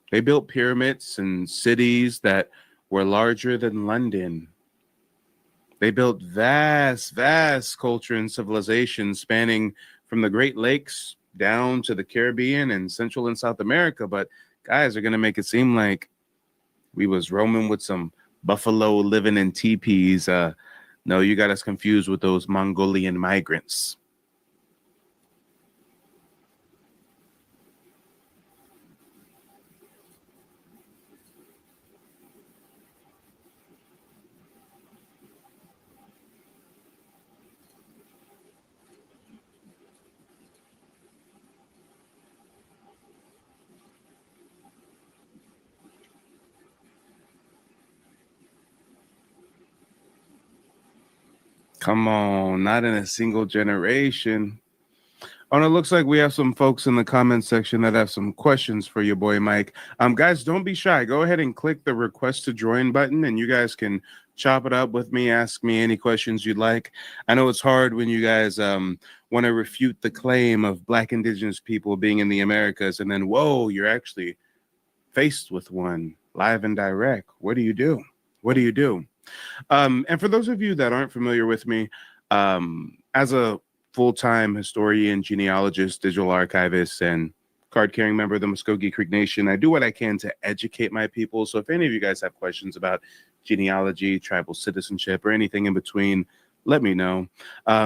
They built pyramids and cities that were larger than London. They built vast, vast culture and civilization spanning from the Great Lakes down to the Caribbean and Central and South America. But guys are going to make it seem like we was roaming with some buffalo living in teepees. No, you got us confused with those Mongolian migrants. Come on, not in a single generation. Oh, and it looks like we have some folks in the comment section that have some questions for your boy Mike. Guys, don't be shy. Go ahead and click the request to join button, and you guys can chop it up with me. Ask me any questions you'd like. I know it's hard when you guys want to refute the claim of Black Indigenous people being in the Americas, and then whoa, you're actually faced with one live and direct. What do you do? What do you do? And for those of you that aren't familiar with me, as a full-time historian, genealogist, digital archivist, and card-carrying member of the Muskogee Creek Nation, I do what I can to educate my people. So if any of you guys have questions about genealogy, tribal citizenship, or anything in between, let me know.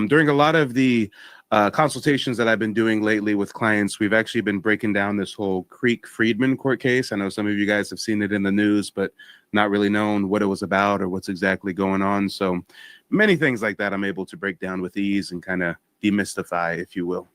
During a lot of the consultations that I've been doing lately with clients, we've actually been breaking down this whole Creek-Friedman court case. I know some of you guys have seen it in the news, but not really known what it was about or what's exactly going on. So many things like that I'm able to break down with ease and kind of demystify, if you will.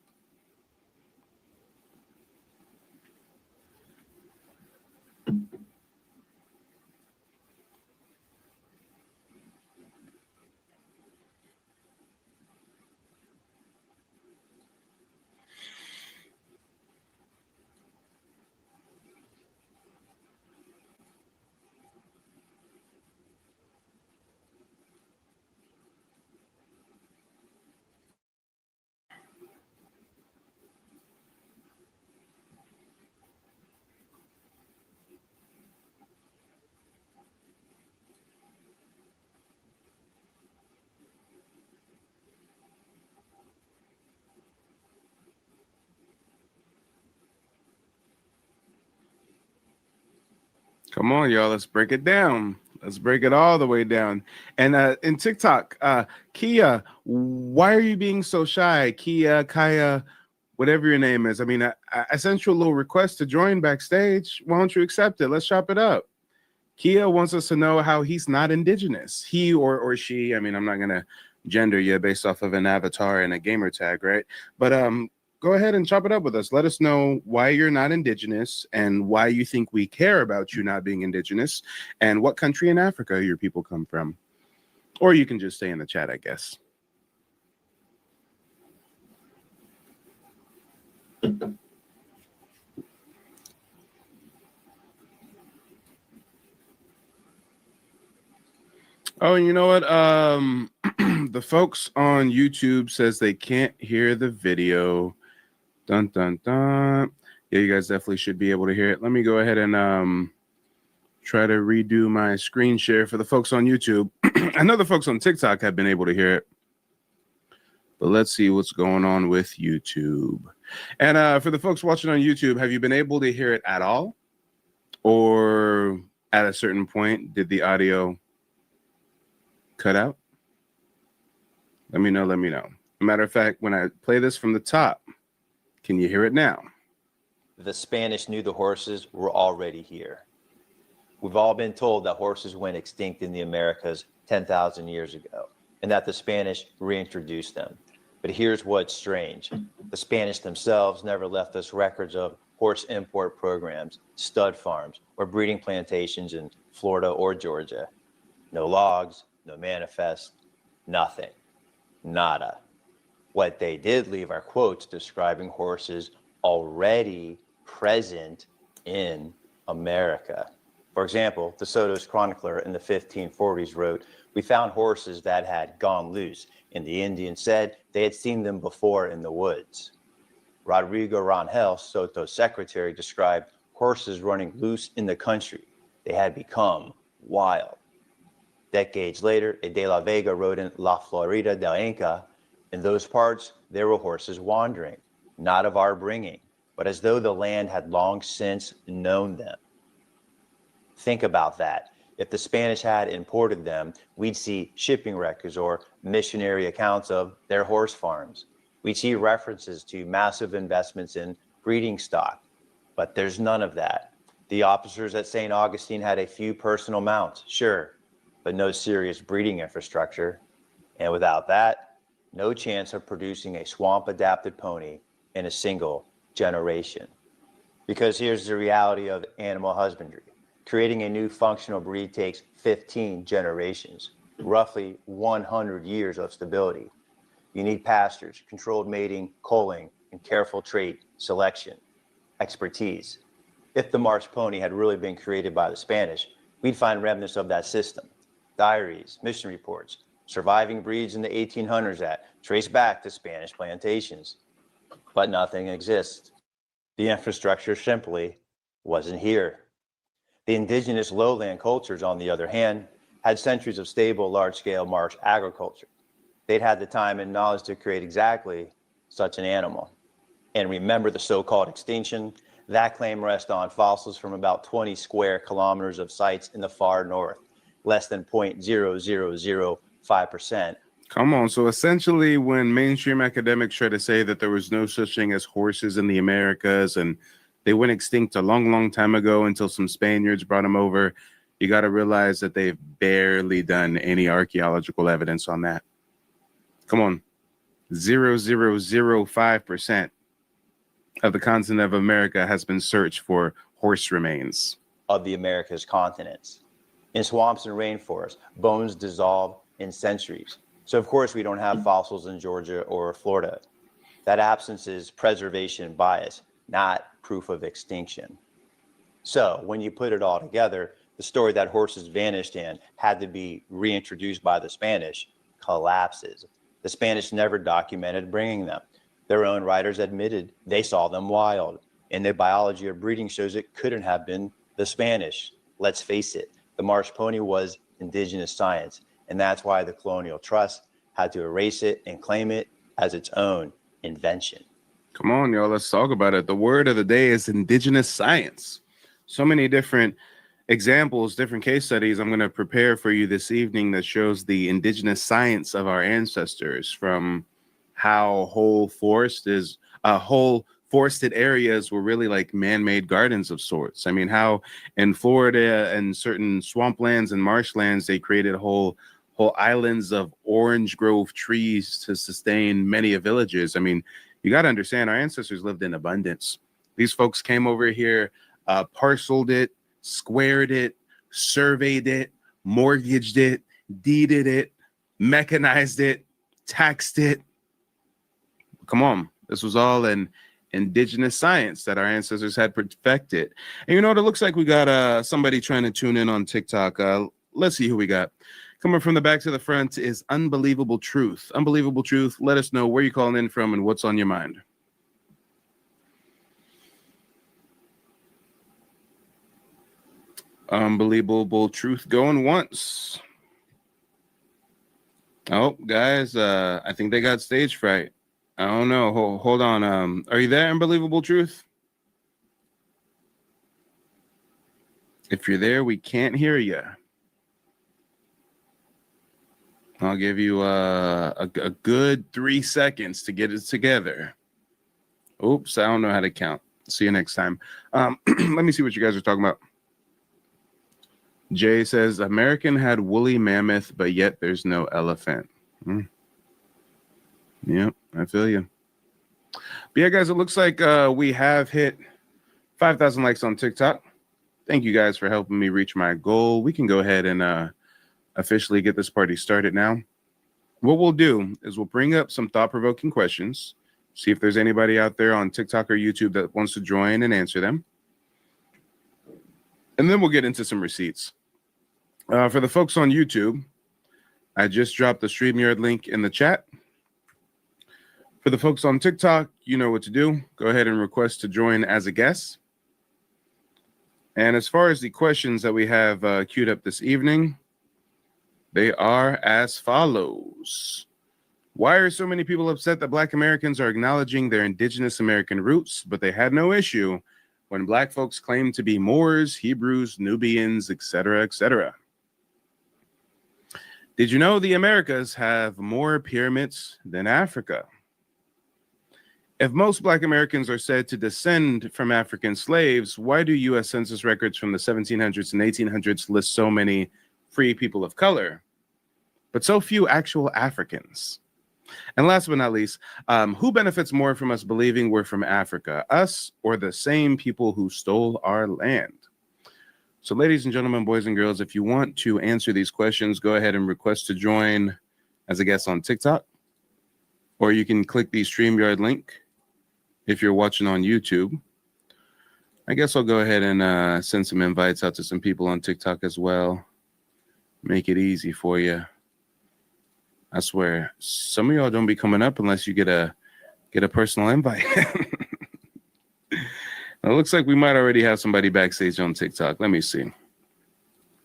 Come on, y'all. Let's break it down. Let's break it all the way down. And in TikTok, Kia, why are you being so shy? Kia, Kaya, whatever your name is. I mean, I sent you a little request to join backstage. Why don't you accept it? Let's chop it up. Kia wants us to know how he's not indigenous. He or she, I mean, I'm not going to gender you based off of an avatar and a gamer tag, right? But go ahead and chop it up with us. Let us know why you're not indigenous and why you think we care about you not being indigenous and what country in Africa your people come from. Or you can just stay in the chat, I guess. Oh, and you know what? The folks on YouTube says they can't hear the video. Dun, dun, dun. Yeah, you guys definitely should be able to hear it. Let me go ahead and try to redo my screen share for the folks on YouTube. I know the folks on TikTok have been able to hear it. But let's see what's going on with YouTube. And for the folks watching on YouTube, have you been able to hear it at all? Or at a certain point, did the audio cut out? Let me know, let me know. Matter of fact, when I play this from the top, can you hear it now? The Spanish knew the horses were already here. We've all been told that horses went extinct in the Americas 10,000 years ago, and that the Spanish reintroduced them. But here's what's strange. The Spanish themselves never left us records of horse import programs, stud farms, or breeding plantations in Florida or Georgia. No logs, no manifest, nothing, nada. What they did leave are quotes describing horses already present in America. For example, the Soto's chronicler in the 1540s wrote, "We found horses that had gone loose, and the Indians said they had seen them before in the woods." Rodrigo Rangel, Soto's secretary, described horses running loose in the country. They had become wild. Decades later, a De La Vega wrote in La Florida del Inca, "In those parts, there were horses wandering, not of our bringing, but as though the land had long since known them." Think about that. If the Spanish had imported them, we'd see shipping records or missionary accounts of their horse farms. We'd see references to massive investments in breeding stock, but there's none of that. The officers at St. Augustine had a few personal mounts, sure, but no serious breeding infrastructure. And without that, no chance of producing a swamp-adapted pony in a single generation. Because here's the reality of animal husbandry. Creating a new functional breed takes 15 generations, roughly 100 years of stability. You need pastures, controlled mating, culling, and careful trait selection, expertise. If the Marsh pony had really been created by the Spanish, we'd find remnants of that system. Diaries, mission reports, surviving breeds in the 1800s that trace back to Spanish plantations. But nothing exists. The infrastructure simply wasn't here. The indigenous lowland cultures, on the other hand, had centuries of stable, large-scale marsh agriculture. They'd had the time and knowledge to create exactly such an animal. And remember the so-called extinction? That claim rests on fossils from about 20 square kilometers of sites in the far north, less than 0.0005%. Come on. So essentially, when mainstream academics try to say that there was no such thing as horses in the Americas and they went extinct a long, long time ago until some Spaniards brought them over, you got to realize that they've barely done any archaeological evidence on that. Come on. 0.0005% of the continent of America has been searched for horse remains. Of the Americas continents. In swamps and rainforests, bones dissolve in centuries. So of course we don't have fossils in Georgia or Florida. That absence is preservation bias, not proof of extinction. So when you put it all together, the story that horses vanished in had to be reintroduced by the Spanish collapses. The Spanish never documented bringing them. Their own writers admitted they saw them wild. And the biology of breeding shows it couldn't have been the Spanish. Let's face it, the marsh pony was indigenous science. And that's why the colonial trust had to erase it and claim it as its own invention. Come on, y'all, let's talk about it. The word of the day is indigenous science. So many different examples, different case studies I'm going to prepare for you this evening that shows the indigenous science of our ancestors, from how whole forested areas were really like man-made gardens of sorts. I mean, how in Florida and certain swamplands and marshlands, they created whole islands of orange grove trees to sustain many villages. I mean, you got to understand, our ancestors lived in abundance. These folks came over here, parceled it, squared it, surveyed it, mortgaged it, deeded it, mechanized it, taxed it. Come on, this was all an indigenous science that our ancestors had perfected. And you know what? It looks like we got somebody trying to tune in on TikTok. Let's see who we got. Coming from the back to the front is Unbelievable Truth. Unbelievable Truth, let us know where you're calling in from and what's on your mind. Unbelievable Truth going once. Oh, guys, I think they got stage fright. I don't know. Hold on. Are you there, Unbelievable Truth? If you're there, we can't hear you. I'll give you a good 3 seconds to get it together. Oops, I don't know how to count. See you next time. Let me see what you guys are talking about. Jay says, American had woolly mammoth, but yet there's no elephant. Yep, I feel you. But yeah, guys, it looks like we have hit 5,000 likes on TikTok. Thank you guys for helping me reach my goal. We can go ahead and officially get this party started now. What we'll do is we'll bring up some thought-provoking questions, see if there's anybody out there on TikTok or YouTube that wants to join and answer them. And then we'll get into some receipts. For the folks on YouTube, I just dropped the StreamYard link in the chat. For the folks on TikTok, you know what to do. Go ahead and request to join as a guest. And as far as the questions that we have queued up this evening, they are as follows. Why are so many people upset that Black Americans are acknowledging their indigenous American roots, but they had no issue when Black folks claim to be Moors, Hebrews, Nubians, etc., etc.? Did you know the Americas have more pyramids than Africa? If most Black Americans are said to descend from African slaves, why do U.S. Census records from the 1700s and 1800s list so many free people of color, but so few actual Africans? And last but not least, who benefits more from us believing we're from Africa, us or the same people who stole our land? So ladies and gentlemen, boys and girls, if you want to answer these questions, go ahead and request to join as a guest on TikTok, or you can click the StreamYard link if you're watching on YouTube. I guess I'll go ahead and send some invites out to some people on TikTok as well. Make it easy for you. I swear, some of y'all don't be coming up unless you get a personal invite. It looks like we might already have somebody backstage on TikTok. Let me see.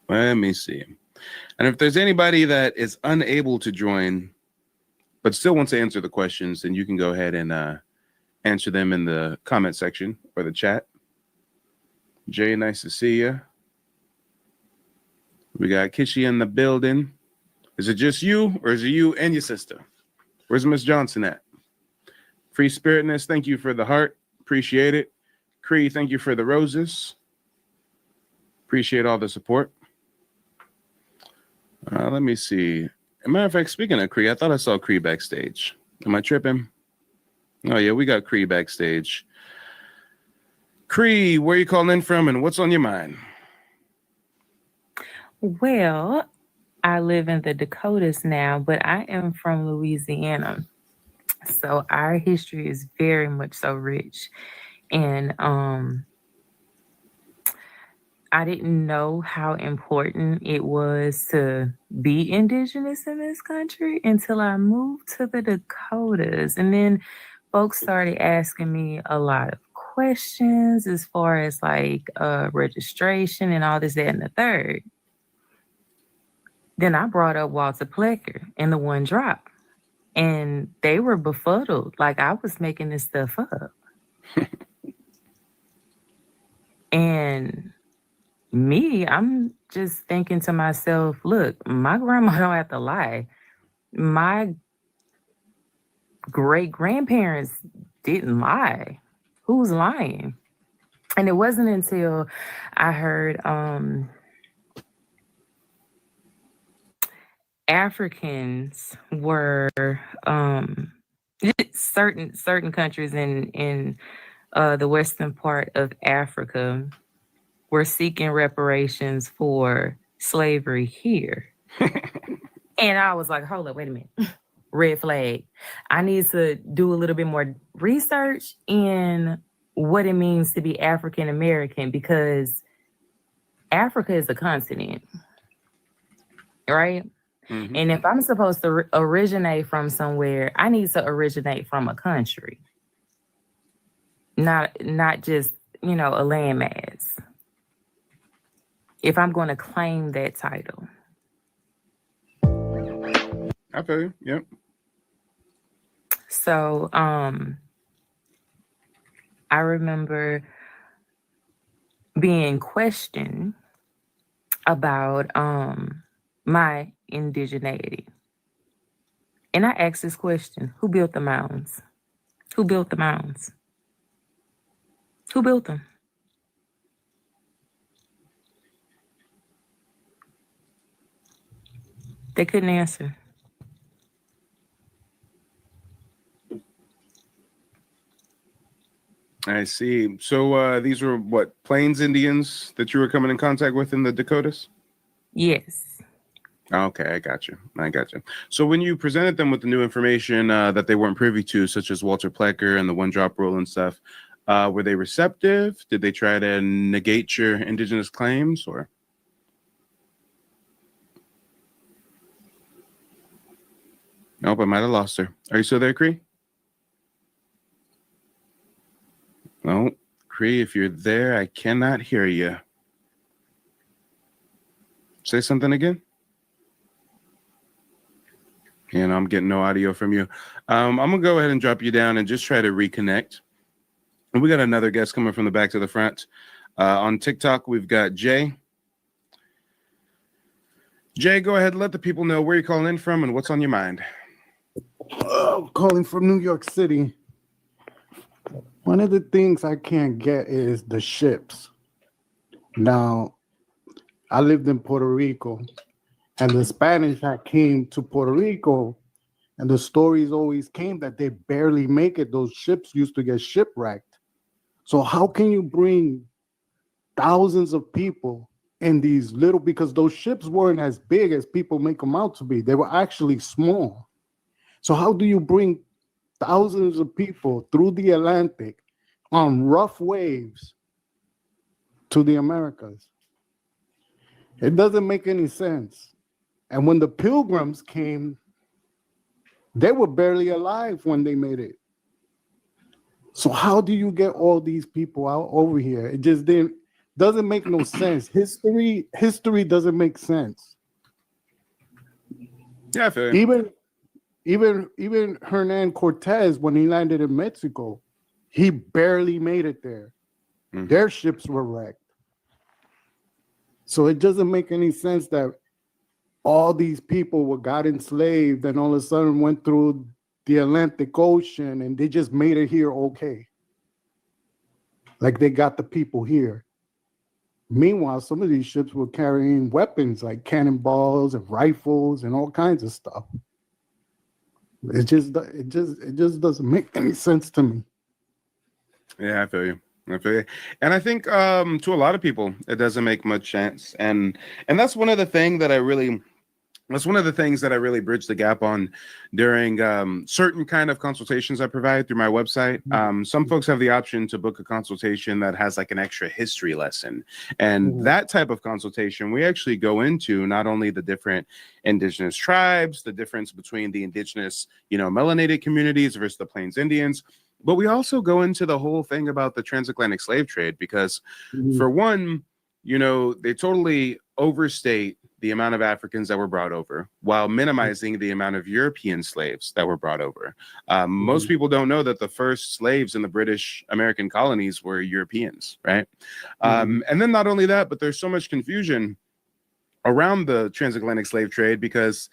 And if there's anybody that is unable to join, but still wants to answer the questions, then you can go ahead and answer them in the comment section or the chat. Jay, nice to see you. We got Kishi in the building. Is it just you, or is it you and your sister? Where's Miss Johnson at? Free Spiritness, thank you for the heart. Appreciate it. Cree, thank you for the roses. Appreciate all the support. Let me see. As a matter of fact, speaking of Cree, I thought I saw Cree backstage. Am I tripping? Oh, yeah, we got Cree backstage. Cree, where you calling in from and what's on your mind? Well, I live in the Dakotas now, but I am from Louisiana. So our history is very much so rich. And I didn't know how important it was to be indigenous in this country until I moved to the Dakotas. And then folks started asking me a lot of questions as far as like registration and all this, that, and the third. Then I brought up Walter Plecker and the One Drop. And they were befuddled, like I was making this stuff up. And me, I'm just thinking to myself, look, my grandma don't have to lie. My great-grandparents didn't lie. Who's lying? And it wasn't until I heard Africans were certain countries in the western part of Africa were seeking reparations for slavery here. And I was like, hold up, wait a minute. Red flag. I need to do a little bit more research in what it means to be African American, because Africa is a continent, right? Mm-hmm. And if I'm supposed to originate from somewhere, I need to originate from a country, not just, a landmass. If I'm going to claim that title. I feel you. Yep. So, I remember being questioned about my indigeneity. And I asked this question: who built the mounds? Who built the mounds? Who built them? They couldn't answer. I see. So these were what, Plains Indians that you were coming in contact with in the Dakotas? Yes. Okay, I got you. So when you presented them with the new information that they weren't privy to, such as Walter Plecker and the one drop rule and stuff, were they receptive? Did they try to negate your indigenous claims, or? Nope, I might have lost her. Are you still there, Cree? No, Cree, if you're there, I cannot hear you. Say something again. And I'm getting no audio from you. I'm going to go ahead and drop you down and just try to reconnect. And we got another guest coming from the back to the front. On TikTok, we've got Jay. Jay, go ahead and let the people know where you're calling in from and what's on your mind. Calling from New York City. One of the things I can't get is the ships. Now, I lived in Puerto Rico, and the Spanish had came to Puerto Rico, and the stories always came that they barely make it. Those ships used to get shipwrecked. So how can you bring thousands of people in these little, because those ships weren't as big as people make them out to be. They were actually small. So how do you bring thousands of people through the Atlantic on rough waves to the Americas? It doesn't make any sense. And when the Pilgrims came, they were barely alive when they made it. So how do you get all these people out over here? It just doesn't make no sense. History doesn't make sense. Yeah, I feel you. Even Hernan Cortez, when he landed in Mexico, he barely made it there. Mm-hmm. Their ships were wrecked. So it doesn't make any sense that all these people were got enslaved and all of a sudden went through the Atlantic Ocean and they just made it here okay. Like they got the people here. Meanwhile, some of these ships were carrying weapons like cannonballs and rifles and all kinds of stuff. It just doesn't make any sense to me. Yeah, I feel you. And I think to a lot of people it doesn't make much sense. And that's one of the things that I really bridge the gap on during certain kind of consultations I provide through my website. Some folks have the option to book a consultation that has like an extra history lesson. And that type of consultation, we actually go into not only the different indigenous tribes, the difference between the indigenous, melanated communities versus the Plains Indians, but we also go into the whole thing about the transatlantic slave trade because for one, they totally overstate the amount of Africans that were brought over while minimizing the amount of European slaves that were brought over. Most people don't know that the first slaves in the British American colonies were Europeans, right? And then not only that, but there's so much confusion around the transatlantic slave trade because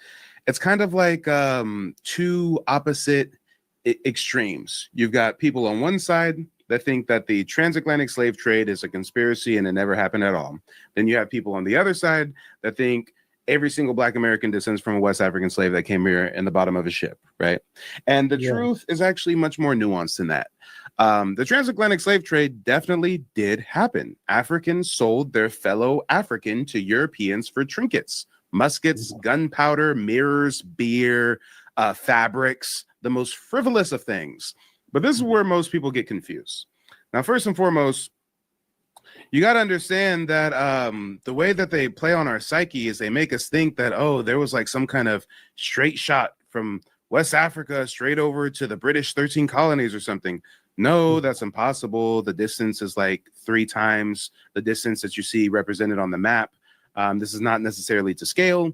it's kind of like two opposite extremes. You've got people on one side that think that the transatlantic slave trade is a conspiracy and it never happened at all. Then you have people on the other side that think every single Black American descends from a West African slave that came here in the bottom of a ship, right? And the truth is actually much more nuanced than that. The transatlantic slave trade definitely did happen. Africans sold their fellow African to Europeans for trinkets, muskets, gunpowder, mirrors, beer, fabrics, the most frivolous of things. But this is where most people get confused. Now, first and foremost, you got to understand that the way that they play on our psyche is they make us think that, oh, there was like some kind of straight shot from West Africa straight over to the British 13 colonies or something. No, that's impossible. The distance is like 3 times the distance that you see represented on the map. This is not necessarily to scale.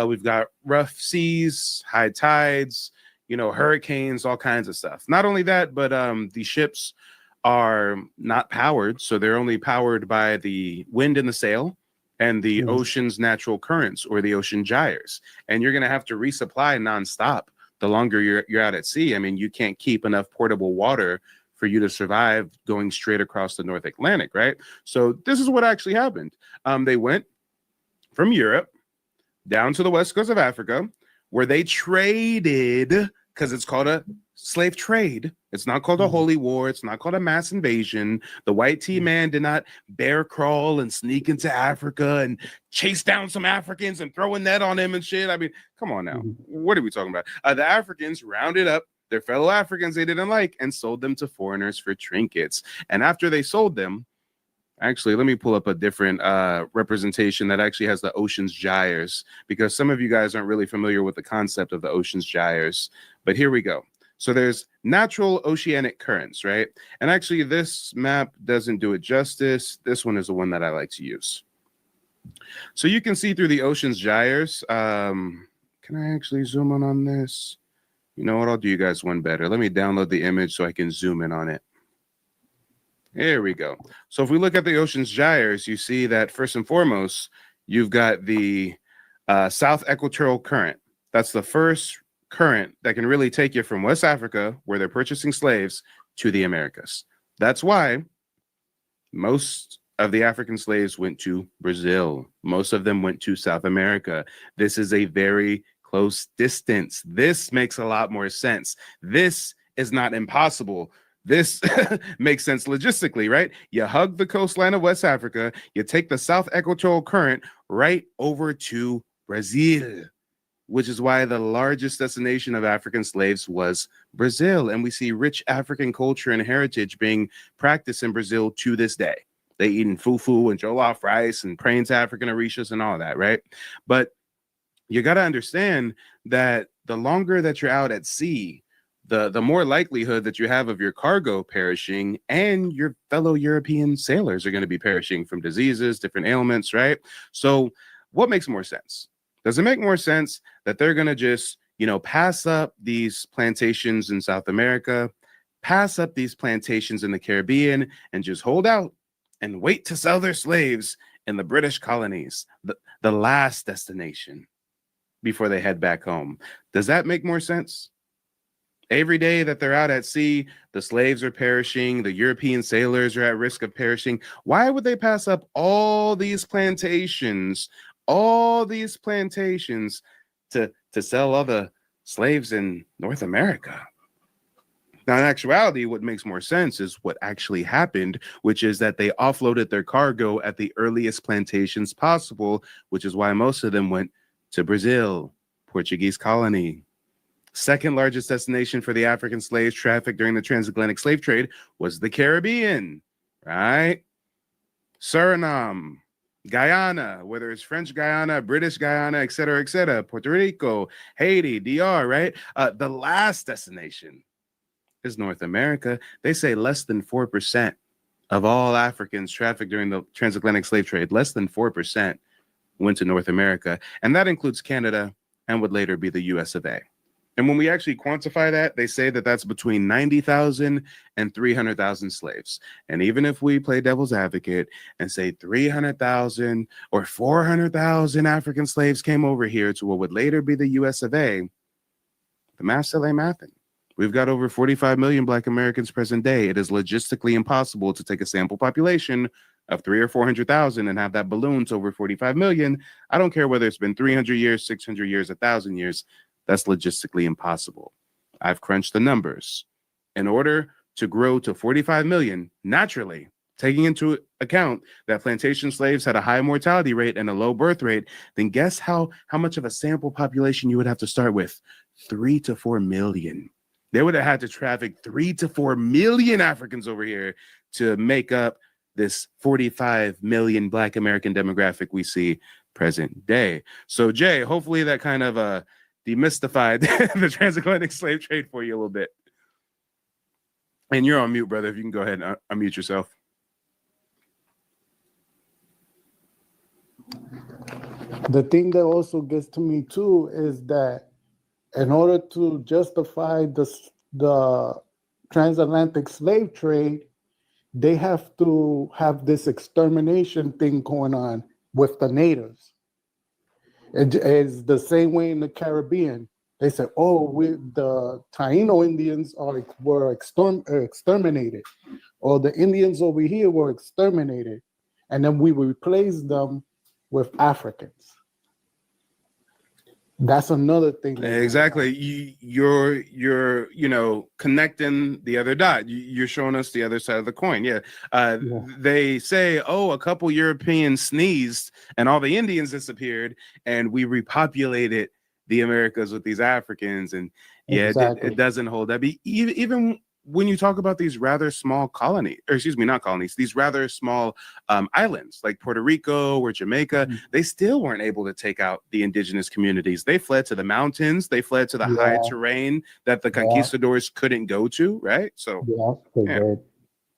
We've got rough seas, high tides, hurricanes, all kinds of stuff. Not only that, but the ships are not powered. So they're only powered by the wind in the sail and the ocean's natural currents or the ocean gyres. And you're going to have to resupply nonstop the longer you're out at sea. I mean, you can't keep enough portable water for you to survive going straight across the North Atlantic, right? So this is what actually happened. They went from Europe down to the west coast of Africa, where they traded, because it's called a slave trade. It's not called a holy war. It's not called a mass invasion. The white tea man did not bear crawl and sneak into Africa and chase down some Africans and throw a net on them and shit. I mean, come on now. What are we talking about? The Africans rounded up their fellow Africans they didn't like and sold them to foreigners for trinkets. And after they sold them, actually, let me pull up a different representation that actually has the ocean's gyres, because some of you guys aren't really familiar with the concept of the ocean's gyres. But here we go. So there's natural oceanic currents, right? And actually, this map doesn't do it justice. This one is the one that I like to use. So you can see through the ocean's gyres. Can I actually zoom in on this? You know what? I'll do you guys one better. Let me download the image so I can zoom in on it. There we go. So if we look at the ocean's gyres, you see that first and foremost, you've got the South Equatorial Current. That's the first current that can really take you from West Africa, where they're purchasing slaves, to the Americas. That's why most of the African slaves went to Brazil. Most of them went to South America. This is a very close distance. This makes a lot more sense. This is not impossible. This makes sense logistically, right? You hug the coastline of West Africa, you take the South Equatorial Current right over to Brazil, which is why the largest destination of African slaves was Brazil. And we see rich African culture and heritage being practiced in Brazil to this day. They eating fufu and jollof rice and praying to African orishas and all that, right? But you got to understand that the longer that you're out at sea, the more likelihood that you have of your cargo perishing, and your fellow European sailors are going to be perishing from diseases, different ailments, right? So what makes more sense? Does it make more sense that they're going to just, pass up these plantations in South America, pass up these plantations in the Caribbean, and just hold out and wait to sell their slaves in the British colonies, the last destination before they head back home. Does that make more sense? Every day that they're out at sea, the slaves are perishing, the European sailors are at risk of perishing. Why would they pass up all these plantations to sell other slaves in North America? Now, in actuality, what makes more sense is what actually happened, which is that they offloaded their cargo at the earliest plantations possible, which is why most of them went to Brazil, Portuguese colony. Second largest destination for the African slaves trafficked during the transatlantic slave trade was the Caribbean, right? Suriname, Guyana, whether it's French Guyana, British Guyana, et cetera, Puerto Rico, Haiti, DR, right? The last destination is North America. They say less than 4% of all Africans trafficked during the transatlantic slave trade, less than 4% went to North America. And that includes Canada and would later be the US of A. And when we actually quantify that, they say that that's between 90,000 and 300,000 slaves. And even if we play devil's advocate and say 300,000 or 400,000 African slaves came over here to what would later be the US of A, the math still ain't mathing. We've got over 45 million Black Americans present day. It is logistically impossible to take a sample population of 300,000 or 400,000 and have that balloon to over 45 million. I don't care whether it's been 300 years, 600 years, 1,000 years. That's logistically impossible. I've crunched the numbers. In order to grow to 45 million naturally, taking into account that plantation slaves had a high mortality rate and a low birth rate, then guess how much of a sample population you would have to start with? 3 to 4 million. They would have had to traffic 3 to 4 million Africans over here to make up this 45 million Black American demographic we see present day. So Jay, hopefully that kind of demystified the transatlantic slave trade for you a little bit. And you're on mute, brother. If you can go ahead and unmute yourself. The thing that also gets to me too is that in order to justify the transatlantic slave trade, they have to have this extermination thing going on with the natives. It's the same way in the Caribbean. They said, "Oh, the Taino Indians were exterminated, or the Indians over here were exterminated," and then we replaced them with Africans. That's another thing. Exactly. You're connecting the other dot. You're showing us the other side of the coin. Yeah. They say, oh, a couple Europeans sneezed and all the Indians disappeared and we repopulated the Americas with these Africans. And yeah, Exactly. it doesn't hold up. Even when you talk about these rather small colonies, or excuse me, not colonies, these rather small islands like Puerto Rico or Jamaica, they still weren't able to take out the indigenous communities. They fled to the mountains. They fled to the high terrain that the conquistadors couldn't go to, right? So, they did.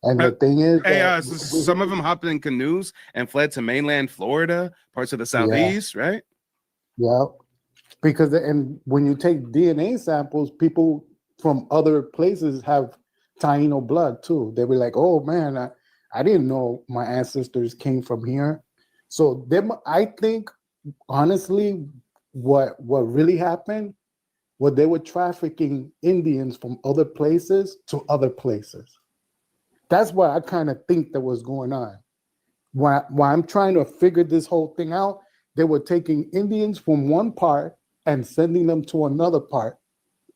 And the thing is, some of them hopped in canoes and fled to mainland Florida, parts of the southeast, right? Yeah, because and when you take DNA samples, people from other places have Taino blood too. They were like, "Oh man, I didn't know my ancestors came from here." So I think honestly, what really happened, was they were trafficking Indians from other places to other places. That's what I kind of think that was going on. While I'm trying to figure this whole thing out, they were taking Indians from one part and sending them to another part,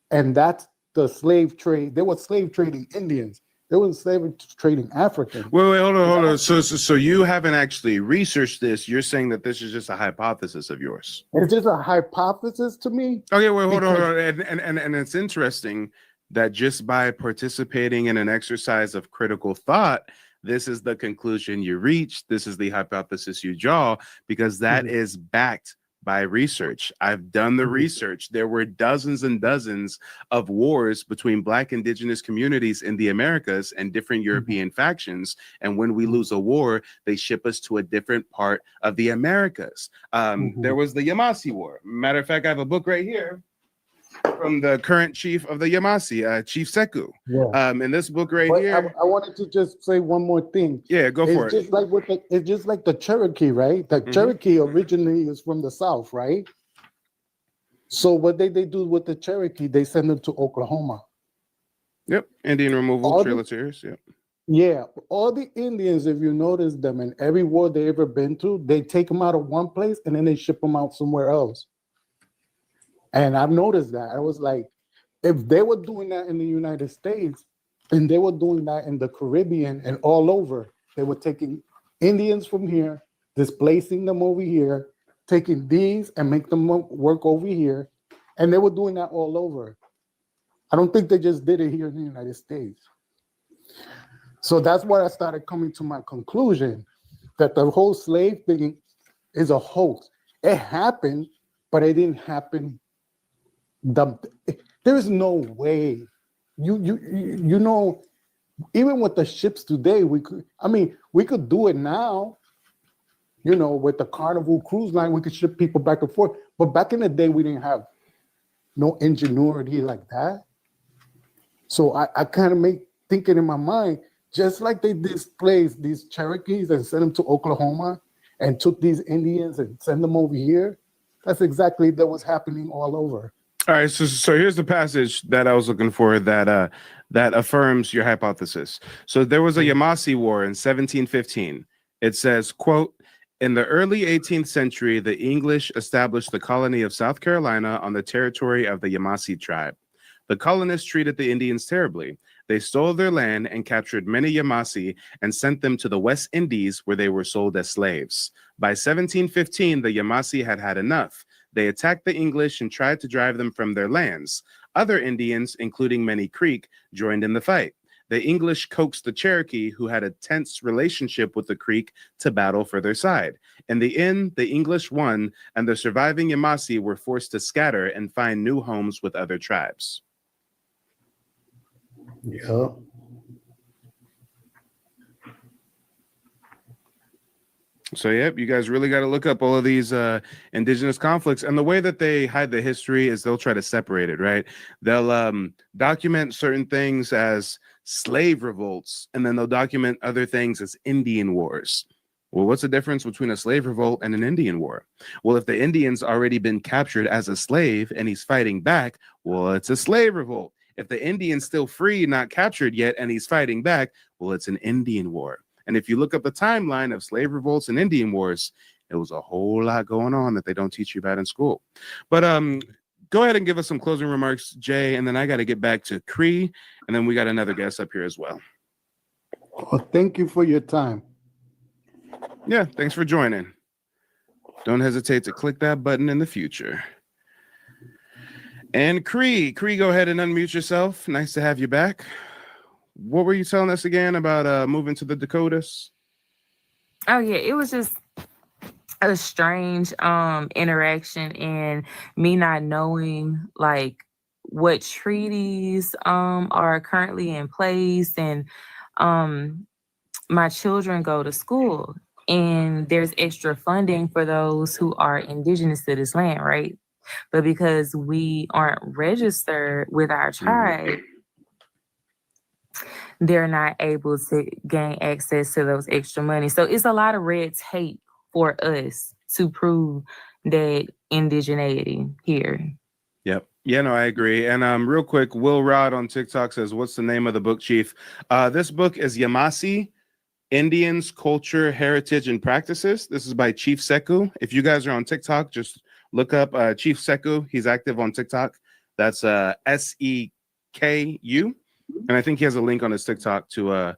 and that's the slave trade. They were slave trading Indians. They were slave trading Africans. Wait, hold on. So you haven't actually researched this. You're saying that this is just a hypothesis of yours. It's just a hypothesis to me. Okay, wait, hold on. And it's interesting that just by participating in an exercise of critical thought, this is the conclusion you reach. This is the hypothesis you draw, because that is backed by research. I've done the research. There were dozens and dozens of wars between Black indigenous communities in the Americas and different European factions. And when we lose a war, they ship us to a different part of the Americas. There was the Yamasee War. Matter of fact, I have a book right here. from the current chief of the Yamasi, Chief Seku. Yeah. In this book right But here. I wanted to just say one more thing. Yeah, go for It's just like it's just like the Cherokee, right? The Cherokee originally is from the South, right? So what they do with the Cherokee, they send them to Oklahoma. Yep, Indian removal, Trail of Tears. Yep. Yeah, all the Indians, if you notice them in every war they ever been to, they take them out of one place and then they ship them out somewhere else. And I've noticed that. I was like, if they were doing that in the United States and they were doing that in the Caribbean and all over, they were taking Indians from here, displacing them over here, taking these and make them work over here. And they were doing that all over. I don't think they just did it here in the United States. So that's why I started coming to my conclusion that the whole slave thing is a hoax. It happened, but it didn't happen. There is no way. You know, even with the ships today, we could do it now. You know, with the Carnival cruise line, we could ship people back and forth. But back in the day, we didn't have no ingenuity like that. So I kind of make thinking in my mind, just like they displaced these Cherokees and sent them to Oklahoma and took these Indians and sent them over here, that's exactly that was happening all over. All right, so here's the passage that I was looking for that affirms your hypothesis. So there was a Yamasi War in 1715. It says, quote, in the early 18th century, the English established the colony of South Carolina on the territory of the Yamasi tribe. The colonists treated the Indians terribly. They stole their land and captured many Yamasi and sent them to the West Indies, where they were sold as slaves. By 1715, the Yamasi had had enough. They attacked the English and tried to drive them from their lands. Other Indians, including many Creek, joined in the fight. The English coaxed the Cherokee, who had a tense relationship with the Creek, to battle for their side. In the end, the English won, and the surviving Yamasi were forced to scatter and find new homes with other tribes. Yeah. So, yep, you guys really got to look up all of these indigenous conflicts. And the way that they hide the history is they'll try to separate it, right? They'll document certain things as slave revolts, and then they'll document other things as Indian wars. Well, what's the difference between a slave revolt and an Indian war? Well, if the Indian's already been captured as a slave and he's fighting back, well, it's a slave revolt. If the Indian's still free, not captured yet, and he's fighting back, well, it's an Indian war. And if you look up the timeline of slave revolts and Indian wars, it was a whole lot going on that they don't teach you about in school. But go ahead and give us some closing remarks, Jay, and then I got to get back to Cree, and then we got another guest up here as well. Well, thank you for your time. Yeah, thanks for joining. Don't hesitate to click that button in the future. And Cree, go ahead and unmute yourself. Nice to have you back. What were you telling us again about moving to the Dakotas? Oh yeah, it was just a strange interaction, and me not knowing like what treaties are currently in place, and my children go to school, and there's extra funding for those who are indigenous to this land, right? But because we aren't registered with our tribe, they're not able to gain access to those extra money. So it's a lot of red tape for us to prove that indigeneity here. Yep. Yeah, no, I agree. And real quick, Will Rod on TikTok says, what's the name of the book, Chief? This book is Yamasi, Indians, Culture, Heritage, and Practices. This is by Chief Seku. If you guys are on TikTok, just look up Chief Seku. He's active on TikTok. That's SEKU. And I think he has a link on his TikTok to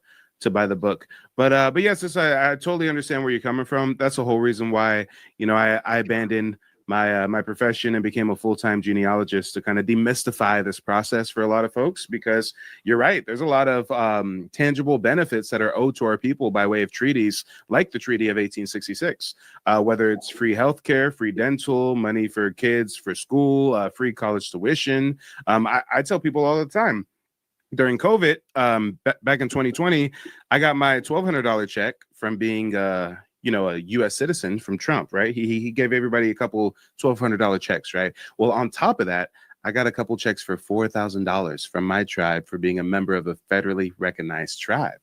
buy the book. But yes, I totally understand where you're coming from. That's the whole reason why, you know, I abandoned my profession and became a full-time genealogist, to kind of demystify this process for a lot of folks, because you're right, there's a lot of tangible benefits that are owed to our people by way of treaties like the Treaty of 1866, whether it's free healthcare, free dental, money for kids for school, free college tuition. I tell people all the time, during COVID, back in 2020, I got my $1,200 check from being a U.S. citizen from Trump, right? He gave everybody a couple $1,200 checks, right? Well, on top of that, I got a couple checks for $4,000 from my tribe for being a member of a federally recognized tribe.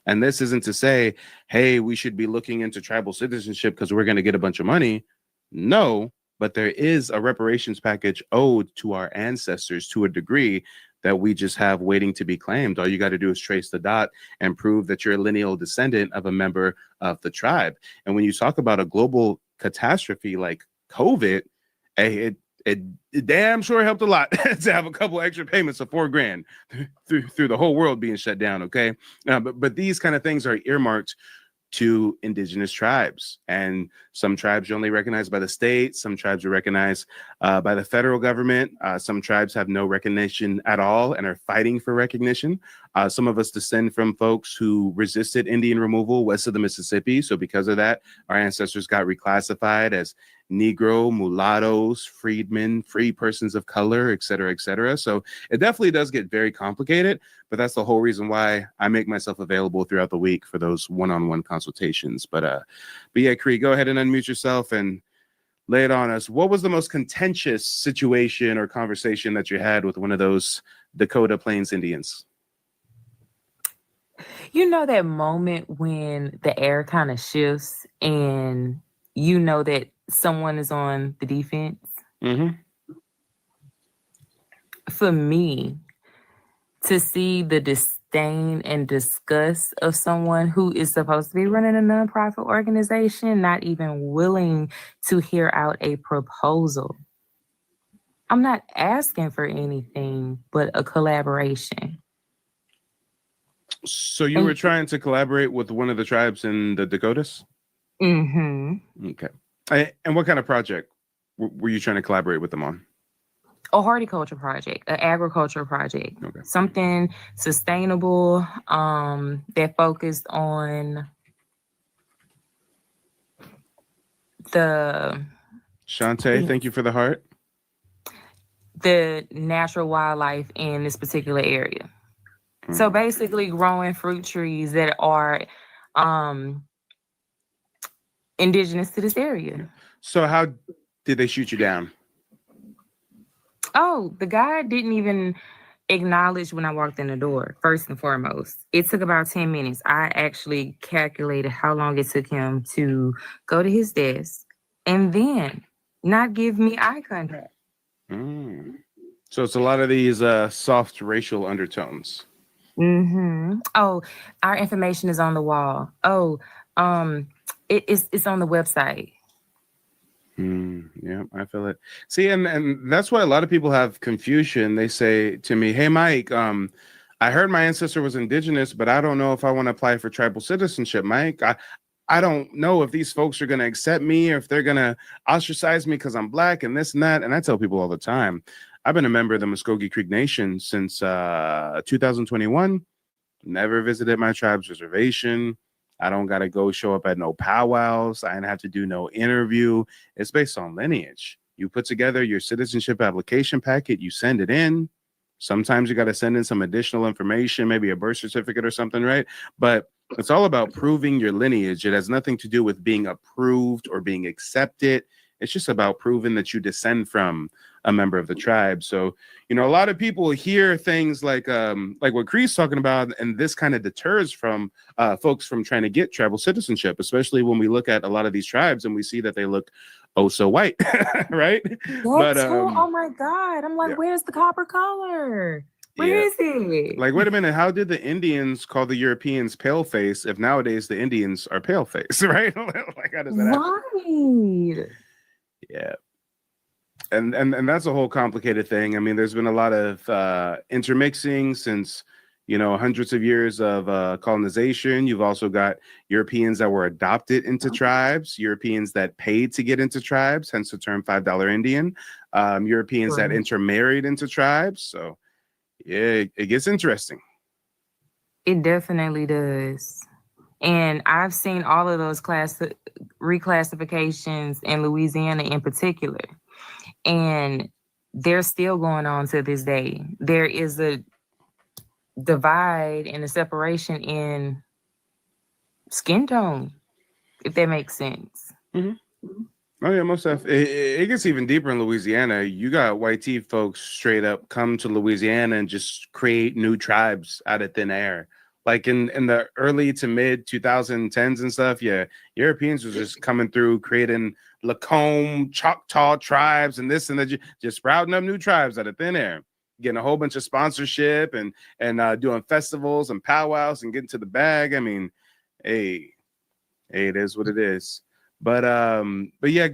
And this isn't to say, hey, we should be looking into tribal citizenship because we're going to get a bunch of money. No, but there is a reparations package owed to our ancestors to a degree that we just have waiting to be claimed. All you got to do is trace the dot and prove that you're a lineal descendant of a member of the tribe. And when you talk about a global catastrophe like COVID, it damn sure helped a lot to have a couple extra payments of $4,000 through the whole world being shut down. Okay, but these kind of things are earmarked to indigenous tribes, and some tribes are only recognized by the state. Some tribes are recognized by the federal government. Some tribes have no recognition at all and are fighting for recognition. Some of us descend from folks who resisted Indian removal west of the Mississippi. So because of that, our ancestors got reclassified as Negro, mulattoes, freedmen, free persons of color, et cetera, et cetera. So it definitely does get very complicated, but that's the whole reason why I make myself available throughout the week for those one-on-one consultations. But yeah, Cree, go ahead and unmute yourself and lay it on us. What was the most contentious situation or conversation that you had with one of those Dakota Plains Indians? You know that moment when the air kind of shifts and you know that someone is on the defense? Mm-hmm. For me, to see the disdain and disgust of someone who is supposed to be running a nonprofit organization, not even willing to hear out a proposal. I'm not asking for anything but a collaboration. So you were trying to collaborate with one of the tribes in the Dakotas? Mm-hmm. Okay. And what kind of project were you trying to collaborate with them on? A horticulture project, an agriculture project, okay. Something sustainable that focused on the Shantae, thank you for the heart. The natural wildlife in this particular area. So basically growing fruit trees that are indigenous to this area. So how did they shoot you down? Oh, the guy didn't even acknowledge when I walked in the door, first and foremost. It took about 10 minutes. I actually calculated how long it took him to go to his desk and then not give me eye contact. So it's a lot of these soft racial undertones. Mm-hmm. Oh, our information is on the wall. Oh, it's on the website. Yeah, I feel it. See, and that's why a lot of people have confusion. They say to me, "Hey, Mike, I heard my ancestor was indigenous, but I don't know if I want to apply for tribal citizenship, Mike. I don't know if these folks are going to accept me or if they're going to ostracize me because I'm black and this and that." And I tell people all the time, I've been a member of the Muskogee Creek Nation since 2021. Never visited my tribe's reservation. I don't got to go show up at no powwows. I didn't have to do no interview. It's based on lineage. You put together your citizenship application packet, you send it in. Sometimes you got to send in some additional information, maybe a birth certificate or something, right? But it's all about proving your lineage. It has nothing to do with being approved or being accepted. It's just about proving that you descend from a member of the tribe. So, you know, a lot of people hear things like what Cree's talking about, and this kind of deters from folks from trying to get tribal citizenship, especially when we look at a lot of these tribes and we see that they look oh so white, right? Oh my God. I'm like, where's the copper color? Where is it? Like, wait a minute, how did the Indians call the Europeans pale face if nowadays the Indians are pale face, right? Like, how does that happen? Right. Yeah. And that's a whole complicated thing. I mean, there's been a lot of intermixing since, you know, hundreds of years of colonization. You've also got Europeans that were adopted into tribes, Europeans that paid to get into tribes, hence the term $5 Indian, Europeans that intermarried into tribes. So, yeah, it gets interesting. It definitely does. And I've seen all of those reclassifications in Louisiana in particular. And they're still going on to this day. There is a divide and a separation in skin tone, if that makes sense. Mm-hmm. Oh yeah, most of it gets even deeper in Louisiana. You got white tea folks straight up come to Louisiana and just create new tribes out of thin air. Like in the early to mid 2010s and stuff, yeah, Europeans was just coming through creating Lacombe, Choctaw tribes and this and that, just sprouting up new tribes out of thin air, getting a whole bunch of sponsorship and doing festivals and powwows and getting to the bag. I mean, hey, it is what it is. But yeah,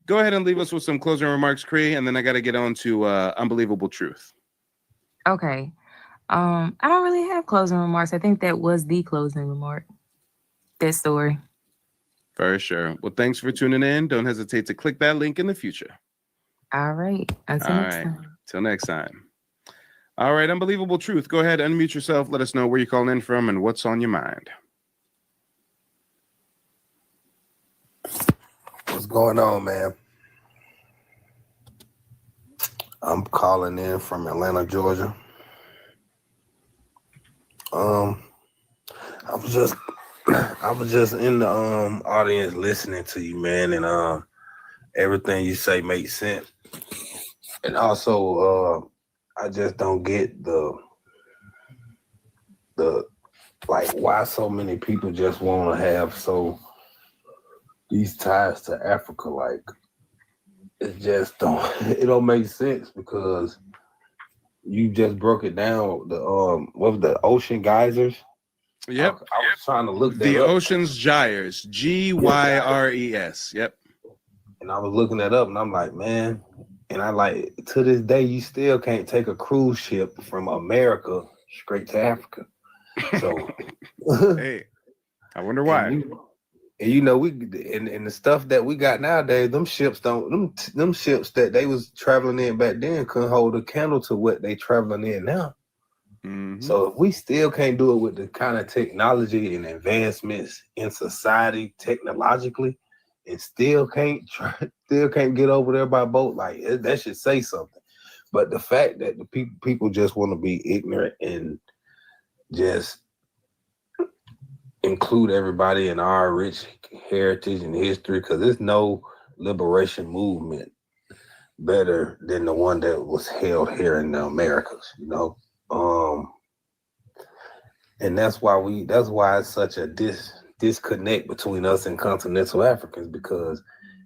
go ahead and leave us with some closing remarks, Cree, and then I got to get on to Unbelievable Truth. Okay. I don't really have closing remarks. I think that was the closing remark. That story. For sure. Well, thanks for tuning in. Don't hesitate to click that link in the future. All right. Until next time. Till next time. All right, Unbelievable Truth. Go ahead, unmute yourself. Let us know where you're calling in from and what's on your mind. What's going on, man? I'm calling in from Atlanta, Georgia. I was just in the audience listening to you, man, and everything you say makes sense. And also, I just don't get the like why so many people just want to have these ties to Africa. Like it just don't make sense, because you just broke it down. The what was the ocean geysers? Yep. I was trying to look that the up. Ocean's Gyres, Gyres. Yep. And I was looking that up, and I'm like, man, and I like to this day, you still can't take a cruise ship from America straight to Africa. So, hey, I wonder why. And you know, we and the stuff that we got nowadays, them ships that they was traveling in back then couldn't hold a candle to what they traveling in now. Mm-hmm. So if we still can't do it with the kind of technology and advancements in society technologically, and still can't get over there by boat, like that should say something. But the fact that the people just want to be ignorant and just include everybody in our rich heritage and history, because there's no liberation movement better than the one that was held here in the Americas, you know. And that's why it's such a disconnect between us and continental Africans, because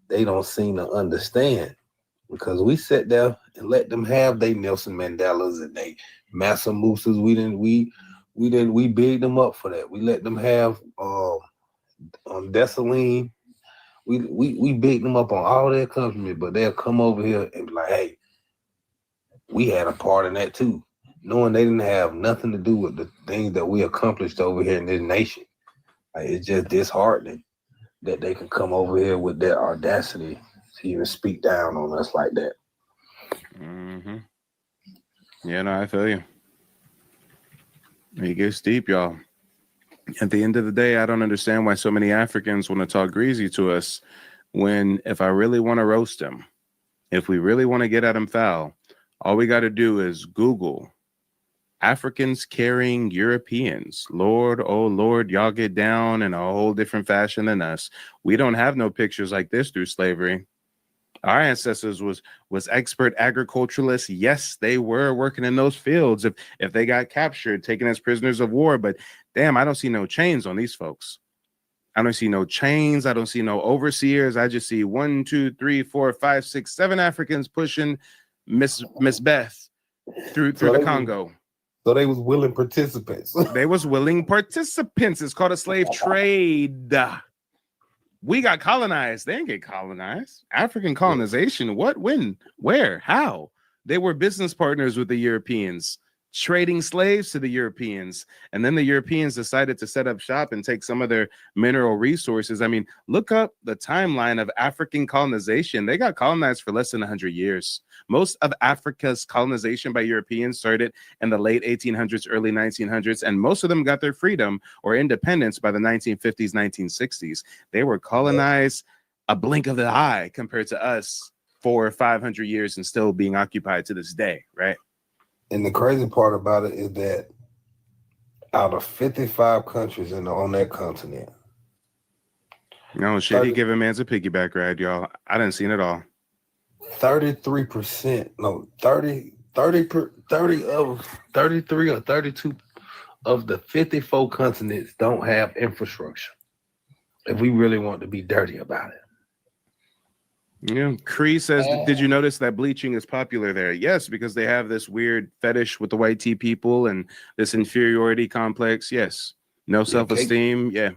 they don't seem to understand. Because we sat there and let them have they Nelson Mandelas and they Massa Musas. We bigged them up for that. We let them have Dessalines. We bigged them up on all their accomplishments, but they'll come over here and be like, hey, we had a part in that too, knowing they didn't have nothing to do with the things that we accomplished over here in this nation. Like, it's just disheartening that they can come over here with their audacity to even speak down on us like that. Mm-hmm. Yeah, no, I feel you. It gets deep, y'all. At the end of the day, I don't understand why so many Africans want to talk greasy to us when, if I really want to roast them, if we really want to get at them foul, all we got to do is Google Africans carrying Europeans. Lord, oh Lord, y'all get down in a whole different fashion than us. We don't have no pictures like this through slavery. Our ancestors was expert agriculturalists. Yes, they were working in those fields if they got captured, taken as prisoners of war. But damn, I don't see no chains on these folks. I don't see no chains. I don't see no overseers. I just see 1, 2, 3, 4, 5, 6, 7 Africans pushing Miss Beth through the Congo. So they was willing participants. They was willing participants. It's called a slave trade. We got colonized. They didn't get colonized. African colonization. What, when, where, how? They were business partners with the Europeans, trading slaves to the Europeans. And then the Europeans decided to set up shop and take some of their mineral resources. I mean, look up the timeline of African colonization. They got colonized for less than 100 years. Most of Africa's colonization by Europeans started in the late 1800s, early 1900s, and most of them got their freedom or independence by the 1950s, 1960s. They were colonized a blink of the eye compared to us 400 or 500 years and still being occupied to this day, right? And the crazy part about it is that out of 55 countries on that continent, No shit, he giving man's a piggyback ride, y'all. I didn't seen it all. 33%, no, 33 or 32 of the 54 continents don't have infrastructure. If we really want to be dirty about it. Yeah, Cree says, did you notice that bleaching is popular there? Yes, because they have this weird fetish with the white tea people and this inferiority complex. Yes, no self-esteem. Yeah,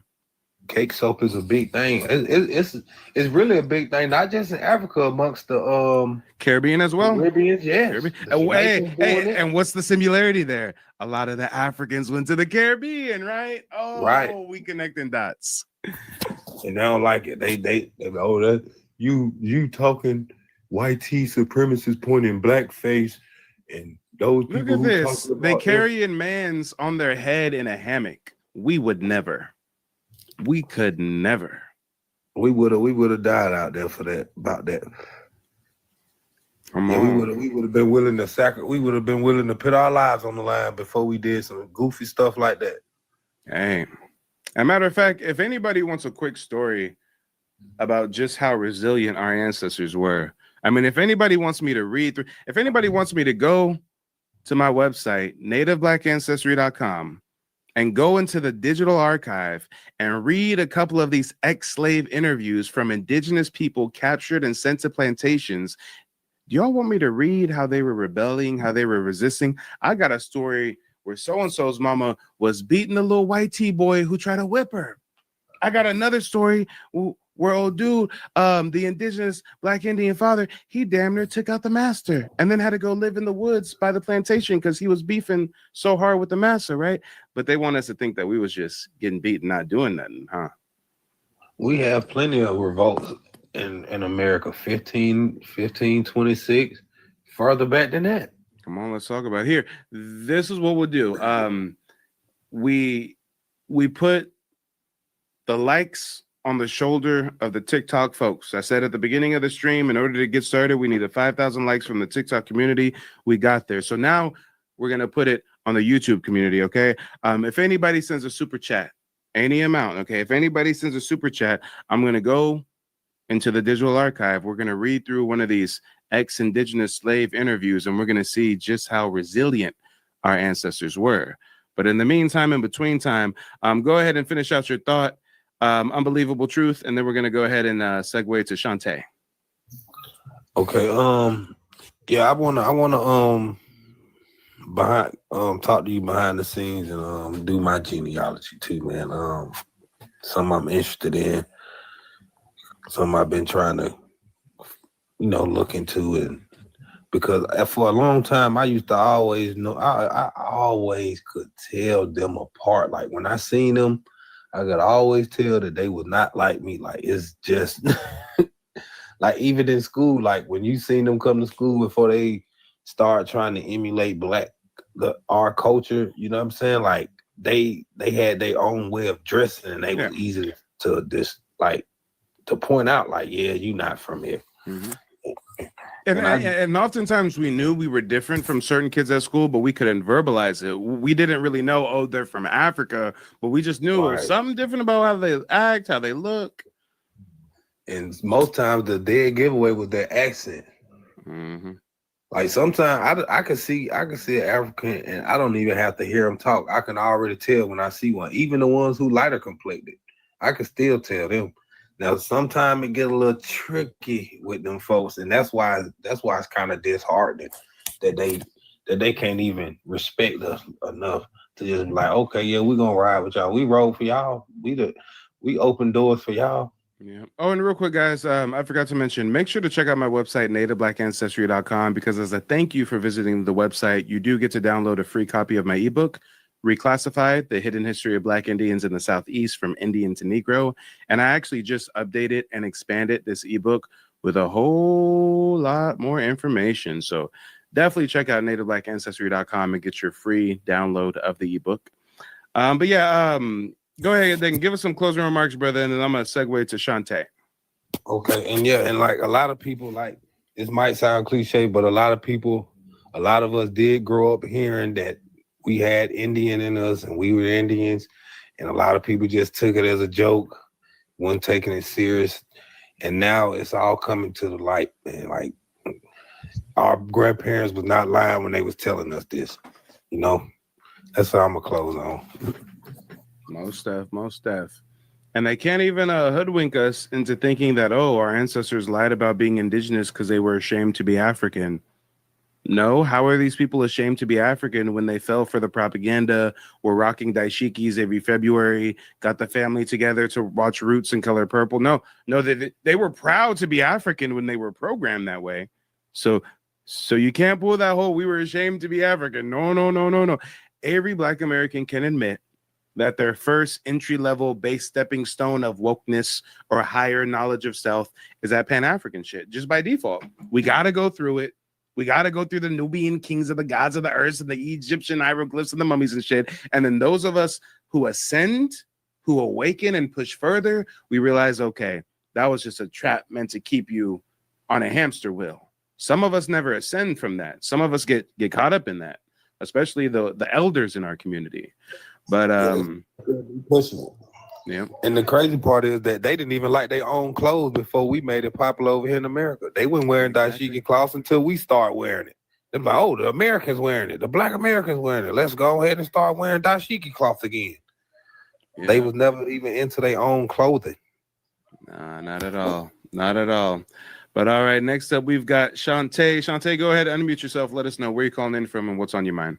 cake soap is a big thing. It's really a big thing, not just in Africa, amongst the Caribbean as well. Caribbean, yes. Caribbean. The Jamaicans doing it. And what's the similarity there? A lot of the Africans went to the Caribbean, right? Oh, Right. We connecting dots. And they don't like it. They oh, that you talking white tea supremacists pointing blackface, and those Look people at who this. talking They about carrying mans on their head in a hammock. We would never. We could never. We would have died out there for that, about that. Come Yeah, on. we would have been willing to we would have been willing to put our lives on the line before we did some goofy stuff like that. Hey. As a matter of fact, if anybody wants a quick story about just how resilient our ancestors were, I mean, if anybody wants me to read through, if anybody wants me to go to my website, nativebblackancestry.com, and go into the digital archive and read a couple of these ex-slave interviews from indigenous people captured and sent to plantations. Do y'all want me to read how they were rebelling, how they were resisting? I got a story where so-and-so's mama was beating the little white tea boy who tried to whip her. I got another story where old dude, the indigenous Black Indian father, he damn near took out the master and then had to go live in the woods by the plantation because he was beefing so hard with the master, right? But they want us to think that we was just getting beat and not doing nothing, huh? We have plenty of revolts in America, 1526, further back than that. Come on, let's talk about it. Here. This is what we'll do. We put the likes on the shoulder of the TikTok folks. I said at the beginning of the stream, in order to get started, we needed 5,000 likes from the TikTok community. We got there. So now we're going to put it on the YouTube community, okay? If anybody sends a super chat, any amount, okay? If anybody sends a super chat, I'm going to go into the digital archive. We're going to read through one of these ex-indigenous slave interviews, and we're going to see just how resilient our ancestors were. But in the meantime, in between time, go ahead and finish out your thought. Unbelievable truth, and then we're going to go ahead and segue to Shantae. Okay. Yeah, I wanna talk to you behind the scenes and do my genealogy too, man. Something I'm interested in. Something I've been trying to, look into it, because for a long time I used to always know. I always could tell them apart. Like when I seen them, I could always tell that they was not like me. Like it's just like even in school, like when you seen them come to school before they start trying to emulate our culture, you know what I'm saying? Like they had their own way of dressing, and they was easy to to point out, like, yeah, you not from here. Mm-hmm. And oftentimes we knew we were different from certain kids at school, but we couldn't verbalize it. We didn't really know, oh, they're from Africa, but we just knew something different about how they act, how they look. And most times the dead giveaway was their accent. Mm-hmm. Like sometimes I can see an African and I don't even have to hear them talk. I can already tell when I see one. Even the ones who lighter complected, I can still tell them. Now, sometimes it get a little tricky with them folks, and that's why it's kind of disheartening that they can't even respect us enough to just be like, okay, yeah, we're gonna ride with y'all. We roll for y'all. We open doors for y'all. Yeah. Oh, and real quick, guys, I forgot to mention, make sure to check out my website, nativebblackancestry.com, because as a thank you for visiting the website, you do get to download a free copy of my ebook, Reclassified: The Hidden History of Black Indians in the Southeast from Indian to Negro. And I actually just updated and expanded this ebook with a whole lot more information. So definitely check out nativebblackancestry.com and get your free download of the ebook. But yeah, go ahead and give us some closing remarks, brother, and then I'm going to segue to Shantae. Okay, and yeah, and like a lot of people, like this might sound cliche, but a lot of us did grow up hearing that we had Indian in us and we were Indians, and a lot of people just took it as a joke. wasn't taking it serious. And now it's all coming to the light, man. Like, our grandparents was not lying when they was telling us this. You know, that's how I'm gonna close on. Most def. And they can't even hoodwink us into thinking that, oh, our ancestors lied about being indigenous because they were ashamed to be African. No, how are these people ashamed to be African when they fell for the propaganda, were rocking dashikis every February, got the family together to watch Roots and Color Purple? No, they were proud to be African when they were programmed that way. So you can't pull that whole, we were ashamed to be African. No. Every Black American can admit that their first entry-level base stepping stone of wokeness or higher knowledge of self is that Pan-African shit, just by default. We got to go through it. We got to go through the Nubian kings of the gods of the earth and the Egyptian hieroglyphs and the mummies and shit. And then those of us who ascend, who awaken and push further, we realize, okay, that was just a trap meant to keep you on a hamster wheel. Some of us never ascend from that. Some of us get caught up in that, especially the elders in our community. But pushing it. Yeah. And the crazy part is that they didn't even like their own clothes before we made it popular over here in America. They weren't wearing dashiki cloths until we start wearing it. They're like, oh, the Americans wearing it. The Black Americans wearing it. Let's go ahead and start wearing dashiki cloths again. Yeah. They was never even into their own clothing. Nah, not at all. Not at all. But all right, next up, we've got Shantae. Shantae, go ahead, unmute yourself. Let us know where you're calling in from and what's on your mind.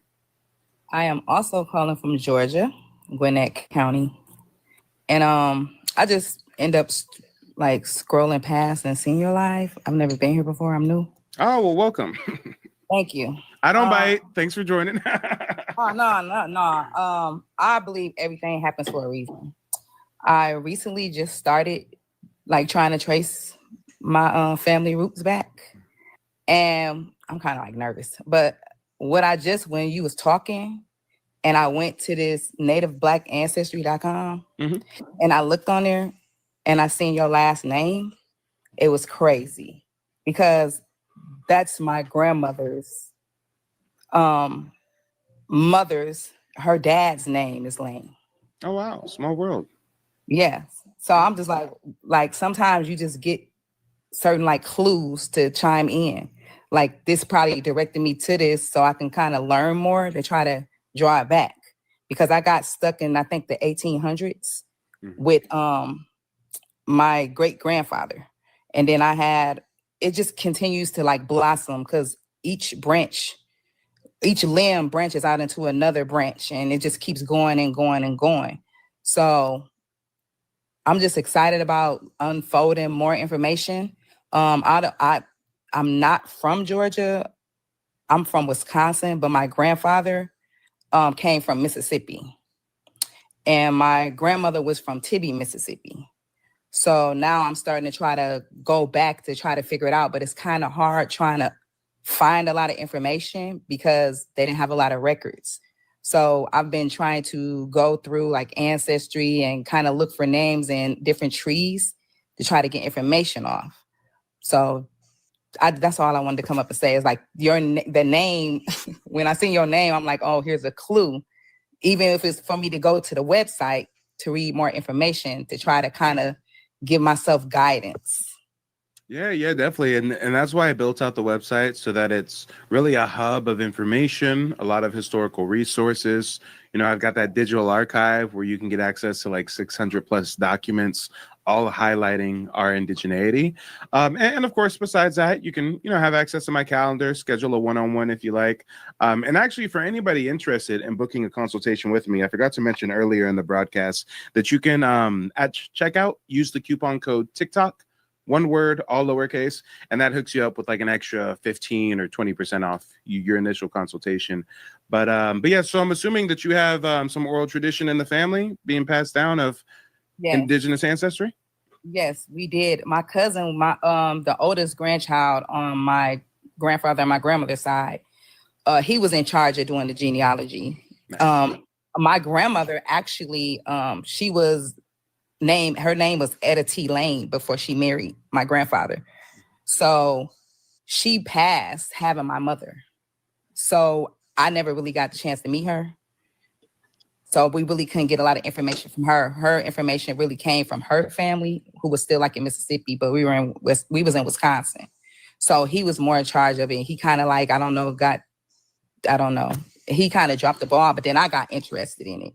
I am also calling from Georgia, Gwinnett County. And I just end up like scrolling past and seeing your live. I've never been here before. I'm new. Oh, well, welcome. Thank you. I don't bite. Thanks for joining. Oh, no. I believe everything happens for a reason. I recently just started like trying to trace my family roots back. And I'm kind of like nervous. But when you was talking, and I went to this nativeblack.ancestry.com and I looked on there and I seen your last name. It was crazy because that's my grandmother's her dad's name is Lane. Oh, wow. Small world. Yes. So I'm just like sometimes you just get certain like clues to chime in. Like this probably directed me to this so I can kind of learn more to try to draw it back, because I got stuck in, I think, the 1800s with my great grandfather. And then it just continues to like blossom because each limb branches out into another branch and it just keeps going and going and going. So I'm just excited about unfolding more information. I'm not from Georgia. I'm from Wisconsin, but my grandfather came from Mississippi. And my grandmother was from Tibby, Mississippi. So now I'm starting to try to go back to try to figure it out, but it's kind of hard trying to find a lot of information because they didn't have a lot of records. So I've been trying to go through like Ancestry and kind of look for names in different trees to try to get information off. So that's all I wanted to come up and say is like the name. When I see your name, I'm like, oh, here's a clue. Even if it's for me to go to the website to read more information to try to kind of give myself guidance. Yeah, definitely. And that's why I built out the website so that it's really a hub of information, a lot of historical resources. You know, I've got that digital archive where you can get access to like 600 plus documents, all highlighting our indigeneity. And of course, besides that, you can, have access to my calendar, schedule a one-on-one if you like. And actually, for anybody interested in booking a consultation with me, I forgot to mention earlier in the broadcast that you can, at checkout, use the coupon code TikTok, one word, all lowercase, and that hooks you up with like an extra 15 or 20% off your initial consultation. But yeah, so I'm assuming that you have some oral tradition in the family being passed down of indigenous ancestry. Yes, we did. My cousin, the oldest grandchild on my grandfather and my grandmother's side, he was in charge of doing the genealogy. Nice. My grandmother actually, her name was Etta T. Lane before she married my grandfather. So she passed having my mother. So I never really got the chance to meet her. So we really couldn't get a lot of information from her. Her information really came from her family, who was still like in Mississippi, but we was in Wisconsin. So he was more in charge of it. He kind of like, I don't know. He kind of dropped the ball, but then I got interested in it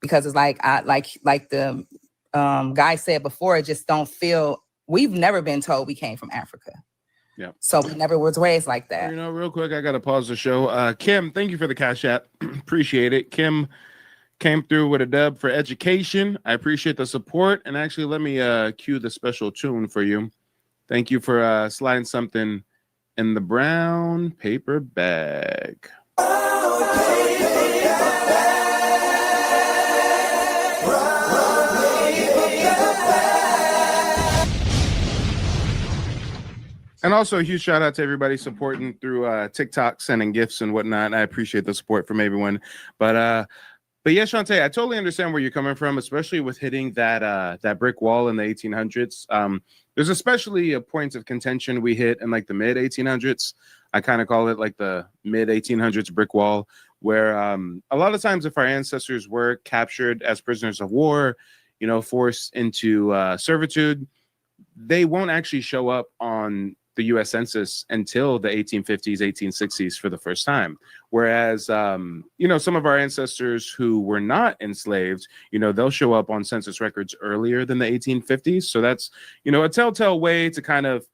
because it's like like the guy said before, it just don't feel, we've never been told we came from Africa. Yeah. So we never was raised like that. You know, real quick, I got to pause the show. Kim, thank you for the Cash App. Appreciate it. Kim came through with a dub for education. I appreciate the support. And actually, let me cue the special tune for you. Thank you for sliding something in the brown paper bag. And also a huge shout out to everybody supporting through TikTok, sending gifts and whatnot. I appreciate the support from everyone. But yeah, Shantae, I totally understand where you're coming from, especially with hitting that brick wall in the 1800s. There's especially a point of contention we hit in like the mid 1800s. I kind of call it like the mid 1800s brick wall, where a lot of times if our ancestors were captured as prisoners of war, you know, forced into servitude, they won't actually show up on the U.S. Census until the 1850s, 1860s for the first time. Whereas, you know, some of our ancestors who were not enslaved, you know, they'll show up on census records earlier than the 1850s. So that's, you know, a telltale way to kind of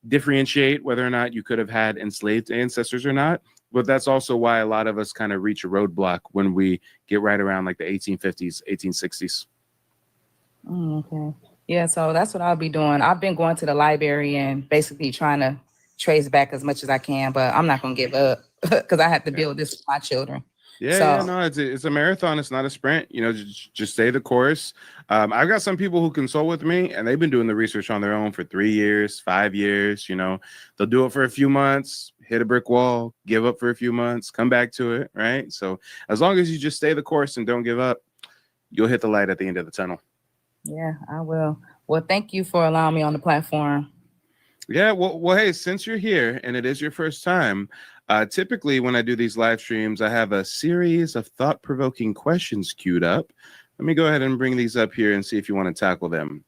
differentiate whether or not you could have had enslaved ancestors or not. But that's also why a lot of us kind of reach a roadblock when we get right around like the 1850s, 1860s. Okay. Yeah, so that's what I'll be doing. I've been going to the library and basically trying to trace back as much as I can, but I'm not going to give up because I have to build this for my children. Yeah, no, it's a marathon. It's not a sprint. You know, just stay the course. I've got some people who consult with me, and they've been doing the research on their own for 3 years, 5 years. You know, they'll do it for a few months, hit a brick wall, give up for a few months, come back to it, right? So as long as you just stay the course and don't give up, you'll hit the light at the end of the tunnel. Yeah, I will. Well, thank you for allowing me on the platform. Yeah, well, hey, since you're here and it is your first time, typically when I do these live streams, I have a series of thought-provoking questions queued up. Let me go ahead and bring these up here and see if you want to tackle them.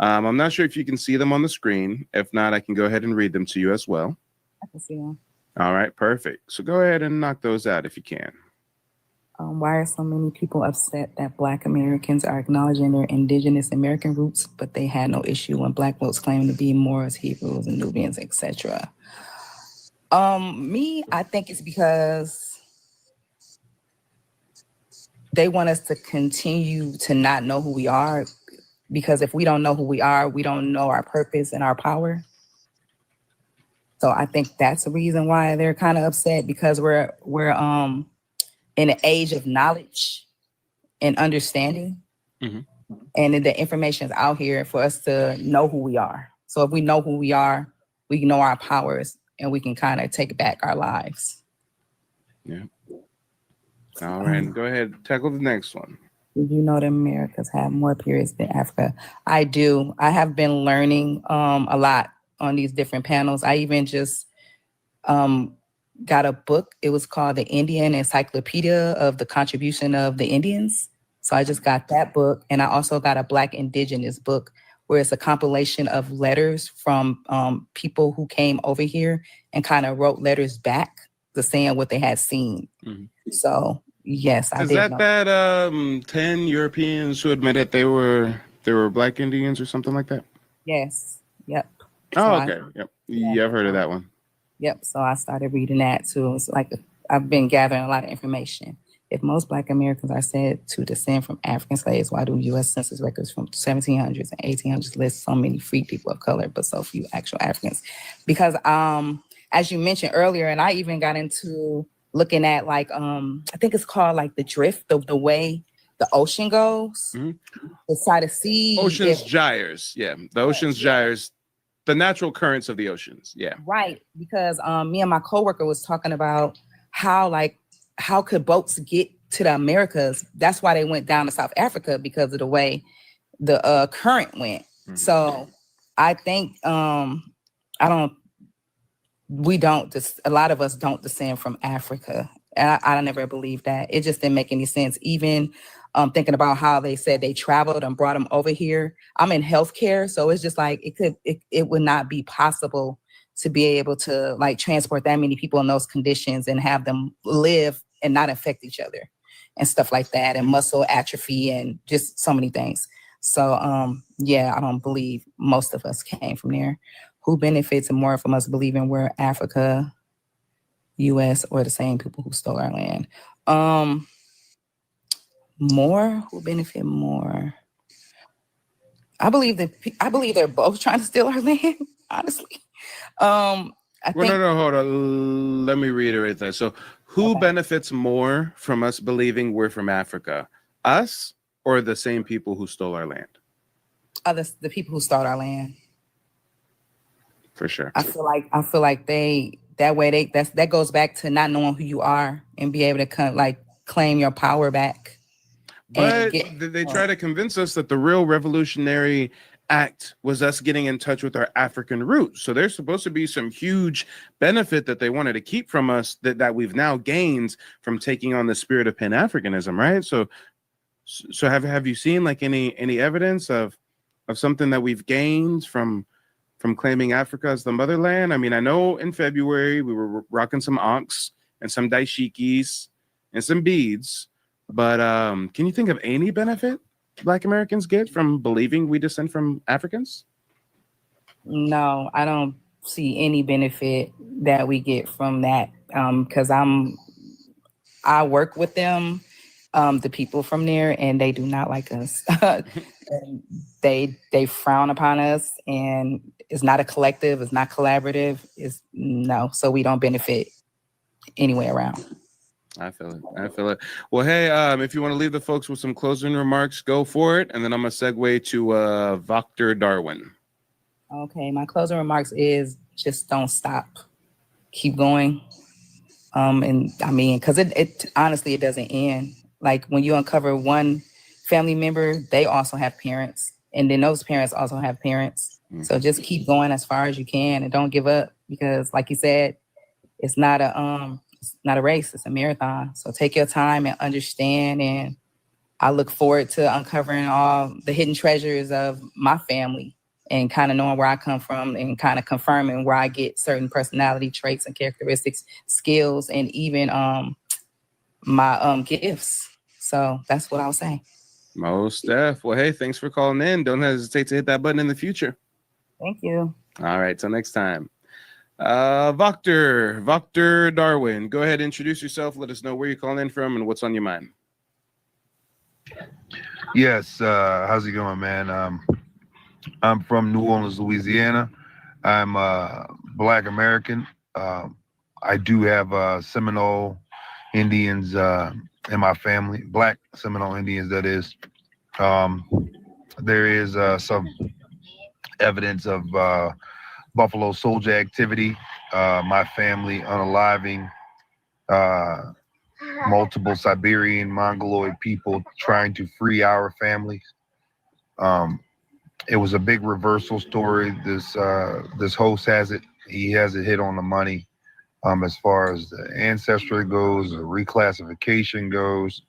I'm not sure if you can see them on the screen. If not, I can go ahead and read them to you as well. I can see them. All right, perfect. So go ahead and knock those out if you can. Why are so many people upset that Black Americans are acknowledging their indigenous American roots, but they had no issue when Black folks claiming to be Moors, Hebrews, and Nubians, etc.? I think it's because they want us to continue to not know who we are, because if we don't know who we are, we don't know our purpose and our power. So I think that's the reason why they're kind of upset, because we're in an age of knowledge and understanding. Mm-hmm. And the information is out here for us to know who we are. So if we know who we are, we know our powers and we can kind of take back our lives. Yeah. All right, go ahead, tackle the next one. Did you know that Americas have more periods than Africa? I do. I have been learning a lot on these different panels. I even just got a book. It was called The Indian Encyclopedia of the Contribution of the Indians. So I just got that book. And I also got a Black Indigenous book where it's a compilation of letters from people who came over here and kind of wrote letters back to saying what they had seen. Mm-hmm. So yes, I Is did know. that 10 Europeans who admitted they were Black Indians or something like that? Yes. Yep. Oh, So okay. Yep. Yeah, I've heard of that one. Yep. So I started reading that too. It's like I've been gathering a lot of information. If most Black Americans are said to descend from African slaves, why do U.S. Census records from 1700s and 1800s list so many free people of color, but so few actual Africans? Because as you mentioned earlier, and I even got into looking at like, I think it's called like the drift, the way the ocean goes. Mm-hmm. To try to see. Ocean's gyres. Yeah. The ocean's gyres. The natural currents of the oceans. Yeah. Right. Because me and my coworker was talking about how could boats get to the Americas? That's why they went down to South Africa, because of the way the current went. Mm-hmm. So I think a lot of us don't descend from Africa. And I never believed that. It just didn't make any sense. Even thinking about how they said they traveled and brought them over here. I'm in healthcare, so it's just like it would not be possible to be able to like transport that many people in those conditions and have them live and not infect each other and stuff like that, and muscle atrophy and just so many things. So yeah, I don't believe most of us came from there. Who benefits more from us believing we're Africa, US, or the same people who stole our land? More? Who benefit more? I believe they're both trying to steal our land, honestly. I think No, hold on. Let me reiterate that. So who benefits more from us believing we're from Africa? Us or the same people who stole our land? the people who stole our land. For sure. I feel like that goes back to not knowing who you are and be able to claim your power back. But they try to convince us that the real revolutionary act was us getting in touch with our African roots. So there's supposed to be some huge benefit that they wanted to keep from us that we've now gained from taking on the spirit of Pan-Africanism, right? So have you seen like any evidence of something that we've gained from claiming Africa as the motherland? I mean, I know in February we were rocking some ankhs and some daishikis and some beads. But can you think of any benefit Black Americans get from believing we descend from Africans? No, I don't see any benefit that we get from that because I work with them, the people from there, and they do not like us. And they frown upon us, and it's not a collective, it's not collaborative, so we don't benefit anywhere around. I feel it. Well, hey, if you want to leave the folks with some closing remarks, go for it. And then I'm going to segue to Dr. Darwin. Okay, my closing remarks is just don't stop. Keep going. And I mean, because it honestly, it doesn't end. Like when you uncover one family member, they also have parents. And then those parents also have parents. So just keep going as far as you can and don't give up because like you said, it's not a race, it's a marathon. So take your time and understand. And I look forward to uncovering all the hidden treasures of my family and kind of knowing where I come from and kind of confirming where I get certain personality traits and characteristics, skills, and even my gifts. So that's what I'll say. Most def. Well, hey, thanks for calling in. Don't hesitate to hit that button in the future. Thank you. All right, till next time. Dr. Darwin, go ahead, introduce yourself. Let us know where you're calling in from and what's on your mind. Yes, how's it going, man? I'm from New Orleans, Louisiana. I'm Black American. I do have Seminole Indians in my family, Black Seminole Indians, that is. There is some evidence of Buffalo Soldier activity. My family unaliving multiple Siberian Mongoloid people trying to free our families. It was a big reversal story. This host has it. He has it hit on the money as far as the ancestry goes, the reclassification goes.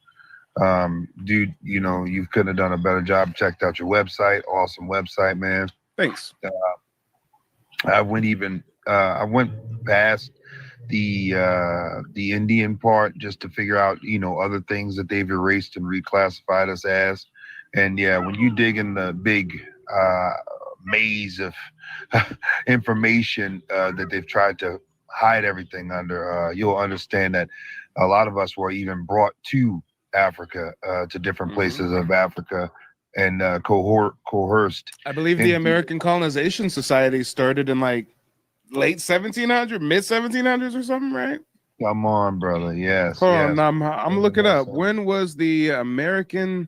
Dude, you couldn't have done a better job. Checked out your website. Awesome website, man. Thanks. I went past the Indian part just to figure out, other things that they've erased and reclassified us as. And yeah, when you dig in the big maze of information that they've tried to hide everything under, you'll understand that a lot of us were even brought to Africa, to different places of Africa, and coerced. I believe the American Colonization Society started in like late 1700s, mid 1700s or something, right? Come on, brother. Yes. Hold yes. on, I'm looking up. When was the American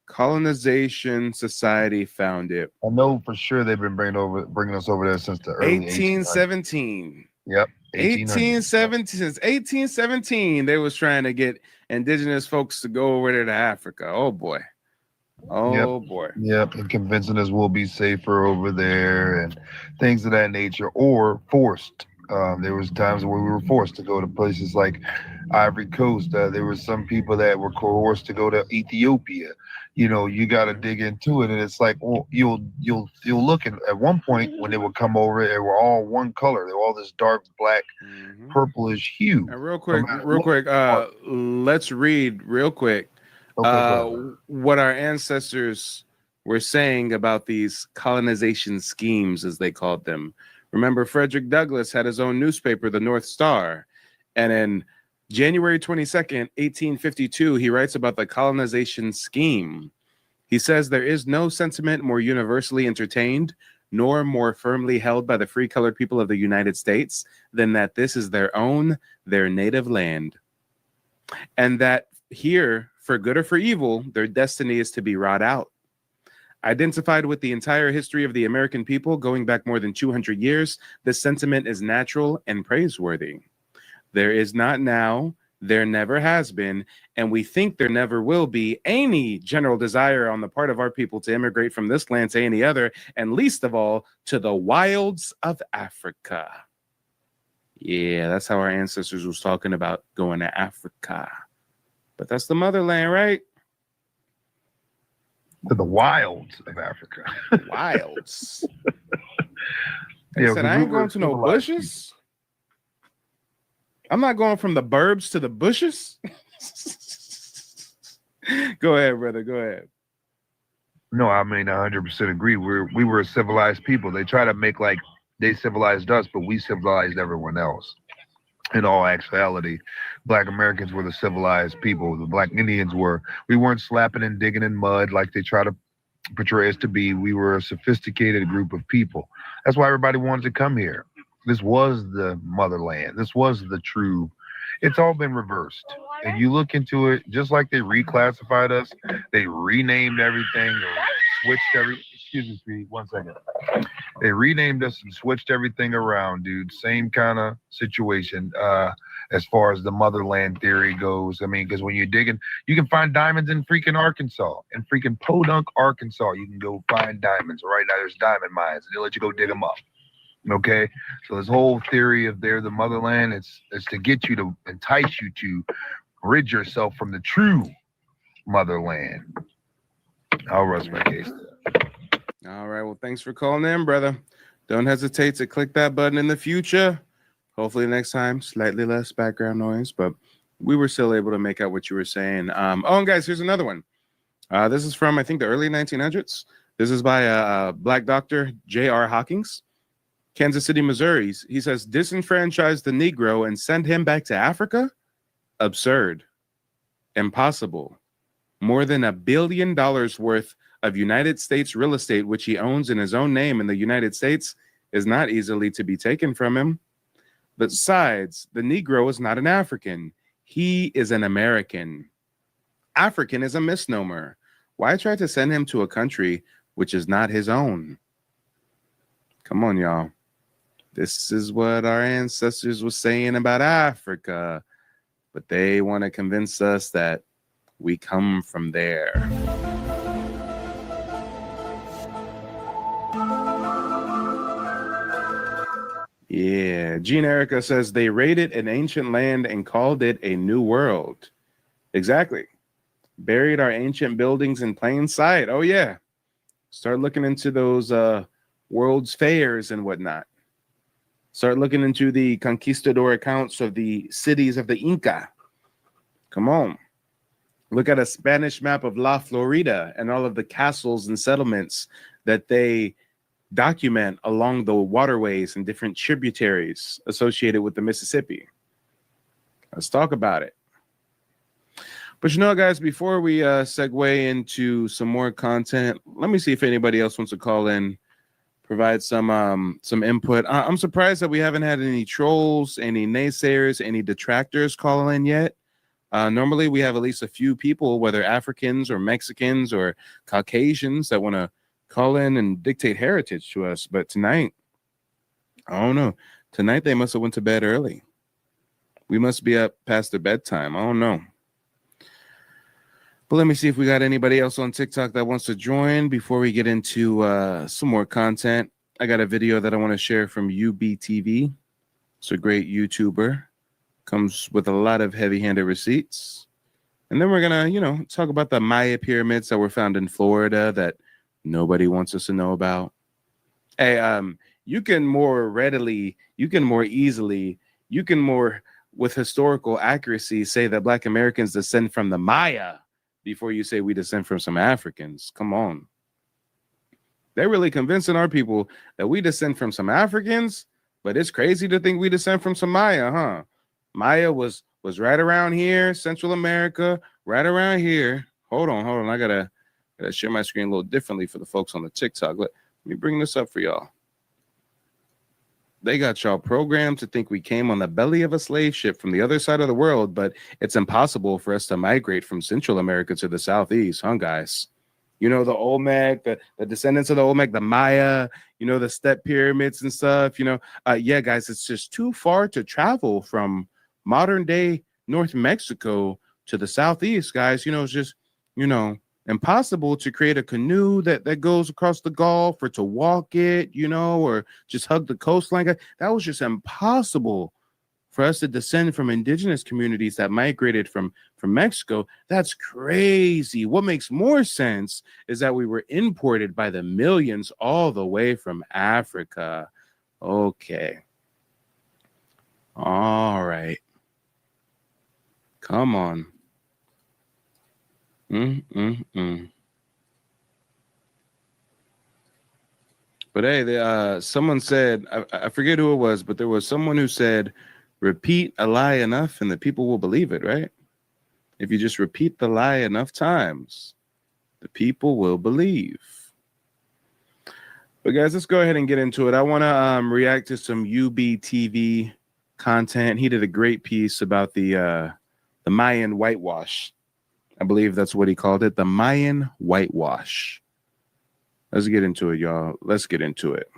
Colonization Society founded? I know for sure they've been bringing us over there since the early 1817. Yep. 1817. Since 1817, they was trying to get indigenous folks to go over there to Africa. Oh boy. Boy. Yep, and convincing us we'll be safer over there and things of that nature, or forced. There was times where we were forced to go to places like Ivory Coast. There were some people that were coerced to go to Ethiopia. You know, you got to dig into it, and it's like, well, you'll look at one point when they would come over, they were all one color. They were all this dark black, purplish hue. And real quick, let's read real quick what our ancestors were saying about these colonization schemes, as they called them. Remember, Frederick Douglass had his own newspaper, the North Star, and in January 22nd, 1852, he writes about the colonization scheme. He says there is no sentiment more universally entertained nor more firmly held by the free colored people of the United States than that this is their own, their native land. And that here, for good or for evil, their destiny is to be wrought out. Identified with the entire history of the American people going back more than 200 years, this sentiment is natural and praiseworthy. There is not now, there never has been, and we think there never will be any general desire on the part of our people to immigrate from this land to any other, and least of all, to the wilds of Africa. Yeah, that's how our ancestors was talking about going to Africa. But that's the motherland, right? To the wilds of Africa. Wilds. I said, I ain't going to no bushes. I'm not going from the burbs to the bushes. Go ahead, brother. Go ahead. No, I mean, 100% agree. We were a civilized people. They try to make like they civilized us, but we civilized everyone else. In all actuality, Black Americans were the civilized people. The Black Indians were. We weren't slapping and digging in mud like they try to portray us to be. We were a sophisticated group of people. That's why everybody wanted to come here. This was the motherland. This was the true. It's all been reversed. And you look into it, just like they reclassified us, they renamed everything or switched excuse me, Speed, 1 second. They renamed us and switched everything around, dude. Same kind of situation as far as the motherland theory goes. I mean, because when you're digging, you can find diamonds in freaking Arkansas. In freaking Podunk, Arkansas, you can go find diamonds. Right now, there's diamond mines. They'll let you go dig them up. Okay, so this whole theory of they're the motherland, it's to get you to entice you to rid yourself from the true motherland. I'll rest my case there. All right. Well, thanks for calling in, brother. Don't hesitate to click that button in the future. Hopefully next time, slightly less background noise, but we were still able to make out what you were saying. And guys, here's another one. This is from, I think, the early 1900s. This is by a Black doctor, J.R. Hawkins, Kansas City, Missouri. He says, disenfranchise the Negro and send him back to Africa? Absurd. Impossible. More than $1 billion worth of United States real estate, which he owns in his own name in the United States, is not easily to be taken from him. Besides, the Negro is not an African. He is an American. African is a misnomer. Why try to send him to a country which is not his own? Come on, y'all. This is what our ancestors were saying about Africa, but they want to convince us that we come from there. Yeah, Gene Erica says they raided an ancient land and called it a new world. Exactly. Buried our ancient buildings in plain sight. Oh, yeah. Start looking into those world's fairs and whatnot. Start looking into the conquistador accounts of the cities of the Inca. Come on. Look at a Spanish map of La Florida and all of the castles and settlements that they document along the waterways and different tributaries associated with the Mississippi. Let's talk about it. But you know, guys, before we segue into some more content, let me see if anybody else wants to call in, provide some input. I'm surprised that we haven't had any trolls, any naysayers, any detractors call in yet. Normally, we have at least a few people, whether Africans or Mexicans or Caucasians, that want to call in and dictate heritage to us. But tonight, I don't know. Tonight, they must have went to bed early. We must be up past their bedtime. I don't know. But let me see if we got anybody else on TikTok that wants to join before we get into some more content. I got a video that I want to share from UBTV. It's a great YouTuber. Comes with a lot of heavy-handed receipts. And then we're gonna, talk about the Maya pyramids that were found in Florida that nobody wants us to know about. Hey, you can more readily, you can more easily, you can more with historical accuracy say that Black Americans descend from the Maya before you say we descend from some Africans. Come on. They're really convincing our people that we descend from some Africans, but it's crazy to think we descend from some Maya, huh? Maya was right around here, Central America, right around here. Hold on. I gotta share my screen a little differently for the folks on the TikTok. Let me bring this up for y'all. They got y'all programmed to think we came on the belly of a slave ship from the other side of the world, but it's impossible for us to migrate from Central America to the Southeast, huh, guys? The Olmec, the descendants of the Olmec, the Maya, the step pyramids and stuff, yeah, guys, it's just too far to travel from modern day North Mexico to the Southeast, guys. It's just, impossible to create a canoe that goes across the Gulf or to walk it, or just hug the coastline. That was just impossible for us to descend from indigenous communities that migrated from Mexico. That's crazy. What makes more sense is that we were imported by the millions all the way from Africa. Okay. All right. Come on. But hey, someone said, I forget who it was, but there was someone who said, repeat a lie enough and the people will believe it, right? If you just repeat the lie enough times, the people will believe. But guys, let's go ahead and get into it. I want to react to some UBTV content. He did a great piece about the Mayan whitewash. I believe that's what he called it, the Mayan whitewash. Let's get into it, y'all. Let's get into it.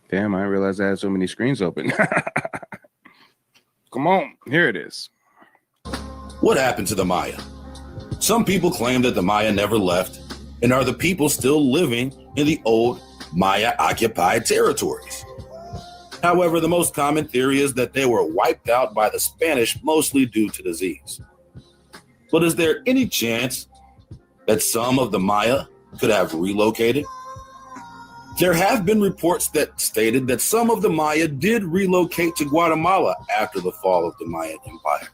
Damn, I didn't realize I had so many screens open. Come on, here it is. What happened to the Maya? Some people claim that the Maya never left and are the people still living in the old Maya-occupied territories. However, the most common theory is that they were wiped out by the Spanish, mostly due to disease. But is there any chance that some of the Maya could have relocated? There have been reports that stated that some of the Maya did relocate to Guatemala after the fall of the Mayan Empire.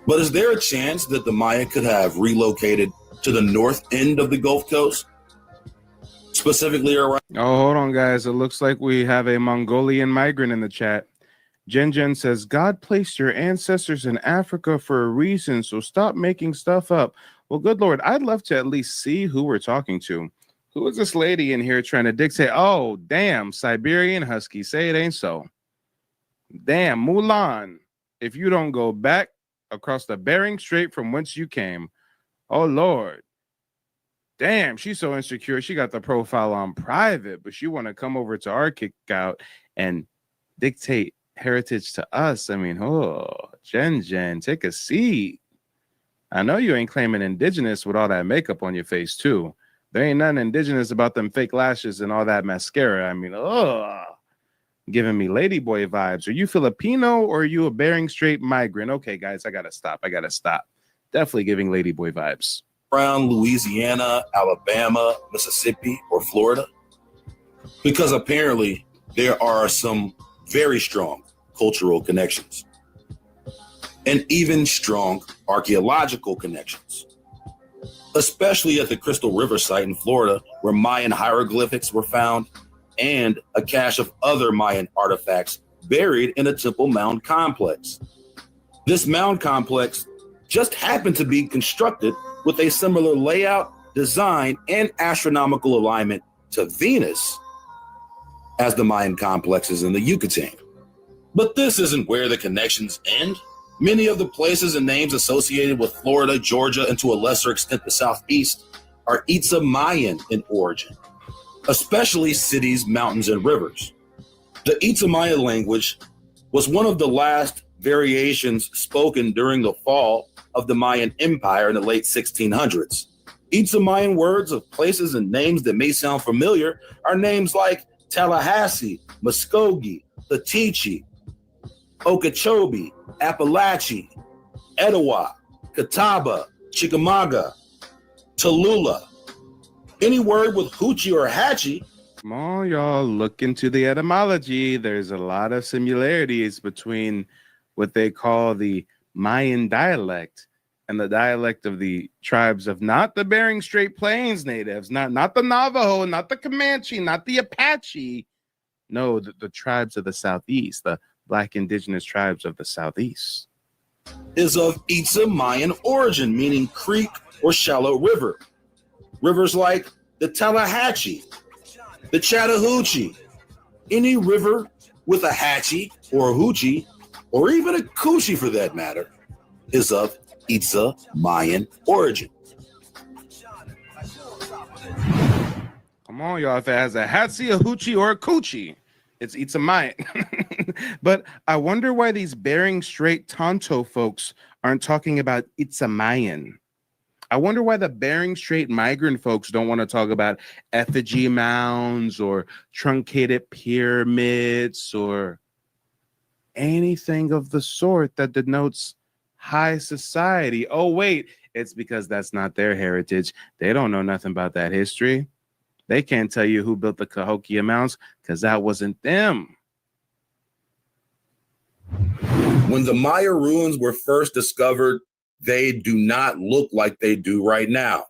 But is there a chance that the Maya could have relocated to the north end of the Gulf Coast? Specifically around... Oh, hold on, guys. It looks like we have a Mongolian migrant in the chat. Jen says, God placed your ancestors in Africa for a reason, so stop making stuff up. Well, good Lord, I'd love to at least see who we're talking to. Who is this lady in here trying to dictate? Oh, damn, Siberian Husky. Say it ain't so. Damn, Mulan. If you don't go back across the Bering Strait from whence you came. Oh, Lord. Damn, she's so insecure. She got the profile on private, but she want to come over to our kickout and dictate heritage to us. I mean, oh, Jen, take a seat. I know you ain't claiming indigenous with all that makeup on your face, too. There ain't nothing indigenous about them fake lashes and all that mascara. I mean, giving me ladyboy vibes. Are you Filipino or are you a Bering Strait migrant? Okay, guys, I gotta stop. Definitely giving ladyboy vibes. Around Louisiana, Alabama, Mississippi, or Florida? Because apparently there are some very strong cultural connections and even strong archaeological connections, especially at the Crystal River site in Florida, where Mayan hieroglyphics were found and a cache of other Mayan artifacts buried in a Temple Mound complex. This mound complex just happened to be constructed with a similar layout, design, and astronomical alignment to Venus as the Mayan complexes in the Yucatan. But this isn't where the connections end. Many of the places and names associated with Florida, Georgia, and to a lesser extent the Southeast are Itza Mayan in origin, especially cities, mountains, and rivers. The Itza Maya language was one of the last variations spoken during the fall of the Mayan Empire in the late 1600s. Itza Mayan words of places and names that may sound familiar are names like Tallahassee, Muskogee, Latichi, Okeechobee, Appalachie, Etowah, Catawba, Chickamauga, Tallulah. Any word with hoochie or hatchie. Come on, y'all, look into the etymology. There's a lot of similarities between what they call the Mayan dialect and the dialect of the tribes of not the Bering Strait Plains natives, not the Navajo, not the Comanche, not the Apache. No, the tribes of the Southeast, the Black indigenous tribes of the Southeast. Is of Itza Mayan origin, meaning creek or shallow river. Rivers like the Tallahatchie, the Chattahoochee, any river with a hatchie or a hoochie, or even a coochie for that matter, is of Itza Mayan origin. Come on, y'all. If it has a hatsi, a hoochie, or a coochie, it's Itza Mayan. But I wonder why these Bering Strait Tonto folks aren't talking about Itza Mayan. I wonder why the Bering Strait migrant folks don't want to talk about effigy mounds or truncated pyramids or anything of the sort that denotes high society. Oh, wait, it's because that's not their heritage. They don't know nothing about that history. They can't tell you who built the Cahokia Mounds because that wasn't them. When the Maya ruins were first discovered, they do not look like they do right now.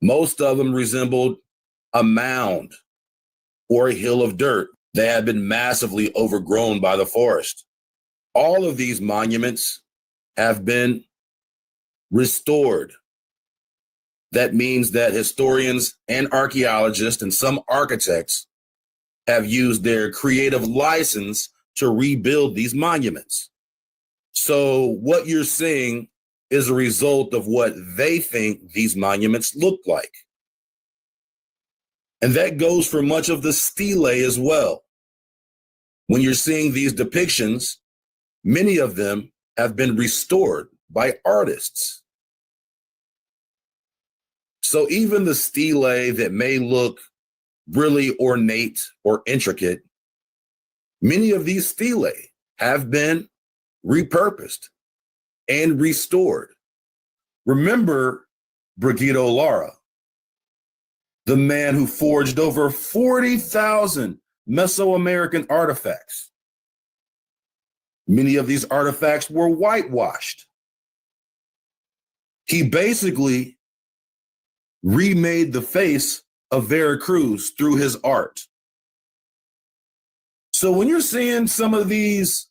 Most of them resembled a mound or a hill of dirt that had been massively overgrown by the forest. All of these monuments have been restored. That means that historians and archaeologists and some architects have used their creative license to rebuild these monuments. So what you're seeing is a result of what they think these monuments look like. And that goes for much of the stele as well. When you're seeing these depictions, many of them have been restored by artists. So even the stele that may look really ornate or intricate, many of these stele have been repurposed and restored. Remember Brigitto Lara, the man who forged over 40,000 Mesoamerican artifacts. Many of these artifacts were whitewashed. He basically remade the face of Veracruz through his art. So when you're seeing some of these,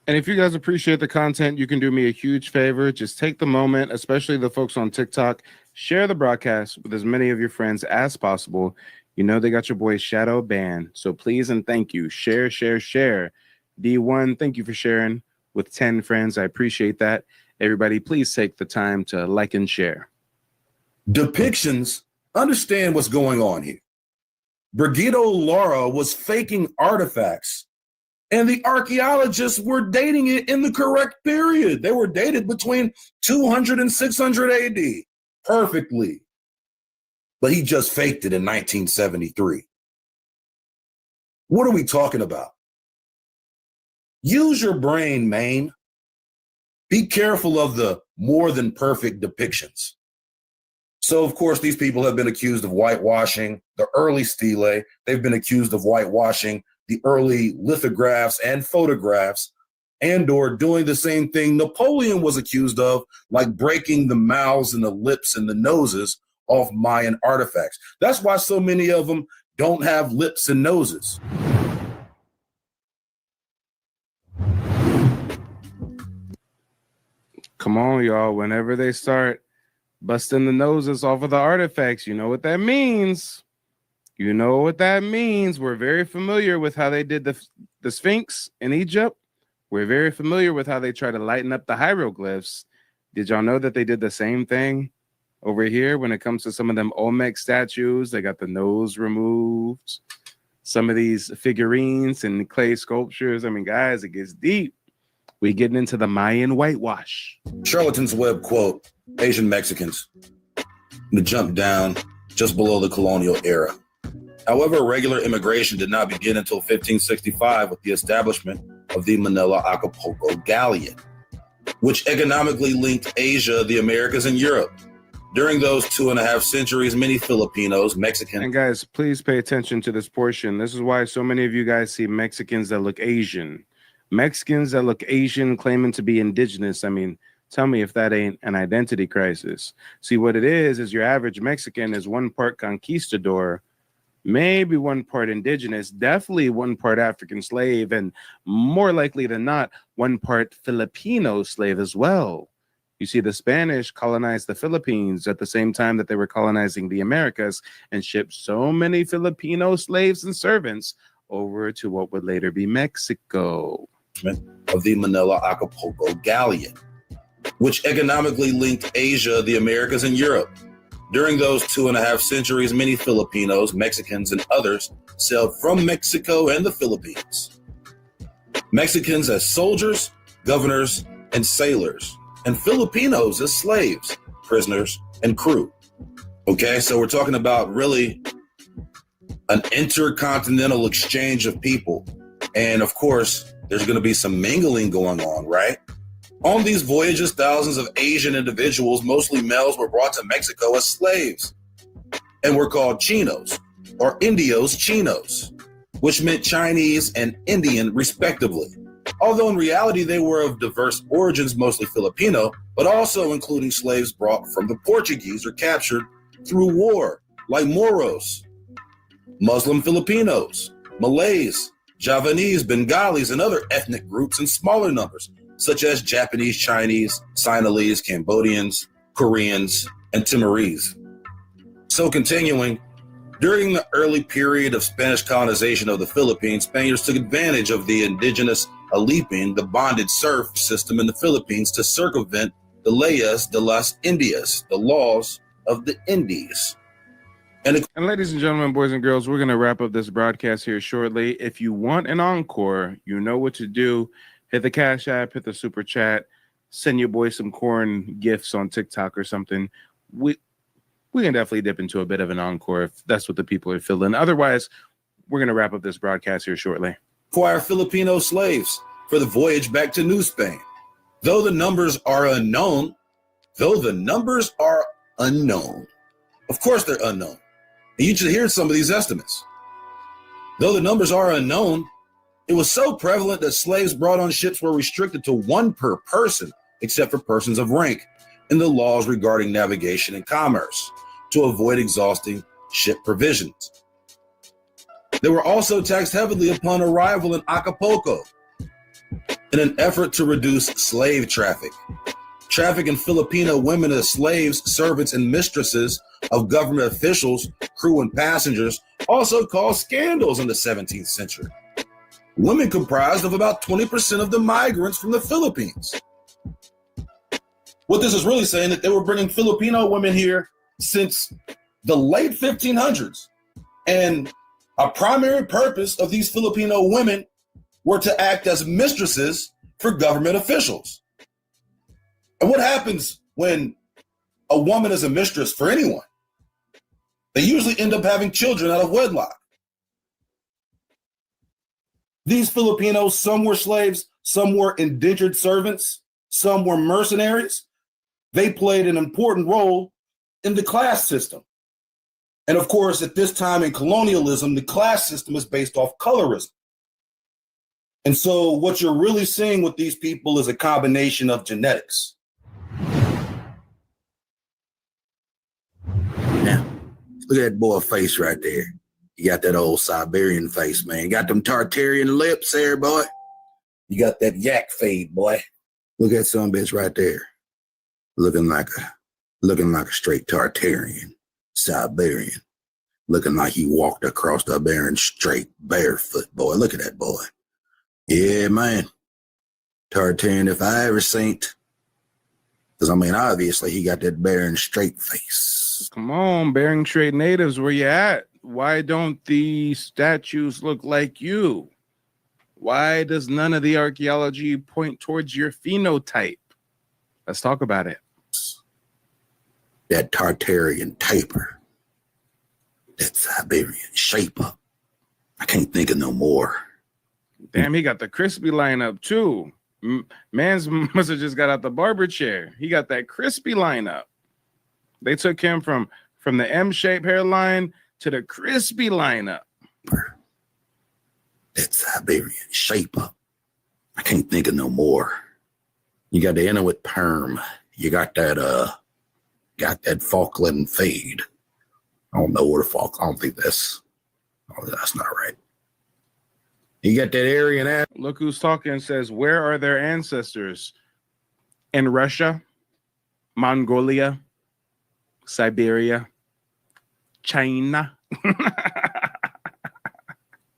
and if you guys appreciate the content, you can do me a huge favor. Just take the moment, especially the folks on TikTok, share the broadcast with as many of your friends as possible. You know they got your boy Shadow banned, so please and thank you. Share, share, share. D1, thank you for sharing with 10 friends. I appreciate that. Everybody, please take the time to like and share. depictions, understand what's going on here. Brigitto Lara was faking artifacts, and the archaeologists were dating it in the correct period. They were dated between 200 and 600 AD perfectly. But he just faked it in 1973. What are we talking about? Use your brain, man. Be careful of the more than perfect depictions. So, of course, these people have been accused of whitewashing the early stele. They've been accused of whitewashing the early lithographs and photographs, and or doing the same thing Napoleon was accused of, like breaking the mouths and the lips and the noses off Mayan artifacts. That's why so many of them don't have lips and noses. Come on, y'all. Whenever they start busting the noses off of the artifacts, you know what that means. You know what that means. We're very familiar with how they did the Sphinx in Egypt. We're very familiar with how they try to lighten up the hieroglyphs. Did y'all know that they did the same thing over here when it comes to some of them Olmec statues? They got the nose removed. Some of these figurines and clay sculptures. I mean, guys, it gets deep. We getting into the Mayan whitewash. Charlatan's Web quote, Asian Mexicans, to jump down just below the colonial era. However, regular immigration did not begin until 1565 with the establishment of the Manila Acapulco Galleon, which economically linked Asia, the Americas, and Europe. During those 2.5 centuries, many Filipinos, Mexicans, And guys, please pay attention to this portion. This is why so many of you guys see Mexicans that look Asian. Mexicans that look Asian claiming to be indigenous. I mean, tell me if that ain't an identity crisis. See, what it is your average Mexican is 1 part conquistador, maybe 1 part indigenous, definitely 1 part African slave, and more likely than not, 1 part Filipino slave as well. You see, the Spanish colonized the Philippines at the same time that they were colonizing the Americas and shipped so many Filipino slaves and servants over to what would later be Mexico. of the Manila Acapulco Galleon, which economically linked Asia, the Americas, and Europe. During those 2.5 centuries, many Filipinos, Mexicans, and others sailed from Mexico and the Philippines. Mexicans as soldiers, governors, and sailors, and Filipinos as slaves, prisoners, and crew. Okay, so we're talking about really an intercontinental exchange of people. And of course, there's going to be some mingling going on, right? On these voyages, thousands of Asian individuals, mostly males, were brought to Mexico as slaves and were called chinos or indios chinos, which meant Chinese and Indian respectively. Although in reality, they were of diverse origins, mostly Filipino, but also including slaves brought from the Portuguese or captured through war, like Moros, Muslim Filipinos, Malays, Javanese, Bengalis, and other ethnic groups in smaller numbers, such as Japanese, Chinese, Sinhalese, Cambodians, Koreans, and Timorese. So continuing, during the early period of Spanish colonization of the Philippines, Spaniards took advantage of the indigenous alipin, the bonded serf system in the Philippines, to circumvent the leyes de las Indias, the laws of the Indies. And ladies and gentlemen, boys and girls, we're going to wrap up this broadcast here shortly. If you want an encore, you know what to do. Hit the Cash App, hit the Super Chat, send your boy some corn gifts on TikTok or something. We can definitely dip into a bit of an encore if that's what the people are feeling. Otherwise, we're going to wrap up this broadcast here shortly. Acquire Filipino slaves for the voyage back to New Spain. Though the numbers are unknown, of course they're unknown. And you should hear some of these estimates. Though the numbers are unknown, it was so prevalent that slaves brought on ships were restricted to 1 per person, except for persons of rank, in the laws regarding navigation and commerce, to avoid exhausting ship provisions. They were also taxed heavily upon arrival in Acapulco in an effort to reduce slave traffic. Traffic in Filipino women as slaves, servants, and mistresses of government officials, crew, and passengers also caused scandals in the 17th century. Women comprised of about 20% of the migrants from the Philippines. What this is really saying that they were bringing Filipino women here since the late 1500s. And a primary purpose of these Filipino women were to act as mistresses for government officials. And what happens when a woman is a mistress for anyone? They usually end up having children out of wedlock. These Filipinos, some were slaves, some were indentured servants, some were mercenaries. They played an important role in the class system. And of course, at this time in colonialism, the class system is based off colorism. And so what you're really seeing with these people is a combination of genetics. Now, look at that boy face right there. You got that old Siberian face, man. You got them Tartarian lips there, boy. You got that yak fade, boy. Look at some bitch right there. Looking like a straight Tartarian, Siberian. Looking like he walked across the barren straight barefoot, boy. Look at that boy. Yeah, man. Tartarian if I ever seen it. Because, I mean, obviously he got that barren straight face. Come on, Bering Strait natives, where you at? Why don't the statues look like you? Why does none of the archaeology point towards your phenotype? Let's talk about it. That Tartarian taper, that Siberian shaper. I can't think of no more. Damn, he got the crispy lineup too. Man's must have just got out the barber chair. He got that crispy lineup. They took him from the M-shaped hairline to the crispy lineup. That Siberian shaper. I can't think of no more. You got the Inuit perm. You got that Falkland fade. I don't know where the Falk. I don't think that's not right. You got that Aryan ass. Look who's talking. Says, where are their ancestors? In Russia, Mongolia, Siberia, China.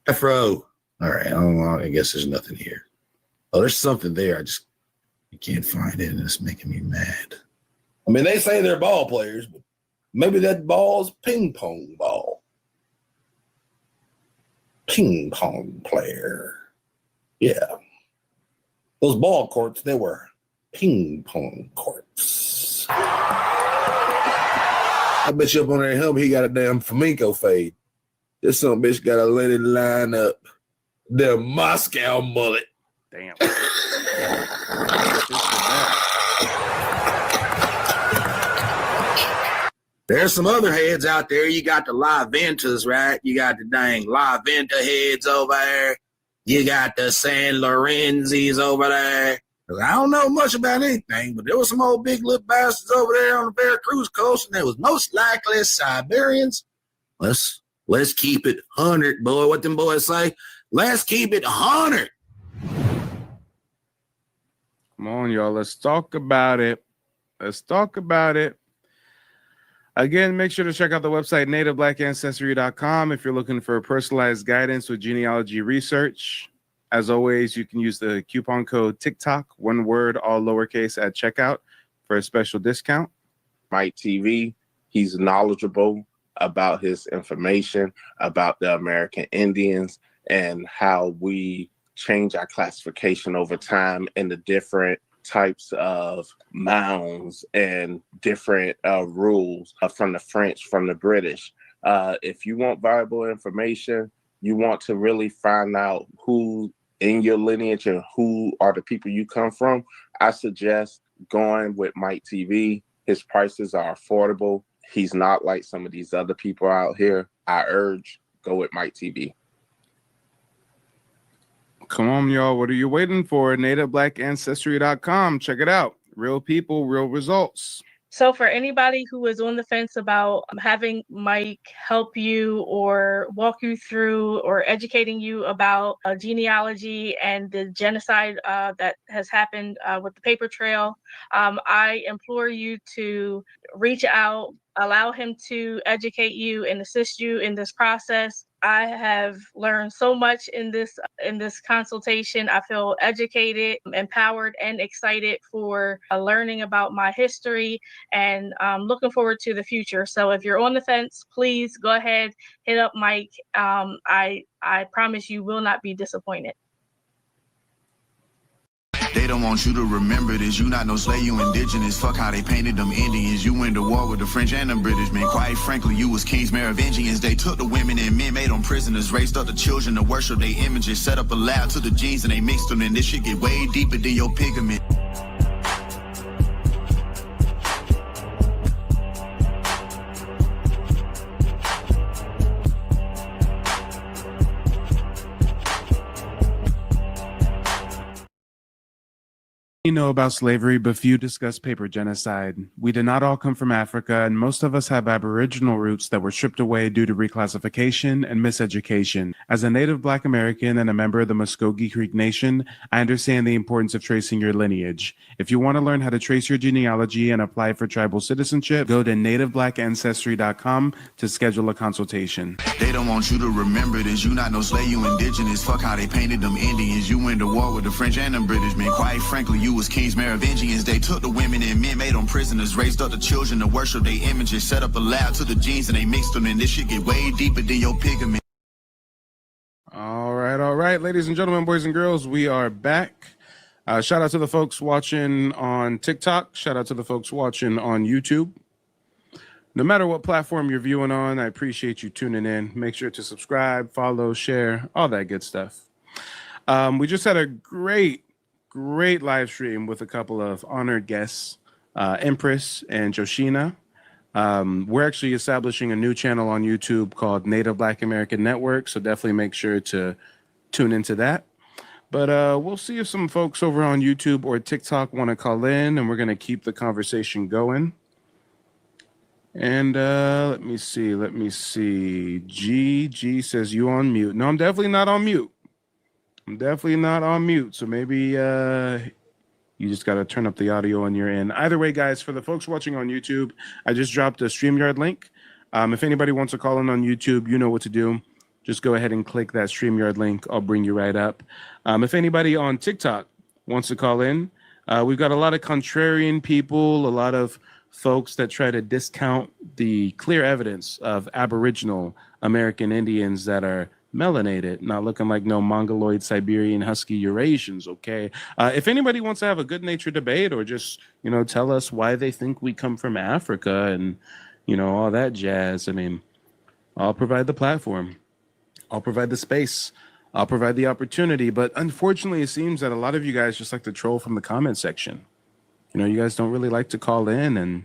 Afro. All right. I guess there's nothing here. Oh, there's something there. You can't find it, and it's making me mad. I mean, they say they're ball players, but maybe that ball's ping pong ball. Ping pong player. Yeah. Those ball courts, they were ping pong courts. I bet you up on that helmet, he got a damn flamenco fade. This some bitch got to let it line up. The Moscow mullet. Damn. There's some other heads out there. You got the La Ventas, right? You got the dang La Venta heads over there. You got the San Lorenzis over there. I don't know much about anything, but there was some old big lip bastards over there on the Veracruz coast, and there was most likely Siberians. Let's keep it 100, boy. What them boys say? Let's keep it 100. Come on, y'all. Let's talk about it. Let's talk about it. Again, make sure to check out the website nativeblack.ancestry.com if you're looking for personalized guidance with genealogy research. As always, you can use the coupon code TikTok, one word, all lowercase, at checkout for a special discount. Mike TV, he's knowledgeable about his information about the American Indians and how we change our classification over time and the different types of mounds and different rules from the French, from the British. If you want viable information, you want to really find out who in your lineage and who are the people you come from, I suggest going with Mike TV. His prices are affordable. He's not like some of these other people out here. I urge, go with Mike TV. Come on, y'all. What are you waiting for? NativeBlackAncestry.com. Check it out. Real people, real results. So for anybody who is on the fence about having Mike help you or walk you through or educating you about genealogy and the genocide that has happened with the paper trail, I implore you to reach out, allow him to educate you and assist you in this process. I have learned so much in this consultation. I feel educated, empowered, and excited for learning about my history, and looking forward to the future. So if you're on the fence, please go ahead, hit up Mike. I promise you will not be disappointed. They don't want you to remember this. You not no slave, you indigenous. Fuck how they painted them Indians. You went to war with the French and the British, man. Quite frankly, you was kings, Merovingians. They took the women and men, made them prisoners, raised up the children to worship their images, set up a lab to the genes and they mixed them, and this shit get way deeper than your pigment. You know about slavery, but few discuss paper genocide. We did not all come from Africa, and most of us have Aboriginal roots that were stripped away due to reclassification and miseducation. As a native Black American and a member of the Muskogee Creek Nation, I understand the importance of tracing your lineage. If you want to learn how to trace your genealogy and apply for tribal citizenship, go to nativeblackAncestry.com to schedule a consultation. They don't want you to remember this. You not no slave, you indigenous. Fuck how they painted them Indians. You went to war with the French and the British, man. Quite frankly, you was kings, Merovingians. They took the women and men, made them prisoners, raised up the children to worship their images, set up a lab to the genes and they mixed them, and this shit get way deeper than your pigment. All right. right, ladies and gentlemen, boys and girls, we are back. Shout out to the folks watching on TikTok. Shout out to the folks watching on YouTube. No matter what platform you're viewing on, I appreciate you tuning in. Make sure to subscribe, follow, share, all that good stuff. We just had a great live stream with a couple of honored guests, Empress and Joshina. We're actually establishing a new channel on YouTube called Native Black American Network, so definitely make sure to tune into that. But we'll see if some folks over on YouTube or TikTok want to call in, and we're going to keep the conversation going. And let me see. G says you on mute. No, I'm definitely not on mute. So maybe you just got to turn up the audio on your end. Either way, guys, for the folks watching on YouTube, I just dropped a StreamYard link. If anybody wants to call in on YouTube, you know what to do. Just go ahead and click that StreamYard link. I'll bring you right up. If anybody on TikTok wants to call in, we've got a lot of contrarian people, a lot of folks that try to discount the clear evidence of Aboriginal American Indians that are melanated, not looking like no Mongoloid, Siberian, Husky Eurasians, okay? If anybody wants to have a good-natured debate or just, tell us why they think we come from Africa and, all that jazz, I mean, I'll provide the platform. I'll provide the space. I'll provide the opportunity. But unfortunately, it seems that a lot of you guys just like to troll from the comment section. You guys don't really like to call in and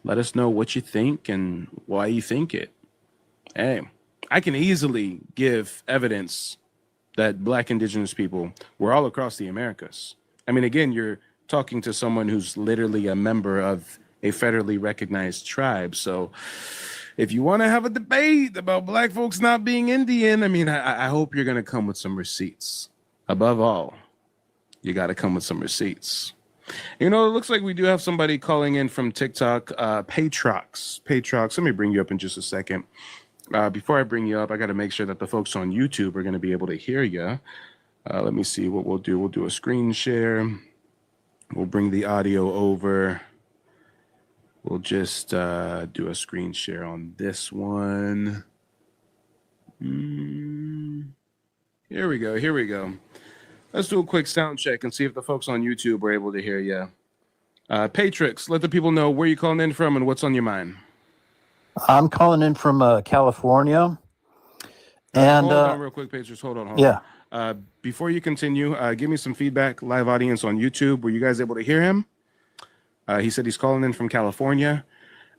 let us know what you think and why you think it. Hey, I can easily give evidence that Black Indigenous people were all across the Americas. I mean, again, you're talking to someone who's literally a member of a federally recognized tribe. So if you want to have a debate about Black folks not being Indian, I mean, I hope you're going to come with some receipts. Above all, you got to come with some receipts. It looks like we do have somebody calling in from TikTok, Patrox. Let me bring you up in just a second. Before I bring you up, I got to make sure that the folks on YouTube are going to be able to hear you. Let me see what we'll do. We'll do a screen share. We'll bring the audio over. We'll just do a screen share on this one. Here we go. Let's do a quick sound check and see if the folks on YouTube are able to hear you. Patrix, let the people know where you're calling in from and what's on your mind. I'm calling in from California. And hold on real quick, Patrix. Hold on. Yeah. Before you continue, give me some feedback, live audience on YouTube. Were you guys able to hear him? He said he's calling in from California.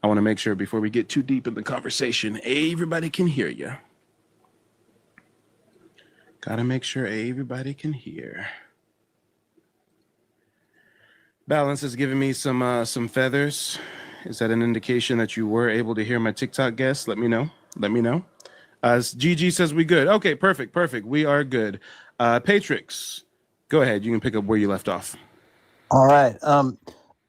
I want to make sure before we get too deep in the conversation, everybody can hear you. Gotta make sure everybody can hear. Balance is giving me some feathers. Is that an indication that you were able to hear my TikTok guest? Let me know. Gigi says we good. Okay, perfect. We are good. Patrix, go ahead. You can pick up where you left off. All right.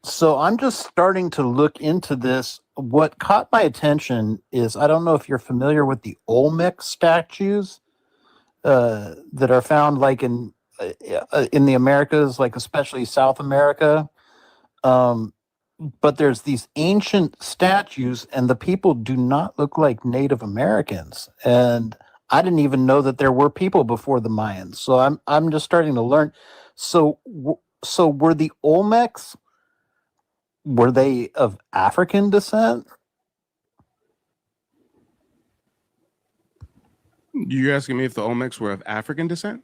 So I'm just starting to look into this. What caught my attention is, I don't know if you're familiar with the Olmec statues that are found like in the Americas, like especially South America. But there's these ancient statues and the people do not look like Native Americans. And I didn't even know that there were people before the Mayans. So I'm just starting to learn. So were the Olmecs, were they of African descent? You're asking me if the Olmecs were of African descent?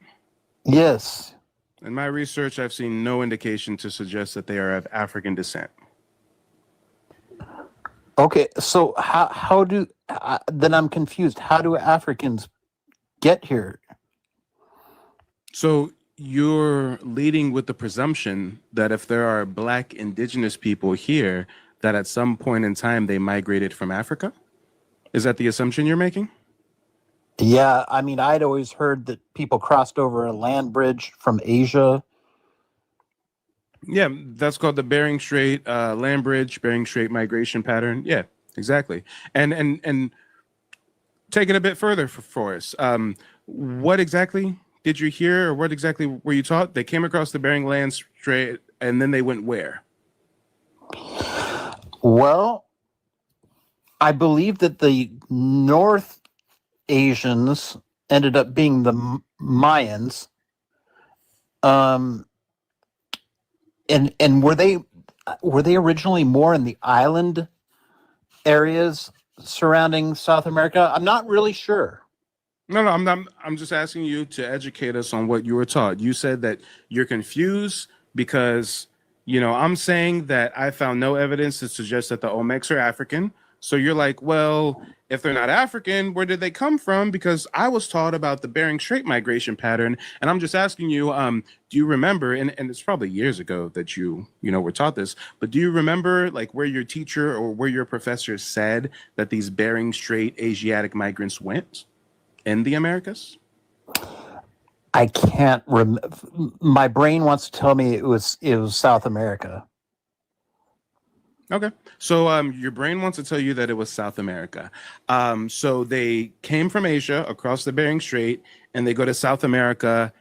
Yes. In my research, I've seen no indication to suggest that they are of African descent. Okay, so how do then I'm confused. How do Africans get here? So you're leading with the presumption that if there are Black Indigenous people here, that at some point in time they migrated from Africa? Is that the assumption you're making? Yeah, I mean, I'd always heard that people crossed over a land bridge from Asia. Yeah, that's called the Bering Strait land bridge, Bering Strait migration pattern. Yeah, exactly. And take it a bit further for us. What exactly did you hear, or what exactly were you taught? They came across the Bering Land Strait, and then they went where? Well, I believe that the North Asians ended up being the Mayans. And were they originally more in the island areas surrounding South America? I'm not really sure. No, I'm not. I'm just asking you to educate us on what you were taught. You said that you're confused because, I'm saying that I found no evidence to suggest that the Olmecs are African. So you're like, well, if they're not African, where did they come from? Because I was taught about the Bering Strait migration pattern, and I'm just asking you, do you remember? And it's probably years ago that you were taught this, but do you remember like where your teacher or where your professor said that these Bering Strait Asiatic migrants went in the Americas? I can't remember. My brain wants to tell me it was South America. Okay. So your brain wants to tell you that it was South America. So they came from Asia across the Bering Strait and they go to South America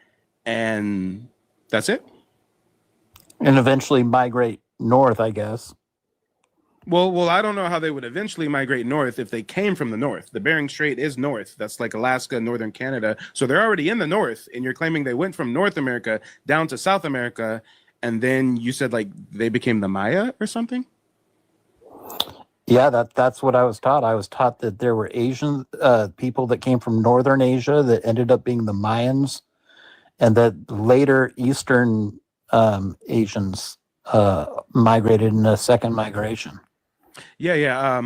and that's it? And eventually migrate north, I guess. Well, I don't know how they would eventually migrate north if they came from the north. The Bering Strait is north. That's like Alaska, northern Canada. So they're already in the north, and you're claiming they went from North America down to South America, and then you said like they became the Maya or something? Yeah, that's what I was taught. I was taught that there were Asian people that came from northern Asia that ended up being the Mayans, and that later Eastern Asians migrated in a second migration. Yeah.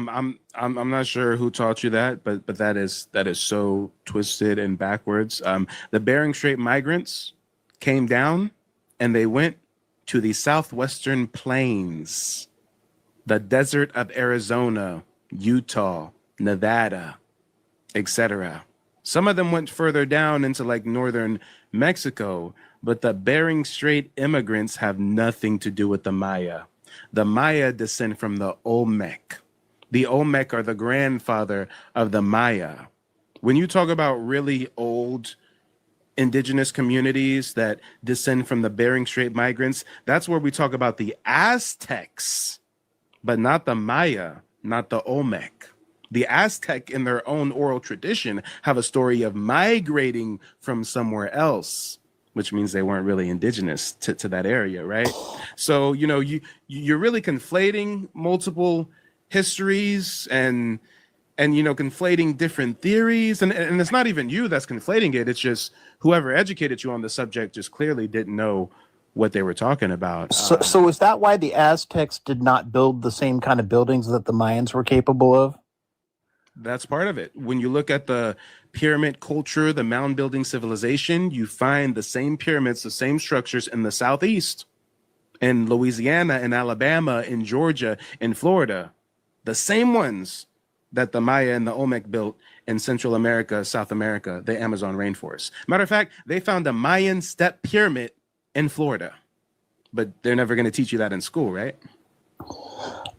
I'm not sure who taught you that, but that is so twisted and backwards. The Bering Strait migrants came down and they went to the southwestern plains, the desert of Arizona, Utah, Nevada, etc. Some of them went further down into like northern Mexico, but the Bering Strait immigrants have nothing to do with the Maya. The Maya descend from the Olmec. The Olmec are the grandfather of the Maya. When you talk about really old indigenous communities that descend from the Bering Strait migrants, that's where we talk about the Aztecs, but not the Maya, not the Olmec. The Aztec in their own oral tradition have a story of migrating from somewhere else, which means they weren't really indigenous to that area, right? So, you're really conflating multiple histories and conflating different theories. And it's not even you that's conflating it. It's just whoever educated you on the subject just clearly didn't know what they were talking about. So is that why the Aztecs did not build the same kind of buildings that the Mayans were capable of? That's part of it. When you look at the pyramid culture, the mound building civilization, you find the same pyramids, the same structures in the Southeast, in Louisiana, in Alabama, in Georgia, in Florida. The same ones that the Maya and the Olmec built in Central America, South America, the Amazon rainforest. Matter of fact, they found a Mayan step pyramid in Florida, but they're never going to teach you that in school, right?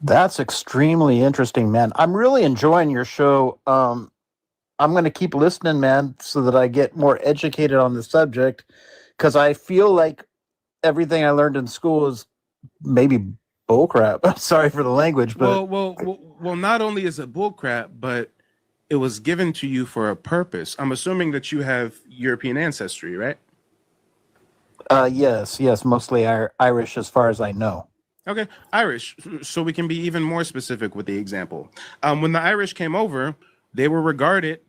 That's extremely interesting, man. I'm really enjoying your show. I'm going to keep listening, man, so that I get more educated on the subject, because I feel like everything I learned in school is maybe bullcrap. Sorry for the language, but well, not only is it bullcrap, but it was given to you for a purpose. I'm assuming that you have European ancestry, right? Yes, mostly Irish as far as I know. Okay, Irish. So we can be even more specific with the example. When the Irish came over, they were regarded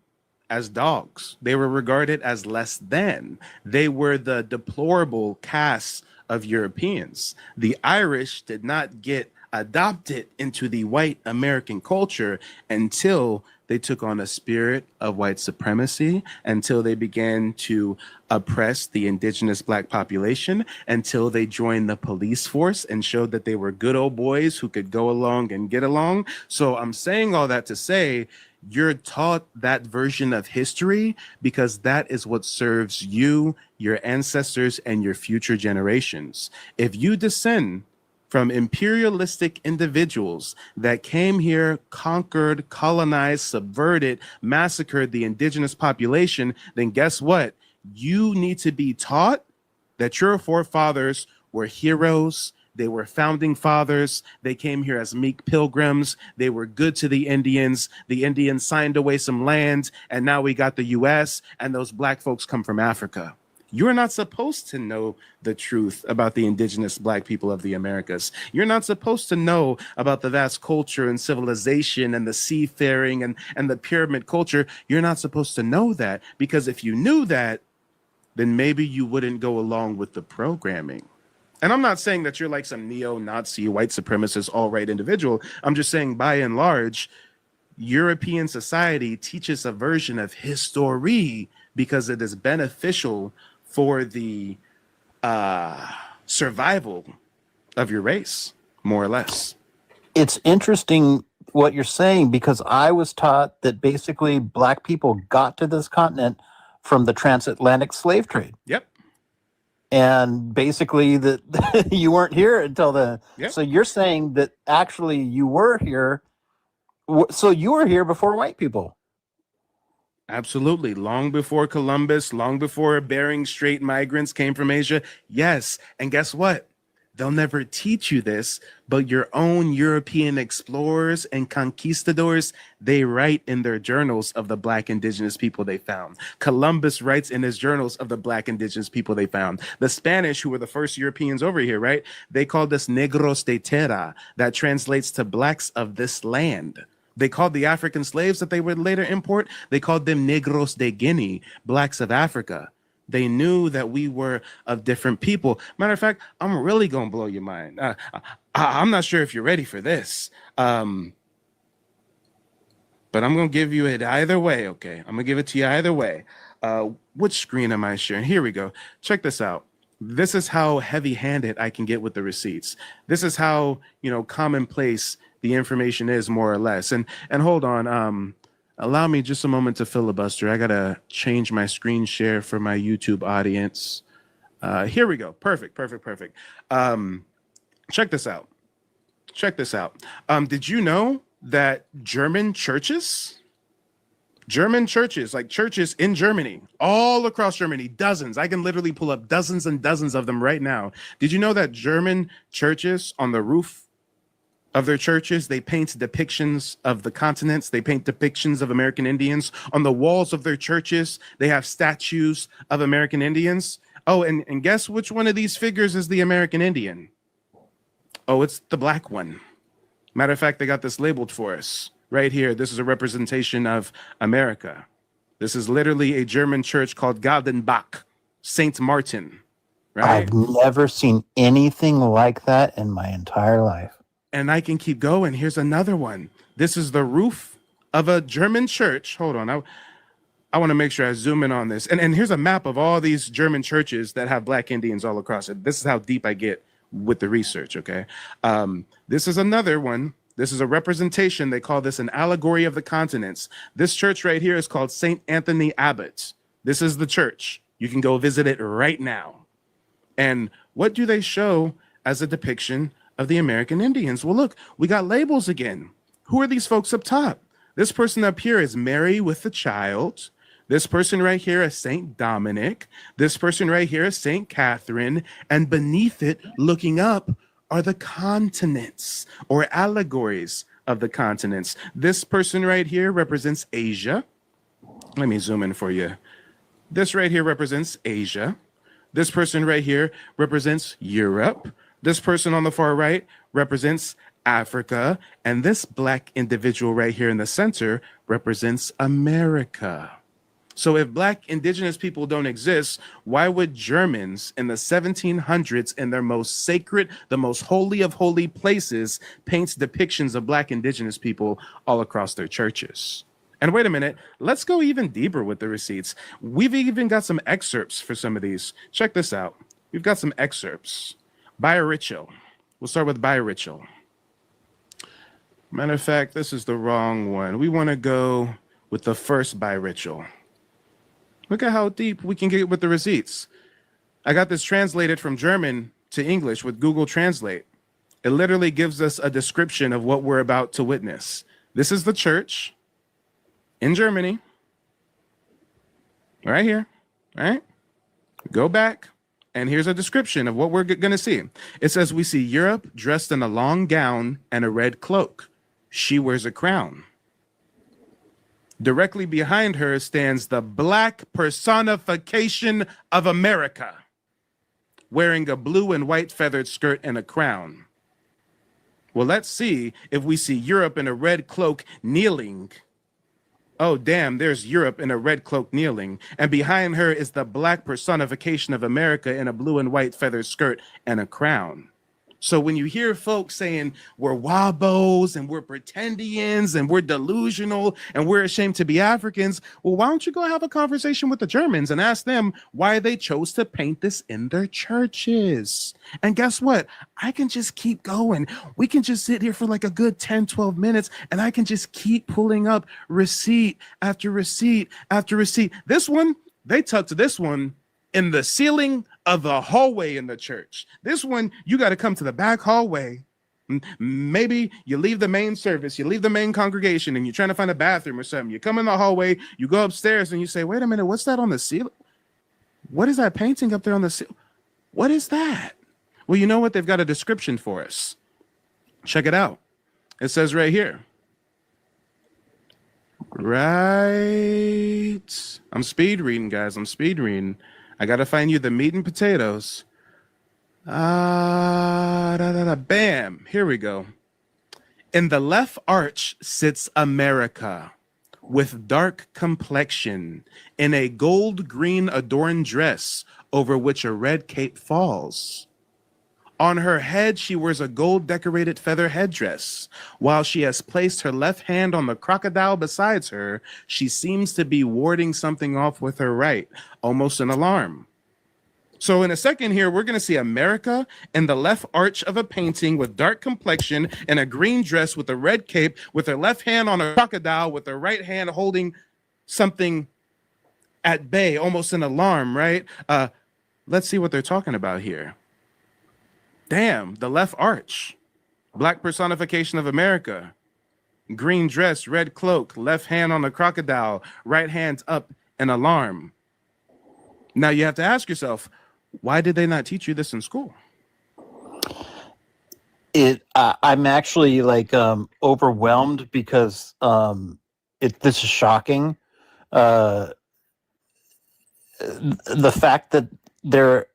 as dogs. They were regarded as less than. They were the deplorable caste of Europeans. The Irish did not get adopted into the white American culture until they took on a spirit of white supremacy, until they began to oppress the indigenous Black population, until they joined the police force and showed that they were good old boys who could go along and get along. So I'm saying all that to say, you're taught that version of history because that is what serves you, your ancestors, and your future generations. If you descend from imperialistic individuals that came here, conquered, colonized, subverted, massacred the indigenous population, then guess what? You need to be taught that your forefathers were heroes, They were founding fathers. They came here as meek pilgrims. They were good to the Indians. The Indians signed away some land, and now we got the US, and those black folks come from Africa. You're not supposed to know the truth about the indigenous black people of the Americas. You're not supposed to know about the vast culture and civilization and the seafaring and the pyramid culture. You're not supposed to know that, because if you knew that, then maybe you wouldn't go along with the programming. And I'm not saying that you're like some neo-Nazi, white supremacist, alt-right individual. I'm just saying, by and large, European society teaches a version of history because it is beneficial for the survival of your race, more or less. It's interesting what you're saying, because I was taught that basically black people got to this continent from the transatlantic slave trade. Yep. And basically that you weren't here until the, Yep. So you're saying that actually you were here. So you were here before white people. Absolutely. Long before Columbus, long before Bering Strait migrants came from Asia. Yes. And guess what? They'll never teach you this, but your own European explorers and conquistadors, they write in their journals of the black indigenous people they found. Columbus writes in his journals of the black indigenous people they found. The Spanish, who were the first Europeans over here, right? They called us negros de terra. That translates to blacks of this land. They called the African slaves that they would later import, they called them negros de Guinea, blacks of Africa. They knew that we were of different people. Matter of fact, I'm really going to blow your mind. I'm not sure if you're ready for this. But I'm going to give you it either way, okay? I'm going to give it to you either way. Which screen am I sharing? Here we go. Check this out. This is how heavy-handed I can get with the receipts. This is how, commonplace the information is, more or less. And hold on. Allow me just a moment to filibuster. I got to change my screen share for my YouTube audience. Here we go. Perfect. Check this out. Did you know that German churches, like churches in Germany, all across Germany, dozens, I can literally pull up dozens and dozens of them right now. Did you know that German churches, on the roof of their churches, they paint depictions of the continents. They paint depictions of American Indians. On the walls of their churches, they have statues of American Indians. Oh, and guess which one of these figures is the American Indian? Oh, it's the black one. Matter of fact, they got this labeled for us right here. This is a representation of America. This is literally a German church called Galdenbach, Saint Martin, right? I've never seen anything like that in my entire life. And I can keep going. Here's another one. This is the roof of a German church. Hold on. I want to make sure I zoom in on this. And here's a map of all these German churches that have black Indians all across it. This is how deep I get with the research, okay? This is another one. This is a representation. They call this an allegory of the continents. This church right here is called St. Anthony Abbot. This is the church. You can go visit it right now. And what do they show as a depiction of the American Indians? Well, look, we got labels again. Who are these folks up top? This person up here is Mary with the child. This person right here is Saint Dominic. This person right here is Saint Catherine. And beneath it, looking up, are the continents or allegories of the continents. This person right here represents Asia. Let me zoom in for you. This right here represents Asia. This person right here represents Europe. This person on the far right represents Africa, and this black individual right here in the center represents America. So if black indigenous people don't exist, why would Germans in the 1700s, in their most sacred, the most holy of holy places, paint depictions of black indigenous people all across their churches? And wait a minute, let's go even deeper with the receipts. We've even got some excerpts for some of these. Check this out. We've got some excerpts. Bioritchel. We'll start with Bioritchel. Matter of fact, this is the wrong one. We want to go with the first Bioritchel. Look at how deep we can get with the receipts. I got this translated from German to English with Google Translate. It literally gives us a description of what we're about to witness. This is the church in Germany. Right here, right? Go back. And here's a description of what we're going to see. It says, we see Europe dressed in a long gown and a red cloak. She wears a crown. Directly behind her stands the black personification of America, wearing a blue and white feathered skirt and a crown. Well, let's see if we see Europe in a red cloak kneeling. Oh, damn, there's Europe in a red cloak kneeling. And behind her is the black personification of America in a blue and white feathered skirt and a crown. So when you hear folks saying we're wabos and we're pretendians and we're delusional and we're ashamed to be Africans, well, why don't you go have a conversation with the Germans and ask them why they chose to paint this in their churches? And guess what? I can just keep going. We can just sit here for like a good 10, 12 minutes and I can just keep pulling up receipt after receipt after receipt. This one, they tucked this one in the ceiling of the hallway in the church. This one, you got to come to the back hallway. Maybe you leave the main service, you leave the main congregation, and you're trying to find a bathroom or something. You come in the hallway, you go upstairs, and you say, wait a minute, what's that on the ceiling? What is that painting up there on the ceiling? What is that? Well, you know what? They've got a description for us. Check it out. It says right here. Right. I'm speed reading, guys. I'm speed reading. I got to find you the meat and potatoes. Bam. Here we go. In the left arch sits America with dark complexion in a gold green adorned dress over which a red cape falls. On her head, she wears a gold decorated feather headdress. While she has placed her left hand on the crocodile beside her, she seems to be warding something off with her right, almost an alarm. So in a second here, we're going to see America in the left arch of a painting with dark complexion and a green dress with a red cape, with her left hand on a crocodile, with her right hand holding something at bay, almost an alarm, right? Let's see what they're talking about here. Damn, the left arch, black personification of America, green dress, red cloak, left hand on the crocodile, right hand up, an alarm. Now you have to ask yourself, why did they not teach you this in school? I'm actually like overwhelmed because this is shocking. The fact that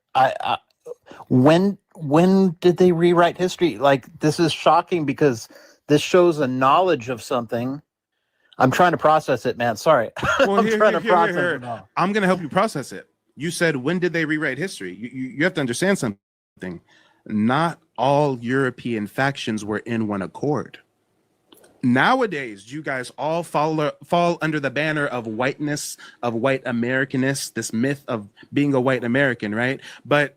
when did they rewrite history? Like, this is shocking because this shows a knowledge of something. I'm trying to process it, man. Sorry. Well, I'm trying to process it all. I'm going to help you process it. You said, when did they rewrite history? You have to understand something. Not all European factions were in one accord. Nowadays, you guys all fall under the banner of whiteness, of white Americanness, this myth of being a white American, right? But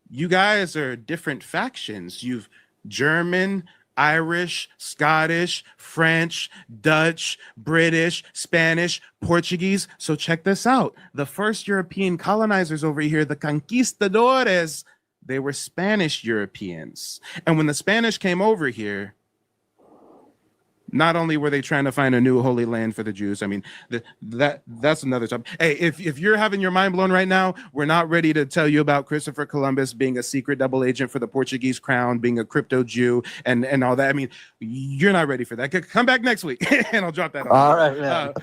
you guys are different factions. You've German, Irish, Scottish, French, Dutch, British, Spanish, Portuguese. So check this out. The first European colonizers over here, the conquistadores, they were Spanish Europeans. And when the Spanish came over here, not only were they trying to find a new holy land for the Jews, I mean, that's another topic. Hey, if you're having your mind blown right now, we're not ready to tell you about Christopher Columbus being a secret double agent for the Portuguese crown, being a crypto Jew, and all that. I mean, you're not ready for that. Come back next week, and I'll drop that on. All right, man.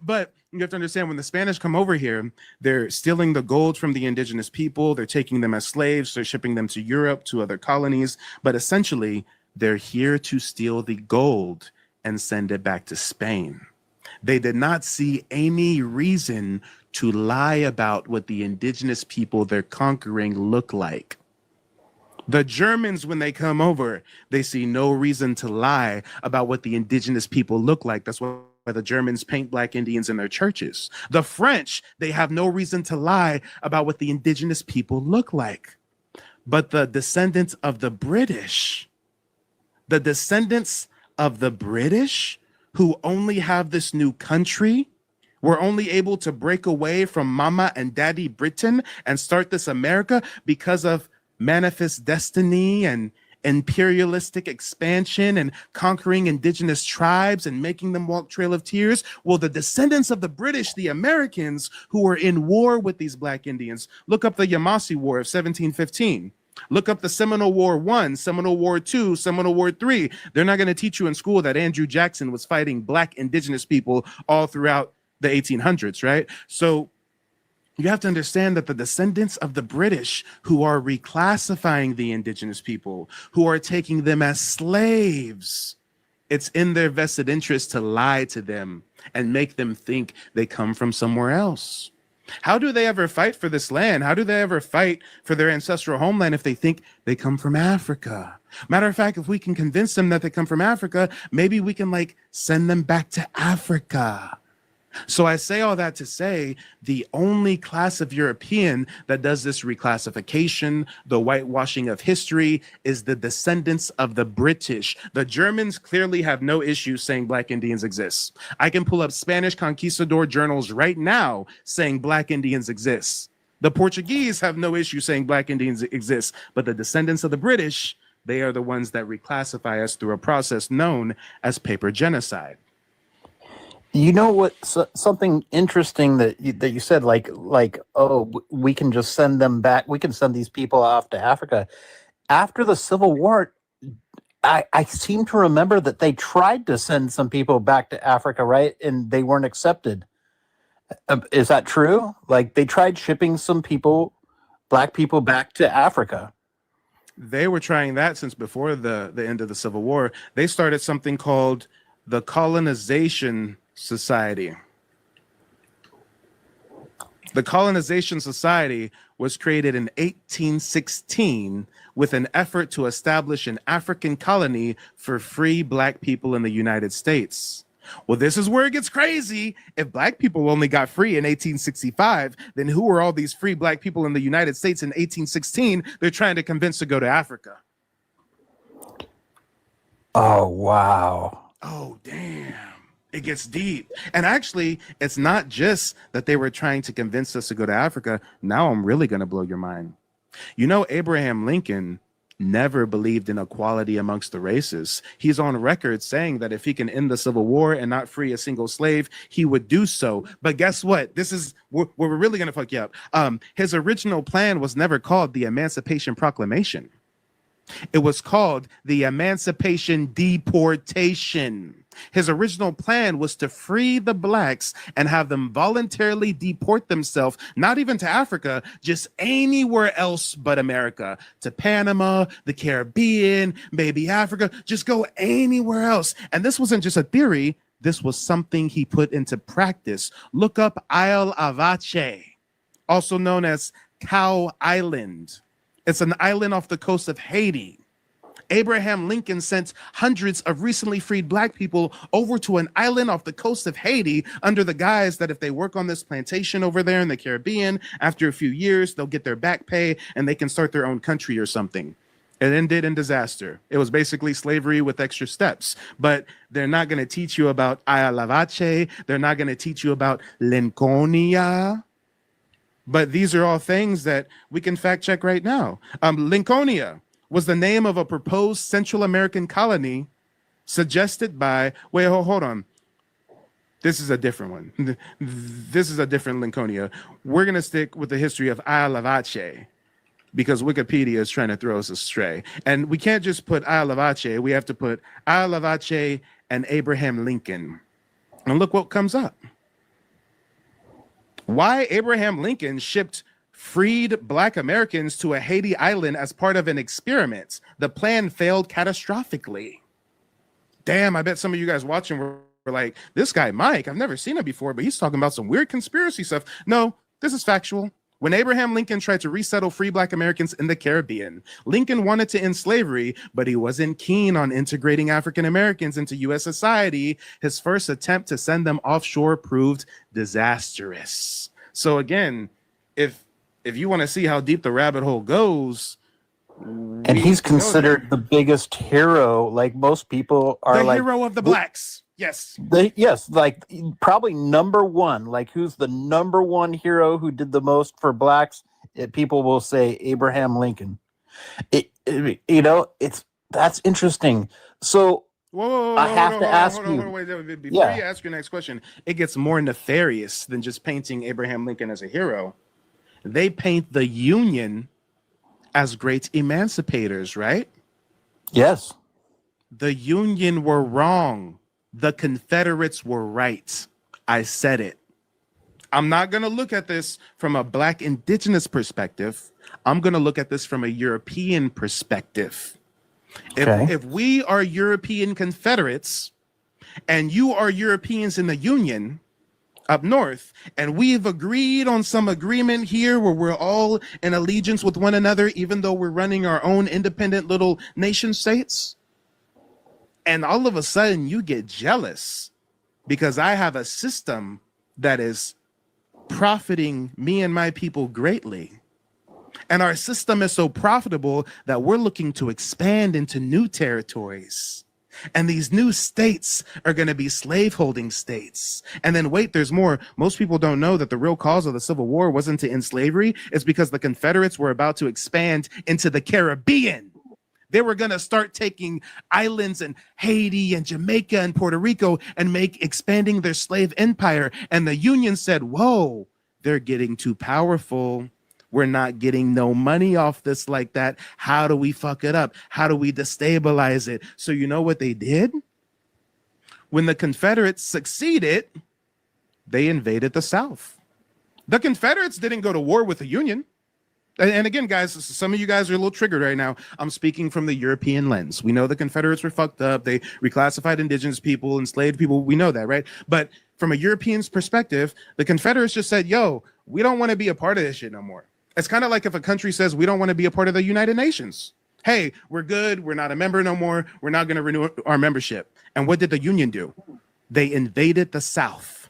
But you have to understand, when the Spanish come over here, they're stealing the gold from the indigenous people. They're taking them as slaves. They're shipping them to Europe, to other colonies. But essentially, they're here to steal the gold and send it back to Spain. They did not see any reason to lie about what the indigenous people they're conquering look like. The Germans, when they come over, they see no reason to lie about what the indigenous people look like. That's why the Germans paint black Indians in their churches. The French, they have no reason to lie about what the indigenous people look like. But the descendants of the British, who only have this new country, were only able to break away from Mama and Daddy Britain and start this America because of manifest destiny and imperialistic expansion and conquering indigenous tribes and making them walk Trail of Tears? Well, the descendants of the British, the Americans, who were in war with these Black Indians, look up the Yamasee War of 1715. Look up the Seminole War 1, Seminole War 2, Seminole War 3. They're not going to teach you in school that Andrew Jackson was fighting Black indigenous people all throughout the 1800s, right? So you have to understand that the descendants of the British, who are reclassifying the indigenous people, who are taking them as slaves, it's in their vested interest to lie to them and make them think they come from somewhere else. How do they ever fight for this land? How do they ever fight for their ancestral homeland if they think they come from Africa? Matter of fact, if we can convince them that they come from Africa, maybe we can send them back to Africa. So I say all that to say the only class of European that does this reclassification, the whitewashing of history, is the descendants of the British. The Germans clearly have no issue saying Black Indians exist. I can pull up Spanish conquistador journals right now saying Black Indians exist. The Portuguese have no issue saying Black Indians exist, but the descendants of the British, they are the ones that reclassify us through a process known as paper genocide. You know what? Something interesting that you said, oh, we can just send them back. We can send these people off to Africa. After the Civil War, I seem to remember that they tried to send some people back to Africa, right? And they weren't accepted. Is that true? They tried shipping some people, Black people, back to Africa. They were trying that since before the end of the Civil War. They started something called the Colonization Society. The Colonization Society was created in 1816 with an effort to establish an African colony for free Black people in the United States. Well, this is where it gets crazy. If Black people only got free in 1865, then who were all these free Black people in the United States in 1816 they're trying to convince to go to Africa? Oh, wow. Oh, damn. It gets deep. And actually, it's not just that they were trying to convince us to go to Africa. Now I'm really going to blow your mind. You know, Abraham Lincoln never believed in equality amongst the races. He's on record saying that if he can end the Civil War and not free a single slave, he would do so. But guess what? This is where we're really going to fuck you up. His original plan was never called the Emancipation Proclamation. It was called the Emancipation Deportation. His original plan was to free the Blacks and have them voluntarily deport themselves, not even to Africa, just anywhere else but America, to Panama, the Caribbean, maybe Africa, just go anywhere else. And this wasn't just a theory. This was something he put into practice. Look up Isle Avache, also known as Cow Island. It's an island off the coast of Haiti. Abraham Lincoln sent hundreds of recently freed Black people over to an island off the coast of Haiti under the guise that if they work on this plantation over there in the Caribbean, after a few years, they'll get their back pay and they can start their own country or something. It ended in disaster. It was basically slavery with extra steps. But they're not going to teach you about Ayalavache. They're not going to teach you about Lincolnia. But these are all things that we can fact check right now. Lincolnia was the name of a proposed Central American colony suggested by, hold on. This is a different one. This is a different Lincolnia. We're going to stick with the history of Ayalavache because Wikipedia is trying to throw us astray. And we can't just put Ayalavache. We have to put Ayalavache and Abraham Lincoln. And look what comes up. Why Abraham Lincoln shipped freed Black Americans to a Haiti island as part of an experiment. The plan failed catastrophically. Damn, I bet some of you guys watching were like, this guy, Mike, I've never seen him before, but he's talking about some weird conspiracy stuff. No, this is factual. When Abraham Lincoln tried to resettle free Black Americans in the Caribbean, Lincoln wanted to end slavery, but he wasn't keen on integrating African Americans into U.S. society. His first attempt to send them offshore proved disastrous. So again, if you want to see how deep the rabbit hole goes, and he's considered the biggest hero. Like most people are, the hero of the Blacks. Yes. Probably number one. Like, who's the number one hero who did the most for Blacks? People will say Abraham Lincoln. It's That's interesting. So Whoa, I have hold to on, ask hold on, you. hold on, wait. Before Yeah. you ask your next question, it gets more nefarious than just painting Abraham Lincoln as a hero. They paint the Union as great emancipators, right? Yes. The Union were wrong. The Confederates were right. I said it. I'm not going to look at this from a Black indigenous perspective. I'm going to look at this from a European perspective. Okay. If we are European Confederates and you are Europeans in the Union up north, and we've agreed on some agreement here where we're all in allegiance with one another, even though we're running our own independent little nation states, and all of a sudden you get jealous because I have a system that is profiting me and my people greatly. And our system is so profitable that we're looking to expand into new territories. And these new states are going to be slaveholding states. And then wait, there's more. Most people don't know that the real cause of the Civil War wasn't to end slavery. It's because the Confederates were about to expand into the Caribbean. They were going to start taking islands in Haiti and Jamaica and Puerto Rico and expanding their slave empire. And the Union said, whoa, they're getting too powerful. We're not getting no money off this like that. How do we fuck it up? How do we destabilize it? So you know what they did? When the Confederates succeeded, they invaded the South. The Confederates didn't go to war with the Union. And again, guys, some of you guys are a little triggered right now. I'm speaking from the European lens. We know the Confederates were fucked up. They reclassified indigenous people, enslaved people. We know that, right? But from a European's perspective, the Confederates just said, yo, we don't want to be a part of this shit no more. It's kind of like if a country says we don't want to be a part of the United Nations. Hey, we're good. We're not a member no more. We're not going to renew our membership. And what did the Union do? They invaded the South.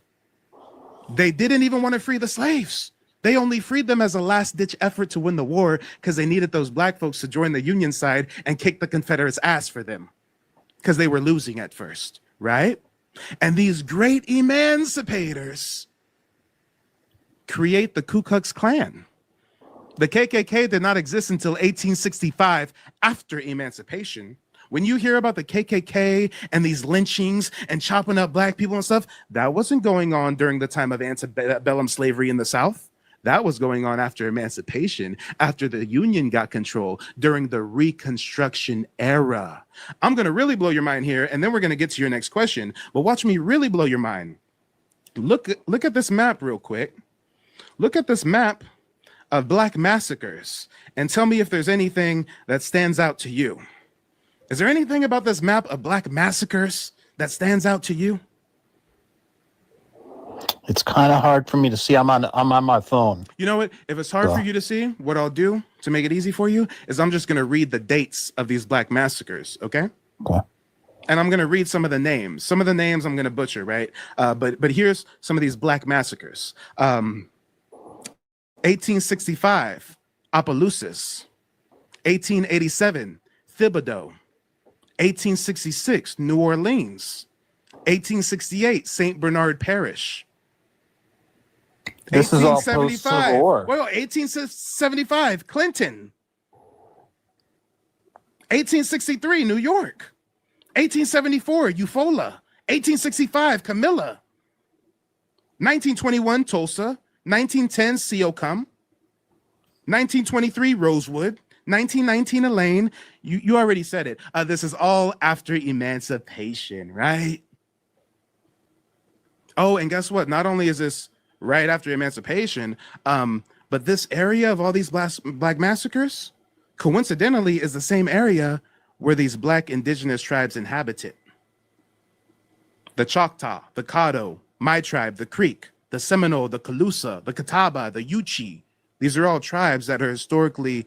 They didn't even want to free the slaves. They only freed them as a last-ditch effort to win the war because they needed those black folks to join the Union side and kick the Confederates' ass for them because they were losing at first, right? And these great emancipators create the Ku Klux Klan. The KKK did not exist until 1865 after emancipation. When you hear about the KKK and these lynchings and chopping up black people and stuff, that wasn't going on during the time of antebellum slavery in the South. That was going on after emancipation, after the Union got control, during the Reconstruction era. I'm going to really blow your mind here, and then we're going to get to your next question. But watch me really blow your mind. Look at this map real quick. Look at this map of Black massacres and tell me if there's anything that stands out to you. Is there anything about this map of Black massacres that stands out to you? It's kind of hard for me to see. I'm on my phone. You know what? If it's hard for you to see, what I'll do to make it easy for you is I'm just going to read the dates of these Black massacres, okay? Okay. And I'm going to read some of the names. Some of the names I'm going to butcher, right? But here's some of these Black massacres. 1865, Opelousas. 1887, Thibodaux. 1866, New Orleans. 1868, St. Bernard Parish. This is all post-Civil War. Well, 1875, Clinton. 1863, New York. 1874, Eufaula. 1865, Camilla. 1921, Tulsa. 1910, Seocum. 1923, Rosewood. 1919, Elaine. You already said it. This is all after emancipation, right? Oh, and guess what? Not only is this right after emancipation, but this area of all these black massacres, coincidentally, is the same area where these Black indigenous tribes inhabited. The Choctaw, the Caddo, my tribe, the Creek, the Seminole, the Calusa, the Catawba, the Yuchi. These are all tribes that are historically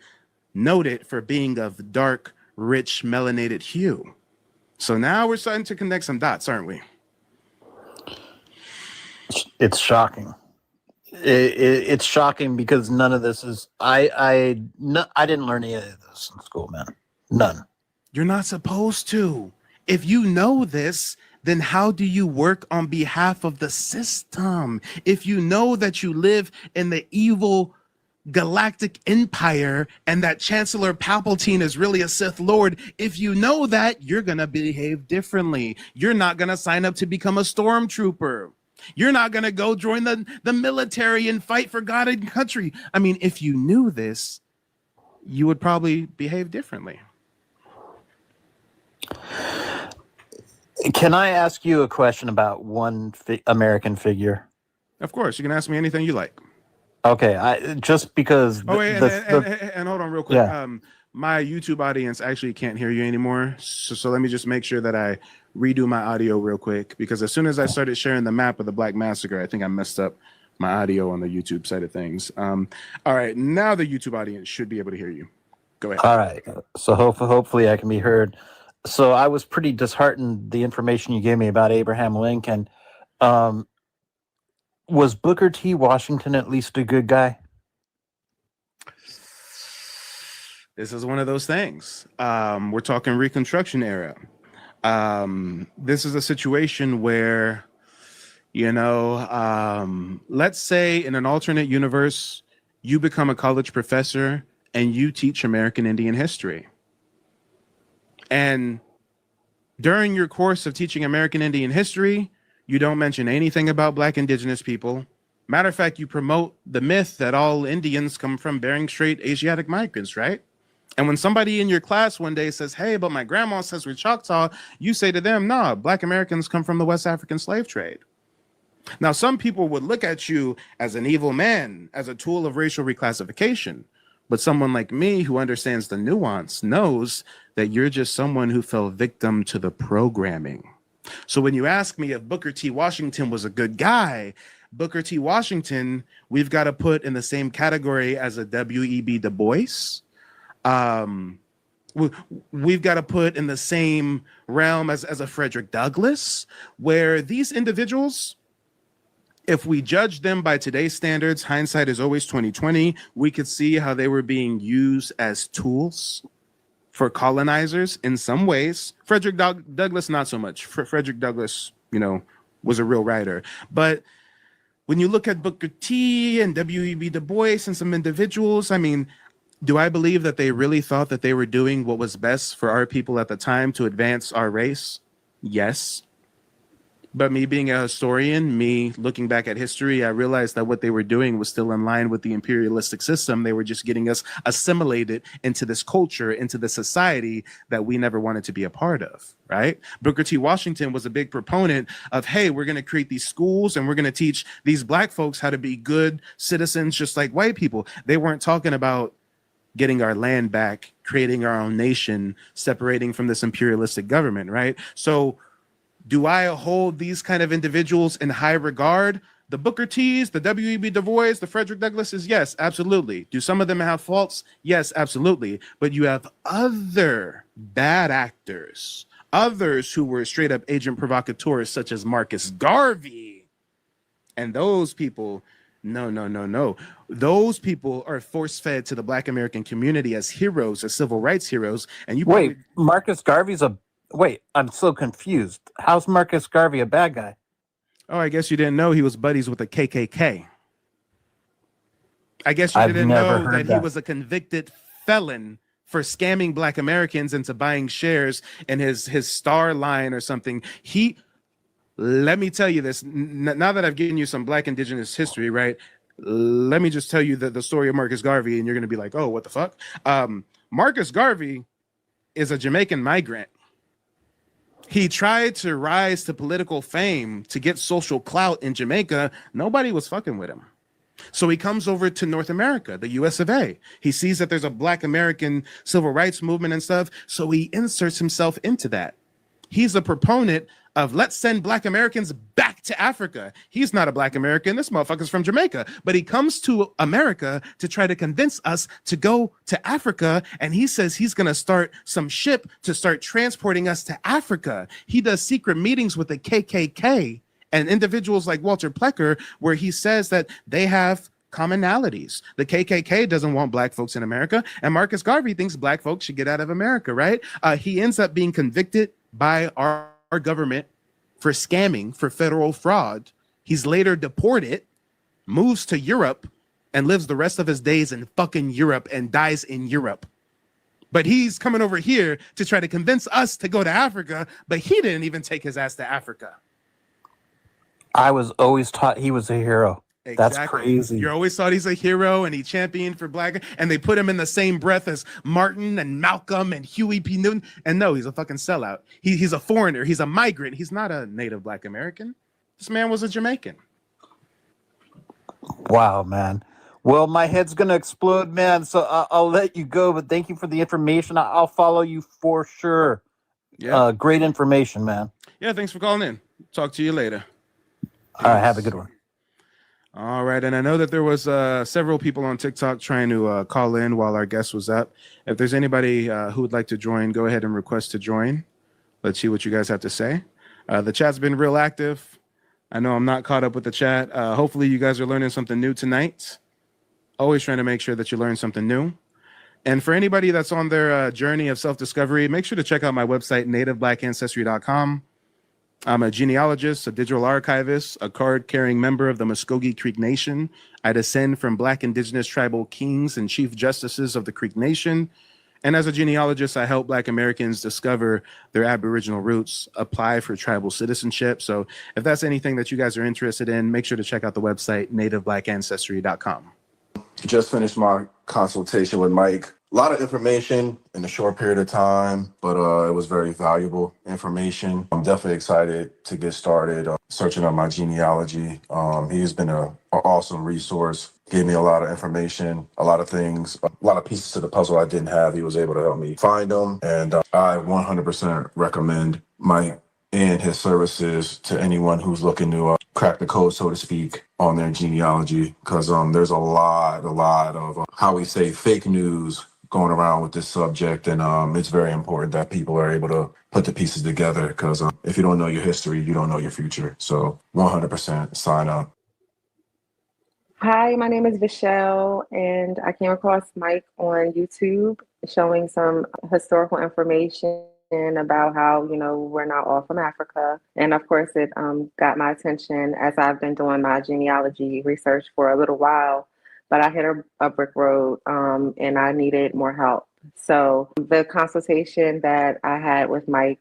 noted for being of dark, rich, melanated hue. So now we're starting to connect some dots, aren't we? It's shocking. It's shocking because none of this is. I didn't learn any of this in school, man. None. You're not supposed to. If you know this, then how do you work on behalf of the system? If you know that you live in the evil galactic empire and that Chancellor Palpatine is really a Sith Lord, if you know that, you're going to behave differently. You're not going to sign up to become a stormtrooper. You're not going to go join the military and fight for God and country. I mean, if you knew this, you would probably behave differently. Can I ask you a question about one American figure? Of course, you can ask me anything you like. Okay, just because. Oh, wait, and hold on real quick. Yeah. My YouTube audience actually can't hear you anymore. So let me just make sure that I redo my audio real quick, because as soon as I started sharing the map of the Black Massacre, I think I messed up my audio on the YouTube side of things. All right, now the YouTube audience should be able to hear you. Go ahead. All right, so hopefully I can be heard. So I was pretty disheartened the information you gave me about Abraham Lincoln. Was Booker T. Washington at least a good guy? This is one of those things. We're talking Reconstruction era. This is a situation where, let's say in an alternate universe, you become a college professor and you teach American Indian history. And during your course of teaching American Indian history, you don't mention anything about Black Indigenous people. Matter of fact, you promote the myth that all Indians come from Bering Strait Asiatic migrants, right? And when somebody in your class one day says, hey, but my grandma says we're Choctaw, you say to them, nah, Black Americans come from the West African slave trade. Now, some people would look at you as an evil man, as a tool of racial reclassification. But someone like me who understands the nuance knows that you're just someone who fell victim to the programming. So when you ask me if Booker T. Washington was a good guy, Booker T. Washington, we've got to put in the same category as a W.E.B. Du Bois. We've got to put in the same realm as a Frederick Douglass, where these individuals, if we judge them by today's standards, hindsight is always 2020, we could see how they were being used as tools for colonizers in some ways. Frederick Douglass, not so much. Frederick Douglass, was a real writer. But when you look at Booker T and W.E.B. Du Bois and some individuals, I mean, do I believe that they really thought that they were doing what was best for our people at the time to advance our race? Yes. But me being a historian, me looking back at history, I realized that what they were doing was still in line with the imperialistic system. They were just getting us assimilated into this culture, into the society that we never wanted to be a part of, right? Booker T. Washington was a big proponent of, hey, we're going to create these schools and we're going to teach these Black folks how to be good citizens just like white people. They weren't talking about getting our land back, creating our own nation, separating from this imperialistic government, right? So do I hold these kind of individuals in high regard? The Booker T's, the W.E.B. Du Bois, the Frederick Douglasses, yes, absolutely. Do some of them have faults? Yes, absolutely. But you have other bad actors, others who were straight up agent provocateurs, such as Marcus Garvey. And those people, no. Those people are force-fed to the Black American community as heroes, as civil rights heroes. And you Wait, Marcus Garvey's Wait, I'm so confused. How's Marcus Garvey a bad guy? Oh, I guess you didn't know he was buddies with the KKK. I guess you didn't know that he was a convicted felon for scamming Black Americans into buying shares in his Star line or something. Let me tell you this. Now that I've given you some Black Indigenous history, right? Let me just tell you the story of Marcus Garvey, and you're going to be like, oh, what the fuck? Marcus Garvey is a Jamaican migrant. He tried to rise to political fame to get social clout in Jamaica. Nobody was fucking with him. So he comes over to North America, the US of A. He sees that there's a Black American civil rights movement and stuff. So he inserts himself into that. He's a proponent of let's send Black Americans back to Africa. He's not a Black American. This motherfucker's from Jamaica. But he comes to America to try to convince us to go to Africa. And he says he's going to start some ship to start transporting us to Africa. He does secret meetings with the KKK and individuals like Walter Plecker, where he says that they have commonalities. The KKK doesn't want Black folks in America. And Marcus Garvey thinks Black folks should get out of America, right? He ends up being convicted by our government for scamming, for federal fraud. He's later deported, moves to Europe, and lives the rest of his days in fucking Europe and dies in Europe. But he's coming over here to try to convince us to go to Africa, but he didn't even take his ass to Africa. I was always taught he was a hero. That's Exactly. crazy. You always thought he's a hero and he championed for black, and they put him in the same breath as Martin and Malcolm and Huey P. Newton. And no, he's a fucking sellout. He's a foreigner. He's a migrant. He's not a native black American. This man was a Jamaican. Wow, man. Well, my head's gonna explode, man. So I'll let you go, but thank you for the information. I'll follow you for sure. Yeah. Great information, man. Yeah, thanks for calling in. Talk to you later. All right, have a good one. All right, and I know that there was several people on TikTok trying to call in while our guest was up. If there's anybody who would like to join, go ahead and request to join. Let's see what you guys have to say. The chat's been real active. I know I'm not caught up with the chat. Hopefully you guys are learning something new tonight. Always trying to make sure that you learn something new. And for anybody that's on their journey of self-discovery, make sure to check out my website, nativeblack.ancestry.com. I'm a genealogist, a digital archivist, a card-carrying member of the Muskogee Creek Nation. I descend from Black Indigenous tribal kings and chief justices of the Creek Nation. And as a genealogist, I help Black Americans discover their Aboriginal roots, apply for tribal citizenship. So if that's anything that you guys are interested in, make sure to check out the website, nativeblack.ancestry.com. Just finished my consultation with Mike. A lot of information in a short period of time, but it was very valuable information. I'm definitely excited to get started searching on my genealogy. He's been an awesome resource. Gave me a lot of information, a lot of things, a lot of pieces to the puzzle I didn't have. He was able to help me find them. And I 100% recommend Mike and his services to anyone who's looking to crack the code, so to speak, on their genealogy. Because there's a lot of, how we say, fake news going around with this subject. And it's very important that people are able to put the pieces together. Because if you don't know your history, you don't know your future. So 100% sign up. Hi, my name is Michelle, and I came across Mike on YouTube showing some historical information about how, we're not all from Africa. And of course, it got my attention as I've been doing my genealogy research for a little while, but I hit a brick road and I needed more help. So the consultation that I had with Mike,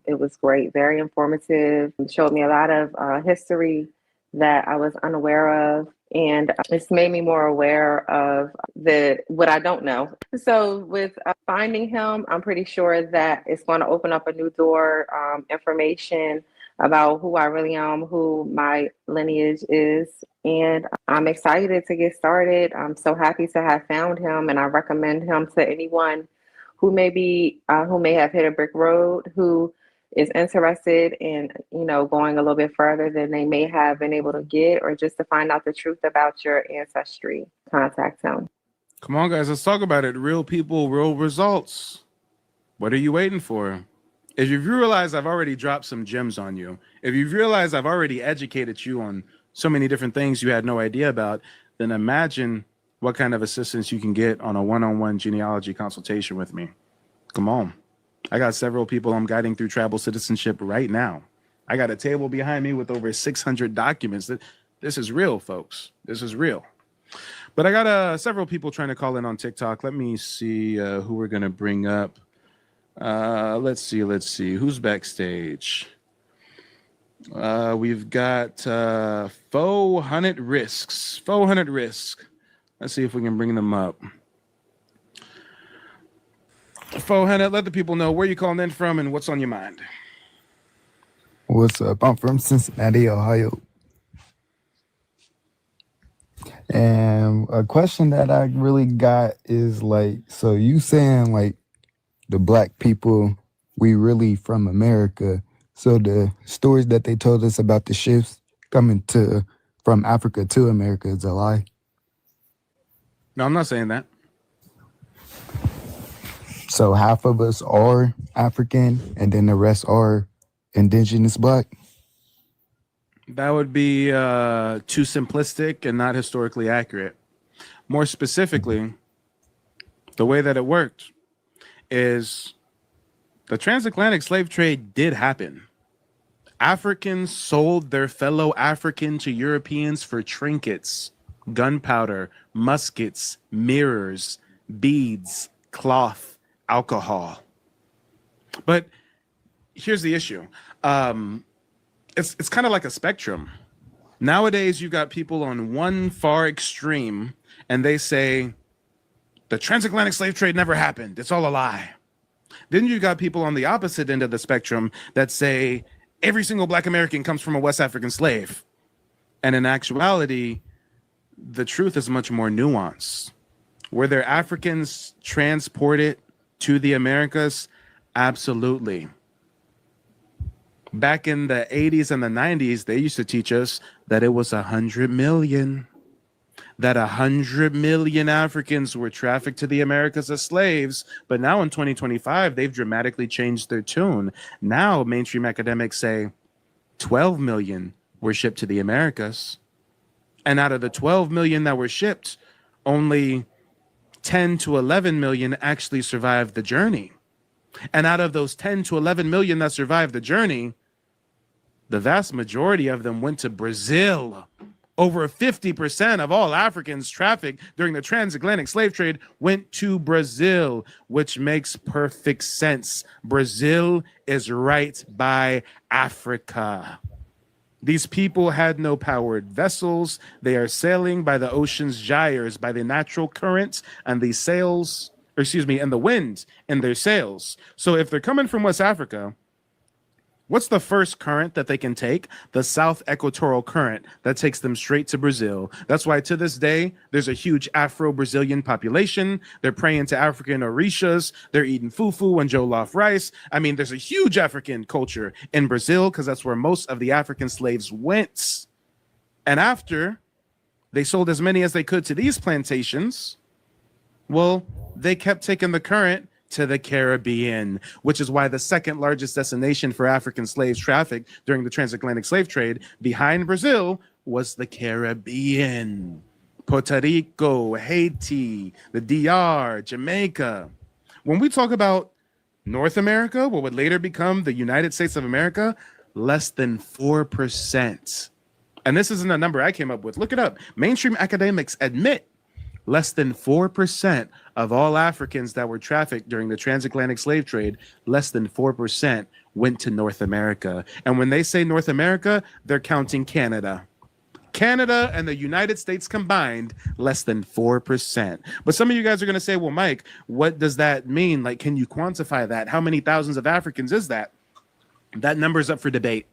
it was great, very informative. It showed me a lot of history that I was unaware of. And it's made me more aware of what I don't know. So with finding him, I'm pretty sure that it's going to open up a new door, information about who I really am, who my lineage is. And I'm excited to get started. I'm so happy to have found him, and I recommend him to anyone who may have hit a brick road, who is interested in, going a little bit further than they may have been able to get, or just to find out the truth about your ancestry. Contact him. Come on, guys, let's talk about it. Real people, real results. What are you waiting for? If you've realized I've already dropped some gems on you, if you've realized I've already educated you on so many different things you had no idea about, then imagine what kind of assistance you can get on a one-on-one genealogy consultation with me. Come on. I got several people I'm guiding through tribal citizenship right now. I got a table behind me with over 600 documents. This is real, folks. This is real. But I got several people trying to call in on TikTok. Let me see who we're going to bring up. Let's see. Who's backstage? We've got 400 risks. 400 risk. Let's see if we can bring them up. 400, let the people know where you're calling in from and what's on your mind. What's up? I'm from Cincinnati, Ohio. And a question that I really got is so you saying the black people, we really from America. So the stories that they told us about the ships coming from Africa to America is a lie? No, I'm not saying that. So half of us are African and then the rest are indigenous black? That would be too simplistic and not historically accurate. More specifically, the way that it worked is the transatlantic slave trade did happen. Africans sold their fellow African to Europeans for trinkets. gunpowder, muskets, mirrors, beads, cloth, alcohol. But here's the issue. It's kind of like a spectrum. Nowadays, you've got people on one far extreme, and they say the transatlantic slave trade never happened. It's all a lie. Then you got people on the opposite end of the spectrum that say every single Black American comes from a West African slave. And in actuality, the truth is much more nuanced. Were there Africans transported to the Americas? Absolutely. Back in the 80s and the 90s, they used to teach us that it was 100 million. That 100 million Africans were trafficked to the Americas as slaves. But now in 2025, they've dramatically changed their tune. Now mainstream academics say 12 million were shipped to the Americas. And out of the 12 million that were shipped, only 10 to 11 million actually survived the journey. And out of those 10 to 11 million that survived the journey, the vast majority of them went to Brazil. Over 50% of all Africans trafficked during the transatlantic slave trade went to Brazil, which makes perfect sense. Brazil is right by Africa. These people had no powered vessels. They are sailing by the ocean's gyres, by the natural currents and the sails, and the wind in their sails. So if they're coming from West Africa, what's the first current that they can take? The South Equatorial Current that takes them straight to Brazil. That's why to this day, there's a huge Afro-Brazilian population. They're praying to African orishas. They're eating fufu and jollof rice. I mean, there's a huge African culture in Brazil because that's where most of the African slaves went. And after they sold as many as they could to these plantations, well, they kept taking the current to the Caribbean, which is why the second largest destination for African slaves trafficked during the transatlantic slave trade behind Brazil was the Caribbean. Puerto Rico, Haiti, the DR, Jamaica. When we talk about North America, what would later become the United States of America, less than 4%. And this isn't a number I came up with. Look it up. Mainstream academics admit less than 4% of all Africans that were trafficked during the transatlantic slave trade, less than 4% went to North America. And when they say North America, they're counting Canada. Canada and the United States combined, less than 4%. But some of you guys are going to say, well, Mike, what does that mean? Like, can you quantify that? How many thousands of Africans is that? That number's up for debate.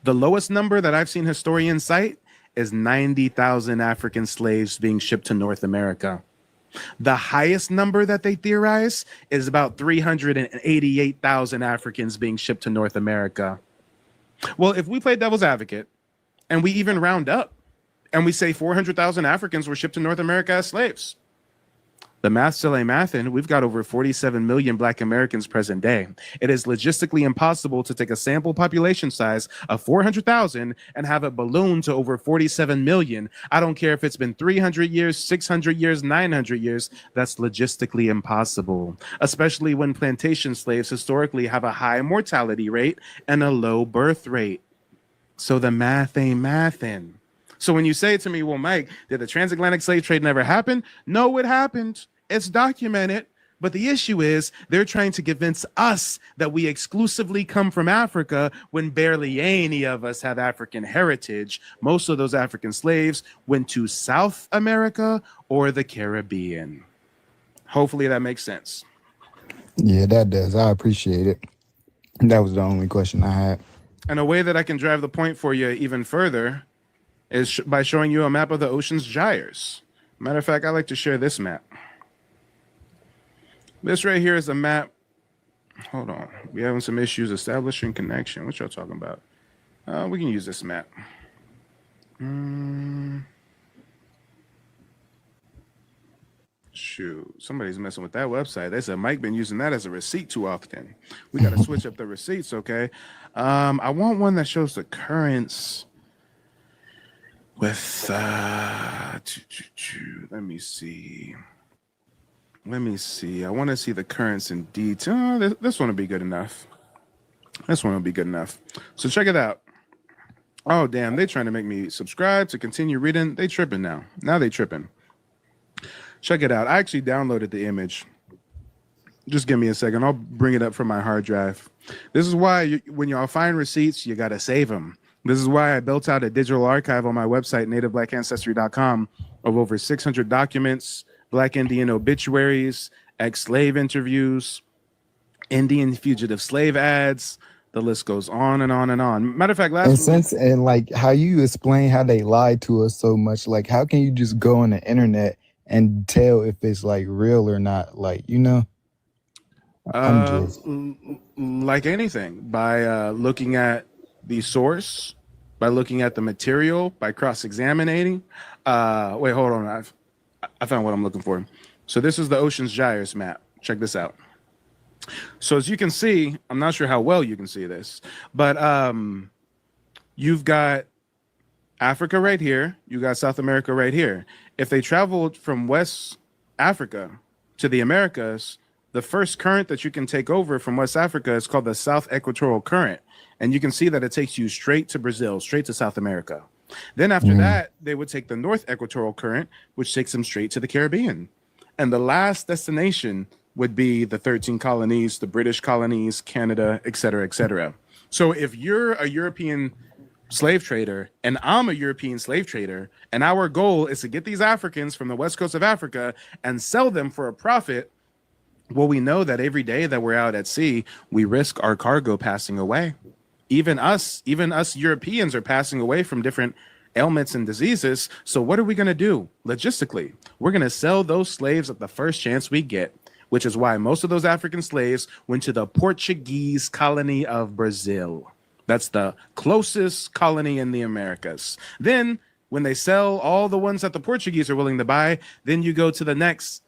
The lowest number that I've seen historians cite is 90,000 African slaves being shipped to North America. The highest number that they theorize is about 388,000 Africans being shipped to North America. Well, if we play devil's advocate and we even round up and we say 400,000 Africans were shipped to North America as slaves, the math still ain't mathin'. We've got over 47 million Black Americans present day. It is logistically impossible to take a sample population size of 400,000 and have it balloon to over 47 million. I don't care if it's been 300 years, 600 years, 900 years. That's logistically impossible, especially when plantation slaves historically have a high mortality rate and a low birth rate. So the math ain't mathin'. So when you say to me, well, Mike, did the transatlantic slave trade never happen? No, it happened. It's documented. But the issue is they're trying to convince us that we exclusively come from Africa when barely any of us have African heritage. Most of those African slaves went to South America or the Caribbean. Hopefully that makes sense. Yeah, that does. I appreciate it. That was the only question I had. And a way that I can drive the point for you even further is by showing you a map of the ocean's gyres. Matter of fact, I like to share this map. This right here is a map. Hold on. We're having some issues establishing connection. What y'all talking about? We can use this map. Shoot, somebody's messing with that website. They said Mike been using that as a receipt too often. We got to switch up the receipts, okay? I want one that shows the currents with let me see. I want to see the currents in detail. This one will be good enough. So check it out. Oh, damn. They trying to make me subscribe to continue reading. They tripping now. Now they tripping. Check it out. I actually downloaded the image. Just give me a second. I'll bring it up from my hard drive. This is why when y'all find receipts, you got to save them. This is why I built out a digital archive on my website, nativeblack.ancestry.com, of over 600 documents, Black Indian obituaries, ex-slave interviews, Indian fugitive slave ads. The list goes on and on and on. Matter of fact, And like how you explain how they lied to us so much, like how can you just go on the internet and tell if it's like real or not? Like, you know, I'm just like anything, by looking at the source, by looking at the material, by cross-examining. Wait, hold on. I found what I'm looking for. So this is the Ocean's Gyres map. Check this out. So as you can see, I'm not sure how well you can see this, but you've got Africa right here. You got South America right here. If they traveled from West Africa to the Americas, the first current that you can take over from West Africa is called the South Equatorial Current. And you can see that it takes you straight to Brazil, straight to South America. Then after that, they would take the North Equatorial Current, which takes them straight to the Caribbean. And the last destination would be the 13 colonies, the British colonies, Canada, et cetera, et cetera. So if you're a European slave trader and I'm a European slave trader, and our goal is to get these Africans from the west coast of Africa and sell them for a profit, well, we know that every day that we're out at sea, we risk our cargo passing away. Even us Europeans are passing away from different ailments and diseases. So what are we going to do logistically? We're going to sell those slaves at the first chance we get, which is why most of those African slaves went to the Portuguese colony of Brazil. That's the closest colony in the Americas. Then when they sell all the ones that the Portuguese are willing to buy, then you go to the next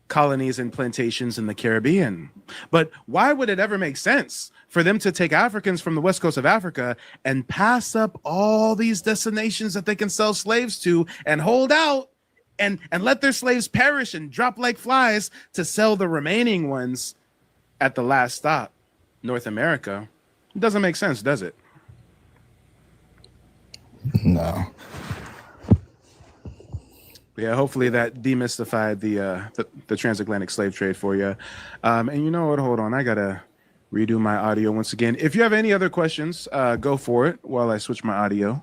colonies and plantations in the Caribbean. But why would it ever make sense for them to take Africans from the west coast of Africa and pass up all these destinations that they can sell slaves to and hold out and let their slaves perish and drop like flies to sell the remaining ones at the last stop, North America? It doesn't make sense, does it? no. Yeah, hopefully that demystified the transatlantic slave trade for you. And you know what? Hold on. I got to redo my audio once again. If you have any other questions, go for it while I switch my audio.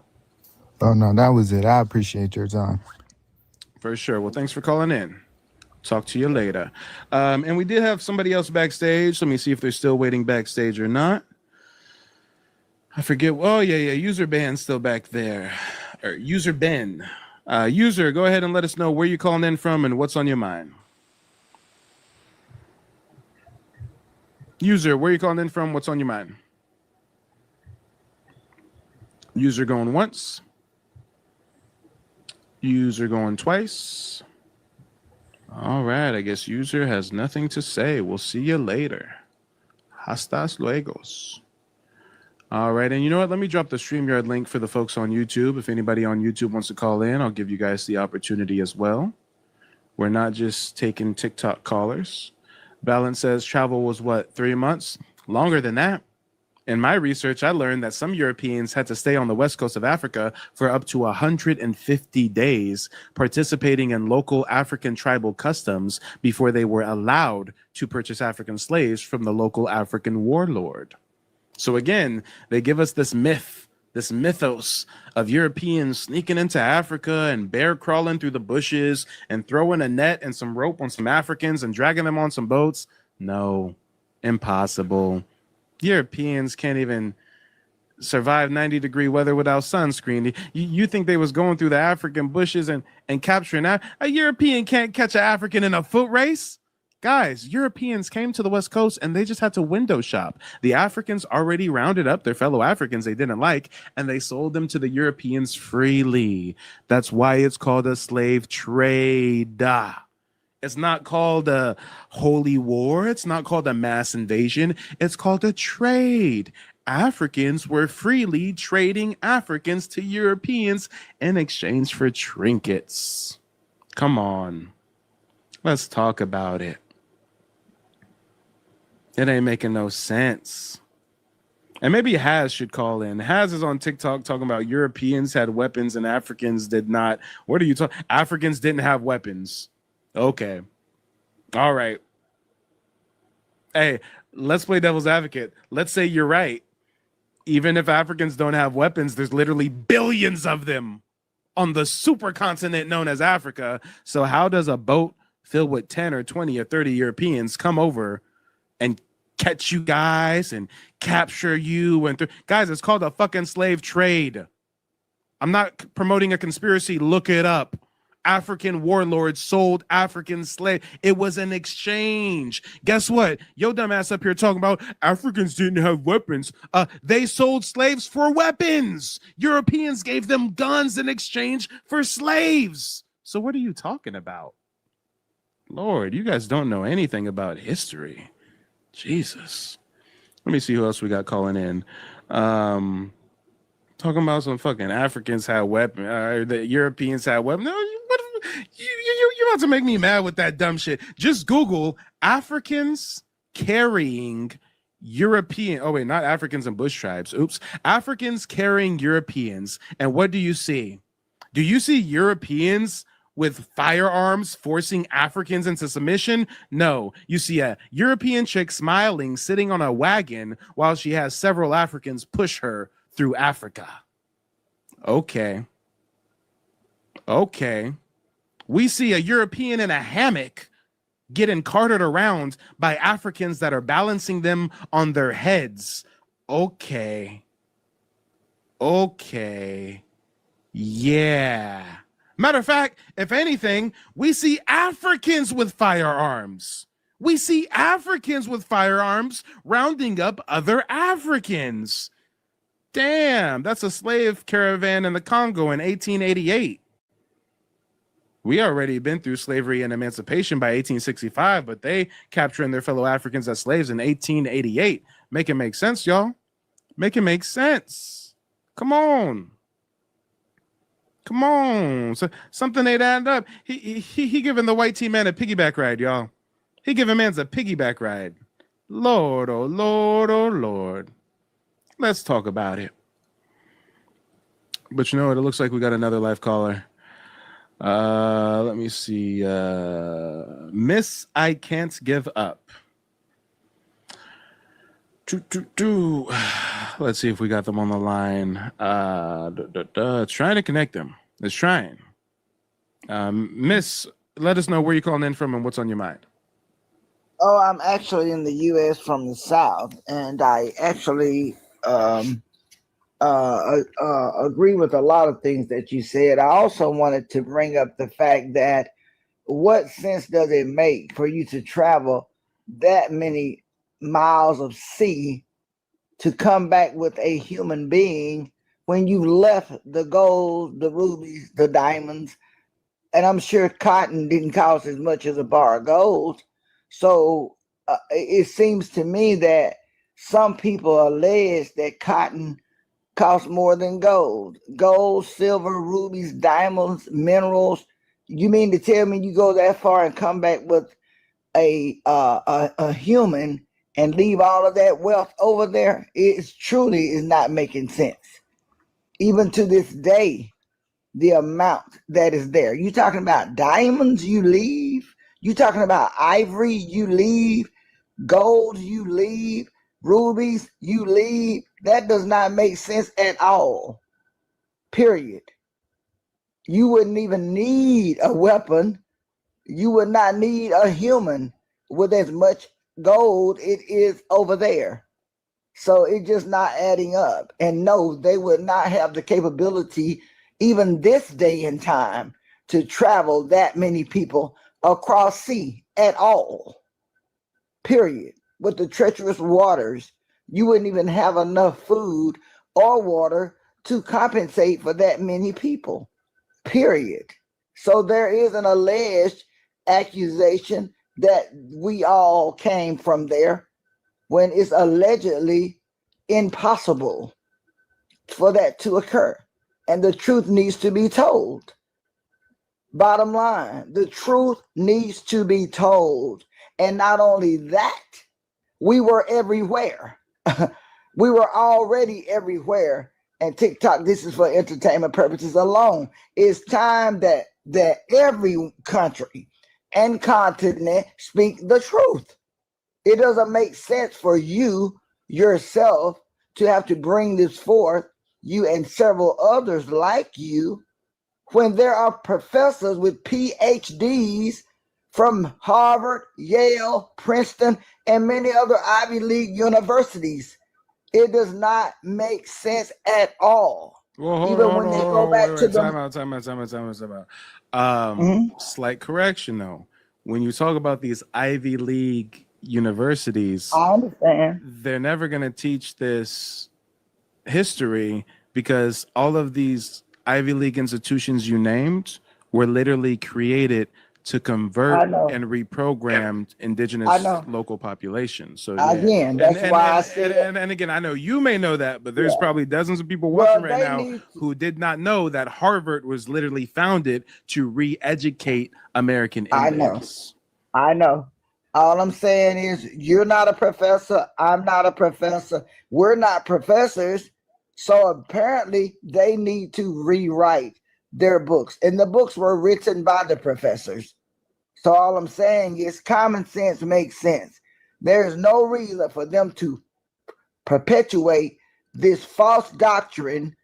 Oh no, that was it. I appreciate your time. For sure. Well, thanks for calling in. Talk to you later. And we did have somebody else backstage. Let me see if they're still waiting backstage or not. I forget. Oh, yeah. User Ben's still back there. Or User Ben. User, go ahead and let us know where you're calling in from and what's on your mind. User, where you calling in from? What's on your mind? User going once. User going twice. All right, I guess user has nothing to say. We'll see you later. Hastas luegos. All right, and you know what? Let me drop the StreamYard link for the folks on YouTube. If anybody on YouTube wants to call in, I'll give you guys the opportunity as well. We're not just taking TikTok callers. Balance says travel was what, 3 months? Longer than that. In my research, I learned that some Europeans had to stay on the west coast of Africa for up to 150 days, participating in local African tribal customs before they were allowed to purchase African slaves from the local African warlord. So again, they give us this myth, this mythos of Europeans sneaking into Africa and bear crawling through the bushes and throwing a net and some rope on some Africans and dragging them on some boats. No, impossible. Europeans can't even survive 90-degree weather without sunscreen. You think they was going through the African bushes and capturing that? A European can't catch an African in a foot race. Guys, Europeans came to the West Coast and they just had to window shop. The Africans already rounded up their fellow Africans they didn't like, and they sold them to the Europeans freely. That's why it's called a slave trade. It's not called a holy war. It's not called a mass invasion. It's called a trade. Africans were freely trading Africans to Europeans in exchange for trinkets. Come on. Let's talk about it. It ain't making no sense. And maybe Haz should call in. Haz is on TikTok talking about Europeans had weapons and Africans did not. What are you talking? Africans didn't have weapons. Okay. All right. Hey, let's play devil's advocate. Let's say you're right. Even if Africans don't have weapons, there's literally billions of them on the supercontinent known as Africa. So how does a boat filled with 10 or 20 or 30 Europeans come over and catch you guys and capture you? And guys, it's called a fucking slave trade. I'm not promoting a conspiracy. Look it up. African warlords sold African slaves. It was an exchange. Guess what? Yo dumb ass up here talking about Africans didn't have weapons. They sold slaves for weapons. Europeans gave them guns in exchange for slaves. So what are you talking about? Lord, you guys don't know anything about history. Jesus. Let me see who else we got calling in. Talking about some fucking Africans had weapons. The Europeans had weapons. No, you're about to make me mad with that dumb shit. Just Google Africans carrying European. Oh wait, not Africans and bush tribes. Oops. Africans carrying Europeans. And what do you see? Do you see Europeans with firearms forcing Africans into submission? No. You see a European chick smiling, sitting on a wagon while she has several Africans push her through Africa. Okay. We see a European in a hammock getting carted around by Africans that are balancing them on their heads. Okay. Yeah. Matter of fact, if anything, we see Africans with firearms. Rounding up other Africans. Damn, that's a slave caravan in the Congo in 1888. We already been through slavery and emancipation by 1865, but they capturing their fellow Africans as slaves in 1888. Make it make sense, y'all. Make it make sense. Come on. So something ain't add up. He giving the white team man a piggyback ride, y'all. He giving man's a piggyback ride. Lord, oh Lord, oh Lord. Let's talk about it. But you know what? It looks like we got another live caller. Let me see. Miss I Can't Give Up. Let's see if we got them on the line. It's trying to connect them. It's trying. Miss, let us know where you're calling in from and what's on your mind. Oh, I'm actually in the U.S. from the South, and I actually agree with a lot of things that you said. I also wanted to bring up the fact that what sense does it make for you to travel that many miles of sea to come back with a human being when you left the gold, the rubies, the diamonds, and I'm sure cotton didn't cost as much as a bar of gold. So it seems to me that some people allege that cotton costs more than gold. Gold, silver, rubies, diamonds, minerals. You mean to tell me you go that far and come back with a human and leave all of that wealth over there? It truly is not making sense. Even to this day, the amount that is there. You talking about diamonds, you leave. You talking about ivory, you leave. Gold, you leave. Rubies, you leave. That does not make sense at all. Period. You wouldn't even need a weapon. You would not need a human with as much gold it is over there. So it's just not adding up. And no, they would not have the capability, even this day and time, to travel that many people across sea at all. Period. With the treacherous waters, you wouldn't even have enough food or water to compensate for that many people. Period. So there is an alleged accusation that we all came from there when it's allegedly impossible for that to occur. And the truth needs to be told. Bottom line, the truth needs to be told. And not only that, we were everywhere. We were already everywhere, and TikTok, this is for entertainment purposes alone. It's time that every country and continent speak the truth. It doesn't make sense for you yourself to have to bring this forth, you and several others like you, when there are professors with PhDs from Harvard, Yale, Princeton, and many other Ivy League universities. It does not make sense at all. Well, Even when they go back to the time out. Slight correction though. When you talk about these Ivy League universities, I understand. they're never going to teach this history because all of these Ivy League institutions you named were literally created to convert and reprogram indigenous local populations. So again, that's why I said, and again, I know you may know that, but there's probably dozens of people watching right now who did not know that Harvard was literally founded to re-educate American Indians. I know. All I'm saying is you're not a professor. I'm not a professor. We're not professors. So apparently they need to rewrite their books. And the books were written by the professors. So all I'm saying is common sense makes sense. There's no reason for them to perpetuate this false doctrine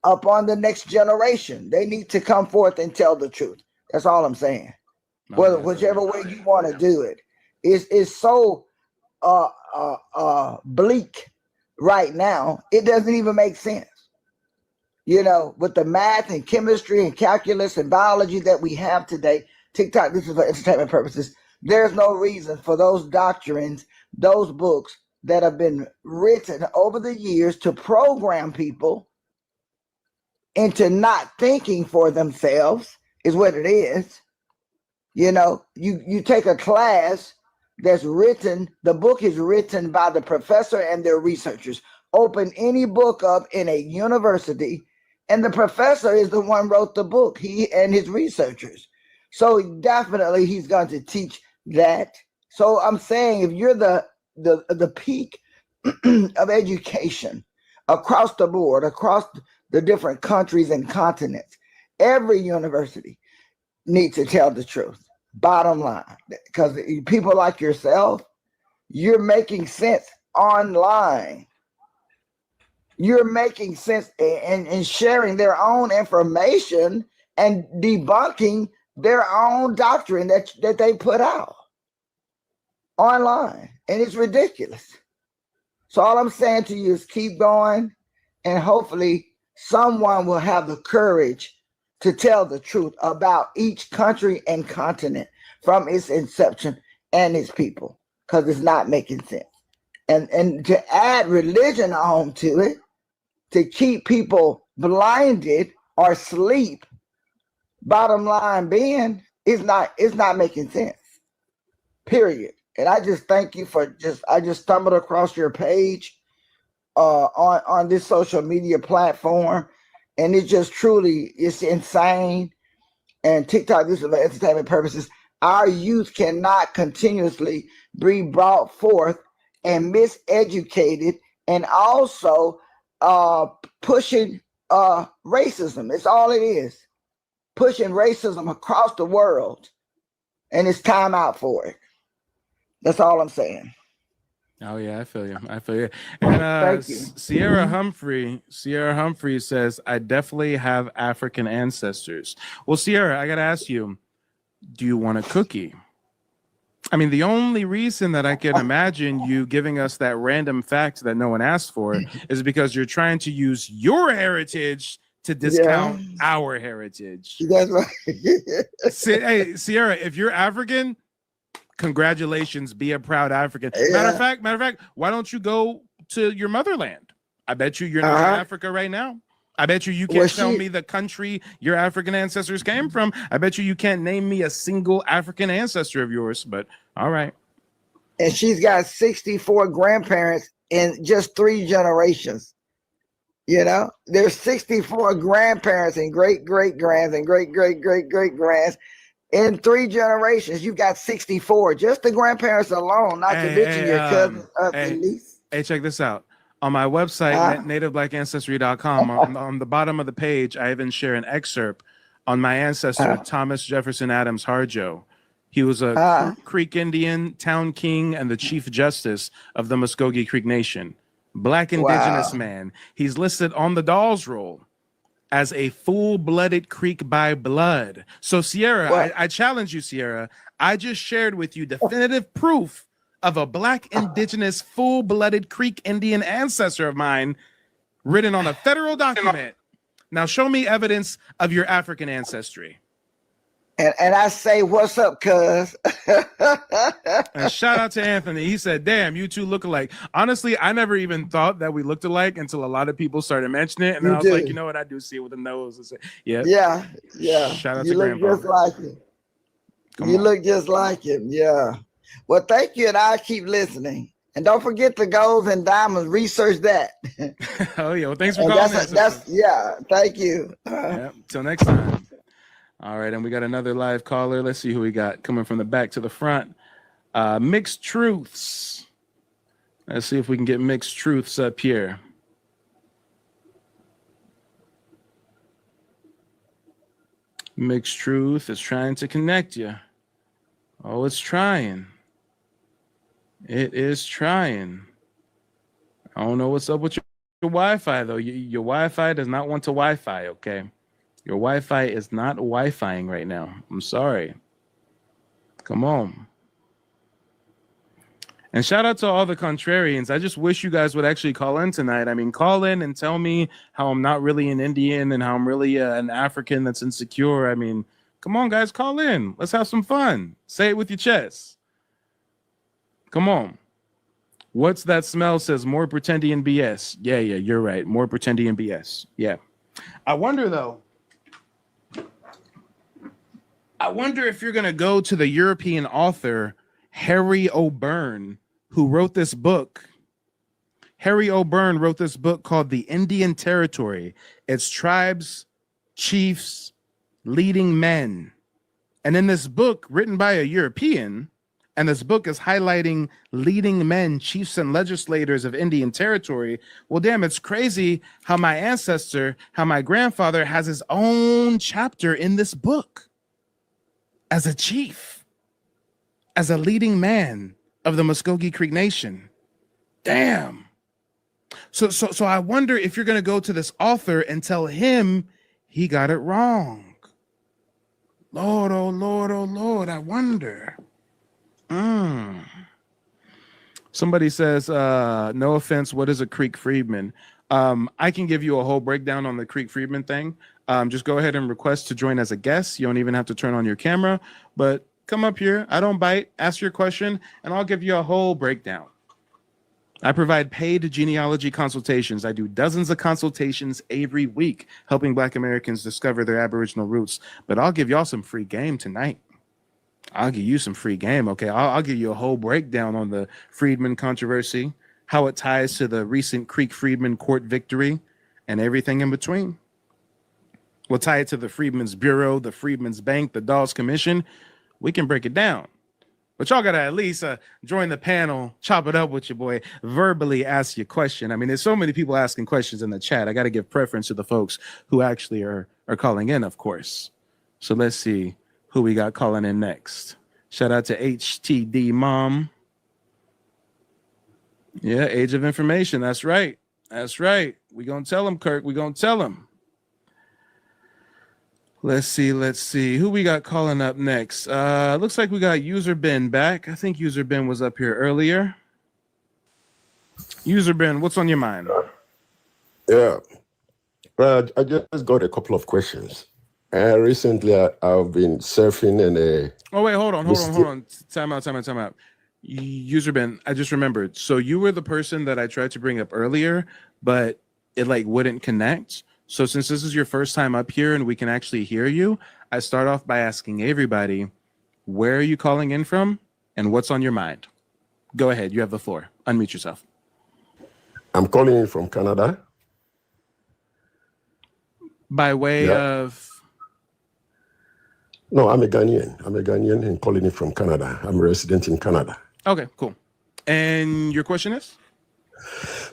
upon the next generation. They need to come forth and tell the truth. That's all I'm saying. Whichever way you want to do it. It's so bleak right now. It doesn't even make sense. You know, with the math and chemistry and calculus and biology that we have today, TikTok, this is for entertainment purposes. There's no reason for those doctrines, those books that have been written over the years to program people into not thinking for themselves is what it is. You know, you take a class that's written, the book is written by the professor and their researchers. Open any book up in a university, and the professor is the one wrote the book, he and his researchers. So definitely he's going to teach that. So I'm saying if you're the peak of education across the board, across the different countries and continents, every university needs to tell the truth. Bottom line, because people like yourself, you're making sense online. You're making sense and sharing their own information and debunking their own doctrine that they put out online. And it's ridiculous. So all I'm saying to you is keep going, and hopefully someone will have the courage to tell the truth about each country and continent from its inception and its people, because it's not making sense. And to add religion on to it, to keep people blinded or asleep, bottom line being, it's not making sense. Period. And I just thank you for I just stumbled across your page on this social media platform. And it just truly, it's insane. And TikTok, this is for entertainment purposes. Our youth cannot continuously be brought forth and miseducated and also pushing racism. It's all it is. Pushing racism across the world. And it's time out for it. That's all I'm saying. Oh yeah, I feel you. And Thank you. Sierra Humphrey says, I definitely have African ancestors. Well, Sierra, I gotta ask you, do you want a cookie? I mean, the only reason that I can imagine you giving us that random fact that no one asked for is because you're trying to use your heritage to discount our heritage. That's right. Hey, Sierra, if you're African, congratulations, be a proud African. Matter of fact, why don't you go to your motherland? I bet you're not in Africa right now. I bet you can't tell me the country your African ancestors came from. I bet you can't name me a single African ancestor of yours, but all right. And she's got 64 grandparents in just 3 generations. You know, there's 64 grandparents and great-great-grands and great-great-great-great-grands. In 3 generations, you've got 64. Just the grandparents alone, not to mention your cousins, at least. Hey, check this out. On my website, nativeblackancestry.com, on the bottom of the page, I even share an excerpt on my ancestor, Thomas Jefferson Adams Harjo. He was a Creek Indian, town king, and the chief justice of the Muskogee Creek Nation. Black indigenous man. He's listed on the Dawes Roll as a full-blooded Creek by blood. So, Sierra, I challenge you, Sierra. I just shared with you definitive proof of a Black indigenous full-blooded Creek Indian ancestor of mine written on a federal document. Now show me evidence of your African ancestry. And I say, what's up, cuz? And shout out to Anthony. He said, damn, you two look alike. Honestly, I never even thought that we looked alike until a lot of people started mentioning it. And then I was like, you know what? I do see it with the nose. I said, yeah. Shout out to Grandpa. You look just like him. You look just like him. Yeah. Well, thank you, and I'll keep listening. And don't forget the golds and diamonds. Research that. Oh, yeah. Well, thanks for calling. Yeah, thank you. Till next time. All right, and we got another live caller. Let's see who we got coming from the back to the front. Mixed Truths. Let's see if we can get Mixed Truths up here. Mixed Truth is trying to connect you. Oh, it's trying. It is trying. I don't know what's up with your Wi-Fi, though. Your Wi-Fi does not want to Wi-Fi, okay? Your Wi-Fi is not Wi-Fiing right now. I'm sorry. Come on. And shout out to all the contrarians. I just wish you guys would actually call in tonight. I mean, call in and tell me how I'm not really an Indian and how I'm really an African that's insecure. I mean, come on, guys, call in. Let's have some fun. Say it with your chest. Come on. What's that smell? Says more pretendian BS. Yeah, you're right. More pretendian BS. Yeah. I wonder, though. I wonder if you're going to go to the European author, Harry O'Byrne, who wrote this book. Harry O'Byrne wrote this book called The Indian Territory. It's tribes, chiefs, leading men. And in this book, written by a European, and this book is highlighting leading men, chiefs, and legislators of Indian territory. Well, damn, it's crazy how my ancestor, how my grandfather has his own chapter in this book as a chief, as a leading man of the Muskogee Creek Nation. Damn. So I wonder if you're going to go to this author and tell him he got it wrong. Lord, oh Lord, oh Lord, I wonder. Somebody says, no offense, what is a Creek Freedman? I can give you a whole breakdown on the Creek Freedman thing. Just go ahead and request to join as a guest. You don't even have to turn on your camera, but come up here. I don't bite. Ask your question, and I'll give you a whole breakdown. I provide paid genealogy consultations. I do dozens of consultations every week, helping Black Americans discover their Aboriginal roots. But I'll give y'all some free game tonight. I'll give you some free game, okay? I'll give you a whole breakdown on the Freedman controversy, how it ties to the recent Creek Freedman court victory, and everything in between. We'll tie it to the Freedmen's Bureau, the Freedmen's Bank, the Dawes Commission. We can break it down. But y'all got to at least join the panel, chop it up with your boy, verbally ask your question. I mean, there's so many people asking questions in the chat. I got to give preference to the folks who actually are calling in, of course. So let's see who we got calling in next. Shout out to HTD Mom. Yeah, Age of Information. That's right. That's right. We're going to tell him, Kirk. We're going to tell him. Let's see. Who we got calling up next? Looks like we got User Ben back. I think User Ben was up here earlier. User Ben, what's on your mind? Yeah. I just got a couple of questions. Recently, I've been surfing in a... Oh, wait, hold on. Time out. User Ben, I just remembered. So you were the person that I tried to bring up earlier, but it wouldn't connect. So since this is your first time up here and we can actually hear you, I start off by asking everybody, where are you calling in from and what's on your mind? Go ahead. You have the floor. Unmute yourself. I'm calling in from Canada. By way of... No, I'm a Ghanaian. And calling in from Canada. I'm a resident in Canada. Okay, cool. And your question is?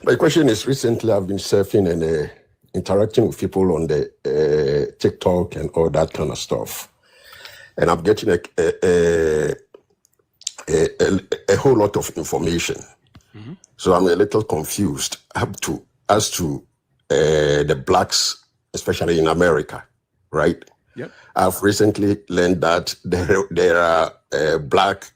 My question is: recently, I've been surfing and interacting with people on the TikTok and all that kind of stuff, and I'm getting a whole lot of information. Mm-hmm. So I'm a little confused as to the blacks, especially in America, right? Yep. I've recently learned that there are black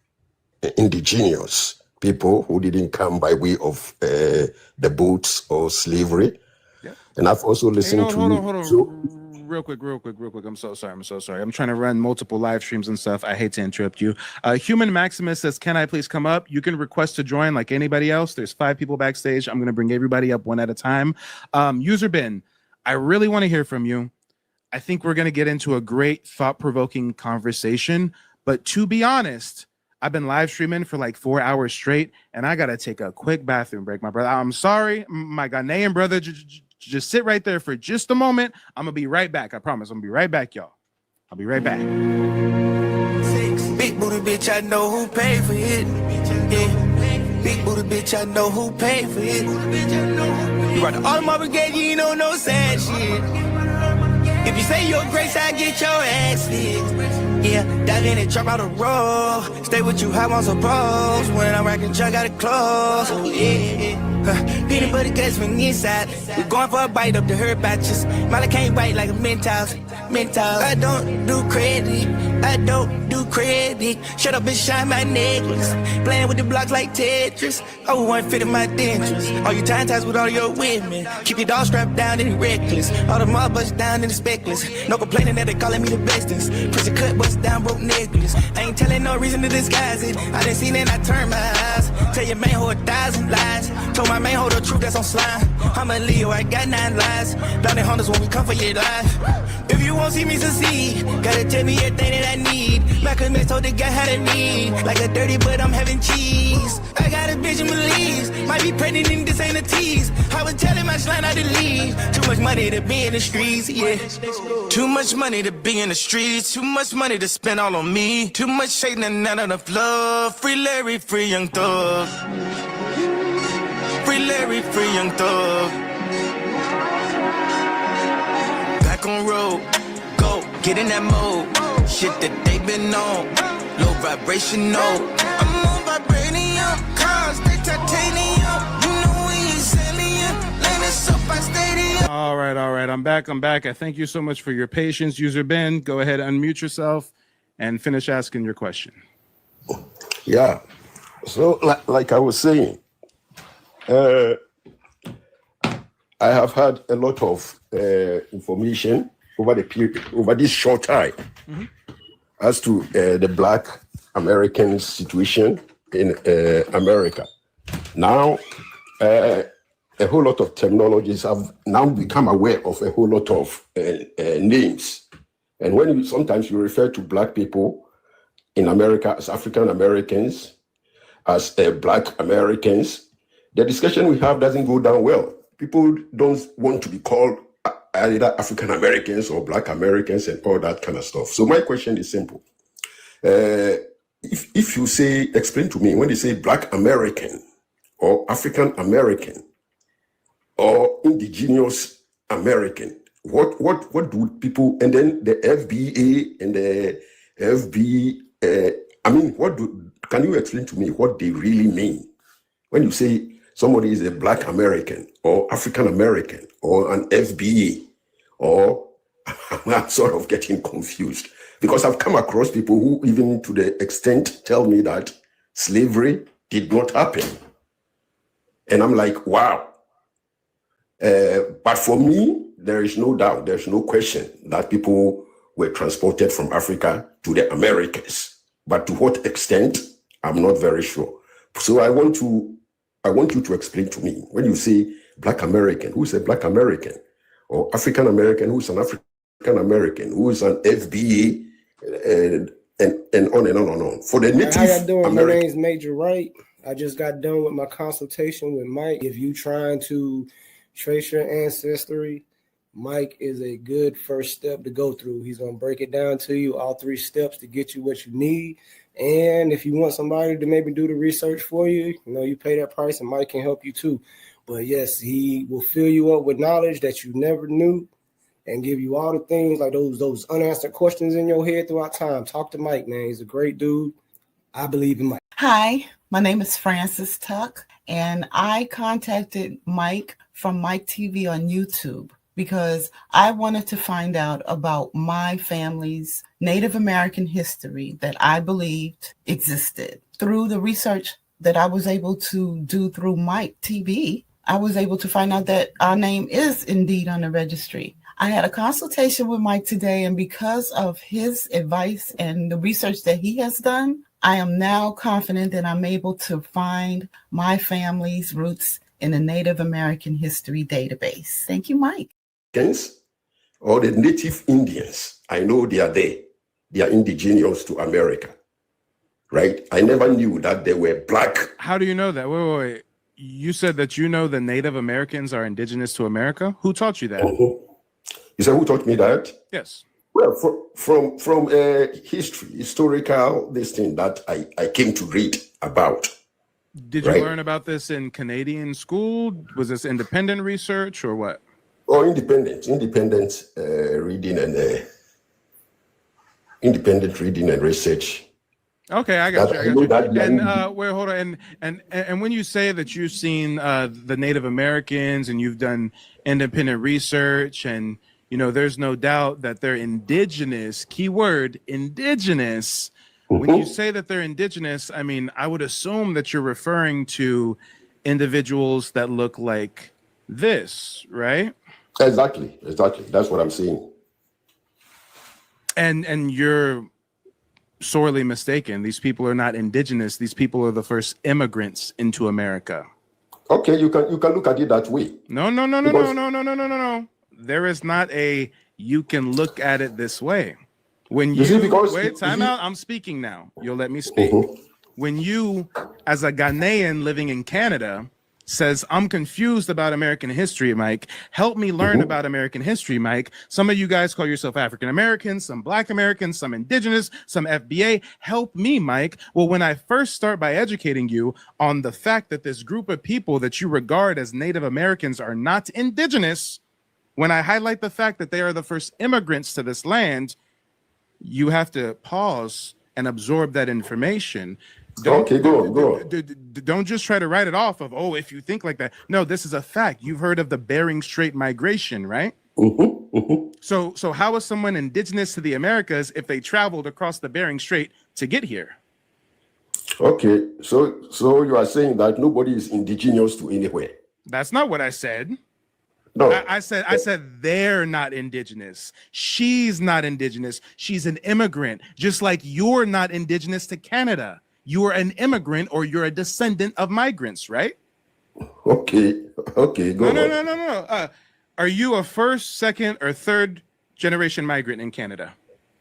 indigenous people who didn't come by way of the boats or slavery. Yep. And I've also listened to hold on. Real quick. I'm so sorry. I'm trying to run multiple live streams and stuff. I hate to interrupt you. Human Maximus says, can I please come up? You can request to join like anybody else. There's 5 people backstage. I'm going to bring everybody up one at a time. User Ben, I really want to hear from you. I think we're going to get into a great thought-provoking conversation. But to be honest, I've been live streaming for like 4 hours straight, and I got to take a quick bathroom break, my brother. I'm sorry, my Ghanaian brother. Just sit right there for just a moment. I'm going to be right back. I promise. I'm going to be right back, y'all. I'll be right back. Big booty bitch, I know who paid for it. Yeah. Big booty bitch, I know who paid for it. You ride the automobile brigade, you know no sad shit. If you say your grace, I get your ass lit. Yeah, dive in and drop out a roll. Stay with you, how I'm supposed. When I'm rocking, I got it close. Oh, yeah. Peanut butter cuts from the inside. We going for a bite up the herb batches. Molly can't bite like a Mentos. I don't do credit. Shut up and shine my necklace. Playing with the blocks like Tetris. Oh, one fit in my dentures. All you time ties with all your women. Keep your dog strapped down and reckless. All the mob bust down and the speckless. No complaining that they calling me the bestest. Prison cut bust down broke necklace. I ain't telling no reason to disguise it. I done seen it, I turn my eyes. Tell your main hoe 1,000 lies. Told my main hoe the truth that's on slime. I'm a Leo, I got 9 lies. Down in Hondas when we come for your life. If you won't see me succeed, gotta tell me everything that I need. Malcolm X told the guy how to lead. Like a dirty, but I'm having cheese. I got a bitch in Belize. Might be pregnant and this ain't a tease. I was telling my slime not to leave. Too much money to be in the streets, yeah. Too much money to be in the streets. Too much money to spend all on me. Too much shade and not enough love. Free Larry, free Young Thug. Free Larry, free Young Thug. Back on road, go, get in that mode. Shit that they been on, low vibration, no. I'm on vibranium, cars, they titanium. You know when you selling, landing so by stadium. All right. I'm back. I thank you so much for your patience. User Ben, go ahead, unmute yourself and finish asking your question. Yeah. So, like I was saying, I have had a lot of information over this short time as to the Black American situation in America. Now, a whole lot of terminologies have now become aware of a whole lot of names. And when sometimes you refer to Black people in America as African Americans, as Black Americans, the discussion we have doesn't go down well. People don't want to be called either African Americans or Black Americans and all that kind of stuff. So my question is simple. If you say, explain to me, when you say Black American or African American or Indigenous American, what do people, and then the FBA and the FB, can you explain to me what they really mean? When you say somebody is a Black American or African American or an FBA, or I'm sort of getting confused because I've come across people who even to the extent tell me that slavery did not happen. And I'm like, wow. But for me, there is no doubt, there's no question that people were transported from Africa to the Americas. But to what extent, I'm not very sure. So I want you to explain to me, when you say Black American, who's a Black American? Or African American, who's an African American? Who is an FBA? And on and on and on. For the native How y'all doing? American, My name's Major Wright. I just got done with my consultation with Mike. If you trying to trace your ancestry, Mike is a good first step to go through. He's going to break it down to you, all 3 steps to get you what you need. And if you want somebody to maybe do the research for you, you know, you pay that price and Mike can help you too. But yes, he will fill you up with knowledge that you never knew and give you all the things like those unanswered questions in your head throughout time. Talk to Mike, man. He's a great dude. I believe in Mike. Hi, my name is Frances Tuck, and I contacted Mike from Mike TV on YouTube because I wanted to find out about my family's Native American history that I believed existed. Through the research that I was able to do through Mike TV, I was able to find out that our name is indeed on the registry. I had a consultation with Mike today, and because of his advice and the research that he has done, I am now confident that I'm able to find my family's roots in the Native American History database. Thank you, Mike. Or the native Indians, I know they are there. They are indigenous to America, right? I never knew that they were black. How do you know that? Wait. You said that you know the Native Americans are indigenous to America? Who taught you that? You said who taught me that? Yes. Well, from historical this thing that I came to read about. Did you learn about this in Canadian school? Was this independent research or what? Oh, independent reading and research. Okay, I got you. And wait, hold on. And when you say that you've seen the Native Americans and you've done independent research, and you know, there's no doubt that they're indigenous. Keyword indigenous. When you say that they're indigenous, I mean, I would assume that you're referring to individuals that look like this, right? Exactly. That's what I'm saying. And you're sorely mistaken. These people are not indigenous. These people are the first immigrants into America. Okay, you can look at it that way. No. There is not a you can look at it this way. When wait, time out. I'm speaking now. You'll let me speak. When you, as a Ghanaian living in Canada, says, I'm confused about American history, Mike. Help me learn about American history, Mike. Some of you guys call yourself African Americans, some Black Americans, some Indigenous, some FBA. Help me, Mike. Well, when I first start by educating you on the fact that this group of people that you regard as Native Americans are not Indigenous, when I highlight the fact that they are the first immigrants to this land, you have to pause and absorb that information. Don't just try to write it off of, oh, if you think like that. No, this is a fact. You've heard of the Bering Strait migration, right? So how is someone indigenous to the Americas if they traveled across the Bering Strait to get here? Okay, so you are saying that nobody is indigenous to anywhere. That's not what I said. No, I said they're not indigenous. She's not indigenous. She's an immigrant, just like you're not indigenous to Canada. You're an immigrant or you're a descendant of migrants, right? Okay, go on. No. Are you a first, second, or third generation migrant in Canada?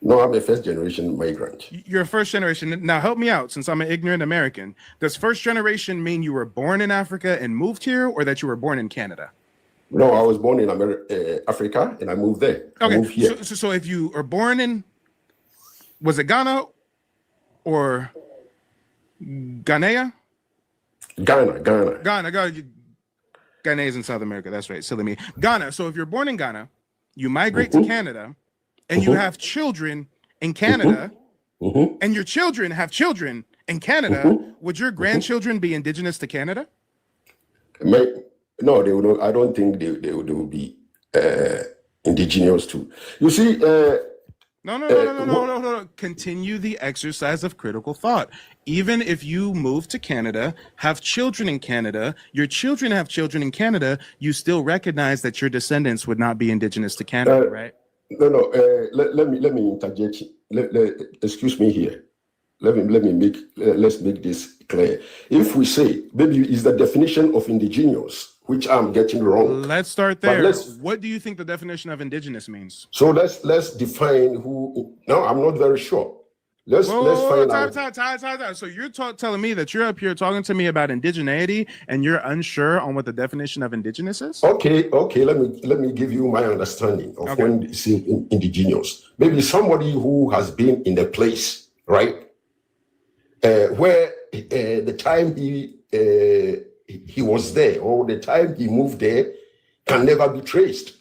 No, I'm a first generation migrant. You're a first generation. Now help me out, since I'm an ignorant American. Does first generation mean you were born in Africa and moved here, or that you were born in Canada? No, I was born in Africa and I moved there. Okay, I moved here. So if you are born in, was it Ghana or Ghanaian? Ghana. Ghanaians in South America. That's right. Silly me. Ghana. So if you're born in Ghana, you migrate to Canada, and you have children in Canada, and your children have children in Canada. Would your grandchildren be indigenous to Canada? No, they will. I don't think they will be indigenous too. You see. No. Continue the exercise of critical thought. Even if you move to Canada, have children in Canada, your children have children in Canada, you still recognize that your descendants would not be indigenous to Canada, right? No. Let me interject. Excuse me here. Let's make this clear. If we say maybe is the definition of indigenous, which I'm getting wrong. Let's start there. What do you think the definition of indigenous means? So let's define who. No, I'm not very sure. Let's find out. So you're telling me that you're up here talking to me about indigeneity and you're unsure on what the definition of indigenous is? Okay. Let me give you my understanding of when it's indigenous. Maybe somebody who has been in a place, right, where the time he was there, or the time he moved there, can never be traced.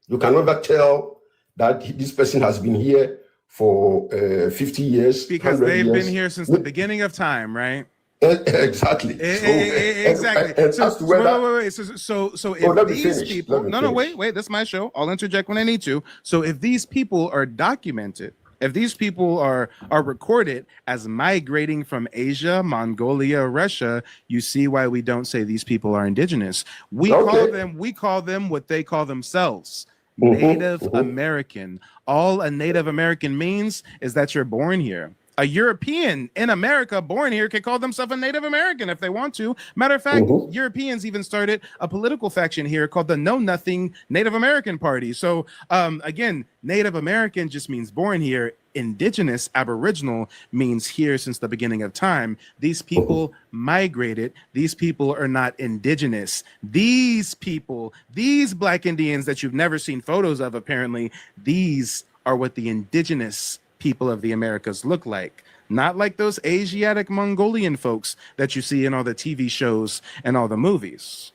You can never tell that this person has been here for 50 years, because 100 they've years. been here since the beginning of time, right? Exactly. Exactly. And So, as to whether, wait. So if let me these finish. people, Let me no, finish. wait. This is my show. I'll interject when I need to. So if these people are documented, if these people are recorded as migrating from Asia, Mongolia, Russia, you see why we don't say these people are indigenous. We call them what they call themselves. Native American. All a Native American means is that you're born here. A European in America born here can call themselves a Native American if they want to. Matter of fact, Europeans even started a political faction here called the Know Nothing Native American Party. So again, Native American just means born here. Indigenous, Aboriginal means here since the beginning of time. These people migrated. These people are not indigenous. These people, these Black Indians that you've never seen photos of, apparently, these are what the indigenous people of the Americas look like. Not like those Asiatic Mongolian folks that you see in all the TV shows and all the movies.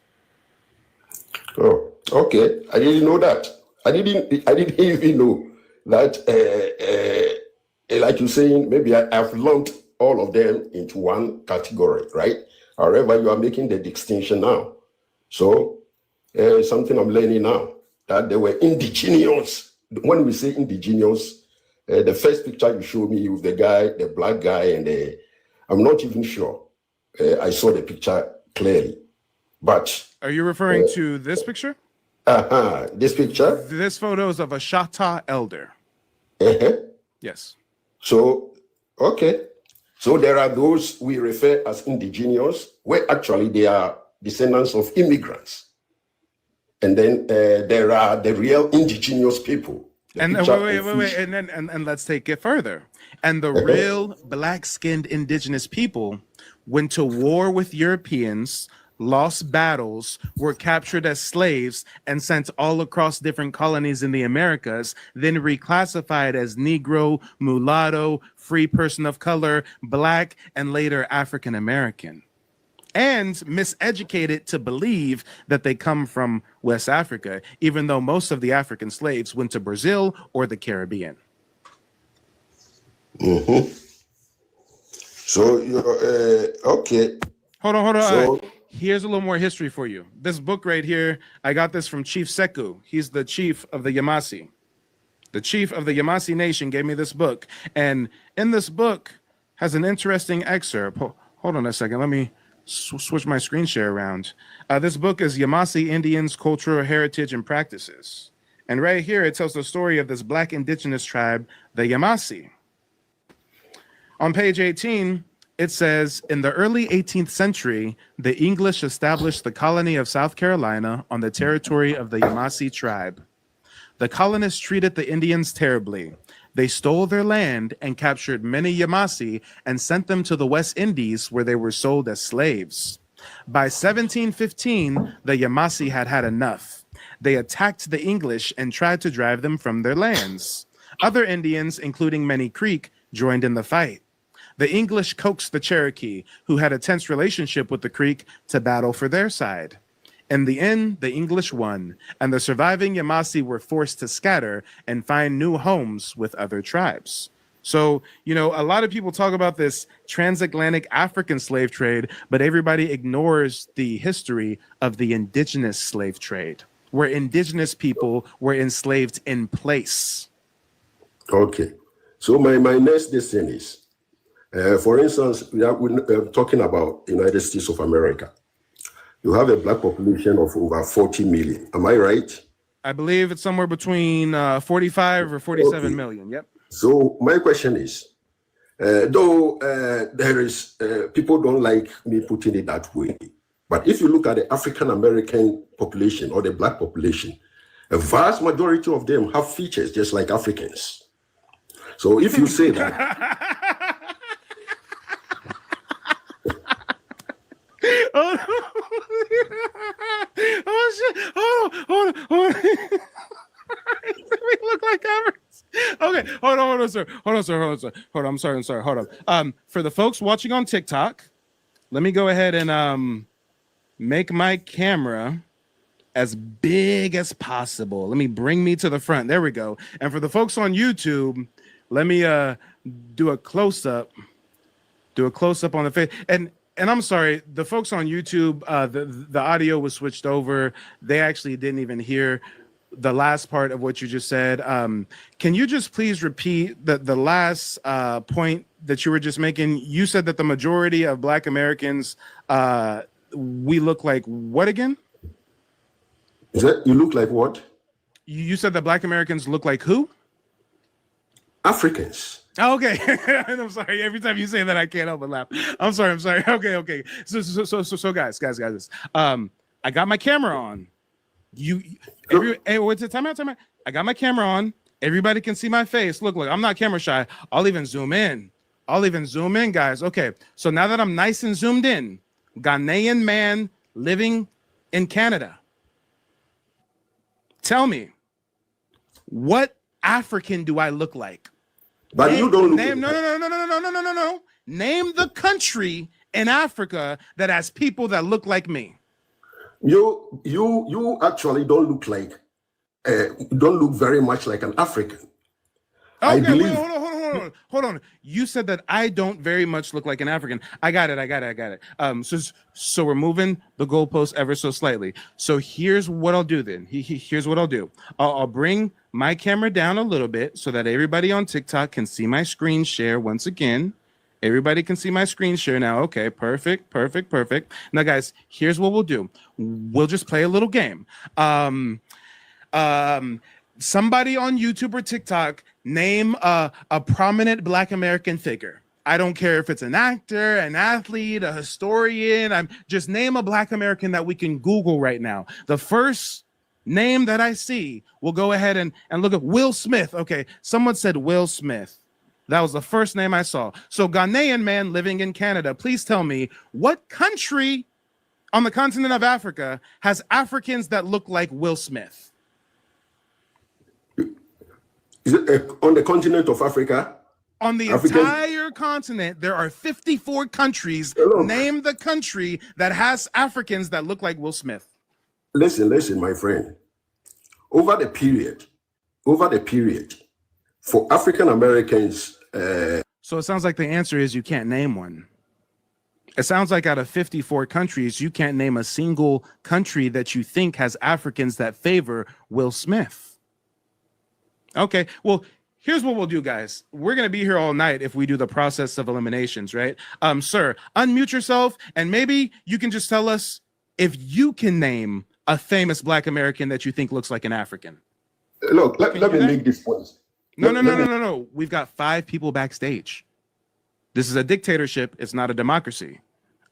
Oh, okay. I didn't know that. I didn't even know that. Like you're saying, maybe I've lumped all of them into one category, right? However, you are making the distinction now. So something I'm learning now, that they were indigenous. When we say indigenous, the first picture you showed me with the guy, the black guy, and I'm not even sure. I saw the picture clearly. But are you referring to this picture? This picture? This photo is of a Chata elder. Yes. So, okay. So there are those we refer as indigenous, where actually they are descendants of immigrants. And then there are the real indigenous people. And wait, and let's take it further. And the real black-skinned indigenous people went to war with Europeans, lost battles, were captured as slaves, and sent all across different colonies in the Americas, then reclassified as Negro, mulatto, free person of color, Black, and later African American. And miseducated to believe that they come from West Africa, even though most of the African slaves went to Brazil or the Caribbean. So, okay. Hold on. So, here's a little more history for you. This book right here, I got this from Chief Sekou. He's the chief of the Yamasi. The chief of the Yamasi Nation gave me this book. And in this book has an interesting excerpt. Hold on a second. Let me switch my screen share around. This book is Yamasi Indians, Cultural Heritage and Practices. And right here, it tells the story of this Black indigenous tribe, the Yamasi. On page 18, it says, in the early 18th century, the English established the colony of South Carolina on the territory of the Yamasi tribe. The colonists treated the Indians terribly. They stole their land and captured many Yamasi and sent them to the West Indies, where they were sold as slaves. By 1715, the Yamasi had had enough. They attacked the English and tried to drive them from their lands. Other Indians, including many Creek, joined in the fight. The English coaxed the Cherokee, who had a tense relationship with the Creek, to battle for their side. In the end, the English won, and the surviving Yamasi were forced to scatter and find new homes with other tribes. So, you know, a lot of people talk about this transatlantic African slave trade, but everybody ignores the history of the indigenous slave trade, where indigenous people were enslaved in place. Okay. So my next thing is, for instance, we're talking about United States of America. You have a Black population of over 40 million. Am I right? I believe it's somewhere between 45 or 47 million. Yep. So my question is, though there is, people don't like me putting it that way, but if you look at the African American population or the Black population, a vast majority of them have features just like Africans. So if you say that, oh shit! Hold on. We look like Africans. Okay, hold on, sir. I'm sorry. Hold on. For the folks watching on TikTok, let me go ahead and make my camera as big as possible. Let me bring me to the front. There we go. And for the folks on YouTube, let me do a close-up. Do a close-up on the face. And I'm sorry, the folks on YouTube, the audio was switched over. They actually didn't even hear the last part of what you just said. Can you just please repeat the last point that you were just making? You said that the majority of Black Americans, we look like what again? Is that you look like what? You said that Black Americans look like who? Africans. Oh, okay. I'm sorry. Every time you say that, I can't help but laugh. I'm sorry. Okay. So guys. I got my camera on. What's it? Time out. I got my camera on. Everybody can see my face. Look, I'm not camera shy. I'll even zoom in, guys. Okay. So now that I'm nice and zoomed in, Ghanaian man living in Canada. Tell me, what African do I look like? But you don't look name, no. Name the country in Africa that has people that look like me. You actually don't look like, don't look very much like an African. Okay, I believe. Wait, hold on. You said that I don't very much look like an African. I got it. So we're moving the goalpost ever so slightly. So here's what I'll do then. Here's what I'll do. I'll bring my camera down a little bit so that everybody on TikTok can see my screen share once again. Everybody can see my screen share now. Okay, perfect. Now, guys, here's what we'll do. We'll just play a little game. Somebody on YouTube or TikTok name a prominent Black American figure. I don't care if it's an actor, an athlete, a historian. Just name a Black American that we can Google right now. The first name that I see, we'll go ahead and look at Will Smith. Okay, someone said Will Smith. That was the first name I saw. So Ghanaian man living in Canada, please tell me what country on the continent of Africa has Africans that look like Will Smith? Is it on the continent of Africa? On the entire continent, there are 54 countries. Hello. Name the country that has Africans that look like Will Smith. Listen, my friend. Over the period, for African Americans. So it sounds like the answer is you can't name one. It sounds like out of 54 countries, you can't name a single country that you think has Africans that favor Will Smith. Okay, well, here's what we'll do, guys. We're going to be here all night if we do the process of eliminations, right? Sir, unmute yourself, and maybe you can just tell us if you can name a famous Black American that you think looks like an African. Look, let me make this point. No. We've got 5 people backstage. This is a dictatorship. It's not a democracy.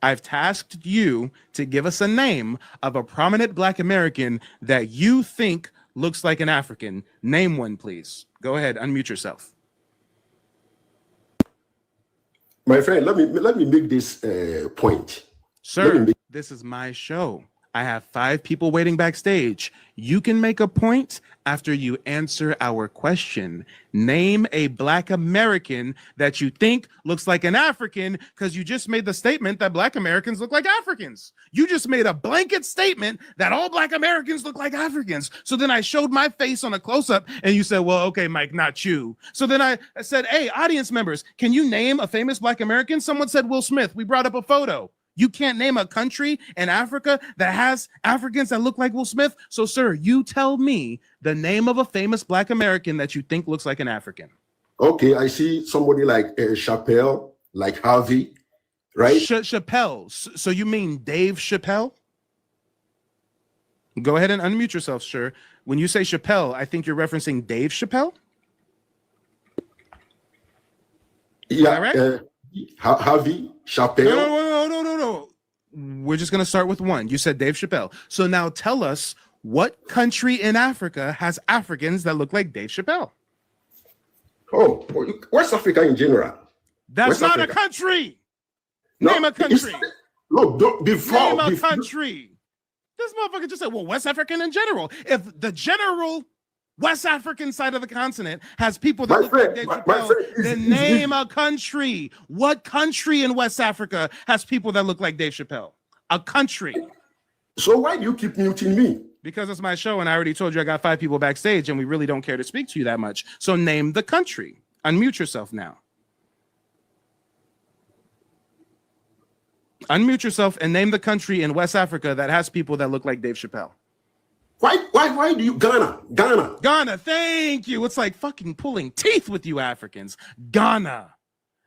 I've tasked you to give us a name of a prominent Black American that you think looks like an African. Name one, please. Go ahead, unmute yourself. My friend, let me make this point. Sir, this is my show. I have 5 people waiting backstage. You can make a point after you answer our question. Name a Black American that you think looks like an African, because you just made the statement that Black Americans look like Africans. You just made a blanket statement that all Black Americans look like Africans. So then I showed my face on a close-up and you said, well, okay, Mike, not you. So then I said, hey, audience members, can you name a famous Black American? Someone said Will Smith. We brought up a photo. You can't name a country in Africa that has Africans that look like Will Smith. So, sir, you tell me the name of a famous Black American that you think looks like an African. Okay, I see somebody like Chappelle, like Harvey, right? Chappelle. So you mean Dave Chappelle? Go ahead and unmute yourself, sir. When you say Chappelle, I think you're referencing Dave Chappelle? Yeah, right? Harvey, Chappelle. No. We're just going to start with one. You said Dave Chappelle. So now tell us what country in Africa has Africans that look like Dave Chappelle? Oh, West Africa in general. That's West not Africa. A country. No, Name a country. Look, before. Name a country. This motherfucker just said, well, West African in general. If the general West African side of the continent has people that look like Dave Chappelle, then name a country. What country in West Africa has people that look like Dave Chappelle? A country. So why do you keep muting me? Because it's my show, and I already told you I got 5 people backstage, and we really don't care to speak to you that much. So name the country. Unmute yourself now. Unmute yourself and name the country in West Africa that has people that look like Dave Chappelle. Why do you Ghana? Thank you. It's like fucking pulling teeth with you Africans. Ghana.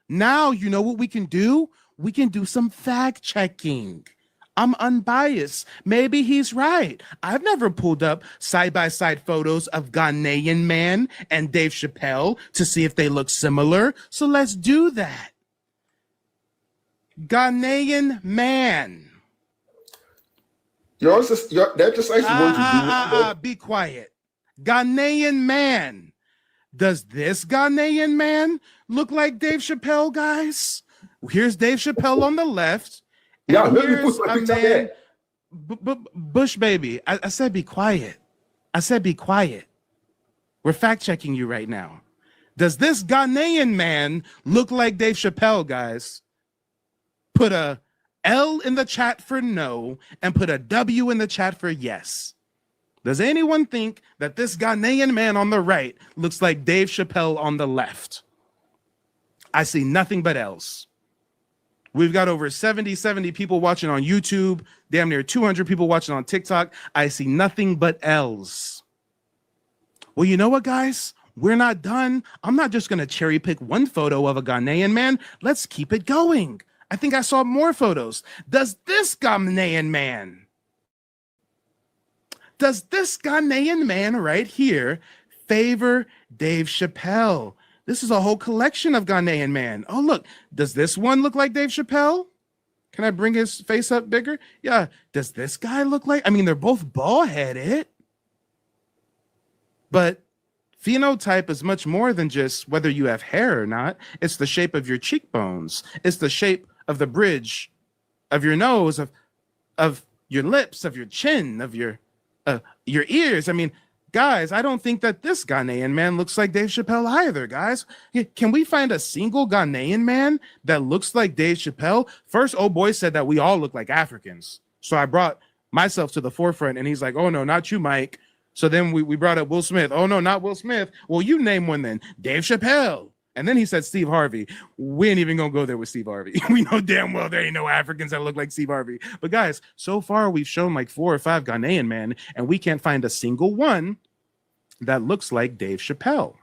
Now you know what we can do? We can do some fact checking. I'm unbiased. Maybe he's right. I've never pulled up side-by-side photos of Ghanaian man and Dave Chappelle to see if they look similar. So let's do that. Ghanaian man. The exercise you want to do. Be quiet. Ghanaian man. Does this Ghanaian man look like Dave Chappelle, guys? Here's Dave Chappelle on the left. Yeah, here's a man. Bush baby. I said be quiet. I said be quiet. We're fact checking you right now. Does this Ghanaian man look like Dave Chappelle, guys? Put a L in the chat for no and put a W in the chat for yes. Does anyone think that this Ghanaian man on the right looks like Dave Chappelle on the left? I see nothing but L's. We've got over 70 people watching on YouTube, damn near 200 people watching on TikTok. I see nothing but L's. Well, you know what, guys? We're not done. I'm not just going to cherry pick one photo of a Ghanaian man. Let's keep it going. I think I saw more photos. Does this Ghanaian man right here favor Dave Chappelle? This is a whole collection of Ghanaian man. Oh, look. Does this one look like Dave Chappelle? Can I bring his face up bigger? Yeah. Does this guy look like? I mean, they're both bald-headed. But phenotype is much more than just whether you have hair or not. It's the shape of your cheekbones. It's the shape of the bridge of your nose, of your lips, of your chin, of your ears. I mean, guys, I don't think that this Ghanaian man looks like Dave Chappelle either, guys. Can we find a single Ghanaian man that looks like Dave Chappelle? First, old boy said that we all look like Africans. So I brought myself to the forefront, and he's like, oh, no, not you, Mike. So then we brought up Will Smith. Oh, no, not Will Smith. Well, you name one then. Dave Chappelle. And then he said Steve Harvey. We ain't even going to go there with Steve Harvey. We know damn well there ain't no Africans that look like Steve Harvey. But guys, so far we've shown like 4 or 5 Ghanaian men, and we can't find a single one that looks like Dave Chappelle.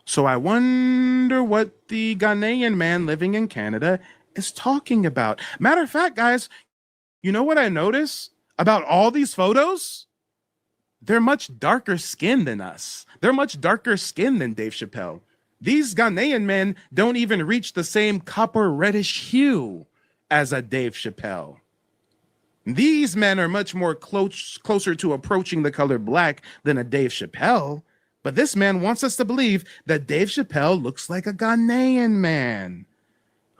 So I wonder what the Ghanaian man living in Canada is talking about. Matter of fact, guys, you know what I notice about all these photos? They're much darker skinned than us. They're much darker skinned than Dave Chappelle. These Ghanaian men don't even reach the same copper reddish hue as a Dave Chappelle. These men are much more closer to approaching the color black than a Dave Chappelle. But this man wants us to believe that Dave Chappelle looks like a Ghanaian man.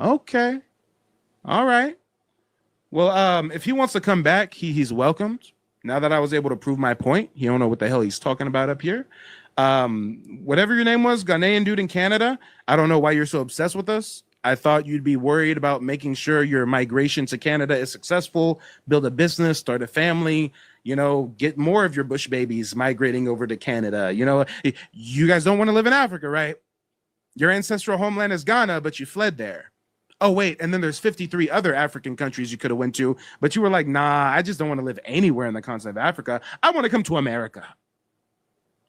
Okay. All right. Well, if he wants to come back, he's welcomed. Now that I was able to prove my point, he don't know what the hell he's talking about up here. Whatever your name was, Ghanaian dude in Canada, I don't know why you're so obsessed with us. I thought you'd be worried about making sure your migration to Canada is successful, build a business, start a family, get more of your bush babies migrating over to Canada. You guys don't want to live in Africa, right? Your ancestral homeland is Ghana, but you fled there. Oh, wait, and then there's 53 other African countries you could have went to, but you were like, nah, I just don't want to live anywhere in the continent of Africa. I want to come to America.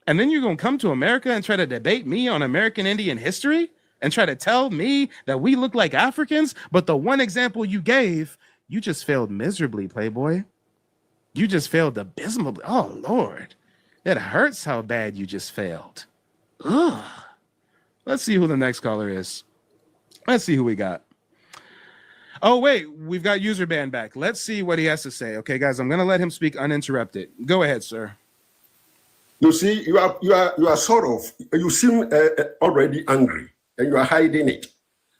And then you're going to come to America and try to debate me on American Indian history and try to tell me that we look like Africans, but the one example you gave, you just failed miserably, Playboy. You just failed abysmally. Oh, Lord. It hurts how bad you just failed. Ugh. Let's see who the next caller is. Let's see who we got. Oh, wait, we've got user band back. Let's see what he has to say. Okay, guys, I'm going to let him speak uninterrupted. Go ahead, sir. You see, you seem already angry, and you are hiding it.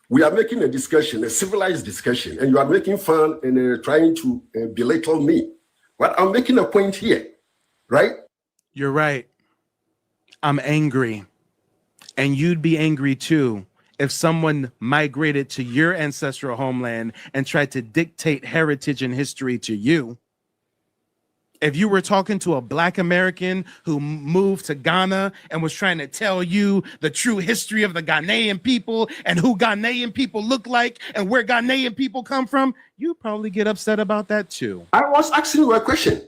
We are making a discussion, a civilized discussion, and you are making fun and trying to belittle me. But I'm making a point here, right? You're right. I'm angry. And you'd be angry too if someone migrated to your ancestral homeland and tried to dictate heritage and history to you. If you were talking to a Black American who moved to Ghana and was trying to tell you the true history of the Ghanaian people and who Ghanaian people look like and where Ghanaian people come from, you probably get upset about that too. I was asking you a question,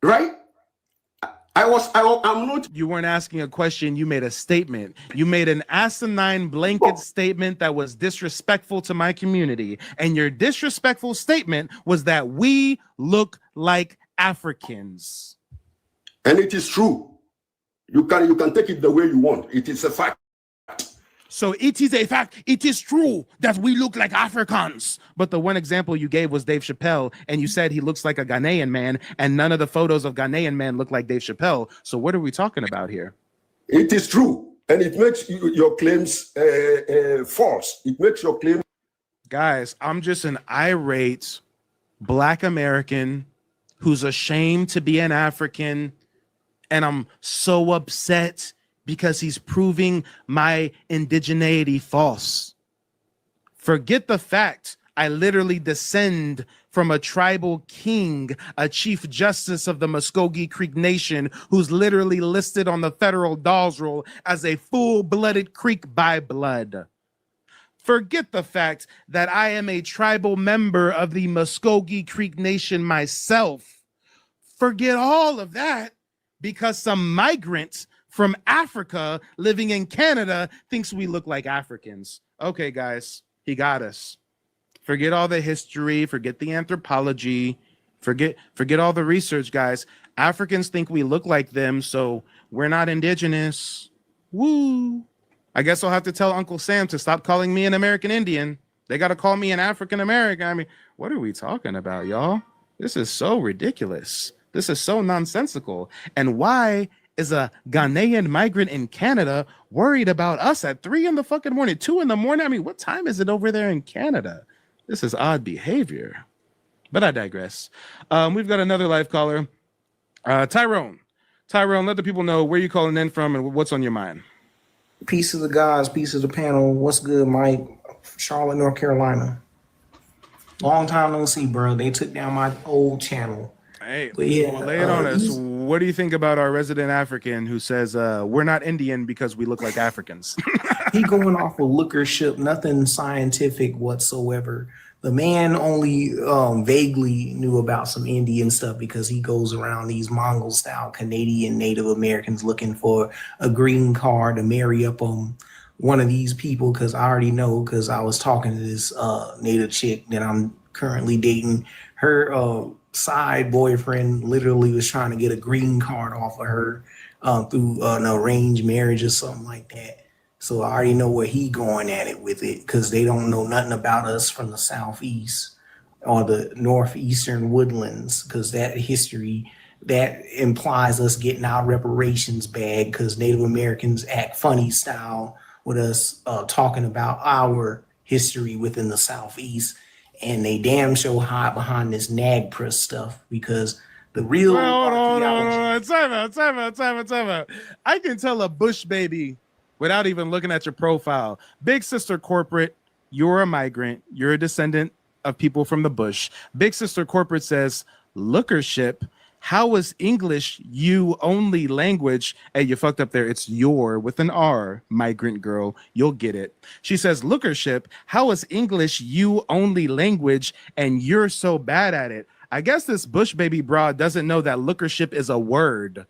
right? I'm not. You weren't asking a question. You made a statement. You made an asinine blanket statement that was disrespectful to my community. And your disrespectful statement was that we look like Africans. And it is true. You can take it the way you want. It is a fact. So it is a fact. It is true that we look like Africans. But the one example you gave was Dave Chappelle, and you said he looks like a Ghanaian man, and none of the photos of Ghanaian men look like Dave Chappelle. So what are we talking about here? It is true, and it makes your claims false. It makes your claim. Guys, I'm just an irate Black American who's ashamed to be an African, and I'm so upset because he's proving my indigeneity false. Forget the fact I literally descend from a tribal king, a chief justice of the Muskogee Creek Nation, who's literally listed on the federal Dawes roll as a full-blooded Creek by blood. Forget the fact that I am a tribal member of the Muskogee Creek Nation myself. Forget all of that because some migrant from Africa living in Canada thinks we look like Africans. Okay, guys, he got us. Forget all the history, forget the anthropology, forget all the research, guys. Africans think we look like them, so we're not indigenous. Woo. I guess I'll have to tell Uncle Sam to stop calling me an American Indian. They got to call me an African American. I mean, what are we talking about, y'all? This is so ridiculous. This is so nonsensical. And why is a Ghanaian migrant in Canada worried about us at 3 in the fucking morning, 2 in the morning? I mean, what time is it over there in Canada? This is odd behavior. But I digress. We've got another live caller. Tyrone. Tyrone, let the people know where you're calling in from and what's on your mind. Peace of the guys, peace of the panel. What's good, Mike? Charlotte, North Carolina. Long time no see, bro. They took down my old channel. Hey, but yeah, well, lay it on us. What do you think about our resident African who says we're not Indian because we look like Africans? He going off of lookership, nothing scientific whatsoever. The man only vaguely knew about some Indian stuff because he goes around these Mongol-style Canadian Native Americans looking for a green card to marry up on one of these people, because I already know, because I was talking to this Native chick that I'm currently dating. Her side boyfriend literally was trying to get a green card off of her through an arranged marriage or something like that. So I already know where he going at it with it, because they don't know nothing about us from the Southeast or the Northeastern woodlands, because that history, that implies us getting our reparations bag, because Native Americans act funny style with us talking about our history within the Southeast. And they damn sure hide behind this NAGPRA stuff, because the real Hold on. Time out. I can tell a Bush baby without even looking at your profile. Big Sister Corporate, you're a migrant. You're a descendant of people from the Bush. Big Sister Corporate says, lookership, how is English you only language? Hey, you fucked up there. It's your with an R, migrant girl. You'll get it. She says, lookership, how is English you only language and you're so bad at it? I guess this Bush baby broad doesn't know that lookership is a word.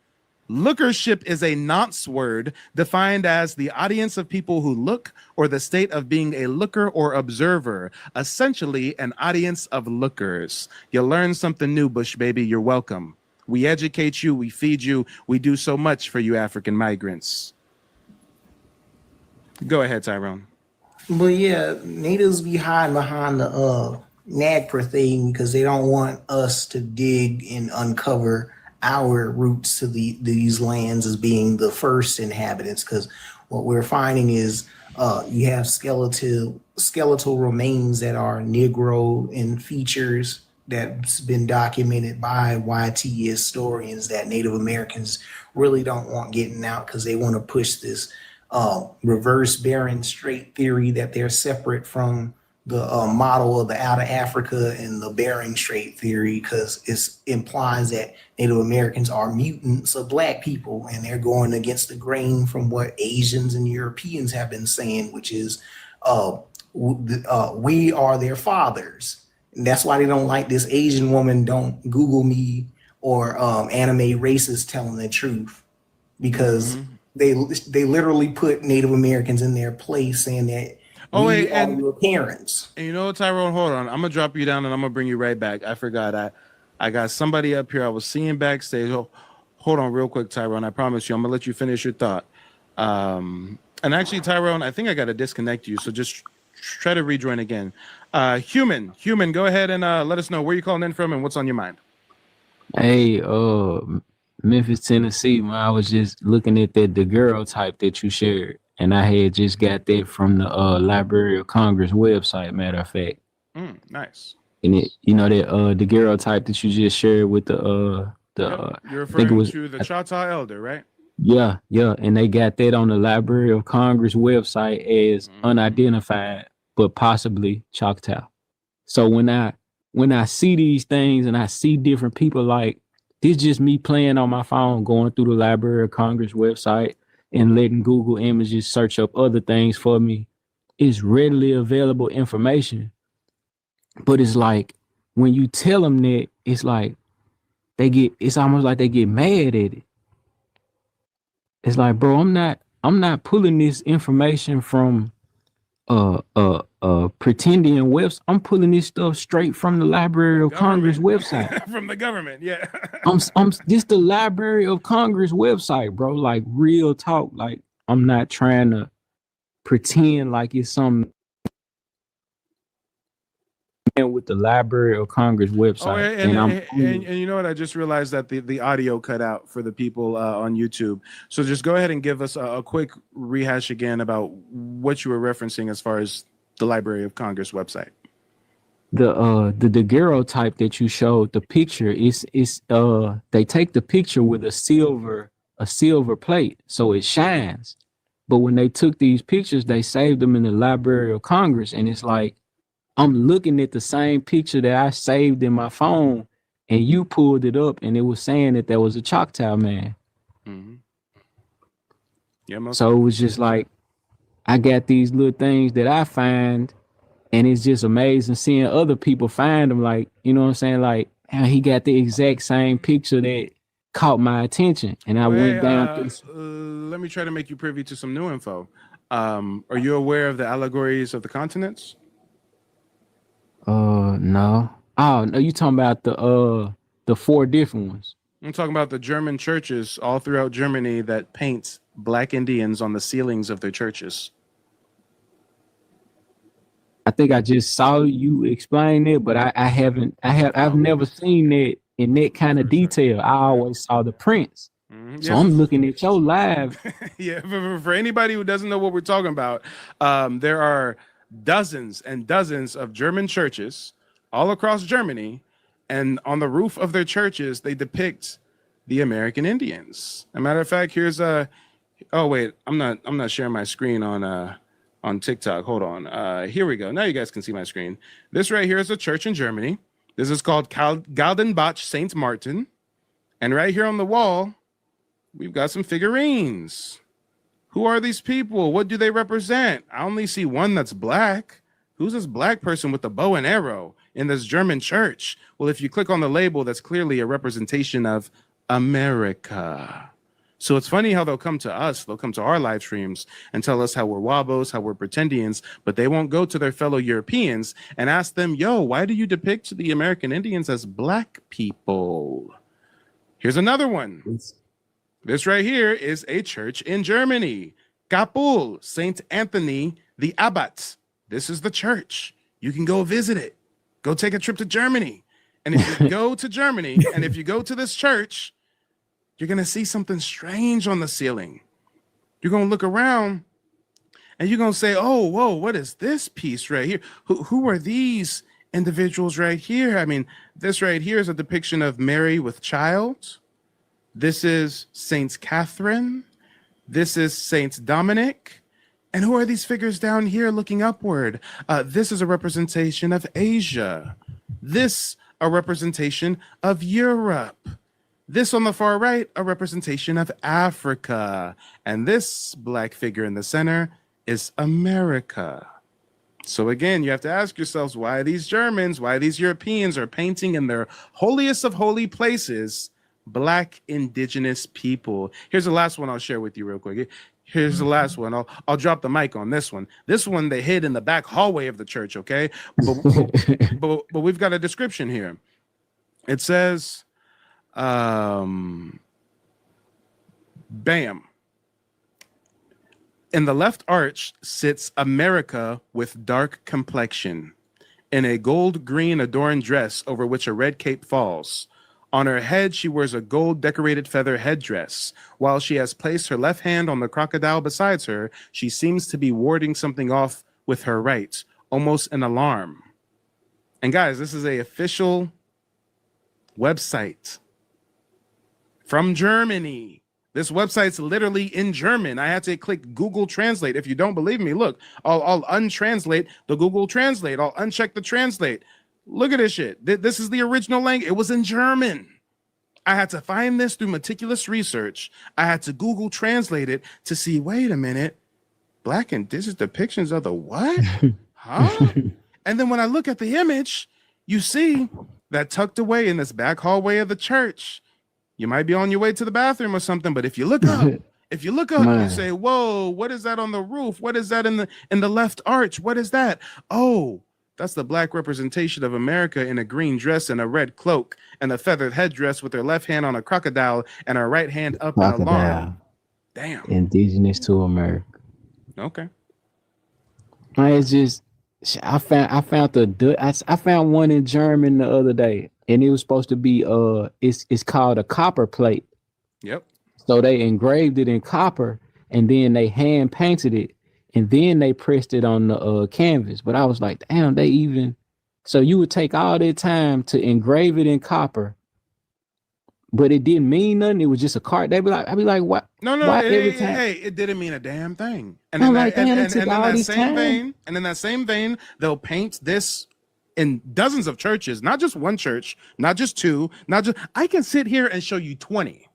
Lookership is a nonce word defined as the audience of people who look, or the state of being a looker or observer, essentially an audience of lookers. You learn something new, Bush baby. You're welcome. We educate you. We feed you. We do so much for you African migrants. Go ahead, Tyrone. But yeah, natives be hiding behind the NAGPRA thing because they don't want us to dig and uncover our roots to these lands as being the first inhabitants, because what we're finding is you have skeletal remains that are Negro in features that's been documented by YT historians that Native Americans really don't want getting out, because they want to push this reverse Bering Strait theory that they're separate from model of the out of Africa and the Bering Strait theory, because it implies that Native Americans are mutants of Black people, and they're going against the grain from what Asians and Europeans have been saying, which is we are their fathers. And that's why they don't like this Asian woman, don't Google me, or anime racists telling the truth, because they literally put Native Americans in their place, saying that we are your parents. And you know what, Tyrone, hold on. I'm gonna drop you down and I'm gonna bring you right back. I forgot. I got somebody up here I was seeing backstage. Hold on real quick, Tyrone. I promise you, I'm gonna let you finish your thought. And actually, Tyrone, I think I gotta disconnect you. So just try to rejoin again. Human, go ahead and let us know where you're calling in from and what's on your mind. Hey, Memphis, Tennessee, man, I was just looking at the daguerreotype that you shared, and I had just got that from the Library of Congress website, matter of fact. Nice. And it, you know, that daguerreotype that you just shared with You're referring to the Choctaw Elder, right? Yeah, and they got that on the Library of Congress website as unidentified, but possibly Choctaw. So when I see these things and I see different people, like, this just me playing on my phone, going through the Library of Congress website and letting Google Images search up other things for me. It's readily available information. But it's like, when you tell them that, it's like, it's almost like they get mad at it. It's like, bro, I'm not pulling this information from pretending website. I'm pulling this stuff straight from the Library of Congress website. From the government, yeah. I'm this the Library of Congress website, bro. Like, real talk. Like, I'm not trying to pretend like it's some with the Library of Congress website. And you know what? I just realized that the audio cut out for the people on YouTube. So just go ahead and give us a quick rehash again about what you were referencing as far as the Library of Congress website. The daguerreotype that you showed, the picture is they take the picture with a silver plate, so it shines. But when they took these pictures, they saved them in the Library of Congress, and it's like, I'm looking at the same picture that I saved in my phone, and you pulled it up, and it was saying that there was a Choctaw man. Yeah. So it was just like, I got these little things that I find, and it's just amazing seeing other people find them. Like, you know what I'm saying? Like, man, he got the exact same picture that caught my attention, and I went down. Let me try to make you privy to some new info. Are you aware of the allegories of the continents? No. Oh, no, you talking about the 4 different ones. I'm talking about the German churches all throughout Germany that paint Black Indians on the ceilings of their churches. I think I just saw you explain it, but I've never seen that in that kind of detail. I always saw the prints. So I'm looking at your live. Yeah, for anybody who doesn't know what we're talking about, there are dozens and dozens of German churches all across Germany, and on the roof of their churches, they depict the American Indians. As a matter of fact, here's oh wait, I'm not sharing my screen on TikTok. Hold on. Here we go. Now you guys can see my screen. This right here is a church in Germany. This is called Galdenbach St. Martin. And right here on the wall, we've got some figurines. Who are these people? What do they represent? I only see one that's black. Who's this black person with the bow and arrow in this German church? Well, if you click on the label, that's clearly a representation of America. So it's funny how they'll come to us, they'll come to our live streams and tell us how we're Wabos, how we're pretendians, but they won't go to their fellow Europeans and ask them, yo, why do you depict the American Indians as black people? Here's another one. This right here is a church in Germany. Kappel, St. Anthony the Abbot. This is the church. You can go visit it. Go take a trip to Germany. And if you go to Germany, and if you go to this church, you're going to see something strange on the ceiling. You're going to look around and you're going to say, oh, whoa, what is this piece right here? Who are these individuals right here? I mean, this right here is a depiction of Mary with child. This is Saint Catherine. This is Saint Dominic. And who are these figures down here looking upward? This is a representation of Asia. This, a representation of Europe. This on the far right, a representation of Africa. And this black figure in the center is America. So again, you have to ask yourselves why these Germans, why these Europeans are painting in their holiest of holy places, black indigenous people. Here's the last one I'll share with you real quick. Here's the last one. I'll drop the mic on this one. This one they hid in the back hallway of the church, okay? But we've got a description here. It says, bam. In the left arch sits America with dark complexion, in a gold-green adorned dress over which a red cape falls. On her head, she wears a gold-decorated feather headdress. While she has placed her left hand on the crocodile beside her, she seems to be warding something off with her right, almost an alarm. And guys, this is an official website from Germany. This website's literally in German. I had to click Google Translate. If you don't believe me, look, I'll untranslate the Google Translate. I'll uncheck the translate. Look at this shit. This is the original language. It was in German. I had to find this through meticulous research. I had to Google Translate it to see, wait a minute, black indigenous depictions of the what? Huh? And then when I look at the image, you see that tucked away in this back hallway of the church, you might be on your way to the bathroom or something, but if you look up, you say, whoa, what is that on the roof? What is that in the left arch? What is that? Oh, that's the black representation of America in a green dress and a red cloak and a feathered headdress with her left hand on a crocodile and her right hand up in alarm. Damn. Indigenous to America. Okay. It's just, I found one in German the other day, and it was supposed to be it's called a copper plate. Yep. So they engraved it in copper, and then they hand painted it, and then they pressed it on the canvas. But I was like, damn, so you would take all that time to engrave it in copper, but it didn't mean nothing. It was just a card. I'd be like, what? No, hey, it didn't mean a damn thing. And in that same vein, they'll paint this in dozens of churches, not just one church, not just two, I can sit here and show you 20.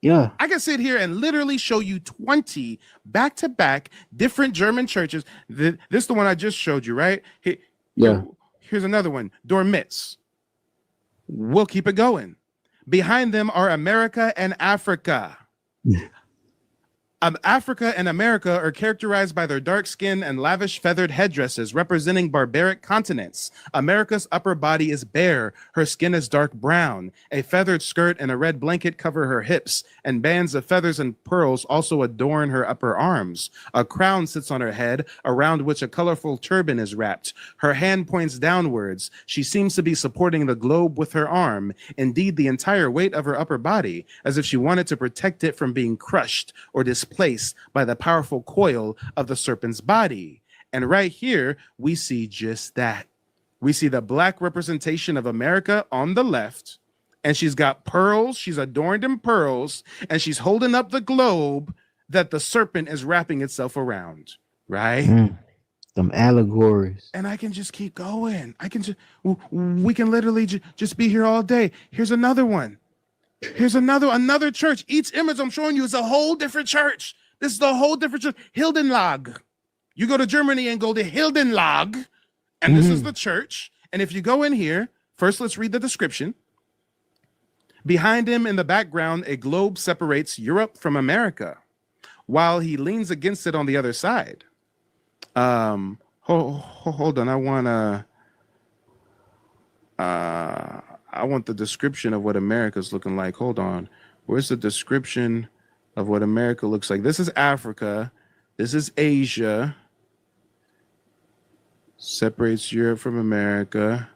Yeah. I can sit here and literally show you 20 back-to-back different German churches. This is the one I just showed you, right? Here's another one, Dormitz. We'll keep it going. Behind them are America and Africa. Africa and America are characterized by their dark skin and lavish feathered headdresses representing barbaric continents. America's upper body is bare. Her skin is dark brown. A feathered skirt and a red blanket cover her hips, and bands of feathers and pearls also adorn her upper arms. A crown sits on her head, around which a colorful turban is wrapped. Her hand points downwards. She seems to be supporting the globe with her arm, indeed the entire weight of her upper body, as if she wanted to protect it from being crushed or displaced by the powerful coil of the serpent's body. And right here, we see just that. We see the black representation of America on the left, and she's got pearls, she's adorned in pearls, and she's holding up the globe that the serpent is wrapping itself around, right? Some allegories. And I can just keep going. We can literally just be here all day. Here's another one. Here's another church. Each image I'm showing you is a whole different church. This is a whole different church. Hildenlag. You go to Germany and go to Hildenlag, and this is the church. And if you go in here, first let's read the description. Behind him in the background, a globe separates Europe from America, while he leans against it on the other side. Hold on. I want the description of what America's looking like. Hold on. Where's the description of what America looks like? This is Africa. This is Asia. Separates Europe from America.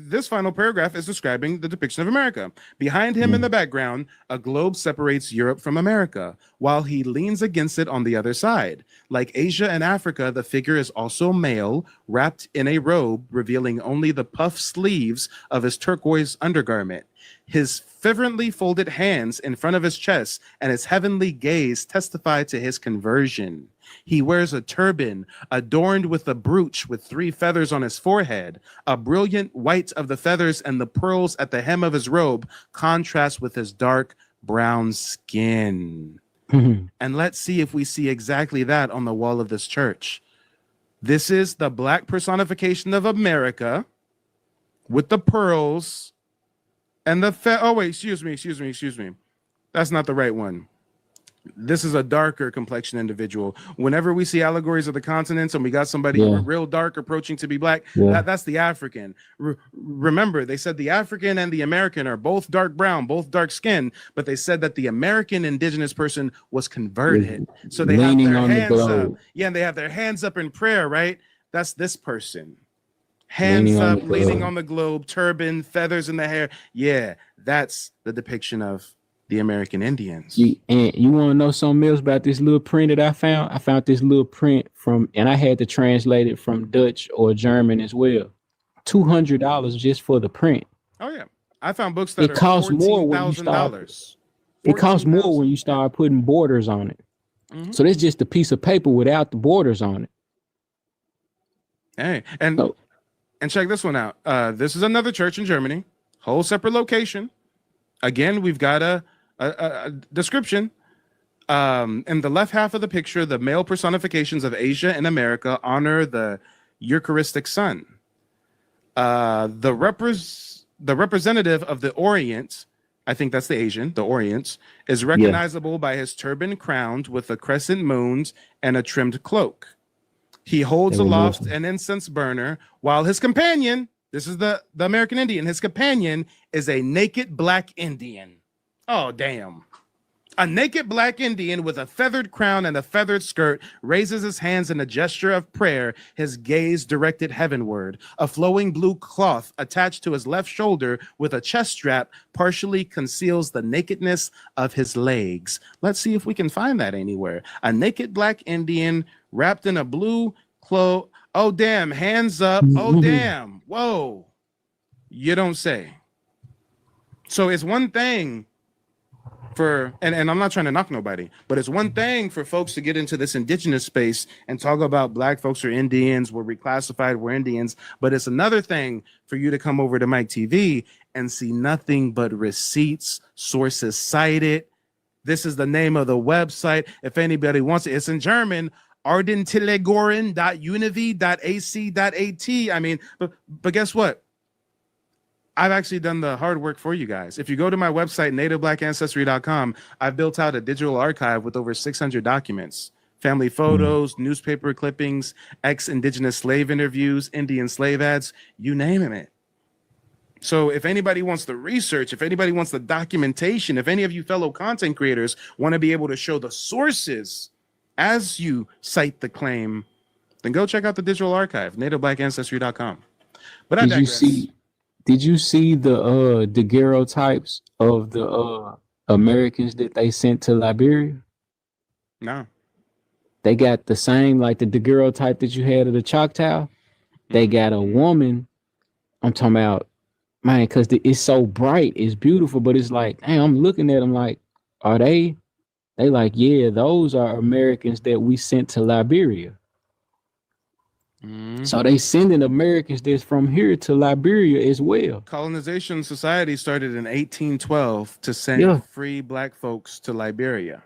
This final paragraph is describing the depiction of America. Behind him in the background, a globe separates Europe from America, while he leans against it on the other side. Like Asia and Africa, the figure is also male, wrapped in a robe, revealing only the puff sleeves of his turquoise undergarment. His fervently folded hands in front of his chest and his heavenly gaze testify to his conversion. He wears a turban adorned with a brooch with 3 feathers on his forehead. A brilliant white of the feathers and the pearls at the hem of his robe contrast with his dark brown skin. And let's see if we see exactly that on the wall of this church. This is the black personification of America with the pearls and the oh wait, excuse me. That's not the right one. This is a darker complexion individual. Whenever we see allegories of the continents and we got somebody real dark approaching to be black, that's the African. Remember, they said the African and the American are both dark brown, both dark skin, but they said that the American indigenous person was converted. So they have their hands up. Yeah, and they have their hands up in prayer, right? That's this person. Hands up, leaning on the globe, turban, feathers in the hair. Yeah, that's the depiction of the American Indians. And you want to know something else about this little print that I found? I found this little print and I had to translate it from Dutch or German as well. $200 just for the print. Oh yeah, I found books that it costs more when you start. It costs more when you start putting borders on it. So that's just a piece of paper without the borders on it. Hey, and check this one out. This is another church in Germany, whole separate location. Again, we've got a description. In the left half of the picture, the male personifications of Asia and America honor the Eucharistic Son. The representative of the Orient, I think that's the Asian, the Orient, is recognizable by his turban crowned with a crescent moons and a trimmed cloak. He holds aloft an incense burner, while his companion, this is the American Indian, his companion is a naked black Indian. Oh, damn. A naked black Indian with a feathered crown and a feathered skirt raises his hands in a gesture of prayer, his gaze directed heavenward. A flowing blue cloth attached to his left shoulder with a chest strap partially conceals the nakedness of his legs. Let's see if we can find that anywhere. A naked black Indian wrapped in a blue cloak. Oh, damn. Hands up. Oh, damn. Whoa. You don't say. So it's one thing for, and I'm not trying to knock nobody, but it's one thing for folks to get into this indigenous space and talk about black folks or Indians, we're reclassified, we're Indians, but it's another thing for you to come over to Mike TV and see nothing but receipts, sources cited. This is the name of the website. If anybody wants it, it's in German, ardentelegoren.univ.ac.at. I mean, but guess what? I've actually done the hard work for you guys. If you go to my website, nativeblackancestry.com, I've built out a digital archive with over 600 documents, family photos, newspaper clippings, ex-indigenous slave interviews, Indian slave ads, you name it. So if anybody wants the research, if anybody wants the documentation, if any of you fellow content creators want to be able to show the sources as you cite the claim, then go check out the digital archive, nativeblackancestry.com. But I digress. Did you see the daguerreotypes of the Americans that they sent to Liberia? No. They got the same, like the daguerreotype that you had of the Choctaw. They got a woman. I'm talking about, man, because it's so bright, it's beautiful, but it's like, hey, I'm looking at them like, are they? They like, yeah, those are Americans that we sent to Liberia. So they sending Americans that's from here to Liberia as well. Colonization Society started in 1812 to send free black folks to Liberia.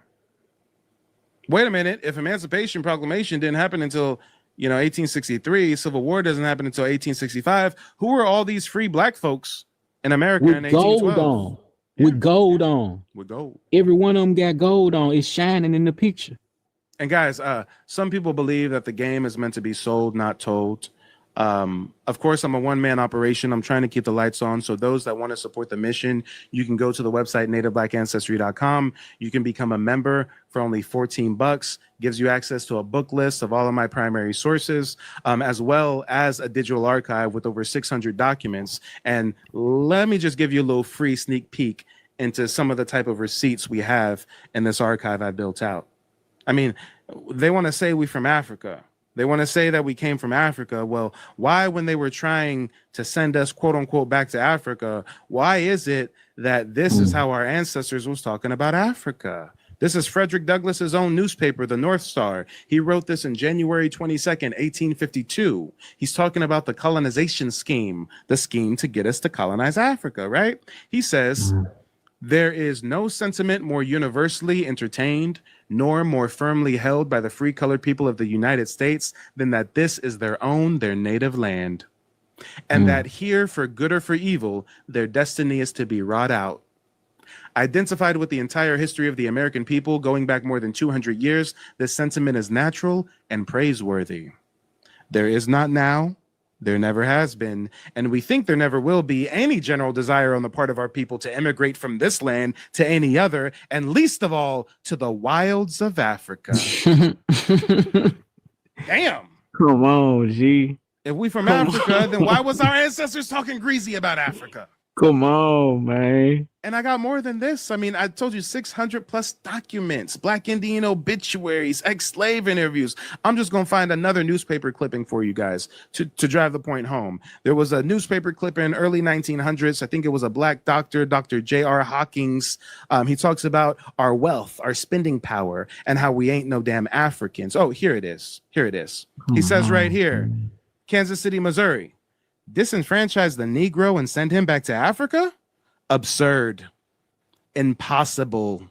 Wait a minute. If Emancipation Proclamation didn't happen until, 1863, Civil War doesn't happen until 1865, who were all these free black folks in America in 1812? Gold on. With gold on. With gold. Every one of them got gold on. It's shining in the picture. And guys, some people believe that the game is meant to be sold, not told. Of course, I'm a one-man operation. I'm trying to keep the lights on. So those that want to support the mission, you can go to the website, nativeblackancestry.com. You can become a member for only $14. Gives you access to a book list of all of my primary sources, as well as a digital archive with over 600 documents. And let me just give you a little free sneak peek into some of the type of receipts we have in this archive I built out. I mean, they want to say we from Africa. They want to say that we came from Africa. Well, why, when they were trying to send us, quote unquote, back to Africa, why is it that this is how our ancestors was talking about Africa. This is Frederick Douglass's own newspaper, the North Star. He wrote this in January 22nd, 1852. He's talking about the colonization scheme, the scheme to get us to colonize Africa, right? He says, there is no sentiment more universally entertained, nor more firmly held by the free colored people of the United States than that this is their own, their native land. And that here, for good or for evil, their destiny is to be wrought out. Identified with the entire history of the American people going back more than 200 years, this sentiment is natural and praiseworthy. There is not now, there never has been, and we think there never will be any general desire on the part of our people to emigrate from this land to any other, and least of all, to the wilds of Africa. Damn. Come on, G. If we from Africa, then why was our ancestors talking greasy about Africa? Come on, man. And I got more than this. I mean, I told you 600 plus documents, Black Indian obituaries, ex-slave interviews. I'm just going to find another newspaper clipping for you guys to drive the point home. There was a newspaper clip in early 1900s. I think it was a Black doctor, Dr. J.R. Hawkins. He talks about our wealth, our spending power, and how we ain't no damn Africans. Oh, here it is. Here it is. He says right here, Kansas City, Missouri. Disenfranchise the Negro and send him back to Africa? Absurd. Impossible.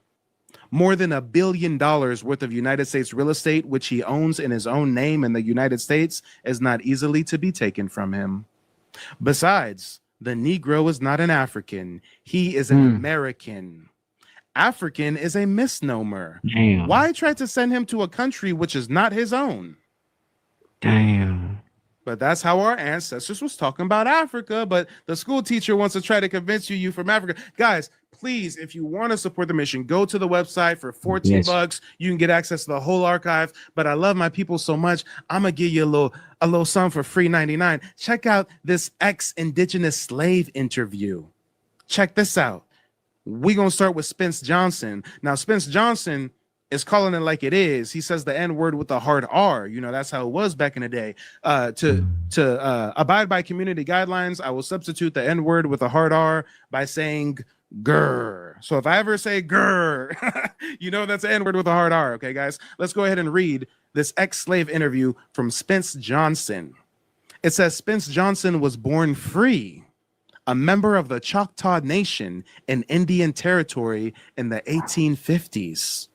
More than $1 billion worth of United States real estate, which he owns in his own name in the United States, is not easily to be taken from him. Besides, the Negro is not an African. He is an American. African is a misnomer. Damn. Why try to send him to a country which is not his own? Damn. But that's how our ancestors was talking about Africa. But the school teacher wants to try to convince you from Africa. Guys, please, if you want to support the mission, go to the website for 14 bucks. You can get access to the whole archive. But I love my people so much, I'm gonna give you a little something for free 99. Check out this ex-Indigenous slave interview. Check this out. We're gonna start with Spence Johnson. Now, Spence Johnson is calling it like it is. He says the N word with a hard R. You know, that's how it was back in the day. To abide by community guidelines, I will substitute the N word with a hard R by saying grr. So if I ever say grr, you know that's an N word with a hard R. Okay, guys, let's go ahead and read this ex-slave interview from Spence Johnson. It says Spence Johnson was born free, a member of the Choctaw Nation in Indian Territory in the 1850s.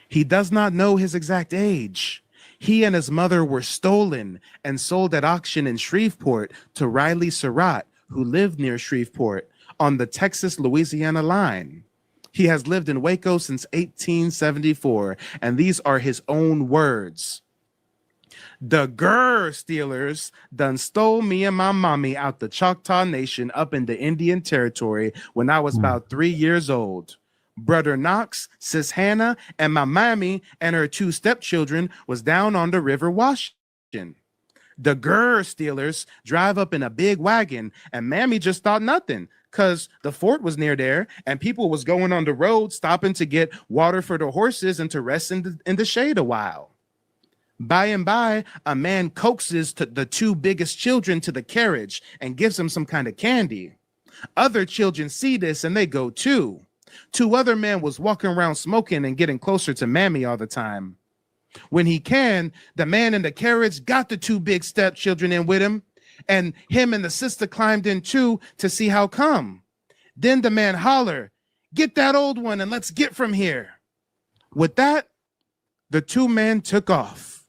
He does not know his exact age. He and his mother were stolen and sold at auction in Shreveport to Riley Surratt, who lived near Shreveport on the Texas-Louisiana line. He has lived in Waco since 1874, and these are his own words. The Grr stealers done stole me and my mommy out the Choctaw Nation up in the Indian Territory when I was about 3 years old. Brother Knox, Sis Hannah, and my mammy and her 2 stepchildren was down on the River Washington. The Grr stealers drive up in a big wagon, and mammy just thought nothing, because the fort was near there, and people was going on the road stopping to get water for the horses and to rest in the shade a while. By and by, a man coaxes the 2 biggest children to the carriage and gives them some kind of candy. Other children see this, and they go too. 2 other men was walking around smoking and getting closer to mammy all the time. When he can, the man in the carriage got the 2 big stepchildren in with him, and him and the sister climbed in too to see how come. Then the man holler, "Get that old one and let's get from here." With that, the 2 men took off.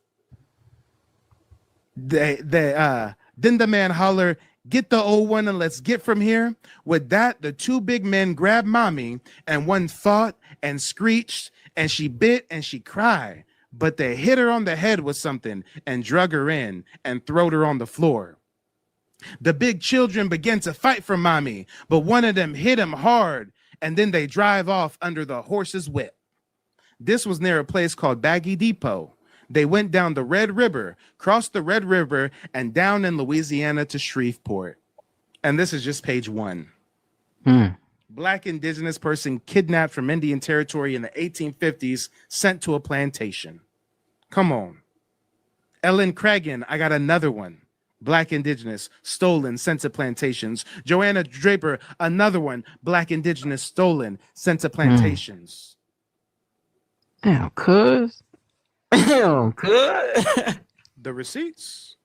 Then the man holler, "Get the old one and let's get from here." With that, the 2 big men grabbed mommy, and one fought and screeched, and she bit and she cried. But they hit her on the head with something and drug her in and throwed her on the floor. The big children began to fight for mommy, but one of them hit him hard, and then they drive off under the horse's whip. This was near a place called Baggy Depot. They went down the Red River, crossed the Red River, and down in Louisiana to Shreveport. And this is just page 1. Black Indigenous person kidnapped from Indian Territory in the 1850s, sent to a plantation. Come on. Ellen Cragen, I got another one. Black Indigenous, stolen, sent to plantations. Joanna Draper, another one, Black Indigenous, stolen, sent to plantations. Damn, cuz. Damn, cuz. The receipts.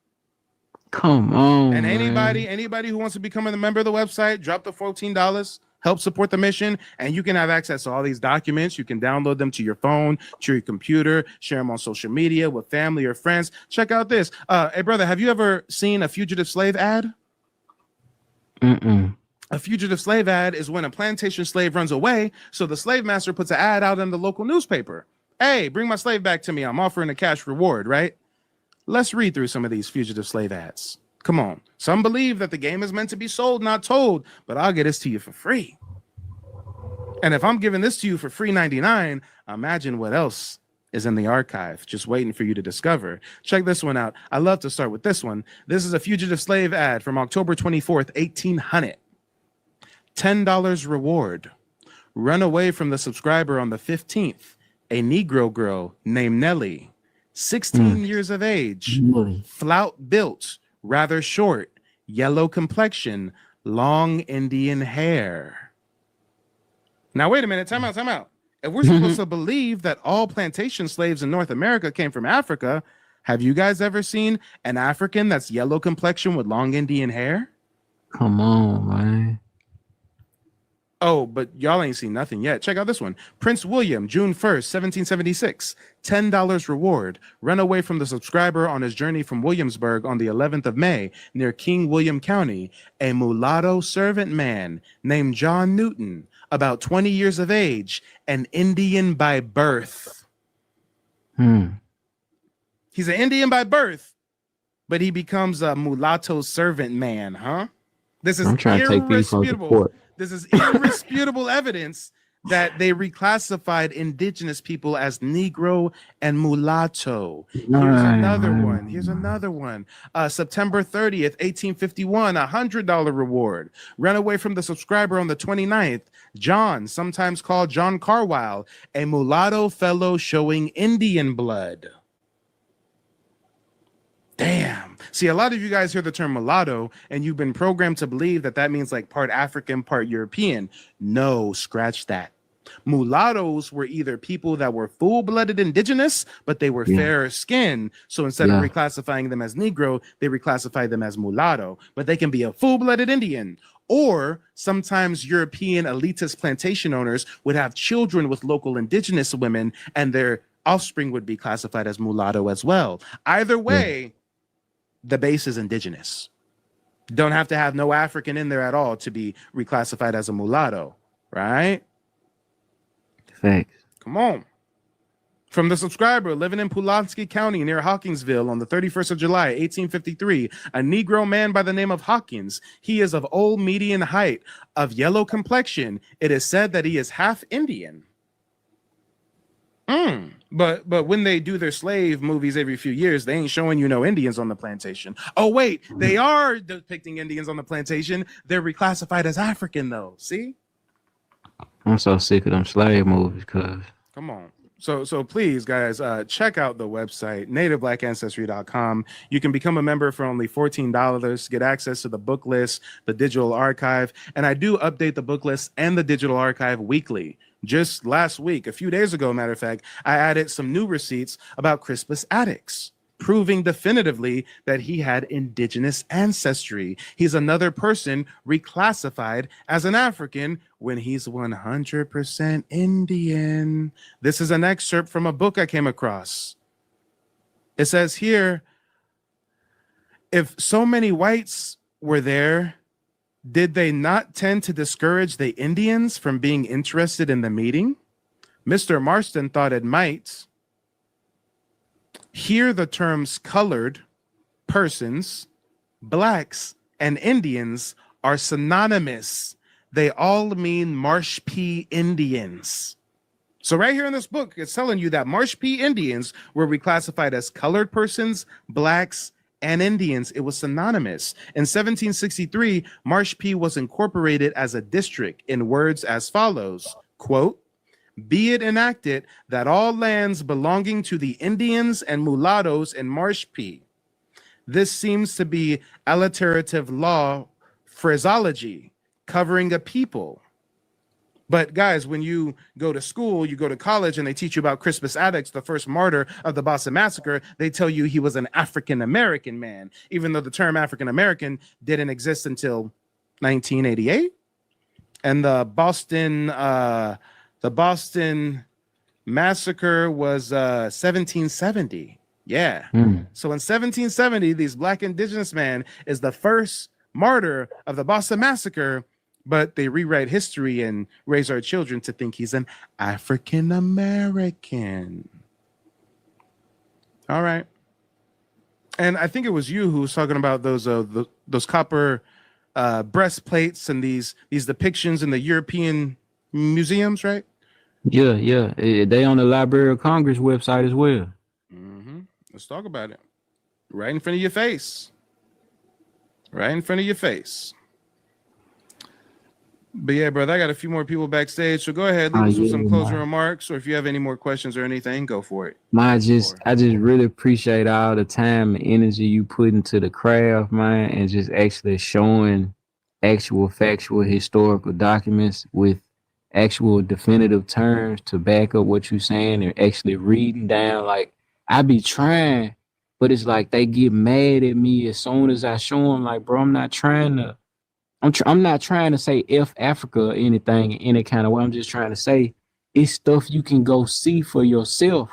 Come on, And man. anybody who wants to become a member of the website, drop the $14, help support the mission, and you can have access to all these documents. You can download them to your phone, to your computer, share them on social media with family or friends. Check out this. Hey, brother, have you ever seen a fugitive slave ad? Mm-mm. A fugitive slave ad is when a plantation slave runs away, so the slave master puts an ad out in the local newspaper. Hey, bring my slave back to me. I'm offering a cash reward, right? Let's read through some of these fugitive slave ads. Come on. Some believe that the game is meant to be sold, not told, but I'll get this to you for free. And if I'm giving this to you for free 99, imagine what else is in the archive, just waiting for you to discover. Check this one out. I love to start with this one. This is a fugitive slave ad from October 24th, 1800. $10 reward. Run away from the subscriber on the 15th. A Negro girl named Nellie, 16 years of age, flout built, rather short, yellow complexion, long Indian hair. Now, wait a minute. Time out. If we're supposed to believe that all plantation slaves in North America came from Africa, have you guys ever seen an African that's yellow complexion with long Indian hair? Come on, man. Oh, but y'all ain't seen nothing yet. Check out this one. Prince William, June 1st, 1776. $10 reward. Run away from the subscriber on his journey from Williamsburg on the 11th of May near King William County. A mulatto servant man named John Newton, about 20 years of age, an Indian by birth. He's an Indian by birth, but he becomes a mulatto servant man, huh? This is I'm trying to take these folks to court. This is irrefutable evidence that they reclassified indigenous people as Negro and mulatto. Here's another one. September 30th, 1851, $100 reward. Run away from the subscriber on the 29th. John, sometimes called John Carwile, a mulatto fellow showing Indian blood. Damn. See, a lot of you guys hear the term mulatto and you've been programmed to believe that that means like part African, part European. No, scratch that. Mulattoes were either people that were full-blooded indigenous, but they were fairer skinned. So instead of reclassifying them as Negro, they reclassify them as mulatto. But they can be a full-blooded Indian. Or sometimes European elitist plantation owners would have children with local indigenous women and their offspring would be classified as mulatto as well. Either way, the base is indigenous. Don't have to have no African in there at all to be reclassified as a mulatto, right? Thanks. Come on. From the subscriber living in Pulaski County near Hawkinsville on the 31st of July, 1853, a Negro man by the name of Hawkins. He is of old median height, of yellow complexion. It is said that he is half Indian. But when they do their slave movies every few years, they ain't showing you no Indians on the plantation. Oh, wait, they are depicting Indians on the plantation. They're reclassified as African, though. See? I'm so sick of them slave movies, cuz. Come on. So please, guys, check out the website, nativeblack.ancestry.com. You can become a member for only $14, get access to the book list, the digital archive. And I do update the book list and the digital archive weekly. Just last week, a few days ago, matter of fact, I added some new receipts about Crispus Attucks, proving definitively that he had indigenous ancestry. He's another person reclassified as an African when he's 100% Indian. This is an excerpt from a book I came across. It says here, if so many whites were there, did they not tend to discourage the Indians from being interested in the meeting? Mr. Marston thought it might. Here the terms colored, persons, blacks, and Indians are synonymous. They all mean Marsh P Indians. So right here in this book, it's telling you that Marsh P Indians were reclassified as colored persons, blacks, and Indians. It was synonymous. In 1763, Marsh P was incorporated as a district in words as follows, quote, be it enacted that all lands belonging to the Indians and mulattoes in Marsh P, This seems to be alliterative law phraseology covering a people. But guys, when you go to school, you go to college, and they teach you about Crispus Attucks, the first martyr of the Boston Massacre, they tell you he was an African-American man, even though the term African-American didn't exist until 1988. And the Boston Massacre was 1770. Yeah. So in 1770, these Black Indigenous man is the first martyr of the Boston Massacre, but they rewrite history and raise our children to think he's an African American. All right. And I think it was you who was talking about those copper breastplates and these depictions in the European museums, right? Yeah. They on the Library of Congress website as well. Let's talk about it. Right in front of your face. Right in front of your face. But yeah, brother, I got a few more people backstage. So go ahead, leave us with some closing remarks, or if you have any more questions or anything, go for it. I just really appreciate all the time and energy you put into the craft, man, and just actually showing actual factual historical documents with actual definitive terms to back up what you're saying, and actually reading down. Like, I be trying, but it's like they get mad at me as soon as I show them, like, bro, I'm not trying to say F Africa or anything in any kind of way. I'm just trying to say it's stuff you can go see for yourself.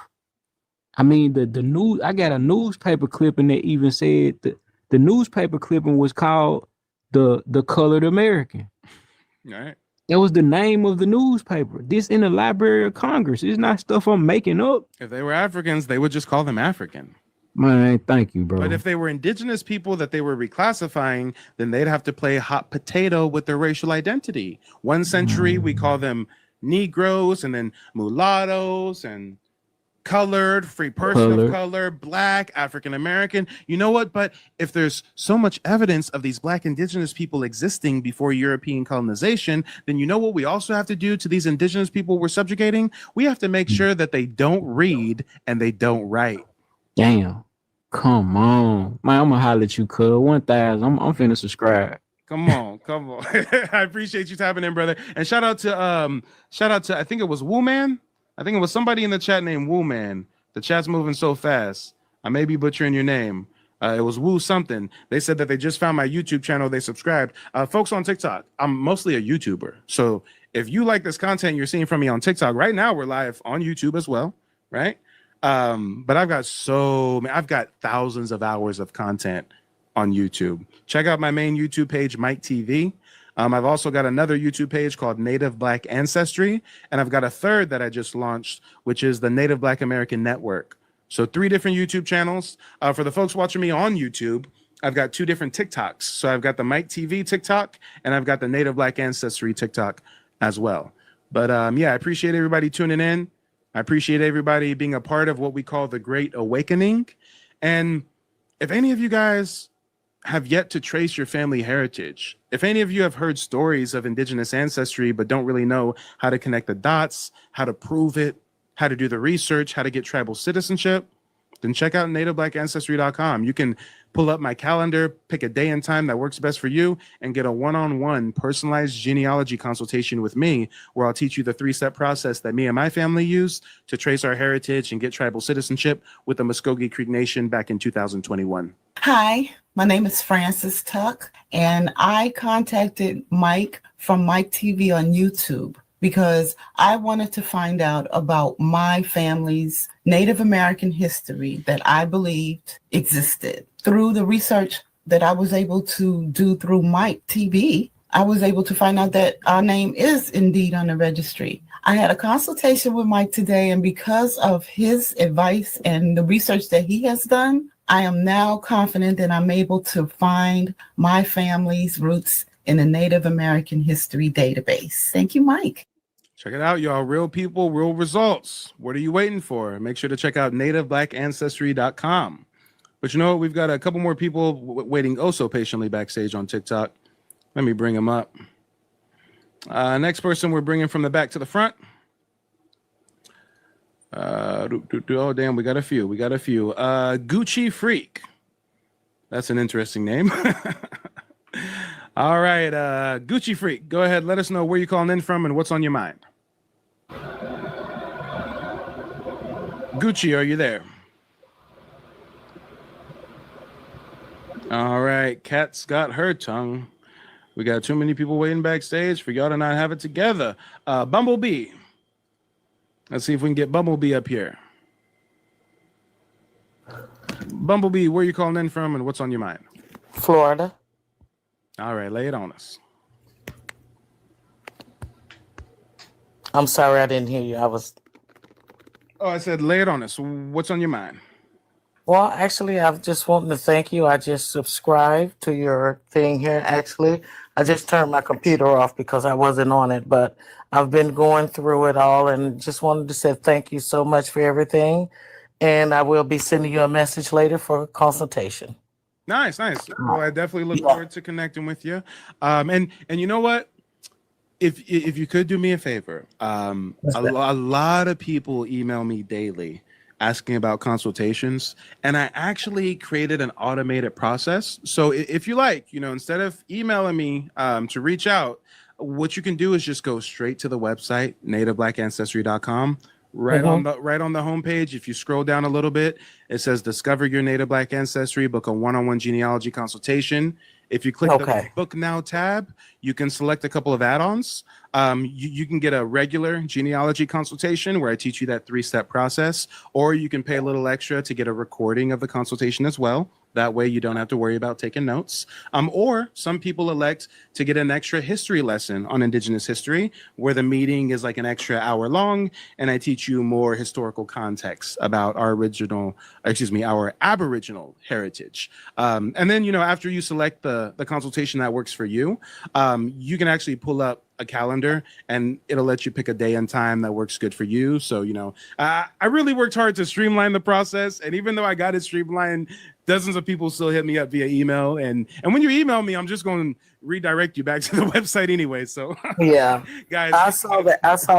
I mean, the news, I got a newspaper clipping that even said the newspaper clipping was called the Colored American. All right. That was the name of the newspaper. This in the Library of Congress. It's not stuff I'm making up. If they were Africans, they would just call them African. Man, thank you, bro. But if they were indigenous people that they were reclassifying, then they'd have to play hot potato with their racial identity. One century, we call them Negroes, and then mulattoes, and colored, free person of color, Black, African American. You know what? But if there's so much evidence of these Black indigenous people existing before European colonization, then you know what we also have to do to these indigenous people we're subjugating? We have to make sure that they don't read and they don't write. Damn. Come on. Man, I'm gonna holler at you, cuz. 1,000. I'm finna subscribe. Come on. I appreciate you tapping in, brother. And shout out to I think it was Woo Man. I think it was somebody in the chat named Woo Man. The chat's moving so fast. I may be butchering your name. It was Woo something. They said that they just found my YouTube channel. They subscribed. Folks on TikTok, I'm mostly a YouTuber. So if you like this content you're seeing from me on TikTok, right now we're live on YouTube as well, right? But I've got thousands of hours of content on YouTube. Check out my main YouTube page, Mike TV. I've also got another YouTube page called Native Black Ancestry, and I've got a third that I just launched, which is the Native Black American Network. So 3 different YouTube channels. For the folks watching me on YouTube, I've got 2 different TikToks. So I've got the Mike TV TikTok, and I've got the Native Black Ancestry TikTok as well. But yeah, I appreciate everybody tuning in. I appreciate everybody being a part of what we call the Great Awakening. And if any of you guys have yet to trace your family heritage, if any of you have heard stories of indigenous ancestry but don't really know how to connect the dots, how to prove it, how to do the research, how to get tribal citizenship, then check out nativeblack.ancestry.com. You can pull up my calendar, pick a day and time that works best for you, and get a one-on-one personalized genealogy consultation with me, where I'll teach you the 3-step process that me and my family used to trace our heritage and get tribal citizenship with the Muskogee Creek Nation back in 2021. Hi, my name is Frances Tuck, and I contacted Mike from Mike TV on YouTube because I wanted to find out about my family's Native American history that I believed existed. Through the research that I was able to do through Mike TV, I was able to find out that our name is indeed on the registry. I had a consultation with Mike today, and because of his advice and the research that he has done, I am now confident that I'm able to find my family's roots in the Native American History database. Thank you, Mike. Check it out, y'all. Real people, real results. What are you waiting for? Make sure to check out nativeblack.ancestry.com. But you know what? We've got a couple more people waiting oh so patiently backstage on TikTok. Let me bring them up. Next person we're bringing from the back to the front. Oh, damn, we got a few. Gucci Freak. That's an interesting name. All right, Gucci Freak, go ahead. Let us know where you're calling in from and what's on your mind. Gucci, are you there? All right, Kat's got her tongue. We got too many people waiting backstage for y'all to not have it together. Bumblebee. Let's see if we can get Bumblebee up here. Bumblebee, where you calling in from and what's on your mind? Florida. All right, lay it on us. I'm sorry, I didn't hear you. I said lay it on us. What's on your mind? Well, actually, I just wanted to thank you. I just subscribed to your thing here. Actually, I just turned my computer off because I wasn't on it, but I've been going through it all and just wanted to say thank you so much for everything. And I will be sending you a message later for a consultation. Nice. Well, I definitely look forward to connecting with you. And you know what? If you could do me a favor, a lot of people email me daily asking about consultations, and I actually created an automated process. So if you like, instead of emailing me to reach out, what you can do is just go straight to the website, nativebblackancestry.com. Right on the homepage, if you scroll down a little bit, it says Discover Your Native Black Ancestry, book a one-on-one genealogy consultation. If you click the Book Now tab, you can select a couple of add-ons. You can get a regular genealogy consultation where I teach you that 3-step process, or you can pay a little extra to get a recording of the consultation as well. That way you don't have to worry about taking notes. Or some people elect to get an extra history lesson on Indigenous history, where the meeting is like an extra hour long, and I teach you more historical context about our Aboriginal heritage. And then, after you select the consultation that works for you, you can actually pull up a calendar and it'll let you pick a day and time that works good for you. So, I really worked hard to streamline the process. And even though I got it streamlined, dozens of people still hit me up via email. And when you email me, I'm just going to redirect you back to the website anyway. So yeah, guys, I saw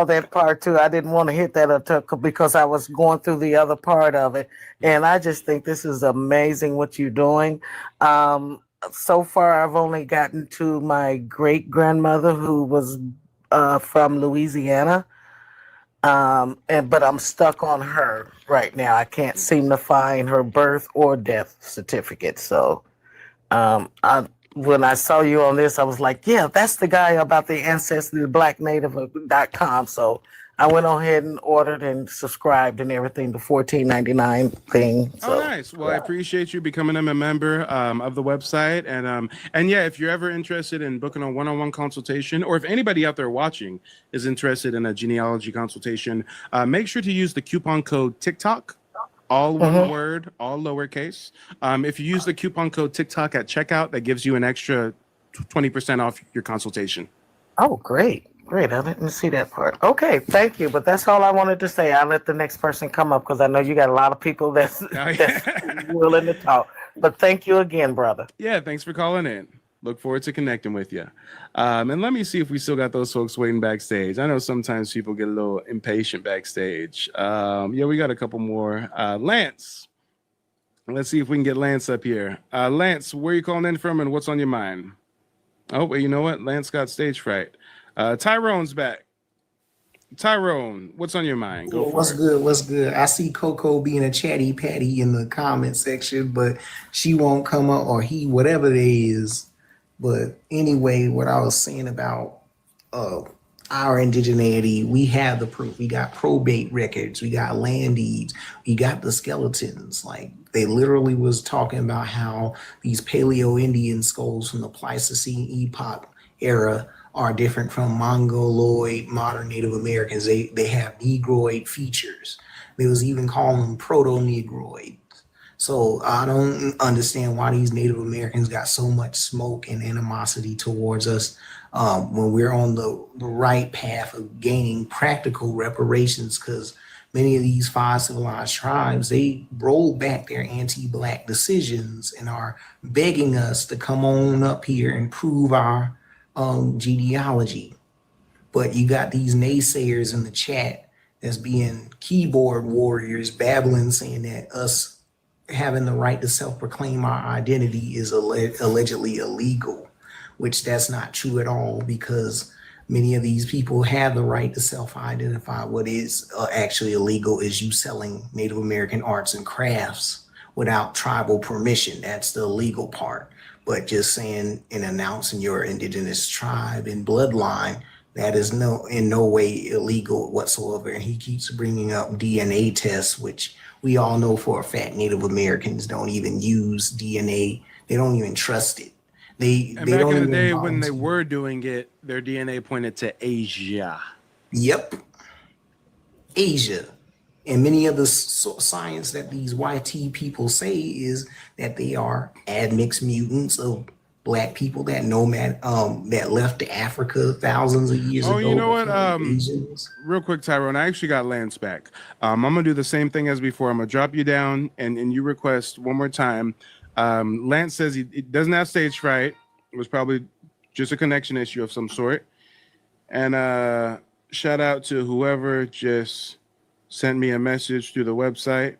that part too. I didn't want to hit that up because I was going through the other part of it. And I just think this is amazing what you're doing. So far, I've only gotten to my great grandmother who was from Louisiana. But I'm stuck on her right now. I can't seem to find her birth or death certificate. So when I saw you on this, I was like, yeah, that's the guy about the Ancestry, blacknative.com. So I went on ahead and ordered and subscribed and everything, the $14.99 thing. So, nice. Well, I appreciate you becoming a member of the website. And yeah, if you're ever interested in booking a one-on-one consultation, or if anybody out there watching is interested in a genealogy consultation, make sure to use the coupon code TikTok, all one word, all lowercase. If you use the coupon code TikTok at checkout, that gives you an extra 20% off your consultation. Oh, great. Great. I didn't see that part. Okay. Thank you. But that's all I wanted to say. I'll let the next person come up because I know you got a lot of people that's willing to talk. But thank you again, brother. Yeah. Thanks for calling in. Look forward to connecting with you. And let me see if we still got those folks waiting backstage. I know sometimes people get a little impatient backstage. Yeah, we got a couple more. Lance. Let's see if we can get Lance up here. Lance, where are you calling in from and what's on your mind? Oh, well, you know what? Lance got stage fright. Tyrone's back. Tyrone, what's on your mind? Go for it. What's good? I see Coco being a chatty patty in the comment section, but she won't come up, or he, whatever it is. But anyway, what I was saying about our indigeneity, we have the proof. We got probate records, we got land deeds, we got the skeletons. Like, they literally was talking about how these Paleo Indian skulls from the Pleistocene epoch era are different from Mongoloid modern Native Americans. They have Negroid features. They was even calling them Proto-Negroid. So I don't understand why these Native Americans got so much smoke and animosity towards us when we're on the right path of gaining practical reparations, because many of these 5 civilized tribes, they rolled back their anti-Black decisions and are begging us to come on up here and prove our genealogy. But you got these naysayers in the chat that's being keyboard warriors babbling, saying that us having the right to self-proclaim our identity is allegedly illegal, which that's not true at all, because many of these people have the right to self-identify. What is actually illegal is you selling Native American arts and crafts without tribal permission. That's the illegal part. But just saying and announcing your indigenous tribe and bloodline, that is in no way illegal whatsoever. And he keeps bringing up DNA tests, which we all know for a fact Native Americans don't even use DNA. They don't even trust it. They And they back don't in the even day when they volunteer. were doing it, their DNA pointed to Asia. Yep, Asia. And many of the science that these YT people say is that they are admixed mutants of Black people that that left Africa thousands of years Oh, ago. you know what? before the Asians. Real quick, Tyrone, I actually got Lance back. I'm gonna do the same thing as before. I'm gonna drop you down and you request one more time. Lance says he doesn't have stage fright. It was probably just a connection issue of some sort. And shout out to whoever just sent me a message through the website.